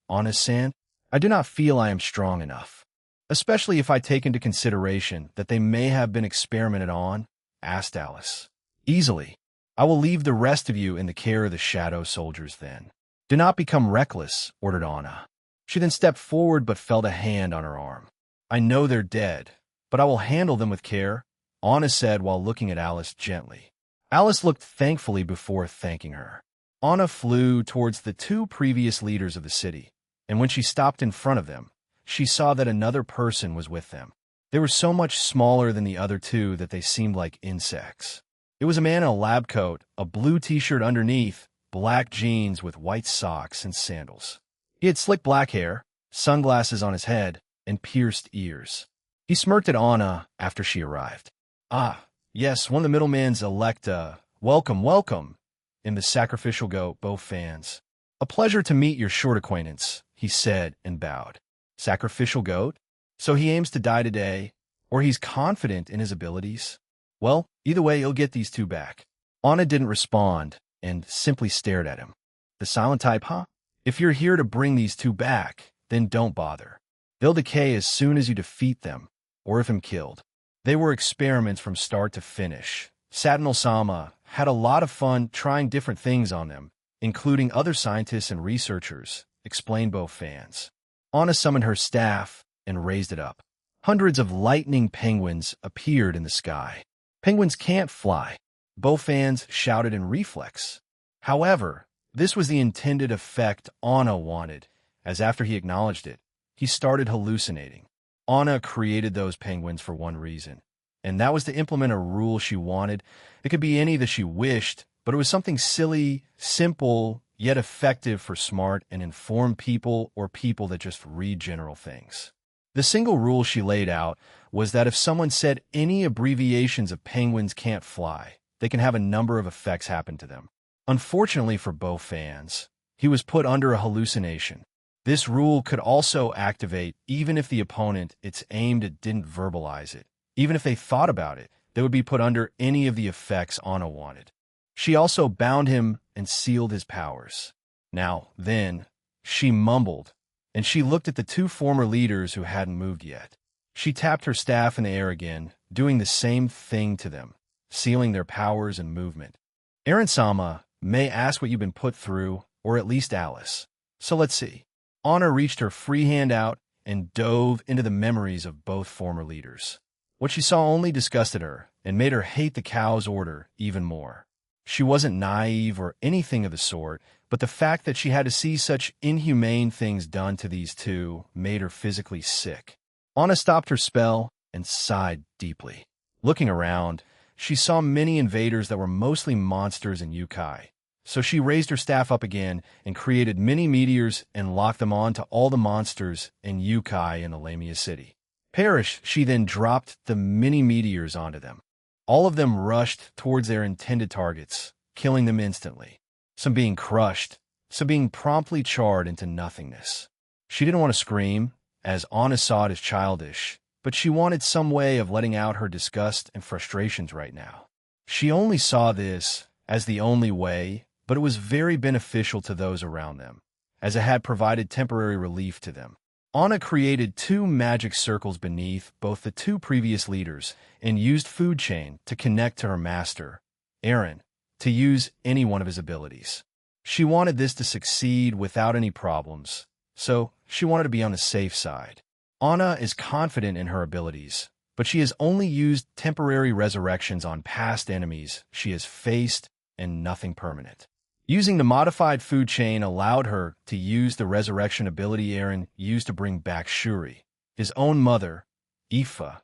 Anna-san? I do not feel I am strong enough, especially if I take into consideration that they may have been experimented on," asked Alice. "Easily. I will leave the rest of you in the care of the shadow soldiers then." "Do not become reckless," ordered Anna. She then stepped forward but felt a hand on her arm. "I know they're dead, but I will handle them with care," Anna said while looking at Alice gently. Alice looked thankfully before thanking her. Anna flew towards the two previous leaders of the city, and when she stopped in front of them, she saw that another person was with them. They were so much smaller than the other two that they seemed like insects. It was a man in a lab coat, a blue t-shirt underneath, black jeans with white socks and sandals. He had slick black hair, sunglasses on his head, and pierced ears. He smirked at Anna after she arrived. "Ah, yes, one of the middleman's Electa. Welcome, welcome," in the sacrificial goat, both fans. "A pleasure to meet your short acquaintance," he said and bowed. Sacrificial goat? So he aims to die today, or he's confident in his abilities? Well, either way, you'll get these two back. Anna didn't respond and simply stared at him. "The silent type, huh? If you're here to bring these two back, then don't bother. They'll decay as soon as you defeat them, or if I'm killed." They were experiments from start to finish. Satano-sama had a lot of fun trying different things on them, including other scientists and researchers, explained both fans. Anna summoned her staff and raised it up. Hundreds of lightning penguins appeared in the sky. "Penguins can't fly," both fans shouted in reflex. However, this was the intended effect Anna wanted, as after he acknowledged it, he started hallucinating. Anna created those penguins for one reason, and that was to implement a rule she wanted. It could be any that she wished, but it was something silly, simple, yet effective for smart and informed people or people that just read general things. The single rule she laid out was that if someone said any abbreviations of penguins can't fly, they can have a number of effects happen to them. Unfortunately for both fans, he was put under a hallucination. This rule could also activate even if the opponent it's aimed at didn't verbalize it. Even if they thought about it, they would be put under any of the effects Anna wanted. She also bound him and sealed his powers. Now, then, she mumbled, and she looked at the two former leaders who hadn't moved yet. She tapped her staff in the air again, doing the same thing to them, sealing their powers and movement. "Eren-sama may ask what you've been put through, or at least Alice. So let's see." Anna reached her free hand out and dove into the memories of both former leaders. What she saw only disgusted her and made her hate the cow's order even more. She wasn't naive or anything of the sort, but the fact that she had to see such inhumane things done to these two made her physically sick. Anna stopped her spell and sighed deeply. Looking around, she saw many invaders that were mostly monsters and yokai. So she raised her staff up again and created mini meteors and locked them on to all the monsters and yokai in Alamia City. Perish, she then dropped the mini meteors onto them. All of them rushed towards their intended targets, killing them instantly. Some being crushed, some being promptly charred into nothingness. She didn't want to scream, as Anna saw it as childish, but she wanted some way of letting out her disgust and frustrations right now. She only saw this as the only way, but it was very beneficial to those around them, as it had provided temporary relief to them. Anna created 2 magic circles beneath both the 2 previous leaders and used Food Chain to connect to her master, Aaron, to use any one of his abilities. She wanted this to succeed without any problems, so she wanted to be on the safe side. Anna is confident in her abilities, but she has only used temporary resurrections on past enemies she has faced and nothing permanent. Using the modified food chain allowed her to use the resurrection ability Aaron used to bring back Shuri, his own mother, Aoife,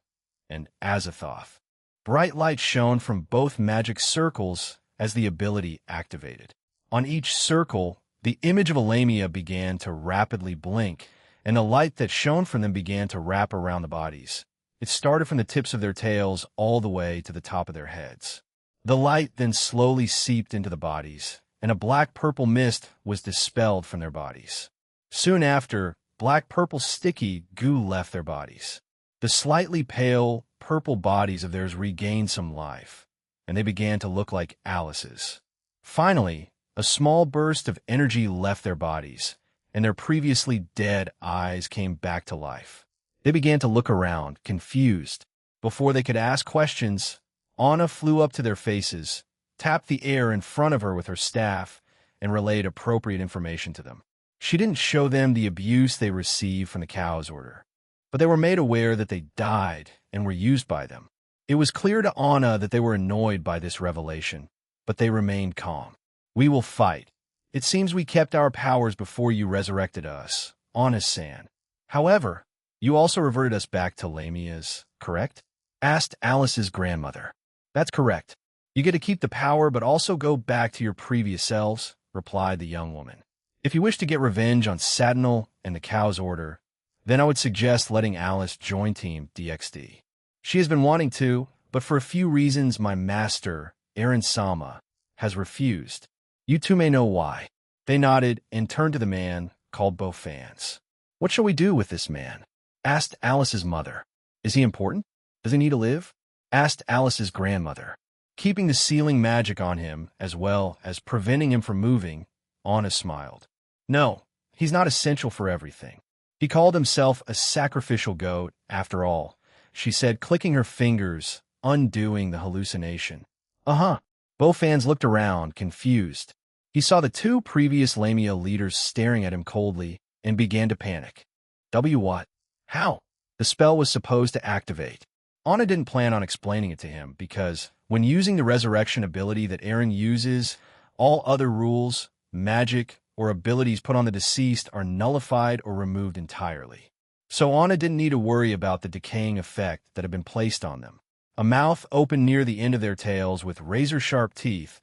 and Azathoth. Bright light shone from both magic circles as the ability activated. On each circle, the image of Alamia began to rapidly blink, and the light that shone from them began to wrap around the bodies. It started from the tips of their tails all the way to the top of their heads. The light then slowly seeped into the bodies, and a black-purple mist was dispelled from their bodies. Soon after, black-purple sticky goo left their bodies. The slightly pale, purple bodies of theirs regained some life, and they began to look like Alice's. Finally, a small burst of energy left their bodies, and their previously dead eyes came back to life. They began to look around, confused. Before they could ask questions, Anna flew up to their faces, tapped the air in front of her with her staff, and relayed appropriate information to them. She didn't show them the abuse they received from the Cow's Order, but they were made aware that they died and were used by them. It was clear to Anna that they were annoyed by this revelation, but they remained calm. "We will fight. It seems we kept our powers before you resurrected us, Anna-san. However, you also reverted us back to Lamia's, correct?" asked Alice's grandmother. "That's correct. You get to keep the power but also go back to your previous selves," replied the young woman. "If you wish to get revenge on Satinel and the Cow's Order, then I would suggest letting Alice join Team DXD. She has been wanting to, but for a few reasons my master, Aaron Sama, has refused. You two may know why." They nodded and turned to the man called Bofans. "What shall we do with this man?" asked Alice's mother. "Is he important? Does he need to live?" asked Alice's grandmother. Keeping the sealing magic on him, as well as preventing him from moving, Anna smiled. "No, he's not essential for everything. He called himself a sacrificial goat, after all," she said, clicking her fingers, undoing the hallucination. "Uh-huh." Bofans looked around, confused. He saw the 2 previous Lamia leaders staring at him coldly and began to panic. What? How? The spell was supposed to activate. Anna didn't plan on explaining it to him because, when using the resurrection ability that Aaron uses, all other rules, magic, or abilities put on the deceased are nullified or removed entirely. So Anna didn't need to worry about the decaying effect that had been placed on them. A mouth opened near the end of their tails with razor-sharp teeth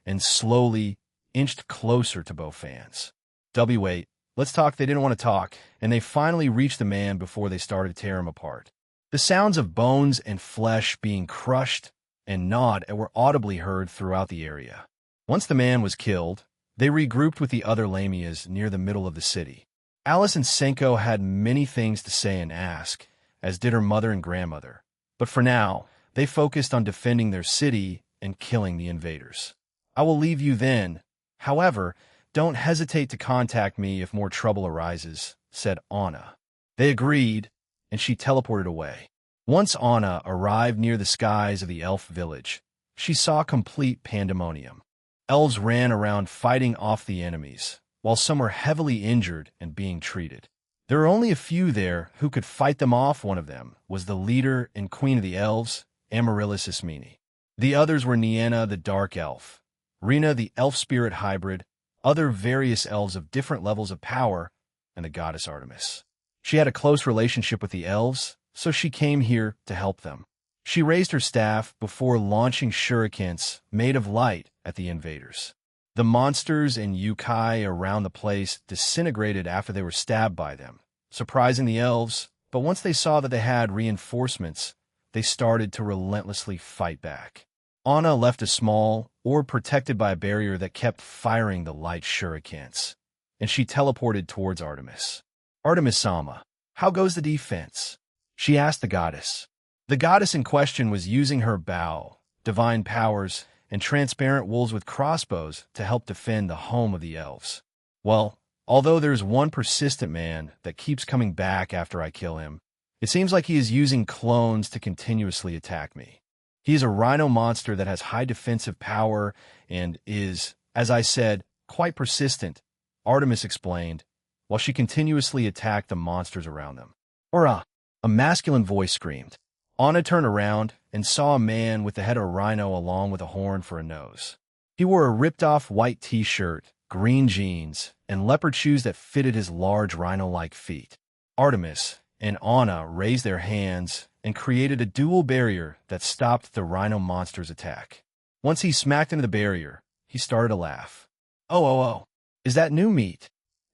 and slowly inched closer to Bofans. Wait, let's talk. They didn't want to talk, and they finally reached the man before they started to tear him apart. The sounds of bones and flesh being crushed and gnawed were audibly heard throughout the area. Once the man was killed, they regrouped with the other Lamias near the middle of the city. Alice and Senko had many things to say and ask, as did her mother and grandmother. But for now, they focused on defending their city and killing the invaders. "I will leave you then. However, don't hesitate to contact me if more trouble arises," said Anna. They agreed, and she teleported away. Once Anna arrived near the skies of the elf village, she saw complete pandemonium. Elves ran around fighting off the enemies, while some were heavily injured and being treated. There were only a few there who could fight them off. One of them was the leader and queen of the elves, Amaryllis Ismene. The others were Nienna the Dark Elf, Rena the elf spirit hybrid, other various elves of different levels of power, and the goddess Artemis. She had a close relationship with the elves, so she came here to help them. She raised her staff before launching shurikens made of light at the invaders. The monsters and yokai around the place disintegrated after they were stabbed by them, surprising the elves, but once they saw that they had reinforcements, they started to relentlessly fight back. Anna left a small orb protected by a barrier that kept firing the light shurikens, and she teleported towards Artemis. Artemis-sama, how goes the defense? She asked the goddess. The goddess in question was using her bow, divine powers, and transparent wolves with crossbows to help defend the home of the elves. Well, although there's one persistent man that keeps coming back after I kill him, it seems like he is using clones to continuously attack me. He is a rhino monster that has high defensive power and is, as I said, quite persistent, Artemis explained, while she continuously attacked the monsters around them. Ora! A masculine voice screamed. Anna turned around and saw a man with the head of a rhino along with a horn for a nose. He wore a ripped-off white t-shirt, green jeans, and leopard shoes that fitted his large rhino-like feet. Artemis and Anna raised their hands and created a dual barrier that stopped the rhino monster's attack. Once he smacked into the barrier, he started to laugh. Oh, is that new meat?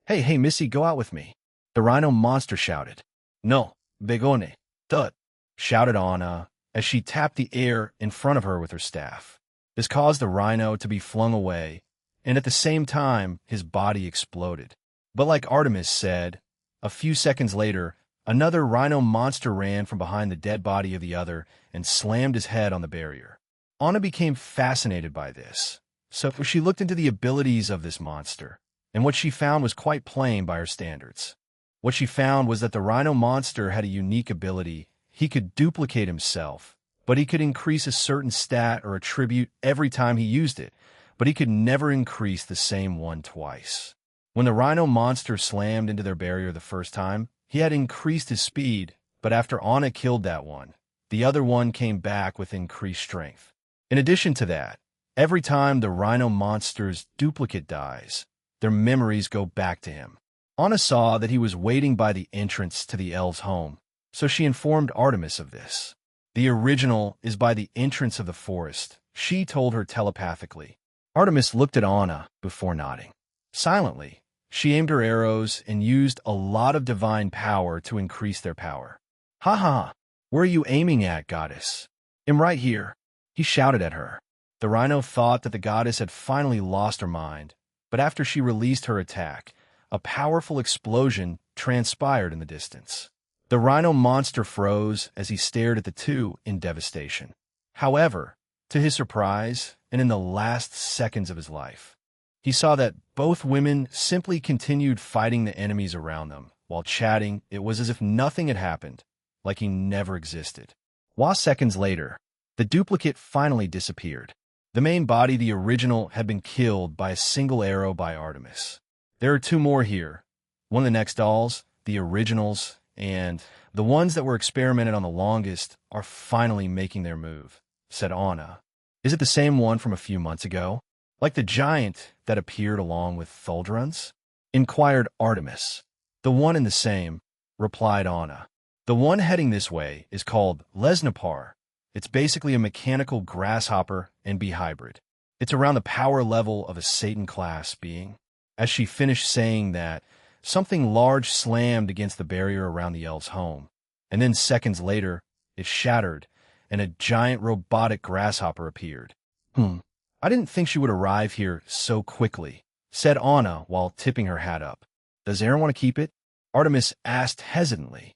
Hey, Missy, go out with me. The rhino monster shouted. No, begone, tut, shouted Anna as she tapped the air in front of her with her staff. This caused the rhino to be flung away, and at the same time, his body exploded. But like Artemis said, a few seconds later, another rhino monster ran from behind the dead body of the other and slammed his head on the barrier. Anna became fascinated by this, so she looked into the abilities of this monster, and what she found was quite plain by her standards. What she found was that the rhino monster had a unique ability. He could duplicate himself, but he could increase a certain stat or attribute every time he used it, but he could never increase the same one twice. When the rhino monster slammed into their barrier the first time, he had increased his speed, but after Anna killed that one, the other one came back with increased strength. In addition to that, every time the rhino monster's duplicate dies, their memories go back to him. Anna saw that he was waiting by the entrance to the elves' home, so she informed Artemis of this. The original is by the entrance of the forest, she told her telepathically. Artemis looked at Anna before nodding. Silently, she aimed her arrows and used a lot of divine power to increase their power. Ha! Where are you aiming at, goddess? I'm right here, he shouted at her. The rhino thought that the goddess had finally lost her mind, but after she released her attack, a powerful explosion transpired in the distance. The rhino monster froze as he stared at the two in devastation. However, to his surprise, and in the last seconds of his life, he saw that both women simply continued fighting the enemies around them. While chatting, it was as if nothing had happened, like he never existed. While seconds later, the duplicate finally disappeared. The main body, the original, had been killed by a single arrow by Artemis. There are two more here. One of the next dolls, the originals, and the ones that were experimented on the longest are finally making their move, said Anna. Is it the same one from a few months ago? Like the giant that appeared along with Thuldrun's? Inquired Artemis. The one and the same, replied Anna. The one heading this way is called Lesnapar. It's basically a mechanical grasshopper and bee hybrid. It's around the power level of a Satan-class being. As she finished saying that, something large slammed against the barrier around the elf's home, and then seconds later, it shattered, and a giant robotic grasshopper appeared. I didn't think she would arrive here so quickly, said Anna while tipping her hat up. Does Aaron want to keep it? Artemis asked hesitantly.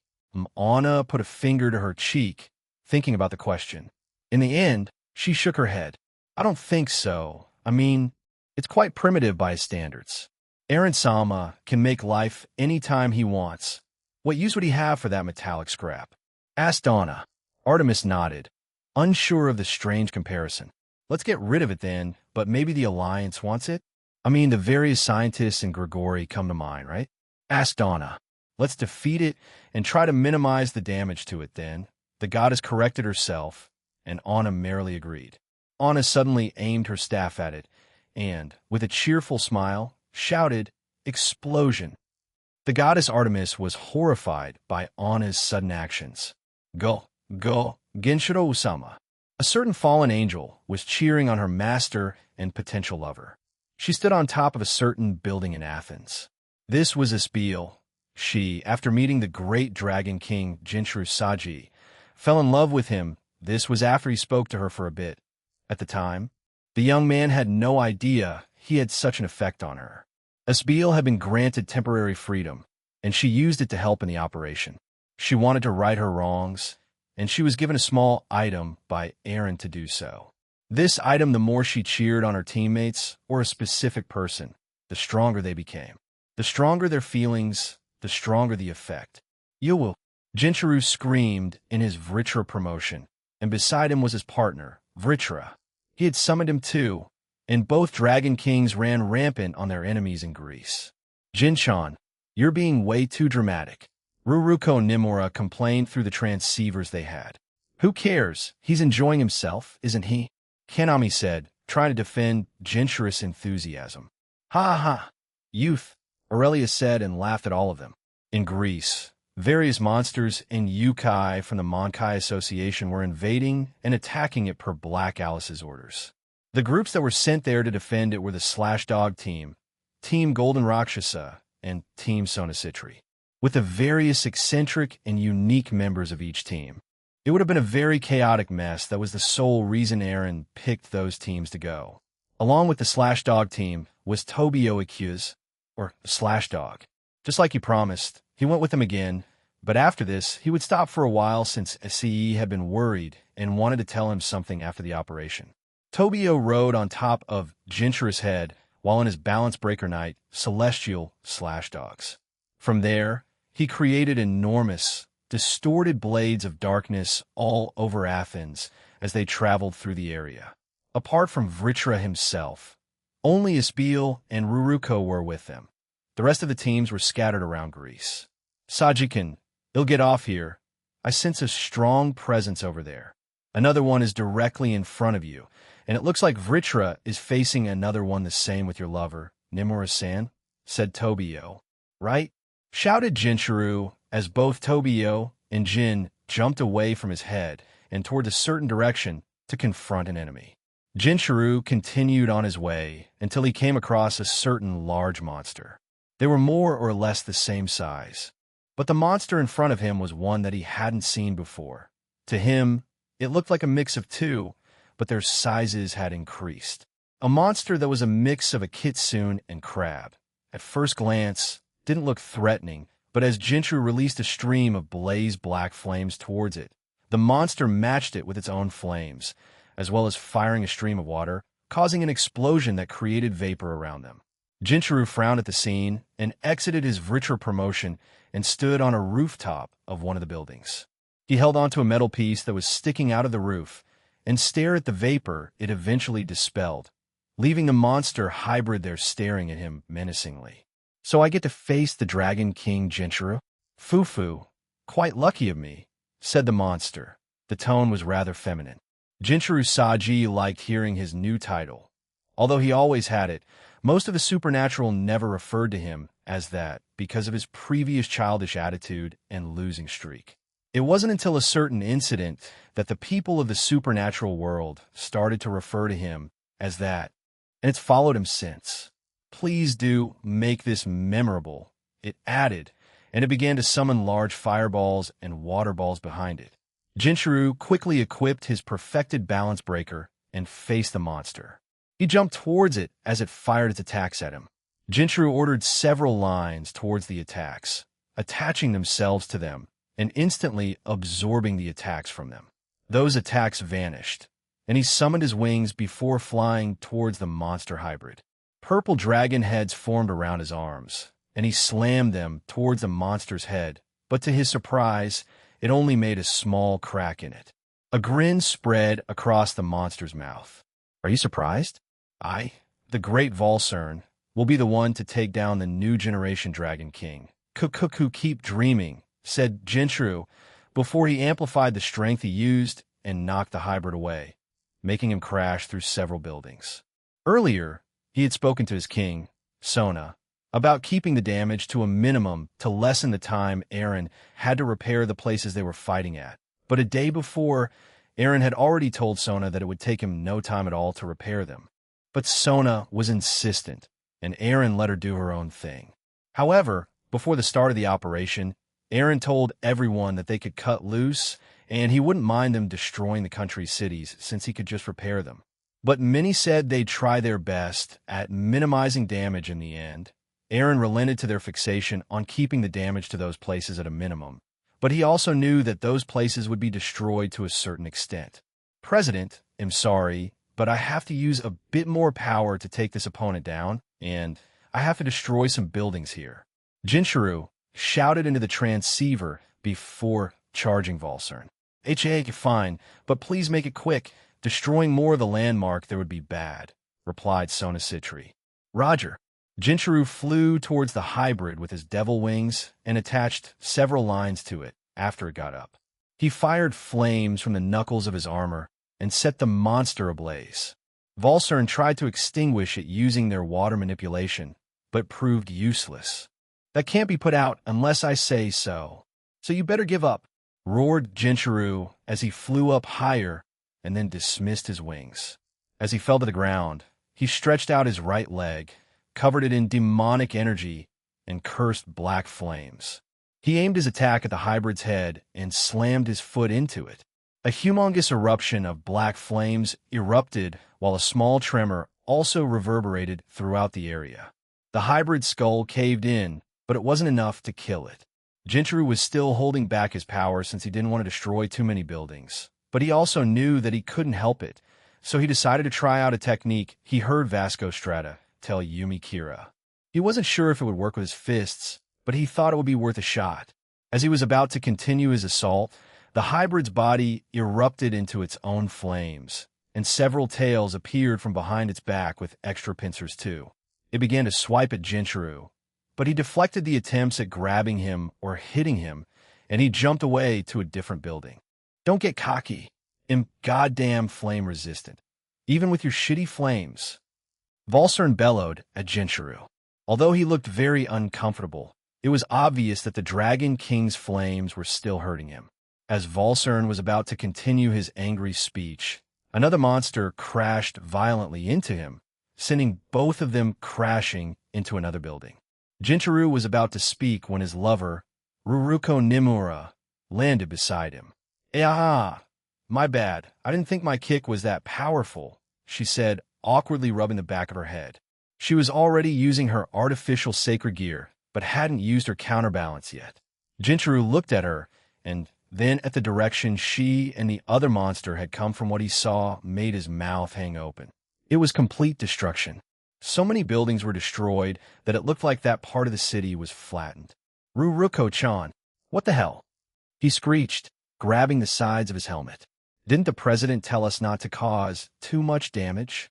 Anna put a finger to her cheek, thinking about the question. In the end, she shook her head. I don't think so. I mean, it's quite primitive by his standards. Aaron-sama can make life any time he wants. What use would he have for that metallic scrap? Asked Anna. Artemis nodded, unsure of the strange comparison. Let's get rid of it then, but maybe the Alliance wants it? I mean, the various scientists in Grigori come to mind, right? Asked Anna. Let's defeat it and try to minimize the damage to it then. The goddess corrected herself, and Anna merrily agreed. Anna suddenly aimed her staff at it, and, with a cheerful smile, shouted, "Explosion!" The goddess Artemis was horrified by Anna's sudden actions. Go, go, Genshiro-sama. A certain fallen angel was cheering on her master and potential lover. She stood on top of a certain building in Athens. This was Espiel. She, after meeting the great dragon king Jinchuru Saji, fell in love with him. This was after he spoke to her for a bit. At the time, the young man had no idea he had such an effect on her. Espiel had been granted temporary freedom, and she used it to help in the operation. She wanted to right her wrongs, and she was given a small item by Aaron to do so. This item, the more she cheered on her teammates or a specific person, the stronger they became. The stronger their feelings, the stronger the effect. You will. Jinchuru screamed in his Vritra promotion, and beside him was his partner, Vritra. He had summoned him too, and both Dragon Kings ran rampant on their enemies in Greece. Jinchan, you're being way too dramatic. Ruruko Nimura complained through the transceivers they had. Who cares? He's enjoying himself, isn't he? Kanami said, trying to defend Jinchuru's enthusiasm. Ha ha! Youth, Aurelia said and laughed at all of them. In Greece, various monsters and yokai from the Monkai Association were invading and attacking it per Black Alice's orders. The groups that were sent there to defend it were the Slash Dog Team, Team Golden Rakshasa, and Team Sonasitri. With the various eccentric and unique members of each team, it would have been a very chaotic mess. That was the sole reason Aaron picked those teams to go. Along with the Slash Dog Team was Tobio Ikyu's, or Slash Dog. Just like he promised, he went with them again, but after this, he would stop for a while since SCE had been worried and wanted to tell him something after the operation. Tobio rode on top of Jinchuru's head while in his Balance Breaker Knight, Celestial Slash Dogs. From there, he created enormous, distorted blades of darkness all over Athens as they traveled through the area. Apart from Vritra himself, only Espiel and Ruruko were with them. The rest of the teams were scattered around Greece. Sajikan, he'll get off here. I sense a strong presence over there. Another one is directly in front of you, and it looks like Vritra is facing another one the same with your lover, Nimura-san, said Tobio. Right? Shouted Jinchuru as both Tobio and Jin jumped away from his head and toward a certain direction to confront an enemy. Jinchuru continued on his way until he came across a certain large monster. They were more or less the same size, but the monster in front of him was one that he hadn't seen before. To him, it looked like a mix of two, but their sizes had increased. A monster that was a mix of a kitsune and crab. At first glance, didn't look threatening, but as Jinchuru released a stream of blaze-black flames towards it, the monster matched it with its own flames, as well as firing a stream of water, causing an explosion that created vapor around them. Jinchuru frowned at the scene and exited his Vritra promotion and stood on a rooftop of one of the buildings. He held onto a metal piece that was sticking out of the roof and stared at the vapor it eventually dispelled, leaving the monster hybrid there staring at him menacingly. So I get to face the Dragon King Jinchuru? Fufu, quite lucky of me, said the monster. The tone was rather feminine. Jinchuru Saji liked hearing his new title. Although he always had it, most of the supernatural never referred to him as that because of his previous childish attitude and losing streak. It wasn't until a certain incident that the people of the supernatural world started to refer to him as that, and it's followed him since. Please do make this memorable, it added, and it began to summon large fireballs and water balls behind it. Jinchuru quickly equipped his perfected balance breaker and faced the monster. He jumped towards it as it fired its attacks at him. Jinchuru ordered several lines towards the attacks, attaching themselves to them and instantly absorbing the attacks from them. Those attacks vanished, and he summoned his wings before flying towards the monster hybrid. Purple dragon heads formed around his arms, and he slammed them towards the monster's head, but to his surprise, it only made a small crack in it. A grin spread across the monster's mouth. Are you surprised? I, the great Volcern, will be the one to take down the new generation Dragon King. Kukuku, keep dreaming, said Jinchuru, before he amplified the strength he used and knocked the hybrid away, making him crash through several buildings. Earlier, He had spoken to his king, Sona, about keeping the damage to a minimum to lessen the time Eren had to repair the places they were fighting at. But a day before, Eren had already told Sona that it would take him no time at all to repair them. But Sona was insistent, and Eren let her do her own thing. However, before the start of the operation, Eren told everyone that they could cut loose, and he wouldn't mind them destroying the country's cities since he could just repair them. But many said they'd try their best at minimizing damage in the end. Eren relented to their fixation on keeping the damage to those places at a minimum, but he also knew that those places would be destroyed to a certain extent. President, I'm sorry, but I have to use a bit more power to take this opponent down, and I have to destroy some buildings here. Jinchuru shouted into the transceiver before charging Volsern. Fine, but please make it quick. Destroying more of the landmark there would be bad, replied Sona Citri. Roger. Jinchuru flew towards the hybrid with his devil wings and attached several lines to it after it got up. He fired flames from the knuckles of his armor and set the monster ablaze. Volsern tried to extinguish it using their water manipulation, but proved useless. That can't be put out unless I say so. So you better give up, roared Jinchuru as he flew up higher and then dismissed his wings. As he fell to the ground, he stretched out his right leg, covered it in demonic energy, and cursed black flames. He aimed his attack at the hybrid's head and slammed his foot into it. A humongous eruption of black flames erupted while a small tremor also reverberated throughout the area. The hybrid's skull caved in, but it wasn't enough to kill it. Jinchuru was still holding back his power since he didn't want to destroy too many buildings, but he also knew that he couldn't help it, so he decided to try out a technique he heard Vasco Strata tell Yumi Kira. He wasn't sure if it would work with his fists, but he thought it would be worth a shot. As he was about to continue his assault, the hybrid's body erupted into its own flames, and several tails appeared from behind its back with extra pincers too. It began to swipe at Jinchuru, but he deflected the attempts at grabbing him or hitting him, and he jumped away to a different building. Don't get cocky. I'm goddamn flame resistant. Even with your shitty flames. Volsern bellowed at Jinchuru. Although he looked very uncomfortable, it was obvious that the Dragon King's flames were still hurting him. As Volsern was about to continue his angry speech, another monster crashed violently into him, sending both of them crashing into another building. Jinchuru was about to speak when his lover, Ruruko Nimura, landed beside him. My bad. I didn't think my kick was that powerful, she said, awkwardly rubbing the back of her head. She was already using her artificial sacred gear, but hadn't used her counterbalance yet. Jinchuru looked at her, and then at the direction she and the other monster had come from. What he saw made his mouth hang open. It was complete destruction. So many buildings were destroyed that it looked like that part of the city was flattened. Ruruko-chan, what the hell? He screeched, grabbing the sides of his helmet. Didn't the president tell us not to cause too much damage?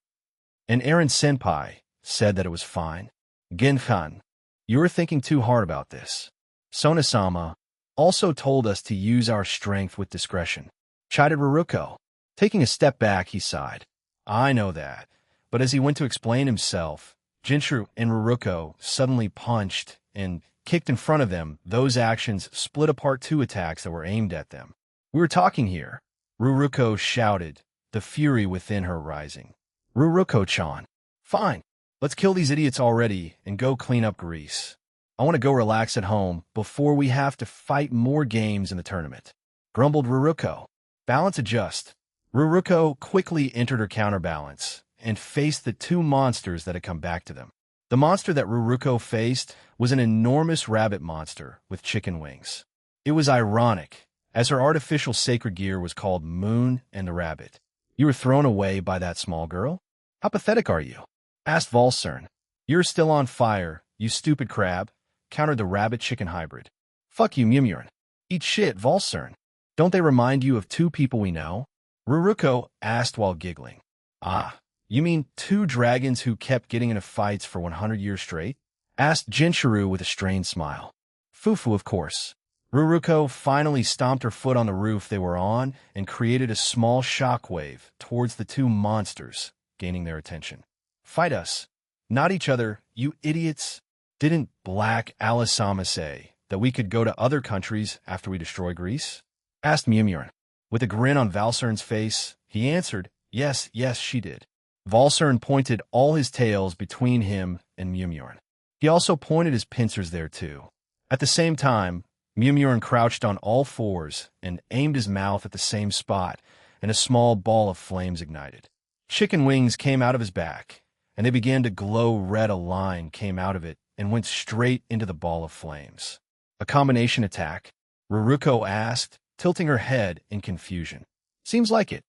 And Eren Senpai said that it was fine. Genkan, you were thinking too hard about this. Sona-sama also told us to use our strength with discretion. Chided Ruruko. Taking a step back, he sighed. I know that. But as he went to explain himself, Jinchuru and Ruruko suddenly punched and kicked in front of them. Those actions split apart two attacks that were aimed at them. We were talking here, Ruruko shouted, the fury within her rising. Ruruko-chan. Fine. Let's kill these idiots already and go clean up Greece. I want to go relax at home before we have to fight more games in the tournament. Grumbled Ruruko. Balance adjust. Ruruko quickly entered her counterbalance and faced the two monsters that had come back to them. The monster that Ruruko faced was an enormous rabbit monster with chicken wings. It was ironic, as her artificial sacred gear was called Moon and the Rabbit. You were thrown away by that small girl? How pathetic are you? Asked Volsern. You're still on fire, you stupid crab, countered the rabbit-chicken hybrid. Fuck you, Mimurn. Eat shit, Volsern. Don't they remind you of two people we know? Ruruko asked while giggling. Ah, you mean two dragons who kept getting into fights for 100 years straight? Asked Jinchuru with a strained smile. Fufu, of course. Ruruko finally stomped her foot on the roof they were on and created a small shockwave towards the two monsters, gaining their attention. Fight us. Not each other, you idiots. Didn't Black Alisama say that we could go to other countries after we destroy Greece? Asked Mimir. With a grin on Valcern's face, he answered, yes, yes, she did. Valcern pointed all his tails between him and Mimir. He also pointed his pincers there too. At the same time, Mimir crouched on all fours and aimed his mouth at the same spot, and a small ball of flames ignited. Chicken wings came out of his back, and they began to glow red. A line came out of it and went straight into the ball of flames. A combination attack? Ruruko asked, tilting her head in confusion. Seems like it.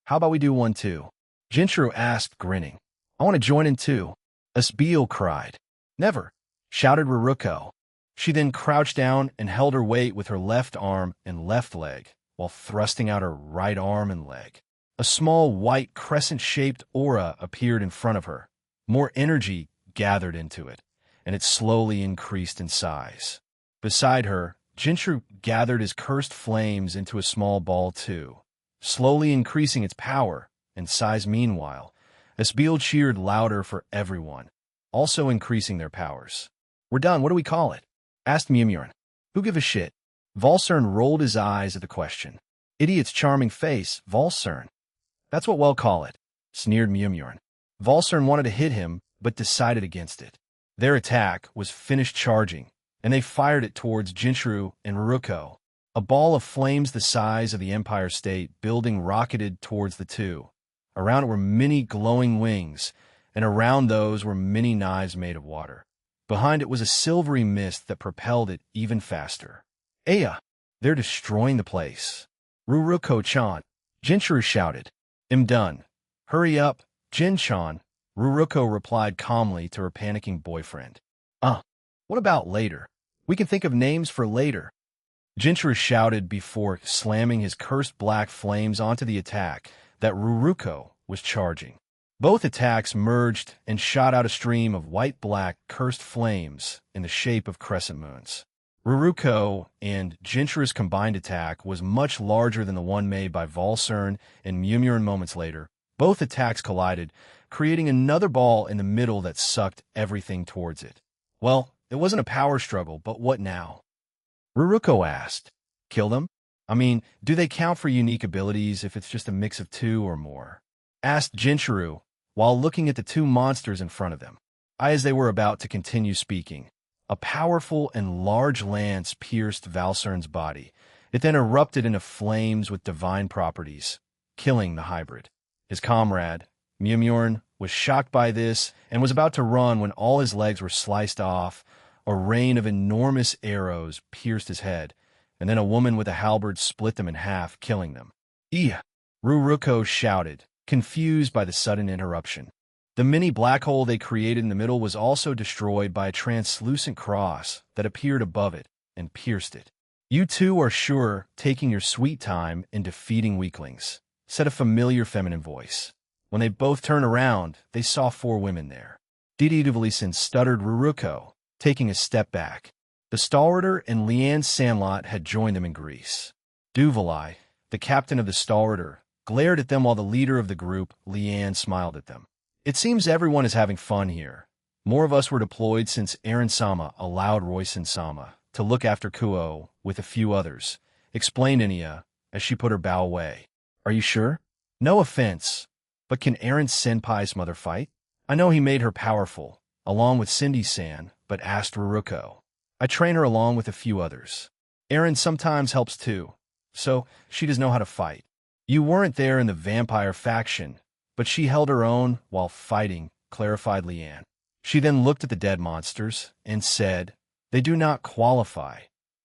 How about we do one too? Jinchuru asked, grinning. I want to join in too. Asbeel cried. Never, shouted Ruruko. She then crouched down and held her weight with her left arm and left leg, while thrusting out her right arm and leg. A small white crescent-shaped aura appeared in front of her. More energy gathered into it, and it slowly increased in size. Beside her, Jinchuru gathered his cursed flames into a small ball too, slowly increasing its power and size. Meanwhile, Asbeel cheered louder for everyone, also increasing their powers. We're done, what do we call it? Asked Mimir. Who give a shit? Valcern rolled his eyes at the question. Idiot's charming face, Valcern. That's what we'll call it, sneered Mimir. Valcern wanted to hit him, but decided against it. Their attack was finished charging, and they fired it towards Jinchuru and Ruruko. A ball of flames the size of the Empire State Building rocketed towards the two. Around it were many glowing wings, and around those were many knives made of water. Behind it was a silvery mist that propelled it even faster. Aya! They're destroying the place. Ruruko-chan, Jinchuru shouted. I'm done. Hurry up, Jin-chan, Ruruko replied calmly to her panicking boyfriend. What about later? We can think of names for later. Jinchuru shouted before slamming his cursed black flames onto the attack that Ruruko was charging. Both attacks merged and shot out a stream of white-black cursed flames in the shape of crescent moons. Ruruko and Jinchuru's combined attack was much larger than the one made by Valcern and Mimir. Moments later, both attacks collided, creating another ball in the middle that sucked everything towards it. Well, it wasn't a power struggle, but what now? Ruruko asked. Kill them? I mean, do they count for unique abilities if it's just a mix of two or more? Asked Jinchuru, while looking at the two monsters in front of them. As they were about to continue speaking, a powerful and large lance pierced Valcern's body. It then erupted into flames with divine properties, killing the hybrid. His comrade, Mimir, was shocked by this and was about to run when all his legs were sliced off. A rain of enormous arrows pierced his head, and then a woman with a halberd split them in half, killing them. Ruruko shouted, confused by the sudden interruption. The mini black hole they created in the middle was also destroyed by a translucent cross that appeared above it and pierced it. You two are sure taking your sweet time in defeating weaklings, said a familiar feminine voice. When they both turned around, they saw 4 women there. Didi Duvalisin stuttered Ruruko, taking a step back. The Stalwarter and Leanne Sandlot had joined them in Greece. Duvali, the captain of the Stalwarter, glared at them while the leader of the group, Leanne, smiled at them. It seems everyone is having fun here. More of us were deployed since Aaron-sama allowed Royson-sama to look after Kuo with a few others, explained Inia as she put her bow away. Are you sure? No offense, but can Aaron-senpai's mother fight? I know he made her powerful, along with Cindy-san, but asked Ruruko. I train her along with a few others. Aaron sometimes helps too, so she does know how to fight. You weren't there in the vampire faction, but she held her own while fighting, clarified Leanne. She then looked at the dead monsters and said, they do not qualify.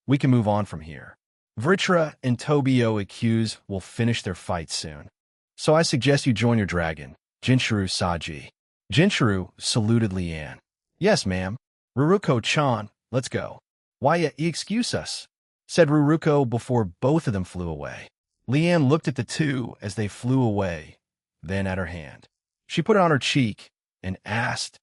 We can move on from here. Vritra and Tobio accuse will finish their fight soon. So I suggest you join your dragon, Jinchuru Saji. Jinchuru saluted Leanne. Yes, ma'am. Ruruko-chan, let's go. Why, excuse us, said Ruruko before both of them flew away. Leanne looked at the two as they flew away, then at her hand. She put it on her cheek and asked,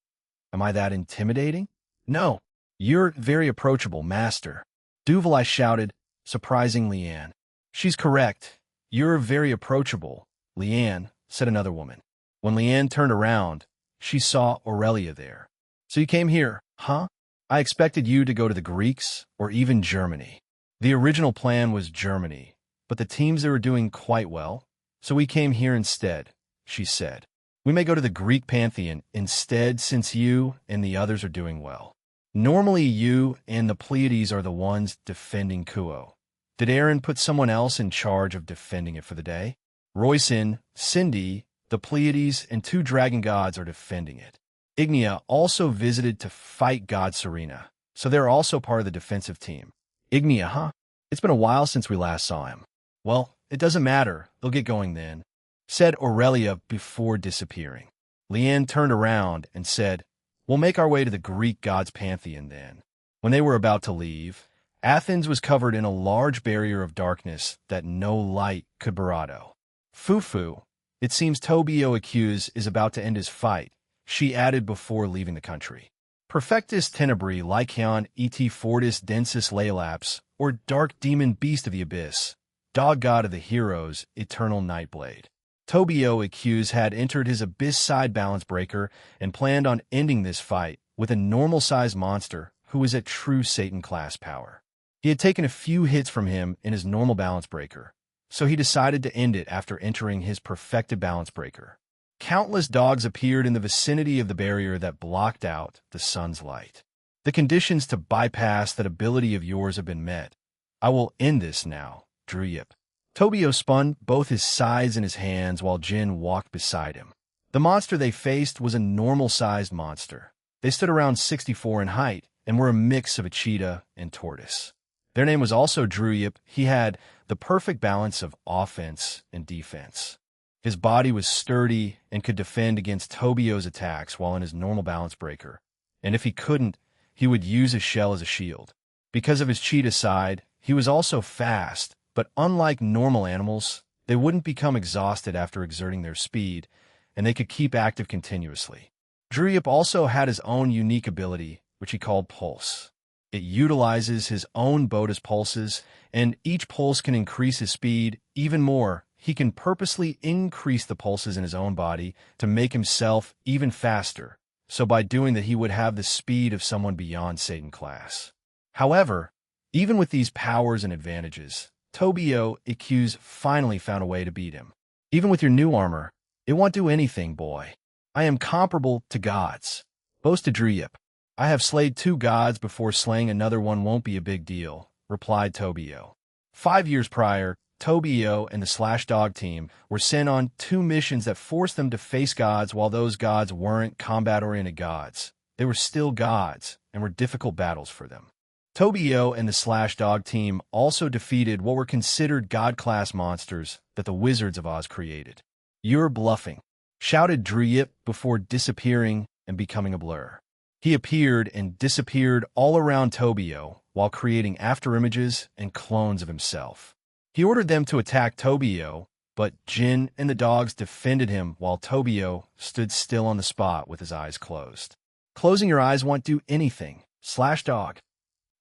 am I that intimidating? No, you're very approachable, master. Duvali shouted, surprising Leanne. She's correct. You're very approachable, Leanne, said another woman. When Leanne turned around, she saw Aurelia there. "So you came here, huh? I expected you to go to the Greeks or even Germany." The original plan was Germany, but the teams there were doing quite well, so we came here instead, she said. "We may go to the Greek pantheon instead since you and the others are doing well. Normally you and the Pleiades are the ones defending Kuo. Did Aaron put someone else in charge of defending it for the day?" "Royson, Cindy, the Pleiades, and 2 dragon gods are defending it. Ignia also visited to fight God Serena, so they're also part of the defensive team." "Ignia, huh? It's been a while since we last saw him." "Well, it doesn't matter. They'll get going then," said Aurelia before disappearing. Leanne turned around and said, "We'll make our way to the Greek god's pantheon then." When they were about to leave, Athens was covered in a large barrier of darkness that no light could barado. "Fufu, it seems Tobio Accuse is about to end his fight," she added before leaving the country. "Perfectus Tenebri Lycaon et Fortis Densis Laelaps, or Dark Demon Beast of the Abyss, Dog God of the Heroes, Eternal Nightblade." Tobio Accuse had entered his Abyss side balance breaker and planned on ending this fight with a normal-sized monster who was at true Satan class power. He had taken a few hits from him in his normal balance breaker, so he decided to end it after entering his perfected balance breaker. Countless dogs appeared in the vicinity of the barrier that blocked out the sun's light. "The conditions to bypass that ability of yours have been met. I will end this now, Druyip." Tobio spun both his sides in his hands while Jin walked beside him. The monster they faced was a normal-sized monster. They stood around 64 in height and were a mix of a cheetah and tortoise. Their name was also Druyip. He had the perfect balance of offense and defense. His body was sturdy and could defend against Tobio's attacks while in his normal balance breaker, and if he couldn't, he would use his shell as a shield. Because of his cheetah side, he was also fast, but unlike normal animals, they wouldn't become exhausted after exerting their speed, and they could keep active continuously. Druyip also had his own unique ability, which he called Pulse. It utilizes his own Boda's pulses, and each pulse can increase his speed even more. He can purposely increase the pulses in his own body to make himself even faster, so by doing that he would have the speed of someone beyond Satan class. However, even with these powers and advantages, Tobio Accuse finally found a way to beat him. "Even with your new armor, it won't do anything, boy. I am comparable to gods," boasted Druyip. "I have slayed 2 gods before slaying another one won't be a big deal," replied Tobio. 5 years prior, Tobio and the Slash Dog team were sent on 2 missions that forced them to face gods while those gods weren't combat-oriented gods. They were still gods and were difficult battles for them. Tobio and the Slash Dog team also defeated what were considered god-class monsters that the Wizards of Oz created. "You're bluffing," shouted Druyip before disappearing and becoming a blur. He appeared and disappeared all around Tobio while creating afterimages and clones of himself. He ordered them to attack Tobio, but Jin and the dogs defended him while Tobio stood still on the spot with his eyes closed. "Closing your eyes won't do anything, Slash Dog."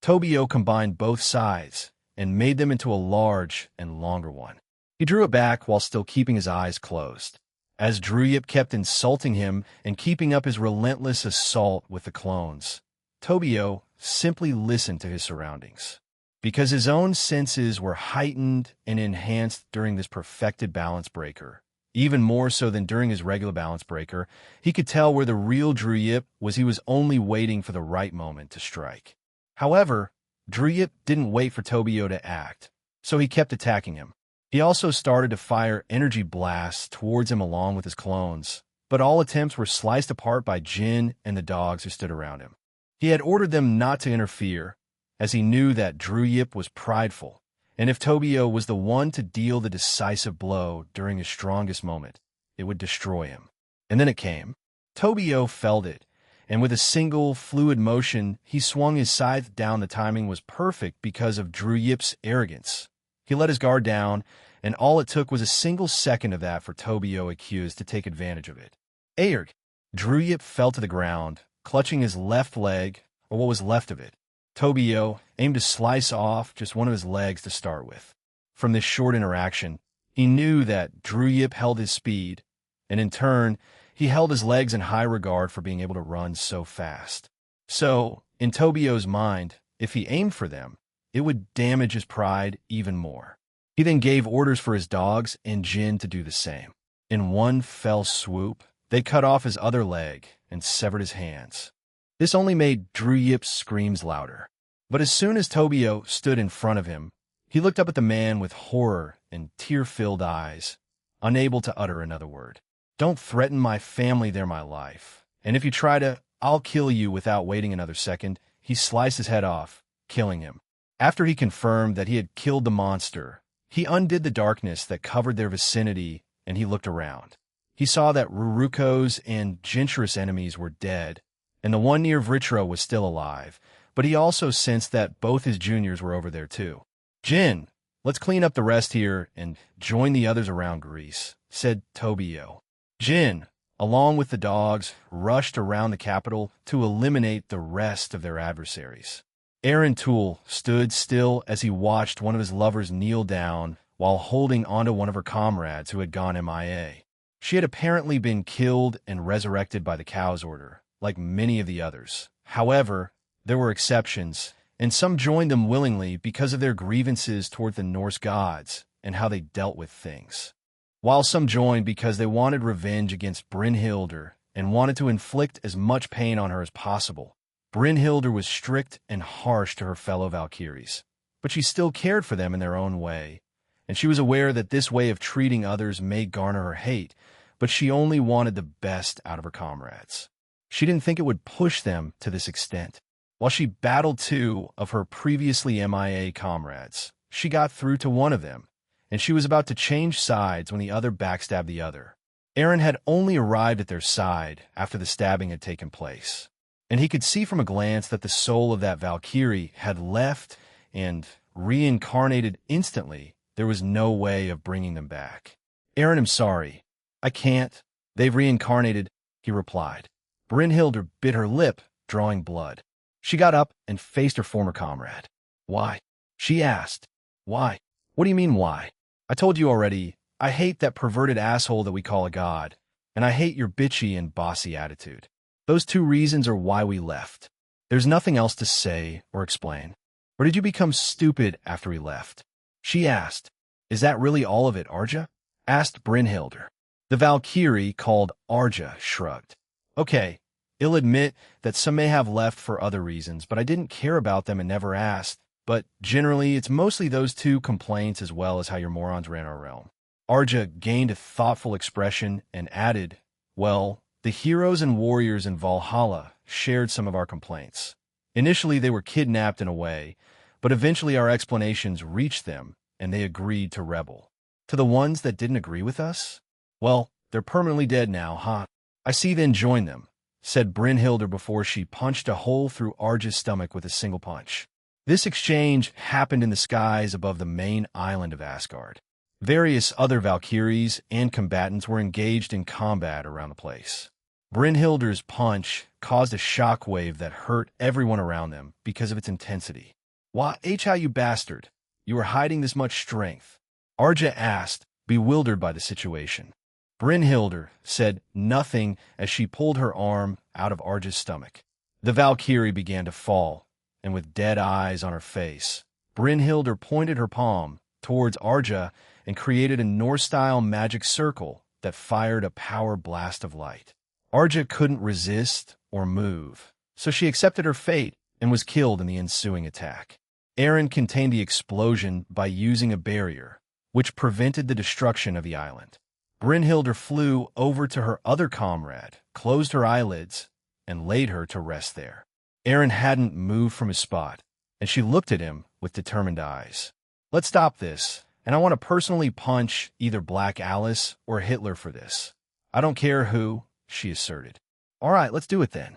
Tobio combined both sides and made them into a large and longer one. He drew it back while still keeping his eyes closed. As Druyip kept insulting him and keeping up his relentless assault with the clones, Tobio simply listened to his surroundings. Because his own senses were heightened and enhanced during this perfected balance breaker, even more so than during his regular balance breaker, he could tell where the real Druyip was. He was only waiting for the right moment to strike. However, Druyip didn't wait for Tobio to act, so he kept attacking him. He also started to fire energy blasts towards him along with his clones, but all attempts were sliced apart by Jin and the dogs who stood around him. He had ordered them not to interfere, as he knew that Druyip was prideful, and if Tobio was the one to deal the decisive blow during his strongest moment, it would destroy him. And then it came. Tobio felt it, and with a single fluid motion, he swung his scythe down. The timing was perfect because of Druyip's arrogance. He let his guard down, and all it took was a single second of that for Tobio Accuse to take advantage of it. Aerg! Druyip fell to the ground, clutching his left leg, or what was left of it. Tobio aimed to slice off just one of his legs to start with. From this short interaction, he knew that Druyip held his speed, and in turn, he held his legs in high regard for being able to run so fast. So, in Tobio's mind, if he aimed for them, it would damage his pride even more. He then gave orders for his dogs and Jin to do the same. In one fell swoop, they cut off his other leg and severed his hands. This only made Druyip's screams louder. But as soon as Tobio stood in front of him, he looked up at the man with horror and tear-filled eyes, unable to utter another word. "Don't threaten my family, they're my life. And if you try to, I'll kill you." Without waiting another second, he sliced his head off, killing him. After he confirmed that he had killed the monster, he undid the darkness that covered their vicinity, and he looked around. He saw that Ruruko's and Jinchur's enemies were dead, and the one near Vritra was still alive, but he also sensed that both his juniors were over there too. "Jin, let's clean up the rest here and join the others around Greece," said Tobio. Jin, along with the dogs, rushed around the capital to eliminate the rest of their adversaries. Aaron Toole stood still as he watched one of his lovers kneel down while holding onto one of her comrades who had gone MIA. She had apparently been killed and resurrected by the Cow's Order, like many of the others. However, there were exceptions, and some joined them willingly because of their grievances toward the Norse gods and how they dealt with things. While some joined because they wanted revenge against Brynhildr and wanted to inflict as much pain on her as possible. Brynhildr was strict and harsh to her fellow Valkyries, but she still cared for them in their own way, and she was aware that this way of treating others may garner her hate, but she only wanted the best out of her comrades. She didn't think it would push them to this extent. While she battled two of her previously MIA comrades, she got through to one of them, and she was about to change sides when the other backstabbed the other. Aaron had only arrived at their side after the stabbing had taken place, and he could see from a glance that the soul of that Valkyrie had left and reincarnated instantly. There was no way of bringing them back. "Aaron, I'm sorry. I can't. They've reincarnated," he replied. Brynhildr bit her lip, drawing blood. She got up and faced her former comrade. "Why?" she asked. "Why? What do you mean, why? I told you already, I hate that perverted asshole that we call a god, and I hate your bitchy and bossy attitude. Those two reasons are why we left. There's nothing else to say or explain. Or did you become stupid after we left?" she asked. "Is that really all of it, Arja?" asked Brynhildr. The Valkyrie called Arja shrugged. "Okay, I'll admit that some may have left for other reasons, but I didn't care about them and never asked. But generally, it's mostly those two complaints as well as how your morons ran our realm." Arja gained a thoughtful expression and added, "Well, the heroes and warriors in Valhalla shared some of our complaints. Initially, they were kidnapped in a way, but eventually our explanations reached them, and they agreed to rebel. To the ones that didn't agree with us? Well, they're permanently dead now, huh? I see, then join them," said Brynhildr before she punched a hole through Arja's stomach with a single punch. This exchange happened in the skies above the main island of Asgard. Various other Valkyries and combatants were engaged in combat around the place. Brynhildr's punch caused a shockwave that hurt everyone around them because of its intensity. "Why, how you bastard? You were hiding this much strength?" Arja asked, bewildered by the situation. Brynhildr said nothing as she pulled her arm out of Arja's stomach. The Valkyrie began to fall, and with dead eyes on her face, Brynhildr pointed her palm towards Arja and created a Norse-style magic circle that fired a power blast of light. Arja couldn't resist or move, so she accepted her fate and was killed in the ensuing attack. Aaron contained the explosion by using a barrier, which prevented the destruction of the island. Brynhildr flew over to her other comrade, closed her eyelids, and laid her to rest there. Aaron hadn't moved from his spot, and she looked at him with determined eyes. "Let's stop this, and I want to personally punch either Black Alice or Hitler for this. I don't care who," she asserted. "All right, let's do it then."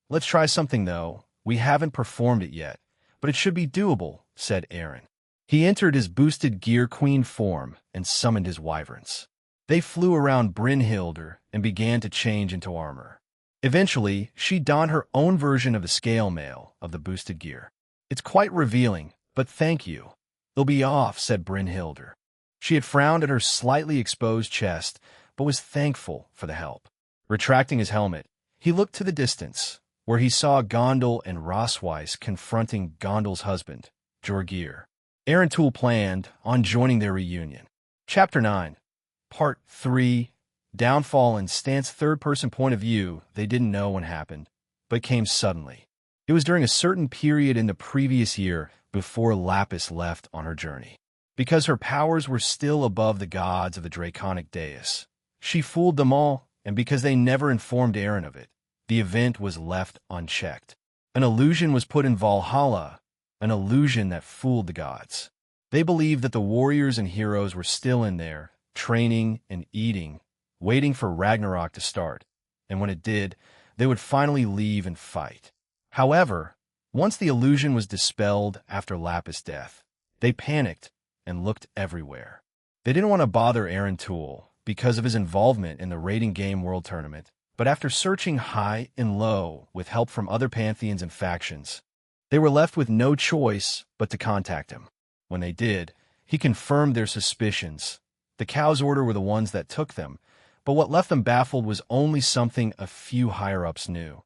Let's try something, though. We haven't performed it yet, but it should be doable," said Aaron. He entered his boosted Gear Queen form and summoned his wyverns. They flew around Brynhildr and began to change into armor. Eventually, she donned her own version of the scale mail of the boosted gear. "It's quite revealing, but thank you." "It'll be off," said Brynhildr. She had frowned at her slightly exposed chest, but was thankful for the help. Retracting his helmet, he looked to the distance, where he saw Gondel and Rosweiss confronting Gondel's husband, Jorgir. Arentul planned on joining their reunion. Chapter 9, Part 3, Downfall and Stan's third-person point of view. They didn't know when happened, but came suddenly. It was during a certain period in the previous year before Lapis left on her journey. Because her powers were still above the gods of the Draconic Dais, she fooled them all, and because they never informed Eren of it, the event was left unchecked. An illusion was put in Valhalla, an illusion that fooled the gods. They believed that the warriors and heroes were still in there, training and eating, waiting for Ragnarok to start, and when it did, they would finally leave and fight. However, once the illusion was dispelled after Lapis' death, they panicked and looked everywhere. They didn't want to bother Arentul because of his involvement in the raiding game world tournament, but after searching high and low with help from other pantheons and factions, they were left with no choice but to contact him. When they did, he confirmed their suspicions. The Cow's Order were the ones that took them, but what left them baffled was only something a few higher-ups knew,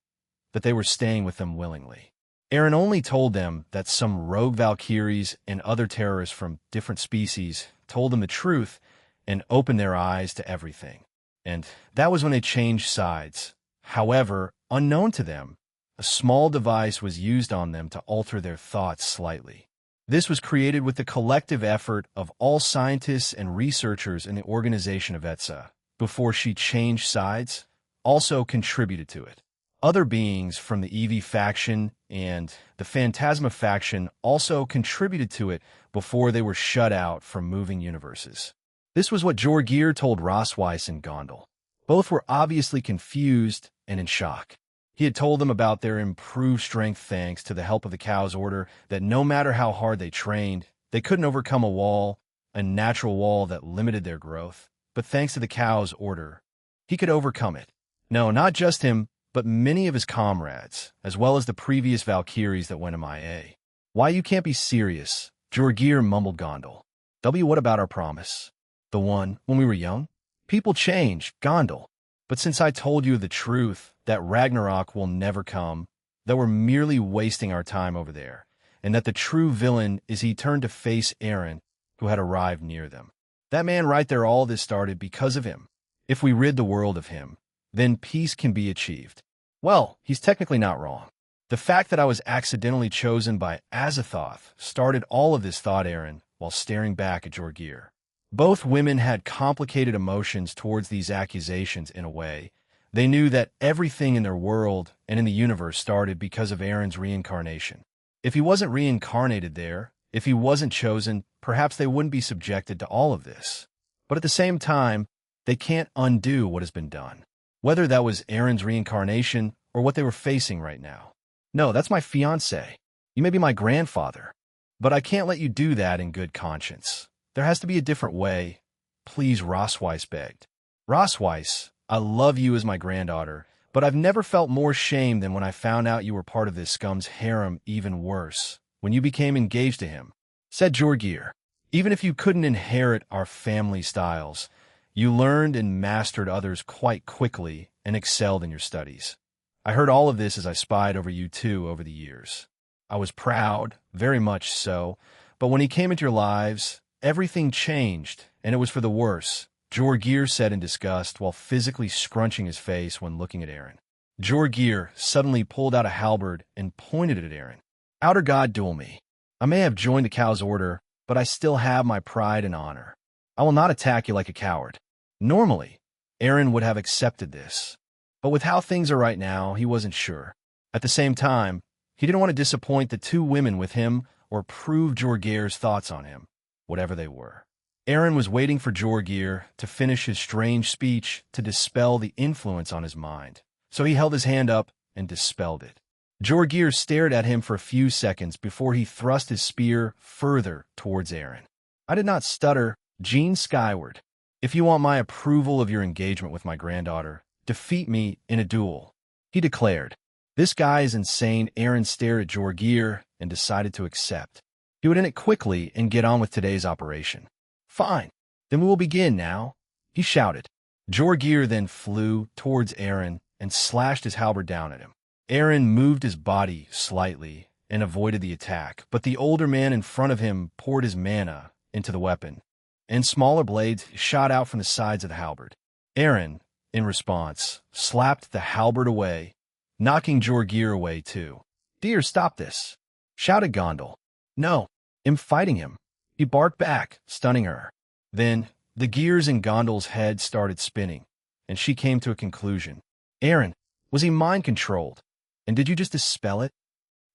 that they were staying with them willingly. Eren only told them that some rogue Valkyries and other terrorists from different species told them the truth and opened their eyes to everything. And that was when they changed sides. However, unknown to them, a small device was used on them to alter their thoughts slightly. This was created with the collective effort of all scientists and researchers in the organization of Etza. Before she changed sides, also contributed to it. Other beings from the Eevee faction and the Phantasma faction also contributed to it before they were shut out from moving universes. This was what Jorgir told Rosweiss and Gondel. Both were obviously confused and in shock. He had told them about their improved strength thanks to the help of the Cow's Order, that no matter how hard they trained, they couldn't overcome a wall, a natural wall that limited their growth. But thanks to the Cow's Order, he could overcome it. No, not just him, but many of his comrades, as well as the previous Valkyries that went MIA. Why, you can't be serious, Jorgir mumbled Gondel. What about our promise? The one when we were young? People change, Gondel. But since I told you the truth, that Ragnarok will never come, that we're merely wasting our time over there, and that the true villain is he turned to face Eren, who had arrived near them. That man right there, all this started because of him. If we rid the world of him, then peace can be achieved. Well, he's technically not wrong. The fact that I was accidentally chosen by Azathoth started all of this, thought Eren, while staring back at Jorgir. Both women had complicated emotions towards these accusations in a way. They knew that everything in their world and in the universe started because of Eren's reincarnation. If he wasn't reincarnated there, if he wasn't chosen, perhaps they wouldn't be subjected to all of this. But at the same time, they can't undo what has been done. Whether that was Eren's reincarnation or what they were facing right now. No, that's my fiancé. You may be my grandfather. But I can't let you do that in good conscience. There has to be a different way. Please, Rosweiss begged. Rosweiss, I love you as my granddaughter, but I've never felt more shame than when I found out you were part of this scum's harem. Even worse, when you became engaged to him, said Jorgir. Even if you couldn't inherit our family styles, you learned and mastered others quite quickly and excelled in your studies. I heard all of this as I spied over you two over the years. I was proud, very much so, but when he came into your lives, everything changed, and it was for the worse, Jorgir said in disgust while physically scrunching his face when looking at Eren. Jorgir suddenly pulled out a halberd and pointed it at Eren. Outer God, duel me. I may have joined the Cow's Order, but I still have my pride and honor. I will not attack you like a coward. Normally, Eren would have accepted this, but with how things are right now, he wasn't sure. At the same time, he didn't want to disappoint the two women with him or prove Jorgir's thoughts on him, whatever they were. Eren was waiting for Jorgir to finish his strange speech to dispel the influence on his mind, so he held his hand up and dispelled it. Jorgir stared at him for a few seconds before he thrust his spear further towards Eren. I did not stutter, Gene skyward. If you want my approval of your engagement with my granddaughter, defeat me in a duel, he declared. This guy is insane. Eren stared at Jorgir and decided to accept. He would end it quickly and get on with today's operation. Fine, then we will begin now, he shouted. Jorgir then flew towards Aaron and slashed his halberd down at him. Aaron moved his body slightly and avoided the attack, but the older man in front of him poured his mana into the weapon, and smaller blades shot out from the sides of the halberd. Aaron, in response, slapped the halberd away, knocking Jorgir away too. "Dear, stop this!" shouted Gondal. "No, I'm fighting him," he barked back, stunning her. Then, the gears in Gondal's head started spinning, and she came to a conclusion. "Aaron, was he mind-controlled? And did you just dispel it?"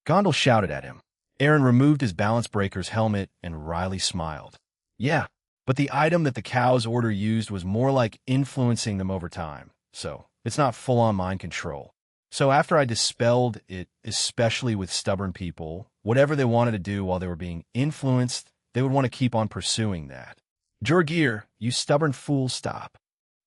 Gondal shouted at him. Aaron removed his balance breaker's helmet and wryly smiled. "Yeah, but the item that the cow's order used was more like influencing them over time, so it's not full-on mind control. So after I dispelled it, especially with stubborn people, whatever they wanted to do while they were being influenced, they would want to keep on pursuing that." "Jorgir, you stubborn fool, stop!"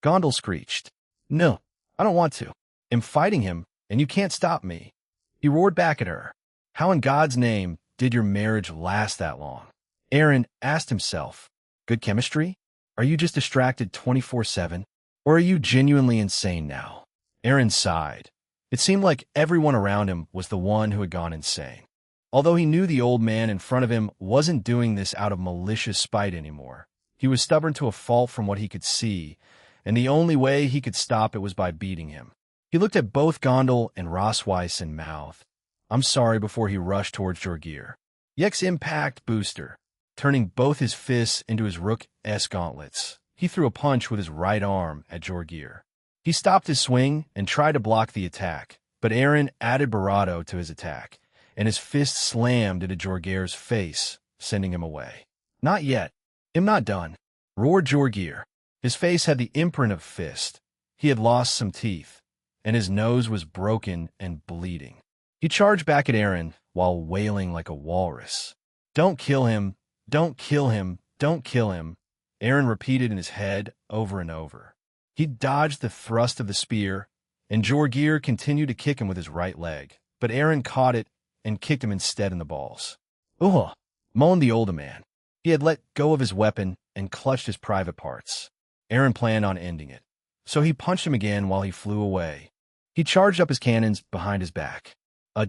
Gondal screeched. "No, I don't want to. I'm fighting him, and you can't stop me." He roared back at her. "How in God's name did your marriage last that long?" Aaron asked himself. Good chemistry? Are you just distracted 24/7? Or are you genuinely insane now? Aaron sighed. It seemed like everyone around him was the one who had gone insane. Although he knew the old man in front of him wasn't doing this out of malicious spite anymore, he was stubborn to a fault from what he could see, and the only way he could stop it was by beating him. He looked at both Gondal and Rosweiss and mouthed, "I'm sorry," before he rushed towards Jorgir. Yek's impact booster, turning both his fists into his Rook-esque gauntlets. He threw a punch with his right arm at Jorgir. He stopped his swing and tried to block the attack, but Aaron added bravado to his attack, and his fist slammed into Jorgir's face, sending him away. "Not yet. I'm not done," roared Jorgir. His face had the imprint of a fist. He had lost some teeth, and his nose was broken and bleeding. He charged back at Aaron while wailing like a walrus. "Don't kill him! Don't kill him! Don't kill him!" Aaron repeated in his head over and over. He dodged the thrust of the spear, and Jorgir continued to kick him with his right leg, but Aaron caught it and kicked him instead in the balls. "Ugh!" moaned the older man. He had let go of his weapon and clutched his private parts. Aaron planned on ending it, so he punched him again while he flew away. He charged up his cannons behind his back.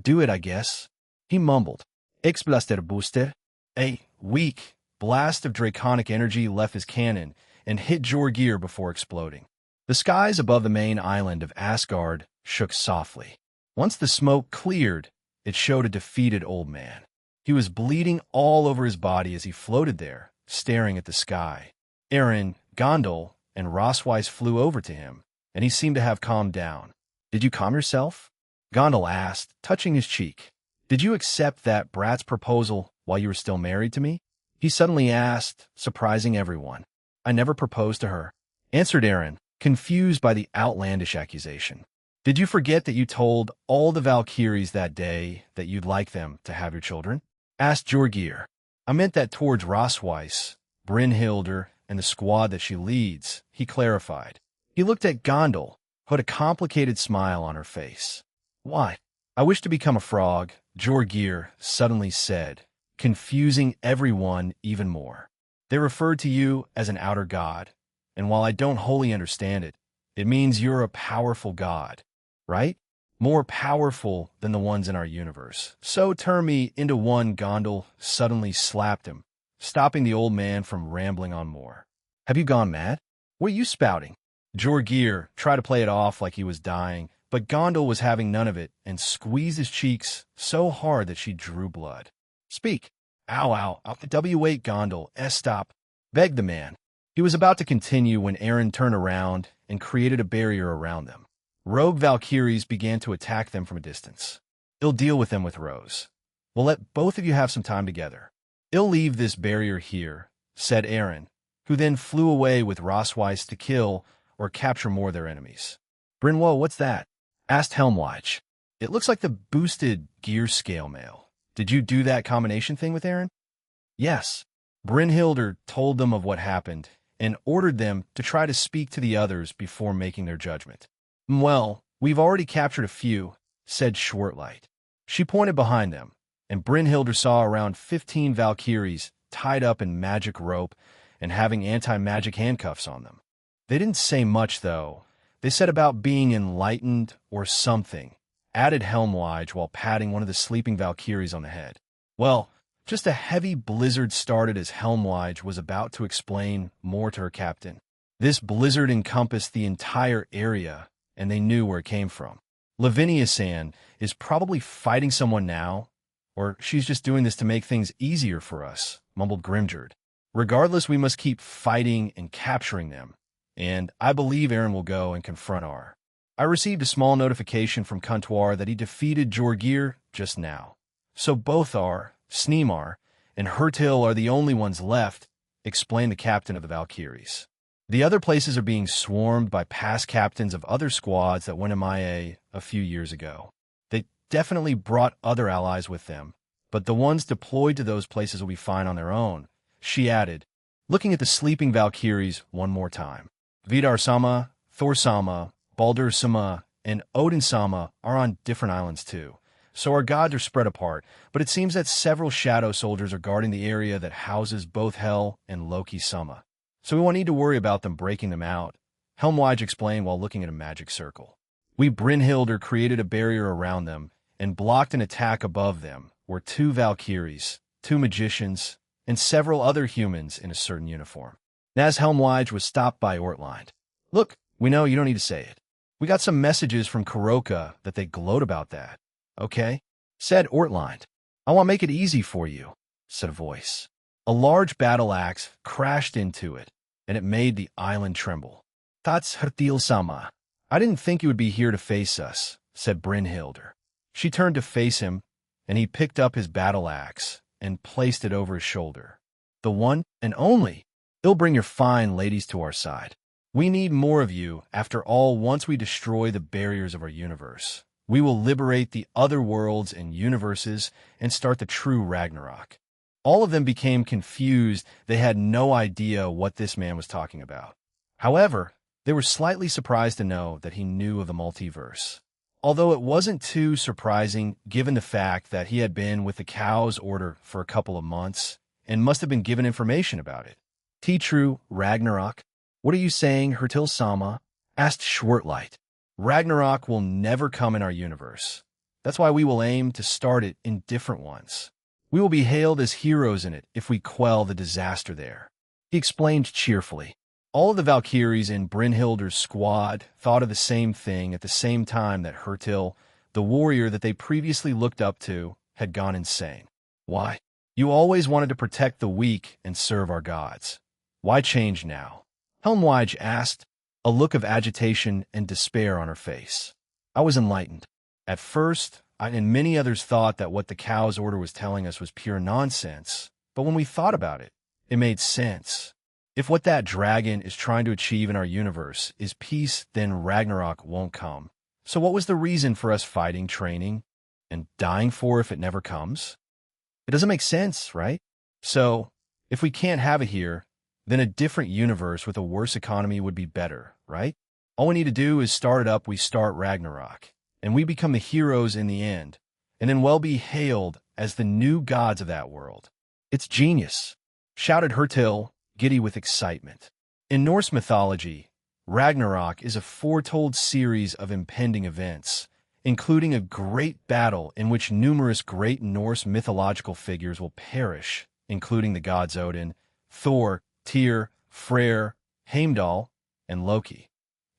"Do it, I guess," he mumbled. "Exblaster booster." A weak blast of draconic energy left his cannon and hit Jorgir before exploding. The skies above the main island of Asgard shook softly. Once the smoke cleared, it showed a defeated old man. He was bleeding all over his body as he floated there, staring at the sky. Aaron, Gondal, and Rosweiss flew over to him, and he seemed to have calmed down. "Did you calm yourself?" Gondal asked, touching his cheek. "Did you accept that brat's proposal while you were still married to me?" He suddenly asked, surprising everyone. "I never proposed to her," answered Aaron, confused by the outlandish accusation. "Did you forget that you told all the Valkyries that day that you'd like them to have your children?" asked Jorgir. "I meant that towards Rosweiss, Brynhildr, and the squad that she leads," he clarified. He looked at Gondal, who had a complicated smile on her face. "Why? I wish to become a frog," Jorgir suddenly said, confusing everyone even more. "They referred to you as an outer god, and while I don't wholly understand it, it means you're a powerful god, right? More powerful than the ones in our universe. So turn me into one." Gondal suddenly slapped him, stopping the old man from rambling on more. "Have you gone mad? What are you spouting?" Jorgir tried to play it off like he was dying, but Gondal was having none of it and squeezed his cheeks so hard that she drew blood. "Speak." "Ow, ow, ow. W8 Gondal, stop," begged the man. He was about to continue when Aaron turned around and created a barrier around them. Rogue Valkyries began to attack them from a distance. "I'll deal with them with Rose. We'll let both of you have some time together. I'll leave this barrier here," said Aaron, who then flew away with Rosweiss to kill or capture more of their enemies. "Brynwo, what's that?" asked Helmwich. "It looks like the boosted gear scale mail. Did you do that combination thing with Aaron?" "Yes." Brynhildr told them of what happened and ordered them to try to speak to the others before making their judgment. "Well, we've already captured a few," said Schwartlight. She pointed behind them, and Brynhildr saw around 15 Valkyries tied up in magic rope and having anti-magic handcuffs on them. They didn't say much, though. They said about being enlightened or something, added Helmwige while patting one of the sleeping Valkyries on the head. Well, just a heavy blizzard started as Helmwige was about to explain more to her captain. This blizzard encompassed the entire area, and they knew where it came from. Lavinia-san is probably fighting someone now, or she's just doing this to make things easier for us, mumbled Grimjord. Regardless, we must keep fighting and capturing them, and I believe Aaron will go and confront R. I received a small notification from Kuntuar that he defeated Jorgir just now. So both R, Sneemar, and Hertil are the only ones left, explained the captain of the Valkyries. The other places are being swarmed by past captains of other squads that went MIA a few years ago. They definitely brought other allies with them, but the ones deployed to those places will be fine on their own, she added, looking at the sleeping Valkyries one more time. Vidar-sama, Thor-sama, Baldur-sama, and Odin-sama are on different islands too, so our gods are spread apart, but it seems that several shadow soldiers are guarding the area that houses both Hel and Loki-sama. So we won't need to worry about them breaking them out, Helmwige explained while looking at a magic circle. We Brynhildr created a barrier around them and blocked an attack above them, where 2 Valkyries, 2 magicians, and several other humans in a certain uniform. As Helmwige was stopped by Ortlind. Look, we know you don't need to say it. We got some messages from Kuroka that they gloat about that. Okay? Said Ortlind. I want to make it easy for you, said a voice. A large battle axe crashed into it, and it made the island tremble. That's Hertil-sama. I didn't think you would be here to face us, said Brynhildr. She turned to face him, and he picked up his battle axe and placed it over his shoulder. The one and only. It'll bring your fine ladies to our side. We need more of you. After all, once we destroy the barriers of our universe, we will liberate the other worlds and universes and start the true Ragnarok. All of them became confused. They had no idea what this man was talking about. However, they were slightly surprised to know that he knew of the multiverse. Although it wasn't too surprising given the fact that he had been with the Cow's Order for a couple of months and must have been given information about it. T-True, Ragnarok. What are you saying, Hertil-sama? Asked Schwertlight. Ragnarok will never come in our universe. That's why we will aim to start it in different ones. We will be hailed as heroes in it if we quell the disaster there. He explained cheerfully. All of the Valkyries in Brynhildr's squad thought of the same thing at the same time that Hertil, the warrior that they previously looked up to, had gone insane. Why? You always wanted to protect the weak and serve our gods. Why change now? Helmwige asked, a look of agitation and despair on her face. I was enlightened. At first, I and many others thought that what the Cow's Order was telling us was pure nonsense, but when we thought about it, it made sense. If what that dragon is trying to achieve in our universe is peace, then Ragnarok won't come. So what was the reason for us fighting, training, and dying for if it never comes? It doesn't make sense, right? So, if we can't have it here, then a different universe with a worse economy would be better, right? All we need to do is start it up, we start Ragnarok, and we become the heroes in the end, and then we'll be hailed as the new gods of that world. It's genius, shouted Hertil, giddy with excitement. In Norse mythology, Ragnarok is a foretold series of impending events, including a great battle in which numerous great Norse mythological figures will perish, including the gods Odin, Thor, Tyr, Freyr, Heimdall, and Loki.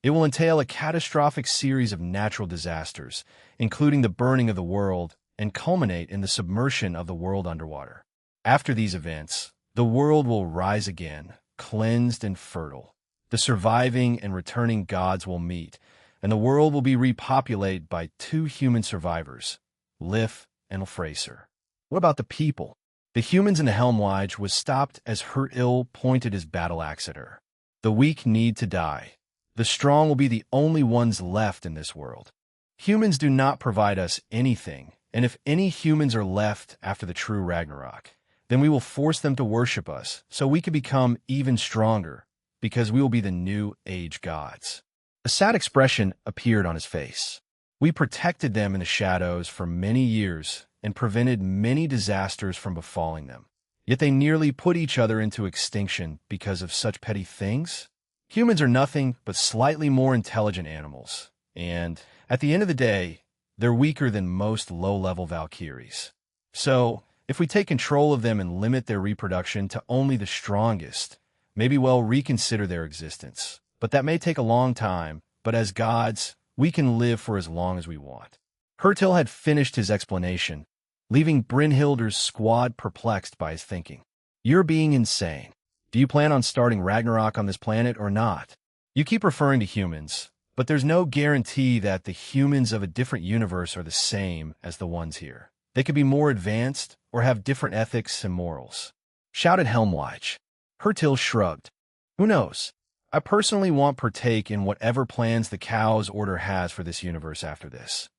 It will entail a catastrophic series of natural disasters, including the burning of the world, and culminate in the submersion of the world underwater. After these events, the world will rise again, cleansed and fertile. The surviving and returning gods will meet, and the world will be repopulated by 2 human survivors, Lif and Fraser. What about the people? The humans in the Helmwige was stopped as Hertil pointed his battle axe at her. The weak need to die. The strong will be the only ones left in this world. Humans do not provide us anything, and if any humans are left after the true Ragnarok, then we will force them to worship us, so we can become even stronger, because we will be the new age gods. A sad expression appeared on his face. We protected them in the shadows for many years and prevented many disasters from befalling them. Yet they nearly put each other into extinction because of such petty things? Humans are nothing but slightly more intelligent animals, and at the end of the day, they're weaker than most low-level Valkyries. So, if we take control of them and limit their reproduction to only the strongest, maybe we'll reconsider their existence. But that may take a long time, but as gods, we can live for as long as we want. Hertil had finished his explanation, leaving Brynhilder's squad perplexed by his thinking. You're being insane. Do you plan on starting Ragnarok on this planet or not? You keep referring to humans, but there's no guarantee that the humans of a different universe are the same as the ones here. They could be more advanced or have different ethics and morals. Shouted Helmwich. Hertil shrugged. Who knows? I personally won't partake in whatever plans the Cow's Order has for this universe after this.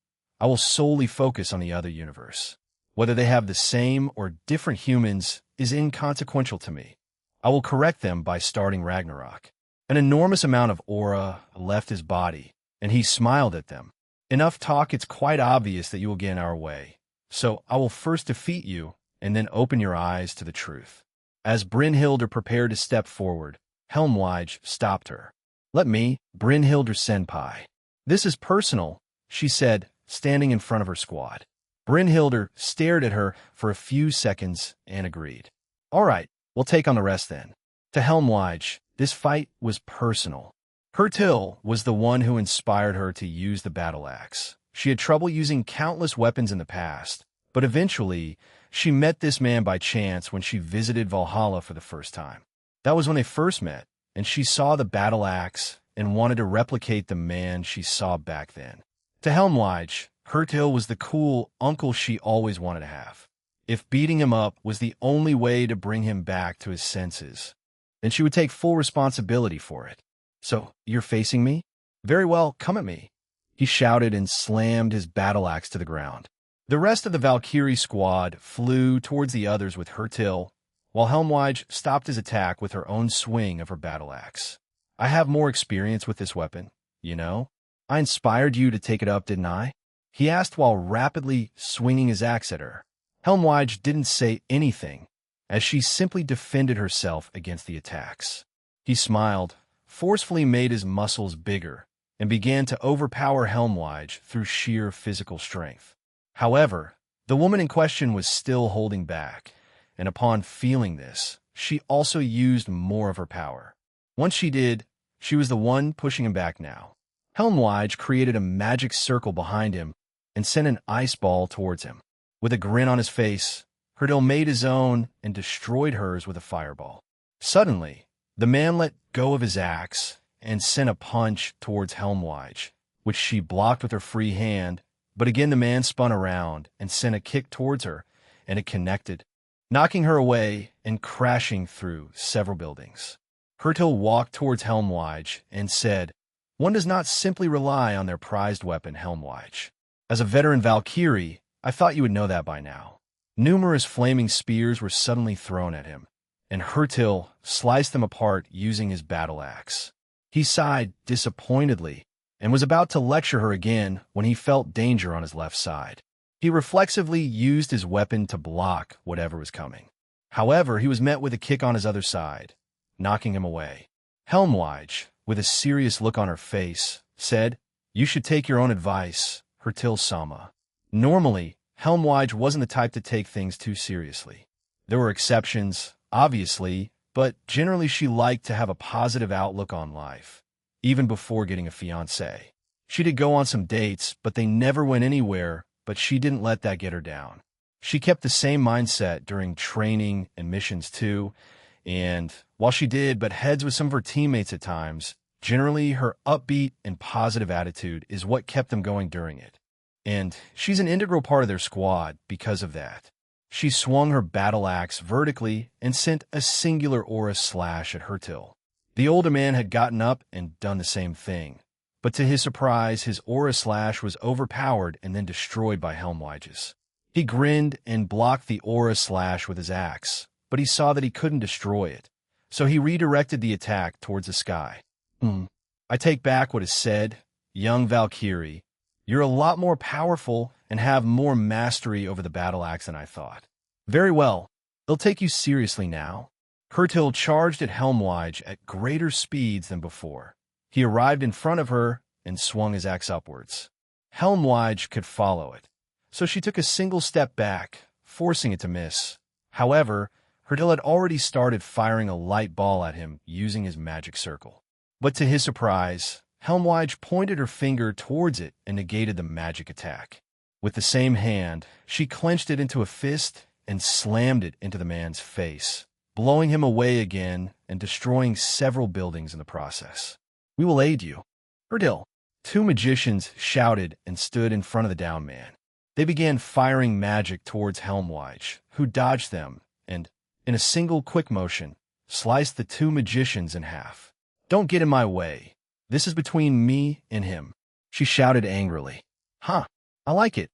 I will solely focus on the other universe. Whether they have the same or different humans is inconsequential to me. I will correct them by starting Ragnarok. An enormous amount of aura left his body, and he smiled at them. Enough talk, it's quite obvious that you will get in our way. So I will first defeat you, and then open your eyes to the truth. As Brynhilder prepared to step forward, Helmwich stopped her. Let me, Brynhilder Senpai. This is personal, she said, standing in front of her squad. Brynhilder stared at her for a few seconds and agreed. All right, we'll take on the rest then. To Helmwich, this fight was personal. Hertil was the one who inspired her to use the battle axe. She had trouble using countless weapons in the past, but eventually, she met this man by chance when she visited Valhalla for the first time. That was when they first met, and she saw the battle axe and wanted to replicate the man she saw back then. To Helmwich, Hertil was the cool uncle she always wanted to have. If beating him up was the only way to bring him back to his senses, then she would take full responsibility for it. So, you're facing me? Very well, come at me. He shouted and slammed his battle axe to the ground. The rest of the Valkyrie squad flew towards the others with Hertil, while Helmwich stopped his attack with her own swing of her battle axe. I have more experience with this weapon, you know? I inspired you to take it up, didn't I? He asked while rapidly swinging his axe at her. Helmwich didn't say anything, as she simply defended herself against the attacks. He smiled, forcefully made his muscles bigger, and began to overpower Helmwich through sheer physical strength. However, the woman in question was still holding back, and upon feeling this, she also used more of her power. Once she did, she was the one pushing him back now. Helmwich created a magic circle behind him and sent an ice ball towards him. With a grin on his face, Hertil made his own and destroyed hers with a fireball. Suddenly, the man let go of his axe and sent a punch towards Helmwich, which she blocked with her free hand, but again the man spun around and sent a kick towards her, and it connected, knocking her away and crashing through several buildings. Hertil walked towards Helmwich and said, One does not simply rely on their prized weapon, Helmwich. As a veteran Valkyrie, I thought you would know that by now. Numerous flaming spears were suddenly thrown at him, and Hertil sliced them apart using his battle axe. He sighed disappointedly and was about to lecture her again when he felt danger on his left side. He reflexively used his weapon to block whatever was coming. However, he was met with a kick on his other side, knocking him away. Helmwich, with a serious look on her face, said, You should take your own advice, Hertil-sama. Normally, Helmwich wasn't the type to take things too seriously. There were exceptions, obviously, but generally she liked to have a positive outlook on life, even before getting a fiancé. She did go on some dates, but they never went anywhere, but she didn't let that get her down. She kept the same mindset during training and missions too, and while she did butt heads with some of her teammates at times, generally her upbeat and positive attitude is what kept them going during it. And she's an integral part of their squad because of that. She swung her battle axe vertically and sent a singular aura slash at Hertil. The older man had gotten up and done the same thing, but to his surprise, his aura slash was overpowered and then destroyed by Helmwich's. He grinned and blocked the aura slash with his axe, but he saw that he couldn't destroy it, so he redirected the attack towards the sky. I take back what is said, young Valkyrie. You're a lot more powerful and have more mastery over the battle axe than I thought. Very well, they'll take you seriously now. Hertil charged at Helmwige at greater speeds than before. He arrived in front of her and swung his axe upwards. Helmwige could follow it, so she took a single step back, forcing it to miss. However, Hertil had already started firing a light ball at him using his magic circle. But to his surprise, Helmwige pointed her finger towards it and negated the magic attack. With the same hand, she clenched it into a fist and slammed it into the man's face, blowing him away again and destroying several buildings in the process. "We will aid you, Hertil." Two magicians shouted and stood in front of the downed man. They began firing magic towards Helmwige, who dodged them and, in a single quick motion, sliced the two magicians in half. "Don't get in my way. This is between me and him," she shouted angrily. "Huh, I like it.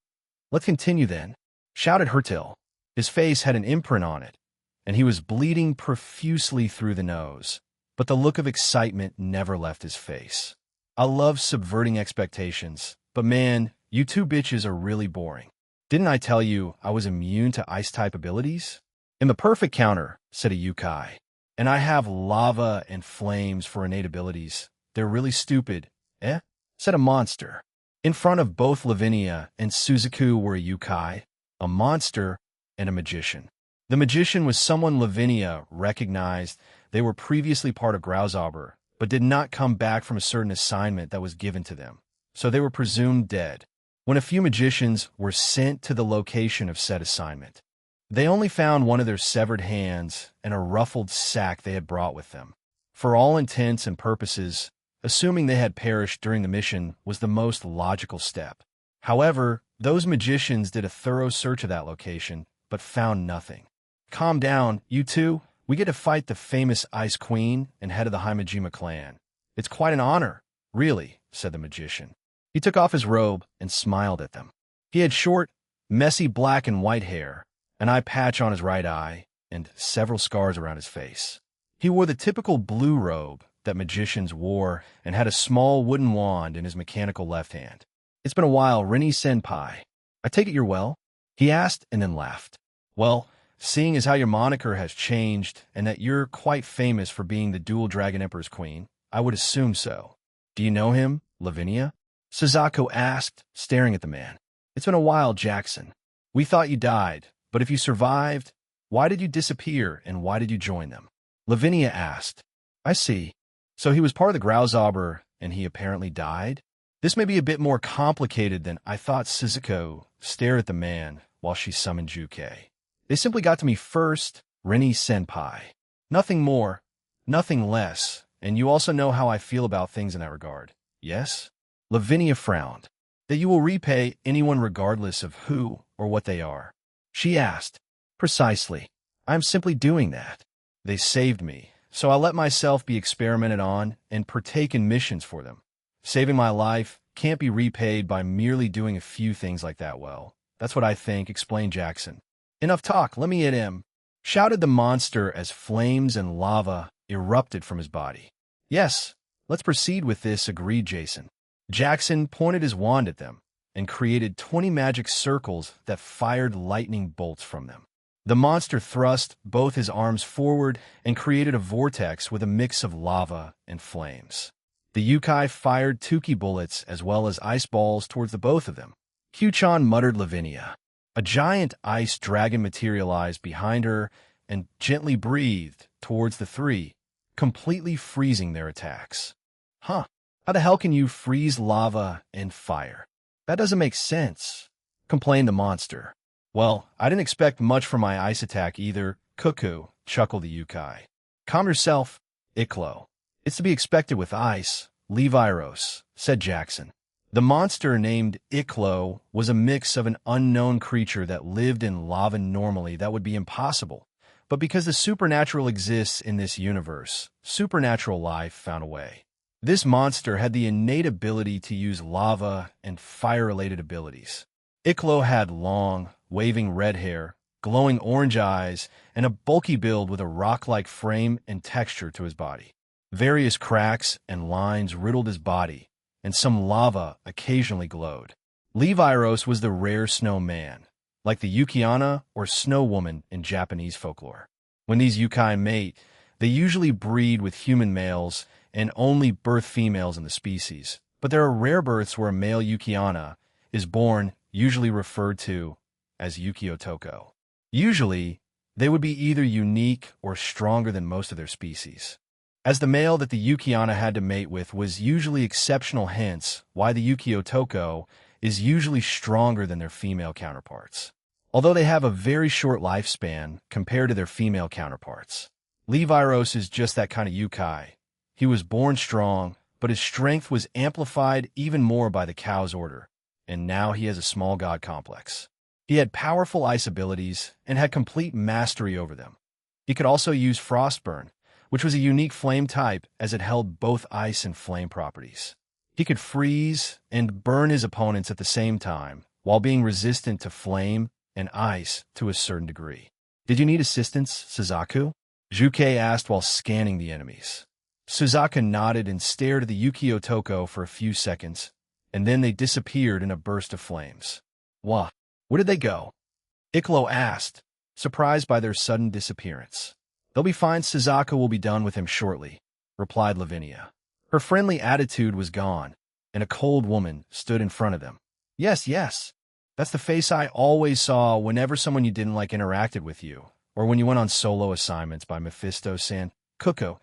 Let's continue then," shouted Hertil. His face had an imprint on it, and he was bleeding profusely through the nose, but the look of excitement never left his face. "I love subverting expectations, but man, you two bitches are really boring. Didn't I tell you I was immune to ice-type abilities?" "In the perfect counter," said a Yukai. "And I have lava and flames for innate abilities. They're really stupid, eh?" said a monster. In front of both Lavinia and Suzaku were a Yukai, a monster, and a magician. The magician was someone Lavinia recognized. They were previously part of Grauzauber, but did not come back from a certain assignment that was given to them, so they were presumed dead. When a few magicians were sent to the location of said assignment, they only found one of their severed hands and a ruffled sack they had brought with them. For all intents and purposes, assuming they had perished during the mission was the most logical step. However, those magicians did a thorough search of that location, but found nothing. "Calm down, you two. We get to fight the famous Ice Queen and head of the Himejima clan. It's quite an honor, really," said the magician. He took off his robe and smiled at them. He had short, messy black and white hair, an eye patch on his right eye, and several scars around his face. He wore the typical blue robe that magicians wore and had a small wooden wand in his mechanical left hand. "It's been a while, Rini-senpai. I take it you're well?" he asked and then laughed. "Well, seeing as how your moniker has changed and that you're quite famous for being the Dual Dragon Emperor's queen, I would assume so. Do you know him, Lavinia?" Suzaku asked, staring at the man. "It's been a while, Jackson. We thought you died, but if you survived, why did you disappear and why did you join them?" Lavinia asked. "I see. So he was part of the Grauzauber and he apparently died? This may be a bit more complicated than I thought." Suzaku stared at the man while she summoned Juke. "They simply got to me first, Rini-senpai. Nothing more, nothing less, and you also know how I feel about things in that regard, yes?" Lavinia frowned. "That you will repay anyone regardless of who or what they are?" she asked. "Precisely. I am simply doing that. They saved me, so I'll let myself be experimented on and partake in missions for them. Saving my life can't be repaid by merely doing a few things like that well. That's what I think," explained Jackson. "Enough talk, let me hit him," shouted the monster as flames and lava erupted from his body. "Yes, let's proceed with this," agreed Jason. Jackson pointed his wand at them and created 20 magic circles that fired lightning bolts from them. The monster thrust both his arms forward and created a vortex with a mix of lava and flames. The Yukai fired Tuki bullets as well as ice balls towards the both of them. Kyuchan muttered Lavinia. A giant ice dragon materialized behind her and gently breathed towards the three, completely freezing their attacks. "Huh. How the hell can you freeze lava and fire? That doesn't make sense," complained the monster. "Well, I didn't expect much from my ice attack either, Cuckoo," chuckled the Yukai. "Calm yourself, Iklo. It's to be expected with ice, Leviros," said Jackson. The monster named Iklo was a mix of an unknown creature that lived in lava normally that would be impossible. But because the supernatural exists in this universe, supernatural life found a way. This monster had the innate ability to use lava and fire-related abilities. Iklo had long, waving red hair, glowing orange eyes, and a bulky build with a rock-like frame and texture to his body. Various cracks and lines riddled his body, and some lava occasionally glowed. Leviros was the rare snowman, like the Yukiana or snow woman in Japanese folklore. When these yukai mate, they usually breed with human males and only birth females in the species. But there are rare births where a male yukiana is born, usually referred to as yuki-otoko. Usually, they would be either unique or stronger than most of their species, as the male that the yukiana had to mate with was usually exceptional, hence why the yuki-otoko is usually stronger than their female counterparts, although they have a very short lifespan compared to their female counterparts. Leviros is just that kind of yukai. He was born strong, but his strength was amplified even more by the cow's order, and now he has a small god complex. He had powerful ice abilities and had complete mastery over them. He could also use Frostburn, which was a unique flame type as it held both ice and flame properties. He could freeze and burn his opponents at the same time, while being resistant to flame and ice to a certain degree. "Did you need assistance, Suzaku?" Juke asked while scanning the enemies. Suzaku nodded and stared at the yuki-otoko for a few seconds, and then they disappeared in a burst of flames. "Wah, where did they go?" Iklo asked, surprised by their sudden disappearance. "They'll be fine. Suzaku will be done with him shortly," replied Lavinia. Her friendly attitude was gone, and a cold woman stood in front of them. Yes, that's the face I always saw whenever someone you didn't like interacted with you, or when you went on solo assignments by Mephisto-san. "Kuko,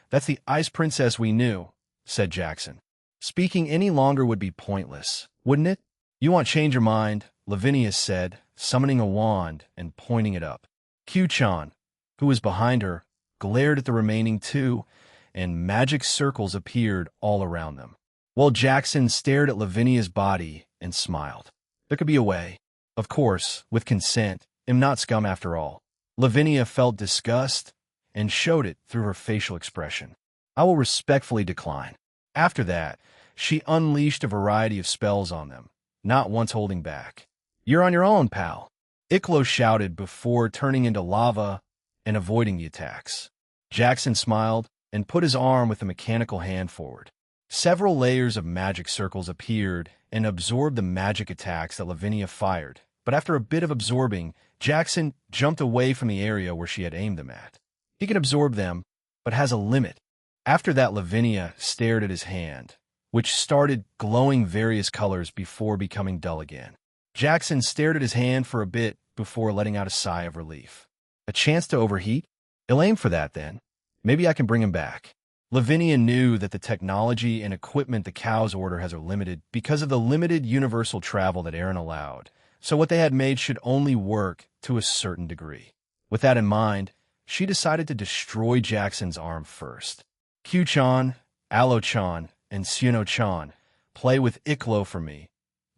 that's the ice princess we knew," said Jackson. "Speaking any longer would be pointless, wouldn't it?" "You won't change your mind," Lavinia said, summoning a wand and pointing it up. Q-chan, who was behind her, glared at the remaining two, and magic circles appeared all around them, while Jackson stared at Lavinia's body and smiled. There could be a way. Of course, with consent. I'm not scum after all. Lavinia felt disgust and showed it through her facial expression. "I will respectfully decline." After that, she unleashed a variety of spells on them, not once holding back. "You're on your own, pal," Iklo shouted before turning into lava and avoiding the attacks. Jackson smiled and put his arm with a mechanical hand forward. Several layers of magic circles appeared and absorbed the magic attacks that Lavinia fired, but after a bit of absorbing, Jackson jumped away from the area where she had aimed them at. He can absorb them, but has a limit. After that, Lavinia stared at his hand, which started glowing various colors before becoming dull again. Jackson stared at his hand for a bit before letting out a sigh of relief. "A chance to overheat? He'll aim for that then. Maybe I can bring him back." Lavinia knew that the technology and equipment the Cow's Order has are limited because of the limited universal travel that Eren allowed, so what they had made should only work to a certain degree. With that in mind, she decided to destroy Jackson's arm first. Q-chan, Alo-chan, and Suno-chan, play with Iklo for me.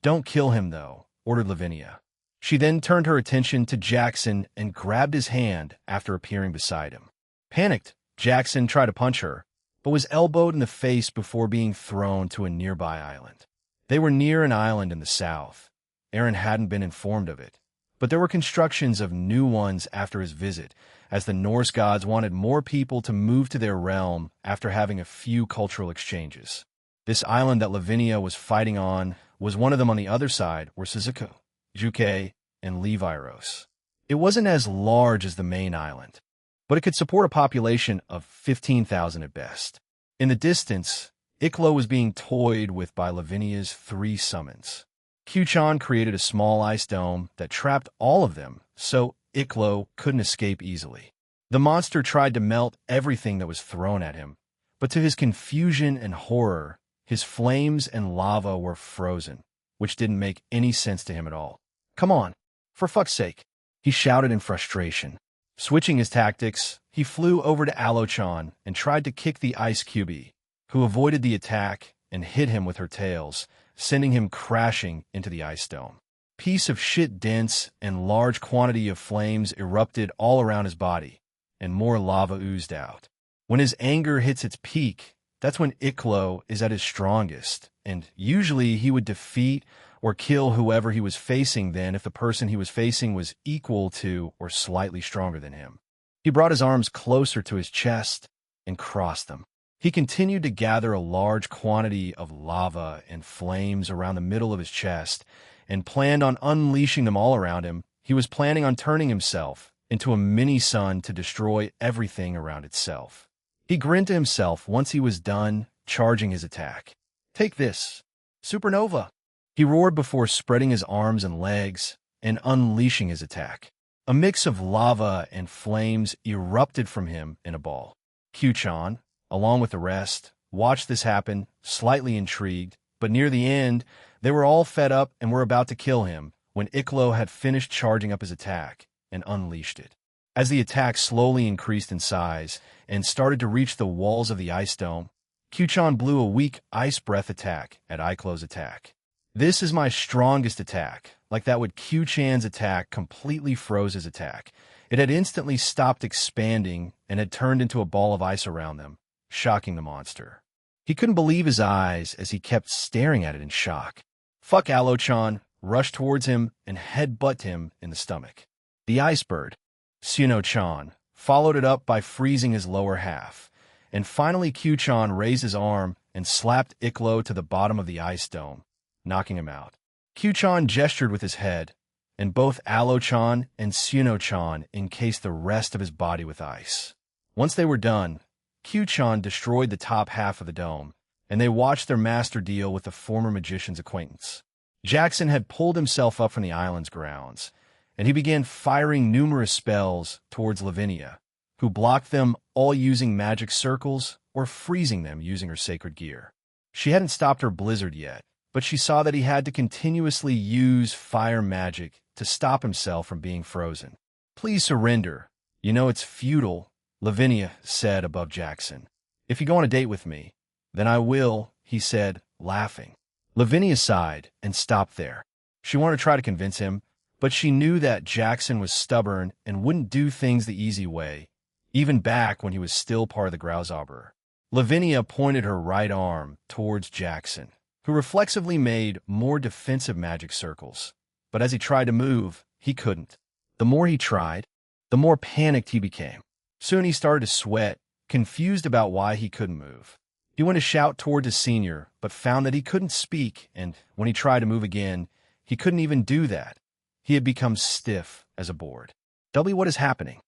"Don't kill him, though," ordered Lavinia. She then turned her attention to Jackson and grabbed his hand after appearing beside him. Panicked, Jackson tried to punch her, but was elbowed in the face before being thrown to a nearby island. They were near an island in the south. Eren hadn't been informed of it, but there were constructions of new ones after his visit, as the Norse gods wanted more people to move to their realm after having a few cultural exchanges. This island that Lavinia was fighting on was one of them. On the other side were Suzaku, Juke, and Leviros. It wasn't as large as the main island, but it could support a population of 15,000 at best. In the distance, Iklo was being toyed with by Lavinia's 3 summons. Q-chan created a small ice dome that trapped all of them, so Iklo couldn't escape easily. The monster tried to melt everything that was thrown at him, but to his confusion and horror, his flames and lava were frozen, which didn't make any sense to him at all. "Come on, for fuck's sake," he shouted in frustration. Switching his tactics, he flew over to Alo-chan and tried to kick the Ice Cubie, who avoided the attack and hit him with her tails, sending him crashing into the ice dome. Piece of shit dense and large quantity of flames erupted all around his body, and more lava oozed out. When his anger hits its peak, that's when Iklo is at his strongest, and usually he would defeat or kill whoever he was facing then if the person he was facing was equal to or slightly stronger than him. He brought his arms closer to his chest and crossed them. He continued to gather a large quantity of lava and flames around the middle of his chest and planned on unleashing them all around him. He was planning on turning himself into a mini-sun to destroy everything around itself. He grinned to himself once he was done charging his attack. "Take this, Supernova!" He roared before spreading his arms and legs and unleashing his attack. A mix of lava and flames erupted from him in a ball. Q-chan, along with the rest, watched this happen, slightly intrigued, but near the end, they were all fed up and were about to kill him when Iklo had finished charging up his attack and unleashed it. As the attack slowly increased in size and started to reach the walls of the ice dome, Q-chan blew a weak ice breath attack at Iklo's attack. "This is my strongest attack." Like that with Q-chan's attack completely froze his attack. It had instantly stopped expanding and had turned into a ball of ice around them, shocking the monster. He couldn't believe his eyes as he kept staring at it in shock. Fuck Alo-chan rushed towards him and headbutted him in the stomach. The ice bird, Suno-chan, followed it up by freezing his lower half. And finally Q-chan raised his arm and slapped Iklo to the bottom of the ice dome, knocking him out. Q-chan gestured with his head, and both Alo-chan and Suno-chan encased the rest of his body with ice. Once they were done, Q-chan destroyed the top half of the dome, and they watched their master deal with the former magician's acquaintance. Jackson had pulled himself up from the island's grounds, and he began firing numerous spells towards Lavinia, who blocked them all using magic circles or freezing them using her sacred gear. She hadn't stopped her blizzard yet, but she saw that he had to continuously use fire magic to stop himself from being frozen. "Please surrender. You know it's futile," Lavinia said above Jackson. "If you go on a date with me, then I will," he said, laughing. Lavinia sighed and stopped there. She wanted to try to convince him, but she knew that Jackson was stubborn and wouldn't do things the easy way, even back when he was still part of the Grauzauber. Lavinia pointed her right arm towards Jackson, who reflexively made more defensive magic circles. But as he tried to move, he couldn't. The more he tried, the more panicked he became. Soon he started to sweat, confused about why he couldn't move. He went to shout toward his senior, but found that he couldn't speak, and when he tried to move again, he couldn't even do that. He had become stiff as a board. What is happening?"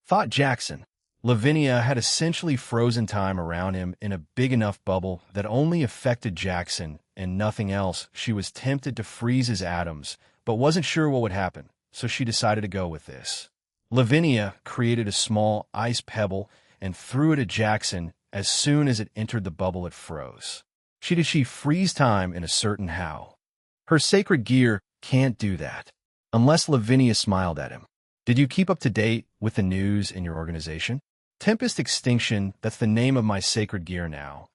thought Jackson. Lavinia had essentially frozen time around him in a big enough bubble that only affected Jackson and nothing else. She was tempted to freeze his atoms, but wasn't sure what would happen, so she decided to go with this. Lavinia created a small ice pebble and threw it at Jackson. As soon as it entered the bubble, it froze. She freeze time in a certain how. Her sacred gear can't do that. Unless Lavinia smiled at him. "Did you keep up to date with the news in your organization?" "Tempest Extinction, that's the name of my sacred gear now.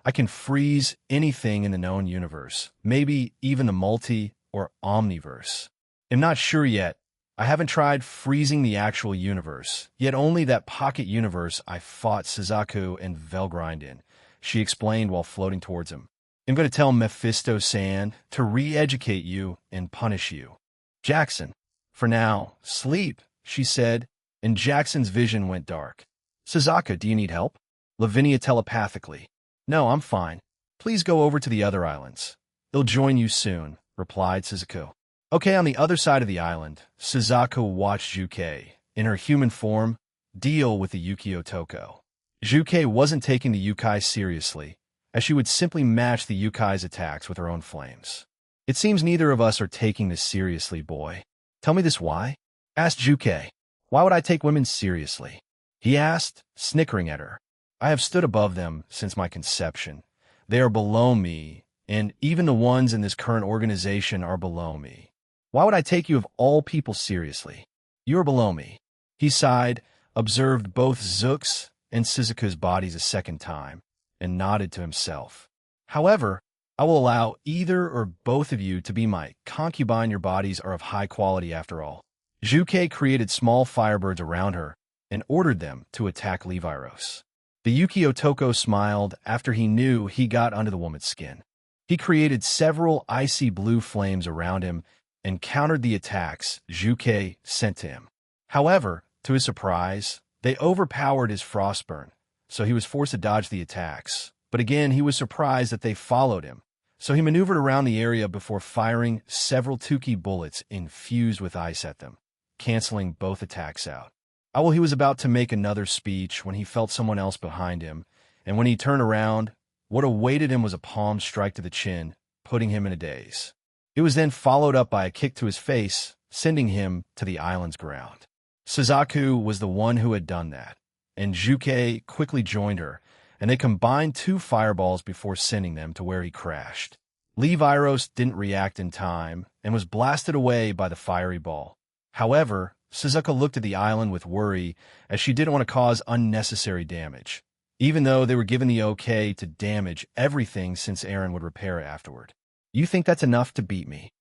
I can freeze anything in the known universe, maybe even the multi- or omniverse. I'm not sure yet. I haven't tried freezing the actual universe, yet only that pocket universe I fought Suzaku and Velgrind in," she explained while floating towards him. "I'm going to tell Mephisto-san to re-educate you and punish you." "Jackson, for now, sleep," she said, and Jackson's vision went dark. "Suzaku, do you need help?" Lavinia telepathically. "No, I'm fine. Please go over to the other islands. They'll join you soon," replied Suzaku. Okay, on the other side of the island, Suzaku watched Juke, in her human form, deal with the Yukio Toko. Juke wasn't taking the Yukai seriously, as she would simply match the Yukai's attacks with her own flames. "It seems neither of us are taking this seriously, boy. Tell me this why?" asked Juke. "Why would I take women seriously?" he asked, snickering at her. "I have stood above them since my conception. They are below me, and even the ones in this current organization are below me. Why would I take you of all people seriously? You are below me." He sighed, observed both Zook's and Suzaku's bodies a second time, and nodded to himself. "However, I will allow either or both of you to be my concubine. Your bodies are of high quality after all." Juke created small firebirds around her and ordered them to attack Leviros. The Yukio Toko smiled after he knew he got under the woman's skin. He created several icy blue flames around him and countered the attacks Juke sent to him. However, to his surprise, they overpowered his frostburn, so he was forced to dodge the attacks. But again, he was surprised that they followed him, so he maneuvered around the area before firing several 2k bullets infused with ice at them, canceling both attacks out. Well, he was about to make another speech when he felt someone else behind him, and when he turned around, what awaited him was a palm strike to the chin, putting him in a daze. It was then followed up by a kick to his face, sending him to the island's ground. Suzaku was the one who had done that, and Juke quickly joined her, and they combined 2 fireballs before sending them to where he crashed. Leviros didn't react in time and was blasted away by the fiery ball. However, Suzuka looked at the island with worry as she didn't want to cause unnecessary damage, even though they were given the okay to damage everything since Eren would repair it afterward. "You think that's enough to beat me?"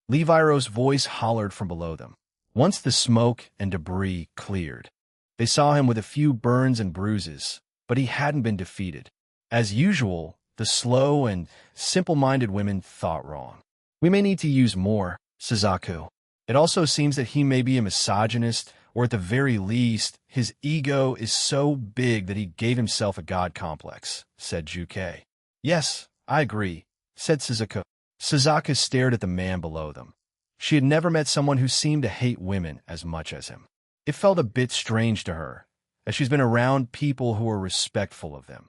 Leviros' voice hollered from below them. Once the smoke and debris cleared, they saw him with a few burns and bruises, but he hadn't been defeated. As usual, the slow and simple-minded women thought wrong. "We may need to use more, Suzaku. It also seems that he may be a misogynist, or at the very least, his ego is so big that he gave himself a god complex," said Juke. "Yes, I agree," said Suzuka. Suzaku stared at the man below them. She had never met someone who seemed to hate women as much as him. It felt a bit strange to her, as she's been around people who were respectful of them.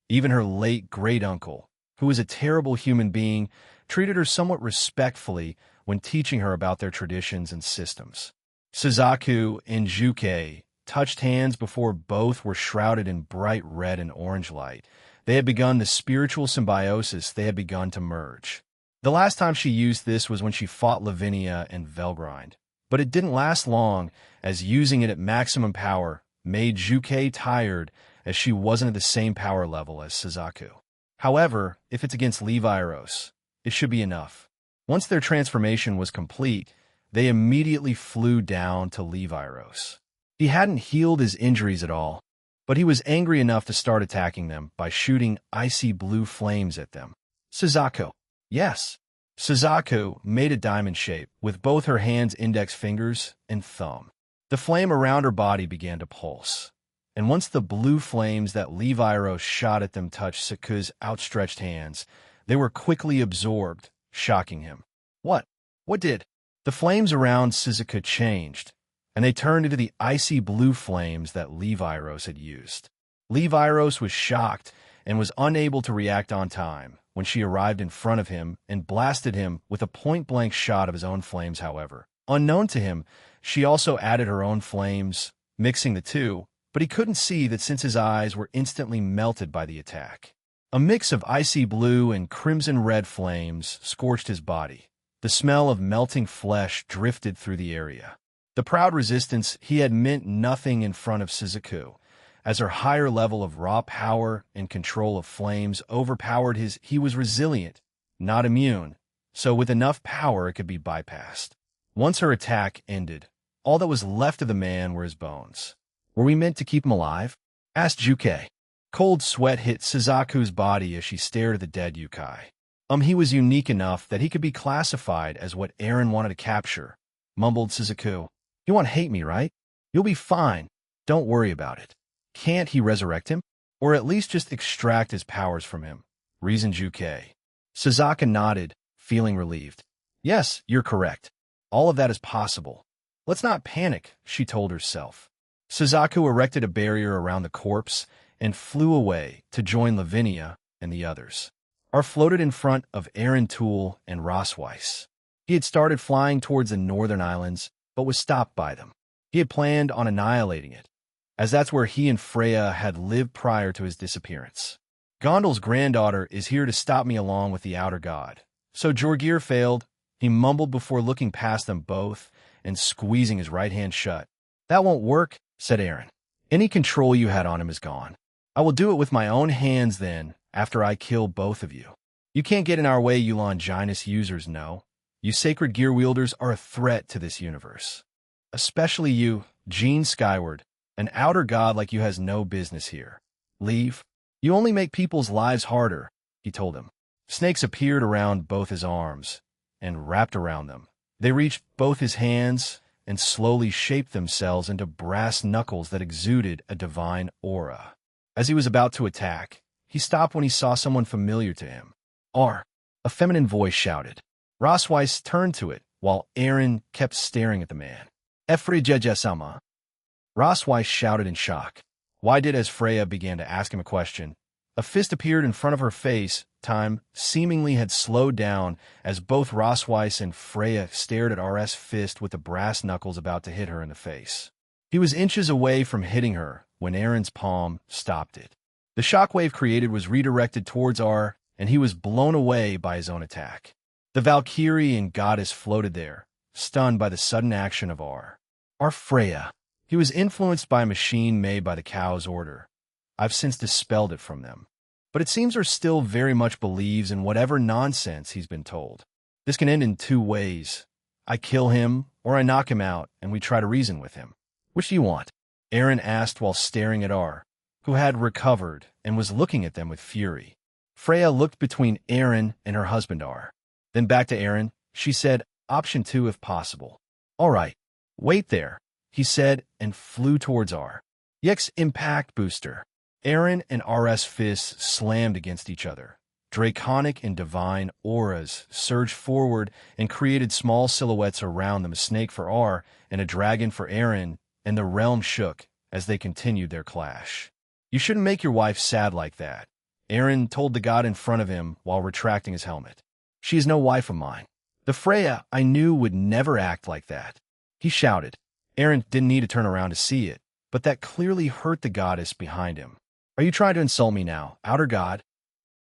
Even her late great-uncle, who was a terrible human being, treated her somewhat respectfully when teaching her about their traditions and systems. Suzaku and Juke touched hands before both were shrouded in bright red and orange light. They had begun the spiritual symbiosis they had begun to merge. The last time she used this was when she fought Lavinia and Velgrind, but it didn't last long, as using it at maximum power made Juke tired, as she wasn't at the same power level as Suzaku. However, if it's against Leviros, it should be enough. Once their transformation was complete, they immediately flew down to Leviros. He hadn't healed his injuries at all, but he was angry enough to start attacking them by shooting icy blue flames at them. "Suzaku." "Yes." Suzaku made a diamond shape with both her hands' index fingers and thumb. The flame around her body began to pulse, and once the blue flames that Leviros shot at them touched Suzaku's outstretched hands, they were quickly absorbed, shocking him. What did? The flames around Suzaku changed, and they turned into the icy blue flames that Leviros had used. Leviros was shocked and was unable to react on time when she arrived in front of him and blasted him with a point-blank shot of his own flames. However, unknown to him, she also added her own flames, mixing the two, but he couldn't see that since his eyes were instantly melted by the attack. A mix of icy blue and crimson-red flames scorched his body. The smell of melting flesh drifted through the area. The proud resistance he had meant nothing in front of Suzaku, as her higher level of raw power and control of flames overpowered his. He was resilient, not immune, so with enough power it could be bypassed. Once her attack ended, all that was left of the man were his bones. "Were we meant to keep him alive?" asked Juke. Cold sweat hit Suzaku's body as she stared at the dead Yukai. He was unique enough that he could be classified as what Eren wanted to capture, mumbled Suzaku. "You won't hate me, right? You'll be fine. Don't worry about it." "Can't he resurrect him? Or at least just extract his powers from him?" reasoned Juke. Suzaku nodded, feeling relieved. "Yes, you're correct. All of that is possible. Let's not panic," she told herself. Suzaku erected a barrier around the corpse and flew away to join Lavinia and the others. Floated in front of Eren Tool and Rosweiss. He had started flying towards the northern islands, but was stopped by them. He had planned on annihilating it, as that's where he and Freya had lived prior to his disappearance. "Gondal's granddaughter is here to stop me along with the outer god. So Jorgir failed," he mumbled before looking past them both and squeezing his right hand shut. "That won't work," said Eren. "Any control you had on him is gone. I will do it with my own hands then, after I kill both of you. You can't get in our way, you Longinus users, no. You sacred gear wielders are a threat to this universe. Especially you, Gene Skyward. An outer god like you has no business here. Leave. You only make people's lives harder," he told him. Snakes appeared around both his arms and wrapped around them. They reached both his hands and slowly shaped themselves into brass knuckles that exuded a divine aura. As he was about to attack, he stopped when he saw someone familiar to him. "R," a feminine voice shouted. Rosweiss turned to it, while Eren kept staring at the man. "Efri Jeje-sama." Rosweiss shouted in shock. Why did, as Freya began to ask him a question, a fist appeared in front of her face. Time seemingly had slowed down as both Rosweiss and Freya stared at RS fist with the brass knuckles about to hit her in the face. He was inches away from hitting her when Aaron's palm stopped it. The shockwave created was redirected towards R, and he was blown away by his own attack. The Valkyrie and goddess floated there, stunned by the sudden action of R. Freya. He was influenced by a machine made by the cow's order. I've since dispelled it from them. But it seems R still very much believes in whatever nonsense he's been told. This can end in two ways. I kill him, or I knock him out, and we try to reason with him. Which do you want? Aaron asked while staring at R, who had recovered and was looking at them with fury. Freya looked between Aaron and her husband R. Then back to Aaron, she said, option 2 if possible. All right, wait there, he said, and flew towards R. Yex impact booster. Aaron and RS fists slammed against each other. Draconic and divine auras surged forward and created small silhouettes around them, a snake for R and a dragon for Aaron, and the realm shook as they continued their clash. You shouldn't make your wife sad like that, Aaron told the god in front of him while retracting his helmet. She is no wife of mine. The Freya I knew would never act like that. He shouted. Aaron didn't need to turn around to see it, but that clearly hurt the goddess behind him. Are you trying to insult me now, outer god?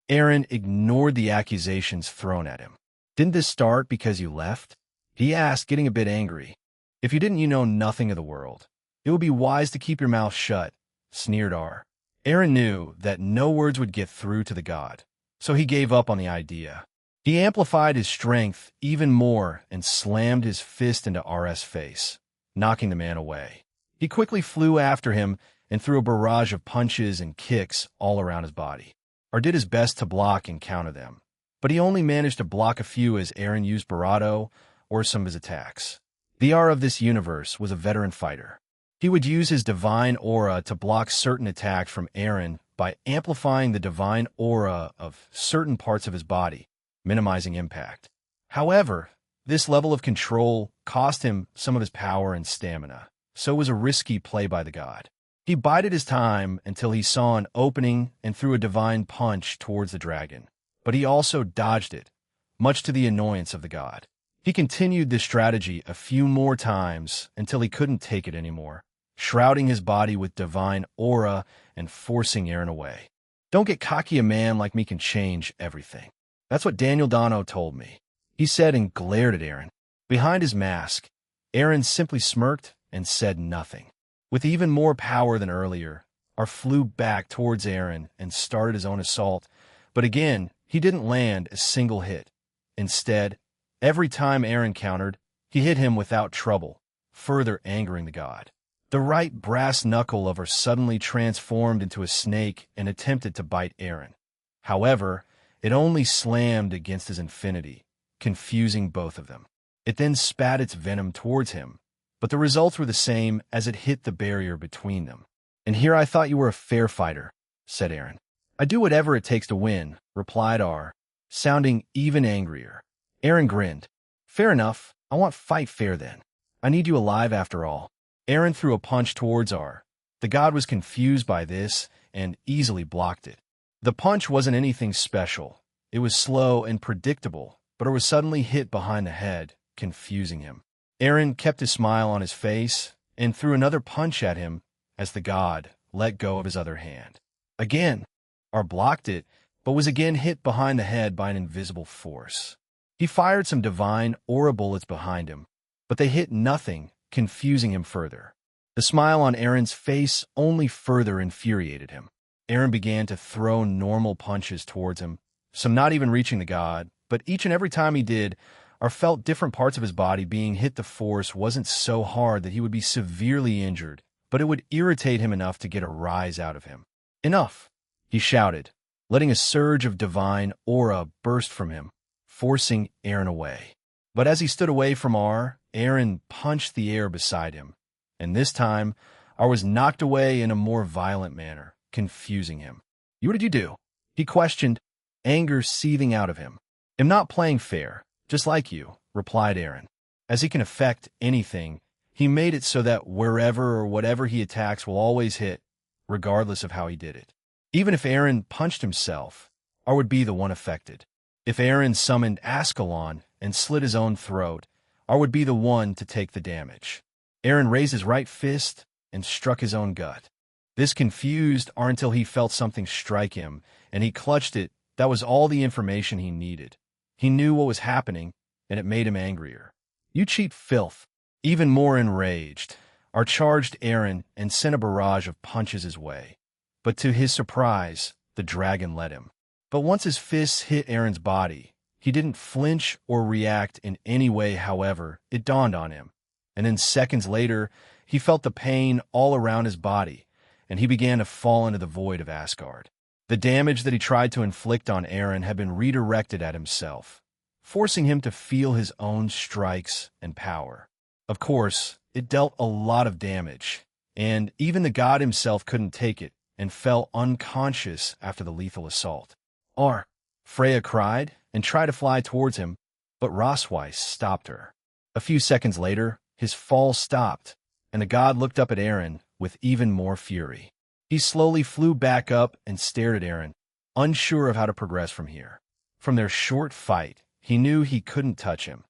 Aaron ignored the accusations thrown at him. Didn't this start because you left? He asked, getting a bit angry. If you didn't, you know nothing of the world. It would be wise to keep your mouth shut, sneered R. Aaron knew that no words would get through to the god, so he gave up on the idea. He amplified his strength even more and slammed his fist into RS' face, knocking the man away. He quickly flew after him and threw a barrage of punches and kicks all around his body. R did his best to block and counter them, but he only managed to block a few as Aaron used bravado or some of his attacks. The R of this universe was a veteran fighter. He would use his divine aura to block certain attacks from Aaron by amplifying the divine aura of certain parts of his body, minimizing impact. However, this level of control cost him some of his power and stamina, so it was a risky play by the god. He bided his time until he saw an opening and threw a divine punch towards the dragon, but he also dodged it, much to the annoyance of the god. He continued this strategy a few more times until he couldn't take it anymore, shrouding his body with divine aura and forcing Aaron away. Don't get cocky, a man like me can change everything. That's what Daniel Dono told me, he said and glared at Aaron. Behind his mask, Aaron simply smirked and said nothing. With even more power than earlier, R flew back towards Aaron and started his own assault, but again, he didn't land a single hit. Instead, every time Aaron countered, he hit him without trouble, further angering the god. The right brass knuckle of R suddenly transformed into a snake and attempted to bite Aaron. However, it only slammed against his infinity, confusing both of them. It then spat its venom towards him, but the results were the same as it hit the barrier between them. And here I thought you were a fair fighter, said Aaron. I do whatever it takes to win, replied R, sounding even angrier. Aaron grinned. Fair enough. I want fight fair then. I need you alive after all. Aaron threw a punch towards R. The god was confused by this and easily blocked it. The punch wasn't anything special. It was slow and predictable, but it was suddenly hit behind the head, confusing him. Aaron kept his smile on his face and threw another punch at him as the god let go of his other hand. Again, R blocked it, but was again hit behind the head by an invisible force. He fired some divine aura bullets behind him, but they hit nothing, confusing him further. The smile on Aaron's face only further infuriated him. Aaron began to throw normal punches towards him, some not even reaching the god, but each and every time he did, R felt different parts of his body being hit. The force wasn't so hard that he would be severely injured, but it would irritate him enough to get a rise out of him. Enough, he shouted, letting a surge of divine aura burst from him, forcing Aaron away. But as he stood away from R, Aaron punched the air beside him, and this time R was knocked away in a more violent manner, confusing him. What did you do? He questioned, anger seething out of him. I'm not playing fair. Just like you, replied Aaron. As he can affect anything, He made it so that wherever or whatever he attacks will always hit, regardless of how he did it. Even if Aaron punched himself, R would be the one affected. If Aaron summoned Ascalon and slit his own throat, R would be the one to take the damage. Aaron raised his right fist and struck his own gut. This confused R until he felt something strike him, and he clutched it. That was all the information he needed. He knew what was happening, and it made him angrier. "You cheat filth!" Even more enraged, R charged Aaron and sent a barrage of punches his way. But to his surprise, the dragon let him. But once his fists hit Aaron's body, he didn't flinch or react in any way. However, it dawned on him. And then seconds later, he felt the pain all around his body, and he began to fall into the void of Asgard. The damage that he tried to inflict on Aaron had been redirected at himself, forcing him to feel his own strikes and power. Of course, it dealt a lot of damage, and even the god himself couldn't take it and fell unconscious after the lethal assault. "R!" Freya cried and tried to fly towards him, but Rosweiss stopped her. A few seconds later, his fall stopped, and the god looked up at Aaron with even more fury. He slowly flew back up and stared at Aaron, unsure of how to progress from here. From their short fight, he knew he couldn't touch him.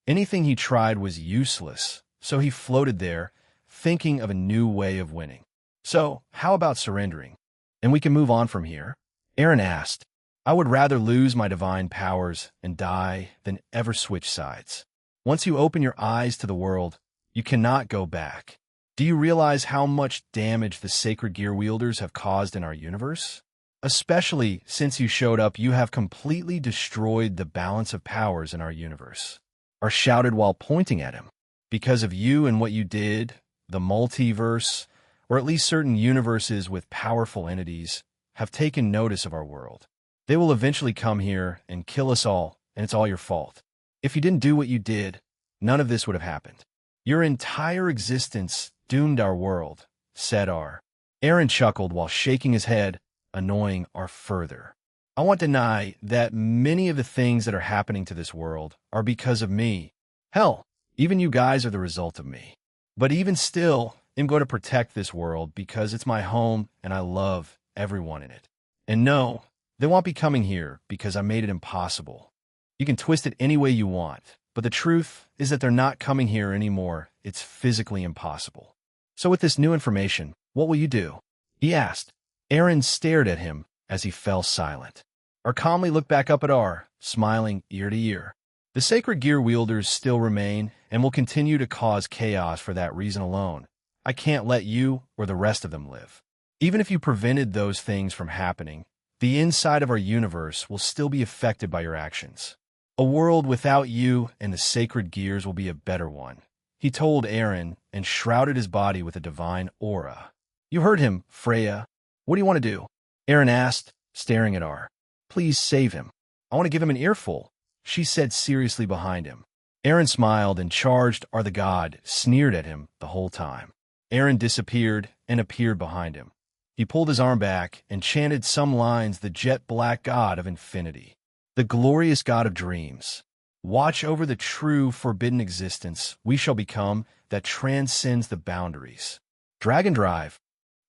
Anything he tried was useless, so he floated there, thinking of a new way of winning. "So, how about surrendering? And we can move on from here?" Aaron asked. "I would rather lose my divine powers and die than ever switch sides. Once you open your eyes to the world, you cannot go back. Do you realize how much damage the sacred gear wielders have caused in our universe? Especially since you showed up, you have completely destroyed the balance of powers in our universe." R shouted while pointing at him. "Because of you and what you did, the multiverse, or at least certain universes with powerful entities, have taken notice of our world. They will eventually come here and kill us all, and it's all your fault. If you didn't do what you did, none of this would have happened. Your entire existence doomed our world," said R. Aaron chuckled while shaking his head, annoying R further. "I won't deny that many of the things that are happening to this world are because of me. Hell, even you guys are the result of me. But even still, I'm going to protect this world because it's my home and I love everyone in it. And no, they won't be coming here because I made it impossible. You can twist it any way you want, but the truth is that they're not coming here anymore. It's physically impossible. So with this new information, what will you do?" he asked. Aaron stared at him as he fell silent. R calmly looked back up at R, smiling ear to ear. "The sacred gear wielders still remain and will continue to cause chaos for that reason alone. I can't let you or the rest of them live. Even if you prevented those things from happening, the inside of our universe will still be affected by your actions. A world without you and the sacred gears will be a better one," he told Aaron and shrouded his body with a divine aura. "You heard him, Freya. What do you want to do?" Aaron asked, staring at R. "Please save him. I want to give him an earful," she said seriously behind him. Aaron smiled and charged R the god, sneered at him the whole time. Aaron disappeared and appeared behind him. He pulled his arm back and chanted some lines, "The jet-black god of infinity, the glorious god of dreams. Watch over the true forbidden existence we shall become that transcends the boundaries." Dragon Drive.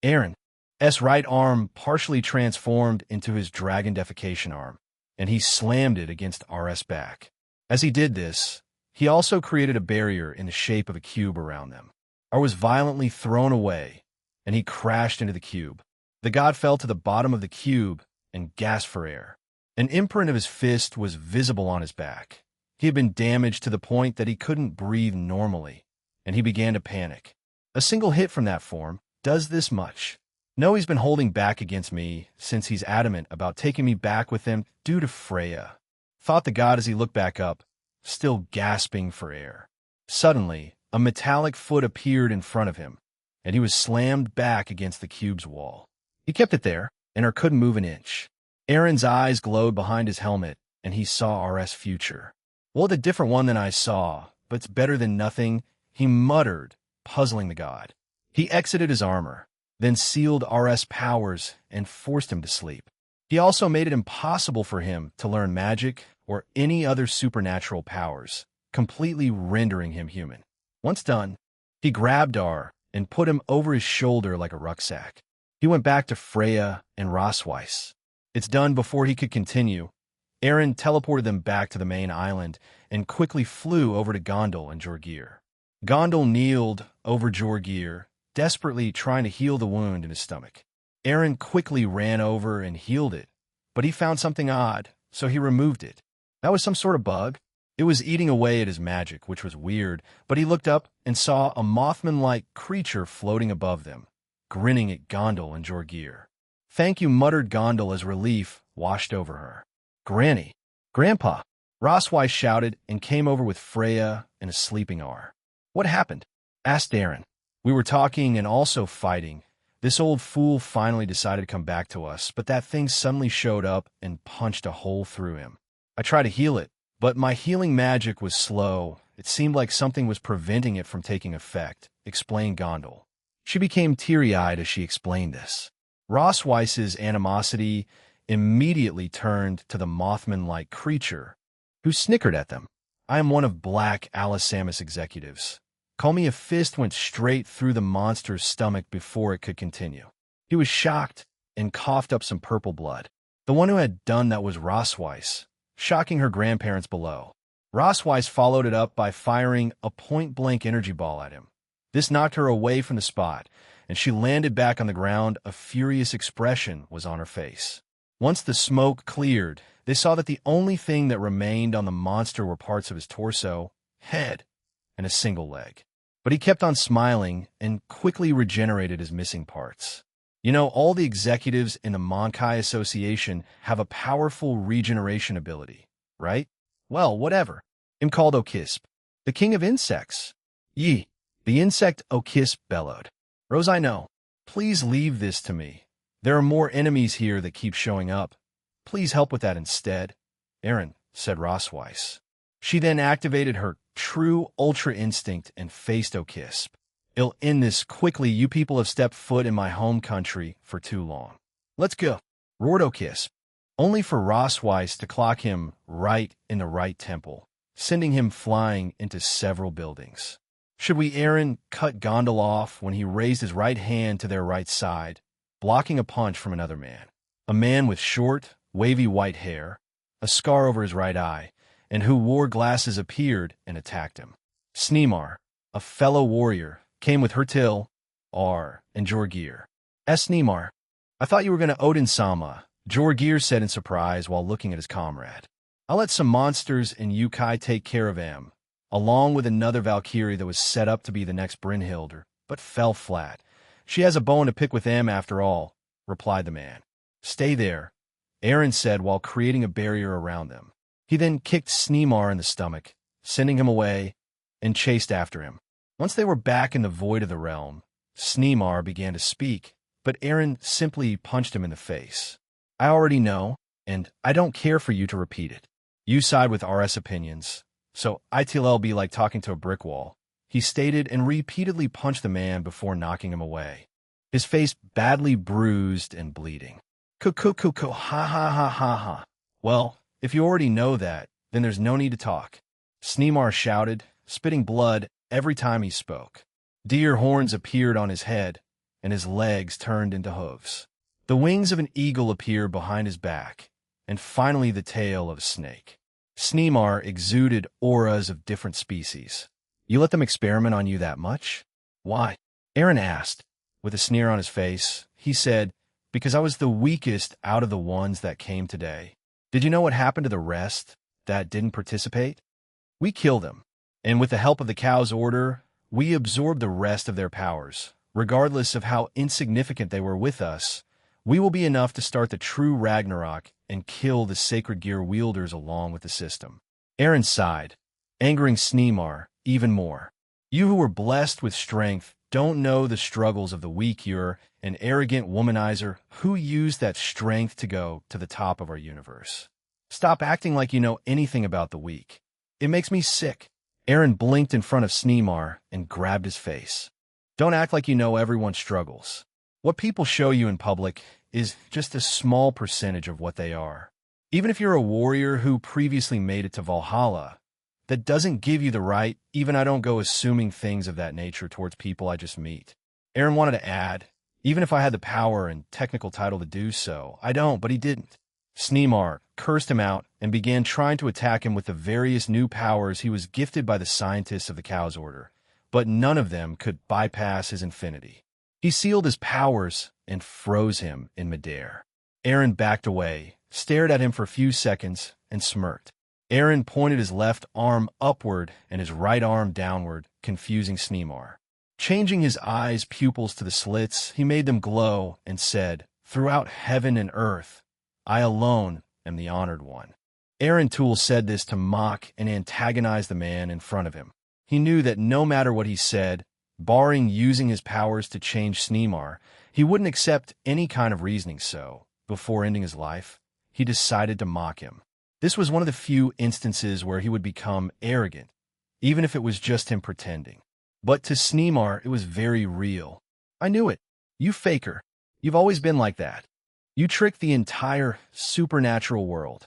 Aaron's right arm partially transformed into his dragon defecation arm, and he slammed it against RS back. As he did this, he also created a barrier in the shape of a cube around them. R was violently thrown away, and he crashed into the cube. The god fell to the bottom of the cube and gasped for air. An imprint of his fist was visible on his back. He had been damaged to the point that he couldn't breathe normally, and he began to panic. A single hit from that form does this much. No, he's been holding back against me since he's adamant about taking me back with him due to Freya, thought the god as he looked back up, still gasping for air. Suddenly, a metallic foot appeared in front of him, and he was slammed back against the cube's wall. He kept it there, and R couldn't move an inch. Aaron's eyes glowed behind his helmet, and he saw RS future. "Well, it's a different one than I saw, but it's better than nothing," he muttered, puzzling the god. He exited his armor, then sealed RS powers and forced him to sleep. He also made it impossible for him to learn magic or any other supernatural powers, completely rendering him human. Once done, He grabbed Ar and put him over his shoulder like a rucksack. He went back to Freya and Rosweiss. It's done before he could continue. Aaron teleported them back to the main island and quickly flew over to Gondal and Jorgir. Gondal kneeled over Jorgir, desperately trying to heal the wound in his stomach. Aaron quickly ran over and healed it, but he found something odd, so he removed it. That was some sort of bug. It was eating away at his magic, which was weird, but he looked up and saw a Mothman-like creature floating above them, grinning at Gondal and Jorgir. "Thank you," muttered Gondal as relief washed over her. "Granny! Grandpa!" Rosweiss shouted and came over with Freya and a sleeping Ar. "What happened?" asked Aaron. "We were talking and also fighting. This old fool finally decided to come back to us, but that thing suddenly showed up and punched a hole through him. I tried to heal it, but my healing magic was slow. It seemed like something was preventing it from taking effect," explained Gondal. She became teary-eyed as she explained this. Rosweiss's animosity immediately turned to the Mothman-like creature, who snickered at them. "I am one of Black Alisamus' executives. Call me." A fist went straight through the monster's stomach before it could continue. He was shocked and coughed up some purple blood. The one who had done that was Rosweiss, shocking her grandparents below. Rosweiss followed it up by firing a point-blank energy ball at him. This knocked her away from the spot, and she landed back on the ground. A furious expression was on her face. Once the smoke cleared, they saw that the only thing that remained on the monster were parts of his torso, head, and a single leg. But he kept on smiling and quickly regenerated his missing parts. "You know, all the executives in the Monkai Association have a powerful regeneration ability, right?" "Well, whatever. I'm called Okisp, the king of insects." "Ye." The insect Okisp bellowed. "Rose, I know. Please leave this to me. There are more enemies here that keep showing up. Please help with that instead." "Aaron," said Rosweiss. She then activated her true Ultra Instinct and faced Okisp. "I'll end this quickly. You people have stepped foot in my home country for too long. Let's go," roared Okisp, only for Rosweiss to clock him right in the right temple, sending him flying into several buildings. "Should we?" Aaron cut Gondal off when he raised his right hand to their right side, blocking a punch from another man. A man with short, wavy white hair, a scar over his right eye, and who wore glasses appeared and attacked him. Sneemar, a fellow warrior, came with Hertil, Ar, and Jorgir. "Sneemar, I thought you were going to Odin-sama," Jorgir said in surprise while looking at his comrade. "I'll let some monsters in Yukai take care of Am," along with another Valkyrie that was set up to be the next Brynhilde, but fell flat. "She has a bone to pick with Am after all," replied the man. "Stay there," Aaron said while creating a barrier around them. He then kicked Sneemar in the stomach, sending him away, and chased after him. Once they were back in the void of the realm, Sneemar began to speak, but Aaron simply punched him in the face. "I already know, and I don't care for you to repeat it. You side with RS opinions, so it'll be like talking to a brick wall," he stated and repeatedly punched the man before knocking him away, his face badly bruised and bleeding. Ha ha ha ha ha. "Well, if you already know that, then there's no need to talk," Sneemar shouted, spitting blood every time he spoke. Deer horns appeared on his head, and his legs turned into hooves. The wings of an eagle appeared behind his back, and finally the tail of a snake. Sneemar exuded auras of different species. "You let them experiment on you that much?" "Why?" Aaron asked. With a sneer on his face, he said, "Because I was the weakest out of the ones that came today. Did you know what happened to the rest that didn't participate? We killed them, and with the help of the Cow's Order, we absorbed the rest of their powers. Regardless of how insignificant they were with us, we will be enough to start the true Ragnarok and kill the sacred gear wielders along with the system." Aaron sighed, angering Sneemar even more. "You who were blessed with strength don't know the struggles of the weak. You're an arrogant womanizer who used that strength to go to the top of our universe. Stop acting like you know anything about the weak. It makes me sick." Aaron blinked in front of Sneemar and grabbed his face. "Don't act like you know everyone's struggles. What people show you in public is just a small percentage of what they are. Even if you're a warrior who previously made it to Valhalla, That doesn't give you the right, even I don't go assuming things of that nature towards people I just meet. Aaron wanted to add, even if I had the power and technical title to do so, I don't, but he didn't. Sneemar cursed him out and began trying to attack him with the various new powers he was gifted by the scientists of the Cow's Order, but none of them could bypass his infinity. He sealed his powers and froze him in midair. Aaron backed away, stared at him for a few seconds, and smirked. Aaron pointed his left arm upward and his right arm downward, confusing Sneemar. Changing his eyes' pupils to the slits, he made them glow and said, "Throughout heaven and earth, I alone am the honored one." Aaron Toole said this to mock and antagonize the man in front of him. He knew that no matter what he said, barring using his powers to change Sneemar, he wouldn't accept any kind of reasoning, so, before ending his life, he decided to mock him. This was one of the few instances where he would become arrogant, even if it was just him pretending. But to Sneemar, it was very real. "I knew it. You faker. You've always been like that. You tricked the entire supernatural world."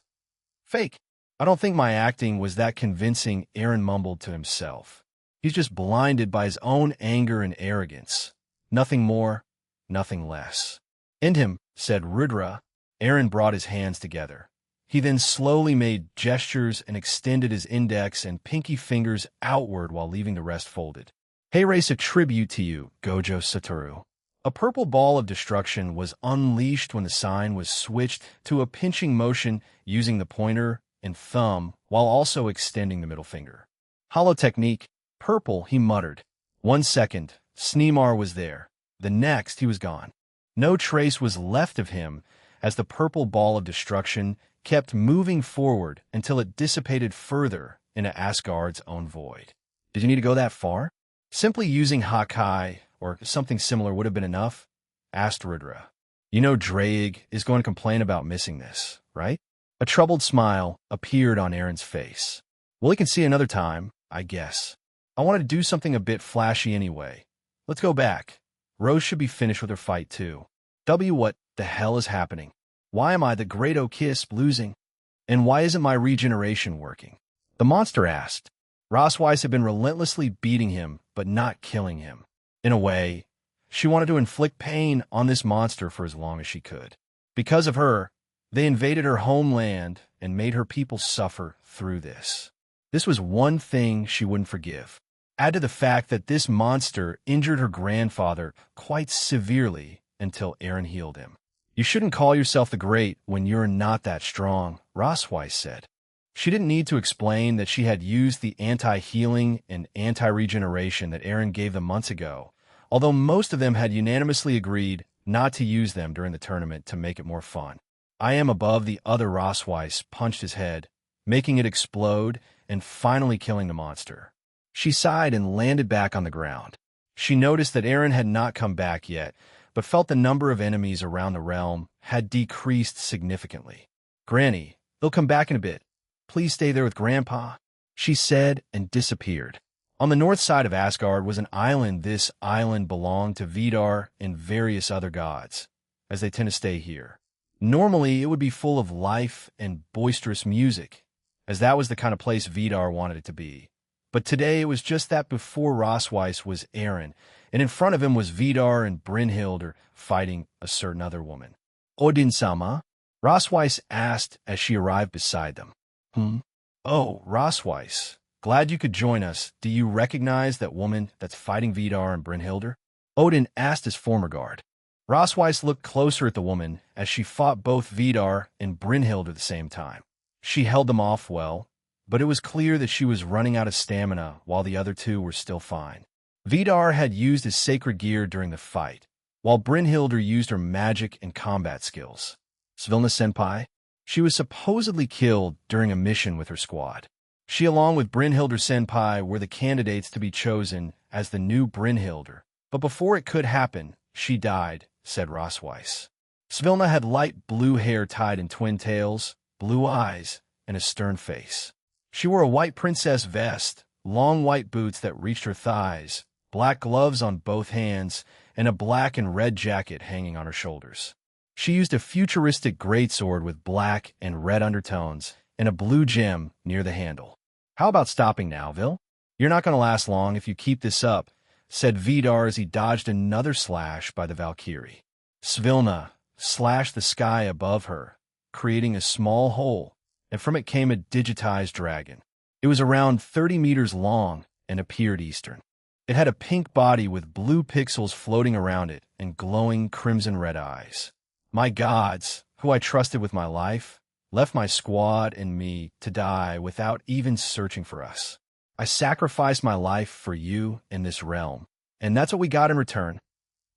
"Fake. I don't think my acting was that convincing," Aaron mumbled to himself. "He's just blinded by his own anger and arrogance. Nothing more, nothing less." "End him," said Rudra. Aaron brought his hands together. He then slowly made gestures and extended his index and pinky fingers outward while leaving the rest folded. "Hey, race a tribute to you, Gojo Satoru." A purple ball of destruction was unleashed when the sign was switched to a pinching motion using the pointer and thumb while also extending the middle finger. "Hollow technique, purple," he muttered. 1 second, Sneemar was there. The next, he was gone. No trace was left of him as the purple ball of destruction kept moving forward until it dissipated further into Asgard's own void. Did you need to go that far? Simply using Hakai or something similar would have been enough? Asked Rudra. You know Drake is going to complain about missing this, right? A troubled smile appeared on Aaron's face. Well, he can see another time, I guess. I wanted to do something a bit flashy anyway. Let's go back. Rose should be finished with her fight too. What the hell is happening? Why am I the great Okisp losing? And why isn't my regeneration working? The monster asked. Rossweiss had been relentlessly beating him, but not killing him. In a way, she wanted to inflict pain on this monster for as long as she could. Because of her, they invaded her homeland and made her people suffer through this. This was one thing she wouldn't forgive. Add to the fact that this monster injured her grandfather quite severely until Aaron healed him. You shouldn't call yourself the Great when you're not that strong, Rossweiss said. She didn't need to explain that she had used the anti-healing and anti-regeneration that Aaron gave them months ago, although most of them had unanimously agreed not to use them during the tournament to make it more fun. I am above the other. Rossweiss punched his head, making it explode and finally killing the monster. She sighed and landed back on the ground. She noticed that Aaron had not come back yet, but felt the number of enemies around the realm had decreased significantly. Granny, they'll come back in a bit. Please stay there with Grandpa, she said and disappeared. On the north side of Asgard was an island. This island belonged to Vidar and various other gods, as they tend to stay here. Normally, it would be full of life and boisterous music, as that was the kind of place Vidar wanted it to be. But today it was just that. Before Rossweiss was Aaron, and in front of him was Vidar and Brynhildr fighting a certain other woman. Odin-sama? Rossweiss asked as she arrived beside them. Oh, Rossweiss. Glad you could join us. Do you recognize that woman that's fighting Vidar and Brynhildr? Odin asked his former guard. Rossweiss looked closer at the woman as she fought both Vidar and Brynhildr at the same time. She held them off well, but it was clear that she was running out of stamina while the other two were still fine. Vidar had used his sacred gear during the fight, while Brynhildr used her magic and combat skills. Svilna-senpai? She was supposedly killed during a mission with her squad. She, along with Brynhildr-senpai, were the candidates to be chosen as the new Brynhildr. But before it could happen, she died, said Rossweiss. Svilna had light blue hair tied in twin tails, blue eyes, and a stern face. She wore a white princess vest, long white boots that reached her thighs, black gloves on both hands, and a black and red jacket hanging on her shoulders. She used a futuristic greatsword with black and red undertones and a blue gem near the handle. How about stopping now, Vil? You're not going to last long if you keep this up, said Vidar as he dodged another slash by the Valkyrie. Svilna slashed the sky above her, creating a small hole, and from it came a digitized dragon. It was around 30 meters long and appeared eastern. It had a pink body with blue pixels floating around it and glowing crimson-red eyes. My gods, who I trusted with my life, left my squad and me to die without even searching for us. I sacrificed my life for you in this realm, and that's what we got in return.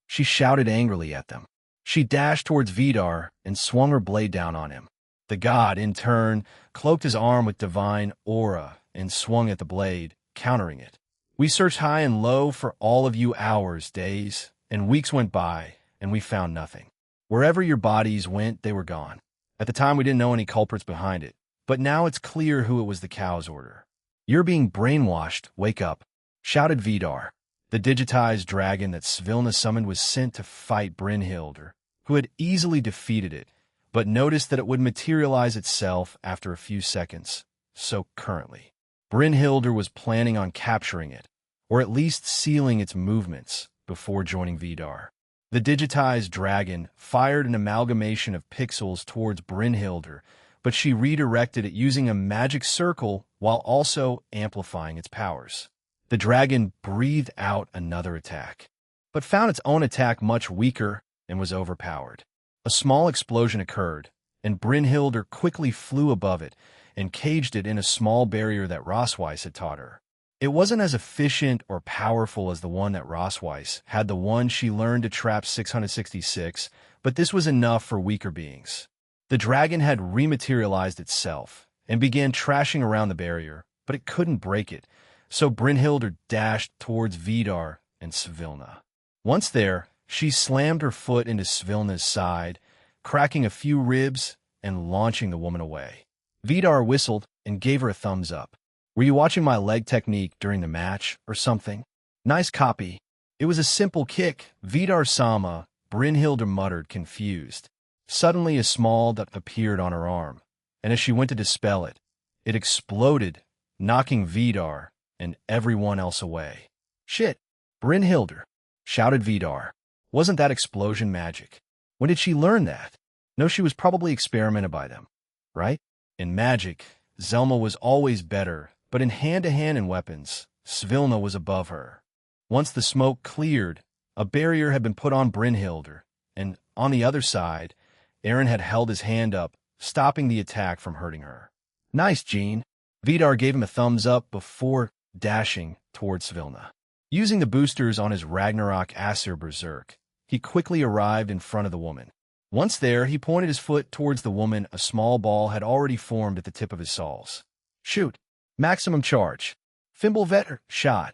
She shouted angrily at them. She dashed towards Vidar and swung her blade down on him. The god, in turn, cloaked his arm with divine aura and swung at the blade, countering it. We searched high and low for all of you hours, days, and weeks went by, and we found nothing. Wherever your bodies went, they were gone. At the time, we didn't know any culprits behind it, but now it's clear who it was the cow's order. You're being brainwashed, wake up, shouted Vidar. The digitized dragon that Svilna summoned was sent to fight Brynhildr, who had easily defeated it, but noticed that it would materialize itself after a few seconds. So currently, Brynhildr was planning on capturing it, or at least sealing its movements, before joining Vidar. The digitized dragon fired an amalgamation of pixels towards Brynhildr, but she redirected it using a magic circle while also amplifying its powers. The dragon breathed out another attack, but found its own attack much weaker and was overpowered. A small explosion occurred, and Brynhildr quickly flew above it and caged it in a small barrier that Rosweiss had taught her. It wasn't as efficient or powerful as the one that Rosweiss had, the one she learned to trap 666, but this was enough for weaker beings. The dragon had rematerialized itself and began trashing around the barrier, but it couldn't break it, so Brynhildr dashed towards Vidar and Svilna. Once there, she slammed her foot into Svilna's side, cracking a few ribs and launching the woman away. Vidar whistled and gave her a thumbs up. Were you watching my leg technique during the match or something? Nice copy. It was a simple kick, Vidar Sama, Brynhildr muttered, confused. Suddenly a small dot appeared on her arm, and as she went to dispel it, it exploded, knocking Vidar and everyone else away. Shit, Brynhildr, shouted Vidar. Wasn't that explosion magic? When did she learn that? No, she was probably experimented by them, right? In magic, Zelma was always better, but in hand-to-hand and weapons, Svilna was above her. Once the smoke cleared, a barrier had been put on Brynhildr, and on the other side, Aaron had held his hand up, stopping the attack from hurting her. Nice, Jean. Vidar gave him a thumbs up before dashing towards Svilna. Using the boosters on his Ragnarok Aesir Berserk, he quickly arrived in front of the woman. Once there, he pointed his foot towards the woman. A small ball had already formed at the tip of his saws. Shoot. Maximum charge. Fimbulvetr shot.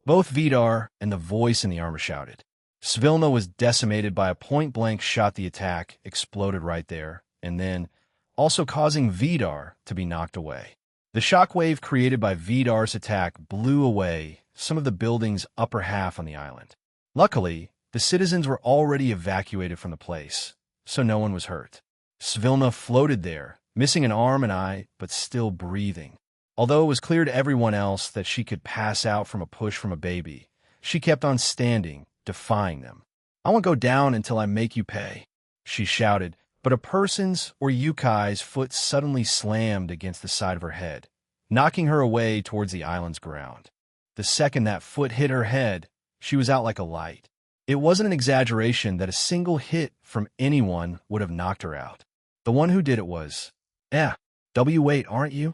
Both Vidar and the voice in the armor shouted. Svilna was decimated by a point-blank shot. The attack exploded right there, and then, also causing Vidar to be knocked away. The shockwave created by Vidar's attack blew away some of the building's upper half on the island. Luckily, the citizens were already evacuated from the place, so no one was hurt. Svilna floated there, missing an arm and eye, but still breathing. Although it was clear to everyone else that she could pass out from a push from a baby, she kept on standing, defying them. I won't go down until I make you pay, she shouted, but a person's or Yukai's foot suddenly slammed against the side of her head, knocking her away towards the island's ground. The second that foot hit her head, she was out like a light. It wasn't an exaggeration that a single hit from anyone would have knocked her out. The one who did it was, W8, aren't you?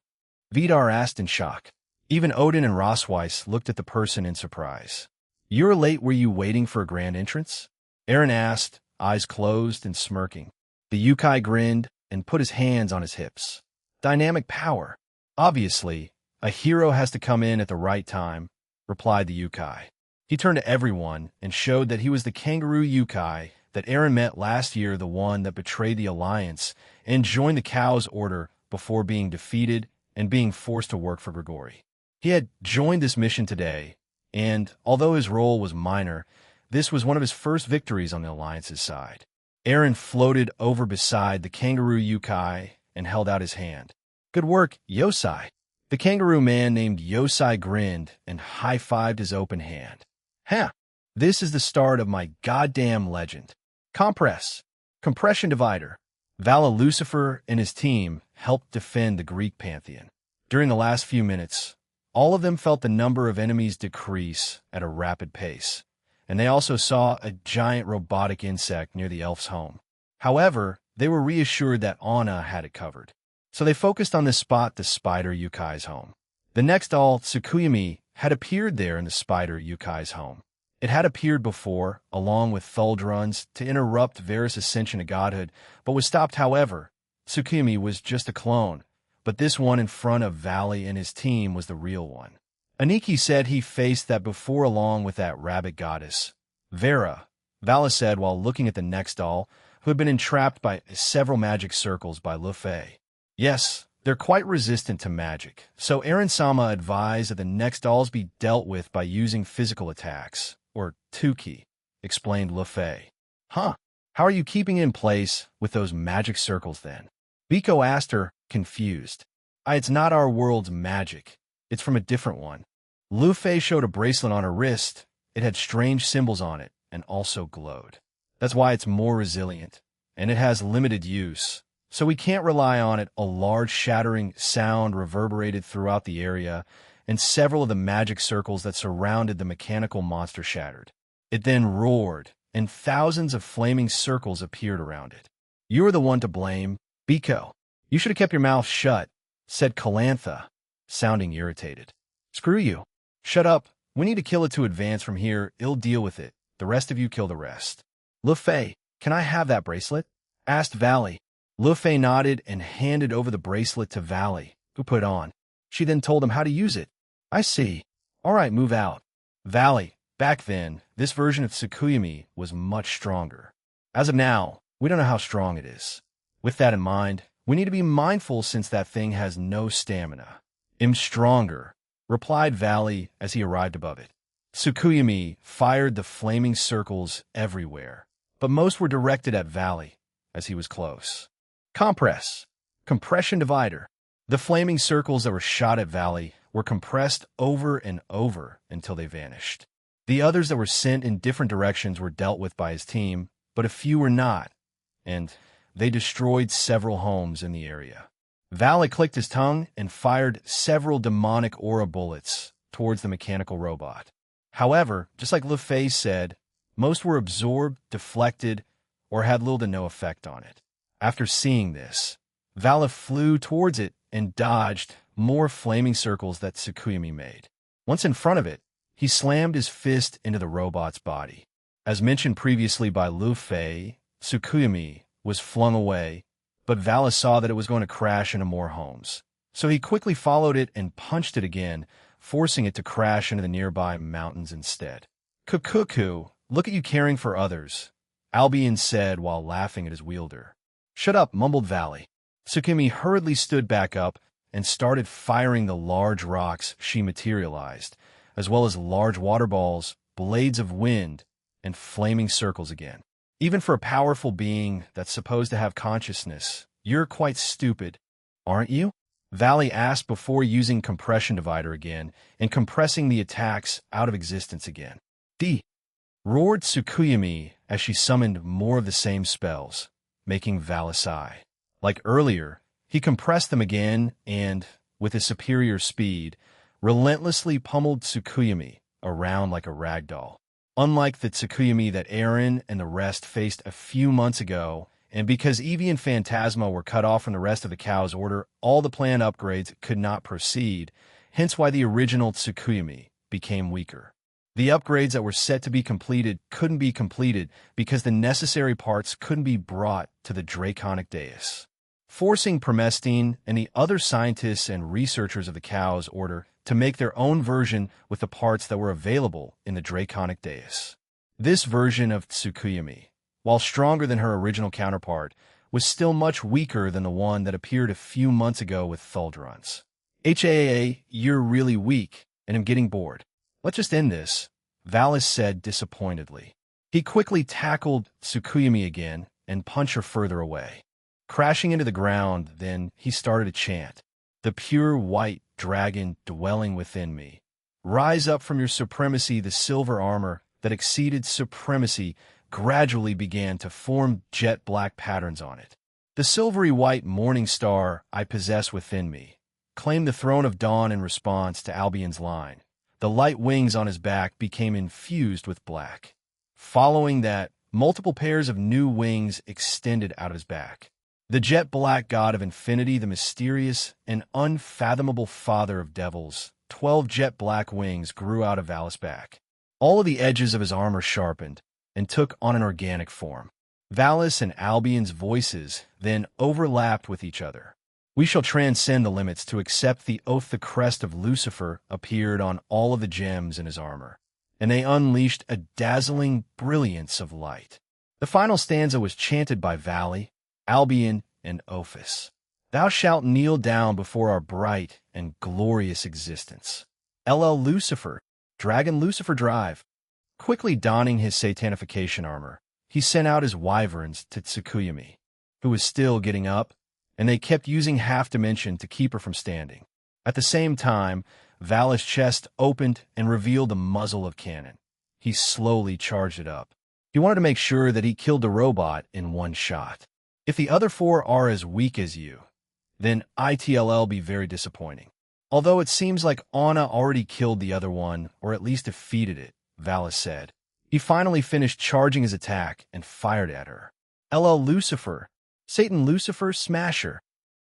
Vidar asked in shock. Even Odin and Rosweiss looked at the person in surprise. You're late, were you waiting for a grand entrance? Aaron asked, eyes closed and smirking. The Yukai grinned and put his hands on his hips. Dynamic power. Obviously, a hero has to come in at the right time, replied the Yukai. He turned to everyone and showed that he was the kangaroo Yukai that Aaron met last year, the one that betrayed the Alliance and joined the Cow's Order before being defeated and being forced to work for Grigori. He had joined this mission today, and although his role was minor, this was one of his first victories on the Alliance's side. Aaron floated over beside the kangaroo Yukai and held out his hand. Good work, Yosai. The kangaroo man named Yosai grinned and high-fived his open hand. "Huh, this is the start of my goddamn legend. Compress. Compression divider." Vala Lucifer and his team helped defend the Greek pantheon. During the last few minutes, all of them felt the number of enemies decrease at a rapid pace, and they also saw a giant robotic insect near the elf's home. However, they were reassured that Anna had it covered. So they focused on the spot the spider Yukai's home. The next doll, Tsukuyami, had appeared there in the spider Yukai's home. It had appeared before, along with Thuldruns, to interrupt Varus' ascension to godhood, but was stopped. However, Tsukuyami was just a clone, but this one in front of Valley and his team was the real one. Aniki said he faced that before along with that rabbit goddess. Vera, Vala said while looking at the next doll, who had been entrapped by several magic circles by Luffy. Yes, they're quite resistant to magic, so Aaron-sama advised that the next dolls be dealt with by using physical attacks, or 10k, explained Luffy. Huh, how are you keeping it in place with those magic circles then? Biko asked her, confused. It's not our world's magic. It's from a different one. Luffy showed a bracelet on her wrist. It had strange symbols on it and also glowed. That's why it's more resilient, and it has limited use, so we can't rely on it. A large shattering sound reverberated throughout the area, and several of the magic circles that surrounded the mechanical monster shattered. It then roared, and thousands of flaming circles appeared around it. "You're the one to blame, Biko. You should have kept your mouth shut," said Calantha, sounding irritated. "Screw you. Shut up. We need to kill it to advance from here. It'll deal with it. The rest of you kill the rest." "Luffy, can I have that bracelet?" asked Valley. Luffy nodded and handed over the bracelet to Valley, who put it on. She then told him how to use it. "I see. All right, move out." Valley, back then, this version of Tsukuyami was much stronger. As of now, we don't know how strong it is. With that in mind, we need to be mindful since that thing has no stamina. "I'm stronger," replied Valley as he arrived above it. Tsukuyami fired the flaming circles everywhere, but most were directed at Valley, as he was close. Compress. Compression divider. The flaming circles that were shot at Valley were compressed over and over until they vanished. The others that were sent in different directions were dealt with by his team, but a few were not, and they destroyed several homes in the area. Valley clicked his tongue and fired several demonic aura bullets towards the mechanical robot. However, just like Luffy said, most were absorbed, deflected, or had little to no effect on it. After seeing this, Vala flew towards it and dodged more flaming circles that Tsukuyami made. Once in front of it, he slammed his fist into the robot's body. As mentioned previously by Luffy, Tsukuyami was flung away, but Vala saw that it was going to crash into more homes. So he quickly followed it and punched it again, forcing it to crash into the nearby mountains instead. "Kukuku, look at you caring for others," Albion said while laughing at his wielder. "Shut up," mumbled Valley. Tsukuyami hurriedly stood back up and started firing the large rocks she materialized, as well as large water balls, blades of wind, and flaming circles again. "Even for a powerful being that's supposed to have consciousness, you're quite stupid, aren't you?" Valley asked before using compression divider again and compressing the attacks out of existence again. "D," roared Tsukuyami as she summoned more of the same spells, making Vala sigh. Like earlier, he compressed them again and, with his superior speed, relentlessly pummeled Tsukuyami around like a rag doll. Unlike the Tsukuyami that Aaron and the rest faced a few months ago, and because Eevee and Phantasma were cut off from the rest of the Cow's order, all the planned upgrades could not proceed, hence why the original Tsukuyami became weaker. The upgrades that were set to be completed couldn't be completed because the necessary parts couldn't be brought to the Draconic Dais, forcing Promestine and the other scientists and researchers of the Cow's order to make their own version with the parts that were available in the Draconic Dais. This version of Tsukuyami, while stronger than her original counterpart, was still much weaker than the one that appeared a few months ago with Thuldruns. "You're really weak, and I'm getting bored. Let's just end this," Valis said disappointedly. He quickly tackled Tsukuyami again and punched her further away. Crashing into the ground, then he started a chant. The pure white, dragon dwelling within me. Rise up from your supremacy. The silver armor that exceeded supremacy gradually began to form jet black patterns on it. The silvery white morning star I possess within me claimed the throne of dawn in response to Albion's line. The light wings on his back became infused with black. Following that, multiple pairs of new wings extended out of his back. The jet black god of infinity, the mysterious and unfathomable father of devils, 12 jet black wings grew out of Valis' back. All of the edges of his armor sharpened and took on an organic form. Valis and Albion's voices then overlapped with each other. We shall transcend the limits to accept the oath. The crest of Lucifer appeared on all of the gems in his armor, and they unleashed a dazzling brilliance of light. The final stanza was chanted by Vali, Albion, and Ophis. Thou shalt kneel down before our bright and glorious existence. LL Lucifer, Dragon Lucifer Drive. Quickly donning his satanification armor, he sent out his wyverns to Tsukuyumi, who was still getting up, and they kept using half-dimension to keep her from standing. At the same time, Valis' chest opened and revealed the muzzle of cannon. He slowly charged it up. He wanted to make sure that he killed the robot in one shot. If the other four are as weak as you, then it'll be very disappointing. Although it seems like Anna already killed the other one, or at least defeated it, Valis said. He finally finished charging his attack and fired at her. LL Lucifer, Satan Lucifer Smasher.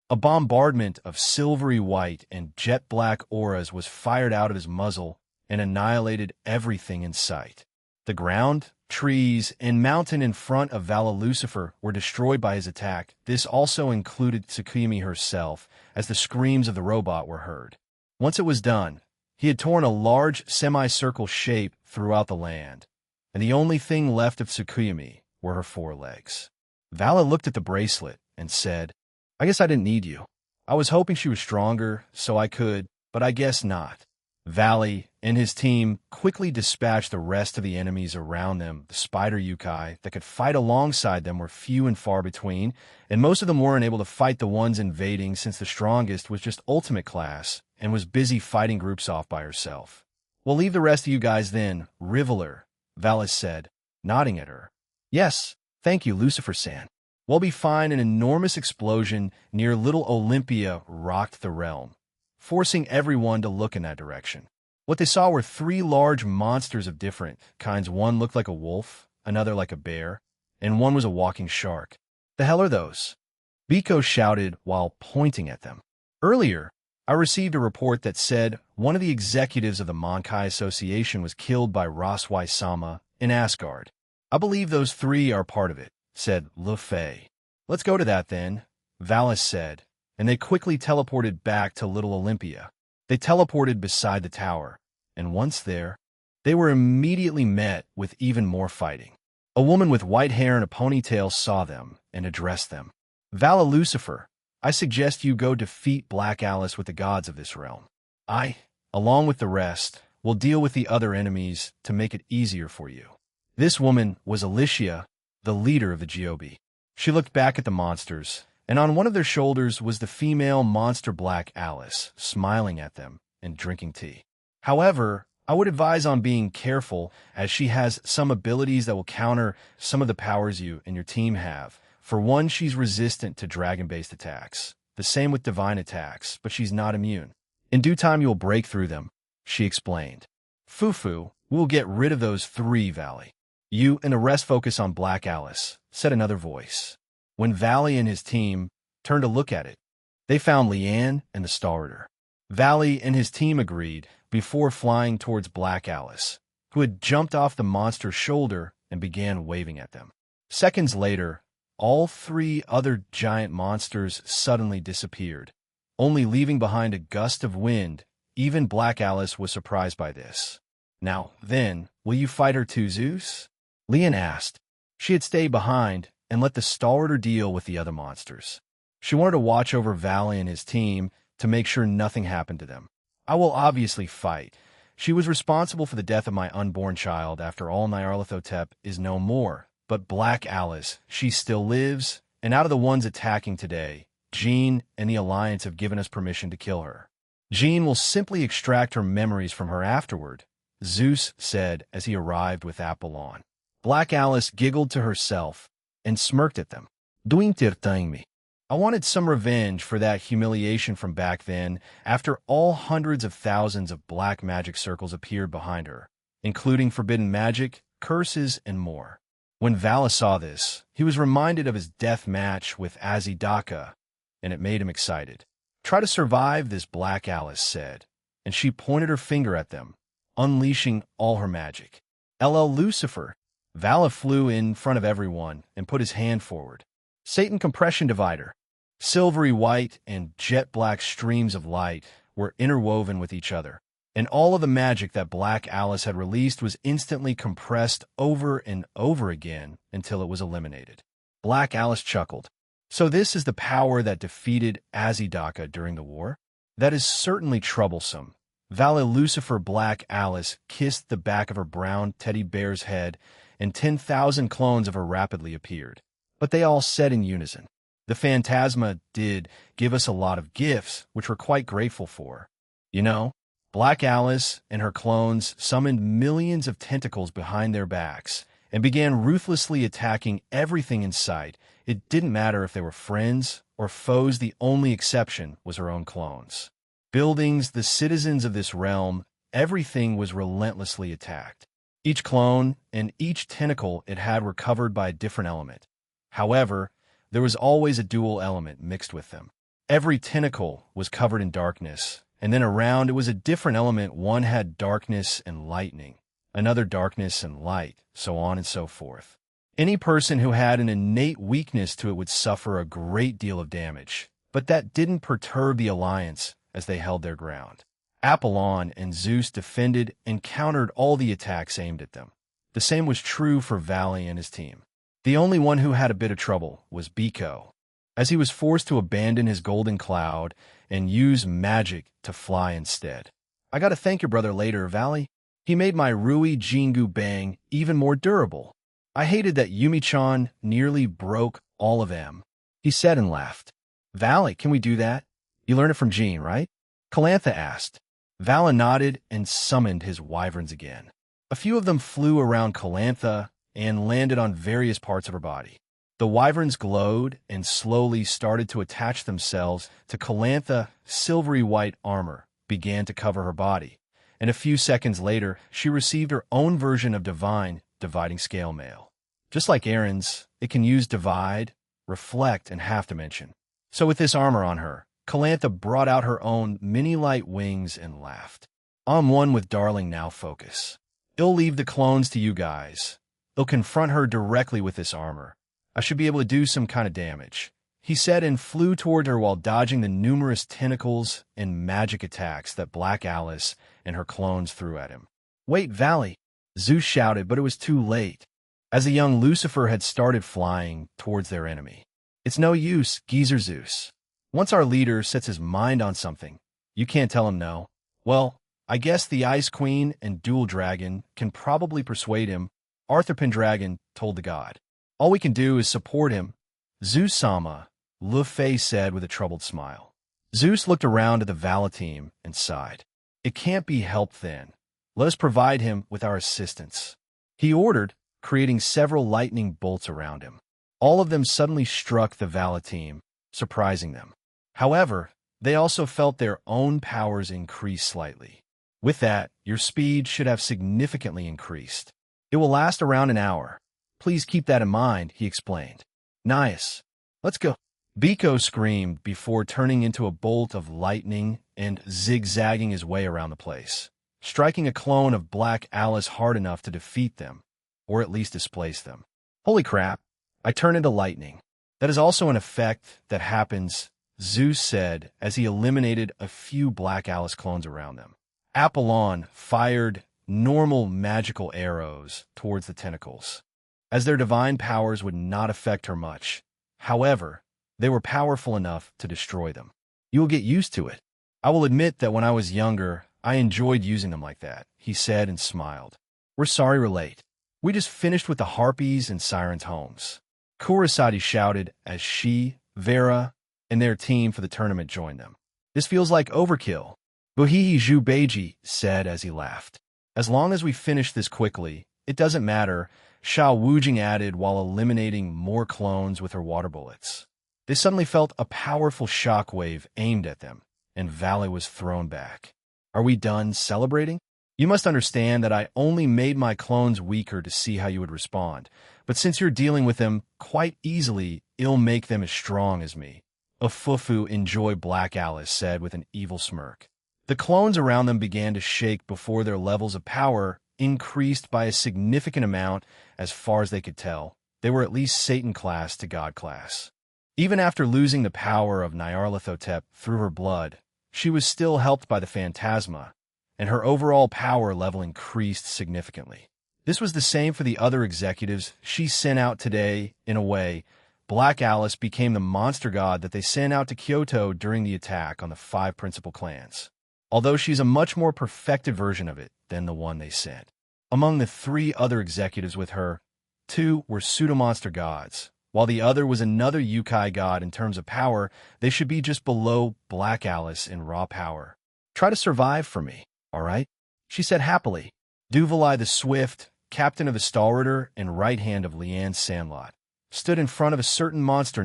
A bombardment of silvery white and jet black auras was fired out of his muzzle and annihilated everything in sight. The ground, trees, and mountain in front of Vala Lucifer were destroyed by his attack. This also included Tsukuyumi herself, as the screams of the robot were heard. Once it was done, he had torn a large semicircle shape throughout the land, and the only thing left of Tsukuyumi were her forelegs. Vala looked at the bracelet and said, I guess I didn't need you. I was hoping she was stronger, so I could, but I guess not. Valley and his team quickly dispatched the rest of the enemies around them. The spider yokai that could fight alongside them were few and far between, and most of them weren't able to fight the ones invading since the strongest was just ultimate class and was busy fighting groups off by herself. We'll leave the rest of you guys then, Riveler, Valis said, nodding at her. Yes, thank you, Lucifer-san. We'll be fine. An enormous explosion near Little Olympia rocked the realm, forcing everyone to look in that direction. What they saw were three large monsters of different kinds. One looked like a wolf, another like a bear, and one was a walking shark. The hell are those? Biko shouted while pointing at them. Earlier, I received a report that said one of the executives of the Monkai Association was killed by Roswai-sama in Asgard. I believe those three are part of it, said Le Fay. Let's go to that then, Valis said, and they quickly teleported back to Little Olympia. They teleported beside the tower, and once there, they were immediately met with even more fighting. A woman with white hair and a ponytail saw them and addressed them. Vala Lucifer, I suggest you go defeat Black Alice with the gods of this realm. I, along with the rest, will deal with the other enemies to make it easier for you. This woman was Alicia, the leader of the GOB. She looked back at the monsters, and on one of their shoulders was the female monster Black Alice, smiling at them and drinking tea. However, I would advise on being careful, as she has some abilities that will counter some of the powers you and your team have. For one, she's resistant to dragon-based attacks. The same with divine attacks, but she's not immune. In due time, you'll break through them, she explained. Fufu, we'll get rid of those three, Valley. You and the rest focus on Black Alice, said another voice. When Valley and his team turned to look at it, they found Leanne and the Starter. Valley and his team agreed before flying towards Black Alice, who had jumped off the monster's shoulder and began waving at them. Seconds later, all three other giant monsters suddenly disappeared, only leaving behind a gust of wind. Even Black Alice was surprised by this. Now, then, will you fight her too, Zeus? Leanne asked. She had stayed behind and let the Starter deal with the other monsters. She wanted to watch over Valley and his team to make sure nothing happened to them. I will obviously fight. She was responsible for the death of my unborn child. After all, Nyarlathotep is no more. But Black Alice, she still lives, and out of the ones attacking today, Jean and the Alliance have given us permission to kill her. Jean will simply extract her memories from her afterward, Zeus said as he arrived with Apollon. Black Alice giggled to herself and smirked at them. Doing me. I wanted some revenge for that humiliation from back then after all hundreds of thousands of black magic circles appeared behind her, including forbidden magic, curses, and more. When Vala saw this, he was reminded of his death match with Azidaka, and it made him excited. Try to survive this, Black Alice said, and she pointed her finger at them, unleashing all her magic. LL Lucifer. Vala flew in front of everyone and put his hand forward. Satan Compression Divider. Silvery white and jet black streams of light were interwoven with each other, and all of the magic that Black Alice had released was instantly compressed over and over again until it was eliminated. Black Alice chuckled. So this is the power that defeated Azidaka during the war? That is certainly troublesome. Vala Lucifer. Black Alice kissed the back of her brown teddy bear's head, and 10,000 clones of her rapidly appeared. But they all said in unison, "The Phantasma did give us a lot of gifts, which we're quite grateful for. You know?" Black Alice and her clones summoned millions of tentacles behind their backs and began ruthlessly attacking everything in sight. It didn't matter if they were friends or foes, the only exception was her own clones. Buildings, the citizens of this realm, everything was relentlessly attacked. Each clone and each tentacle it had were covered by a different element. However, there was always a dual element mixed with them. Every tentacle was covered in darkness, and then around it was a different element. One had darkness and lightning, another darkness and light, so on and so forth. Any person who had an innate weakness to it would suffer a great deal of damage, but that didn't perturb the alliance as they held their ground. Apollon and Zeus defended and countered all the attacks aimed at them. The same was true for Valley and his team. The only one who had a bit of trouble was Biko, as he was forced to abandon his golden cloud and use magic to fly instead. I gotta thank your brother later, Valley. He made my Rui Jingu Bang even more durable. I hated that Yumi-chan nearly broke all of them, he said and laughed. Valley, can we do that? You learned it from Jean, right? Calantha asked. Vala nodded and summoned his wyverns again. A few of them flew around Calantha and landed on various parts of her body. The wyverns glowed and slowly started to attach themselves to Calantha. Silvery white armor began to cover her body, and a few seconds later, she received her own version of dividing scale mail. Just like Aaron's, it can use divide, reflect, and half dimension. So with this armor on her, Calantha brought out her own mini-light wings and laughed. I'm one with Darling now, focus. I'll leave the clones to you guys. They'll confront her directly with this armor. I should be able to do some kind of damage, he said and flew toward her while dodging the numerous tentacles and magic attacks that Black Alice and her clones threw at him. Wait, Valley, Zeus shouted, but it was too late, as the young Lucifer had started flying towards their enemy. It's no use, Geezer Zeus. Once our leader sets his mind on something, you can't tell him no. Well, I guess the Ice Queen and Dual Dragon can probably persuade him, Arthur Pendragon told the god. All we can do is support him, Zeus-sama, Luffy said with a troubled smile. Zeus looked around at the Vala team and sighed. It can't be helped then. Let us provide him with our assistance, he ordered, creating several lightning bolts around him. All of them suddenly struck the Vala team, surprising them. However, they also felt their own powers increase slightly. With that, your speed should have significantly increased. It will last around an hour. Please keep that in mind, he explained. Nice. Let's go. Biko screamed before turning into a bolt of lightning and zigzagging his way around the place, striking a clone of Black Alice hard enough to defeat them, or at least displace them. Holy crap, I turn into lightning. That is also an effect that happens, Zeus said as he eliminated a few Black Alice clones around them. Apollon fired normal magical arrows towards the tentacles, as their divine powers would not affect her much. However, they were powerful enough to destroy them. You will get used to it. I will admit that when I was younger, I enjoyed using them like that, he said and smiled. We're sorry we're late. We just finished with the Harpies and Sirens' homes, Kurosaki shouted as she, Vera, and their team for the tournament joined them. This feels like overkill. Buhihi Zhu Beiji said as he laughed. As long as we finish this quickly, it doesn't matter, Xiao Wujing added while eliminating more clones with her water bullets. They suddenly felt a powerful shockwave aimed at them, and Valet was thrown back. Are we done celebrating? You must understand that I only made my clones weaker to see how you would respond, but since you're dealing with them quite easily, it'll make them as strong as me. Afufu Enjoy Black Alice said with an evil smirk. The clones around them began to shake before their levels of power increased by a significant amount as far as they could tell. They were at least Satan class to God class. Even after losing the power of Nyarlathotep through her blood, she was still helped by the Phantasma, and her overall power level increased significantly. This was the same for the other executives she sent out today. In a way, Black Alice became the monster god that they sent out to Kyoto during the attack on the 5 principal clans, although she's a much more perfected version of it than the one they sent. Among the 3 other executives with her, 2 were pseudo-monster gods, while the other was another Yukai god in terms of power. They should be just below Black Alice in raw power. Try to survive for me, all right? She said happily. Duvalai the Swift, captain of the Stalwarter and right hand of Lian Sandlot, stood in front of a certain monster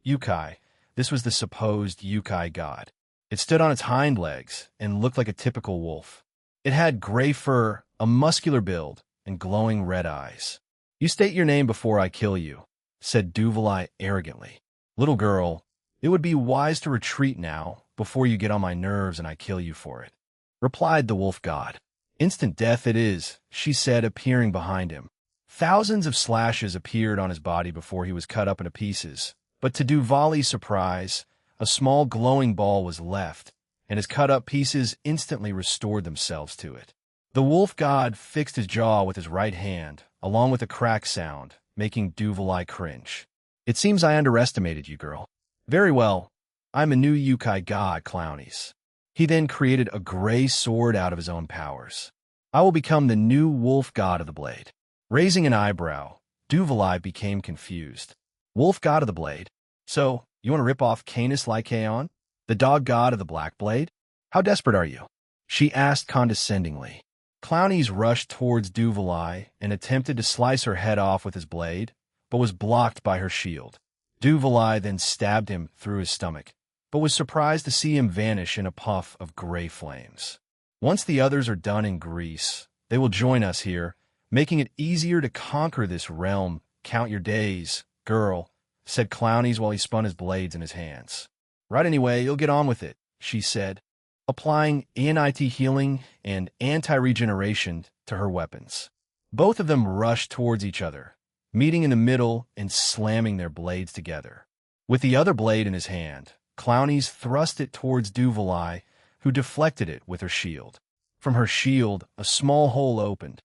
Yukai. This was the supposed Yukai god. It stood on its hind legs and looked like a typical wolf. It had gray fur, a muscular build, and glowing red eyes. You state your name before I kill you, said Duvalai arrogantly. Little girl, it would be wise to retreat now before you get on my nerves and I kill you for it, replied the wolf god. Instant death it is, she said, appearing behind him. Thousands of slashes appeared on his body before he was cut up into pieces, but to Duvalai's surprise, a small glowing ball was left, and his cut-up pieces instantly restored themselves to it. The wolf god fixed his jaw with his right hand, along with a crack sound, making Duvalai cringe. It seems I underestimated you, girl. Very well, I'm a new Yukai god, Clownies. He then created a gray sword out of his own powers. I will become the new wolf god of the blade. Raising an eyebrow, Duvalai became confused. Wolf god of the blade? So, you want to rip off Canis Lycaon, the dog god of the black blade? How desperate are you? She asked condescendingly. Clownies rushed towards Duvalai and attempted to slice her head off with his blade, but was blocked by her shield. Duvalai then stabbed him through his stomach, but was surprised to see him vanish in a puff of gray flames. Once the others are done in Greece, they will join us here, making it easier to conquer this realm. Count your days, girl, said Clownies while he spun his blades in his hands. Right anyway, you'll get on with it, she said, applying NIT healing and anti-regeneration to her weapons. Both of them rushed towards each other, meeting in the middle and slamming their blades together. With the other blade in his hand, Clownies thrust it towards Duvalai, who deflected it with her shield. From her shield, a small hole opened,